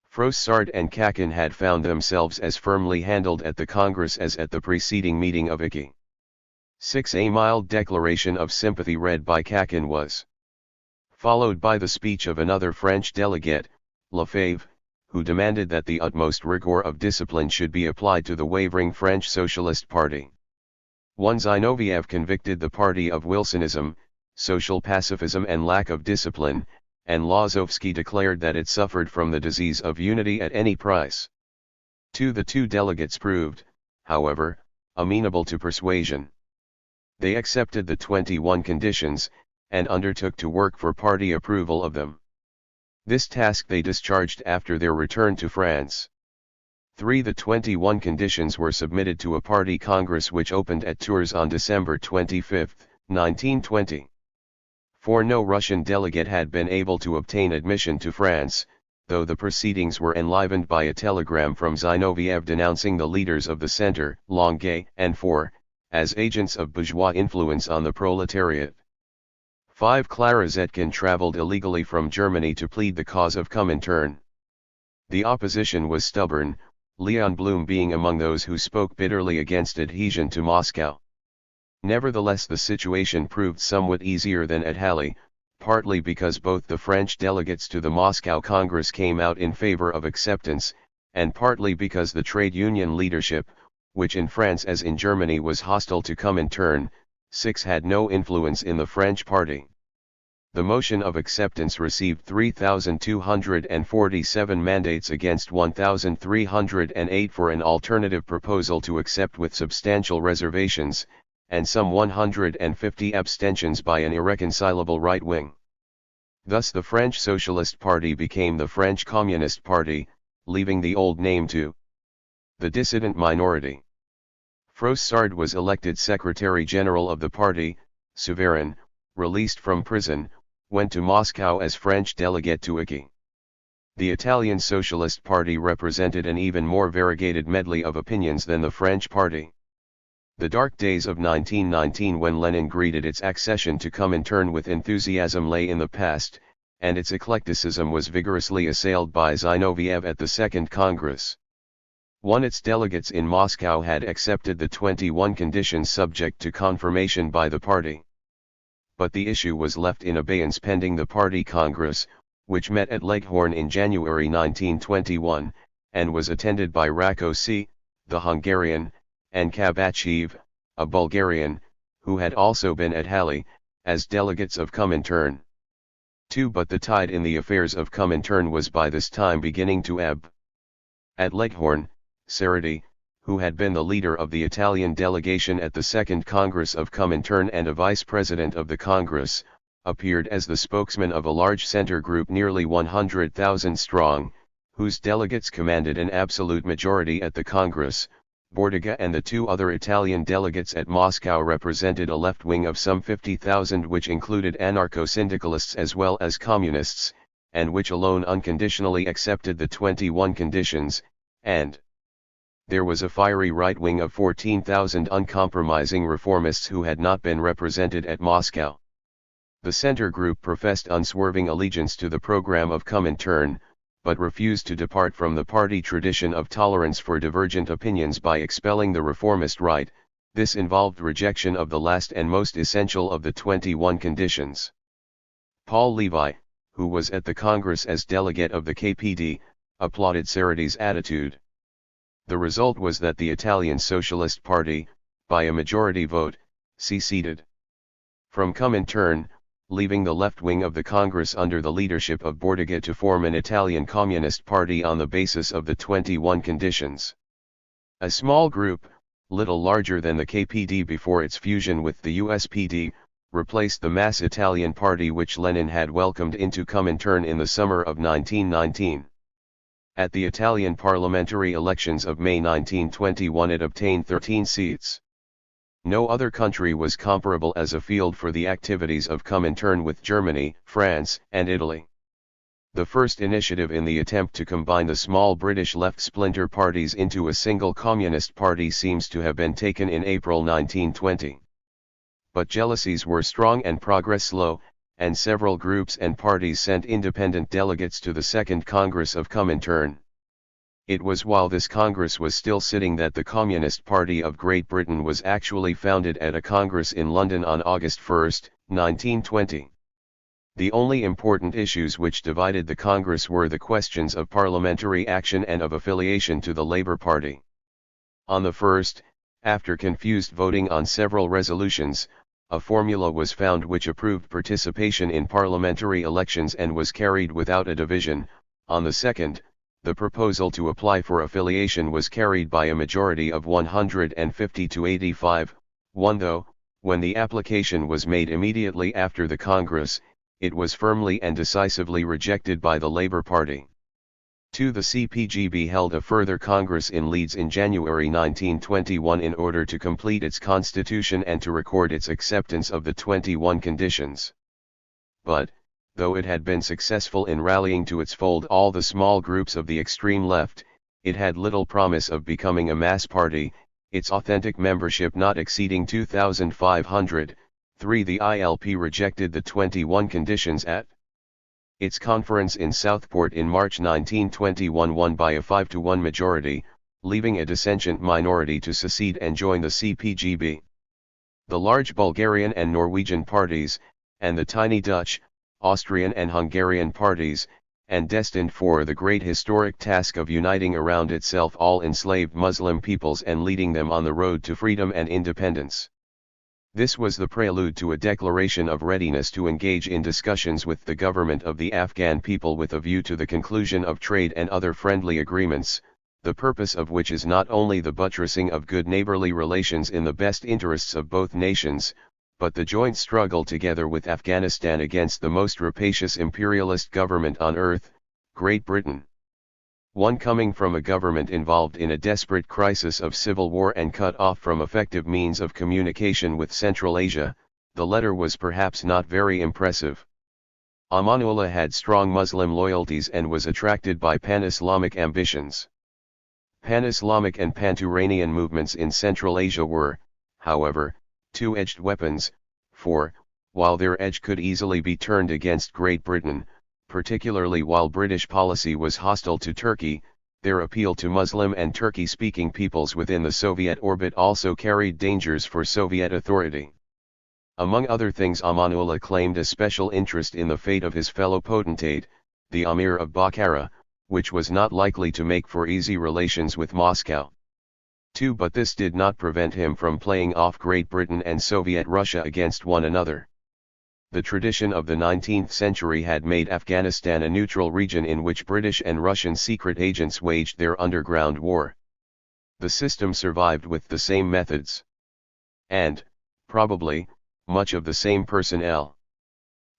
Froissart and Kakin had found themselves as firmly handled at the Congress as at the preceding meeting of Icke. A mild declaration of sympathy read by Kakin was followed by the speech of another French delegate, Lefebvre, who demanded that the utmost rigor of discipline should be applied to the wavering French Socialist Party. Zinoviev convicted the party of Wilsonism, social pacifism and lack of discipline, and Lozovsky declared that it suffered from the disease of unity at any price. The two delegates proved, however, amenable to persuasion. They accepted the 21 conditions, and undertook to work for party approval of them. This task they discharged after their return to France. The 21 conditions were submitted to a party congress which opened at Tours on December 25, 1920. No Russian delegate had been able to obtain admission to France, though the proceedings were enlivened by a telegram from Zinoviev denouncing the leaders of the Center, Longuet and Four, as agents of bourgeois influence on the proletariat. 5. Clara Zetkin traveled illegally from Germany to plead the cause of Comintern. The opposition was stubborn, Leon Blum being among those who spoke bitterly against adhesion to Moscow. Nevertheless, the situation proved somewhat easier than at Halle, partly because both the French delegates to the Moscow Congress came out in favor of acceptance, and partly because the trade union leadership, which in France as in Germany was hostile to Comintern, 6 had no influence in the French party. The motion of acceptance received 3,247 mandates against 1,308 for an alternative proposal to accept with substantial reservations, and some 150 abstentions by an irreconcilable right wing. Thus the French Socialist Party became the French Communist Party, leaving the old name to the dissident minority. Frossard was elected Secretary General of the party. Souverin, released from prison, went to Moscow as French delegate to ICI. The Italian Socialist Party represented an even more variegated medley of opinions than the French party. The dark days of 1919, when Lenin greeted its accession to Comintern with enthusiasm, lay in the past, and its eclecticism was vigorously assailed by Zinoviev at the Second Congress. Its delegates in Moscow had accepted the 21 conditions subject to confirmation by the party. But the issue was left in abeyance pending the party congress, which met at Leghorn in January 1921, and was attended by Rákóczi, the Hungarian, and Kabachev, a Bulgarian, who had also been at Halle, as delegates of Comintern. 2. But the tide in the affairs of Comintern was by this time beginning to ebb. At Leghorn, Cerruti, who had been the leader of the Italian delegation at the Second Congress of Comintern and a vice president of the Congress, appeared as the spokesman of a large center group nearly 100,000 strong, whose delegates commanded an absolute majority at the Congress. Bordiga and the 2 other Italian delegates at Moscow represented a left wing of some 50,000, which included anarcho-syndicalists as well as communists, and which alone unconditionally accepted the 21 conditions, and there was a fiery right wing of 14,000 uncompromising reformists who had not been represented at Moscow. The center group professed unswerving allegiance to the program of Comintern, but refused to depart from the party tradition of tolerance for divergent opinions by expelling the reformist right. This involved rejection of the last and most essential of the 21 conditions. Paul Levi, who was at the Congress as delegate of the KPD, applauded Cerruti's attitude. The result was that the Italian Socialist Party, by a majority vote, seceded from Comintern, leaving the left wing of the Congress under the leadership of Bordiga to form an Italian Communist Party on the basis of the 21 conditions. A small group, little larger than the KPD before its fusion with the USPD, replaced the mass Italian Party which Lenin had welcomed into Comintern in the summer of 1919. At the Italian parliamentary elections of May 1921 it obtained 13 seats. No other country was comparable as a field for the activities of Comintern with Germany, France, and Italy. The first initiative in the attempt to combine the small British left splinter parties into a single communist party seems to have been taken in April 1920. But jealousies were strong and progress slow, and several groups and parties sent independent delegates to the Second Congress of Comintern. It was while this Congress was still sitting that the Communist Party of Great Britain was actually founded at a Congress in London on August 1, 1920. The only important issues which divided the Congress were the questions of parliamentary action and of affiliation to the Labour Party. On the first, after confused voting on several resolutions, a formula was found which approved participation in parliamentary elections and was carried without a division. On the second, the proposal to apply for affiliation was carried by a majority of 150 to 85, though, when the application was made immediately after the Congress, it was firmly and decisively rejected by the Labour Party. 2. The CPGB held a further Congress in Leeds in January 1921 in order to complete its constitution and to record its acceptance of the 21 conditions. But, though it had been successful in rallying to its fold all the small groups of the extreme left, it had little promise of becoming a mass party, its authentic membership not exceeding 2,500. 3. The ILP rejected the 21 conditions at its conference in Southport in March 1921 won by a 5-1 majority, leaving a dissentient minority to secede and join the CPGB. The large Bulgarian and Norwegian parties, and the tiny Dutch, Austrian and Hungarian parties, and destined for the great historic task of uniting around itself all enslaved Muslim peoples and leading them on the road to freedom and independence. This was the prelude to a declaration of readiness to engage in discussions with the government of the Afghan people with a view to the conclusion of trade and other friendly agreements, the purpose of which is not only the buttressing of good neighborly relations in the best interests of both nations, but the joint struggle together with Afghanistan against the most rapacious imperialist government on earth, Great Britain. One coming from a government involved in a desperate crisis of civil war and cut off from effective means of communication with Central Asia, the letter was perhaps not very impressive. Amanullah had strong Muslim loyalties and was attracted by pan-Islamic ambitions. Pan-Islamic and Pan-Turanian movements in Central Asia were, however, two-edged weapons, for, while their edge could easily be turned against Great Britain, particularly while British policy was hostile to Turkey, their appeal to Muslim and Turkey-speaking peoples within the Soviet orbit also carried dangers for Soviet authority. Among other things, Amanullah claimed a special interest in the fate of his fellow potentate, the Emir of Bukhara, which was not likely to make for easy relations with Moscow. 2. But this did not prevent him from playing off Great Britain and Soviet Russia against one another. The tradition of the 19th century had made Afghanistan a neutral region in which British and Russian secret agents waged their underground war. The system survived with the same methods. And, probably, much of the same personnel.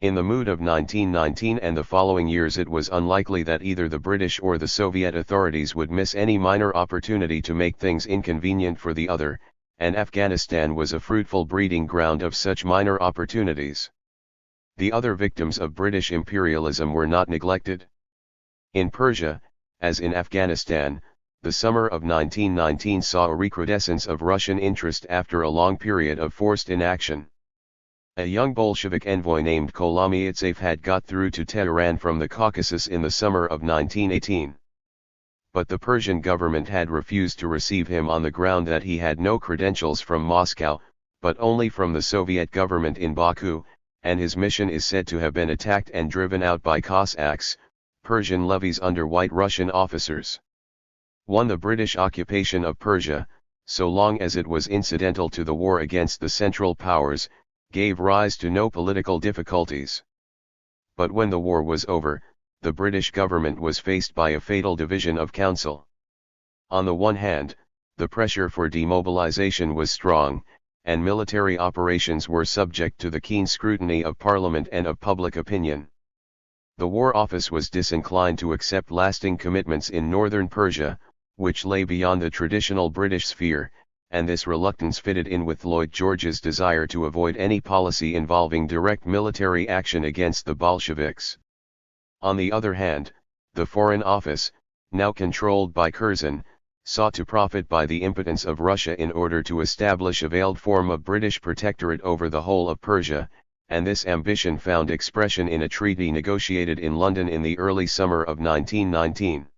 In the mood of 1919 and the following years, it was unlikely that either the British or the Soviet authorities would miss any minor opportunity to make things inconvenient for the other, and Afghanistan was a fruitful breeding ground of such minor opportunities. The other victims of British imperialism were not neglected. In Persia, as in Afghanistan, the summer of 1919 saw a recrudescence of Russian interest after a long period of forced inaction. A young Bolshevik envoy named Kolomietsev had got through to Tehran from the Caucasus in the summer of 1918. But the Persian government had refused to receive him on the ground that he had no credentials from Moscow, but only from the Soviet government in Baku, and his mission is said to have been attacked and driven out by Cossacks, Persian levies under White Russian officers. 1. The British occupation of Persia, so long as it was incidental to the war against the Central Powers, gave rise to no political difficulties. But when the war was over, the British government was faced by a fatal division of counsel. On the one hand, the pressure for demobilization was strong, and military operations were subject to the keen scrutiny of Parliament and of public opinion. The War Office was disinclined to accept lasting commitments in northern Persia, which lay beyond the traditional British sphere, and this reluctance fitted in with Lloyd George's desire to avoid any policy involving direct military action against the Bolsheviks. On the other hand, the Foreign Office, now controlled by Curzon, sought to profit by the impotence of Russia in order to establish a veiled form of British protectorate over the whole of Persia, and this ambition found expression in a treaty negotiated in London in the early summer of 1919.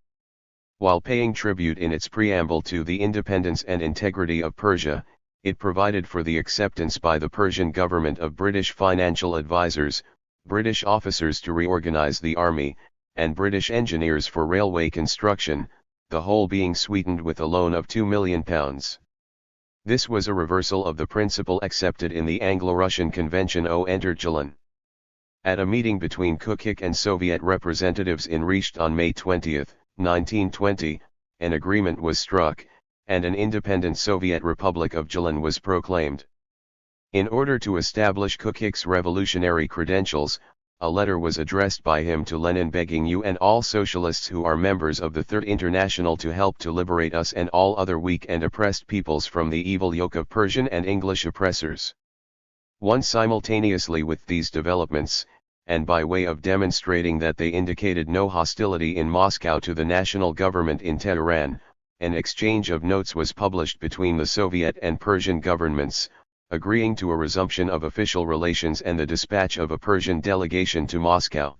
While paying tribute in its preamble to the independence and integrity of Persia, it provided for the acceptance by the Persian government of British financial advisors, British officers to reorganize the army, and British engineers for railway construction, the whole being sweetened with a loan of £2 million. This was a reversal of the principle accepted in the Anglo-Russian Convention o Enterjylland. At a meeting between Kukik and Soviet representatives in Risht on May 20, 1920, an agreement was struck, and an independent Soviet Republic of Jylland was proclaimed. In order to establish Kukik's revolutionary credentials, a letter was addressed by him to Lenin begging you and all socialists who are members of the Third International to help to liberate us and all other weak and oppressed peoples from the evil yoke of Persian and English oppressors. Simultaneously with these developments, and by way of demonstrating that they indicated no hostility in Moscow to the national government in Tehran, an exchange of notes was published between the Soviet and Persian governments, agreeing to a resumption of official relations and the dispatch of a Persian delegation to Moscow.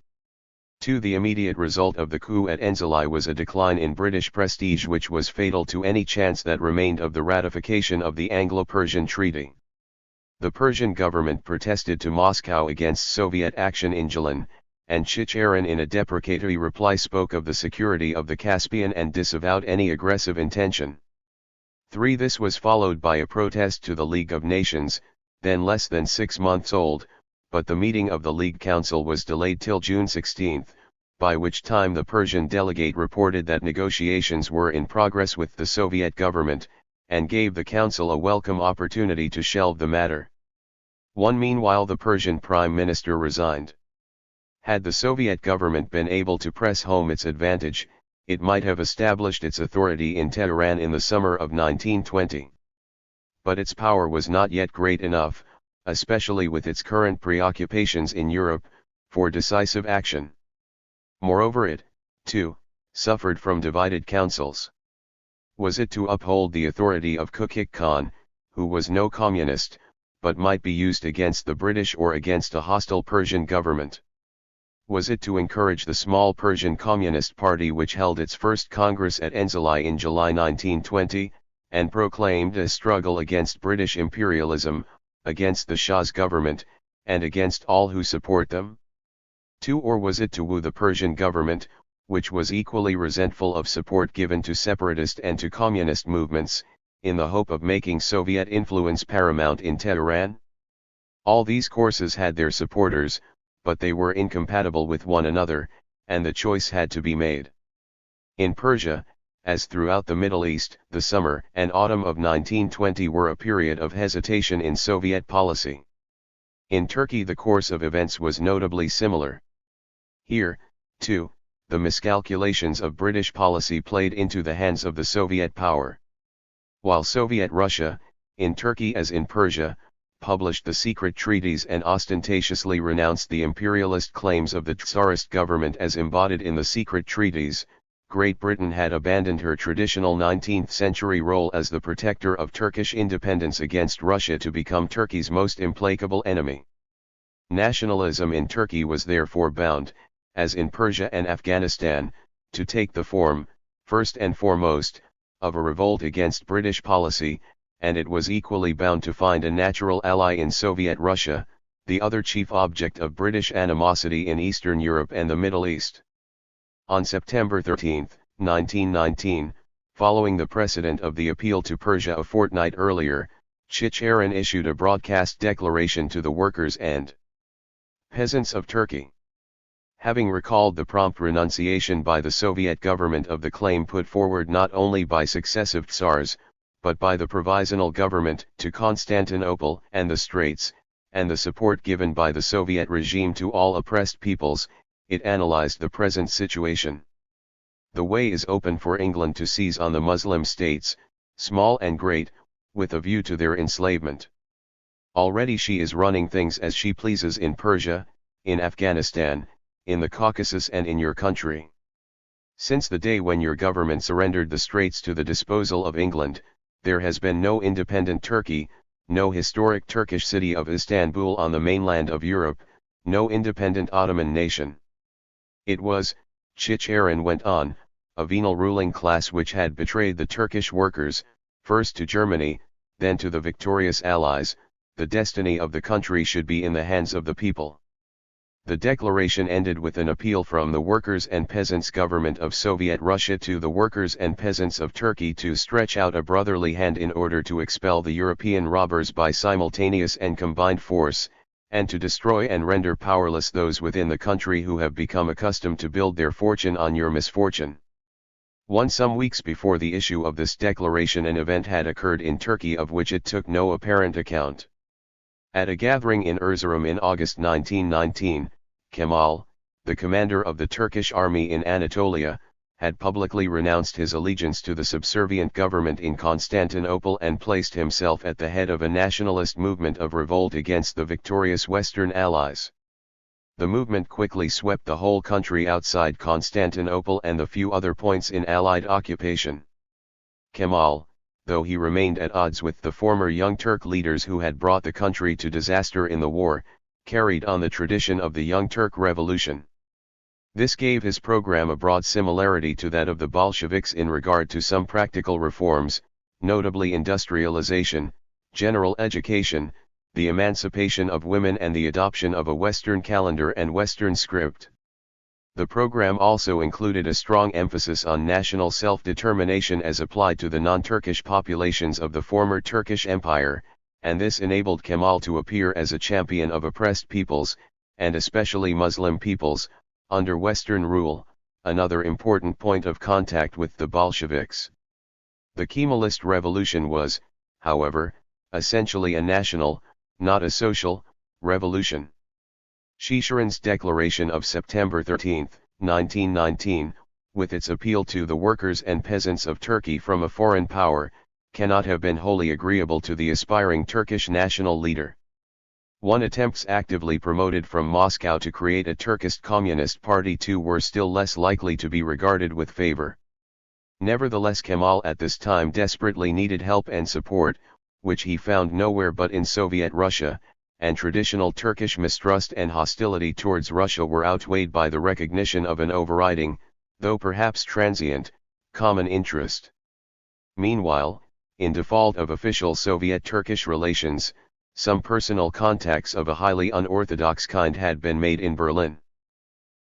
2. The immediate result of the coup at Enzeli was a decline in British prestige which was fatal to any chance that remained of the ratification of the Anglo-Persian Treaty. The Persian government protested to Moscow against Soviet action in Jilin, and Chicherin in a deprecatory reply spoke of the security of the Caspian and disavowed any aggressive intention. 3. This was followed by a protest to the League of Nations, then less than 6 months old, but the meeting of the League Council was delayed till June 16, by which time the Persian delegate reported that negotiations were in progress with the Soviet government, and gave the Council a welcome opportunity to shelve the matter. 1. Meanwhile the Persian Prime Minister resigned. Had the Soviet government been able to press home its advantage, it might have established its authority in Tehran in the summer of 1920. But its power was not yet great enough, especially with its current preoccupations in Europe, for decisive action. Moreover it, too, suffered from divided councils. Was it to uphold the authority of Kukik Khan, who was no communist, but might be used against the British or against a hostile Persian government? Was it to encourage the small Persian Communist Party which held its first Congress at Enzeli in July 1920, and proclaimed a struggle against British imperialism, against the Shah's government, and against all who support them? 2. Or was it to woo the Persian government, which was equally resentful of support given to separatist and to communist movements, in the hope of making Soviet influence paramount in Tehran? All these courses had their supporters, but they were incompatible with one another, and the choice had to be made. In Persia, as throughout the Middle East, the summer and autumn of 1920 were a period of hesitation in Soviet policy. In Turkey the course of events was notably similar. Here, too, the miscalculations of British policy played into the hands of the Soviet power. While Soviet Russia, in Turkey as in Persia, published the secret treaties and ostentatiously renounced the imperialist claims of the Tsarist government as embodied in the secret treaties, Great Britain had abandoned her traditional 19th-century role as the protector of Turkish independence against Russia to become Turkey's most implacable enemy. Nationalism in Turkey was therefore bound, as in Persia and Afghanistan, to take the form, first and foremost, of a revolt against British policy, and it was equally bound to find a natural ally in Soviet Russia, the other chief object of British animosity in Eastern Europe and the Middle East. On September 13, 1919, following the precedent of the appeal to Persia a fortnight earlier, Chicherin issued a broadcast declaration to the workers and peasants of Turkey. Having recalled the prompt renunciation by the Soviet government of the claim put forward not only by successive Tsars, but by the provisional government to Constantinople and the Straits, and the support given by the Soviet regime to all oppressed peoples, it analyzed the present situation. The way is open for England to seize on the Muslim states, small and great, with a view to their enslavement. Already she is running things as she pleases in Persia, in Afghanistan, in the Caucasus and in your country. Since the day when your government surrendered the Straits to the disposal of England, there has been no independent Turkey, no historic Turkish city of Istanbul on the mainland of Europe, no independent Ottoman nation. It was, Chicherin went on, a venal ruling class which had betrayed the Turkish workers, first to Germany, then to the victorious Allies. The destiny of the country should be in the hands of the people. The declaration ended with an appeal from the workers and peasants government of Soviet Russia to the workers and peasants of Turkey to stretch out a brotherly hand in order to expel the European robbers by simultaneous and combined force, and to destroy and render powerless those within the country who have become accustomed to build their fortune on your misfortune. Some weeks before the issue of this declaration an event had occurred in Turkey of which it took no apparent account. At a gathering in Erzurum in August 1919, Kemal, the commander of the Turkish army in Anatolia, had publicly renounced his allegiance to the subservient government in Constantinople and placed himself at the head of a nationalist movement of revolt against the victorious Western Allies. The movement quickly swept the whole country outside Constantinople and the few other points in Allied occupation. Kemal, though he remained at odds with the former Young Turk leaders who had brought the country to disaster in the war, carried on the tradition of the Young Turk Revolution. This gave his program a broad similarity to that of the Bolsheviks in regard to some practical reforms, notably industrialization, general education, the emancipation of women and the adoption of a Western calendar and Western script. The program also included a strong emphasis on national self-determination as applied to the non-Turkish populations of the former Turkish Empire, and this enabled Kemal to appear as a champion of oppressed peoples, and especially Muslim peoples, under Western rule, another important point of contact with the Bolsheviks. The Kemalist revolution was, however, essentially a national, not a social, revolution. Shishirin's declaration of September 13, 1919, with its appeal to the workers and peasants of Turkey from a foreign power, cannot have been wholly agreeable to the aspiring Turkish national leader. One attempts actively promoted from Moscow to create a Turkish Communist Party too were still less likely to be regarded with favor. Nevertheless, Kemal at this time desperately needed help and support, which he found nowhere but in Soviet Russia, and traditional Turkish mistrust and hostility towards Russia were outweighed by the recognition of an overriding, though perhaps transient, common interest. Meanwhile, in default of official Soviet-Turkish relations, some personal contacts of a highly unorthodox kind had been made in Berlin.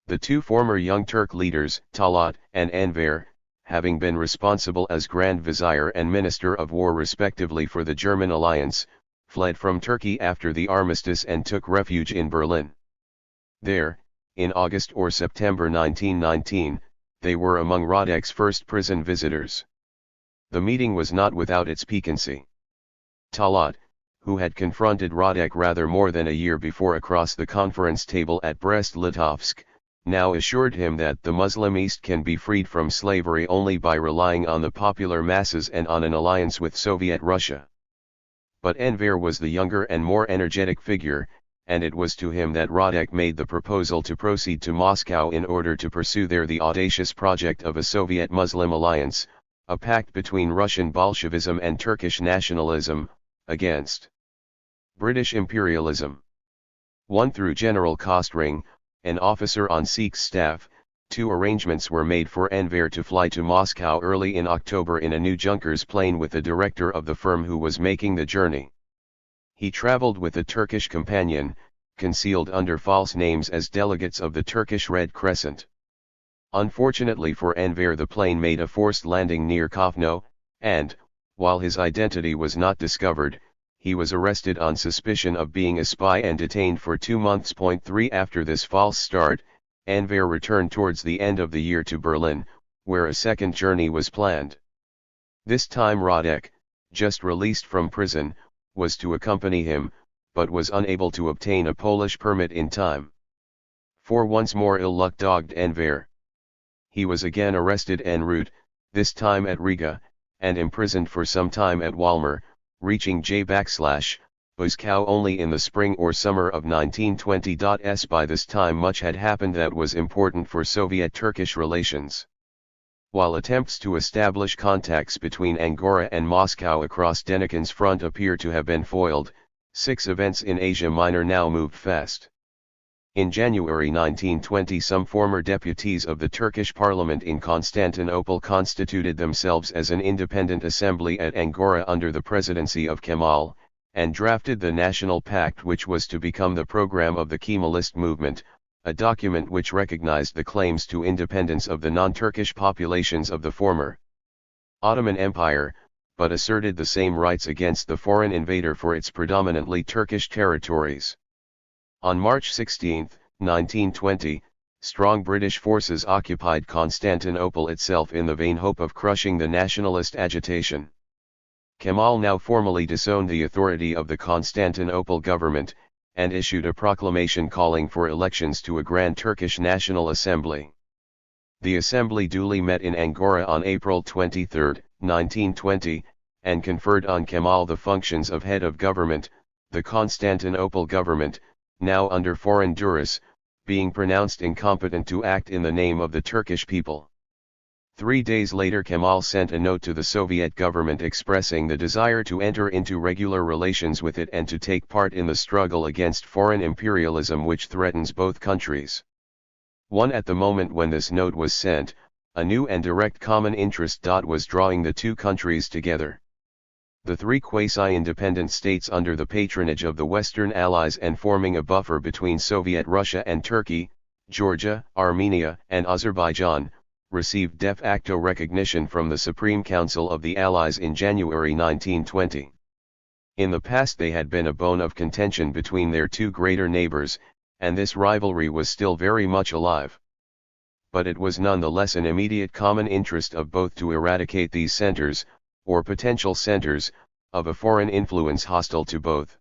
The two former Young Turk leaders, Talat and Enver, having been responsible as Grand Vizier and Minister of War respectively for the German alliance, fled from Turkey after the armistice and took refuge in Berlin. There, in August or September 1919, they were among Radek's first prison visitors. The meeting was not without its piquancy. Talat, who had confronted Radek rather more than a year before across the conference table at Brest-Litovsk, now assured him that the Muslim East can be freed from slavery only by relying on the popular masses and on an alliance with Soviet Russia. But Enver was the younger and more energetic figure, and it was to him that Radek made the proposal to proceed to Moscow in order to pursue there the audacious project of a Soviet-Muslim alliance, a pact between Russian Bolshevism and Turkish nationalism, against British imperialism. One through General Kostring, an officer on Sikh's staff, two arrangements were made for Enver to fly to Moscow early in October in a new Junkers plane with the director of the firm who was making the journey. He traveled with a Turkish companion, concealed under false names as delegates of the Turkish Red Crescent. Unfortunately for Enver, the plane made a forced landing near Kovno, and, while his identity was not discovered, he was arrested on suspicion of being a spy and detained for 2 months. 3 After this false start, Enver returned towards the end of the year to Berlin, where a second journey was planned. This time Radek, just released from prison, was to accompany him, but was unable to obtain a Polish permit in time. For once more ill luck dogged Enver. He was again arrested en route, this time at Riga, and imprisoned for some time at Walmer, reaching J/Moscow only in the spring or summer of 1920. By this time much had happened that was important for Soviet-Turkish relations. While attempts to establish contacts between Angora and Moscow across Denikin's front appear to have been foiled, 6 events in Asia Minor now moved fast. In January 1920 some former deputies of the Turkish parliament in Constantinople constituted themselves as an independent assembly at Angora under the presidency of Kemal, and drafted the National Pact which was to become the program of the Kemalist movement, a document which recognized the claims to independence of the non-Turkish populations of the former Ottoman Empire, but asserted the same rights against the foreign invader for its predominantly Turkish territories. On March 16, 1920, strong British forces occupied Constantinople itself in the vain hope of crushing the nationalist agitation. Kemal now formally disowned the authority of the Constantinople government, and issued a proclamation calling for elections to a Grand Turkish National Assembly. The assembly duly met in Angora on April 23, 1920, and conferred on Kemal the functions of head of government. The Constantinople government, now under foreign duress, being pronounced incompetent to act in the name of the Turkish people. 3 days later Kemal sent a note to the Soviet government expressing the desire to enter into regular relations with it and to take part in the struggle against foreign imperialism which threatens both countries. At the moment when this note was sent, a new and direct common interest was drawing the two countries together. The three quasi-independent states under the patronage of the Western Allies and forming a buffer between Soviet Russia and Turkey, Georgia, Armenia, and Azerbaijan, received de facto recognition from the Supreme Council of the Allies in January 1920. In the past they had been a bone of contention between their two greater neighbors, and this rivalry was still very much alive. But it was nonetheless an immediate common interest of both to eradicate these centers, or potential centers, of a foreign influence hostile to both.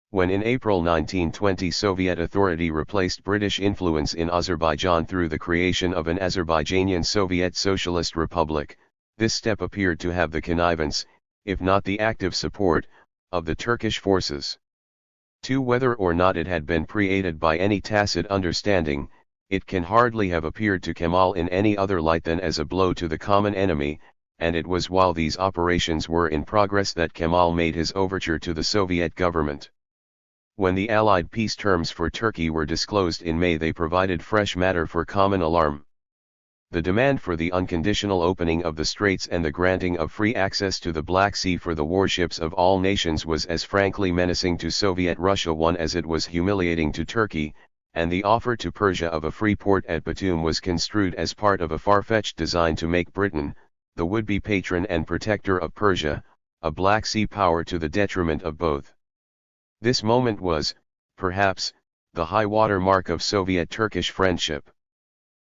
When in April 1920 Soviet authority replaced British influence in Azerbaijan through the creation of an Azerbaijanian Soviet Socialist Republic, this step appeared to have the connivance, if not the active support, of the Turkish forces. Whether or not it had been created by any tacit understanding, it can hardly have appeared to Kemal in any other light than as a blow to the common enemy, and it was while these operations were in progress that Kemal made his overture to the Soviet government. When the Allied peace terms for Turkey were disclosed in May, they provided fresh matter for common alarm. The demand for the unconditional opening of the straits and the granting of free access to the Black Sea for the warships of all nations was as frankly menacing to Soviet Russia as it was humiliating to Turkey, and the offer to Persia of a free port at Batum was construed as part of a far-fetched design to make Britain, the would-be patron and protector of Persia, a Black Sea power to the detriment of both. This moment was, perhaps, the high-water mark of Soviet-Turkish friendship.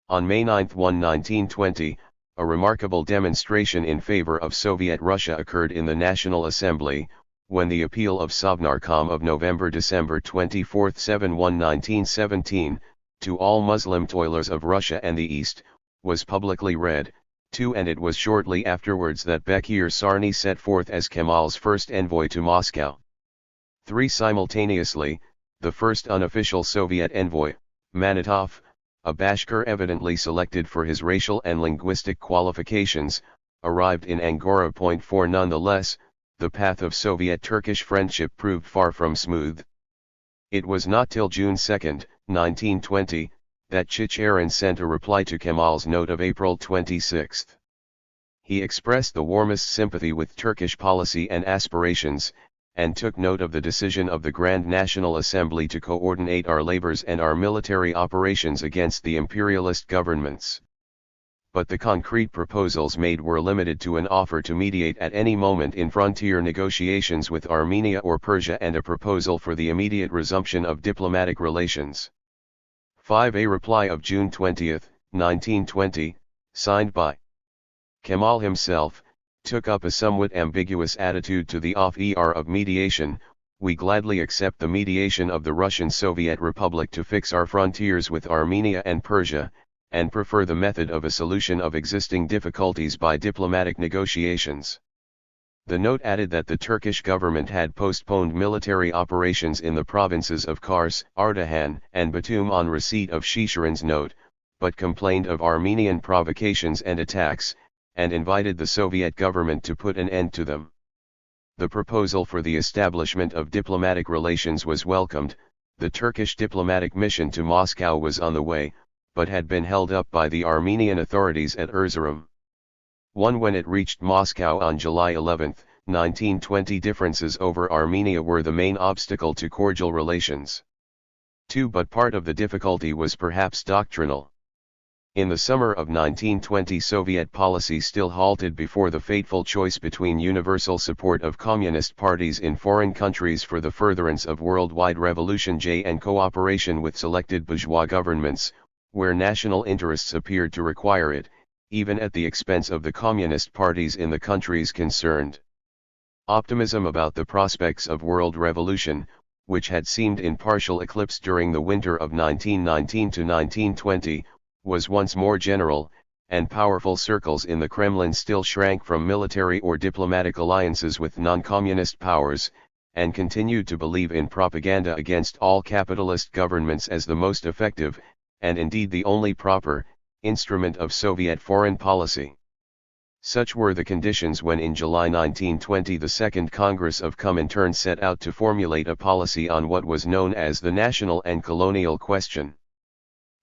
On May 9, 1920, a remarkable demonstration in favor of Soviet Russia occurred in the National Assembly, when the appeal of Sovnarkom of November-December 24, 1917, to all Muslim toilers of Russia and the East, was publicly read, and it was shortly afterwards that Bekir Sarny set forth as Kemal's first envoy to Moscow. Simultaneously, the first unofficial Soviet envoy, Manitov, a Bashkir evidently selected for his racial and linguistic qualifications, arrived in Angora. Nonetheless, the path of Soviet-Turkish friendship proved far from smooth. It was not till June 2, 1920, that Chicherin sent a reply to Kemal's note of April 26. He expressed the warmest sympathy with Turkish policy and aspirations, and took note of the decision of the Grand National Assembly to coordinate our labors and our military operations against the imperialist governments. But the concrete proposals made were limited to an offer to mediate at any moment in frontier negotiations with Armenia or Persia and a proposal for the immediate resumption of diplomatic relations. A reply of June 20, 1920, signed by Kemal himself, took up a somewhat ambiguous attitude to the offer of mediation. We gladly accept the mediation of the Russian Soviet Republic to fix our frontiers with Armenia and Persia, and prefer the method of a solution of existing difficulties by diplomatic negotiations. The note added that the Turkish government had postponed military operations in the provinces of Kars, Ardahan, and Batum on receipt of Chicherin's note, but complained of Armenian provocations and attacks, and invited the Soviet government to put an end to them. The proposal for the establishment of diplomatic relations was welcomed. The Turkish diplomatic mission to Moscow was on the way, but had been held up by the Armenian authorities at Erzurum. When it reached Moscow on July 11, 1920, differences over Armenia were the main obstacle to cordial relations. But part of the difficulty was perhaps doctrinal. In the summer of 1920, Soviet policy still halted before the fateful choice between universal support of communist parties in foreign countries for the furtherance of worldwide revolution and cooperation with selected bourgeois governments, where national interests appeared to require it, even at the expense of the communist parties in the countries concerned. Optimism about the prospects of world revolution, which had seemed in partial eclipse during the winter of 1919 to 1920, was once more general, and powerful circles in the Kremlin still shrank from military or diplomatic alliances with non-communist powers, and continued to believe in propaganda against all capitalist governments as the most effective, and indeed the only proper, instrument of Soviet foreign policy. Such were the conditions when in July 1920 the Second Congress of Comintern set out to formulate a policy on what was known as the national and colonial question.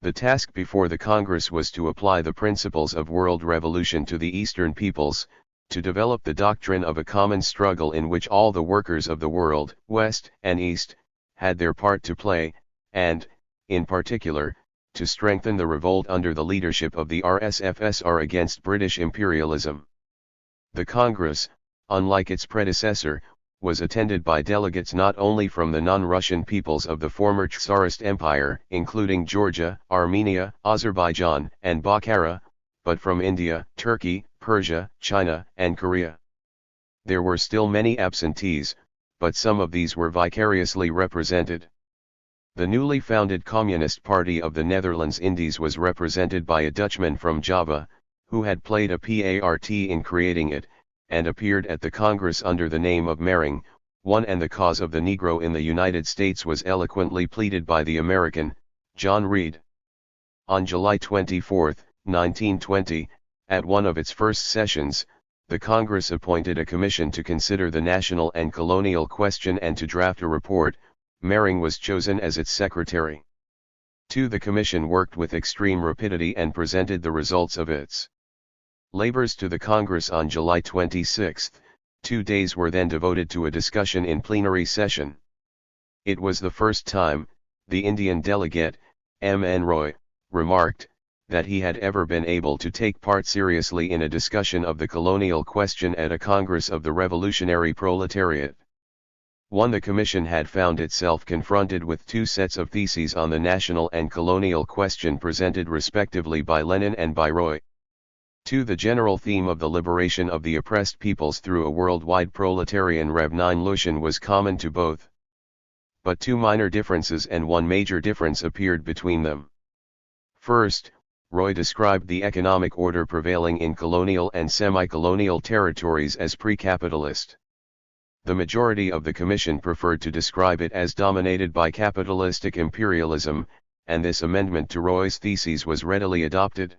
The task before the Congress was to apply the principles of world revolution to the Eastern peoples, to develop the doctrine of a common struggle in which all the workers of the world, West and East, had their part to play, and, in particular, to strengthen the revolt under the leadership of the RSFSR against British imperialism. The Congress, unlike its predecessor, was attended by delegates not only from the non-Russian peoples of the former Tsarist Empire, including Georgia, Armenia, Azerbaijan, and Bokhara, but from India, Turkey, Persia, China, and Korea. There were still many absentees, but some of these were vicariously represented. The newly founded Communist Party of the Netherlands Indies was represented by a Dutchman from Java, who had played a part in creating it, and appeared at the Congress under the name of Mering, and the cause of the Negro in the United States was eloquently pleaded by the American, John Reed. On July 24, 1920, at one of its first sessions, the Congress appointed a commission to consider the national and colonial question and to draft a report. Mering was chosen as its secretary. The commission worked with extreme rapidity and presented the results of its labors to the Congress on July 26. 2 days were then devoted to a discussion in plenary session. It was the first time, the Indian delegate, M.N. Roy, remarked, that he had ever been able to take part seriously in a discussion of the colonial question at a Congress of the revolutionary proletariat. The commission had found itself confronted with 2 sets of theses on the national and colonial question presented respectively by Lenin and by Roy. The general theme of the liberation of the oppressed peoples through a worldwide proletarian revolution was common to both. But 2 minor differences and 1 major difference appeared between them. First, Roy described the economic order prevailing in colonial and semi-colonial territories as pre-capitalist. The majority of the Commission preferred to describe it as dominated by capitalistic imperialism, and this amendment to Roy's theses was readily adopted.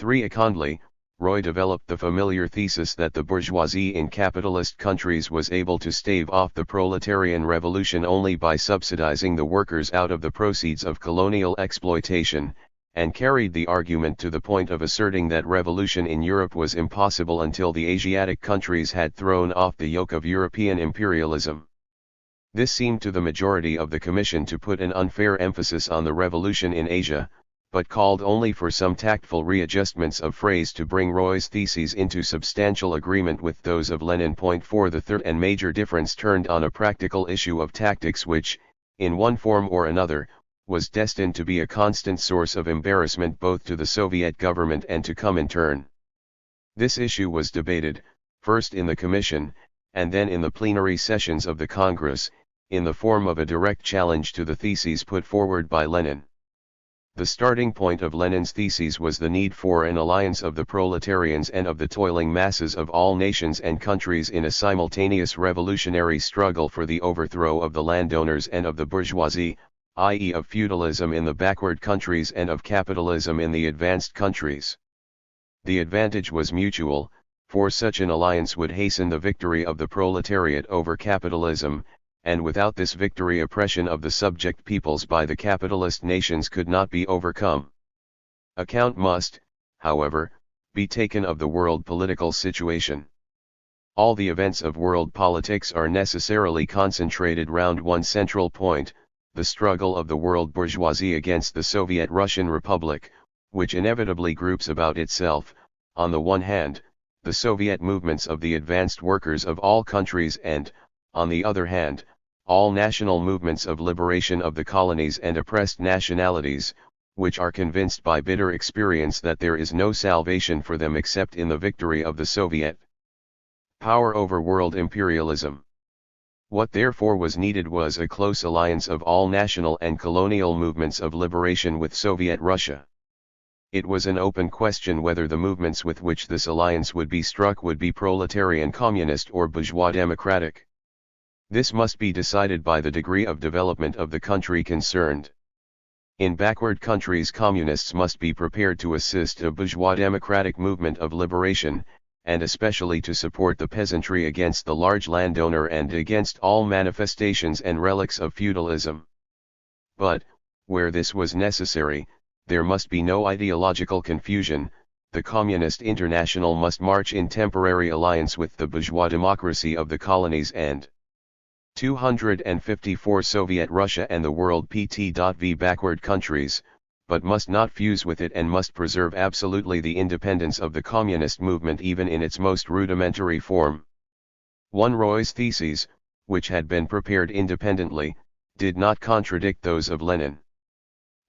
Secondly, Roy developed the familiar thesis that the bourgeoisie in capitalist countries was able to stave off the proletarian revolution only by subsidizing the workers out of the proceeds of colonial exploitation, and carried the argument to the point of asserting that revolution in Europe was impossible until the Asiatic countries had thrown off the yoke of European imperialism. This seemed to the majority of the Commission to put an unfair emphasis on the revolution in Asia, but called only for some tactful readjustments of phrase to bring Roy's theses into substantial agreement with those of Lenin. 4 The third and major difference turned on a practical issue of tactics which, in one form or another, was destined to be a constant source of embarrassment both to the Soviet government and to Comintern. This issue was debated, first in the Commission, and then in the plenary sessions of the Congress, in the form of a direct challenge to the theses put forward by Lenin. The starting point of Lenin's theses was the need for an alliance of the proletarians and of the toiling masses of all nations and countries in a simultaneous revolutionary struggle for the overthrow of the landowners and of the bourgeoisie, i.e. of feudalism in the backward countries and of capitalism in the advanced countries. The advantage was mutual, for such an alliance would hasten the victory of the proletariat over capitalism, and without this victory oppression of the subject peoples by the capitalist nations could not be overcome. Account must, however, be taken of the world political situation. All the events of world politics are necessarily concentrated round one central point, the struggle of the world bourgeoisie against the Soviet Russian Republic, which inevitably groups about itself, on the one hand, the Soviet movements of the advanced workers of all countries and, on the other hand, all national movements of liberation of the colonies and oppressed nationalities, which are convinced by bitter experience that there is no salvation for them except in the victory of the Soviet power over world imperialism. What therefore was needed was a close alliance of all national and colonial movements of liberation with Soviet Russia. It was an open question whether the movements with which this alliance would be struck would be proletarian communist or bourgeois democratic. This must be decided by the degree of development of the country concerned. In backward countries, communists must be prepared to assist a bourgeois democratic movement of liberation, and especially to support the peasantry against the large landowner and against all manifestations and relics of feudalism. But, where this was necessary, there must be no ideological confusion. The Communist International must march in temporary alliance with the bourgeois democracy of the colonies and 254 Soviet Russia and the world pt.v backward countries, but must not fuse with it and must preserve absolutely the independence of the communist movement even in its most rudimentary form. 1. Roy's theses, which had been prepared independently, did not contradict those of Lenin.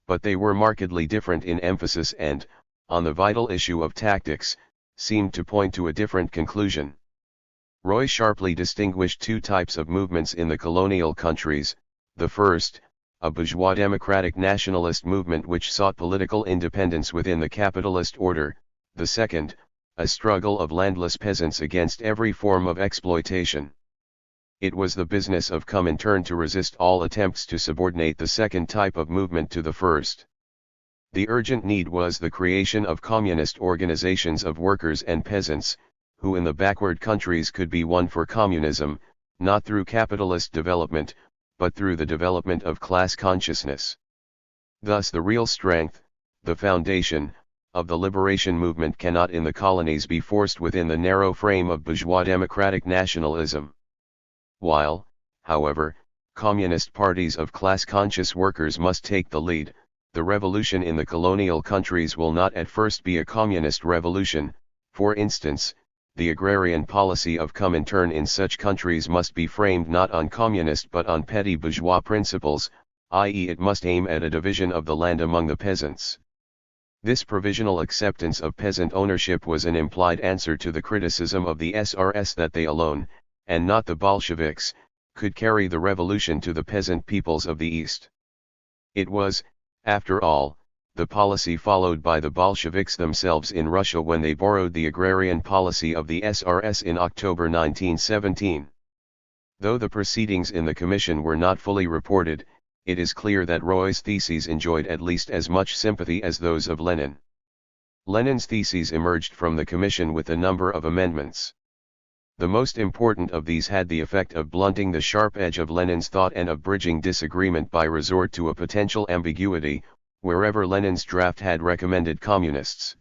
But they were markedly different in emphasis and, on the vital issue of tactics, seemed to point to a different conclusion. Roy sharply distinguished two types of movements in the colonial countries: the first, a bourgeois democratic nationalist movement which sought political independence within the capitalist order; the second, a struggle of landless peasants against every form of exploitation. It was the business of Comintern to resist all attempts to subordinate the second type of movement to the first. The urgent need was the creation of communist organizations of workers and peasants, who in the backward countries could be won for communism, not through capitalist development, but through the development of class consciousness. Thus the real strength, the foundation, of the liberation movement cannot in the colonies be forced within the narrow frame of bourgeois democratic nationalism. While, however, communist parties of class-conscious workers must take the lead, the revolution in the colonial countries will not at first be a communist revolution. For instance, the agrarian policy of Comintern in such countries must be framed not on communist but on petty bourgeois principles, i.e. it must aim at a division of the land among the peasants. This provisional acceptance of peasant ownership was an implied answer to the criticism of the SRS that they alone, and not the Bolsheviks, could carry the revolution to the peasant peoples of the East. It was, after all, the policy followed by the Bolsheviks themselves in Russia when they borrowed the agrarian policy of the SRS in October 1917. Though the proceedings in the Commission were not fully reported, it is clear that Roy's theses enjoyed at least as much sympathy as those of Lenin. Lenin's theses emerged from the Commission with a number of amendments. The most important of these had the effect of blunting the sharp edge of Lenin's thought and of bridging disagreement by resort to a potential ambiguity, wherever Lenin's draft had recommended communists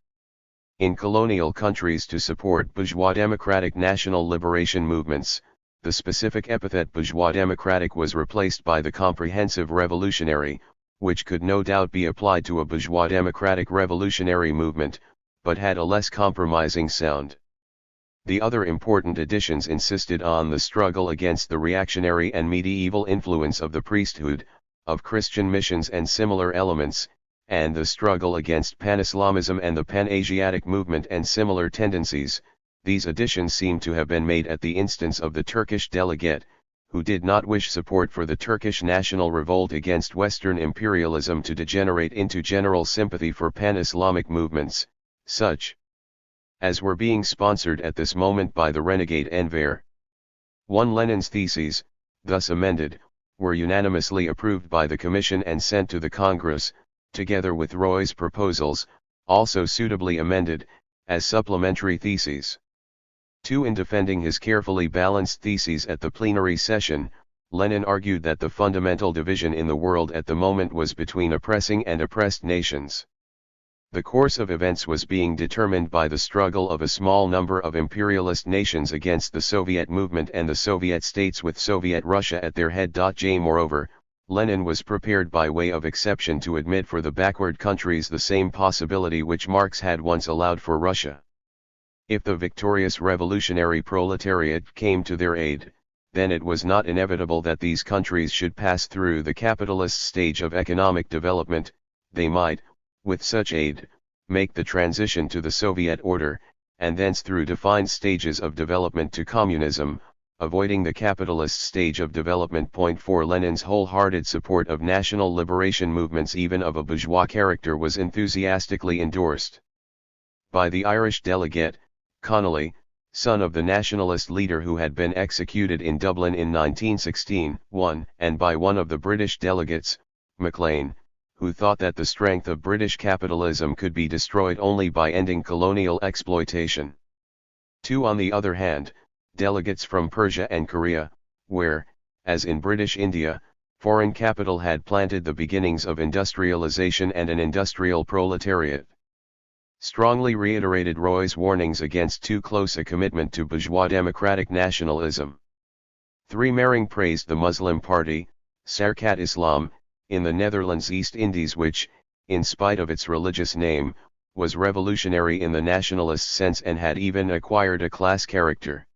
in colonial countries to support bourgeois democratic national liberation movements. The specific epithet bourgeois democratic was replaced by the comprehensive revolutionary, which could no doubt be applied to a bourgeois democratic revolutionary movement, but had a less compromising sound. The other important additions insisted on the struggle against the reactionary and medieval influence of the priesthood, of Christian missions and similar elements, and the struggle against pan-Islamism and the pan-Asiatic movement and similar tendencies. These additions seem to have been made at the instance of the Turkish delegate, who did not wish support for the Turkish national revolt against Western imperialism to degenerate into general sympathy for pan-Islamic movements, such as were being sponsored at this moment by the renegade Enver. 1. Lenin's theses, thus amended, were unanimously approved by the Commission and sent to the Congress, together with Roy's proposals, also suitably amended, as supplementary theses. 2. In defending his carefully balanced theses at the plenary session, Lenin argued that the fundamental division in the world at the moment was between oppressing and oppressed nations. The course of events was being determined by the struggle of a small number of imperialist nations against the Soviet movement and the Soviet states with Soviet Russia at their head. Moreover, Lenin was prepared by way of exception to admit for the backward countries the same possibility which Marx had once allowed for Russia. If the victorious revolutionary proletariat came to their aid, then it was not inevitable that these countries should pass through the capitalist stage of economic development. They might, with such aid, make the transition to the Soviet order, and thence through defined stages of development to communism, avoiding the capitalist stage of development. 4. Lenin's wholehearted support of national liberation movements, even of a bourgeois character, was enthusiastically endorsed by the Irish delegate, Connolly, son of the nationalist leader who had been executed in Dublin in 1916, and by one of the British delegates, Maclean, who thought that the strength of British capitalism could be destroyed only by ending colonial exploitation. 2. On the other hand, delegates from Persia and Korea, where, as in British India, foreign capital had planted the beginnings of industrialization and an industrial proletariat, strongly reiterated Roy's warnings against too close a commitment to bourgeois democratic nationalism. 3. Mering praised the Muslim party, Sarkat Islam, in the Netherlands East Indies which, in spite of its religious name, was revolutionary in the nationalist sense and had even acquired a class character.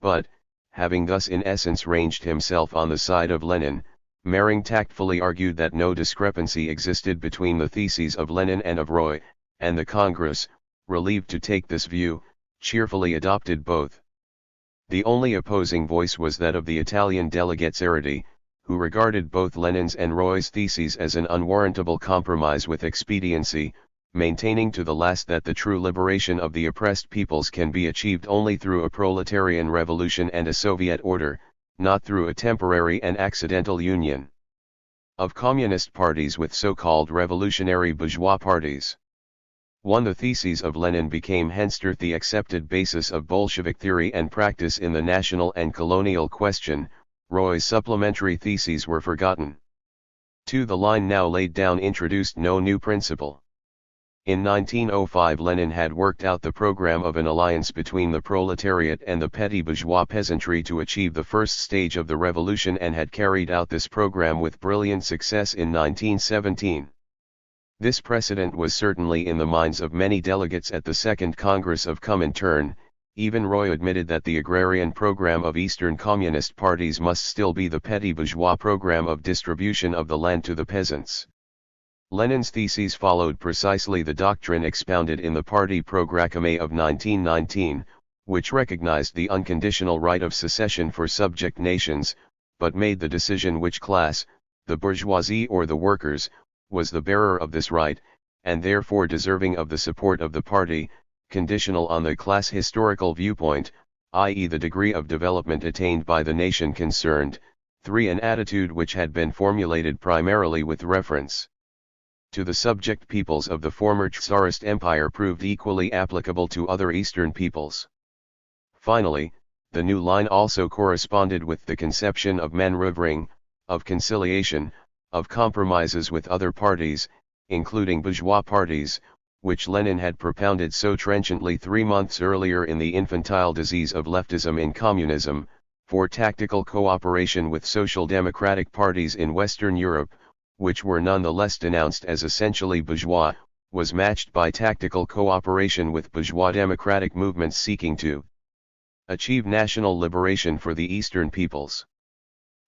But, having thus in essence ranged himself on the side of Lenin, Mering tactfully argued that no discrepancy existed between the theses of Lenin and of Roy, and the Congress, relieved to take this view, cheerfully adopted both. The only opposing voice was that of the Italian delegate Zerati, who regarded both Lenin's and Roy's theses as an unwarrantable compromise with expediency, maintaining to the last that the true liberation of the oppressed peoples can be achieved only through a proletarian revolution and a Soviet order, not through a temporary and accidental union of communist parties with so-called revolutionary bourgeois parties. 1. The theses of Lenin became henceforth the accepted basis of Bolshevik theory and practice in the national and colonial question. Roy's supplementary theses were forgotten. 2. The line now laid down introduced no new principle. In 1905 Lenin had worked out the program of an alliance between the proletariat and the petty bourgeois peasantry to achieve the first stage of the revolution and had carried out this program with brilliant success in 1917. This precedent was certainly in the minds of many delegates at the Second Congress of Comintern. Even Roy admitted that the agrarian program of Eastern Communist parties must still be the petty bourgeois program of distribution of the land to the peasants. Lenin's theses followed precisely the doctrine expounded in the Party Programme of 1919, which recognized the unconditional right of secession for subject nations, but made the decision which class, the bourgeoisie or the workers, was the bearer of this right, and therefore deserving of the support of the party, conditional on the class historical viewpoint, i.e. the degree of development attained by the nation concerned. 3. An attitude which had been formulated primarily with reference to the subject peoples of the former Tsarist Empire proved equally applicable to other Eastern peoples. Finally, the new line also corresponded with the conception of manœuvring, of conciliation, of compromises with other parties, including bourgeois parties, which Lenin had propounded so trenchantly 3 months earlier in the infantile disease of leftism in communism, for tactical cooperation with social democratic parties in Western Europe, which were nonetheless denounced as essentially bourgeois, was matched by tactical cooperation with bourgeois democratic movements seeking to achieve national liberation for the Eastern peoples.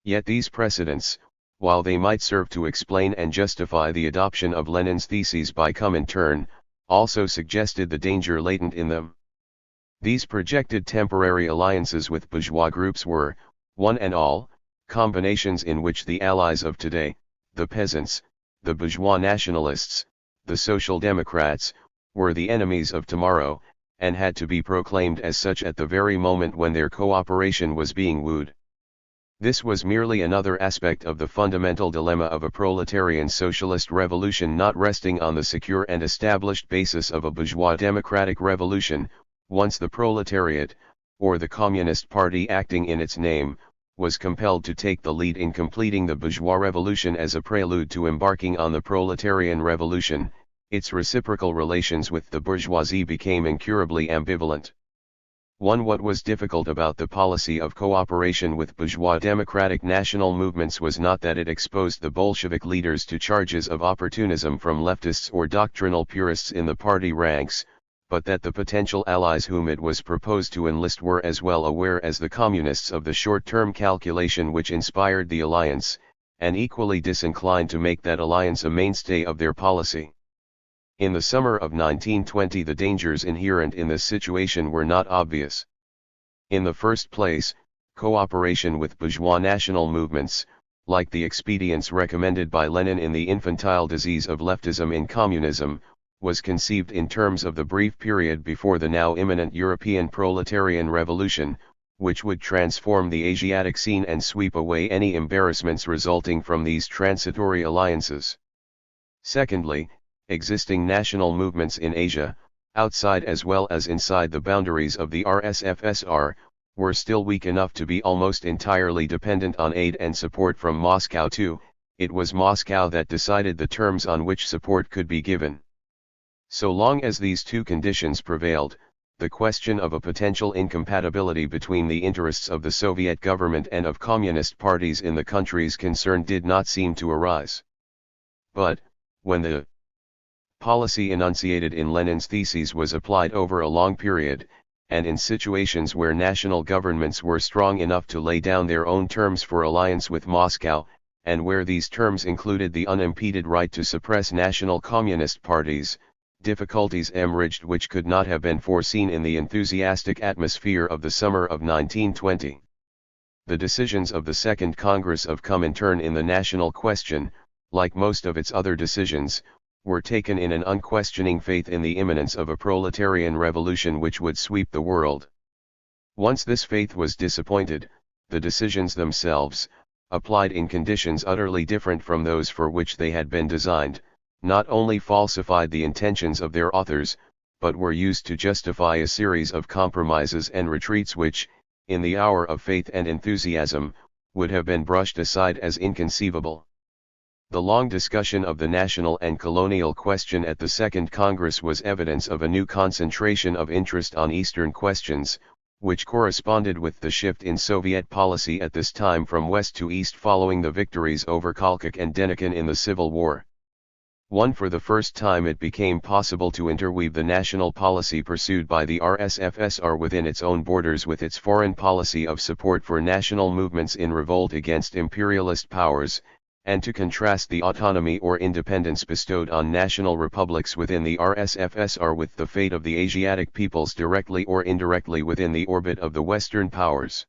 Yet these precedents, while they might serve to explain and justify the adoption of Lenin's theses by Comintern, also suggested the danger latent in them. These projected temporary alliances with bourgeois groups were, one and all, combinations in which the allies of today, the peasants, the bourgeois nationalists, the social democrats, were the enemies of tomorrow, and had to be proclaimed as such at the very moment when their cooperation was being wooed. This was merely another aspect of the fundamental dilemma of a proletarian socialist revolution not resting on the secure and established basis of a bourgeois democratic revolution, once the proletariat, or the Communist Party acting in its name, was compelled to take the lead in completing the bourgeois revolution as a prelude to embarking on the proletarian revolution. Its reciprocal relations with the bourgeoisie became incurably ambivalent. 1. What was difficult about the policy of cooperation with bourgeois democratic national movements was not that it exposed the Bolshevik leaders to charges of opportunism from leftists or doctrinal purists in the party ranks, but that the potential allies whom it was proposed to enlist were as well aware as the communists of the short-term calculation which inspired the alliance, and equally disinclined to make that alliance a mainstay of their policy. In the summer of 1920 the dangers inherent in this situation were not obvious. In the first place, cooperation with bourgeois national movements, like the expedients recommended by Lenin in the infantile disease of leftism in communism, was conceived in terms of the brief period before the now imminent European proletarian revolution, which would transform the Asiatic scene and sweep away any embarrassments resulting from these transitory alliances. Secondly, existing national movements in Asia, outside as well as inside the boundaries of the RSFSR, were still weak enough to be almost entirely dependent on aid and support from Moscow too. It was Moscow that decided the terms on which support could be given. So long as these two conditions prevailed, the question of a potential incompatibility between the interests of the Soviet government and of communist parties in the countries concerned did not seem to arise. But, when the policy enunciated in Lenin's theses was applied over a long period, and in situations where national governments were strong enough to lay down their own terms for alliance with Moscow, and where these terms included the unimpeded right to suppress national communist parties, difficulties emerged which could not have been foreseen in the enthusiastic atmosphere of the summer of 1920. The decisions of the Second Congress of Comintern in the national question, like most of its other decisions, were taken in an unquestioning faith in the imminence of a proletarian revolution which would sweep the world. Once this faith was disappointed, the decisions themselves, applied in conditions utterly different from those for which they had been designed, not only falsified the intentions of their authors, but were used to justify a series of compromises and retreats which, in the hour of faith and enthusiasm, would have been brushed aside as inconceivable. The long discussion of the national and colonial question at the Second Congress was evidence of a new concentration of interest on Eastern questions, which corresponded with the shift in Soviet policy at this time from west to east following the victories over Kolchak and Denikin in the Civil War. For the first time it became possible to interweave the national policy pursued by the RSFSR within its own borders with its foreign policy of support for national movements in revolt against imperialist powers, and to contrast the autonomy or independence bestowed on national republics within the RSFSR with the fate of the Asiatic peoples directly or indirectly within the orbit of the Western powers.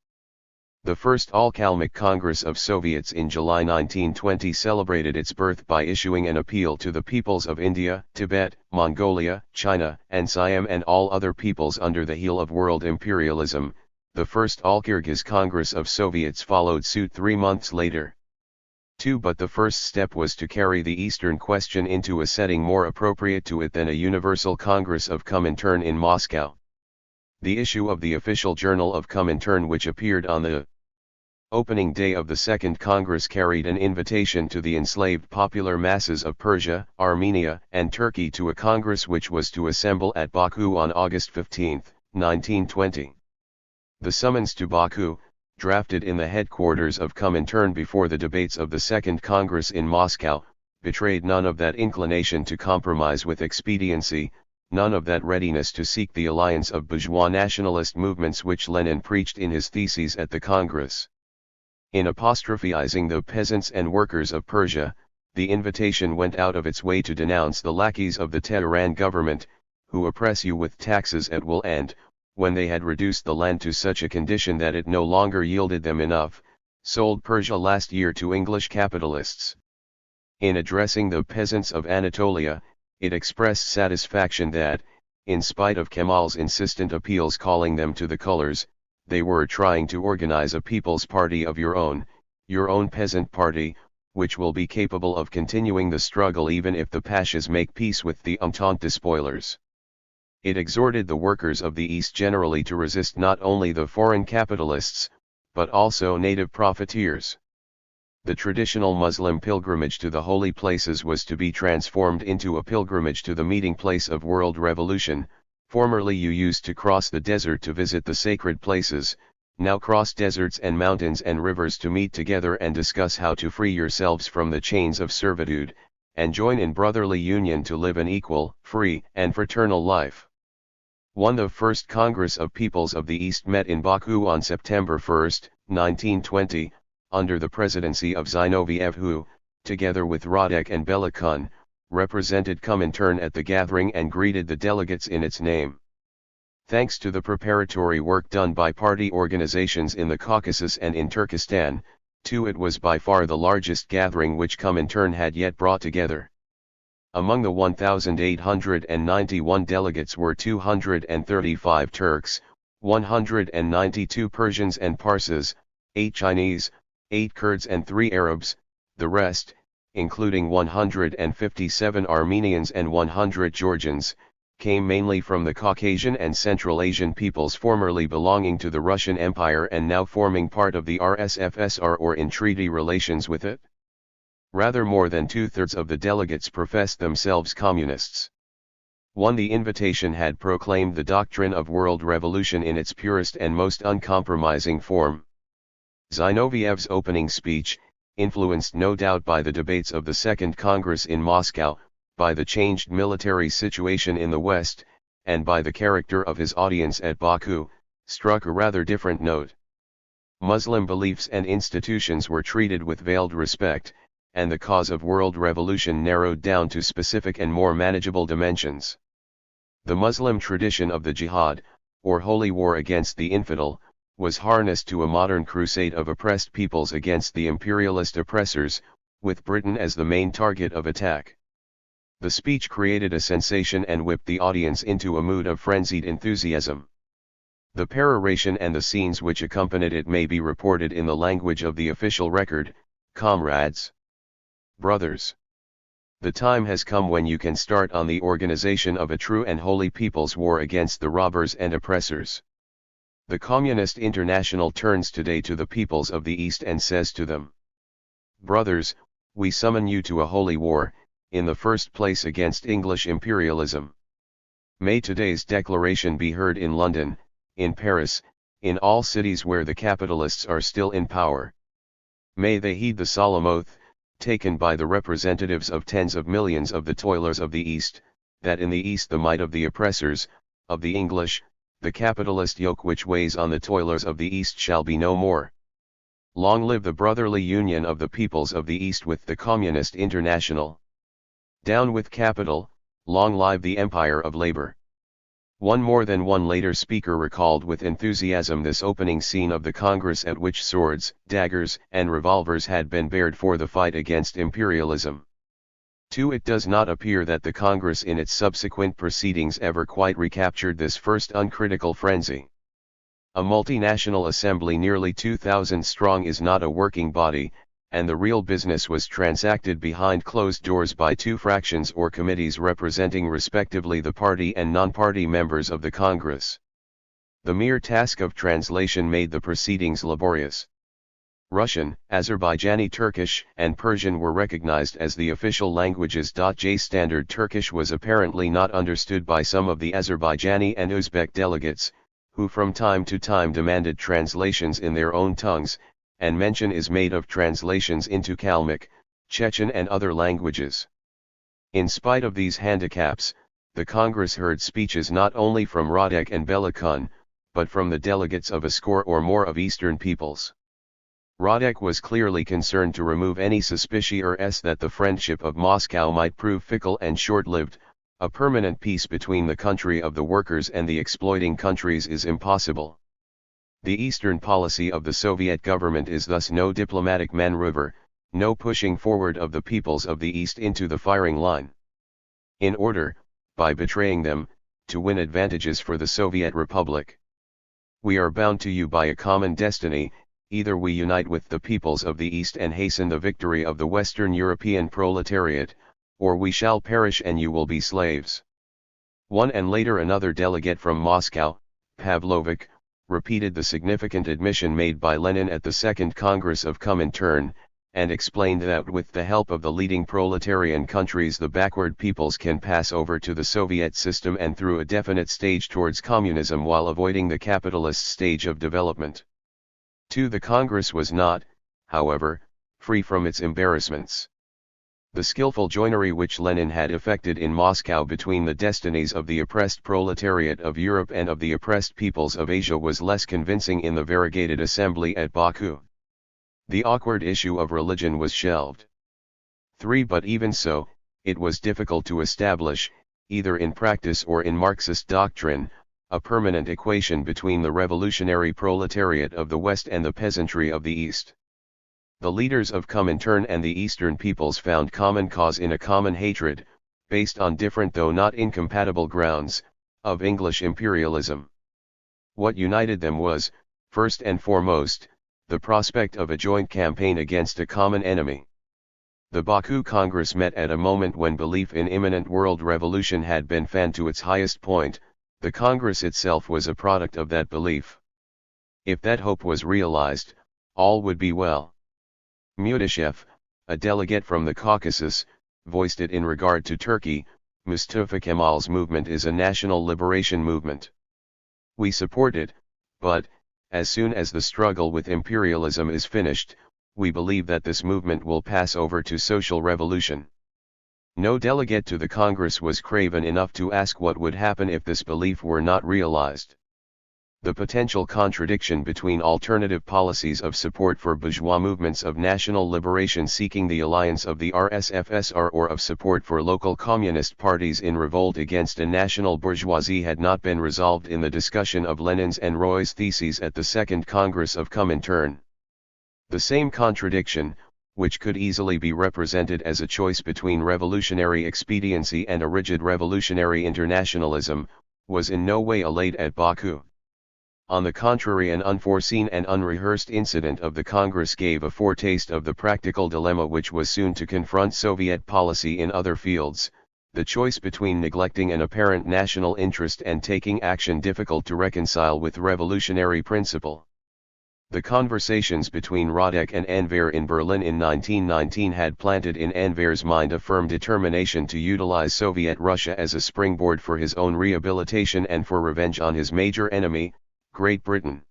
The first All-Kalmyk Congress of Soviets in July 1920 celebrated its birth by issuing an appeal to the peoples of India, Tibet, Mongolia, China, and Siam and all other peoples under the heel of world imperialism. The first All-Kyrgyz Congress of Soviets followed suit 3 months later. But the first step was to carry the Eastern question into a setting more appropriate to it than a Universal Congress of Comintern in Moscow. The issue of the official journal of Comintern, which appeared on the opening day of the Second Congress, carried an invitation to the enslaved popular masses of Persia, Armenia, and Turkey to a congress which was to assemble at Baku on August 15, 1920. The summons to Baku, drafted in the headquarters of Comintern before the debates of the Second Congress in Moscow, betrayed none of that inclination to compromise with expediency, none of that readiness to seek the alliance of bourgeois nationalist movements which Lenin preached in his theses at the Congress. In apostrophizing the peasants and workers of Persia, the invitation went out of its way to denounce the lackeys of the Tehran government, who oppress you with taxes at will and, when they had reduced the land to such a condition that it no longer yielded them enough, sold Persia last year to English capitalists. In addressing the peasants of Anatolia, it expressed satisfaction that, in spite of Kemal's insistent appeals calling them to the colors, they were trying to organize a people's party of your own peasant party, which will be capable of continuing the struggle even if the Pashas make peace with the Entente despoilers. It exhorted the workers of the East generally to resist not only the foreign capitalists, but also native profiteers. The traditional Muslim pilgrimage to the holy places was to be transformed into a pilgrimage to the meeting place of world revolution. Formerly you used to cross the desert to visit the sacred places, now cross deserts and mountains and rivers to meet together and discuss how to free yourselves from the chains of servitude, and join in brotherly union to live an equal, free, and fraternal life. The First Congress of Peoples of the East met in Baku on September 1, 1920, under the presidency of Zinoviev who, together with Radek and Belikun, represented Comintern at the gathering and greeted the delegates in its name. Thanks to the preparatory work done by party organizations in the Caucasus and in Turkestan, too, it was by far the largest gathering which Comintern had yet brought together. Among the 1,891 delegates were 235 Turks, 192 Persians and Parsis, 8 Chinese, 8 Kurds and 3 Arabs. The rest, including 157 Armenians and 100 Georgians, came mainly from the Caucasian and Central Asian peoples formerly belonging to the Russian Empire and now forming part of the RSFSR or in treaty relations with it. Rather more than two-thirds of the delegates professed themselves communists. 1. The invitation had proclaimed the doctrine of world revolution in its purest and most uncompromising form. Zinovьev's opening speech, influenced no doubt by the debates of the Second Congress in Moscow, by the changed military situation in the West, and by the character of his audience at Baku, struck a rather different note. Muslim beliefs and institutions were treated with veiled respect, and the cause of world revolution narrowed down to specific and more manageable dimensions. The Muslim tradition of the jihad, or holy war against the infidel, was harnessed to a modern crusade of oppressed peoples against the imperialist oppressors, with Britain as the main target of attack. The speech created a sensation and whipped the audience into a mood of frenzied enthusiasm. The peroration and the scenes which accompanied it may be reported in the language of the official record: "Comrades, brothers, the time has come when you can start on the organization of a true and holy people's war against the robbers and oppressors. The Communist International turns today to the peoples of the East and says to them, brothers, we summon you to a holy war, in the first place against English imperialism. May today's declaration be heard in London, in Paris, in all cities where the capitalists are still in power. May they heed the solemn oath, taken by the representatives of tens of millions of the toilers of the East, that in the East the might of the oppressors, of the English, the capitalist yoke which weighs on the toilers of the East shall be no more. Long live the brotherly union of the peoples of the East with the Communist International. Down with capital, long live the Empire of Labor." More than one later speaker recalled with enthusiasm this opening scene of the Congress at which swords, daggers, and revolvers had been bared for the fight against imperialism. 2. It does not appear that the Congress in its subsequent proceedings ever quite recaptured this first uncritical frenzy. A multinational assembly nearly 2,000 strong is not a working body, and the real business was transacted behind closed doors by 2 fractions or committees representing respectively the party and non-party members of the Congress. The mere task of translation made the proceedings laborious. Russian, Azerbaijani Turkish, and Persian were recognized as the official languages. Standard Turkish was apparently not understood by some of the Azerbaijani and Uzbek delegates, who from time to time demanded translations in their own tongues, and mention is made of translations into Kalmyk, Chechen and other languages. In spite of these handicaps, the Congress heard speeches not only from Radek and Belikun, but from the delegates of a score or more of Eastern peoples. Radek was clearly concerned to remove any suspicion that the friendship of Moscow might prove fickle and short-lived. A permanent peace between the country of the workers and the exploiting countries is impossible. The Eastern policy of the Soviet government is thus no diplomatic maneuver, no pushing forward of the peoples of the East into the firing line. In order, by betraying them, to win advantages for the Soviet Republic. We are bound to you by a common destiny. Either we unite with the peoples of the East and hasten the victory of the Western European proletariat, or we shall perish and you will be slaves. One and later another delegate from Moscow, Pavlovich, repeated the significant admission made by Lenin at the Second Congress of Comintern, and explained that with the help of the leading proletarian countries the backward peoples can pass over to the Soviet system and through a definite stage towards communism while avoiding the capitalist stage of development. 2. The Congress was not, however, free from its embarrassments. The skillful joinery which Lenin had effected in Moscow between the destinies of the oppressed proletariat of Europe and of the oppressed peoples of Asia was less convincing in the variegated assembly at Baku. The awkward issue of religion was shelved. 3. But even so, it was difficult to establish, either in practice or in Marxist doctrine, a permanent equation between the revolutionary proletariat of the West and the peasantry of the East. The leaders of Comintern and the Eastern peoples found common cause in a common hatred, based on different though not incompatible grounds, of English imperialism. What united them was, first and foremost, the prospect of a joint campaign against a common enemy. The Baku Congress met at a moment when belief in imminent world revolution had been fanned to its highest point. The Congress itself was a product of that belief. If that hope was realized, all would be well. Mudashev, a delegate from the Caucasus, voiced it in regard to Turkey. Mustafa Kemal's movement is a national liberation movement. We support it, but, as soon as the struggle with imperialism is finished, we believe that this movement will pass over to social revolution. No delegate to the Congress was craven enough to ask what would happen if this belief were not realized. The potential contradiction between alternative policies of support for bourgeois movements of national liberation seeking the alliance of the RSFSR or of support for local communist parties in revolt against a national bourgeoisie had not been resolved in the discussion of Lenin's and Roy's theses at the Second Congress of Comintern. The same contradiction, which could easily be represented as a choice between revolutionary expediency and a rigid revolutionary internationalism, was in no way allayed at Baku. On the contrary, an unforeseen and unrehearsed incident of the Congress gave a foretaste of the practical dilemma which was soon to confront Soviet policy in other fields, the choice between neglecting an apparent national interest and taking action difficult to reconcile with revolutionary principle. The conversations between Radek and Enver in Berlin in 1919 had planted in Enver's mind a firm determination to utilize Soviet Russia as a springboard for his own rehabilitation and for revenge on his major enemy, Great Britain.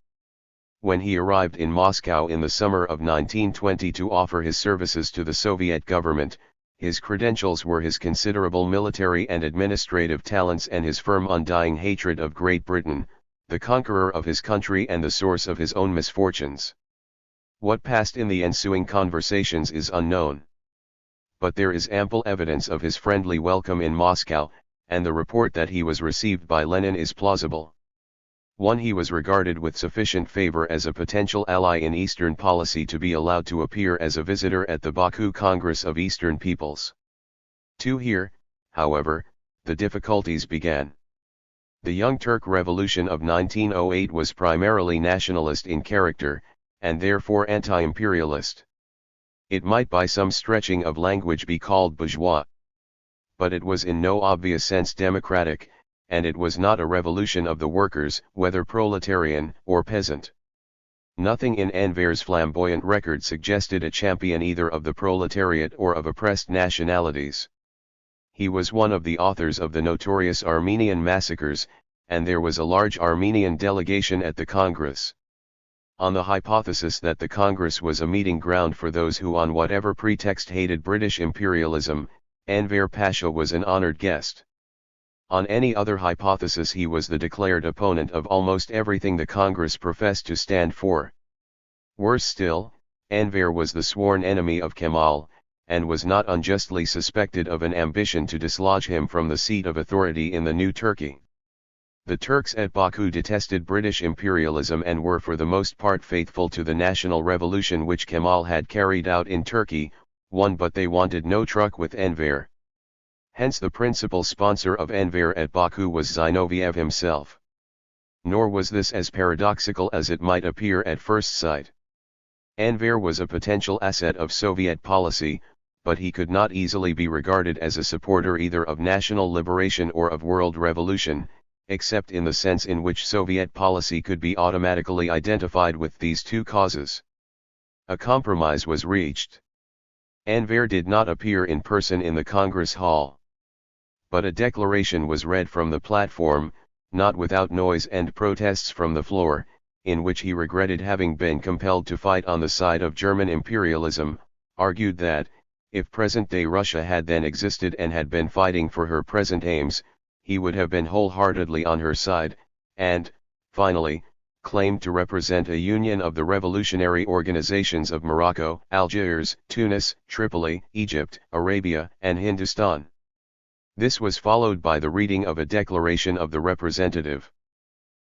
When he arrived in Moscow in the summer of 1920 to offer his services to the Soviet government, his credentials were his considerable military and administrative talents and his firm undying hatred of Great Britain, the conqueror of his country and the source of his own misfortunes. What passed in the ensuing conversations is unknown. But there is ample evidence of his friendly welcome in Moscow, and the report that he was received by Lenin is plausible. 1. He was regarded with sufficient favor as a potential ally in Eastern policy to be allowed to appear as a visitor at the Baku Congress of Eastern Peoples. 2. Here, however, the difficulties began. The Young Turk Revolution of 1908 was primarily nationalist in character, and therefore anti-imperialist. It might by some stretching of language be called bourgeois. But it was in no obvious sense democratic, and it was not a revolution of the workers, whether proletarian or peasant. Nothing in Enver's flamboyant record suggested a champion either of the proletariat or of oppressed nationalities. He was one of the authors of the notorious Armenian massacres, and there was a large Armenian delegation at the Congress. On the hypothesis that the Congress was a meeting ground for those who on whatever pretext hated British imperialism, Enver Pasha was an honored guest. On any other hypothesis he was the declared opponent of almost everything the Congress professed to stand for. Worse still, Enver was the sworn enemy of Kemal, and was not unjustly suspected of an ambition to dislodge him from the seat of authority in the new Turkey. The Turks at Baku detested British imperialism and were for the most part faithful to the national revolution which Kemal had carried out in Turkey, but they wanted no truck with Enver. Hence the principal sponsor of Enver at Baku was Zinoviev himself. Nor was this as paradoxical as it might appear at first sight. Enver was a potential asset of Soviet policy, but he could not easily be regarded as a supporter either of national liberation or of world revolution, except in the sense in which Soviet policy could be automatically identified with these two causes. A compromise was reached. Enver did not appear in person in the Congress Hall. But a declaration was read from the platform, not without noise and protests from the floor, in which he regretted having been compelled to fight on the side of German imperialism, argued that, if present-day Russia had then existed and had been fighting for her present aims, he would have been wholeheartedly on her side, and, finally, claimed to represent a union of the revolutionary organizations of Morocco, Algiers, Tunis, Tripoli, Egypt, Arabia, and Hindustan. This was followed by the reading of a declaration of the representative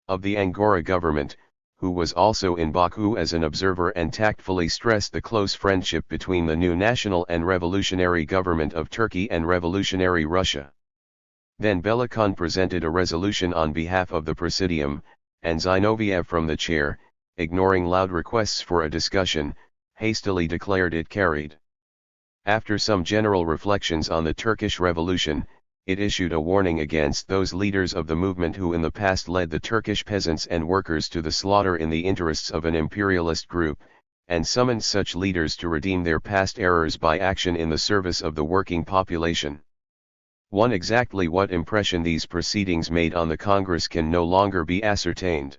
of the Angora government, who was also in Baku as an observer and tactfully stressed the close friendship between the new national and revolutionary government of Turkey and revolutionary Russia. Then Belakan presented a resolution on behalf of the Presidium, and Zinoviev from the chair, ignoring loud requests for a discussion, hastily declared it carried. After some general reflections on the Turkish Revolution, it issued a warning against those leaders of the movement who in the past led the Turkish peasants and workers to the slaughter in the interests of an imperialist group, and summoned such leaders to redeem their past errors by action in the service of the working population. Exactly what impression these proceedings made on the Congress can no longer be ascertained.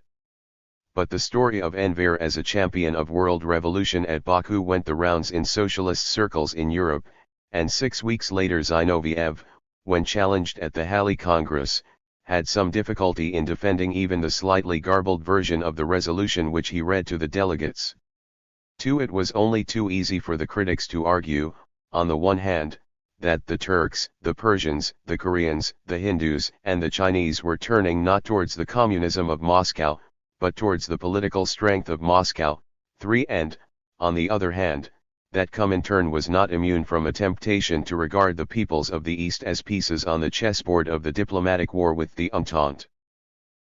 But the story of Enver as a champion of world revolution at Baku went the rounds in socialist circles in Europe, and 6 weeks later Zinoviev, when challenged at the Halle Congress, had some difficulty in defending even the slightly garbled version of the resolution which he read to the delegates. It was only too easy for the critics to argue, on the one hand, that the Turks, the Persians, the Koreans, the Hindus, and the Chinese were turning not towards the communism of Moscow, but towards the political strength of Moscow. And, on the other hand, that Comintern was not immune from a temptation to regard the peoples of the East as pieces on the chessboard of the diplomatic war with the Entente.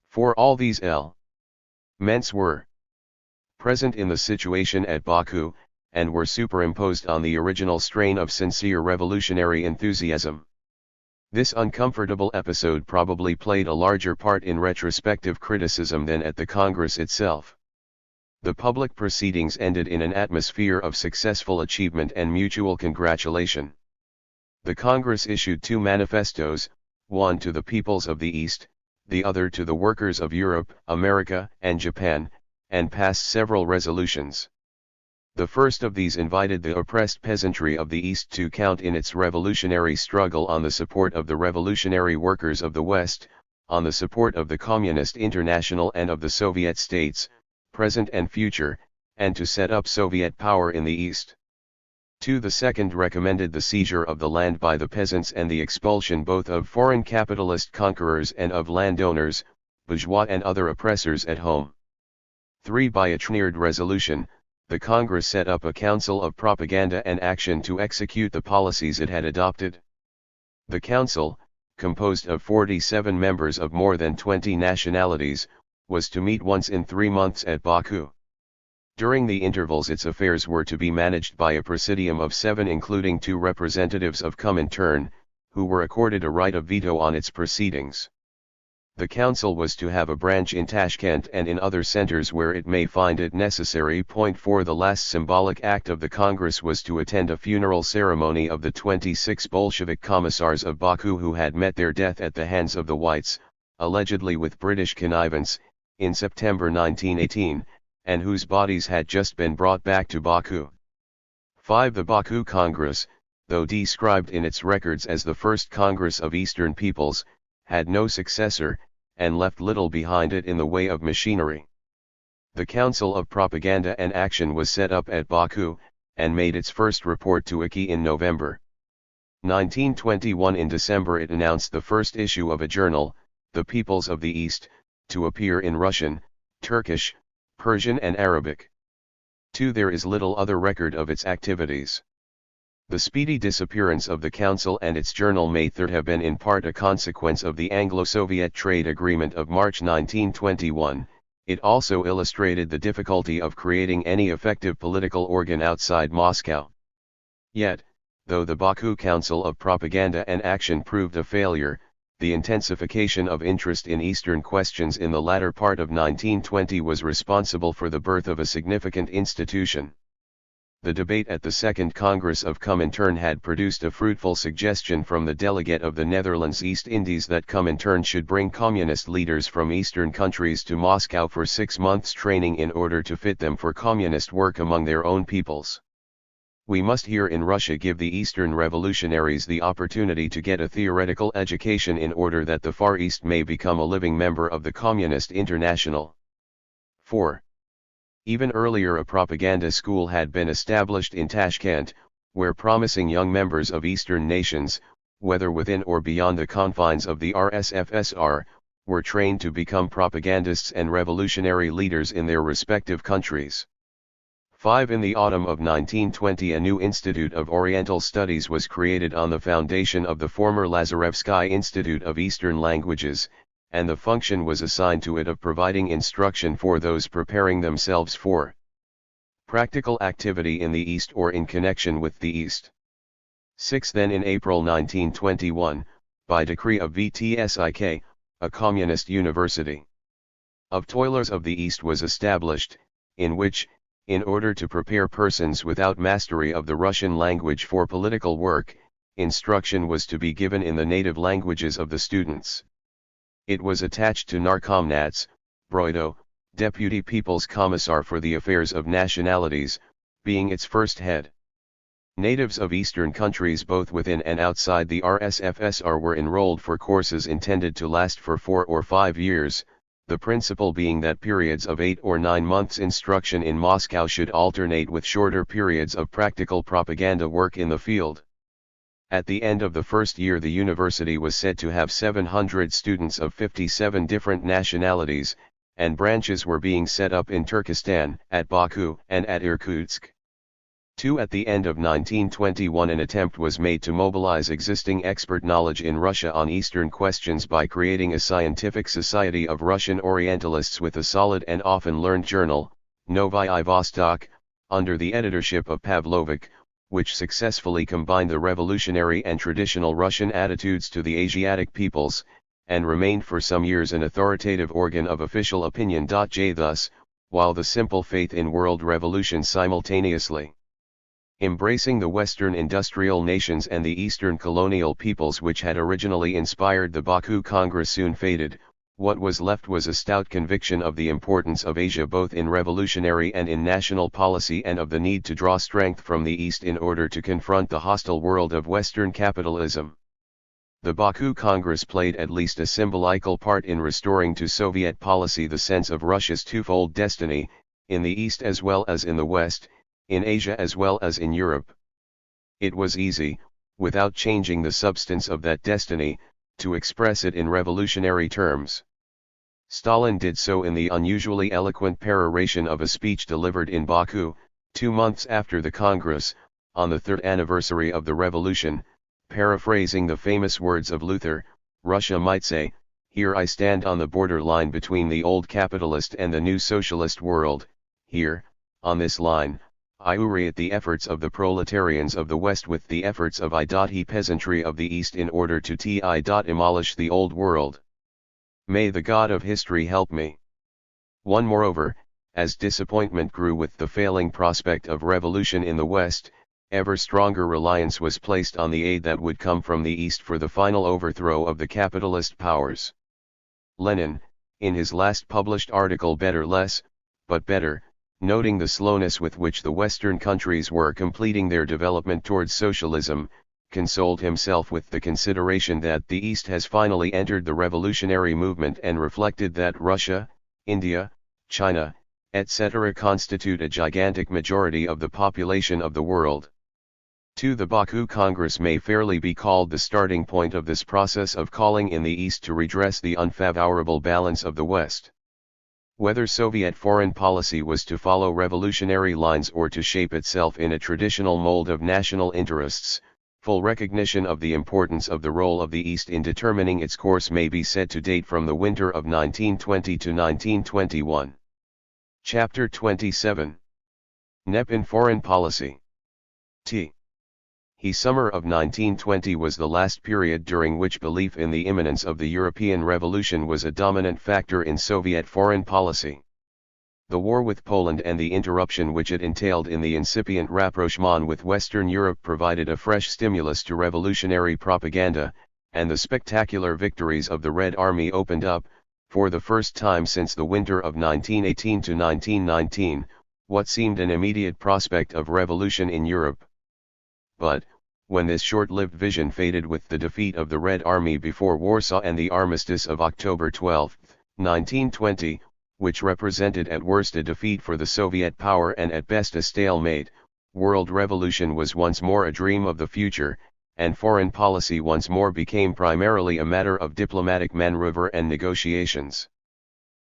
For all these elements were present in the situation at Baku, and were superimposed on the original strain of sincere revolutionary enthusiasm. This uncomfortable episode probably played a larger part in retrospective criticism than at the Congress itself. The public proceedings ended in an atmosphere of successful achievement and mutual congratulation. The Congress issued 2 manifestos, one to the peoples of the East, the other to the workers of Europe, America, and Japan, and passed several resolutions. The first of these invited the oppressed peasantry of the East to count in its revolutionary struggle on the support of the revolutionary workers of the West, on the support of the Communist International and of the Soviet states, present and future, and to set up Soviet power in the East. The second recommended the seizure of the land by the peasants and the expulsion both of foreign capitalist conquerors and of landowners, bourgeois and other oppressors at home. By a THIRD resolution, the Congress set up a Council of Propaganda and Action to execute the policies it had adopted. The Council, composed of 47 members of more than 20 nationalities, was to meet once in 3 months at Baku. During the intervals its affairs were to be managed by a presidium of 7 including 2 representatives of Comintern, who were accorded a right of veto on its proceedings. The council was to have a branch in Tashkent and in other centers where it may find it necessary. 4 The last symbolic act of the Congress was to attend a funeral ceremony of the 26 Bolshevik commissars of Baku who had met their death at the hands of the Whites, allegedly with British connivance, in September 1918, and whose bodies had just been brought back to Baku. 5 The Baku Congress, though described in its records as the first Congress of Eastern peoples, had no successor, and left little behind it in the way of machinery. The Council of Propaganda and Action was set up at Baku, and made its first report to IKI in November 1921. In December it announced the first issue of a journal, The Peoples of the East, to appear in Russian, Turkish, Persian and Arabic. There is little other record of its activities. The speedy disappearance of the Council and its journal may have been in part a consequence of the Anglo-Soviet trade agreement of March 1921, it also illustrated the difficulty of creating any effective political organ outside Moscow. Yet, though the Baku Council of Propaganda and Action proved a failure, the intensification of interest in Eastern questions in the latter part of 1920 was responsible for the birth of a significant institution. The debate at the Second Congress of Comintern had produced a fruitful suggestion from the delegate of the Netherlands East Indies that Comintern should bring communist leaders from Eastern countries to Moscow for 6 months' training in order to fit them for communist work among their own peoples. We must here in Russia give the Eastern revolutionaries the opportunity to get a theoretical education in order that the Far East may become a living member of the Communist International. 4. Even earlier a propaganda school had been established in Tashkent, where promising young members of Eastern nations, whether within or beyond the confines of the RSFSR, were trained to become propagandists and revolutionary leaders in their respective countries. 5. In the autumn of 1920 a new Institute of Oriental Studies was created on the foundation of the former Lazarevsky Institute of Eastern Languages, and the function was assigned to it of providing instruction for those preparing themselves for practical activity in the East or in connection with the East. 6. Then in April 1921, by decree of VTSIK, a communist university of toilers of the East was established, in which, in order to prepare persons without mastery of the Russian language for political work, instruction was to be given in the native languages of the students. It was attached to Narkomnats, Broido, Deputy People's Commissar for the Affairs of Nationalities, being its first head. Natives of Eastern countries both within and outside the RSFSR were enrolled for courses intended to last for 4 or 5 years, the principle being that periods of 8 or 9 months instruction in Moscow should alternate with shorter periods of practical propaganda work in the field. At the end of the first year the university was said to have 700 students of 57 different nationalities, and branches were being set up in Turkestan, at Baku, and at Irkutsk. 2. At the end of 1921 an attempt was made to mobilize existing expert knowledge in Russia on Eastern questions by creating a scientific society of Russian Orientalists with a solid and often learned journal, Novaya Vostok, under the editorship of Pavlovich, which successfully combined the revolutionary and traditional Russian attitudes to the Asiatic peoples, and remained for some years an authoritative organ of official opinion. Thus, while the simple faith in world revolution simultaneously embracing the Western industrial nations and the Eastern colonial peoples which had originally inspired the Baku Congress soon faded, what was left was a stout conviction of the importance of Asia both in revolutionary and in national policy and of the need to draw strength from the East in order to confront the hostile world of Western capitalism. The Baku Congress played at least a symbolical part in restoring to Soviet policy the sense of Russia's twofold destiny, in the East as well as in the West, in Asia as well as in Europe. It was easy, without changing the substance of that destiny, to express it in revolutionary terms. Stalin did so in the unusually eloquent peroration of a speech delivered in Baku, 2 months after the Congress, on the 3rd anniversary of the revolution, paraphrasing the famous words of Luther, Russia might say, "Here I stand on the border line between the old capitalist and the new socialist world, here, on this line, I laureate the efforts of the proletarians of the West with the efforts of the peasantry of the East in order to demolish the old world. May the God of history help me." 1. Moreover, as disappointment grew with the failing prospect of revolution in the West, ever stronger reliance was placed on the aid that would come from the East for the final overthrow of the capitalist powers. Lenin, in his last published article Better Less, but Better, noting the slowness with which the Western countries were completing their development towards socialism, consoled himself with the consideration that the East has finally entered the revolutionary movement and reflected that Russia, India, China, etc. constitute a gigantic majority of the population of the world. 2. The Baku Congress may fairly be called the starting point of this process of calling in the East to redress the unfavorable balance of the West. Whether Soviet foreign policy was to follow revolutionary lines or to shape itself in a traditional mold of national interests, full recognition of the importance of the role of the East in determining its course may be said to date from the winter of 1920 to 1921. Chapter 27. NEP in Foreign Policy. Summer of 1920 was the last period during which belief in the imminence of the European Revolution was a dominant factor in Soviet foreign policy. The war with Poland and the interruption which it entailed in the incipient rapprochement with Western Europe provided a fresh stimulus to revolutionary propaganda, and the spectacular victories of the Red Army opened up, for the first time since the winter of 1918 to 1919, what seemed an immediate prospect of revolution in Europe. But, when this short-lived vision faded with the defeat of the Red Army before Warsaw and the armistice of October 12, 1920, which represented at worst a defeat for the Soviet power and at best a stalemate, world revolution was once more a dream of the future, and foreign policy once more became primarily a matter of diplomatic maneuver and negotiations.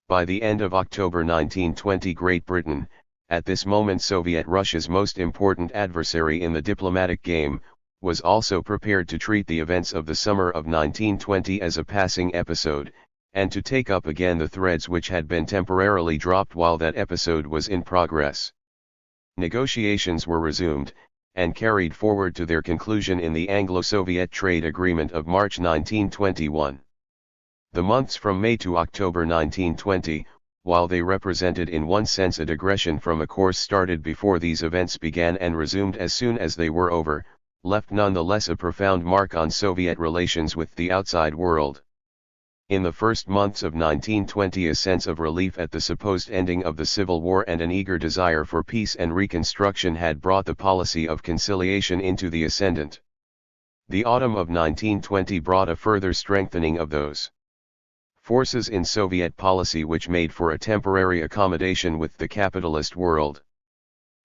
By the end of October 1920, Great Britain, at this moment Soviet Russia's most important adversary in the diplomatic game, was also prepared to treat the events of the summer of 1920 as a passing episode, and to take up again the threads which had been temporarily dropped while that episode was in progress. Negotiations were resumed, and carried forward to their conclusion in the Anglo-Soviet Trade Agreement of March 1921. The months from May to October 1920, while they represented in one sense a digression from a course started before these events began and resumed as soon as they were over, left nonetheless a profound mark on Soviet relations with the outside world. In the first months of 1920, a sense of relief at the supposed ending of the Civil War and an eager desire for peace and reconstruction had brought the policy of conciliation into the ascendant. The autumn of 1920 brought a further strengthening of those forces in Soviet policy which made for a temporary accommodation with the capitalist world.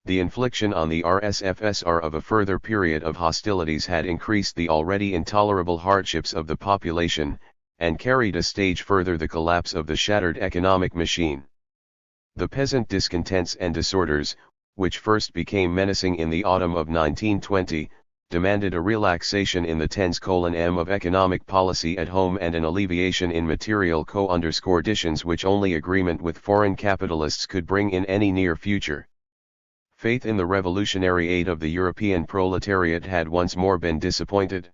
The infliction on the RSFSR of a further period of hostilities had increased the already intolerable hardships of the population, and carried a stage further the collapse of the shattered economic machine. The peasant discontents and disorders, which first became menacing in the autumn of 1920, demanded a relaxation in the tens-m of economic policy at home and an alleviation in material conditions which only agreement with foreign capitalists could bring in any near future. Faith in the revolutionary aid of the European proletariat had once more been disappointed.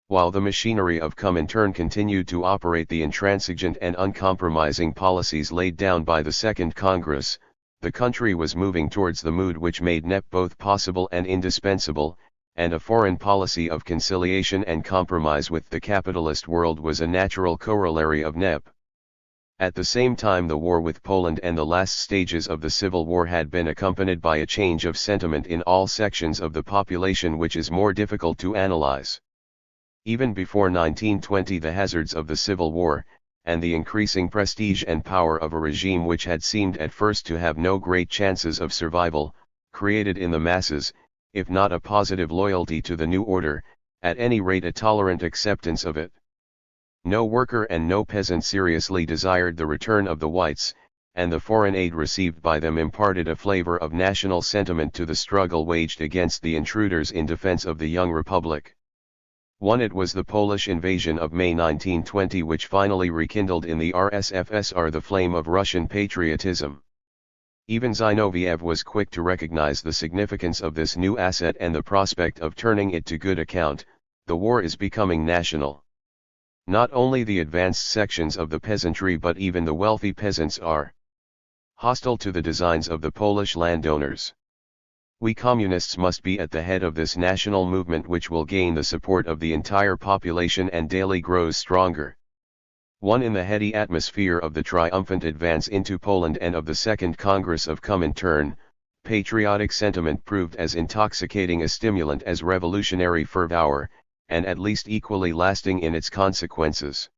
While the machinery of Comintern continued to operate the intransigent and uncompromising policies laid down by the Second Congress, the country was moving towards the mood which made NEP both possible and indispensable, and a foreign policy of conciliation and compromise with the capitalist world was a natural corollary of NEP. At the same time, the war with Poland and the last stages of the Civil War had been accompanied by a change of sentiment in all sections of the population which is more difficult to analyze. Even before 1920, the hazards of the Civil War, and the increasing prestige and power of a regime which had seemed at first to have no great chances of survival, created in the masses, if not a positive loyalty to the new order, at any rate a tolerant acceptance of it. No worker and no peasant seriously desired the return of the whites, and the foreign aid received by them imparted a flavor of national sentiment to the struggle waged against the intruders in defense of the young republic. It was the Polish invasion of May 1920 which finally rekindled in the RSFSR the flame of Russian patriotism. Even Zinoviev was quick to recognize the significance of this new asset and the prospect of turning it to good account. The war is becoming national. Not only the advanced sections of the peasantry but even the wealthy peasants are hostile to the designs of the Polish landowners. We communists must be at the head of this national movement which will gain the support of the entire population and daily grows stronger. In the heady atmosphere of the triumphant advance into Poland and of the Second Congress of Comintern, patriotic sentiment proved as intoxicating a stimulant as revolutionary fervor, and at least equally lasting in its consequences.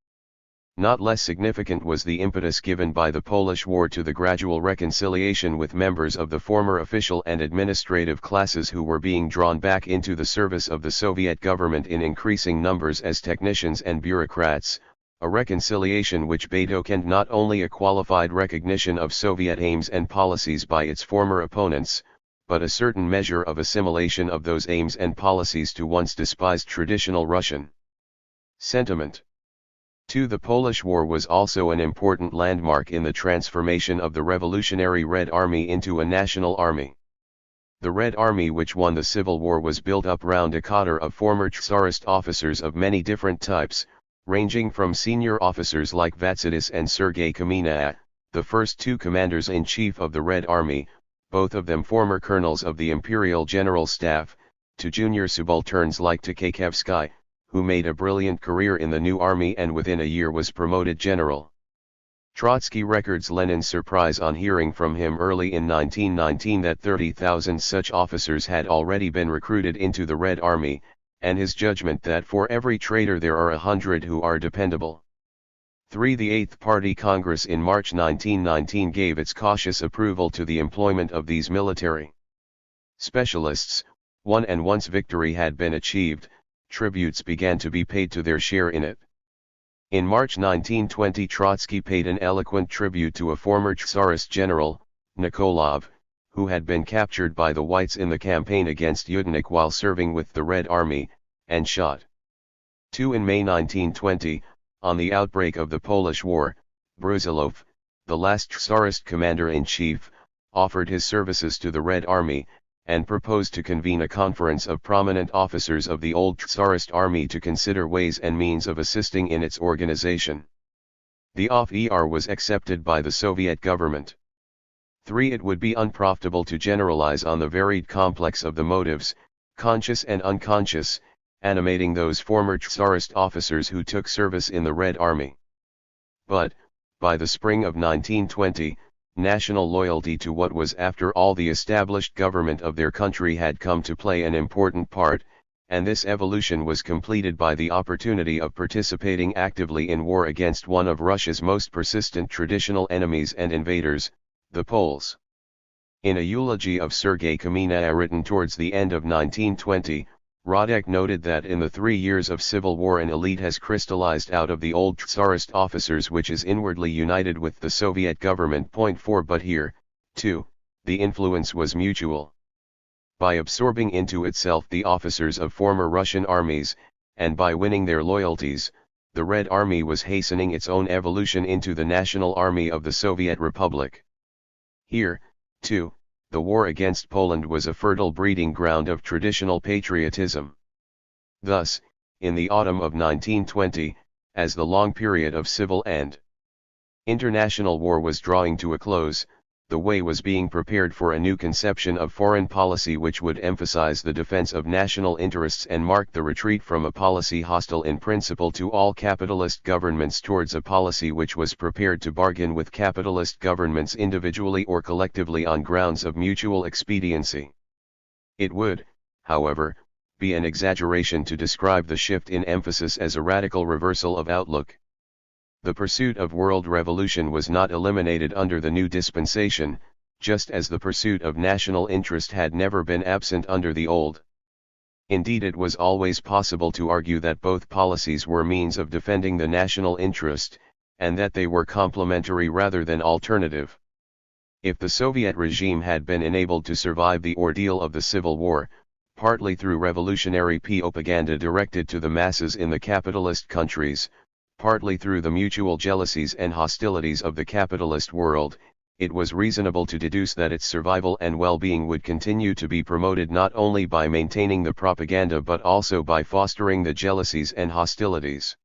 Not less significant was the impetus given by the Polish War to the gradual reconciliation with members of the former official and administrative classes who were being drawn back into the service of the Soviet government in increasing numbers as technicians and bureaucrats, a reconciliation which betokened not only a qualified recognition of Soviet aims and policies by its former opponents, but a certain measure of assimilation of those aims and policies to once despised traditional Russian sentiment. The Polish War was also an important landmark in the transformation of the Revolutionary Red Army into a national army. The Red Army which won the Civil War was built up round a cadre of former Tsarist officers of many different types, ranging from senior officers like Vatsidis and Sergei Kamina, the first two commanders-in-chief of the Red Army, both of them former colonels of the Imperial General Staff, to junior subalterns like Tkaczewski, who made a brilliant career in the new army and within a year was promoted general. Trotsky records Lenin's surprise on hearing from him early in 1919 that 30,000 such officers had already been recruited into the Red Army, and his judgment that for every traitor there are 100 who are dependable. The Eighth Party Congress in March 1919 gave its cautious approval to the employment of these military specialists, and once victory had been achieved, tributes began to be paid to their share in it. In March 1920 Trotsky paid an eloquent tribute to a former Tsarist general, Nikolov, who had been captured by the Whites in the campaign against Yudenik while serving with the Red Army, and shot. 2. In May 1920, on the outbreak of the Polish War, Brusilov, the last Tsarist commander-in-chief, offered his services to the Red Army, and proposed to convene a conference of prominent officers of the old Tsarist army to consider ways and means of assisting in its organization. The offer was accepted by the Soviet government. 3. It would be unprofitable to generalize on the varied complex of the motives, conscious and unconscious, animating those former Tsarist officers who took service in the Red Army. But, by the spring of 1920, national loyalty to what was after all the established government of their country had come to play an important part, and this evolution was completed by the opportunity of participating actively in war against one of Russia's most persistent traditional enemies and invaders, the Poles. In a eulogy of Sergei Kamenev written towards the end of 1920, Radek noted that in the 3 years of civil war an elite has crystallized out of the old Tsarist officers which is inwardly united with the Soviet government. 4. But here, too, the influence was mutual. By absorbing into itself the officers of former Russian armies, and by winning their loyalties, the Red Army was hastening its own evolution into the National Army of the Soviet Republic. Here, too, the war against Poland was a fertile breeding ground of traditional patriotism. Thus, in the autumn of 1920, as the long period of civil and international war was drawing to a close, the way was being prepared for a new conception of foreign policy which would emphasize the defense of national interests and mark the retreat from a policy hostile in principle to all capitalist governments towards a policy which was prepared to bargain with capitalist governments individually or collectively on grounds of mutual expediency. It would, however, be an exaggeration to describe the shift in emphasis as a radical reversal of outlook. The pursuit of world revolution was not eliminated under the new dispensation, just as the pursuit of national interest had never been absent under the old. Indeed, it was always possible to argue that both policies were means of defending the national interest, and that they were complementary rather than alternative. If the Soviet regime had been enabled to survive the ordeal of the Civil War, partly through revolutionary propaganda directed to the masses in the capitalist countries, partly through the mutual jealousies and hostilities of the capitalist world, it was reasonable to deduce that its survival and well-being would continue to be promoted not only by maintaining the propaganda but also by fostering the jealousies and hostilities.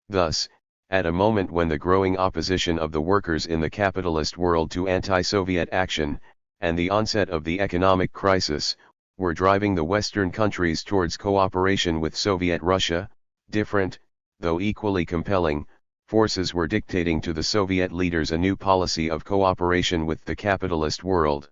Thus, at a moment when the growing opposition of the workers in the capitalist world to anti-Soviet action, and the onset of the economic crisis, were driving the Western countries towards cooperation with Soviet Russia, different, though equally compelling, forces were dictating to the Soviet leaders a new policy of cooperation with the capitalist world.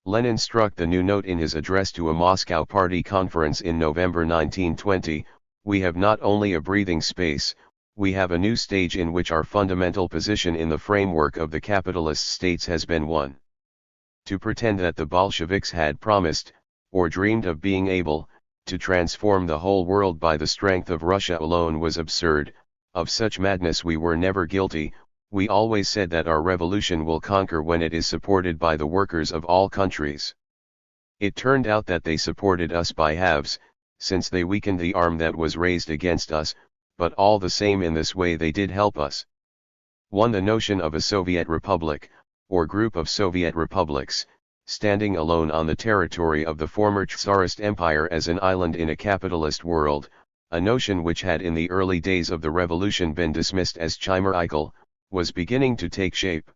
Lenin struck the new note in his address to a Moscow Party conference in November 1920, "We have not only a breathing space, we have a new stage in which our fundamental position in the framework of the capitalist states has been won." To pretend that the Bolsheviks had promised, or dreamed of being able, to transform the whole world by the strength of Russia alone was absurd. Of such madness we were never guilty. We always said that our revolution will conquer when it is supported by the workers of all countries. It turned out that they supported us by halves, since they weakened the arm that was raised against us, but all the same in this way they did help us. 1. The notion of a Soviet Republic, or group of Soviet republics, standing alone on the territory of the former Tsarist Empire as an island in a capitalist world, a notion which had in the early days of the revolution been dismissed as chimerical, was beginning to take shape.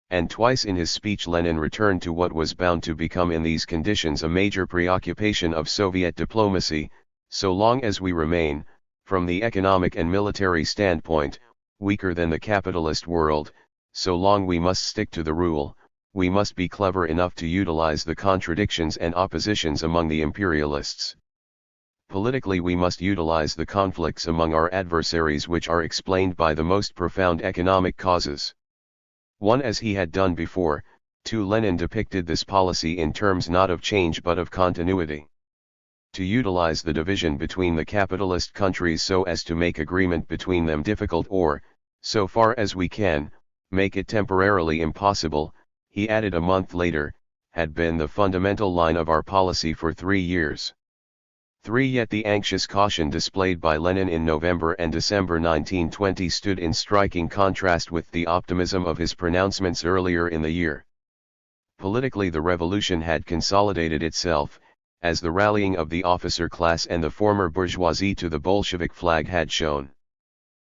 And twice in his speech Lenin returned to what was bound to become in these conditions a major preoccupation of Soviet diplomacy: so long as we remain, from the economic and military standpoint, weaker than the capitalist world, so long we must stick to the rule. We must be clever enough to utilize the contradictions and oppositions among the imperialists. Politically we must utilize the conflicts among our adversaries which are explained by the most profound economic causes. 1. As he had done before, 2. Lenin depicted this policy in terms not of change but of continuity. to utilize the division between the capitalist countries so as to make agreement between them difficult or, so far as we can, make it temporarily impossible, he added a month later, had been the fundamental line of our policy for 3 years. 3. Yet the anxious caution displayed by Lenin in November and December 1920 stood in striking contrast with the optimism of his pronouncements earlier in the year. Politically, the revolution had consolidated itself, as the rallying of the officer class and the former bourgeoisie to the Bolshevik flag had shown.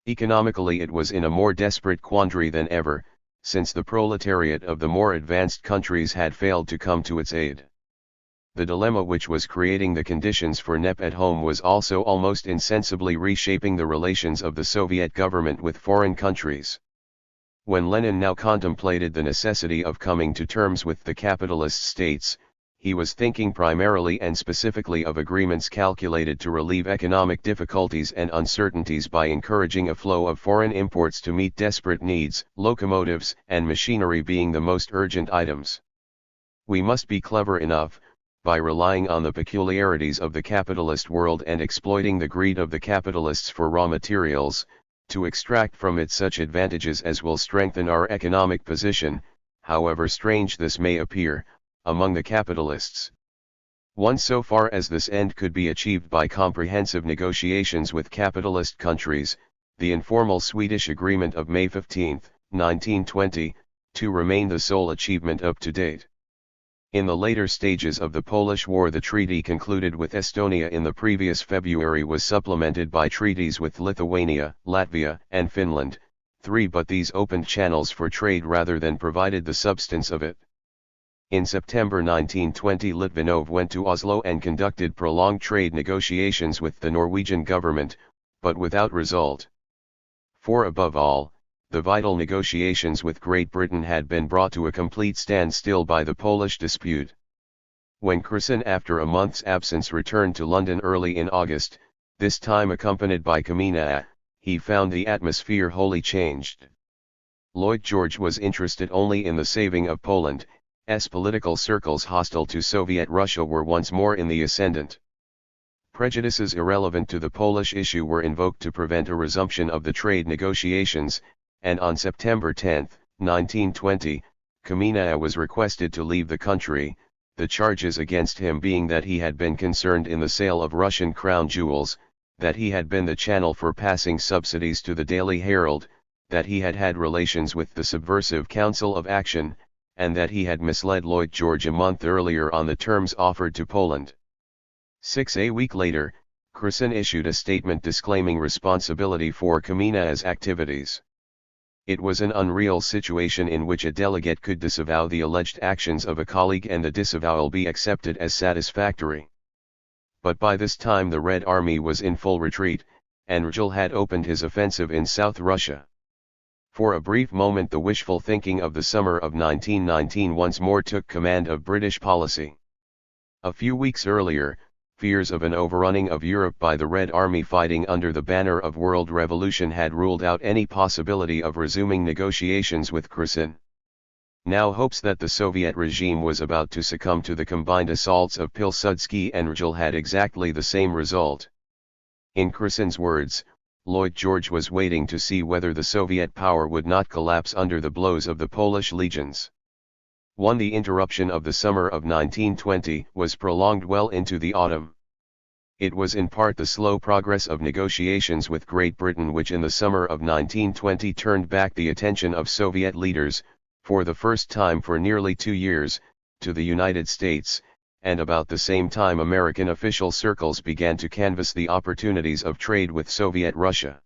Economically, it was in a more desperate quandary than ever, since the proletariat of the more advanced countries had failed to come to its aid. The dilemma which was creating the conditions for NEP at home was also almost insensibly reshaping the relations of the Soviet government with foreign countries. When Lenin now contemplated the necessity of coming to terms with the capitalist states, he was thinking primarily and specifically of agreements calculated to relieve economic difficulties and uncertainties by encouraging a flow of foreign imports to meet desperate needs, locomotives and machinery being the most urgent items. We must be clever enough, by relying on the peculiarities of the capitalist world and exploiting the greed of the capitalists for raw materials, to extract from it such advantages as will strengthen our economic position, however strange this may appear, among the capitalists. 1. So far as this end could be achieved by comprehensive negotiations with capitalist countries, the informal Swedish agreement of May 15, 1920, to remain the sole achievement up to date. In the later stages of the Polish War, the treaty concluded with Estonia in the previous February was supplemented by treaties with Lithuania, Latvia, and Finland. 3. But these opened channels for trade rather than provided the substance of it. In September 1920, Litvinov went to Oslo and conducted prolonged trade negotiations with the Norwegian government, but without result. 4. Above all, the vital negotiations with Great Britain had been brought to a complete standstill by the Polish dispute. When Kherson, after a month's absence, returned to London early in August, this time accompanied by Kamina, he found the atmosphere wholly changed. Lloyd George was interested only in the saving of Poland. Political circles hostile to Soviet Russia were once more in the ascendant. Prejudices irrelevant to the Polish issue were invoked to prevent a resumption of the trade negotiations, and on September 10, 1920, Kamina was requested to leave the country, the charges against him being that he had been concerned in the sale of Russian crown jewels, that he had been the channel for passing subsidies to the Daily Herald, that he had had relations with the Subversive Council of Action, and that he had misled Lloyd George a month earlier on the terms offered to Poland. 6. A week later, Kherson issued a statement disclaiming responsibility for Kamina's activities. It was an unreal situation in which a delegate could disavow the alleged actions of a colleague and the disavowal be accepted as satisfactory. But by this time the Red Army was in full retreat, and Rgel had opened his offensive in South Russia. For a brief moment the wishful thinking of the summer of 1919 once more took command of British policy. A few weeks earlier, fears of an overrunning of Europe by the Red Army fighting under the banner of world revolution had ruled out any possibility of resuming negotiations with Kherson. Now hopes that the Soviet regime was about to succumb to the combined assaults of Pilsudski and Rgel had exactly the same result. In Kherson's words, Lloyd George was waiting to see whether the Soviet power would not collapse under the blows of the Polish legions. 1. The interruption of the summer of 1920 was prolonged well into the autumn. It was in part the slow progress of negotiations with Great Britain which in the summer of 1920 turned back the attention of Soviet leaders, for the first time for nearly 2 years, to the United States, and about the same time American official circles began to canvass the opportunities of trade with Soviet Russia.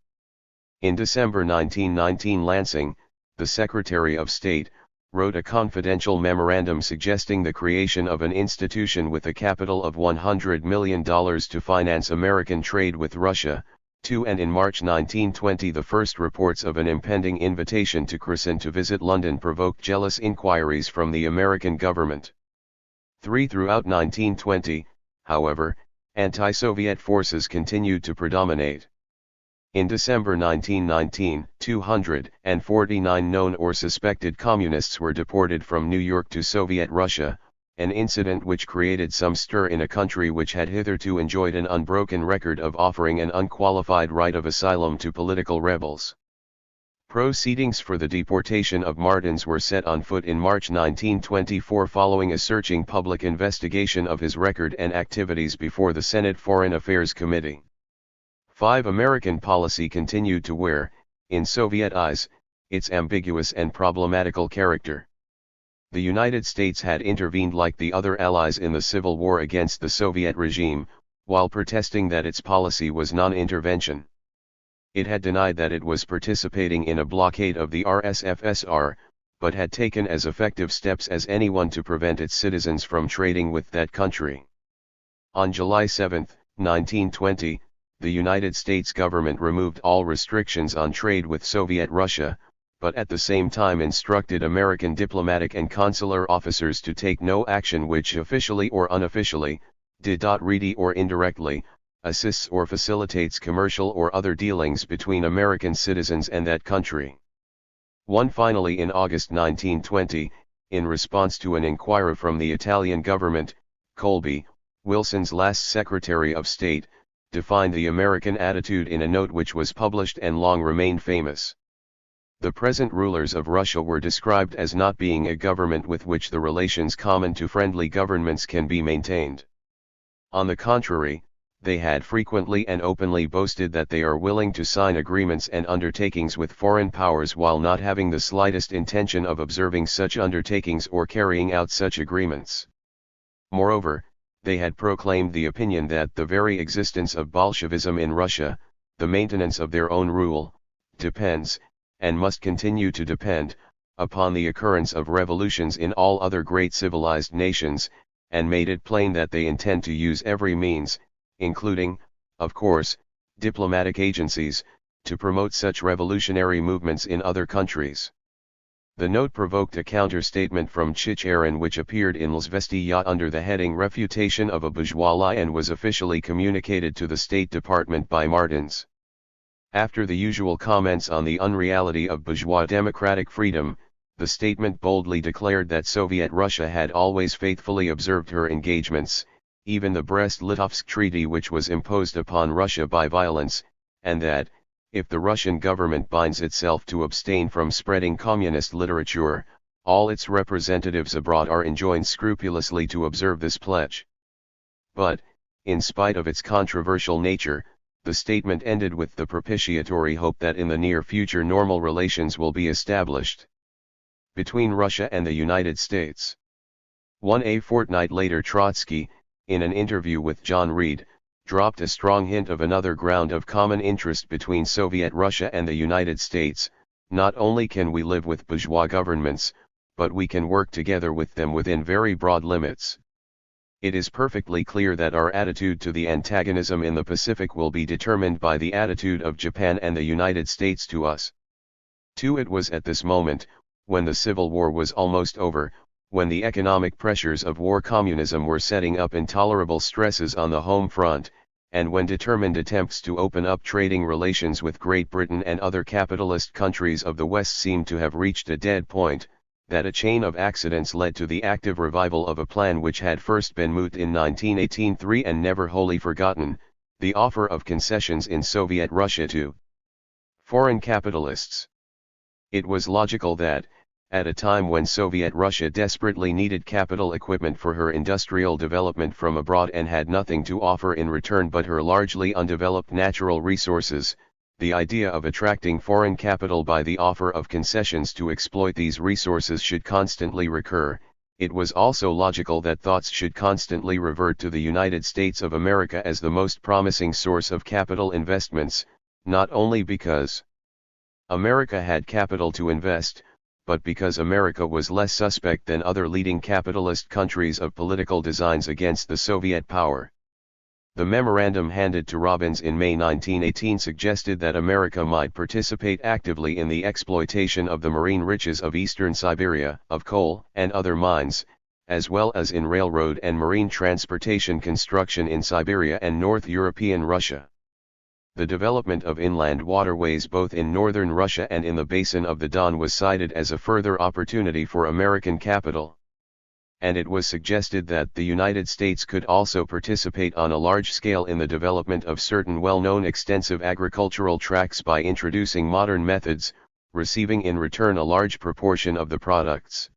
In December 1919, Lansing, the Secretary of State, wrote a confidential memorandum suggesting the creation of an institution with a capital of $100 million to finance American trade with Russia. 2. And in March 1920 the first reports of an impending invitation to Kherson to visit London provoked jealous inquiries from the American government. 3. Throughout 1920, however, anti-Soviet forces continued to predominate. In December 1919, 249 known or suspected communists were deported from New York to Soviet Russia, an incident which created some stir in a country which had hitherto enjoyed an unbroken record of offering an unqualified right of asylum to political rebels. Proceedings for the deportation of Martins were set on foot in March 1924 following a searching public investigation of his record and activities before the Senate Foreign Affairs Committee. 5. American policy continued to wear, in Soviet eyes, its ambiguous and problematical character. The United States had intervened like the other allies in the civil war against the Soviet regime, while protesting that its policy was non-intervention. It had denied that it was participating in a blockade of the RSFSR, but had taken as effective steps as anyone to prevent its citizens from trading with that country. On July 7, 1920, the United States government removed all restrictions on trade with Soviet Russia, but at the same time instructed American diplomatic and consular officers to take no action which officially or unofficially, directly or indirectly, assists or facilitates commercial or other dealings between American citizens and that country. 1. Finally, in August 1920, in response to an inquiry from the Italian government, Colby, Wilson's last Secretary of State, defined the American attitude in a note which was published and long remained famous. The present rulers of Russia were described as not being a government with which the relations common to friendly governments can be maintained. On the contrary, they had frequently and openly boasted that they are willing to sign agreements and undertakings with foreign powers while not having the slightest intention of observing such undertakings or carrying out such agreements. Moreover, they had proclaimed the opinion that the very existence of Bolshevism in Russia, the maintenance of their own rule, depends, and must continue to depend, upon the occurrence of revolutions in all other great civilized nations, and made it plain that they intend to use every means, including, of course, diplomatic agencies, to promote such revolutionary movements in other countries. The note provoked a counter-statement from Chicherin which appeared in L'Izvestia under the heading Refutation of a Bourgeois Lie and was officially communicated to the State Department by Martins. After the usual comments on the unreality of bourgeois democratic freedom, the statement boldly declared that Soviet Russia had always faithfully observed her engagements, even the Brest-Litovsk Treaty which was imposed upon Russia by violence, and that, if the Russian government binds itself to abstain from spreading communist literature, all its representatives abroad are enjoined scrupulously to observe this pledge. But, in spite of its controversial nature, the statement ended with the propitiatory hope that in the near future normal relations will be established between Russia and the United States. 1. A fortnight later, Trotsky, in an interview with John Reed, dropped a strong hint of another ground of common interest between Soviet Russia and the United States. Not only can we live with bourgeois governments, but we can work together with them within very broad limits. It is perfectly clear that our attitude to the antagonism in the Pacific will be determined by the attitude of Japan and the United States to us. 2. It was at this moment, when the Civil War was almost over, when the economic pressures of war communism were setting up intolerable stresses on the home front, and when determined attempts to open up trading relations with Great Britain and other capitalist countries of the West seemed to have reached a dead point, that a chain of accidents led to the active revival of a plan which had first been mooted in 1918 and never wholly forgotten, the offer of concessions in Soviet Russia to foreign capitalists. It was logical that, at a time when Soviet Russia desperately needed capital equipment for her industrial development from abroad and had nothing to offer in return but her largely undeveloped natural resources, the idea of attracting foreign capital by the offer of concessions to exploit these resources should constantly recur. It was also logical that thoughts should constantly revert to the United States of America as the most promising source of capital investments, not only because America had capital to invest, but because America was less suspect than other leading capitalist countries of political designs against the Soviet power. The memorandum handed to Robbins in May 1918 suggested that America might participate actively in the exploitation of the marine riches of eastern Siberia, of coal and other mines, as well as in railroad and marine transportation construction in Siberia and North European Russia. The development of inland waterways both in northern Russia and in the basin of the Don was cited as a further opportunity for American capital. and it was suggested that the United States could also participate on a large scale in the development of certain well-known extensive agricultural tracts by introducing modern methods, receiving in return a large proportion of the products.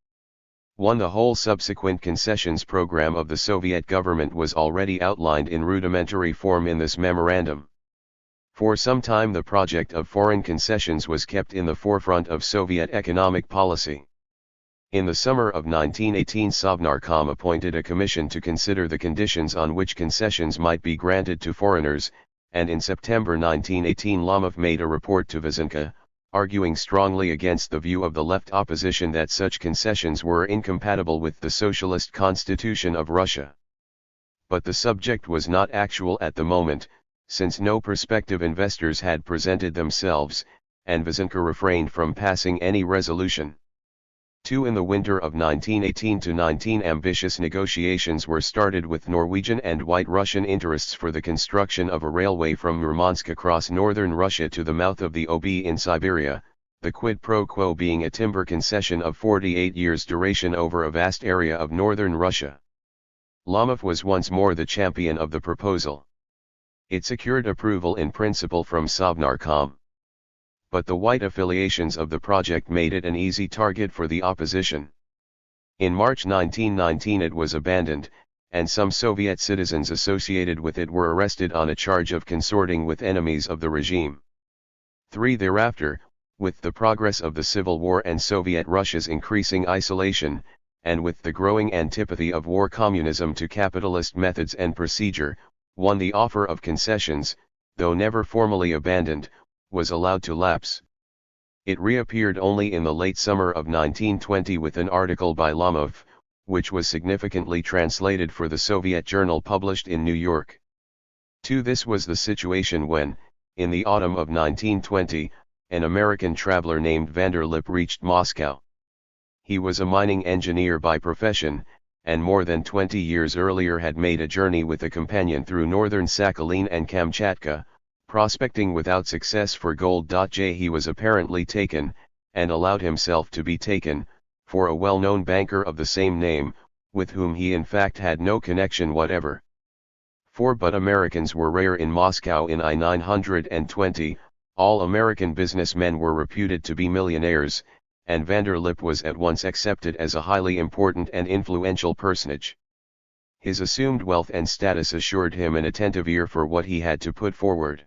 The whole subsequent concessions program of the Soviet government was already outlined in rudimentary form in this memorandum. For some time the project of foreign concessions was kept in the forefront of Soviet economic policy. In the summer of 1918 Sovnarkom appointed a commission to consider the conditions on which concessions might be granted to foreigners, and in September 1918 Lomov made a report to Vasenka, arguing strongly against the view of the left opposition that such concessions were incompatible with the socialist constitution of Russia. But the subject was not actual at the moment, since no prospective investors had presented themselves, and Vasenka refrained from passing any resolution. In the winter of 1918-19 ambitious negotiations were started with Norwegian and White Russian interests for the construction of a railway from Murmansk across northern Russia to the mouth of the Ob in Siberia, the quid pro quo being a timber concession of 48 years' duration over a vast area of northern Russia. Lomov was once more the champion of the proposal. It secured approval in principle from Sovnarkom. But the white affiliations of the project made it an easy target for the opposition. In March 1919 it was abandoned, and some Soviet citizens associated with it were arrested on a charge of consorting with enemies of the regime. Thereafter, with the progress of the Civil War and Soviet Russia's increasing isolation, and with the growing antipathy of war communism to capitalist methods and procedure, the offer of concessions, though never formally abandoned, was allowed to lapse. It reappeared only in the late summer of 1920 with an article by Lomov, which was significantly translated for the Soviet journal published in New York. This was the situation when, in the autumn of 1920, an American traveler named Vanderlip reached Moscow. He was a mining engineer by profession, and more than 20 years earlier had made a journey with a companion through northern Sakhalin and Kamchatka, prospecting without success for gold. He was apparently taken, and allowed himself to be taken, for a well-known banker of the same name, with whom he in fact had no connection whatever. But Americans were rare in Moscow in I-920, all American businessmen were reputed to be millionaires, and Vanderlip was at once accepted as a highly important and influential personage. His assumed wealth and status assured him an attentive ear for what he had to put forward.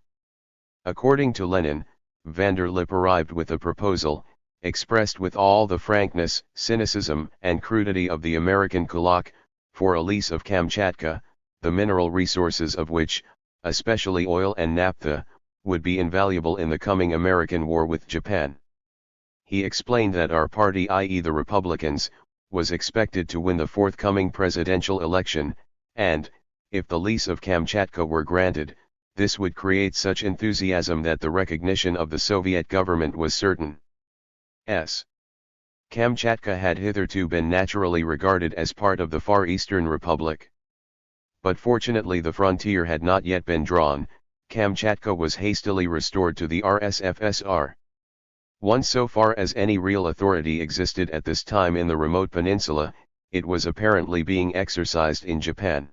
According to Lenin, Vanderlip arrived with a proposal, expressed with all the frankness, cynicism, and crudity of the American kulak, for a lease of Kamchatka, the mineral resources of which, especially oil and naphtha, would be invaluable in the coming American war with Japan. He explained that our party, i.e. the Republicans, was expected to win the forthcoming presidential election, and, if the lease of Kamchatka were granted, this would create such enthusiasm that the recognition of the Soviet government was certain. Kamchatka had hitherto been naturally regarded as part of the Far Eastern Republic. But fortunately the frontier had not yet been drawn. Kamchatka was hastily restored to the RSFSR. So far as any real authority existed at this time in the remote peninsula, it was apparently being exercised in Japan.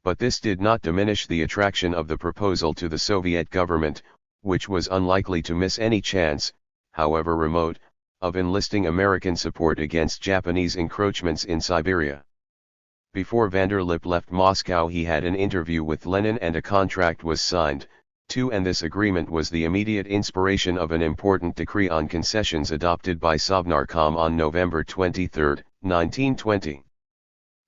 But this did not diminish the attraction of the proposal to the Soviet government, which was unlikely to miss any chance, however remote, of enlisting American support against Japanese encroachments in Siberia. Before Vanderlip left Moscow he had an interview with Lenin and a contract was signed, and this agreement was the immediate inspiration of an important decree on concessions adopted by Sovnarkom on November 23, 1920.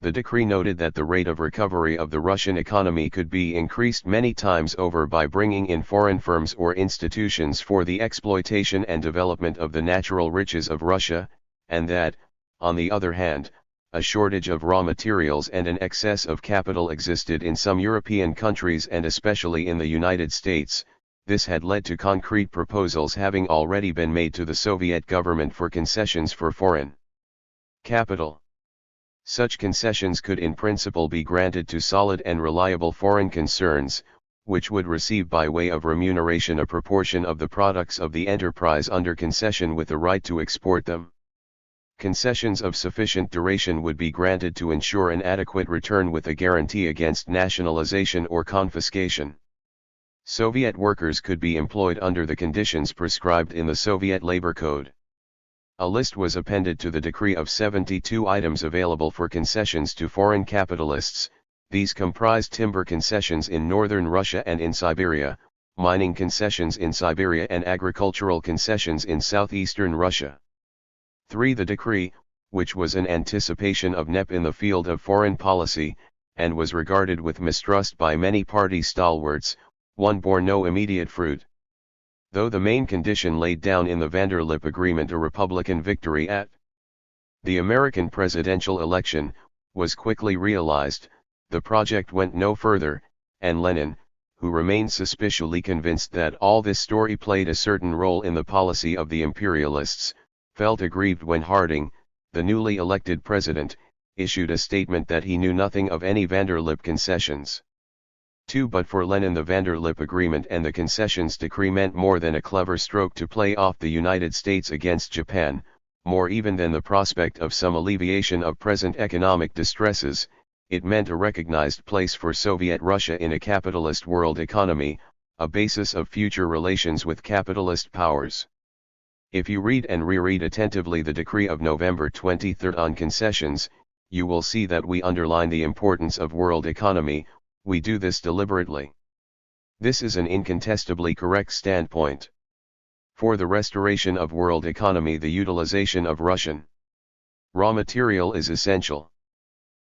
The decree noted that the rate of recovery of the Russian economy could be increased many times over by bringing in foreign firms or institutions for the exploitation and development of the natural riches of Russia, and that, on the other hand, a shortage of raw materials and an excess of capital existed in some European countries and especially in the United States. This had led to concrete proposals having already been made to the Soviet government for concessions for foreign capital. Such concessions could in principle be granted to solid and reliable foreign concerns, which would receive by way of remuneration a proportion of the products of the enterprise under concession with the right to export them. Concessions of sufficient duration would be granted to ensure an adequate return with a guarantee against nationalization or confiscation. Soviet workers could be employed under the conditions prescribed in the Soviet Labor Code. A list was appended to the decree of 72 items available for concessions to foreign capitalists. These comprised timber concessions in northern Russia and in Siberia, mining concessions in Siberia and agricultural concessions in southeastern Russia. 3. The decree, which was an anticipation of NEP in the field of foreign policy, and was regarded with mistrust by many party stalwarts, bore no immediate fruit. Though the main condition laid down in the van der Lip Agreement, a Republican victory at the American presidential election, was quickly realized, the project went no further, and Lenin, who remained suspiciously convinced that all this story played a certain role in the policy of the imperialists, felt aggrieved when Harding, the newly elected president, issued a statement that he knew nothing of any van der Lip concessions. 2. But for Lenin, the van der Lip Agreement and the concessions decree meant more than a clever stroke to play off the United States against Japan, more even than the prospect of some alleviation of present economic distresses. It meant a recognized place for Soviet Russia in a capitalist world economy, a basis of future relations with capitalist powers. If you read and reread attentively the decree of November 23 on concessions, you will see that we underline the importance of world economy. We do this deliberately. This is an incontestably correct standpoint. For the restoration of world economy, the utilization of Russian raw material is essential.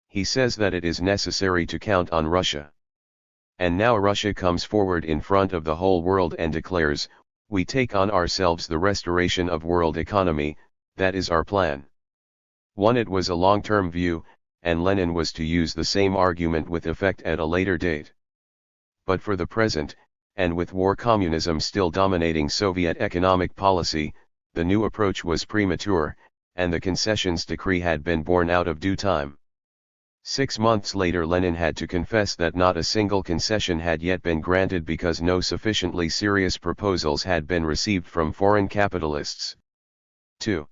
He says that it is necessary to count on Russia. And now Russia comes forward in front of the whole world and declares, we take on ourselves the restoration of world economy, that is our plan. 1. It was a long-term view, and Lenin was to use the same argument with effect at a later date. But for the present, and with war communism still dominating Soviet economic policy, the new approach was premature, and the concessions decree had been born out of due time. 6 months later, Lenin had to confess that not a single concession had yet been granted because no sufficiently serious proposals had been received from foreign capitalists. 2.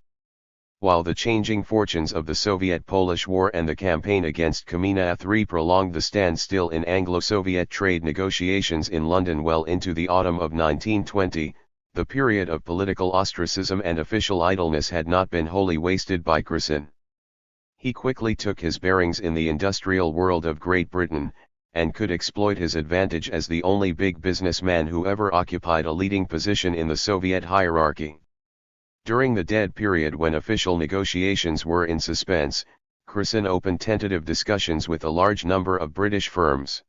While the changing fortunes of the Soviet-Polish War and the campaign against Communist 3 prolonged the standstill in Anglo-Soviet trade negotiations in London well into the autumn of 1920, the period of political ostracism and official idleness had not been wholly wasted by Kherson. He quickly took his bearings in the industrial world of Great Britain, and could exploit his advantage as the only big businessman who ever occupied a leading position in the Soviet hierarchy. During the dead period when official negotiations were in suspense, Kherson opened tentative discussions with a large number of British firms.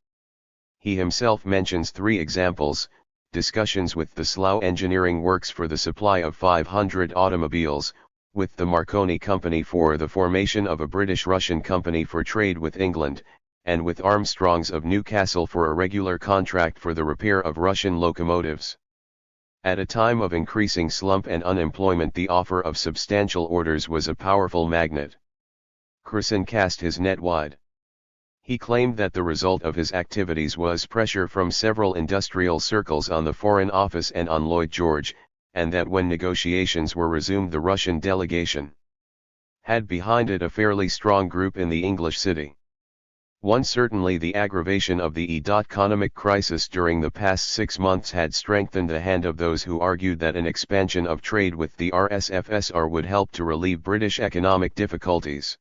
He himself mentions 3 examples: discussions with the Slough Engineering Works for the supply of 500 automobiles, with the Marconi Company for the formation of a British-Russian company for trade with England, and with Armstrongs of Newcastle for a regular contract for the repair of Russian locomotives. At a time of increasing slump and unemployment, the offer of substantial orders was a powerful magnet. Kherson cast his net wide. He claimed that the result of his activities was pressure from several industrial circles on the Foreign Office and on Lloyd George, and that when negotiations were resumed, the Russian delegation had behind it a fairly strong group in the English city. Certainly the aggravation of the economic crisis during the past 6 months had strengthened the hand of those who argued that an expansion of trade with the RSFSR would help to relieve British economic difficulties.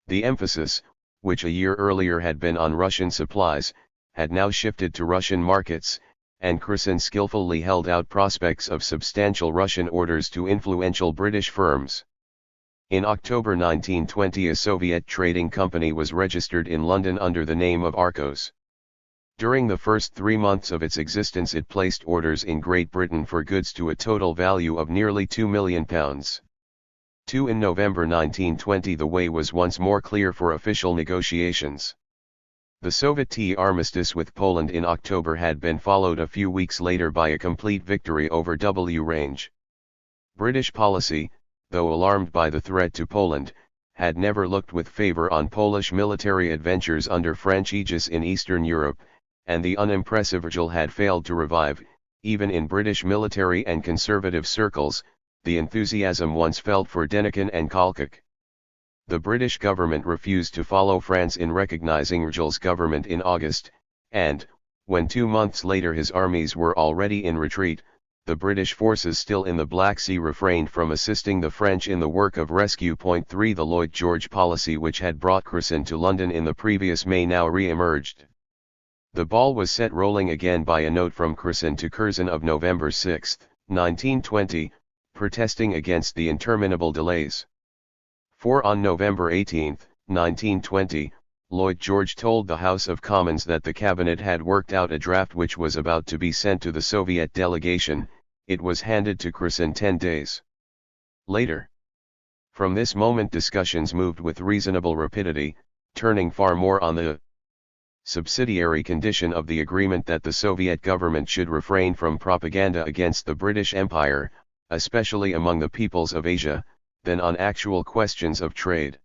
The emphasis, which a year earlier had been on Russian supplies, had now shifted to Russian markets, and Kherson skillfully held out prospects of substantial Russian orders to influential British firms. In October 1920, a Soviet trading company was registered in London under the name of Arcos. During the first 3 months of its existence, it placed orders in Great Britain for goods to a total value of nearly £2 million. 2. In November 1920, the way was once more clear for official negotiations. The Soviet armistice with Poland in October had been followed a few weeks later by a complete victory over W range. British policy, though alarmed by the threat to Poland, had never looked with favor on Polish military adventures under French aegis in Eastern Europe, and the unimpressive Virgil had failed to revive, even in British military and conservative circles, the enthusiasm once felt for Denikin and Kalkak. The British government refused to follow France in recognizing Rgel's government in August, and, when 2 months later his armies were already in retreat, the British forces still in the Black Sea refrained from assisting the French in the work of rescue. 3 The Lloyd George policy which had brought Curzon to London in the previous May now re-emerged. The ball was set rolling again by a note from Curzon to Curzon of November 6, 1920, protesting against the interminable delays. For on November 18, 1920, Lloyd George told the House of Commons that the Cabinet had worked out a draft which was about to be sent to the Soviet delegation. It was handed to Curzon 10 days later. From this moment discussions moved with reasonable rapidity, turning far more on the subsidiary condition of the agreement that the Soviet government should refrain from propaganda against the British Empire, especially among the peoples of Asia, than on actual questions of trade.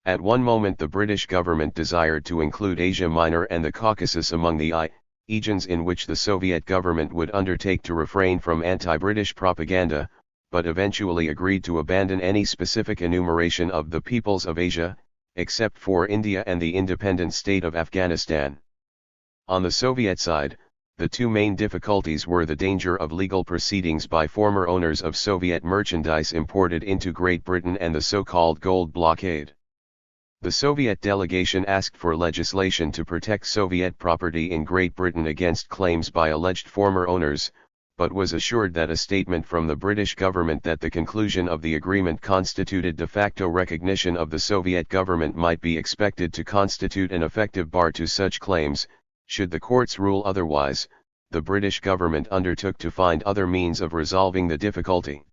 At one moment the British government desired to include Asia Minor and the Caucasus among the regions in which the Soviet government would undertake to refrain from anti-British propaganda, but eventually agreed to abandon any specific enumeration of the peoples of Asia, except for India and the independent state of Afghanistan. On the Soviet side, the two main difficulties were the danger of legal proceedings by former owners of Soviet merchandise imported into Great Britain and the so-called gold blockade. The Soviet delegation asked for legislation to protect Soviet property in Great Britain against claims by alleged former owners, but was assured that a statement from the British government that the conclusion of the agreement constituted de facto recognition of the Soviet government might be expected to constitute an effective bar to such claims. Should the courts rule otherwise, the British government undertook to find other means of resolving the difficulty.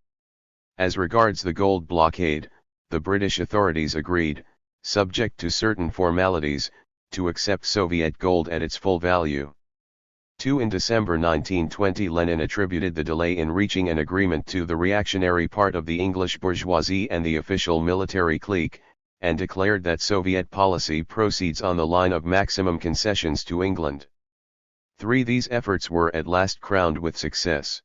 As regards the gold blockade, the British authorities agreed, subject to certain formalities, to accept Soviet gold at its full value. In December 1920 Lenin attributed the delay in reaching an agreement to the reactionary part of the English bourgeoisie and the official military clique, and declared that Soviet policy proceeds on the line of maximum concessions to England. These efforts were at last crowned with success.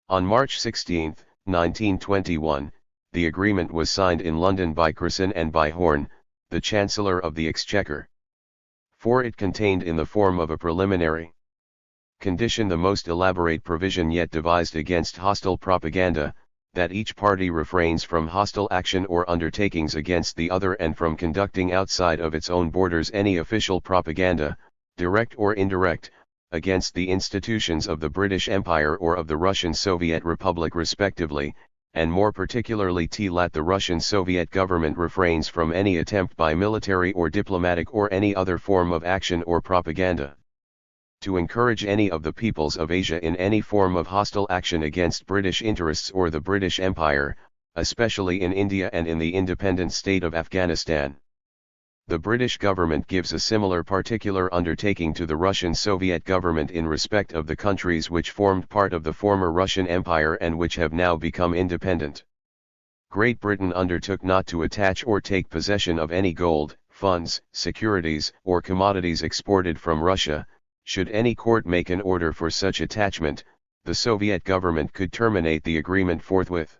On March 16, 1921, the agreement was signed in London by Curzon and by Horne, the Chancellor of the Exchequer. For it contained in the form of a preliminary condition the most elaborate provision yet devised against hostile propaganda, that each party refrains from hostile action or undertakings against the other and from conducting outside of its own borders any official propaganda, direct or indirect, against the institutions of the British Empire or of the Russian Soviet Republic respectively, and more particularly that the Russian Soviet government refrains from any attempt by military or diplomatic or any other form of action or propaganda to encourage any of the peoples of Asia in any form of hostile action against British interests or the British Empire, especially in India and in the independent state of Afghanistan. The British government gives a similar particular undertaking to the Russian Soviet government in respect of the countries which formed part of the former Russian Empire and which have now become independent. Great Britain undertook not to attach or take possession of any gold, funds, securities, or commodities exported from Russia. Should any court make an order for such attachment, the Soviet government could terminate the agreement forthwith.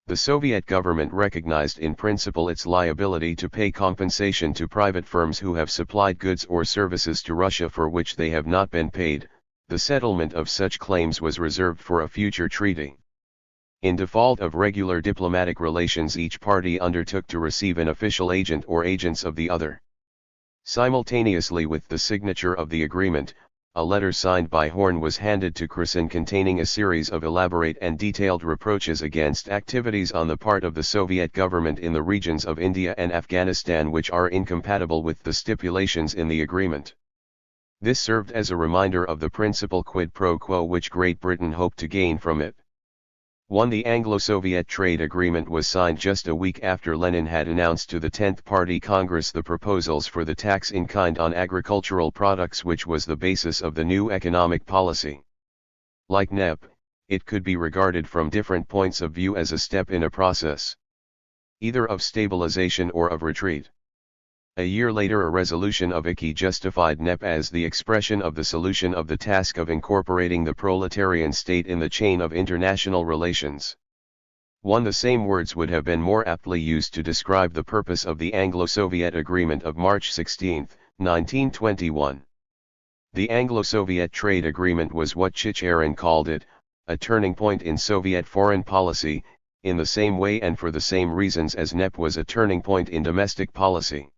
The Soviet government recognized in principle its liability to pay compensation to private firms who have supplied goods or services to Russia for which they have not been paid. The settlement of such claims was reserved for a future treaty. In default of regular diplomatic relations, each party undertook to receive an official agent or agents of the other. Simultaneously with the signature of the agreement, a letter signed by Horne was handed to Curzon containing a series of elaborate and detailed reproaches against activities on the part of the Soviet government in the regions of India and Afghanistan which are incompatible with the stipulations in the agreement. This served as a reminder of the principal quid pro quo which Great Britain hoped to gain from it. The Anglo-Soviet trade agreement was signed just a week after Lenin had announced to the 10th Party Congress the proposals for the tax in kind on agricultural products which was the basis of the new economic policy. Like NEP, it could be regarded from different points of view as a step in a process either of stabilization or of retreat. A year later a resolution of ICI justified NEP as the expression of the solution of the task of incorporating the proletarian state in the chain of international relations. 1. The same words would have been more aptly used to describe the purpose of the Anglo-Soviet Agreement of March 16, 1921. The Anglo-Soviet Trade Agreement was what Chicherin called it, a turning point in Soviet foreign policy, in the same way and for the same reasons as NEP was a turning point in domestic policy.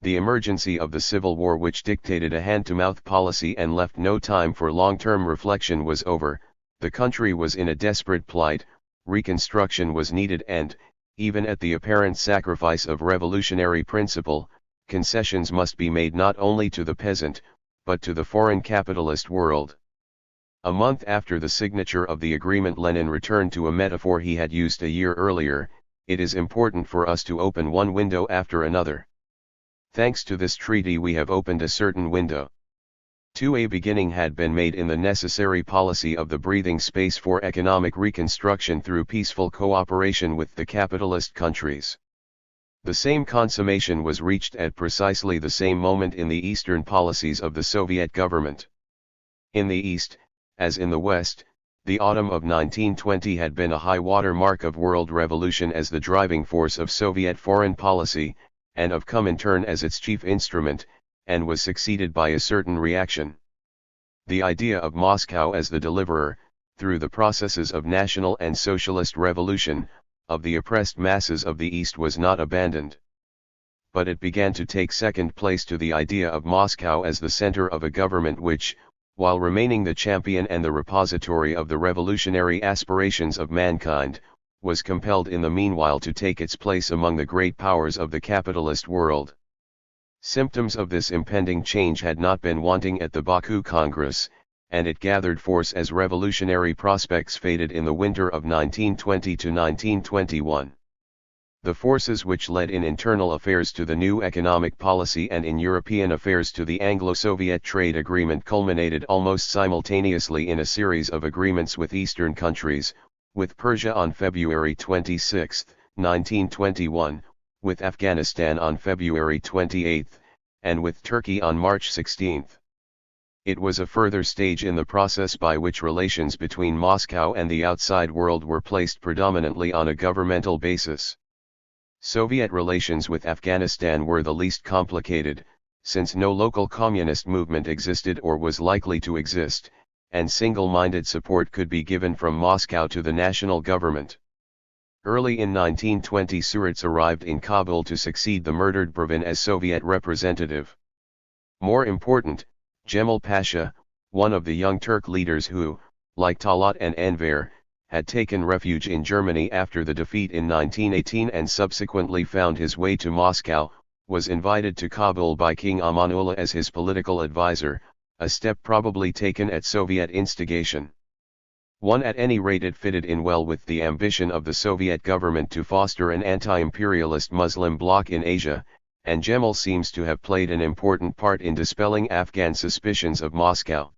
The emergency of the Civil War, which dictated a hand-to-mouth policy and left no time for long-term reflection, was over. The country was in a desperate plight, reconstruction was needed, and, even at the apparent sacrifice of revolutionary principle, concessions must be made not only to the peasant, but to the foreign capitalist world. A month after the signature of the agreement, Lenin returned to a metaphor he had used a year earlier: it is important for us to open one window after another. Thanks to this treaty we have opened a certain window. A beginning had been made in the necessary policy of the breathing space for economic reconstruction through peaceful cooperation with the capitalist countries. The same consummation was reached at precisely the same moment in the Eastern policies of the Soviet government. In the East, as in the West, the autumn of 1920 had been a high-water mark of world revolution as the driving force of Soviet foreign policy, and of Comintern as its chief instrument, and was succeeded by a certain reaction. The idea of Moscow as the deliverer, through the processes of national and socialist revolution, of the oppressed masses of the East was not abandoned. But it began to take second place to the idea of Moscow as the center of a government which, while remaining the champion and the repository of the revolutionary aspirations of mankind, was compelled in the meanwhile to take its place among the great powers of the capitalist world. Symptoms of this impending change had not been wanting at the Baku Congress, and it gathered force as revolutionary prospects faded in the winter of 1920 to 1921. The forces which led in internal affairs to the new economic policy and in European affairs to the Anglo-Soviet trade agreement culminated almost simultaneously in a series of agreements with Eastern countries, with Persia on February 26, 1921, with Afghanistan on February 28, and with Turkey on March 16. It was a further stage in the process by which relations between Moscow and the outside world were placed predominantly on a governmental basis. Soviet relations with Afghanistan were the least complicated, since no local communist movement existed or was likely to exist, and single-minded support could be given from Moscow to the national government. Early in 1920 Surats arrived in Kabul to succeed the murdered Brevin as Soviet representative. More important, Cemal Pasha, one of the young Turk leaders who, like Talat and Enver, had taken refuge in Germany after the defeat in 1918 and subsequently found his way to Moscow, was invited to Kabul by King Amanullah as his political advisor, a step probably taken at Soviet instigation. At any rate it fitted in well with the ambition of the Soviet government to foster an anti-imperialist Muslim bloc in Asia, and Cemal seems to have played an important part in dispelling Afghan suspicions of Moscow.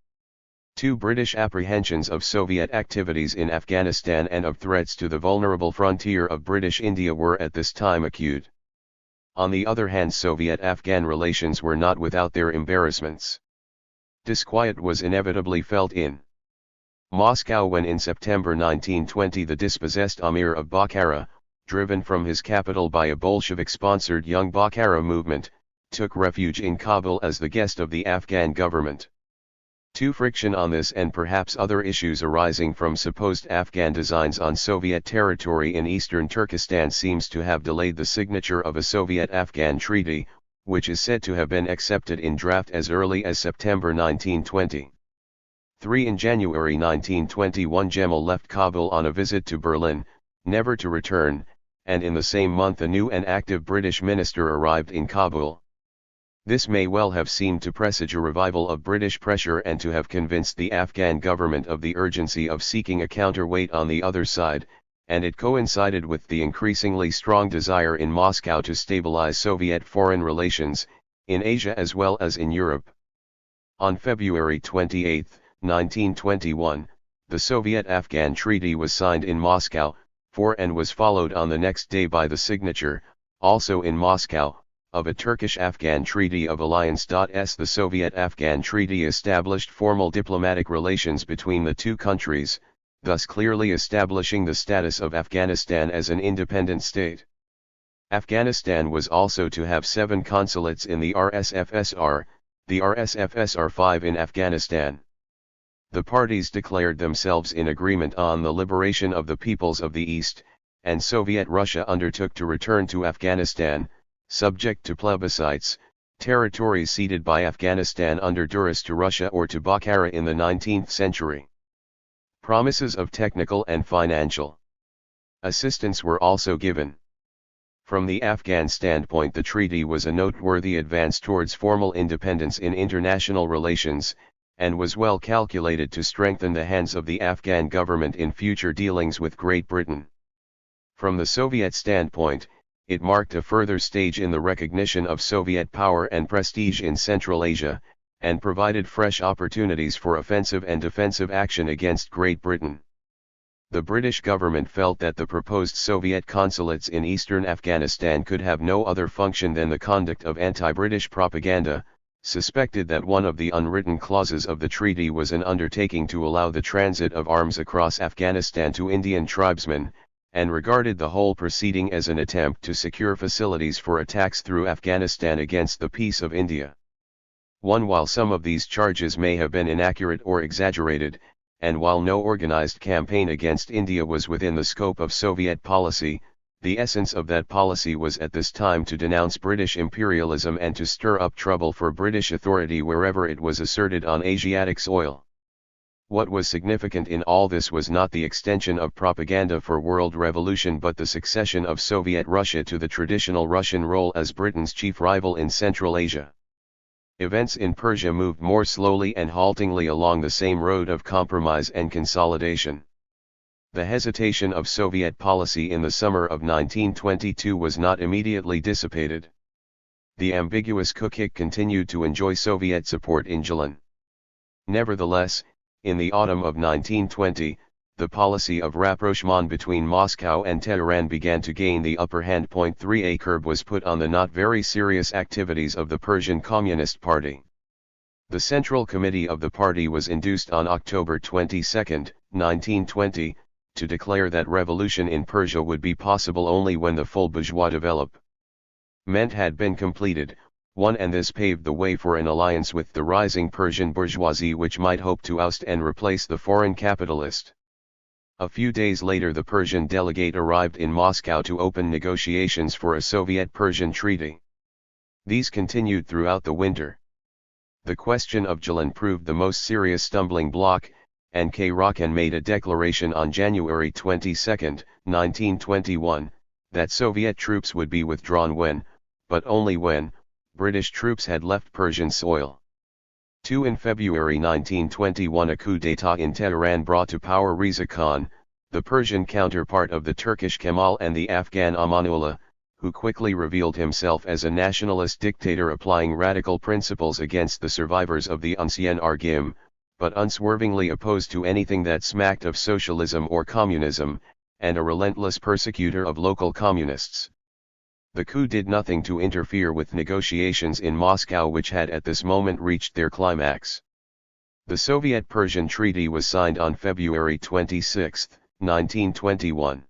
British apprehensions of Soviet activities in Afghanistan and of threats to the vulnerable frontier of British India were at this time acute. On the other hand, Soviet-Afghan relations were not without their embarrassments. Disquiet was inevitably felt in Moscow when in September 1920 the dispossessed Amir of Bokhara, driven from his capital by a Bolshevik-sponsored Young Bokhara movement, took refuge in Kabul as the guest of the Afghan government. Friction on this and perhaps other issues arising from supposed Afghan designs on Soviet territory in eastern Turkestan seems to have delayed the signature of a Soviet-Afghan treaty, which is said to have been accepted in draft as early as September 1920. In January 1921 Cemal left Kabul on a visit to Berlin, never to return, and in the same month a new and active British minister arrived in Kabul. This may well have seemed to presage a revival of British pressure and to have convinced the Afghan government of the urgency of seeking a counterweight on the other side, and it coincided with the increasingly strong desire in Moscow to stabilize Soviet foreign relations, in Asia as well as in Europe. On February 28, 1921, the Soviet-Afghan Treaty was signed in Moscow, and was followed on the next day by the signature, also in Moscow, of a Turkish-Afghan Treaty of Alliance. The Soviet-Afghan Treaty established formal diplomatic relations between the two countries, thus clearly establishing the status of Afghanistan as an independent state. Afghanistan was also to have 7 consulates in the RSFSR, the RSFSR 5 in Afghanistan. The parties declared themselves in agreement on the liberation of the peoples of the East, and Soviet Russia undertook to return to Afghanistan, subject to plebiscites, territories ceded by Afghanistan under duress to Russia or to Bokhara in the 19th century. Promises of technical and financial assistance were also given. From the Afghan standpoint, the treaty was a noteworthy advance towards formal independence in international relations, and was well calculated to strengthen the hands of the Afghan government in future dealings with Great Britain. From the Soviet standpoint, it marked a further stage in the recognition of Soviet power and prestige in Central Asia, and provided fresh opportunities for offensive and defensive action against Great Britain. The British government felt that the proposed Soviet consulates in eastern Afghanistan could have no other function than the conduct of anti-British propaganda, suspected that one of the unwritten clauses of the treaty was an undertaking to allow the transit of arms across Afghanistan to Indian tribesmen, and regarded the whole proceeding as an attempt to secure facilities for attacks through Afghanistan against the peace of India. While some of these charges may have been inaccurate or exaggerated, and while no organized campaign against India was within the scope of Soviet policy, the essence of that policy was at this time to denounce British imperialism and to stir up trouble for British authority wherever it was asserted on Asiatic soil. What was significant in all this was not the extension of propaganda for world revolution but the succession of Soviet Russia to the traditional Russian role as Britain's chief rival in Central Asia. Events in Persia moved more slowly and haltingly along the same road of compromise and consolidation. The hesitation of Soviet policy in the summer of 1922 was not immediately dissipated. The ambiguous Kukik continued to enjoy Soviet support in Jilin. Nevertheless, in the autumn of 1920, the policy of rapprochement between Moscow and Tehran began to gain the upper hand. 3. A curb was put on the not very serious activities of the Persian Communist Party. The Central Committee of the party was induced on October 22, 1920, to declare that revolution in Persia would be possible only when the full bourgeois development had been completed, and this paved the way for an alliance with the rising Persian bourgeoisie which might hope to oust and replace the foreign capitalist. A few days later the Persian delegate arrived in Moscow to open negotiations for a Soviet-Persian treaty. These continued throughout the winter. The question of Jilin proved the most serious stumbling block, and Karakan made a declaration on January 22, 1921, that Soviet troops would be withdrawn when, but only when, British troops had left Persian soil. In February 1921 a coup d'état in Tehran brought to power Reza Khan, the Persian counterpart of the Turkish Kemal and the Afghan Amanullah, who quickly revealed himself as a nationalist dictator applying radical principles against the survivors of the Ancien Regime, but unswervingly opposed to anything that smacked of socialism or communism, and a relentless persecutor of local communists. The coup did nothing to interfere with negotiations in Moscow which had at this moment reached their climax. The Soviet-Persian Treaty was signed on February 26, 1921.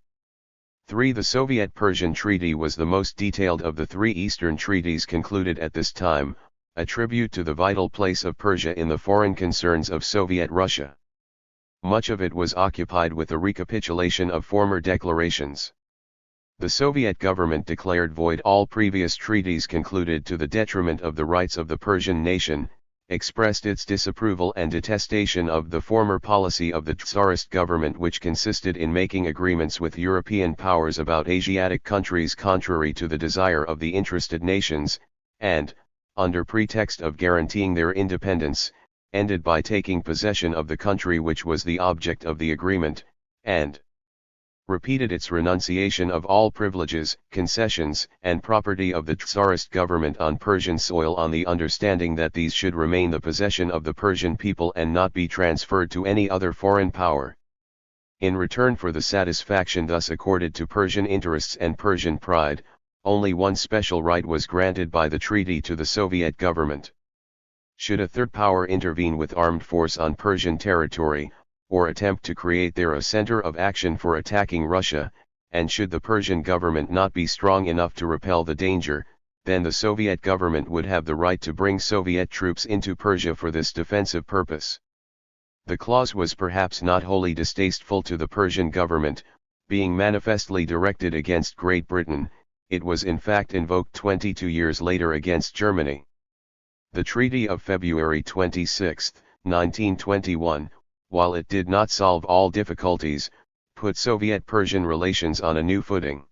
3. The Soviet-Persian Treaty was the most detailed of the 3 Eastern treaties concluded at this time, a tribute to the vital place of Persia in the foreign concerns of Soviet Russia. Much of it was occupied with a recapitulation of former declarations. The Soviet government declared void all previous treaties concluded to the detriment of the rights of the Persian nation, expressed its disapproval and detestation of the former policy of the Tsarist government which consisted in making agreements with European powers about Asiatic countries contrary to the desire of the interested nations, and, under pretext of guaranteeing their independence, ended by taking possession of the country which was the object of the agreement, and repeated its renunciation of all privileges, concessions, and property of the Tsarist government on Persian soil on the understanding that these should remain the possession of the Persian people and not be transferred to any other foreign power. In return for the satisfaction thus accorded to Persian interests and Persian pride, only one special right was granted by the treaty to the Soviet government. Should a third power intervene with armed force on Persian territory, or attempt to create there a center of action for attacking Russia, and should the Persian government not be strong enough to repel the danger, then the Soviet government would have the right to bring Soviet troops into Persia for this defensive purpose. The clause was perhaps not wholly distasteful to the Persian government, being manifestly directed against Great Britain. It was in fact invoked 22 years later against Germany. The Treaty of February 26, 1921, while it did not solve all difficulties, put Soviet-Persian relations on a new footing.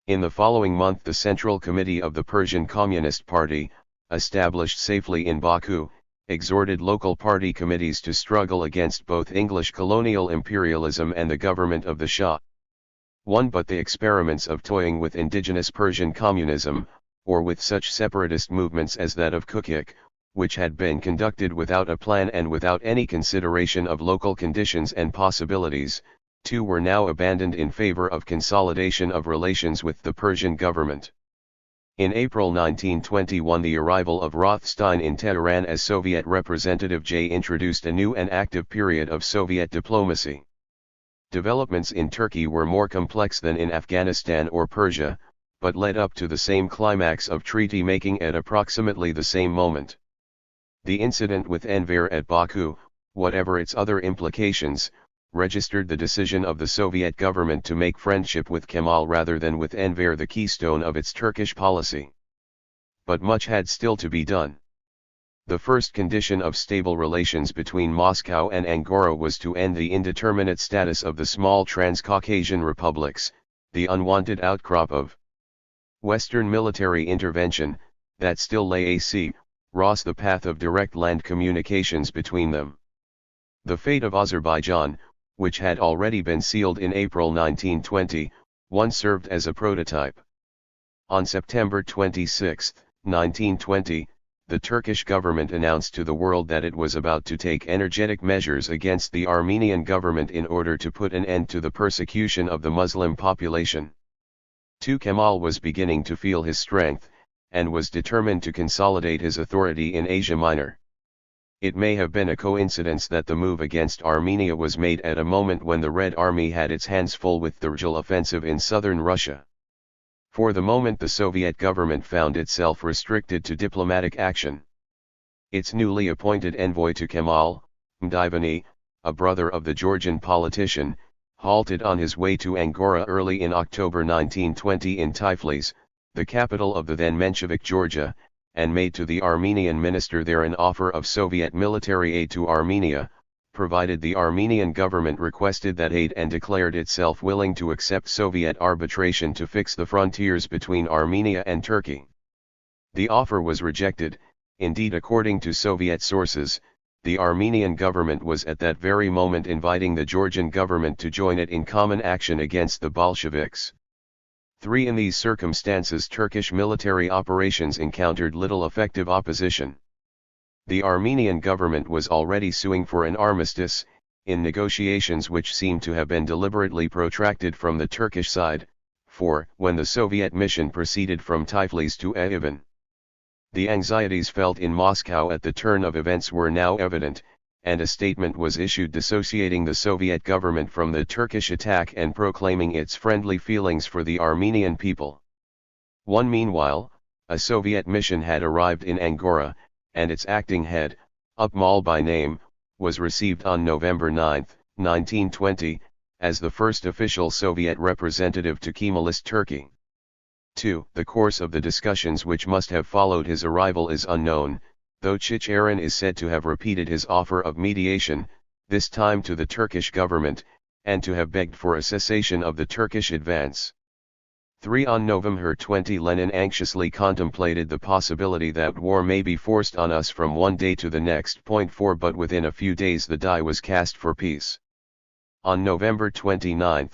In the following month the Central Committee of the Persian Communist Party, established safely in Baku, exhorted local party committees to struggle against both English colonial imperialism and the government of the Shah. But the experiments of toying with indigenous Persian communism, or with such separatist movements as that of Kukik, which had been conducted without a plan and without any consideration of local conditions and possibilities, too were now abandoned in favor of consolidation of relations with the Persian government. In April 1921 the arrival of Rothstein in Tehran as Soviet representative introduced a new and active period of Soviet diplomacy. Developments in Turkey were more complex than in Afghanistan or Persia, but led up to the same climax of treaty making at approximately the same moment. The incident with Enver at Baku, whatever its other implications, registered the decision of the Soviet government to make friendship with Kemal rather than with Enver the keystone of its Turkish policy. But much had still to be done. The first condition of stable relations between Moscow and Angora was to end the indeterminate status of the small Transcaucasian republics, the unwanted outcrop of Western military intervention, that still lay across the path of direct land communications between them. The fate of Azerbaijan, which had already been sealed in April 1920, served as a prototype. On September 26, 1920, the Turkish government announced to the world that it was about to take energetic measures against the Armenian government in order to put an end to the persecution of the Muslim population. Kemal was beginning to feel his strength, and was determined to consolidate his authority in Asia Minor. It may have been a coincidence that the move against Armenia was made at a moment when the Red Army had its hands full with the Rjal offensive in southern Russia. For the moment the Soviet government found itself restricted to diplomatic action. Its newly appointed envoy to Kemal, Mdivani, a brother of the Georgian politician, halted on his way to Angora early in October 1920 in Tiflis, the capital of the then Menshevik Georgia, and made to the Armenian minister there an offer of Soviet military aid to Armenia, provided the Armenian government requested that aid and declared itself willing to accept Soviet arbitration to fix the frontiers between Armenia and Turkey. The offer was rejected. Indeed, according to Soviet sources, the Armenian government was at that very moment inviting the Georgian government to join it in common action against the Bolsheviks. In these circumstances Turkish military operations encountered little effective opposition. The Armenian government was already suing for an armistice, in negotiations which seemed to have been deliberately protracted from the Turkish side, when the Soviet mission proceeded from Tiflis to Yerevan. The anxieties felt in Moscow at the turn of events were now evident, and a statement was issued dissociating the Soviet government from the Turkish attack and proclaiming its friendly feelings for the Armenian people. Meanwhile, a Soviet mission had arrived in Angora, and its acting head, Upmal by name, was received on November 9, 1920, as the first official Soviet representative to Kemalist Turkey. The course of the discussions which must have followed his arrival is unknown, though Chicherin is said to have repeated his offer of mediation, this time to the Turkish government, and to have begged for a cessation of the Turkish advance. On November 20 Lenin anxiously contemplated the possibility that war may be forced on us from one day to the next. But within a few days the die was cast for peace. On November 29,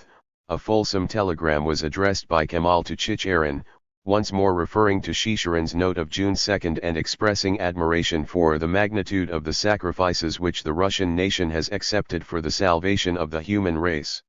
a fulsome telegram was addressed by Kemal to Chicherin, once more referring to Chicherin's note of June 2 and expressing admiration for the magnitude of the sacrifices which the Russian nation has accepted for the salvation of the human race.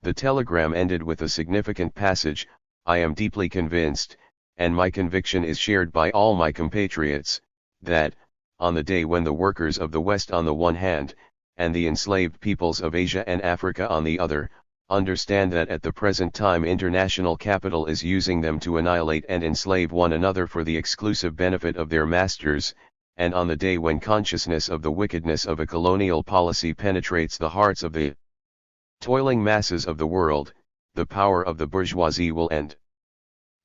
The telegram ended with a significant passage: "I am deeply convinced, and my conviction is shared by all my compatriots, that, on the day when the workers of the West on the one hand, and the enslaved peoples of Asia and Africa on the other, understand that at the present time international capital is using them to annihilate and enslave one another for the exclusive benefit of their masters, and on the day when consciousness of the wickedness of a colonial policy penetrates the hearts of the toiling masses of the world, the power of the bourgeoisie will end.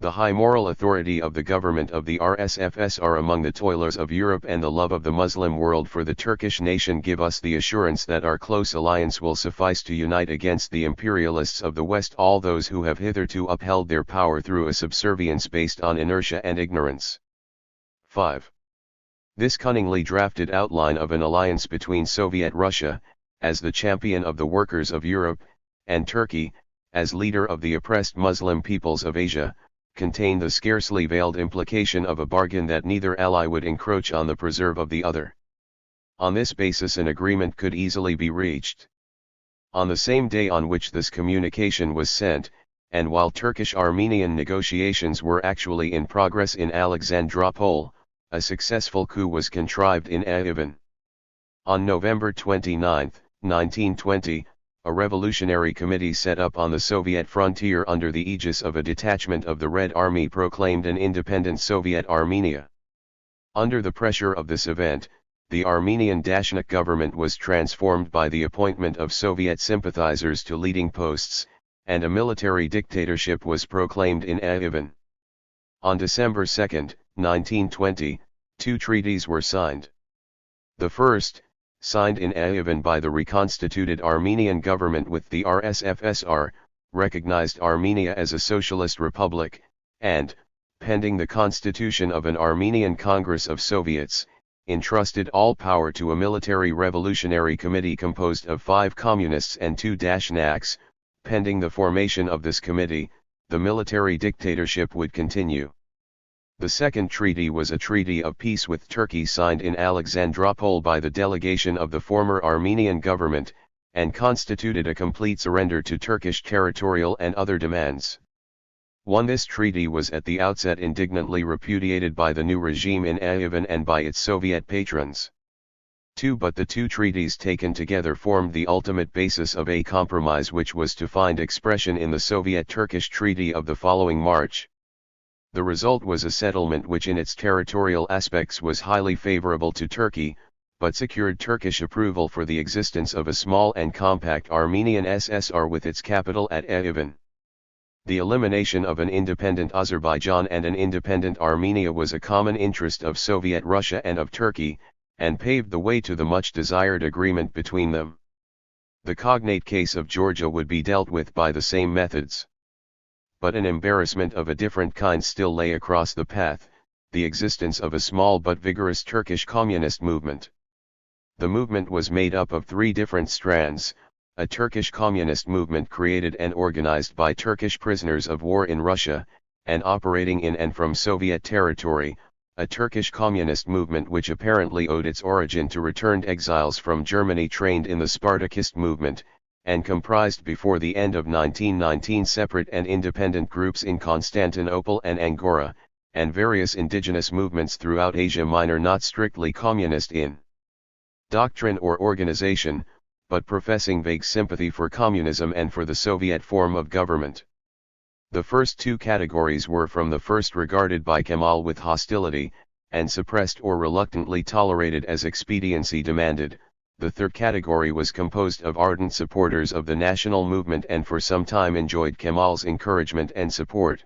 The high moral authority of the government of the RSFSR among the toilers of Europe and the love of the Muslim world for the Turkish nation give us the assurance that our close alliance will suffice to unite against the imperialists of the West all those who have hitherto upheld their power through a subservience based on inertia and ignorance. 5. This cunningly drafted outline of an alliance between Soviet Russia, as the champion of the workers of Europe, and Turkey, as leader of the oppressed Muslim peoples of Asia, contained the scarcely veiled implication of a bargain that neither ally would encroach on the preserve of the other. On this basis an agreement could easily be reached. On the same day on which this communication was sent, and while Turkish-Armenian negotiations were actually in progress in Alexandropol, a successful coup was contrived in Yerevan. On November 29, 1920, a revolutionary committee set up on the Soviet frontier under the aegis of a detachment of the Red Army proclaimed an independent Soviet Armenia. Under the pressure of this event, the Armenian Dashnik government was transformed by the appointment of Soviet sympathizers to leading posts, and a military dictatorship was proclaimed in Yerevan. On December 2, 1920, two treaties were signed. The first, signed in Yerevan by the reconstituted Armenian government with the RSFSR, recognized Armenia as a socialist republic, and, pending the constitution of an Armenian Congress of Soviets, entrusted all power to a military revolutionary committee composed of 5 communists and 2 Dashnaks. Pending the formation of this committee, the military dictatorship would continue. The second treaty was a treaty of peace with Turkey signed in Alexandropol by the delegation of the former Armenian government, and constituted a complete surrender to Turkish territorial and other demands. This treaty was at the outset indignantly repudiated by the new regime in Yerevan and by its Soviet patrons. But the two treaties taken together formed the ultimate basis of a compromise which was to find expression in the Soviet-Turkish Treaty of the following March. The result was a settlement which in its territorial aspects was highly favorable to Turkey, but secured Turkish approval for the existence of a small and compact Armenian SSR with its capital at Yerevan. The elimination of an independent Azerbaijan and an independent Armenia was a common interest of Soviet Russia and of Turkey, and paved the way to the much-desired agreement between them. The cognate case of Georgia would be dealt with by the same methods. But an embarrassment of a different kind still lay across the path, the existence of a small but vigorous Turkish communist movement. The movement was made up of 3 different strands: a Turkish communist movement created and organized by Turkish prisoners of war in Russia, and operating in and from Soviet territory, a Turkish communist movement which apparently owed its origin to returned exiles from Germany trained in the Spartakist movement, and comprised before the end of 1919 separate and independent groups in Constantinople and Angora, and various indigenous movements throughout Asia Minor not strictly communist in doctrine or organization, but professing vague sympathy for communism and for the Soviet form of government. The first 2 categories were from the first regarded by Kemal with hostility, and suppressed or reluctantly tolerated as expediency demanded. The third category was composed of ardent supporters of the national movement and for some time enjoyed Kemal's encouragement and support.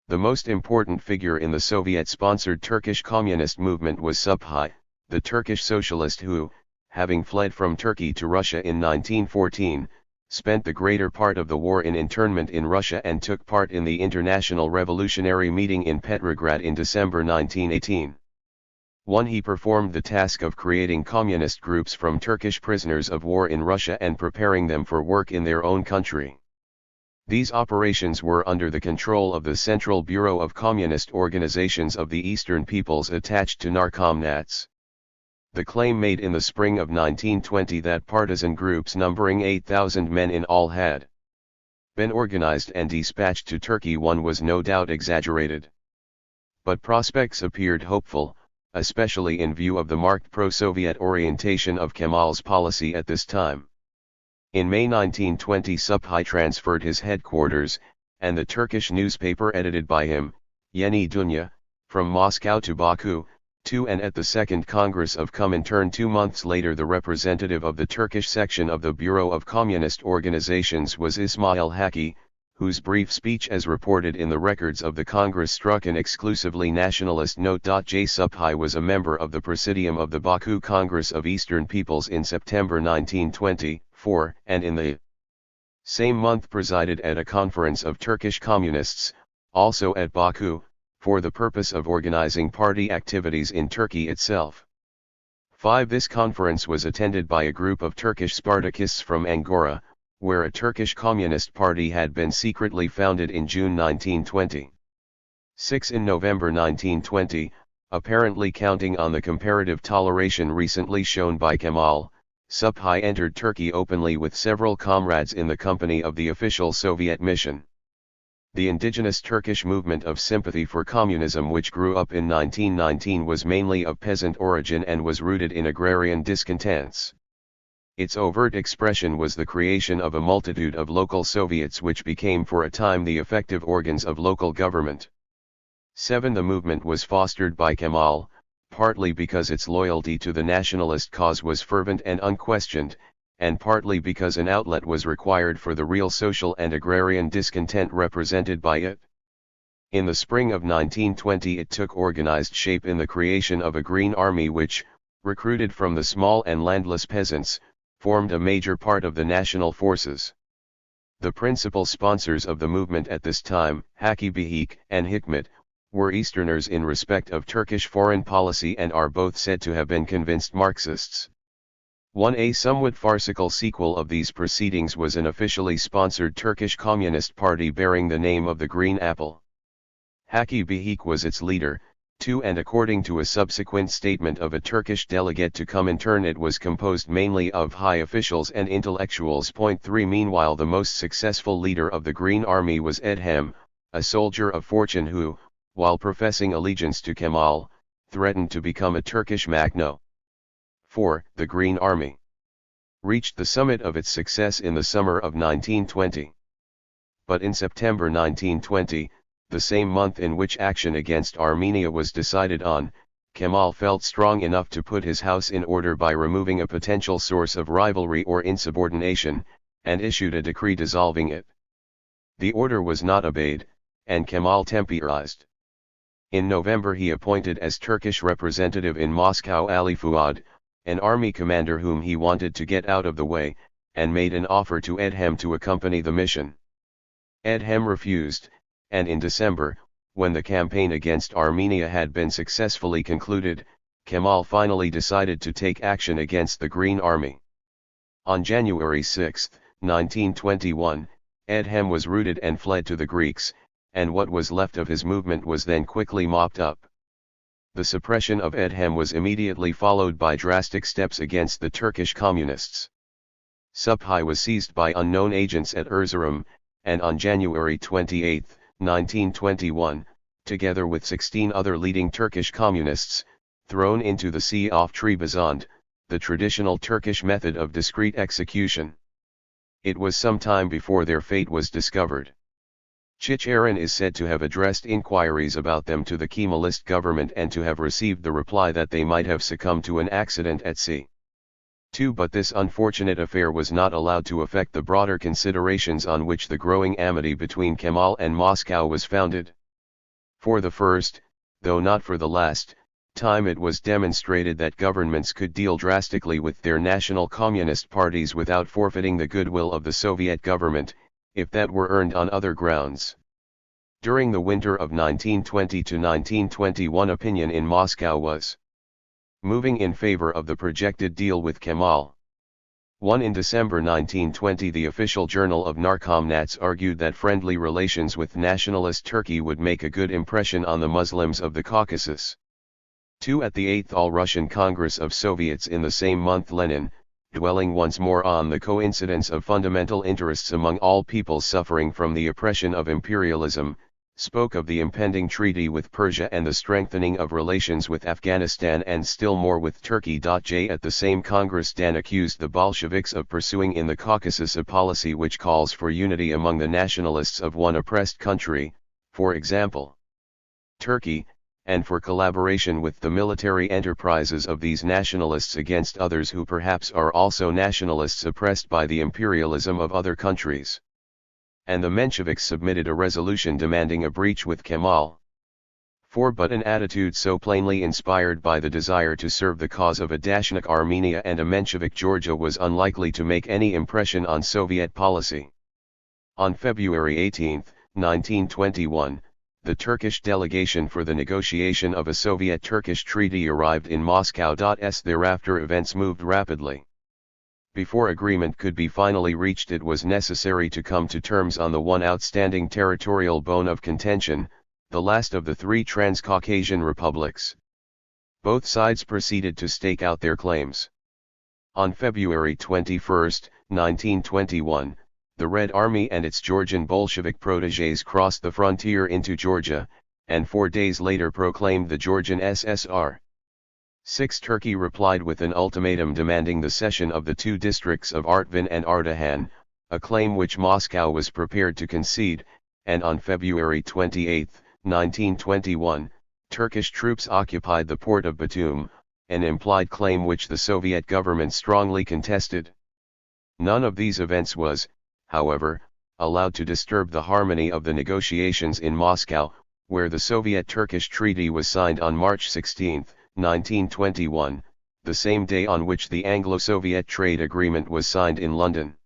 The most important figure in the Soviet-sponsored Turkish communist movement was Subhi, the Turkish socialist who, having fled from Turkey to Russia in 1914, spent the greater part of the war in internment in Russia and took part in the International Revolutionary Meeting in Petrograd in December 1918. He performed the task of creating communist groups from Turkish prisoners of war in Russia and preparing them for work in their own country. These operations were under the control of the Central Bureau of Communist Organizations of the Eastern Peoples attached to Narkomnats. The claim made in the spring of 1920 that partisan groups numbering 8,000 men in all had been organized and dispatched to Turkey was no doubt exaggerated. But prospects appeared hopeful. especially in view of the marked pro-Soviet orientation of Kemal's policy at this time. In May 1920 Subhai transferred his headquarters, and the Turkish newspaper edited by him, Yeni Dünya, from Moscow to Baku, and at the Second Congress of Comintern 2 months later the representative of the Turkish section of the Bureau of Communist Organizations was Ismail Hakkı, whose brief speech as reported in the records of the Congress struck an exclusively nationalist note. J. Subhai was a member of the Presidium of the Baku Congress of Eastern Peoples in September 1924, and in the same month presided at a conference of Turkish communists, also at Baku, for the purpose of organizing party activities in Turkey itself. 5. This conference was attended by a group of Turkish Spartakists from Angora, where a Turkish Communist Party had been secretly founded in June 1920. 6. In November 1920, apparently counting on the comparative toleration recently shown by Kemal, Subhai entered Turkey openly with several comrades in the company of the official Soviet mission. The indigenous Turkish movement of sympathy for communism which grew up in 1919 was mainly of peasant origin and was rooted in agrarian discontents. Its overt expression was the creation of a multitude of local Soviets which became for a time the effective organs of local government. 7. The movement was fostered by Kemal, partly because its loyalty to the nationalist cause was fervent and unquestioned, and partly because an outlet was required for the real social and agrarian discontent represented by it. In the spring of 1920 it took organized shape in the creation of a Green Army which, recruited from the small and landless peasants, formed a major part of the national forces. The principal sponsors of the movement at this time, Hakkı Beyik and Hikmet, were Easterners in respect of Turkish foreign policy and are both said to have been convinced Marxists. A somewhat farcical sequel of these proceedings was an officially sponsored Turkish Communist Party bearing the name of the Green Apple. Hakkı Beyik was its leader, and according to a subsequent statement of a Turkish delegate to Comintern it was composed mainly of high officials and intellectuals. 3 Meanwhile the most successful leader of the Green Army was Edhem, a soldier of fortune who, while professing allegiance to Kemal, threatened to become a Turkish Makhno. 4. The Green Army reached the summit of its success in the summer of 1920. But in September 1920, the same month in which action against Armenia was decided on, Kemal felt strong enough to put his house in order by removing a potential source of rivalry or insubordination, and issued a decree dissolving it. The order was not obeyed, and Kemal temporized. In November he appointed as Turkish representative in Moscow Ali Fuad, an army commander whom he wanted to get out of the way, and made an offer to Edhem to accompany the mission. Edhem refused, and in December, when the campaign against Armenia had been successfully concluded, Kemal finally decided to take action against the Green Army. On January 6, 1921, Edhem was routed and fled to the Greeks, and what was left of his movement was then quickly mopped up. The suppression of Edhem was immediately followed by drastic steps against the Turkish communists. Subhai was seized by unknown agents at Erzurum, and on January 28, 1921, together with 16 other leading Turkish communists, thrown into the sea off Trebizond, the traditional Turkish method of discreet execution. It was some time before their fate was discovered. Chicherin is said to have addressed inquiries about them to the Kemalist government and to have received the reply that they might have succumbed to an accident at sea. 2. But this unfortunate affair was not allowed to affect the broader considerations on which the growing amity between Kemal and Moscow was founded. For the first, though not for the last, time it was demonstrated that governments could deal drastically with their national communist parties without forfeiting the goodwill of the Soviet government, if that were earned on other grounds. During the winter of 1920 to 1921 opinion in Moscow was moving in favor of the projected deal with Kemal. 1. In December 1920 the official journal of Narkomnats argued that friendly relations with nationalist Turkey would make a good impression on the Muslims of the Caucasus. 2. At the 8th All-Russian Congress of Soviets in the same month Lenin, dwelling once more on the coincidence of fundamental interests among all peoples suffering from the oppression of imperialism, spoke of the impending treaty with Persia and the strengthening of relations with Afghanistan and still more with Turkey. At the same Congress, Dan accused the Bolsheviks of pursuing in the Caucasus a policy which calls for unity among the nationalists of one oppressed country, for example, Turkey, and for collaboration with the military enterprises of these nationalists against others who perhaps are also nationalists oppressed by the imperialism of other countries. And the Mensheviks submitted a resolution demanding a breach with Kemal. But an attitude so plainly inspired by the desire to serve the cause of a Dashnik Armenia and a Menshevik Georgia was unlikely to make any impression on Soviet policy. On February 18, 1921, the Turkish delegation for the negotiation of a Soviet-Turkish treaty arrived in Moscow. Thereafter events moved rapidly. Before agreement could be finally reached, it was necessary to come to terms on the one outstanding territorial bone of contention, the last of the three Transcaucasian republics. Both sides proceeded to stake out their claims. On February 21, 1921, the Red Army and its Georgian Bolshevik protégés crossed the frontier into Georgia, and 4 days later proclaimed the Georgian SSR. Turkey replied with an ultimatum demanding the cession of the two districts of Artvin and Ardahan, a claim which Moscow was prepared to concede, and on February 28, 1921, Turkish troops occupied the port of Batum, an implied claim which the Soviet government strongly contested. None of these events was, however, allowed to disturb the harmony of the negotiations in Moscow, where the Soviet-Turkish treaty was signed on March 16, 1921, the same day on which the Anglo-Soviet trade agreement was signed in London.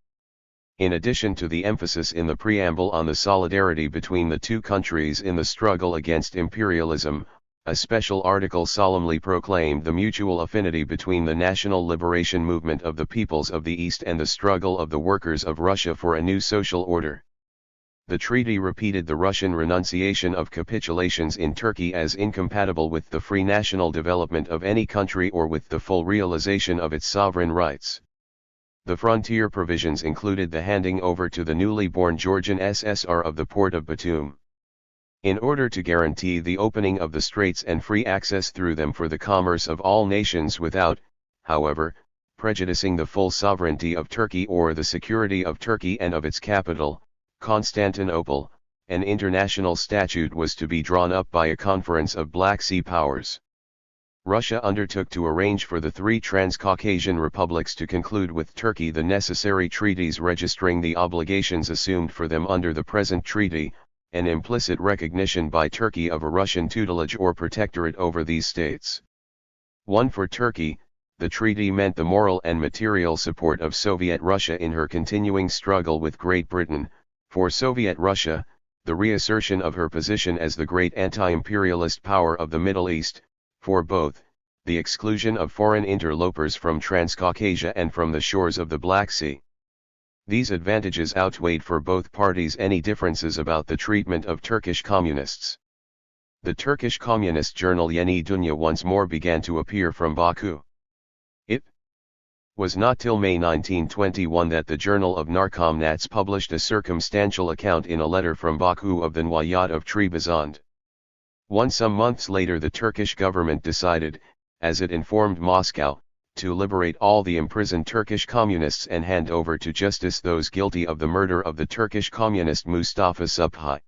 In addition to the emphasis in the preamble on the solidarity between the two countries in the struggle against imperialism, a special article solemnly proclaimed the mutual affinity between the national liberation movement of the peoples of the East and the struggle of the workers of Russia for a new social order. The treaty repeated the Russian renunciation of capitulations in Turkey as incompatible with the free national development of any country or with the full realization of its sovereign rights. The frontier provisions included the handing over to the newly born Georgian SSR of the port of Batum. In order to guarantee the opening of the straits and free access through them for the commerce of all nations without, however, prejudicing the full sovereignty of Turkey or the security of Turkey and of its capital, Constantinople, an international statute was to be drawn up by a conference of Black Sea powers. Russia undertook to arrange for the three Transcaucasian republics to conclude with Turkey the necessary treaties registering the obligations assumed for them under the present treaty, an implicit recognition by Turkey of a Russian tutelage or protectorate over these states. For Turkey, the treaty meant the moral and material support of Soviet Russia in her continuing struggle with Great Britain. For Soviet Russia, the reassertion of her position as the great anti-imperialist power of the Middle East. For both, the exclusion of foreign interlopers from Transcaucasia and from the shores of the Black Sea. These advantages outweighed for both parties any differences about the treatment of Turkish communists. The Turkish communist journal Yeni Dünya once more began to appear from Baku. It was not till May 1921 that the Journal of Narkomnats published a circumstantial account in a letter from Baku of the Nwayat of Trebizond. Some months later the Turkish government decided, as it informed Moscow, to liberate all the imprisoned Turkish communists and hand over to justice those guilty of the murder of the Turkish communist Mustafa Subhi.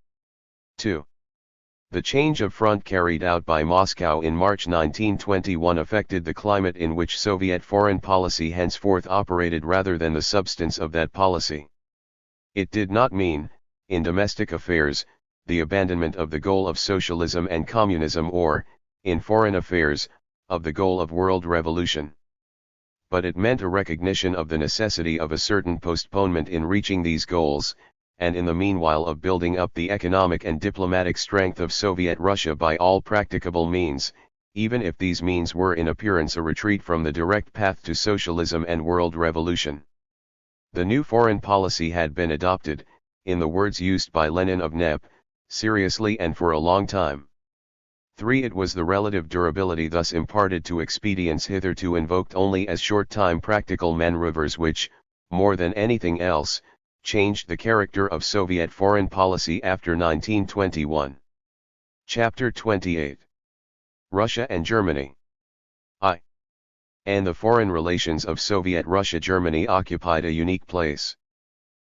2. The change of front carried out by Moscow in March 1921 affected the climate in which Soviet foreign policy henceforth operated rather than the substance of that policy. It did not mean, in domestic affairs, the abandonment of the goal of socialism and communism or, in foreign affairs, of the goal of world revolution. But it meant a recognition of the necessity of a certain postponement in reaching these goals, and in the meanwhile of building up the economic and diplomatic strength of Soviet Russia by all practicable means, even if these means were in appearance a retreat from the direct path to socialism and world revolution. The new foreign policy had been adopted, in the words used by Lenin of NEP, seriously and for a long time. 3. It was the relative durability thus imparted to expedients hitherto invoked only as short-time practical maneuvers which, more than anything else, changed the character of Soviet foreign policy after 1921. Chapter 28. Russia and Germany. And the foreign relations of Soviet Russia-Germany occupied a unique place.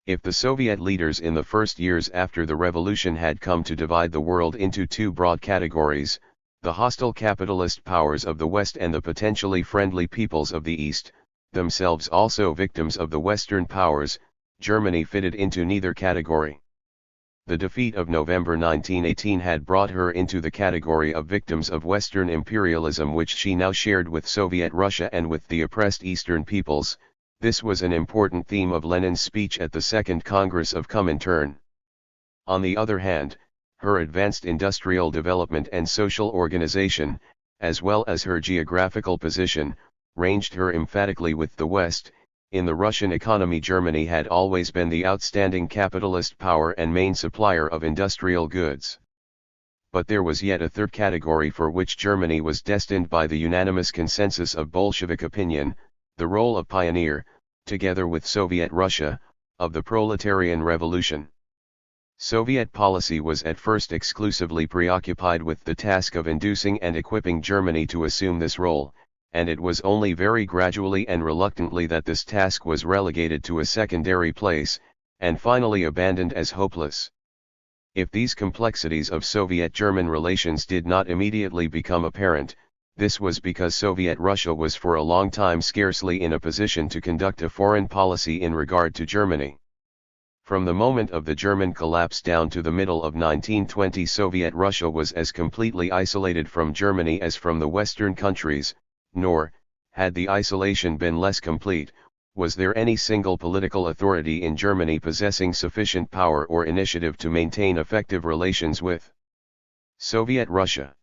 If the Soviet leaders in the first years after the revolution had come to divide the world into two broad categories, the hostile capitalist powers of the West and the potentially friendly peoples of the East, themselves also victims of the Western powers, Germany fitted into neither category. The defeat of November 1918 had brought her into the category of victims of Western imperialism, which she now shared with Soviet Russia and with the oppressed Eastern peoples. This was an important theme of Lenin's speech at the Second Congress of Comintern. On the other hand, her advanced industrial development and social organization, as well as her geographical position, ranged her emphatically with the West. In the Russian economy, Germany had always been the outstanding capitalist power and main supplier of industrial goods. But there was yet a third category for which Germany was destined by the unanimous consensus of Bolshevik opinion, the role of pioneer, together with Soviet Russia, of the proletarian revolution. Soviet policy was at first exclusively preoccupied with the task of inducing and equipping Germany to assume this role, and it was only very gradually and reluctantly that this task was relegated to a secondary place, and finally abandoned as hopeless. If these complexities of Soviet-German relations did not immediately become apparent, this was because Soviet Russia was for a long time scarcely in a position to conduct a foreign policy in regard to Germany. From the moment of the German collapse down to the middle of 1920, Soviet Russia was as completely isolated from Germany as from the Western countries, nor, had the isolation been less complete, was there any single political authority in Germany possessing sufficient power or initiative to maintain effective relations with Soviet Russia.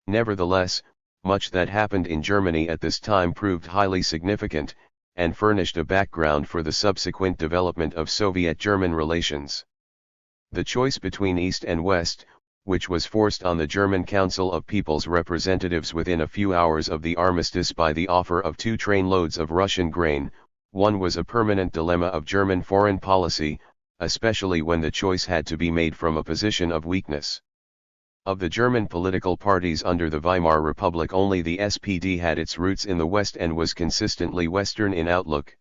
Nevertheless, much that happened in Germany at this time proved highly significant, and furnished a background for the subsequent development of Soviet-German relations. The choice between East and West, which was forced on the German Council of People's Representatives within a few hours of the armistice by the offer of 2 trainloads of Russian grain, one was a permanent dilemma of German foreign policy, especially when the choice had to be made from a position of weakness. Of the German political parties under the Weimar Republic, only the SPD had its roots in the West and was consistently Western in outlook.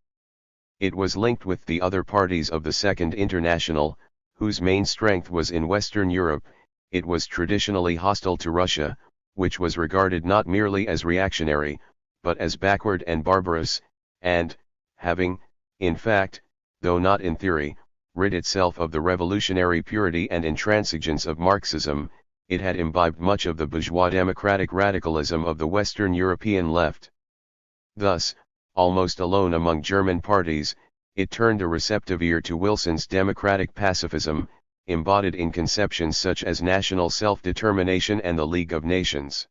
It was linked with the other parties of the Second International, whose main strength was in Western Europe. It was traditionally hostile to Russia, which was regarded not merely as reactionary, but as backward and barbarous, and, having, in fact, though not in theory, rid itself of the revolutionary purity and intransigence of Marxism, it had imbibed much of the bourgeois democratic radicalism of the Western European left. Thus, almost alone among German parties, it turned a receptive ear to Wilson's democratic pacifism, embodied in conceptions such as national self-determination and the League of Nations.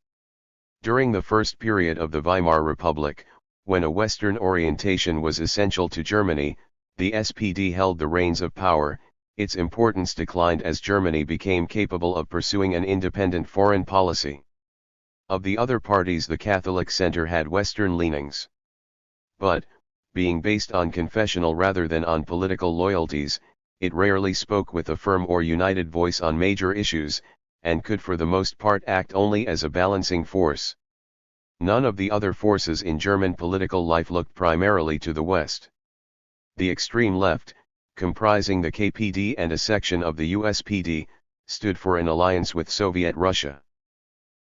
During the first period of the Weimar Republic, when a Western orientation was essential to Germany, the SPD held the reins of power. Its importance declined as Germany became capable of pursuing an independent foreign policy. Of the other parties, the Catholic Center had Western leanings. But, being based on confessional rather than on political loyalties, it rarely spoke with a firm or united voice on major issues, and could for the most part act only as a balancing force. None of the other forces in German political life looked primarily to the West. The extreme left, comprising the KPD and a section of the USPD, stood for an alliance with Soviet Russia.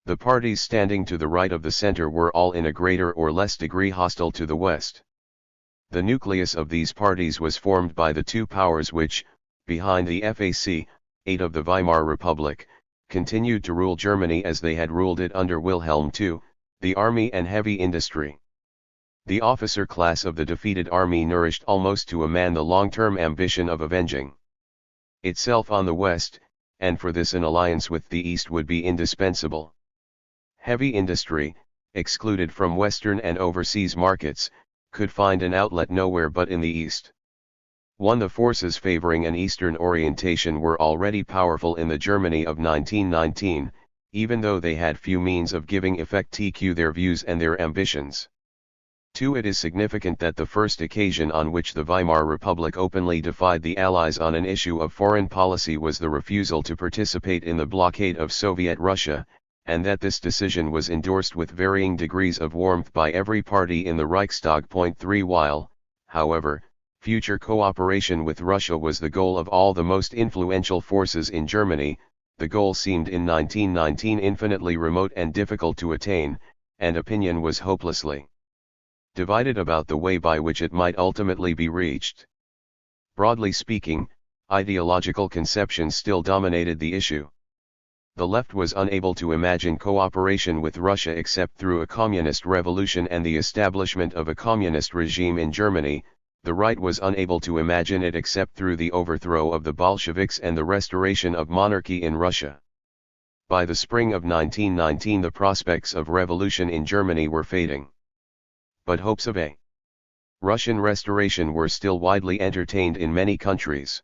The parties standing to the right of the center were all in a greater or less degree hostile to the West. The nucleus of these parties was formed by the two powers which, behind the FAC, 8 of the Weimar Republic, continued to rule Germany as they had ruled it under Wilhelm II, the army and heavy industry. The officer class of the defeated army nourished almost to a man the long-term ambition of avenging itself on the West, and for this an alliance with the East would be indispensable. Heavy industry, excluded from Western and overseas markets, could find an outlet nowhere but in the East. The forces favoring an Eastern orientation were already powerful in the Germany of 1919, even though they had few means of giving effect to their views and their ambitions. 2. It is significant that the first occasion on which the Weimar Republic openly defied the Allies on an issue of foreign policy was the refusal to participate in the blockade of Soviet Russia, and that this decision was endorsed with varying degrees of warmth by every party in the Reichstag. 3. While, however, future cooperation with Russia was the goal of all the most influential forces in Germany, the goal seemed in 1919 infinitely remote and difficult to attain, and opinion was hopelessly divided about the way by which it might ultimately be reached. Broadly speaking, ideological conceptions still dominated the issue. The left was unable to imagine cooperation with Russia except through a communist revolution and the establishment of a communist regime in Germany. The right was unable to imagine it except through the overthrow of the Bolsheviks and the restoration of monarchy in Russia. By the spring of 1919 the prospects of revolution in Germany were fading. But hopes of a Russian restoration were still widely entertained in many countries.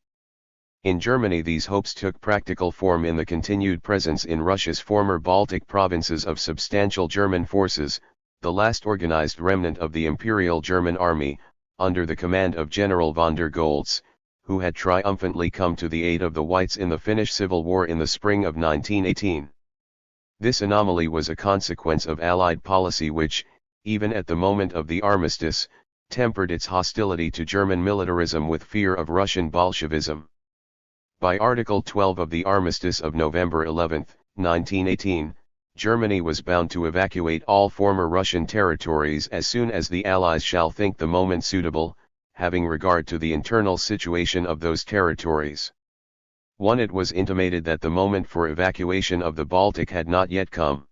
In Germany these hopes took practical form in the continued presence in Russia's former Baltic provinces of substantial German forces, the last organized remnant of the Imperial German Army, under the command of General von der Goltz, who had triumphantly come to the aid of the Whites in the Finnish Civil War in the spring of 1918. This anomaly was a consequence of Allied policy which, even at the moment of the armistice, tempered its hostility to German militarism with fear of Russian Bolshevism. By Article 12 of the Armistice of November 11, 1918, Germany was bound to evacuate all former Russian territories as soon as the Allies shall think the moment suitable, having regard to the internal situation of those territories. 1. It was intimated that the moment for evacuation of the Baltic had not yet come.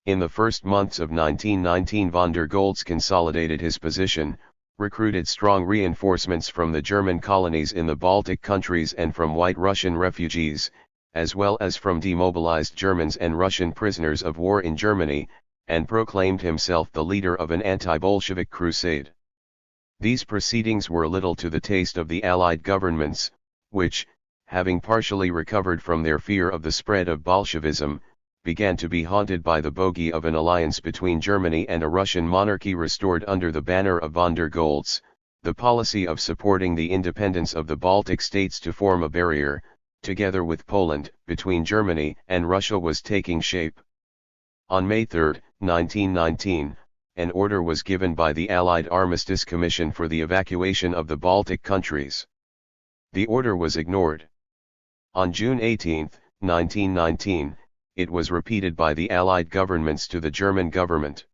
In the first months of 1919 von der Goltz consolidated his position, recruited strong reinforcements from the German colonies in the Baltic countries and from White Russian refugees, as well as from demobilized Germans and Russian prisoners of war in Germany, and proclaimed himself the leader of an anti-Bolshevik crusade. These proceedings were little to the taste of the Allied governments, which, having partially recovered from their fear of the spread of Bolshevism, began to be haunted by the bogey of an alliance between Germany and a Russian monarchy restored under the banner of von der Goltz. The policy of supporting the independence of the Baltic states to form a barrier, together with Poland, between Germany and Russia was taking shape. On May 3, 1919, an order was given by the Allied Armistice Commission for the evacuation of the Baltic countries. The order was ignored. On June 18, 1919, it was repeated by the Allied governments to the German government.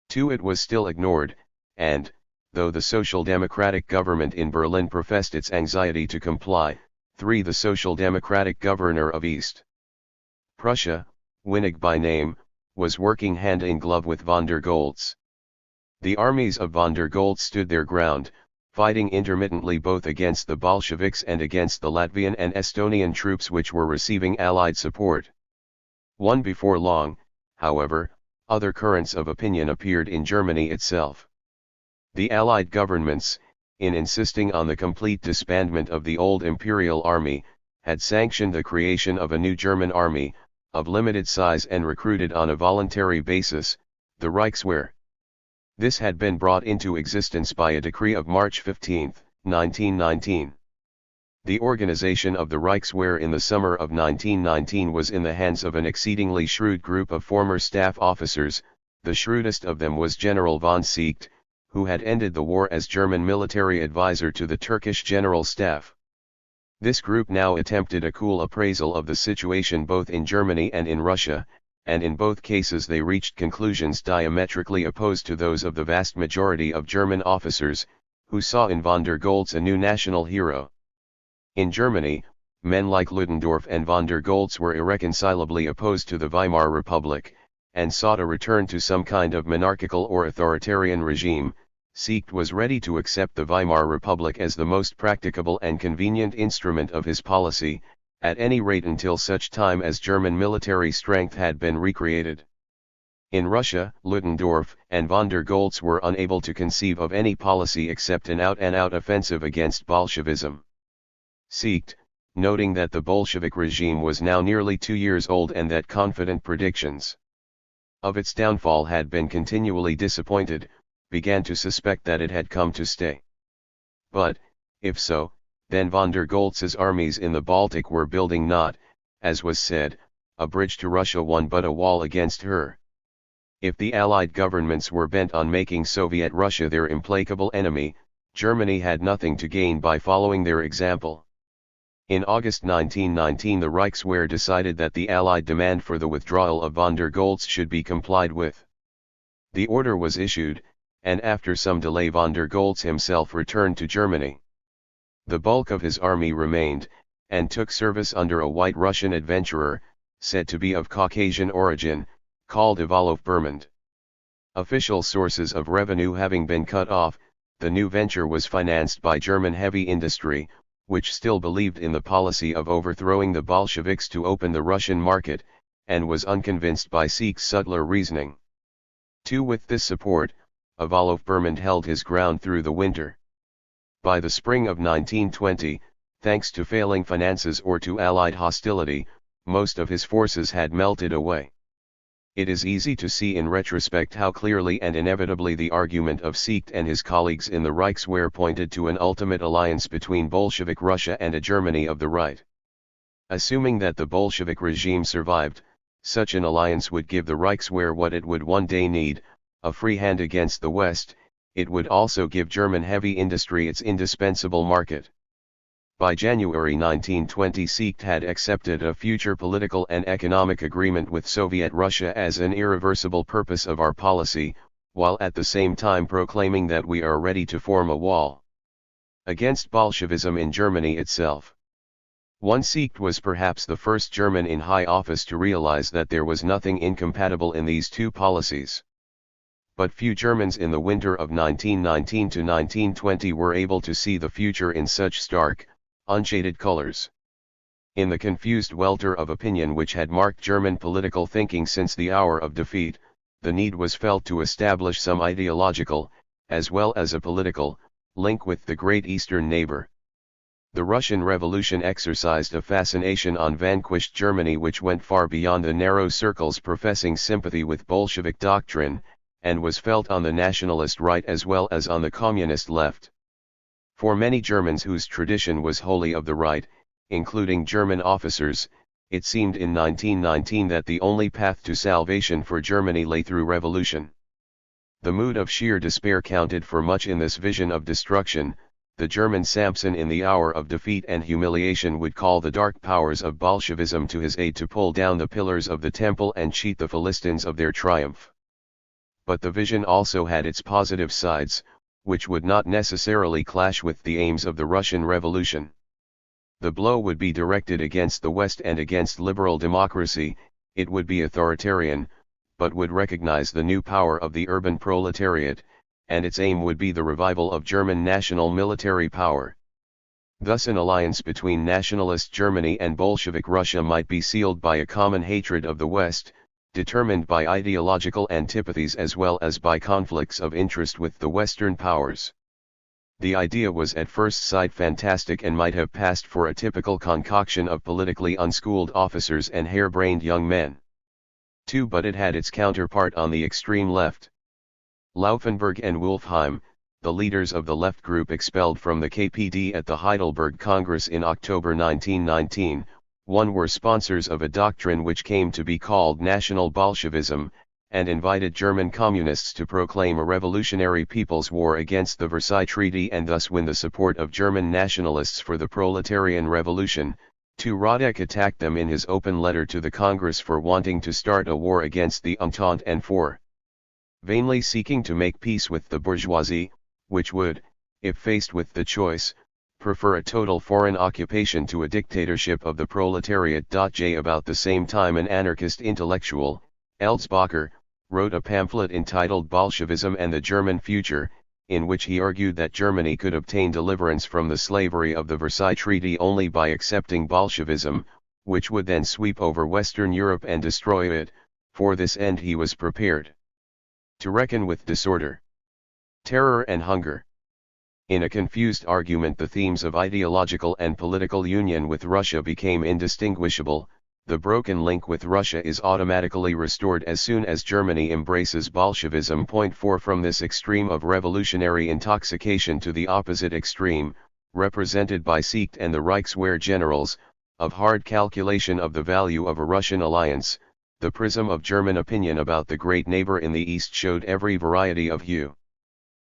2. It was still ignored, and, though the Social Democratic government in Berlin professed its anxiety to comply, 3. The Social Democratic governor of East Prussia, Winnig by name, was working hand in glove with von der Goltz. The armies of von der Goltz stood their ground, fighting intermittently both against the Bolsheviks and against the Latvian and Estonian troops which were receiving Allied support. Before long, however, other currents of opinion appeared in Germany itself. The Allied governments, in insisting on the complete disbandment of the old imperial army, had sanctioned the creation of a new German army, of limited size and recruited on a voluntary basis, the Reichswehr. This had been brought into existence by a decree of March 15, 1919. The organization of the Reichswehr in the summer of 1919 was in the hands of an exceedingly shrewd group of former staff officers. The shrewdest of them was General von Seeckt, who had ended the war as German military advisor to the Turkish General Staff. This group now attempted a cool appraisal of the situation both in Germany and in Russia, and in both cases they reached conclusions diametrically opposed to those of the vast majority of German officers, who saw in von der Goltz a new national hero. In Germany, men like Ludendorff and von der Goltz were irreconcilably opposed to the Weimar Republic, and sought a return to some kind of monarchical or authoritarian regime. Seeckt was ready to accept the Weimar Republic as the most practicable and convenient instrument of his policy, at any rate until such time as German military strength had been recreated. In Russia, Ludendorff and von der Goltz were unable to conceive of any policy except an out-and-out offensive against Bolshevism. Seeckt, noting that the Bolshevik regime was now nearly 2 years old and that confident predictions of its downfall had been continually disappointed, began to suspect that it had come to stay. But, if so, then von der Goltz's armies in the Baltic were building not, as was said, a bridge to Russia one but a wall against her. If the Allied governments were bent on making Soviet Russia their implacable enemy, Germany had nothing to gain by following their example. In August 1919 the Reichswehr decided that the Allied demand for the withdrawal of von der Goltz should be complied with. The order was issued, and after some delay von der Goltz himself returned to Germany. The bulk of his army remained, and took service under a White Russian adventurer, said to be of Caucasian origin, called Ivalov Bermond. Official sources of revenue having been cut off, the new venture was financed by German heavy industry, which still believed in the policy of overthrowing the Bolsheviks to open the Russian market, and was unconvinced by Sieck's subtler reasoning. With this support, Ivalov Bermond held his ground through the winter. By the spring of 1920, thanks to failing finances or to Allied hostility, most of his forces had melted away. It is easy to see in retrospect how clearly and inevitably the argument of Sieck and his colleagues in the Reichswehr pointed to an ultimate alliance between Bolshevik Russia and a Germany of the right. Assuming that the Bolshevik regime survived, such an alliance would give the Reichswehr what it would one day need, a free hand against the West. It would also give German heavy industry its indispensable market. By January 1920 Sieck had accepted a future political and economic agreement with Soviet Russia as an irreversible purpose of our policy, while at the same time proclaiming that we are ready to form a wall against Bolshevism in Germany itself. Sieck was perhaps the first German in high office to realize that there was nothing incompatible in these two policies. But few Germans in the winter of 1919 to 1920 were able to see the future in such stark, unshaded colors. In the confused welter of opinion which had marked German political thinking since the hour of defeat, the need was felt to establish some ideological, as well as a political, link with the great Eastern neighbor. The Russian Revolution exercised a fascination on vanquished Germany which went far beyond the narrow circles professing sympathy with Bolshevik doctrine, and was felt on the nationalist right as well as on the communist left. For many Germans whose tradition was wholly of the right, including German officers, it seemed in 1919 that the only path to salvation for Germany lay through revolution. The mood of sheer despair counted for much in this vision of destruction. The German Samson in the hour of defeat and humiliation would call the dark powers of Bolshevism to his aid to pull down the pillars of the temple and cheat the Philistines of their triumph. But the vision also had its positive sides, which would not necessarily clash with the aims of the Russian Revolution. The blow would be directed against the West and against liberal democracy. It would be authoritarian, but would recognize the new power of the urban proletariat, and its aim would be the revival of German national military power. Thus an alliance between nationalist Germany and Bolshevik Russia might be sealed by a common hatred of the West, determined by ideological antipathies as well as by conflicts of interest with the Western powers. The idea was at first sight fantastic and might have passed for a typical concoction of politically unschooled officers and harebrained young men. But it had its counterpart on the extreme left. Laufenberg and Wolfheim, the leaders of the left group expelled from the KPD at the Heidelberg Congress in October 1919, were sponsors of a doctrine which came to be called National Bolshevism, and invited German communists to proclaim a revolutionary people's war against the Versailles Treaty and thus win the support of German nationalists for the proletarian revolution. Radek attacked them in his open letter to the Congress for wanting to start a war against the Entente and for vainly seeking to make peace with the bourgeoisie, which would, if faced with the choice, prefer a total foreign occupation to a dictatorship of the proletariat. About the same time an anarchist intellectual, Elzbacher, wrote a pamphlet entitled Bolshevism and the German Future, in which he argued that Germany could obtain deliverance from the slavery of the Versailles Treaty only by accepting Bolshevism, which would then sweep over Western Europe and destroy it. For this end he was prepared to reckon with disorder, terror and hunger. In a confused argument the themes of ideological and political union with Russia became indistinguishable. The broken link with Russia is automatically restored as soon as Germany embraces Bolshevism. Point 4. From this extreme of revolutionary intoxication to the opposite extreme, represented by Siecht and the Reichswehr generals, of hard calculation of the value of a Russian alliance, the prism of German opinion about the great neighbor in the East showed every variety of hue.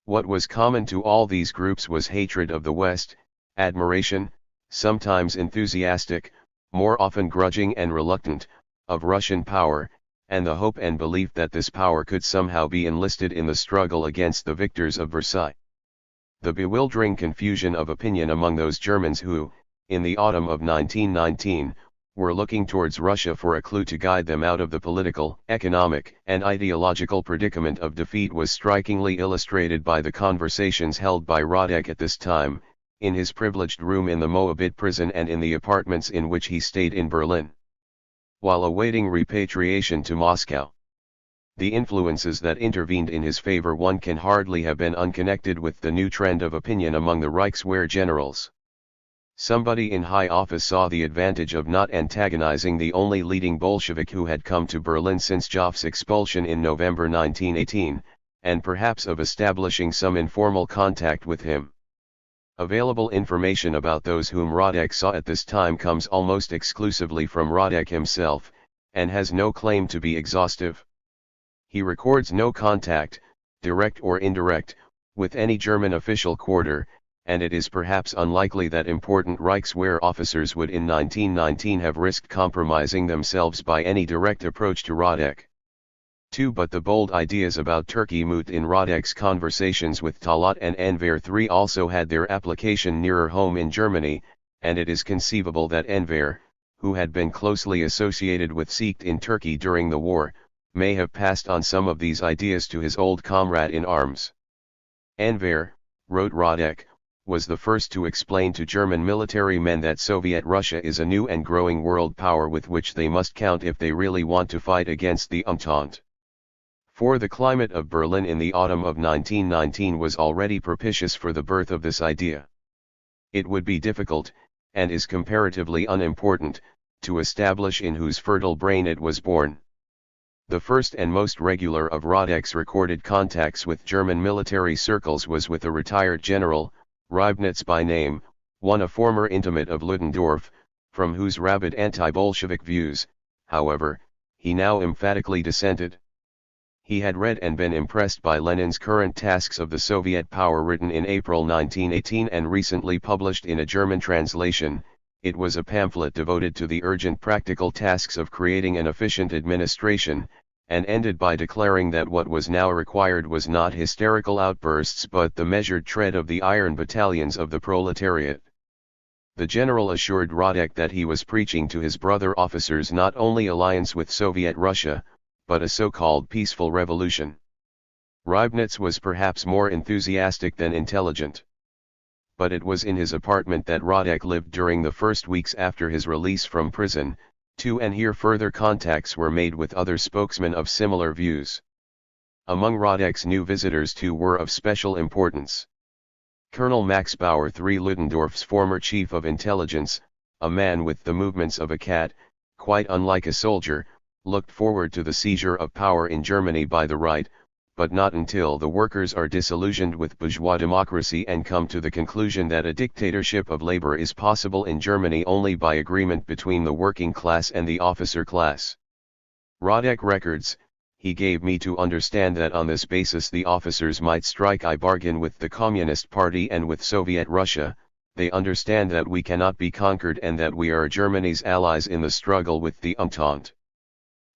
What was common to all these groups was hatred of the West, admiration, sometimes enthusiastic, more often grudging and reluctant, of Russian power, and the hope and belief that this power could somehow be enlisted in the struggle against the victors of Versailles. The bewildering confusion of opinion among those Germans who, in the autumn of 1919, were looking towards Russia for a clue to guide them out of the political, economic, and ideological predicament of defeat was strikingly illustrated by the conversations held by Radek at this time, in his privileged room in the Moabit prison and in the apartments in which he stayed in Berlin, while awaiting repatriation to Moscow. The influences that intervened in his favor one can hardly have been unconnected with the new trend of opinion among the Reichswehr generals. Somebody in high office saw the advantage of not antagonizing the only leading Bolshevik who had come to Berlin since Joff's expulsion in November 1918, and perhaps of establishing some informal contact with him. Available information about those whom Radek saw at this time comes almost exclusively from Radek himself, and has no claim to be exhaustive. He records no contact, direct or indirect, with any German official quarter, and it is perhaps unlikely that important Reichswehr officers would in 1919 have risked compromising themselves by any direct approach to Radek. 2. But the bold ideas about Turkey moot in Radek's conversations with Talat and Enver III also had their application nearer home in Germany, and it is conceivable that Enver, who had been closely associated with Siecht in Turkey during the war, may have passed on some of these ideas to his old comrade in arms. Enver, wrote Radek, was the first to explain to German military men that Soviet Russia is a new and growing world power with which they must count if they really want to fight against the Entente. For the climate of Berlin in the autumn of 1919 was already propitious for the birth of this idea. It would be difficult, and is comparatively unimportant, to establish in whose fertile brain it was born. The first and most regular of Radek's recorded contacts with German military circles was with a retired general, Reibnitz by name, one a former intimate of Ludendorff, from whose rabid anti-Bolshevik views, however, he now emphatically dissented. He had read and been impressed by Lenin's Current Tasks of the Soviet Power, written in April 1918 and recently published in a German translation. It was a pamphlet devoted to the urgent practical tasks of creating an efficient administration, and ended by declaring that what was now required was not hysterical outbursts but the measured tread of the iron battalions of the proletariat. The general assured Radek that he was preaching to his brother officers not only alliance with Soviet Russia, but a so-called peaceful revolution. Reibnitz was perhaps more enthusiastic than intelligent. But it was in his apartment that Radek lived during the first weeks after his release from prison, and here further contacts were made with other spokesmen of similar views. Among Radek's new visitors two were of special importance. Colonel Max Bauer III, Ludendorff's former chief of intelligence, a man with the movements of a cat, quite unlike a soldier, looked forward to the seizure of power in Germany by the right, but not until the workers are disillusioned with bourgeois democracy and come to the conclusion that a dictatorship of labor is possible in Germany only by agreement between the working class and the officer class. Radek records, he gave me to understand that on this basis the officers might strike a bargain with the Communist Party and with Soviet Russia. They understand that we cannot be conquered and that we are Germany's allies in the struggle with the Entente.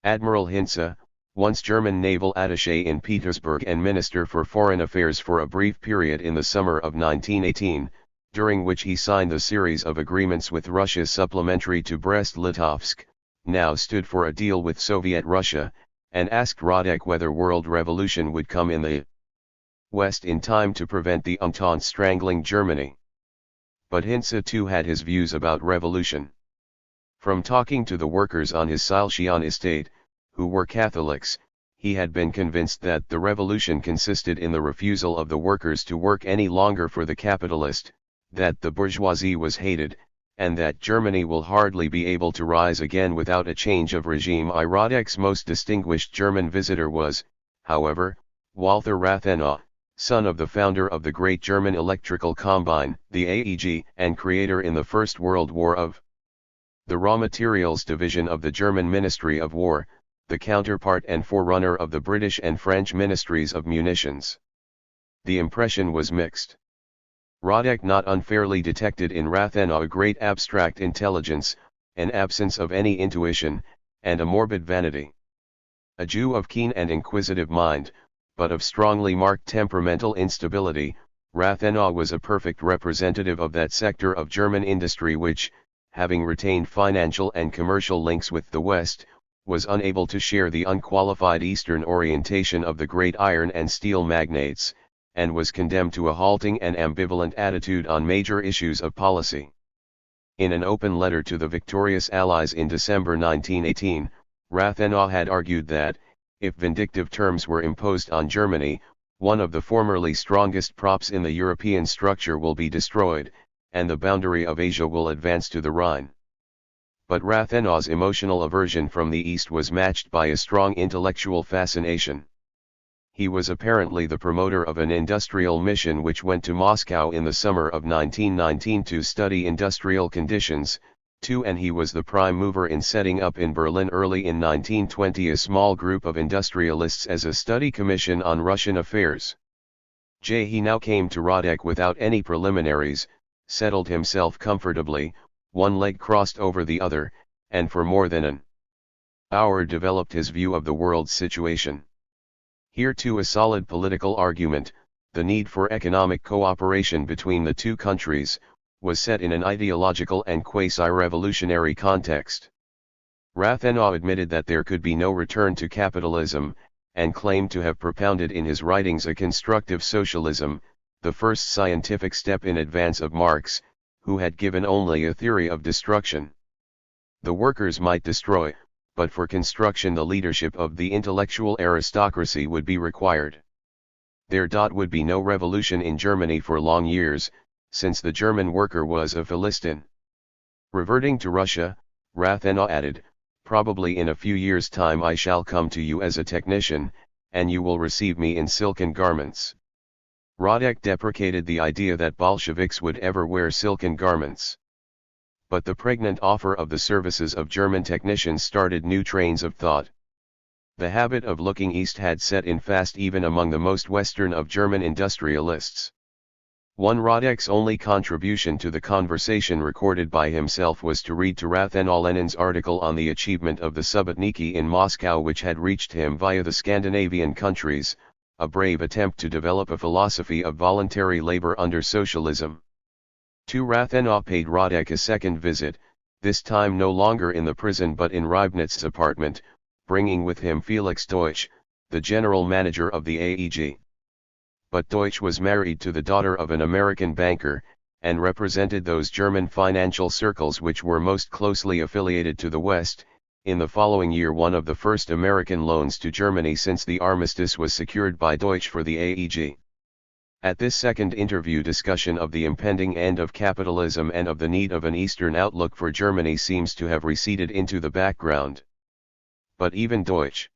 Admiral Hintze, once German naval attaché in Petersburg and Minister for Foreign Affairs for a brief period in the summer of 1918, during which he signed the series of agreements with Russia supplementary to Brest-Litovsk, now stood for a deal with Soviet Russia, and asked Radek whether world revolution would come in the West in time to prevent the Entente strangling Germany. But Hintze too had his views about revolution. From talking to the workers on his Salchion estate, who were Catholics, he had been convinced that the revolution consisted in the refusal of the workers to work any longer for the capitalist, that the bourgeoisie was hated, and that Germany will hardly be able to rise again without a change of regime. Radek's most distinguished German visitor was, however, Walther Rathenau, son of the founder of the Great German Electrical Combine, the AEG, and creator in the First World War of the Raw Materials Division of the German Ministry of War, the counterpart and forerunner of the British and French Ministries of Munitions. The impression was mixed. Radek not unfairly detected in Rathenau a great abstract intelligence, an absence of any intuition, and a morbid vanity. A Jew of keen and inquisitive mind, but of strongly marked temperamental instability, Rathenau was a perfect representative of that sector of German industry which, having retained financial and commercial links with the West, was unable to share the unqualified Eastern orientation of the great iron and steel magnates, and was condemned to a halting and ambivalent attitude on major issues of policy. In an open letter to the victorious Allies in December 1918, Rathenau had argued that, if vindictive terms were imposed on Germany, one of the formerly strongest props in the European structure will be destroyed, and the boundary of Asia will advance to the Rhine. But Rathenau's emotional aversion from the East was matched by a strong intellectual fascination. He was apparently the promoter of an industrial mission which went to Moscow in the summer of 1919 to study industrial conditions, and he was the prime mover in setting up in Berlin early in 1920 a small group of industrialists as a study commission on Russian affairs. He now came to Radek without any preliminaries, settled himself comfortably, one leg crossed over the other, and for more than an hour developed his view of the world's situation. Here too a solid political argument, the need for economic cooperation between the two countries, was set in an ideological and quasi-revolutionary context. Rathenau admitted that there could be no return to capitalism, and claimed to have propounded in his writings a constructive socialism, the first scientific step in advance of Marx, who had given only a theory of destruction. The workers might destroy, but for construction the leadership of the intellectual aristocracy would be required. There would be no revolution in Germany for long years, since the German worker was a Philistine. Reverting to Russia, Rathenau added, probably in a few years' time I shall come to you as a technician, and you will receive me in silken garments. Radek deprecated the idea that Bolsheviks would ever wear silken garments. But the pregnant offer of the services of German technicians started new trains of thought. The habit of looking east had set in fast even among the most Western of German industrialists. One Radek's only contribution to the conversation recorded by himself was to read to Rathenau Lenin's article on the achievement of the Subotniki in Moscow which had reached him via the Scandinavian countries, a brave attempt to develop a philosophy of voluntary labor under socialism. Rathenau paid Radek a second visit, this time no longer in the prison but in Reibnitz's apartment, bringing with him Felix Deutsch, the general manager of the AEG. But Deutsch was married to the daughter of an American banker, and represented those German financial circles which were most closely affiliated to the West. In the following year one of the first American loans to Germany since the armistice was secured by Deutsch for the AEG. At this second interview discussion of the impending end of capitalism and of the need of an Eastern outlook for Germany seems to have receded into the background. But even Deutsch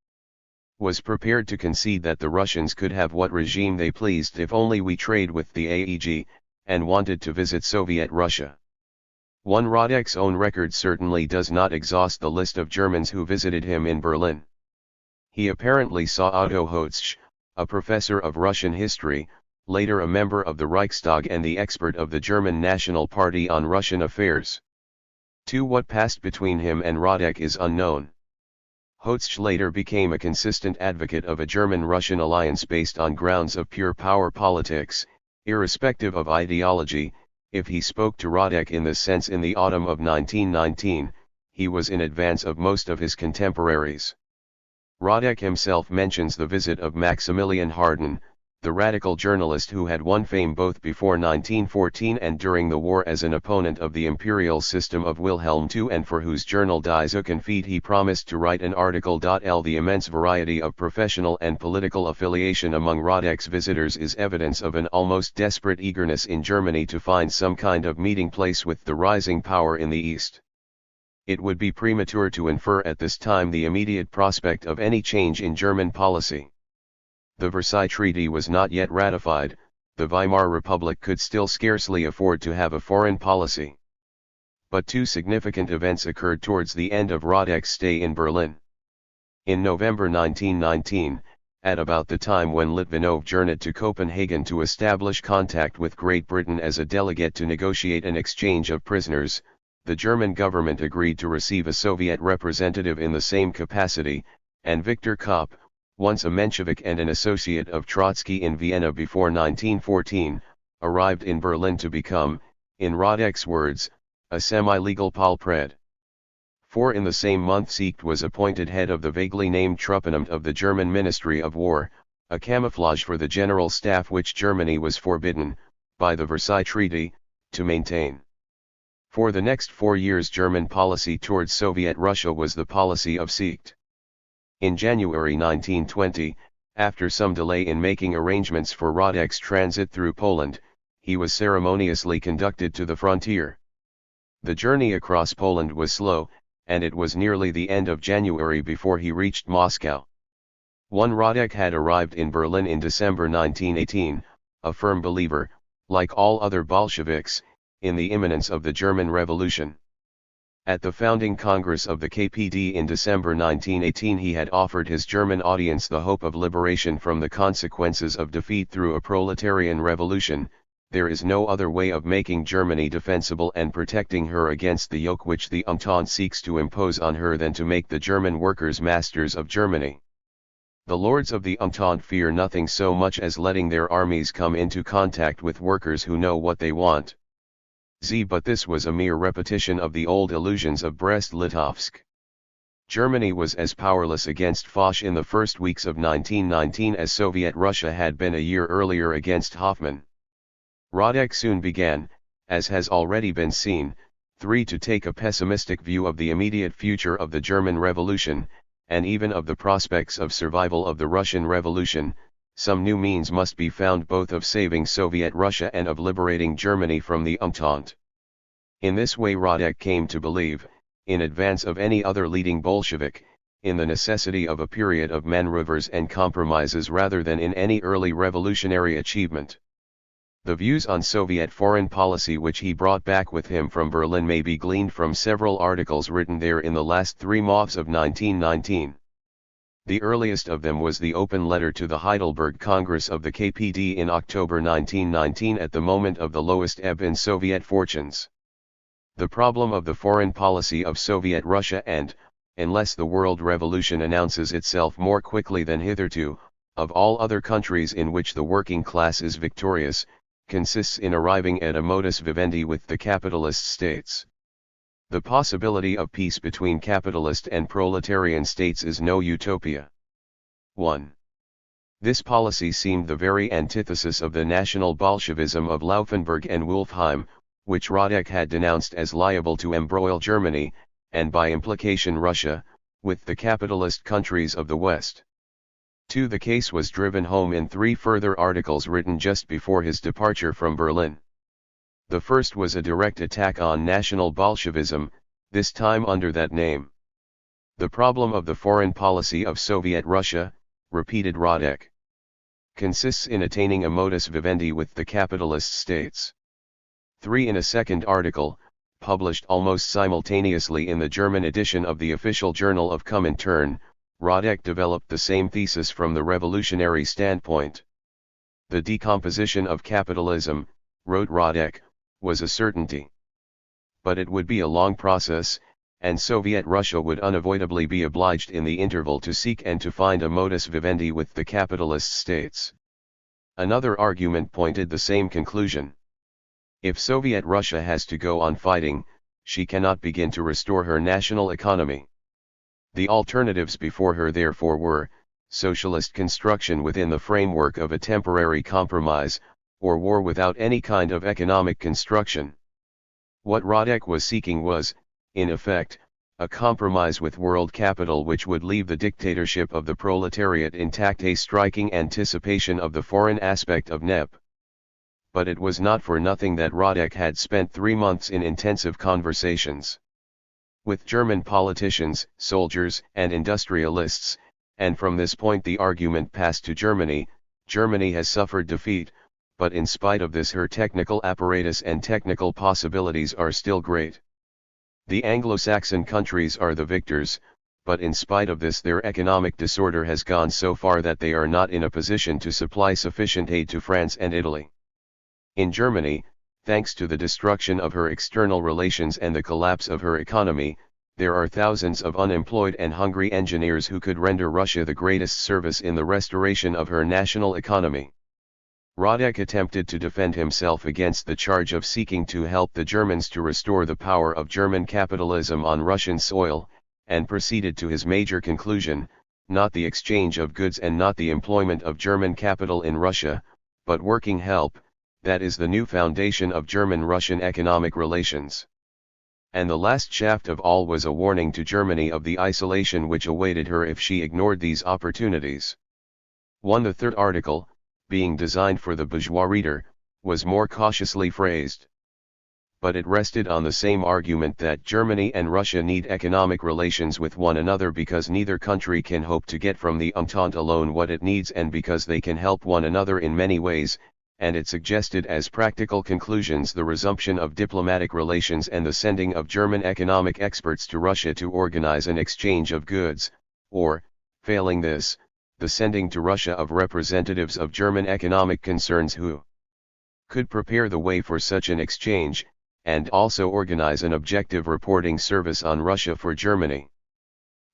was prepared to concede that the Russians could have what regime they pleased if only we trade with the AEG, and wanted to visit Soviet Russia. One Radek's own record certainly does not exhaust the list of Germans who visited him in Berlin. He apparently saw Otto Hotzsch, a professor of Russian history, later a member of the Reichstag and the expert of the German National Party on Russian affairs. What passed between him and Radek is unknown. Hotzsch later became a consistent advocate of a German-Russian alliance based on grounds of pure power politics, irrespective of ideology. If he spoke to Radek in this sense in the autumn of 1919, he was in advance of most of his contemporaries. Radek himself mentions the visit of Maximilian Harden, the radical journalist who had won fame both before 1914 and during the war as an opponent of the imperial system of Wilhelm II, and for whose journal Die Zukunft he promised to write an article. The immense variety of professional and political affiliation among Radek's visitors is evidence of an almost desperate eagerness in Germany to find some kind of meeting place with the rising power in the East. It would be premature to infer at this time the immediate prospect of any change in German policy. The Versailles Treaty was not yet ratified, the Weimar Republic could still scarcely afford to have a foreign policy. But two significant events occurred towards the end of Radek's stay in Berlin. In November 1919, at about the time when Litvinov journeyed to Copenhagen to establish contact with Great Britain as a delegate to negotiate an exchange of prisoners, the German government agreed to receive a Soviet representative in the same capacity, and Viktor Kopp, once a Menshevik and an associate of Trotsky in Vienna before 1914, arrived in Berlin to become, in Radek's words, a semi-legal Polpred. For in the same month Siecht was appointed head of the vaguely named Truppenamt of the German Ministry of War, a camouflage for the General Staff which Germany was forbidden, by the Versailles Treaty, to maintain. For the next 4 years German policy towards Soviet Russia was the policy of Siecht. In January 1920, after some delay in making arrangements for Radek's transit through Poland, he was ceremoniously conducted to the frontier. The journey across Poland was slow, and it was nearly the end of January before he reached Moscow. Radek had arrived in Berlin in December 1918, a firm believer, like all other Bolsheviks, in the imminence of the German Revolution. At the founding Congress of the KPD in December 1918 he had offered his German audience the hope of liberation from the consequences of defeat through a proletarian revolution. There is no other way of making Germany defensible and protecting her against the yoke which the Entente seeks to impose on her than to make the German workers masters of Germany. The lords of the Entente fear nothing so much as letting their armies come into contact with workers who know what they want. But this was a mere repetition of the old illusions of Brest-Litovsk. Germany was as powerless against Foch in the first weeks of 1919 as Soviet Russia had been a year earlier against Hoffman. Radek soon began, as has already been seen, to take a pessimistic view of the immediate future of the German Revolution, and even of the prospects of survival of the Russian Revolution. Some new means must be found both of saving Soviet Russia and of liberating Germany from the Entente. In this way Radek came to believe, in advance of any other leading Bolshevik, in the necessity of a period of maneuvers and compromises rather than in any early revolutionary achievement. The views on Soviet foreign policy which he brought back with him from Berlin may be gleaned from several articles written there in the last 3 months of 1919. The earliest of them was the open letter to the Heidelberg Congress of the KPD in October 1919 at the moment of the lowest ebb in Soviet fortunes. The problem of the foreign policy of Soviet Russia and, unless the world revolution announces itself more quickly than hitherto, of all other countries in which the working class is victorious, consists in arriving at a modus vivendi with the capitalist states. The possibility of peace between capitalist and proletarian states is no utopia. 1. This policy seemed the very antithesis of the national Bolshevism of Laufenberg and Wolfheim, which Radek had denounced as liable to embroil Germany, and by implication Russia, with the capitalist countries of the West. 2. The case was driven home in 3 further articles written just before his departure from Berlin. The first was a direct attack on National Bolshevism, this time under that name. The problem of the foreign policy of Soviet Russia, repeated Radek, consists in attaining a modus vivendi with the capitalist states. 3. In a second article, published almost simultaneously in the German edition of the official journal of Comintern, Radek developed the same thesis from the revolutionary standpoint. The decomposition of capitalism, wrote Radek, was a certainty. But it would be a long process, and Soviet Russia would unavoidably be obliged in the interval to seek and to find a modus vivendi with the capitalist states. Another argument pointed the same conclusion. If Soviet Russia has to go on fighting, she cannot begin to restore her national economy. The alternatives before her therefore were, socialist construction within the framework of a temporary compromise, or war without any kind of economic construction. What Radek was seeking was, in effect, a compromise with world capital which would leave the dictatorship of the proletariat intact, a striking anticipation of the foreign aspect of NEP. But it was not for nothing that Radek had spent 3 months in intensive conversations with German politicians, soldiers, and industrialists, and from this point the argument passed to Germany. Germany has suffered defeat, but in spite of this her technical apparatus and technical possibilities are still great. The Anglo-Saxon countries are the victors, but in spite of this their economic disorder has gone so far that they are not in a position to supply sufficient aid to France and Italy. In Germany, thanks to the destruction of her external relations and the collapse of her economy, there are thousands of unemployed and hungry engineers who could render Russia the greatest service in the restoration of her national economy. Radek attempted to defend himself against the charge of seeking to help the Germans to restore the power of German capitalism on Russian soil, and proceeded to his major conclusion, not the exchange of goods and not the employment of German capital in Russia, but working help, that is the new foundation of German-Russian economic relations. And the last shaft of all was a warning to Germany of the isolation which awaited her if she ignored these opportunities. The third article, being designed for the bourgeois reader, was more cautiously phrased. But it rested on the same argument that Germany and Russia need economic relations with one another because neither country can hope to get from the Entente alone what it needs and because they can help one another in many ways, and it suggested as practical conclusions the resumption of diplomatic relations and the sending of German economic experts to Russia to organize an exchange of goods, or, failing this, the sending to Russia of representatives of German economic concerns who could prepare the way for such an exchange, and also organize an objective reporting service on Russia for Germany.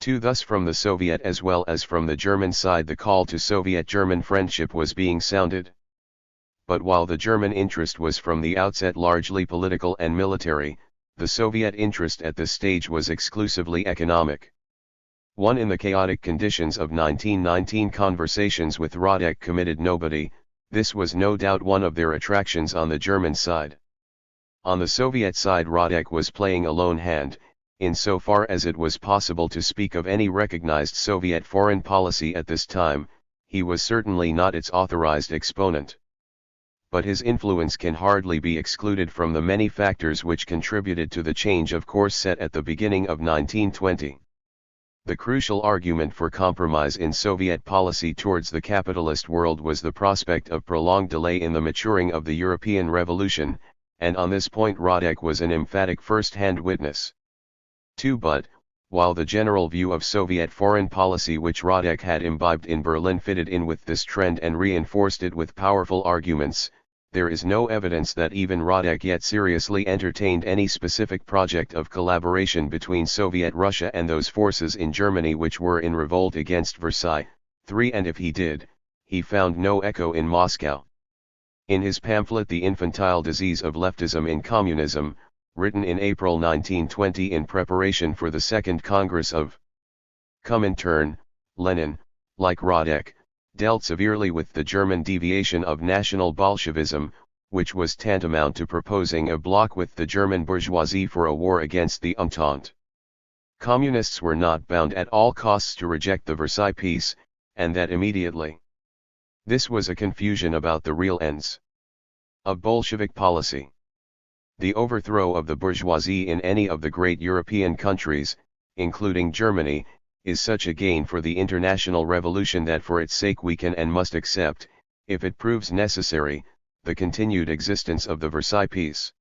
Thus from the Soviet as well as from the German side the call to Soviet-German friendship was being sounded. But while the German interest was from the outset largely political and military, the Soviet interest at this stage was exclusively economic. In the chaotic conditions of 1919 conversations with Radek committed nobody, this was no doubt one of their attractions on the German side. On the Soviet side Radek was playing a lone hand, insofar as it was possible to speak of any recognized Soviet foreign policy at this time. He was certainly not its authorized exponent. But his influence can hardly be excluded from the many factors which contributed to the change of course set at the beginning of 1920. The crucial argument for compromise in Soviet policy towards the capitalist world was the prospect of prolonged delay in the maturing of the European Revolution, and on this point Radek was an emphatic first-hand witness. But, while the general view of Soviet foreign policy which Radek had imbibed in Berlin fitted in with this trend and reinforced it with powerful arguments, there is no evidence that even Radek yet seriously entertained any specific project of collaboration between Soviet Russia and those forces in Germany which were in revolt against Versailles. And if he did, he found no echo in Moscow. In his pamphlet The Infantile Disease of Leftism in Communism, written in April 1920 in preparation for the Second Congress of Comintern, Lenin, like Radek, dealt severely with the German deviation of National Bolshevism, which was tantamount to proposing a bloc with the German bourgeoisie for a war against the Entente. Communists were not bound at all costs to reject the Versailles Peace, and that immediately. This was a confusion about the real ends of Bolshevik policy. The overthrow of the bourgeoisie in any of the great European countries, including Germany, is such a gain for the international revolution that for its sake we can and must accept, if it proves necessary, the continued existence of the Versailles Peace.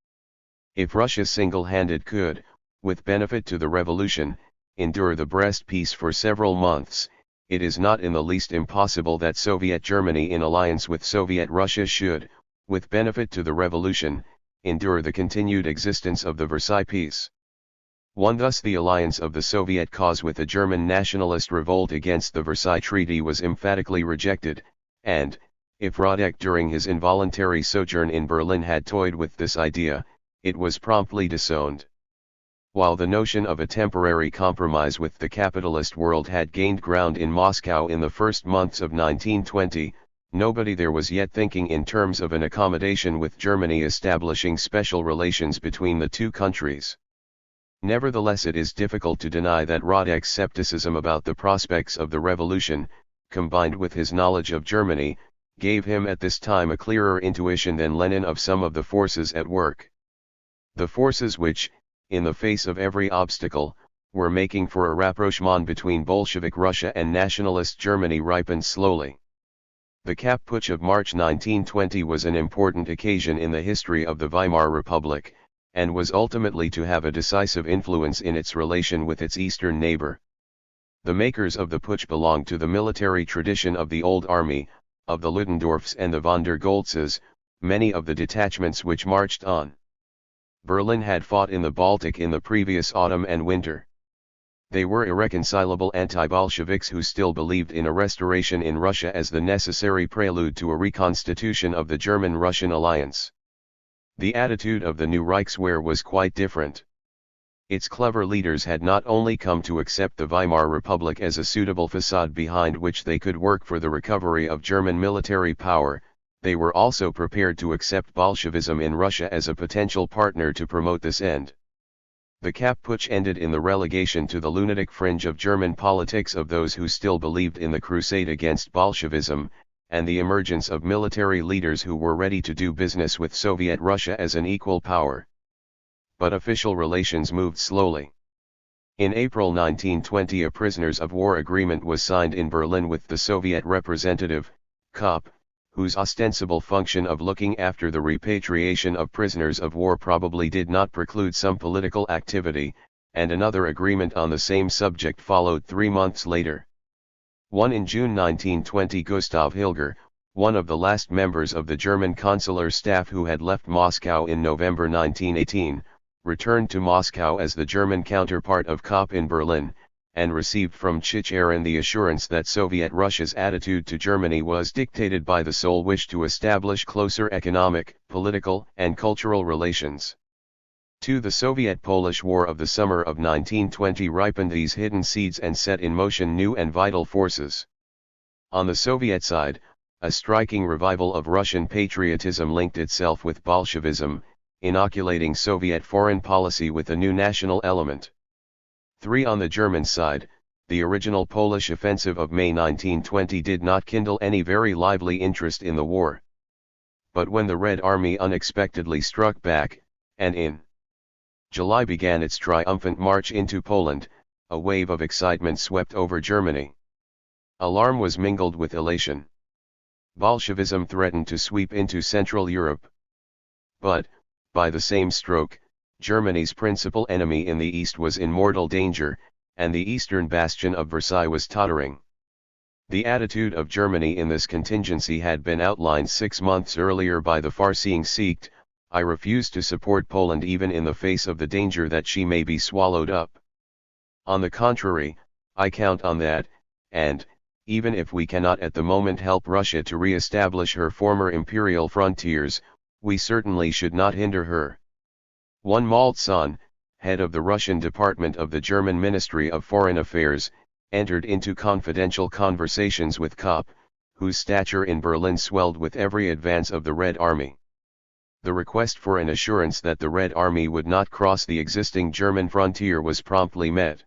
If Russia single-handed could, with benefit to the revolution, endure the Brest Peace for several months, it is not in the least impossible that Soviet Germany in alliance with Soviet Russia should, with benefit to the revolution, endure the continued existence of the Versailles Peace. Thus the alliance of the Soviet cause with the German nationalist revolt against the Versailles Treaty was emphatically rejected, and, if Radek during his involuntary sojourn in Berlin had toyed with this idea, it was promptly disowned. While the notion of a temporary compromise with the capitalist world had gained ground in Moscow in the first months of 1920, nobody there was yet thinking in terms of an accommodation with Germany establishing special relations between the two countries. Nevertheless, it is difficult to deny that Radek's skepticism about the prospects of the revolution, combined with his knowledge of Germany, gave him at this time a clearer intuition than Lenin of some of the forces at work. The forces which, in the face of every obstacle, were making for a rapprochement between Bolshevik Russia and nationalist Germany ripened slowly. The Kapp Putsch of March 1920 was an important occasion in the history of the Weimar Republic, and was ultimately to have a decisive influence in its relation with its eastern neighbor. The makers of the putsch belonged to the military tradition of the Old Army, of the Ludendorffs and the von der Goltzes, many of the detachments which marched on Berlin had fought in the Baltic in the previous autumn and winter. They were irreconcilable anti-Bolsheviks who still believed in a restoration in Russia as the necessary prelude to a reconstitution of the German-Russian alliance. The attitude of the new Reichswehr was quite different. Its clever leaders had not only come to accept the Weimar Republic as a suitable facade behind which they could work for the recovery of German military power, they were also prepared to accept Bolshevism in Russia as a potential partner to promote this end. The Kapp Putsch ended in the relegation to the lunatic fringe of German politics of those who still believed in the crusade against Bolshevism, and the emergence of military leaders who were ready to do business with Soviet Russia as an equal power. But official relations moved slowly. In April 1920 a prisoners of war agreement was signed in Berlin with the Soviet representative, Kopp, whose ostensible function of looking after the repatriation of prisoners of war probably did not preclude some political activity, and another agreement on the same subject followed 3 months later. In June 1920 Gustav Hilger, one of the last members of the German consular staff who had left Moscow in November 1918, returned to Moscow as the German counterpart of Kopp in Berlin, and received from Chicherin the assurance that Soviet Russia's attitude to Germany was dictated by the sole wish to establish closer economic, political, and cultural relations. The Soviet-Polish War of the summer of 1920 ripened these hidden seeds and set in motion new and vital forces. On the Soviet side, a striking revival of Russian patriotism linked itself with Bolshevism, inoculating Soviet foreign policy with a new national element. On the German side, the original Polish offensive of May 1920 did not kindle any very lively interest in the war. But when the Red Army unexpectedly struck back, and in July began its triumphant march into Poland, a wave of excitement swept over Germany. Alarm was mingled with elation. Bolshevism threatened to sweep into Central Europe. But, by the same stroke, Germany's principal enemy in the east was in mortal danger, and the eastern bastion of Versailles was tottering. The attitude of Germany in this contingency had been outlined 6 months earlier by the far-seeing Siecht: I refuse to support Poland even in the face of the danger that she may be swallowed up. On the contrary, I count on that, and, even if we cannot at the moment help Russia to re-establish her former imperial frontiers, we certainly should not hinder her. Maltson, head of the Russian Department of the German Ministry of Foreign Affairs, entered into confidential conversations with Kopp, whose stature in Berlin swelled with every advance of the Red Army. The request for an assurance that the Red Army would not cross the existing German frontier was promptly met.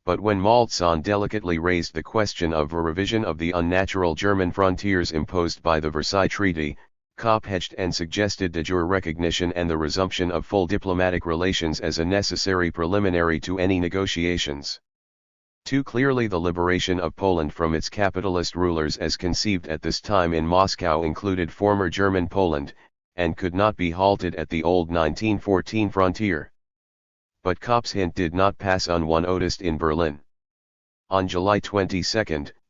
But when Maltson delicately raised the question of a revision of the unnatural German frontiers imposed by the Versailles Treaty, Kopp hedged and suggested de jure recognition and the resumption of full diplomatic relations as a necessary preliminary to any negotiations. Clearly the liberation of Poland from its capitalist rulers as conceived at this time in Moscow included former German Poland, and could not be halted at the old 1914 frontier. But Kopp's hint did not pass unnoticed in Berlin. On July 22,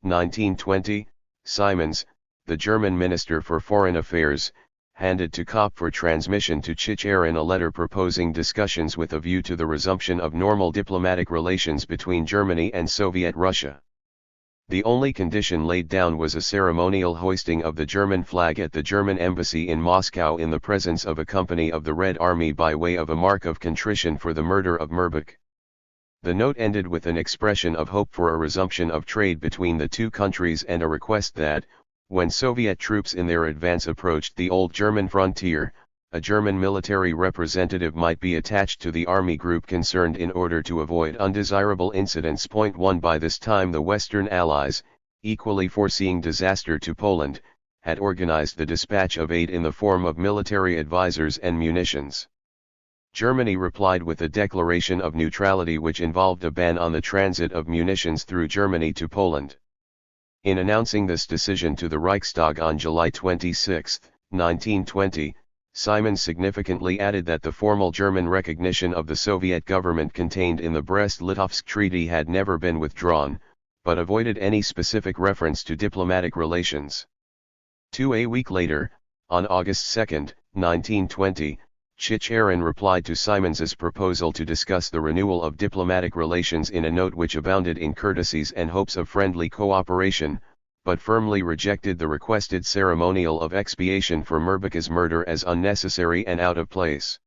1920, Simons, the German Minister for Foreign Affairs, handed to Kopp for transmission to Chicherin a letter proposing discussions with a view to the resumption of normal diplomatic relations between Germany and Soviet Russia. The only condition laid down was a ceremonial hoisting of the German flag at the German embassy in Moscow in the presence of a company of the Red Army by way of a mark of contrition for the murder of Merbuk. The note ended with an expression of hope for a resumption of trade between the two countries and a request that, when Soviet troops in their advance approached the old German frontier, a German military representative might be attached to the army group concerned in order to avoid undesirable incidents. 1. By this time the Western Allies, equally foreseeing disaster to Poland, had organized the dispatch of aid in the form of military advisors and munitions. Germany replied with a declaration of neutrality which involved a ban on the transit of munitions through Germany to Poland. In announcing this decision to the Reichstag on July 26, 1920, Simon significantly added that the formal German recognition of the Soviet government contained in the Brest-Litovsk Treaty had never been withdrawn, but avoided any specific reference to diplomatic relations. A week later, on August 2, 1920, Chicherin replied to Simons's proposal to discuss the renewal of diplomatic relations in a note which abounded in courtesies and hopes of friendly cooperation, but firmly rejected the requested ceremonial of expiation for Merbuk's murder as unnecessary and out of place.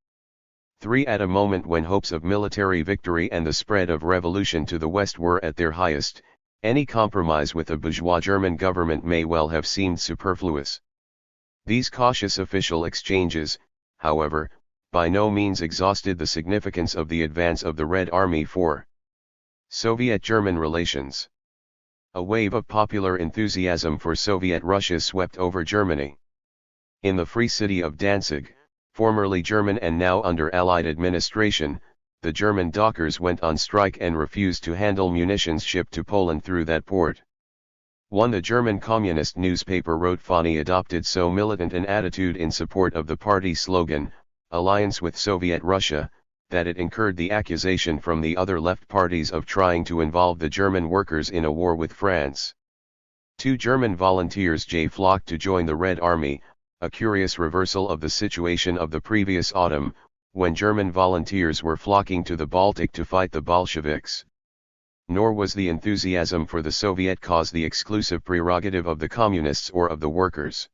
3. At a moment when hopes of military victory and the spread of revolution to the west were at their highest, any compromise with a bourgeois German government may well have seemed superfluous. These cautious official exchanges, however, by no means exhausted the significance of the advance of the Red Army for Soviet-German relations. A wave of popular enthusiasm for Soviet Russia swept over Germany. In the free city of Danzig, formerly German and now under Allied administration, the German dockers went on strike and refused to handle munitions shipped to Poland through that port. The German communist newspaper wrote Fani adopted so militant an attitude in support of the party slogan, alliance with Soviet Russia, that it incurred the accusation from the other left parties of trying to involve the German workers in a war with France. 2 German volunteers flocked to join the Red Army, a curious reversal of the situation of the previous autumn, when German volunteers were flocking to the Baltic to fight the Bolsheviks. Nor was the enthusiasm for the Soviet cause the exclusive prerogative of the communists or of the workers.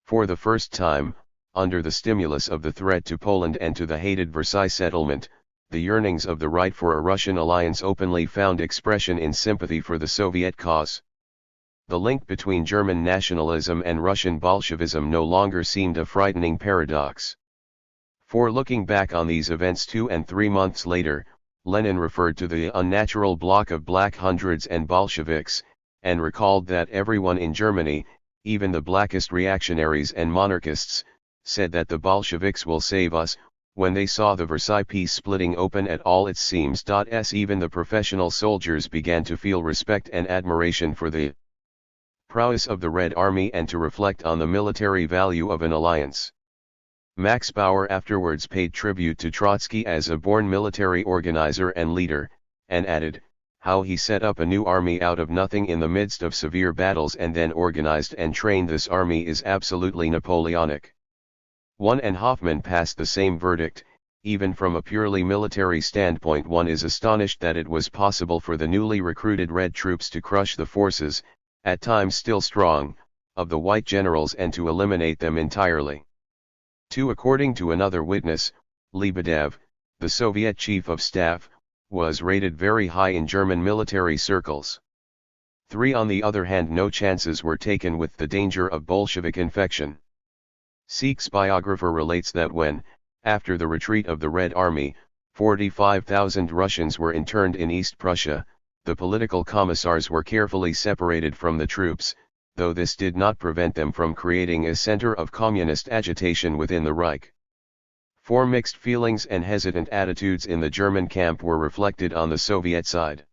For the first time, under the stimulus of the threat to Poland and to the hated Versailles settlement, the yearnings of the right for a Russian alliance openly found expression in sympathy for the Soviet cause. The link between German nationalism and Russian Bolshevism no longer seemed a frightening paradox. For looking back on these events 2 and 3 months later, Lenin referred to the unnatural block of Black Hundreds and Bolsheviks, and recalled that everyone in Germany, even the blackest reactionaries and monarchists, said that the Bolsheviks will save us, when they saw the Versailles peace splitting open at all its seams. Even the professional soldiers began to feel respect and admiration for the prowess of the Red Army and to reflect on the military value of an alliance. Max Bauer afterwards paid tribute to Trotsky as a born military organizer and leader, and added, how he set up a new army out of nothing in the midst of severe battles and then organized and trained this army is absolutely Napoleonic. And Hoffman passed the same verdict. Even from a purely military standpoint, one is astonished that it was possible for the newly recruited Red troops to crush the forces, at times still strong, of the White generals and to eliminate them entirely. 2 According to another witness, Lebedev, the Soviet chief of staff, was rated very high in German military circles. 3 On the other hand, no chances were taken with the danger of Bolshevik infection. Sieck's biographer relates that when, after the retreat of the Red Army, 45,000 Russians were interned in East Prussia, the political commissars were carefully separated from the troops, though this did not prevent them from creating a center of communist agitation within the Reich. 4 Mixed feelings and hesitant attitudes in the German camp were reflected on the Soviet side.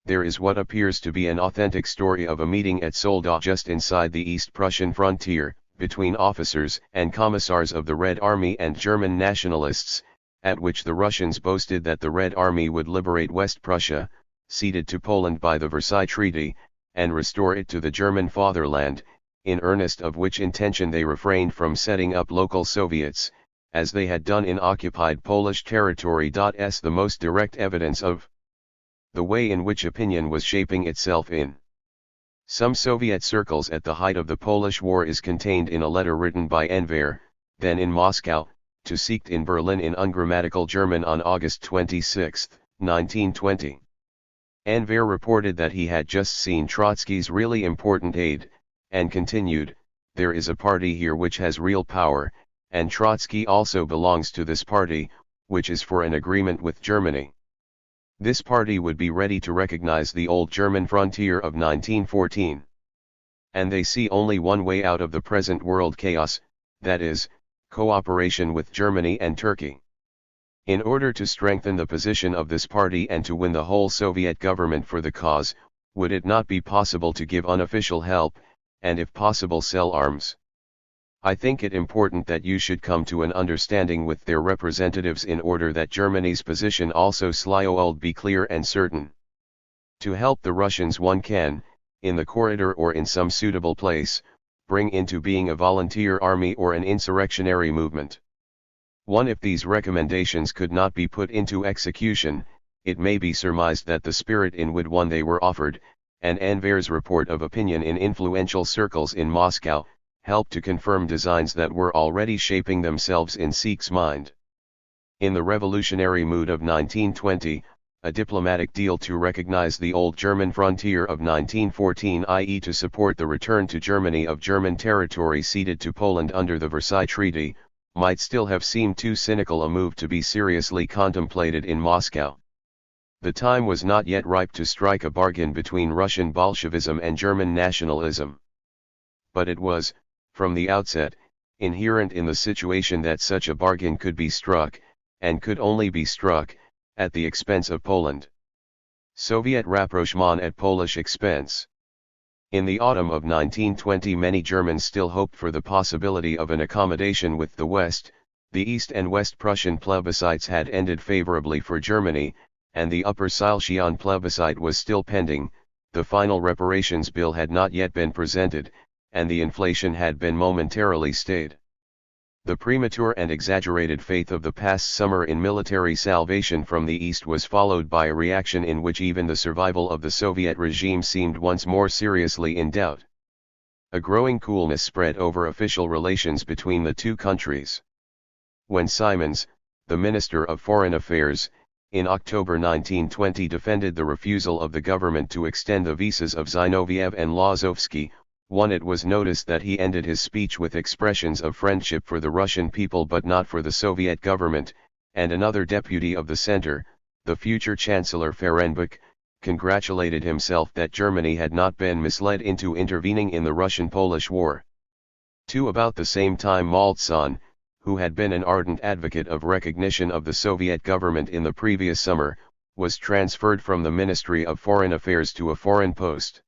There is what appears to be an authentic story of a meeting at Soldau just inside the East Prussian frontier, between officers and commissars of the Red Army and German nationalists, at which the Russians boasted that the Red Army would liberate West Prussia, ceded to Poland by the Versailles Treaty, and restore it to the German fatherland, in earnest of which intention they refrained from setting up local Soviets, as they had done in occupied Polish territory. The most direct evidence of the way in which opinion was shaping itself in Some Soviet circles at the height of the Polish War is contained in a letter written by Enver, then in Moscow, to Siecht in Berlin in ungrammatical German on August 26, 1920. Enver reported that he had just seen Trotsky's really important aide, and continued, "There is a party here which has real power, and Trotsky also belongs to this party, which is for an agreement with Germany. This party would be ready to recognize the old German frontier of 1914. And they see only one way out of the present world chaos, that is, cooperation with Germany and Turkey. In order to strengthen the position of this party and to win the whole Soviet government for the cause, would it not be possible to give unofficial help, and if possible sell arms? I think it important that you should come to an understanding with their representatives in order that Germany's position also sliold be clear and certain. To help the Russians one can, in the corridor or in some suitable place, bring into being a volunteer army or an insurrectionary movement. If these recommendations could not be put into execution, it may be surmised that the spirit in which they were offered, and Enver's report of opinion in influential circles in Moscow, helped to confirm designs that were already shaping themselves in Siecht's mind. In the revolutionary mood of 1920, a diplomatic deal to recognize the old German frontier of 1914, i.e. to support the return to Germany of German territory ceded to Poland under the Versailles Treaty, might still have seemed too cynical a move to be seriously contemplated in Moscow. The time was not yet ripe to strike a bargain between Russian Bolshevism and German nationalism. But it was, from the outset, inherent in the situation that such a bargain could be struck, and could only be struck, at the expense of Poland. Soviet rapprochement at Polish expense. In the autumn of 1920 many Germans still hoped for the possibility of an accommodation with the West. The East and West Prussian plebiscites had ended favorably for Germany, and the Upper Silesian plebiscite was still pending. The final reparations bill had not yet been presented, and the inflation had been momentarily stayed. The premature and exaggerated faith of the past summer in military salvation from the East was followed by a reaction in which even the survival of the Soviet regime seemed once more seriously in doubt. A growing coolness spread over official relations between the two countries. When Simons, the Minister of Foreign Affairs, in October 1920 defended the refusal of the government to extend the visas of Zinoviev and Lazovsky, it was noticed that he ended his speech with expressions of friendship for the Russian people but not for the Soviet government, and another deputy of the center, the future Chancellor Fehrenbach, congratulated himself that Germany had not been misled into intervening in the Russian-Polish War. About the same time Maltson, who had been an ardent advocate of recognition of the Soviet government in the previous summer, was transferred from the Ministry of Foreign Affairs to a foreign post.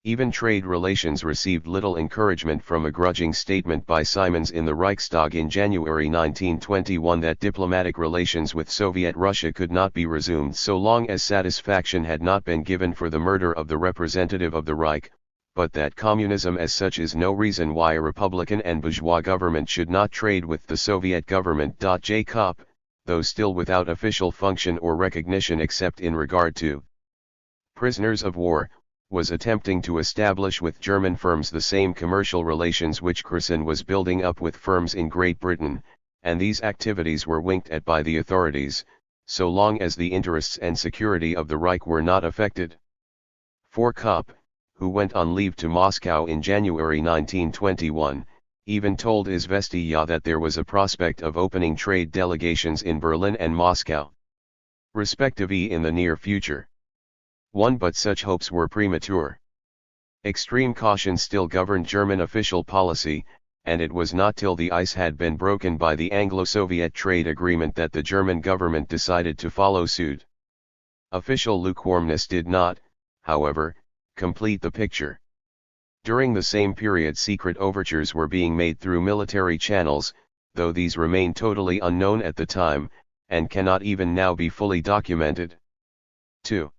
Even trade relations received little encouragement from a grudging statement by Simons in the Reichstag in January 1921 that diplomatic relations with Soviet Russia could not be resumed so long as satisfaction had not been given for the murder of the representative of the Reich, but that communism as such is no reason why a republican and bourgeois government should not trade with the Soviet government. Jacob, though still without official function or recognition except in regard to prisoners of war, was attempting to establish with German firms the same commercial relations which Cresson was building up with firms in Great Britain, and these activities were winked at by the authorities, so long as the interests and security of the Reich were not affected. Kopp, who went on leave to Moscow in January 1921, even told Izvestia that there was a prospect of opening trade delegations in Berlin and Moscow, respectively, in the near future. But such hopes were premature. Extreme caution still governed German official policy, and it was not till the ice had been broken by the Anglo-Soviet trade agreement that the German government decided to follow suit. Official lukewarmness did not, however, complete the picture. During the same period secret overtures were being made through military channels, though these remained totally unknown at the time, and cannot even now be fully documented. 2.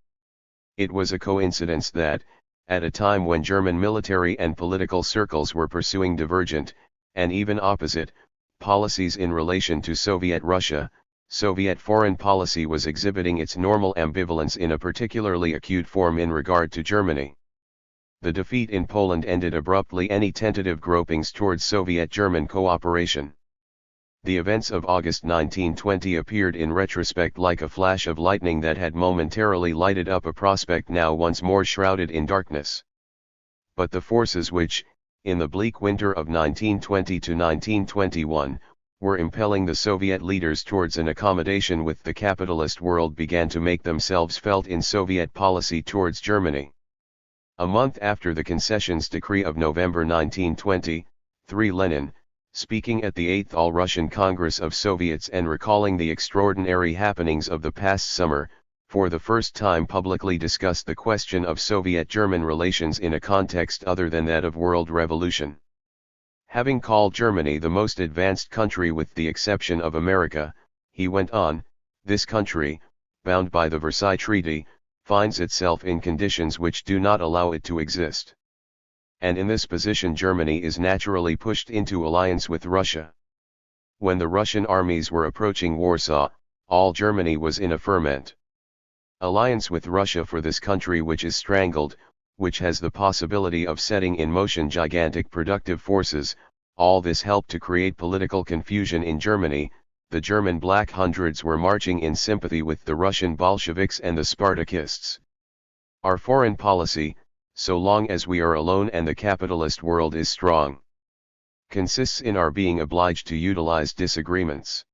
It was a coincidence that, at a time when German military and political circles were pursuing divergent, and even opposite, policies in relation to Soviet Russia, Soviet foreign policy was exhibiting its normal ambivalence in a particularly acute form in regard to Germany. The defeat in Poland ended abruptly any tentative gropings towards Soviet-German cooperation. The events of August 1920 appeared in retrospect like a flash of lightning that had momentarily lighted up a prospect now once more shrouded in darkness. But the forces which, in the bleak winter of 1920 to 1921, were impelling the Soviet leaders towards an accommodation with the capitalist world began to make themselves felt in Soviet policy towards Germany. A month after the concessions decree of November 1920, Lenin, speaking at the 8th All-Russian Congress of Soviets and recalling the extraordinary happenings of the past summer, for the first time publicly discussed the question of Soviet-German relations in a context other than that of world revolution. Having called Germany the most advanced country with the exception of America, he went on, "This country, bound by the Versailles Treaty, finds itself in conditions which do not allow it to exist. And in this position Germany is naturally pushed into alliance with Russia." When the Russian armies were approaching Warsaw, all Germany was in a ferment. Alliance with Russia for this country which is strangled, which has the possibility of setting in motion gigantic productive forces, all this helped to create political confusion in Germany. The German Black Hundreds were marching in sympathy with the Russian Bolsheviks and the Spartakists. Our foreign policy, so long as we are alone and the capitalist world is strong, consists in our being obliged to utilize disagreements.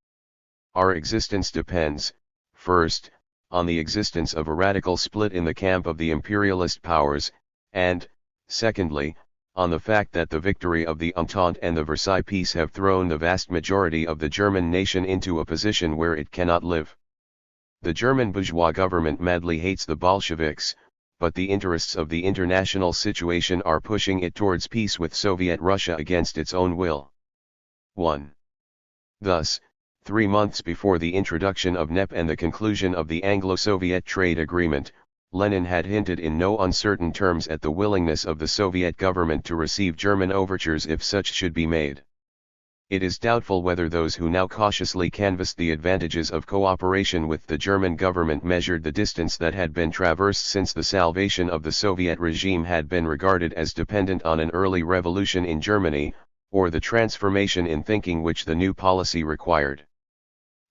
Our existence depends, first, on the existence of a radical split in the camp of the imperialist powers, and, secondly, on the fact that the victory of the Entente and the Versailles Peace have thrown the vast majority of the German nation into a position where it cannot live. The German bourgeois government madly hates the Bolsheviks, but the interests of the international situation are pushing it towards peace with Soviet Russia against its own will. 1. Thus, 3 months before the introduction of NEP and the conclusion of the Anglo-Soviet trade agreement, Lenin had hinted in no uncertain terms at the willingness of the Soviet government to receive German overtures if such should be made. It is doubtful whether those who now cautiously canvassed the advantages of cooperation with the German government measured the distance that had been traversed since the salvation of the Soviet regime had been regarded as dependent on an early revolution in Germany, or the transformation in thinking which the new policy required.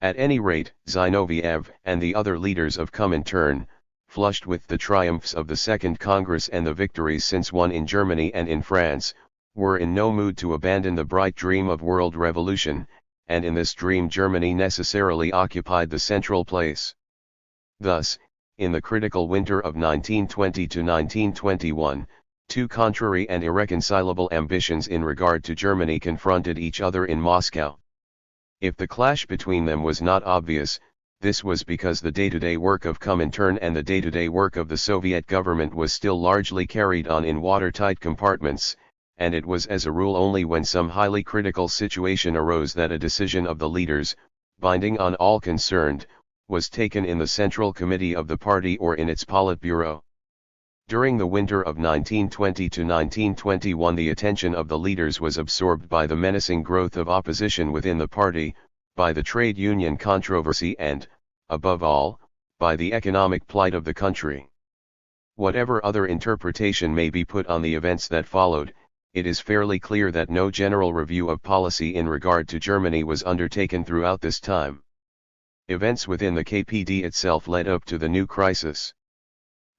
At any rate, Zinoviev and the other leaders of Comintern, flushed with the triumphs of the Second Congress and the victories since won in Germany and in France, were in no mood to abandon the bright dream of world revolution, and in this dream Germany necessarily occupied the central place. Thus, in the critical winter of 1920 to 1921, two contrary and irreconcilable ambitions in regard to Germany confronted each other in Moscow. If the clash between them was not obvious, this was because the day-to-day work of Comintern and the day-to-day work of the Soviet government was still largely carried on in watertight compartments, and it was as a rule only when some highly critical situation arose that a decision of the leaders, binding on all concerned, was taken in the Central Committee of the party or in its Politburo. During the winter of 1920 to 1921 the attention of the leaders was absorbed by the menacing growth of opposition within the party, by the trade union controversy and, above all, by the economic plight of the country. Whatever other interpretation may be put on the events that followed, it is fairly clear that no general review of policy in regard to Germany was undertaken throughout this time. Events within the KPD itself led up to the new crisis.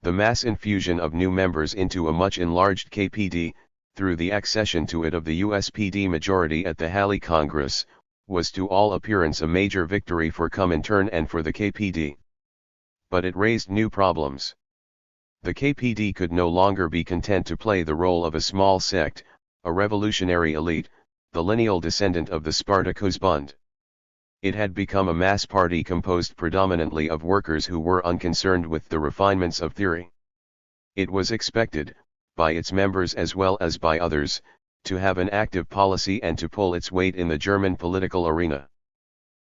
The mass infusion of new members into a much enlarged KPD, through the accession to it of the USPD majority at the Halle Congress, was to all appearance a major victory for Comintern and for the KPD. But it raised new problems. The KPD could no longer be content to play the role of a small sect, a revolutionary elite, the lineal descendant of the Spartakusbund. It had become a mass party composed predominantly of workers who were unconcerned with the refinements of theory. It was expected, by its members as well as by others, to have an active policy and to pull its weight in the German political arena.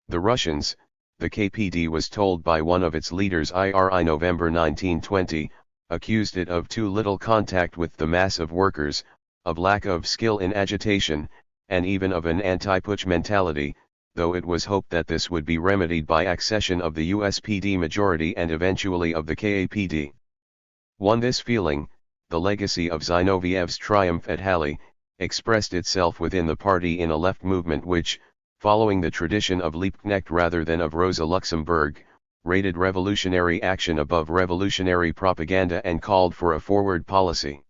The Russians, the KPD was told by one of its leaders in November 1920, accused it of too little contact with the mass of workers, of lack of skill in agitation, and even of an anti-putsch mentality, though it was hoped that this would be remedied by accession of the USPD majority and eventually of the KAPD. This feeling, the legacy of Zinoviev's triumph at Halle, expressed itself within the party in a left movement which, following the tradition of Liebknecht rather than of Rosa Luxemburg, rated revolutionary action above revolutionary propaganda and called for a forward policy.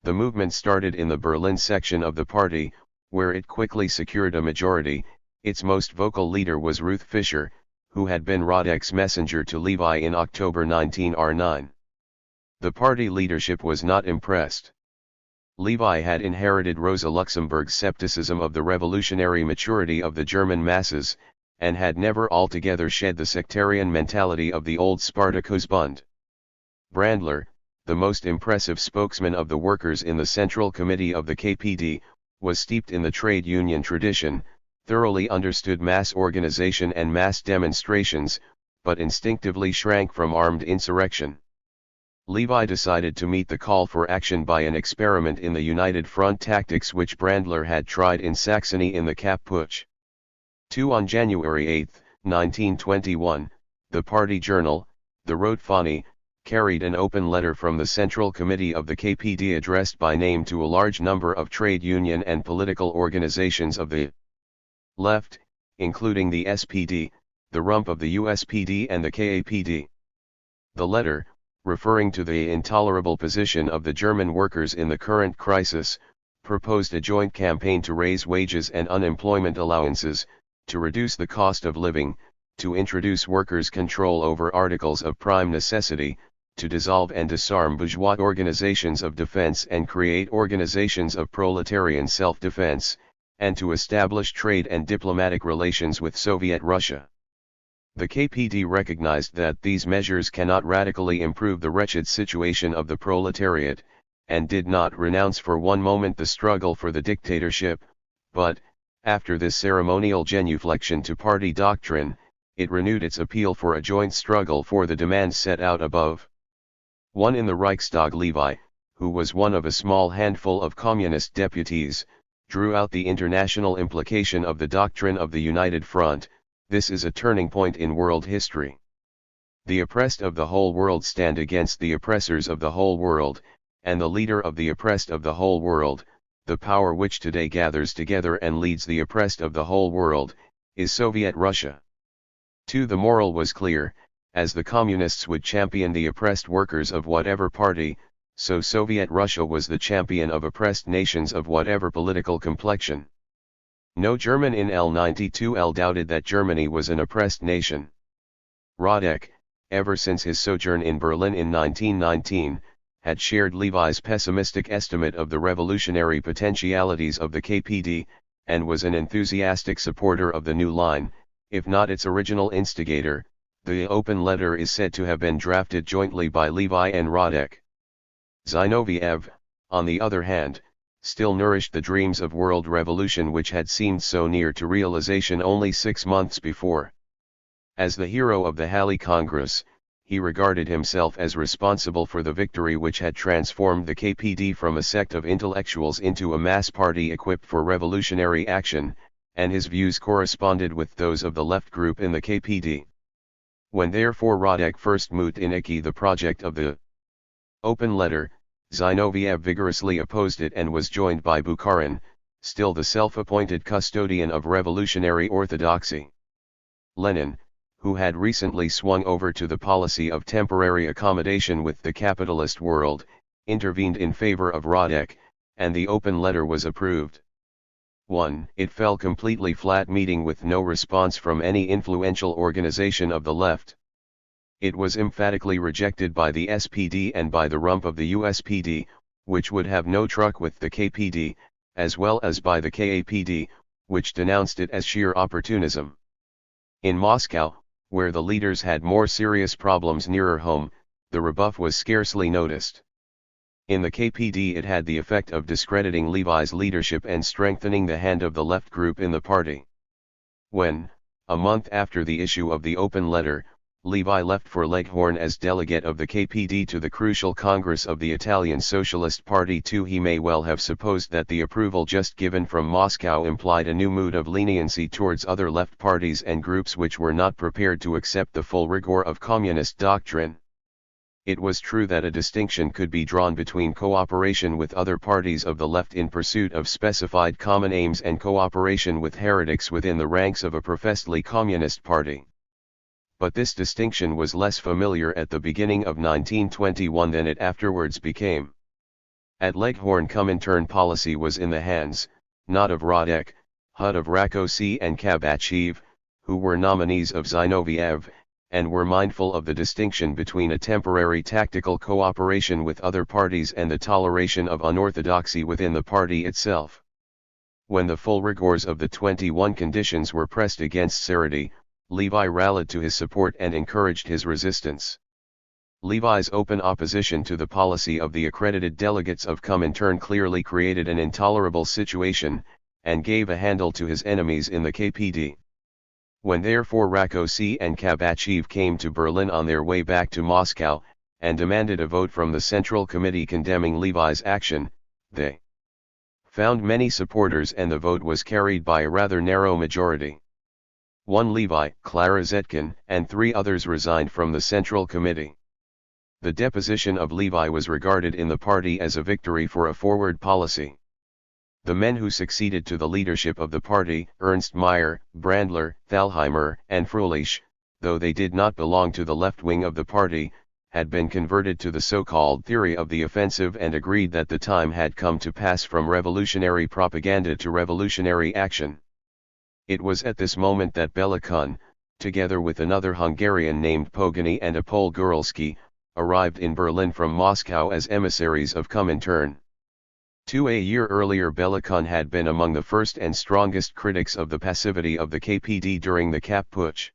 The movement started in the Berlin section of the party, where it quickly secured a majority. Its most vocal leader was Ruth Fischer, who had been Radek's messenger to Levi in October 1909. The party leadership was not impressed. Levi had inherited Rosa Luxemburg's skepticism of the revolutionary maturity of the German masses, and had never altogether shed the sectarian mentality of the old Spartakusbund. Brandler, the most impressive spokesman of the workers in the Central Committee of the KPD, was steeped in the trade union tradition, thoroughly understood mass organization and mass demonstrations, but instinctively shrank from armed insurrection. Levi decided to meet the call for action by an experiment in the United Front tactics which Brandler had tried in Saxony in the Kapp Putsch. On January 8, 1921, the party journal, the Rote Fahne, carried an open letter from the Central Committee of the KPD addressed by name to a large number of trade union and political organizations of the left, including the SPD, the rump of the USPD and the KAPD. The letter, referring to the intolerable position of the German workers in the current crisis, proposed a joint campaign to raise wages and unemployment allowances, to reduce the cost of living, to introduce workers' control over articles of prime necessity, to dissolve and disarm bourgeois organizations of defense and create organizations of proletarian self-defense, and to establish trade and diplomatic relations with Soviet Russia. The KPD recognized that these measures cannot radically improve the wretched situation of the proletariat, and did not renounce for one moment the struggle for the dictatorship, but, after this ceremonial genuflection to party doctrine, it renewed its appeal for a joint struggle for the demands set out above. One in the Reichstag, Levi, who was one of a small handful of communist deputies, drew out the international implication of the doctrine of the United Front. This is a turning point in world history. The oppressed of the whole world stand against the oppressors of the whole world, and the leader of the oppressed of the whole world, the power which today gathers together and leads the oppressed of the whole world, is Soviet Russia. The moral was clear: as the communists would champion the oppressed workers of whatever party, so Soviet Russia was the champion of oppressed nations of whatever political complexion. No German in L92L doubted that Germany was an oppressed nation. Radek, ever since his sojourn in Berlin in 1919, had shared Levi's pessimistic estimate of the revolutionary potentialities of the KPD, and was an enthusiastic supporter of the new line, if not its original instigator. The open letter is said to have been drafted jointly by Levi and Radek. Zinoviev, on the other hand, still nourished the dreams of world revolution which had seemed so near to realization only 6 months before. As the hero of the Halle Congress, he regarded himself as responsible for the victory which had transformed the KPD from a sect of intellectuals into a mass party equipped for revolutionary action, and his views corresponded with those of the left group in the KPD. When therefore Radek first moved in the project of the open letter, Zinoviev vigorously opposed it and was joined by Bukharin, still the self-appointed custodian of revolutionary orthodoxy. Lenin, who had recently swung over to the policy of temporary accommodation with the capitalist world, intervened in favor of Radek, and the open letter was approved. 1. It fell completely flat, meeting with no response from any influential organization of the left. It was emphatically rejected by the SPD and by the rump of the USPD, which would have no truck with the KPD, as well as by the KAPD, which denounced it as sheer opportunism. In Moscow, where the leaders had more serious problems nearer home, the rebuff was scarcely noticed. In the KPD it had the effect of discrediting Levi's leadership and strengthening the hand of the left group in the party. When, a month after the issue of the open letter, Levi left for Leghorn as delegate of the KPD to the crucial Congress of the Italian Socialist Party too, he may well have supposed that the approval just given from Moscow implied a new mood of leniency towards other left parties and groups which were not prepared to accept the full rigor of communist doctrine. It was true that a distinction could be drawn between cooperation with other parties of the left in pursuit of specified common aims and cooperation with heretics within the ranks of a professedly communist party. But this distinction was less familiar at the beginning of 1921 than it afterwards became. At Leghorn, Comintern policy was in the hands, not of Radek, Hud of Rákóczi and Kabachev, who were nominees of Zinoviev, and were mindful of the distinction between a temporary tactical cooperation with other parties and the toleration of unorthodoxy within the party itself. When the full rigors of the 21 conditions were pressed against Seredy, Levi rallied to his support and encouraged his resistance. Levi's open opposition to the policy of the accredited delegates of Comintern clearly created an intolerable situation, and gave a handle to his enemies in the KPD. When therefore Rákóczi and Kabachev came to Berlin on their way back to Moscow, and demanded a vote from the Central Committee condemning Levi's action, they found many supporters and the vote was carried by a rather narrow majority. One Levi, Clara Zetkin, and 3 others resigned from the Central Committee. The deposition of Levi was regarded in the party as a victory for a forward policy. The men who succeeded to the leadership of the party, Ernst Mayr, Brandler, Thalheimer, and Fröhlich, though they did not belong to the left wing of the party, had been converted to the so-called theory of the offensive and agreed that the time had come to pass from revolutionary propaganda to revolutionary action. It was at this moment that Belikon, together with another Hungarian named Pogany and a Pole Guralski, arrived in Berlin from Moscow as emissaries of Comintern. A year earlier Belikon had been among the first and strongest critics of the passivity of the KPD during the Kapp Putsch.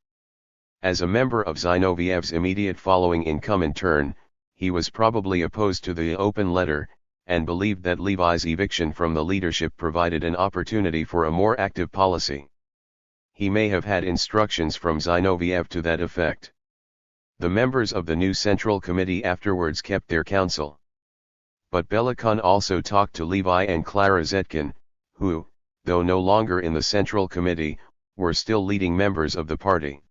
As a member of Zinoviev's immediate following in Comintern, he was probably opposed to the open letter, and believed that Levi's eviction from the leadership provided an opportunity for a more active policy. He may have had instructions from Zinoviev to that effect. The members of the new Central Committee afterwards kept their counsel. But Belikon also talked to Levi and Clara Zetkin, who, though no longer in the Central Committee, were still leading members of the party.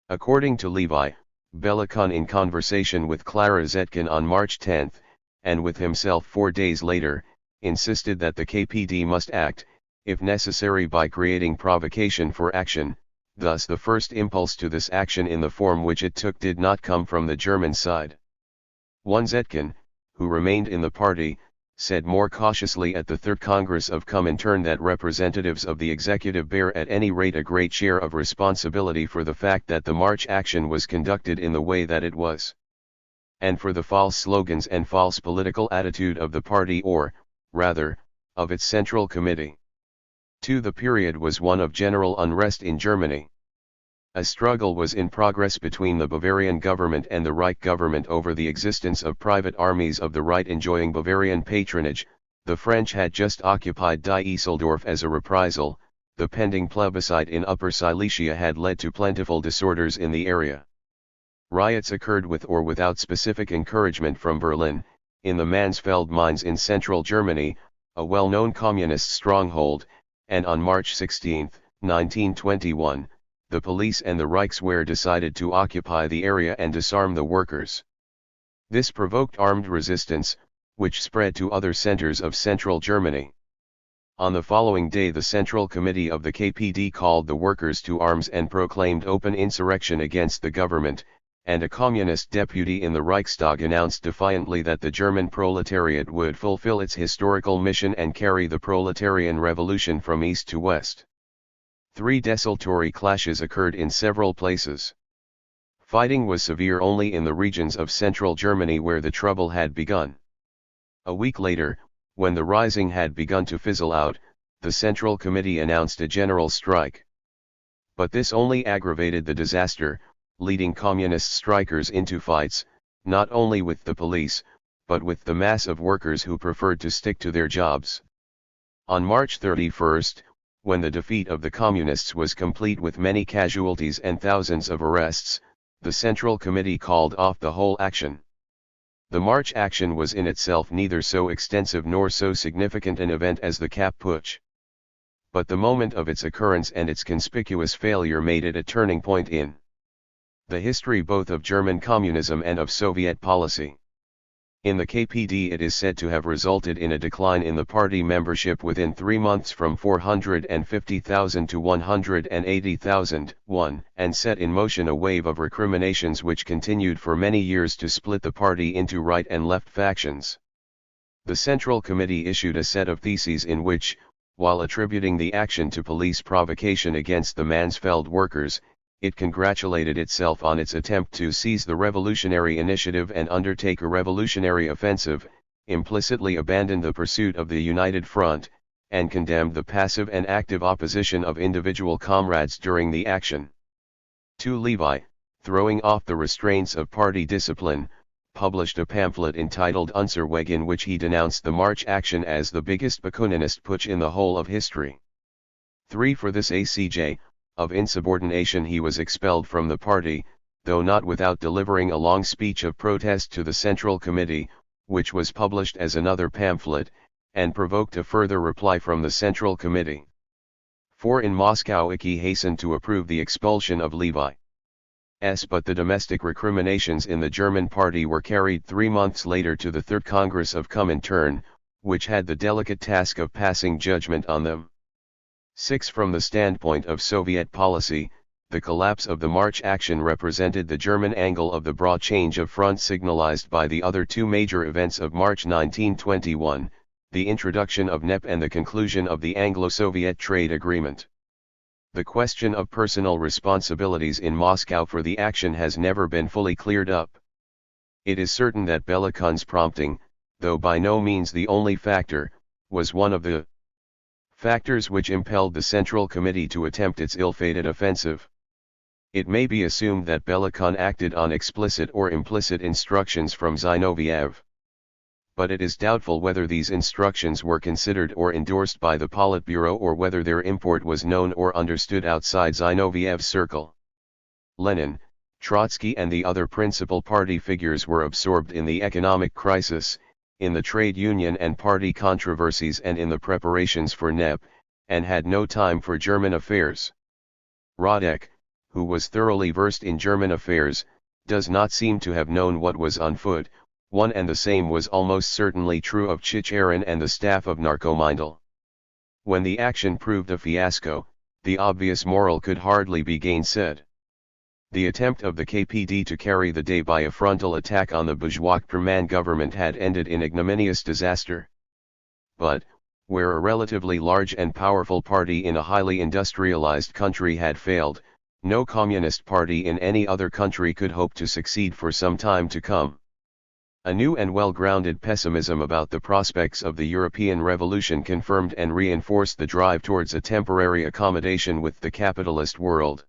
According to Levi, Belikon in conversation with Clara Zetkin on March 10, and with himself 4 days later, insisted that the KPD must act, if necessary by creating provocation for action. Thus the first impulse to this action in the form which it took did not come from the German side. One Zetkin, who remained in the party, said more cautiously at the Third Congress of Comintern that representatives of the executive bear at any rate a great share of responsibility for the fact that the March action was conducted in the way that it was, and for the false slogans and false political attitude of the party, or, rather, of its Central Committee. The period was one of general unrest in Germany. A struggle was in progress between the Bavarian government and the Reich government over the existence of private armies of the right enjoying Bavarian patronage. The French had just occupied Düsseldorf as a reprisal. The pending plebiscite in Upper Silesia had led to plentiful disorders in the area. Riots occurred with or without specific encouragement from Berlin, in the Mansfeld mines in central Germany, a well-known communist stronghold, and on March 16, 1921, the police and the Reichswehr decided to occupy the area and disarm the workers. This provoked armed resistance, which spread to other centers of central Germany. On the following day the Central Committee of the KPD called the workers to arms and proclaimed open insurrection against the government, and a communist deputy in the Reichstag announced defiantly that the German proletariat would fulfill its historical mission and carry the proletarian revolution from east to west. 3 desultory clashes occurred in several places. Fighting was severe only in the regions of central Germany where the trouble had begun. A week later, when the rising had begun to fizzle out, the Central Committee announced a general strike. But this only aggravated the disaster, leading communist strikers into fights, not only with the police, but with the mass of workers who preferred to stick to their jobs. On March 31, when the defeat of the Communists was complete with many casualties and thousands of arrests, the Central Committee called off the whole action. The March action was in itself neither so extensive nor so significant an event as the Kapp Putsch. But the moment of its occurrence and its conspicuous failure made it a turning point in The history both of German communism and of Soviet policy. In the KPD it is said to have resulted in a decline in the party membership within 3 months from 450,000 to 180,000, and set in motion a wave of recriminations which continued for many years to split the party into right and left factions. The Central Committee issued a set of theses in which, while attributing the action to police provocation against the Mansfeld workers, it congratulated itself on its attempt to seize the revolutionary initiative and undertake a revolutionary offensive, implicitly abandoned the pursuit of the United Front, and condemned the passive and active opposition of individual comrades during the action. 2. Levi, throwing off the restraints of party discipline, published a pamphlet entitled Unserweg in which he denounced the March action as the biggest Bakuninist putsch in the whole of history. 3. For this ACJ, of insubordination he was expelled from the party, though not without delivering a long speech of protest to the Central Committee, which was published as another pamphlet, and provoked a further reply from the Central Committee. 4. In Moscow Icky hastened to approve the expulsion of Levi. But the domestic recriminations in the German party were carried 3 months later to the Third Congress of Comintern, which had the delicate task of passing judgment on them. 6. From the standpoint of Soviet policy, the collapse of the March action represented the German angle of the broad change of front signalized by the other two major events of March 1921, the introduction of NEP and the conclusion of the Anglo-Soviet trade agreement. The question of personal responsibilities in Moscow for the action has never been fully cleared up. It is certain that Belakun's prompting, though by no means the only factor, was one of the factors which impelled the Central Committee to attempt its ill-fated offensive. It may be assumed that Belakun acted on explicit or implicit instructions from Zinoviev. But it is doubtful whether these instructions were considered or endorsed by the Politburo or whether their import was known or understood outside Zinoviev's circle. Lenin, Trotsky and the other principal party figures were absorbed in the economic crisis, in the trade union and party controversies and in the preparations for NEP, and had no time for German affairs. Radek, who was thoroughly versed in German affairs, does not seem to have known what was on foot. One and the same was almost certainly true of Chicherin and the staff of Narkomindel. When the action proved a fiasco, the obvious moral could hardly be gainsaid. The attempt of the KPD to carry the day by a frontal attack on the bourgeois Perman government had ended in ignominious disaster. But, where a relatively large and powerful party in a highly industrialized country had failed, no communist party in any other country could hope to succeed for some time to come. A new and well-grounded pessimism about the prospects of the European Revolution confirmed and reinforced the drive towards a temporary accommodation with the capitalist world.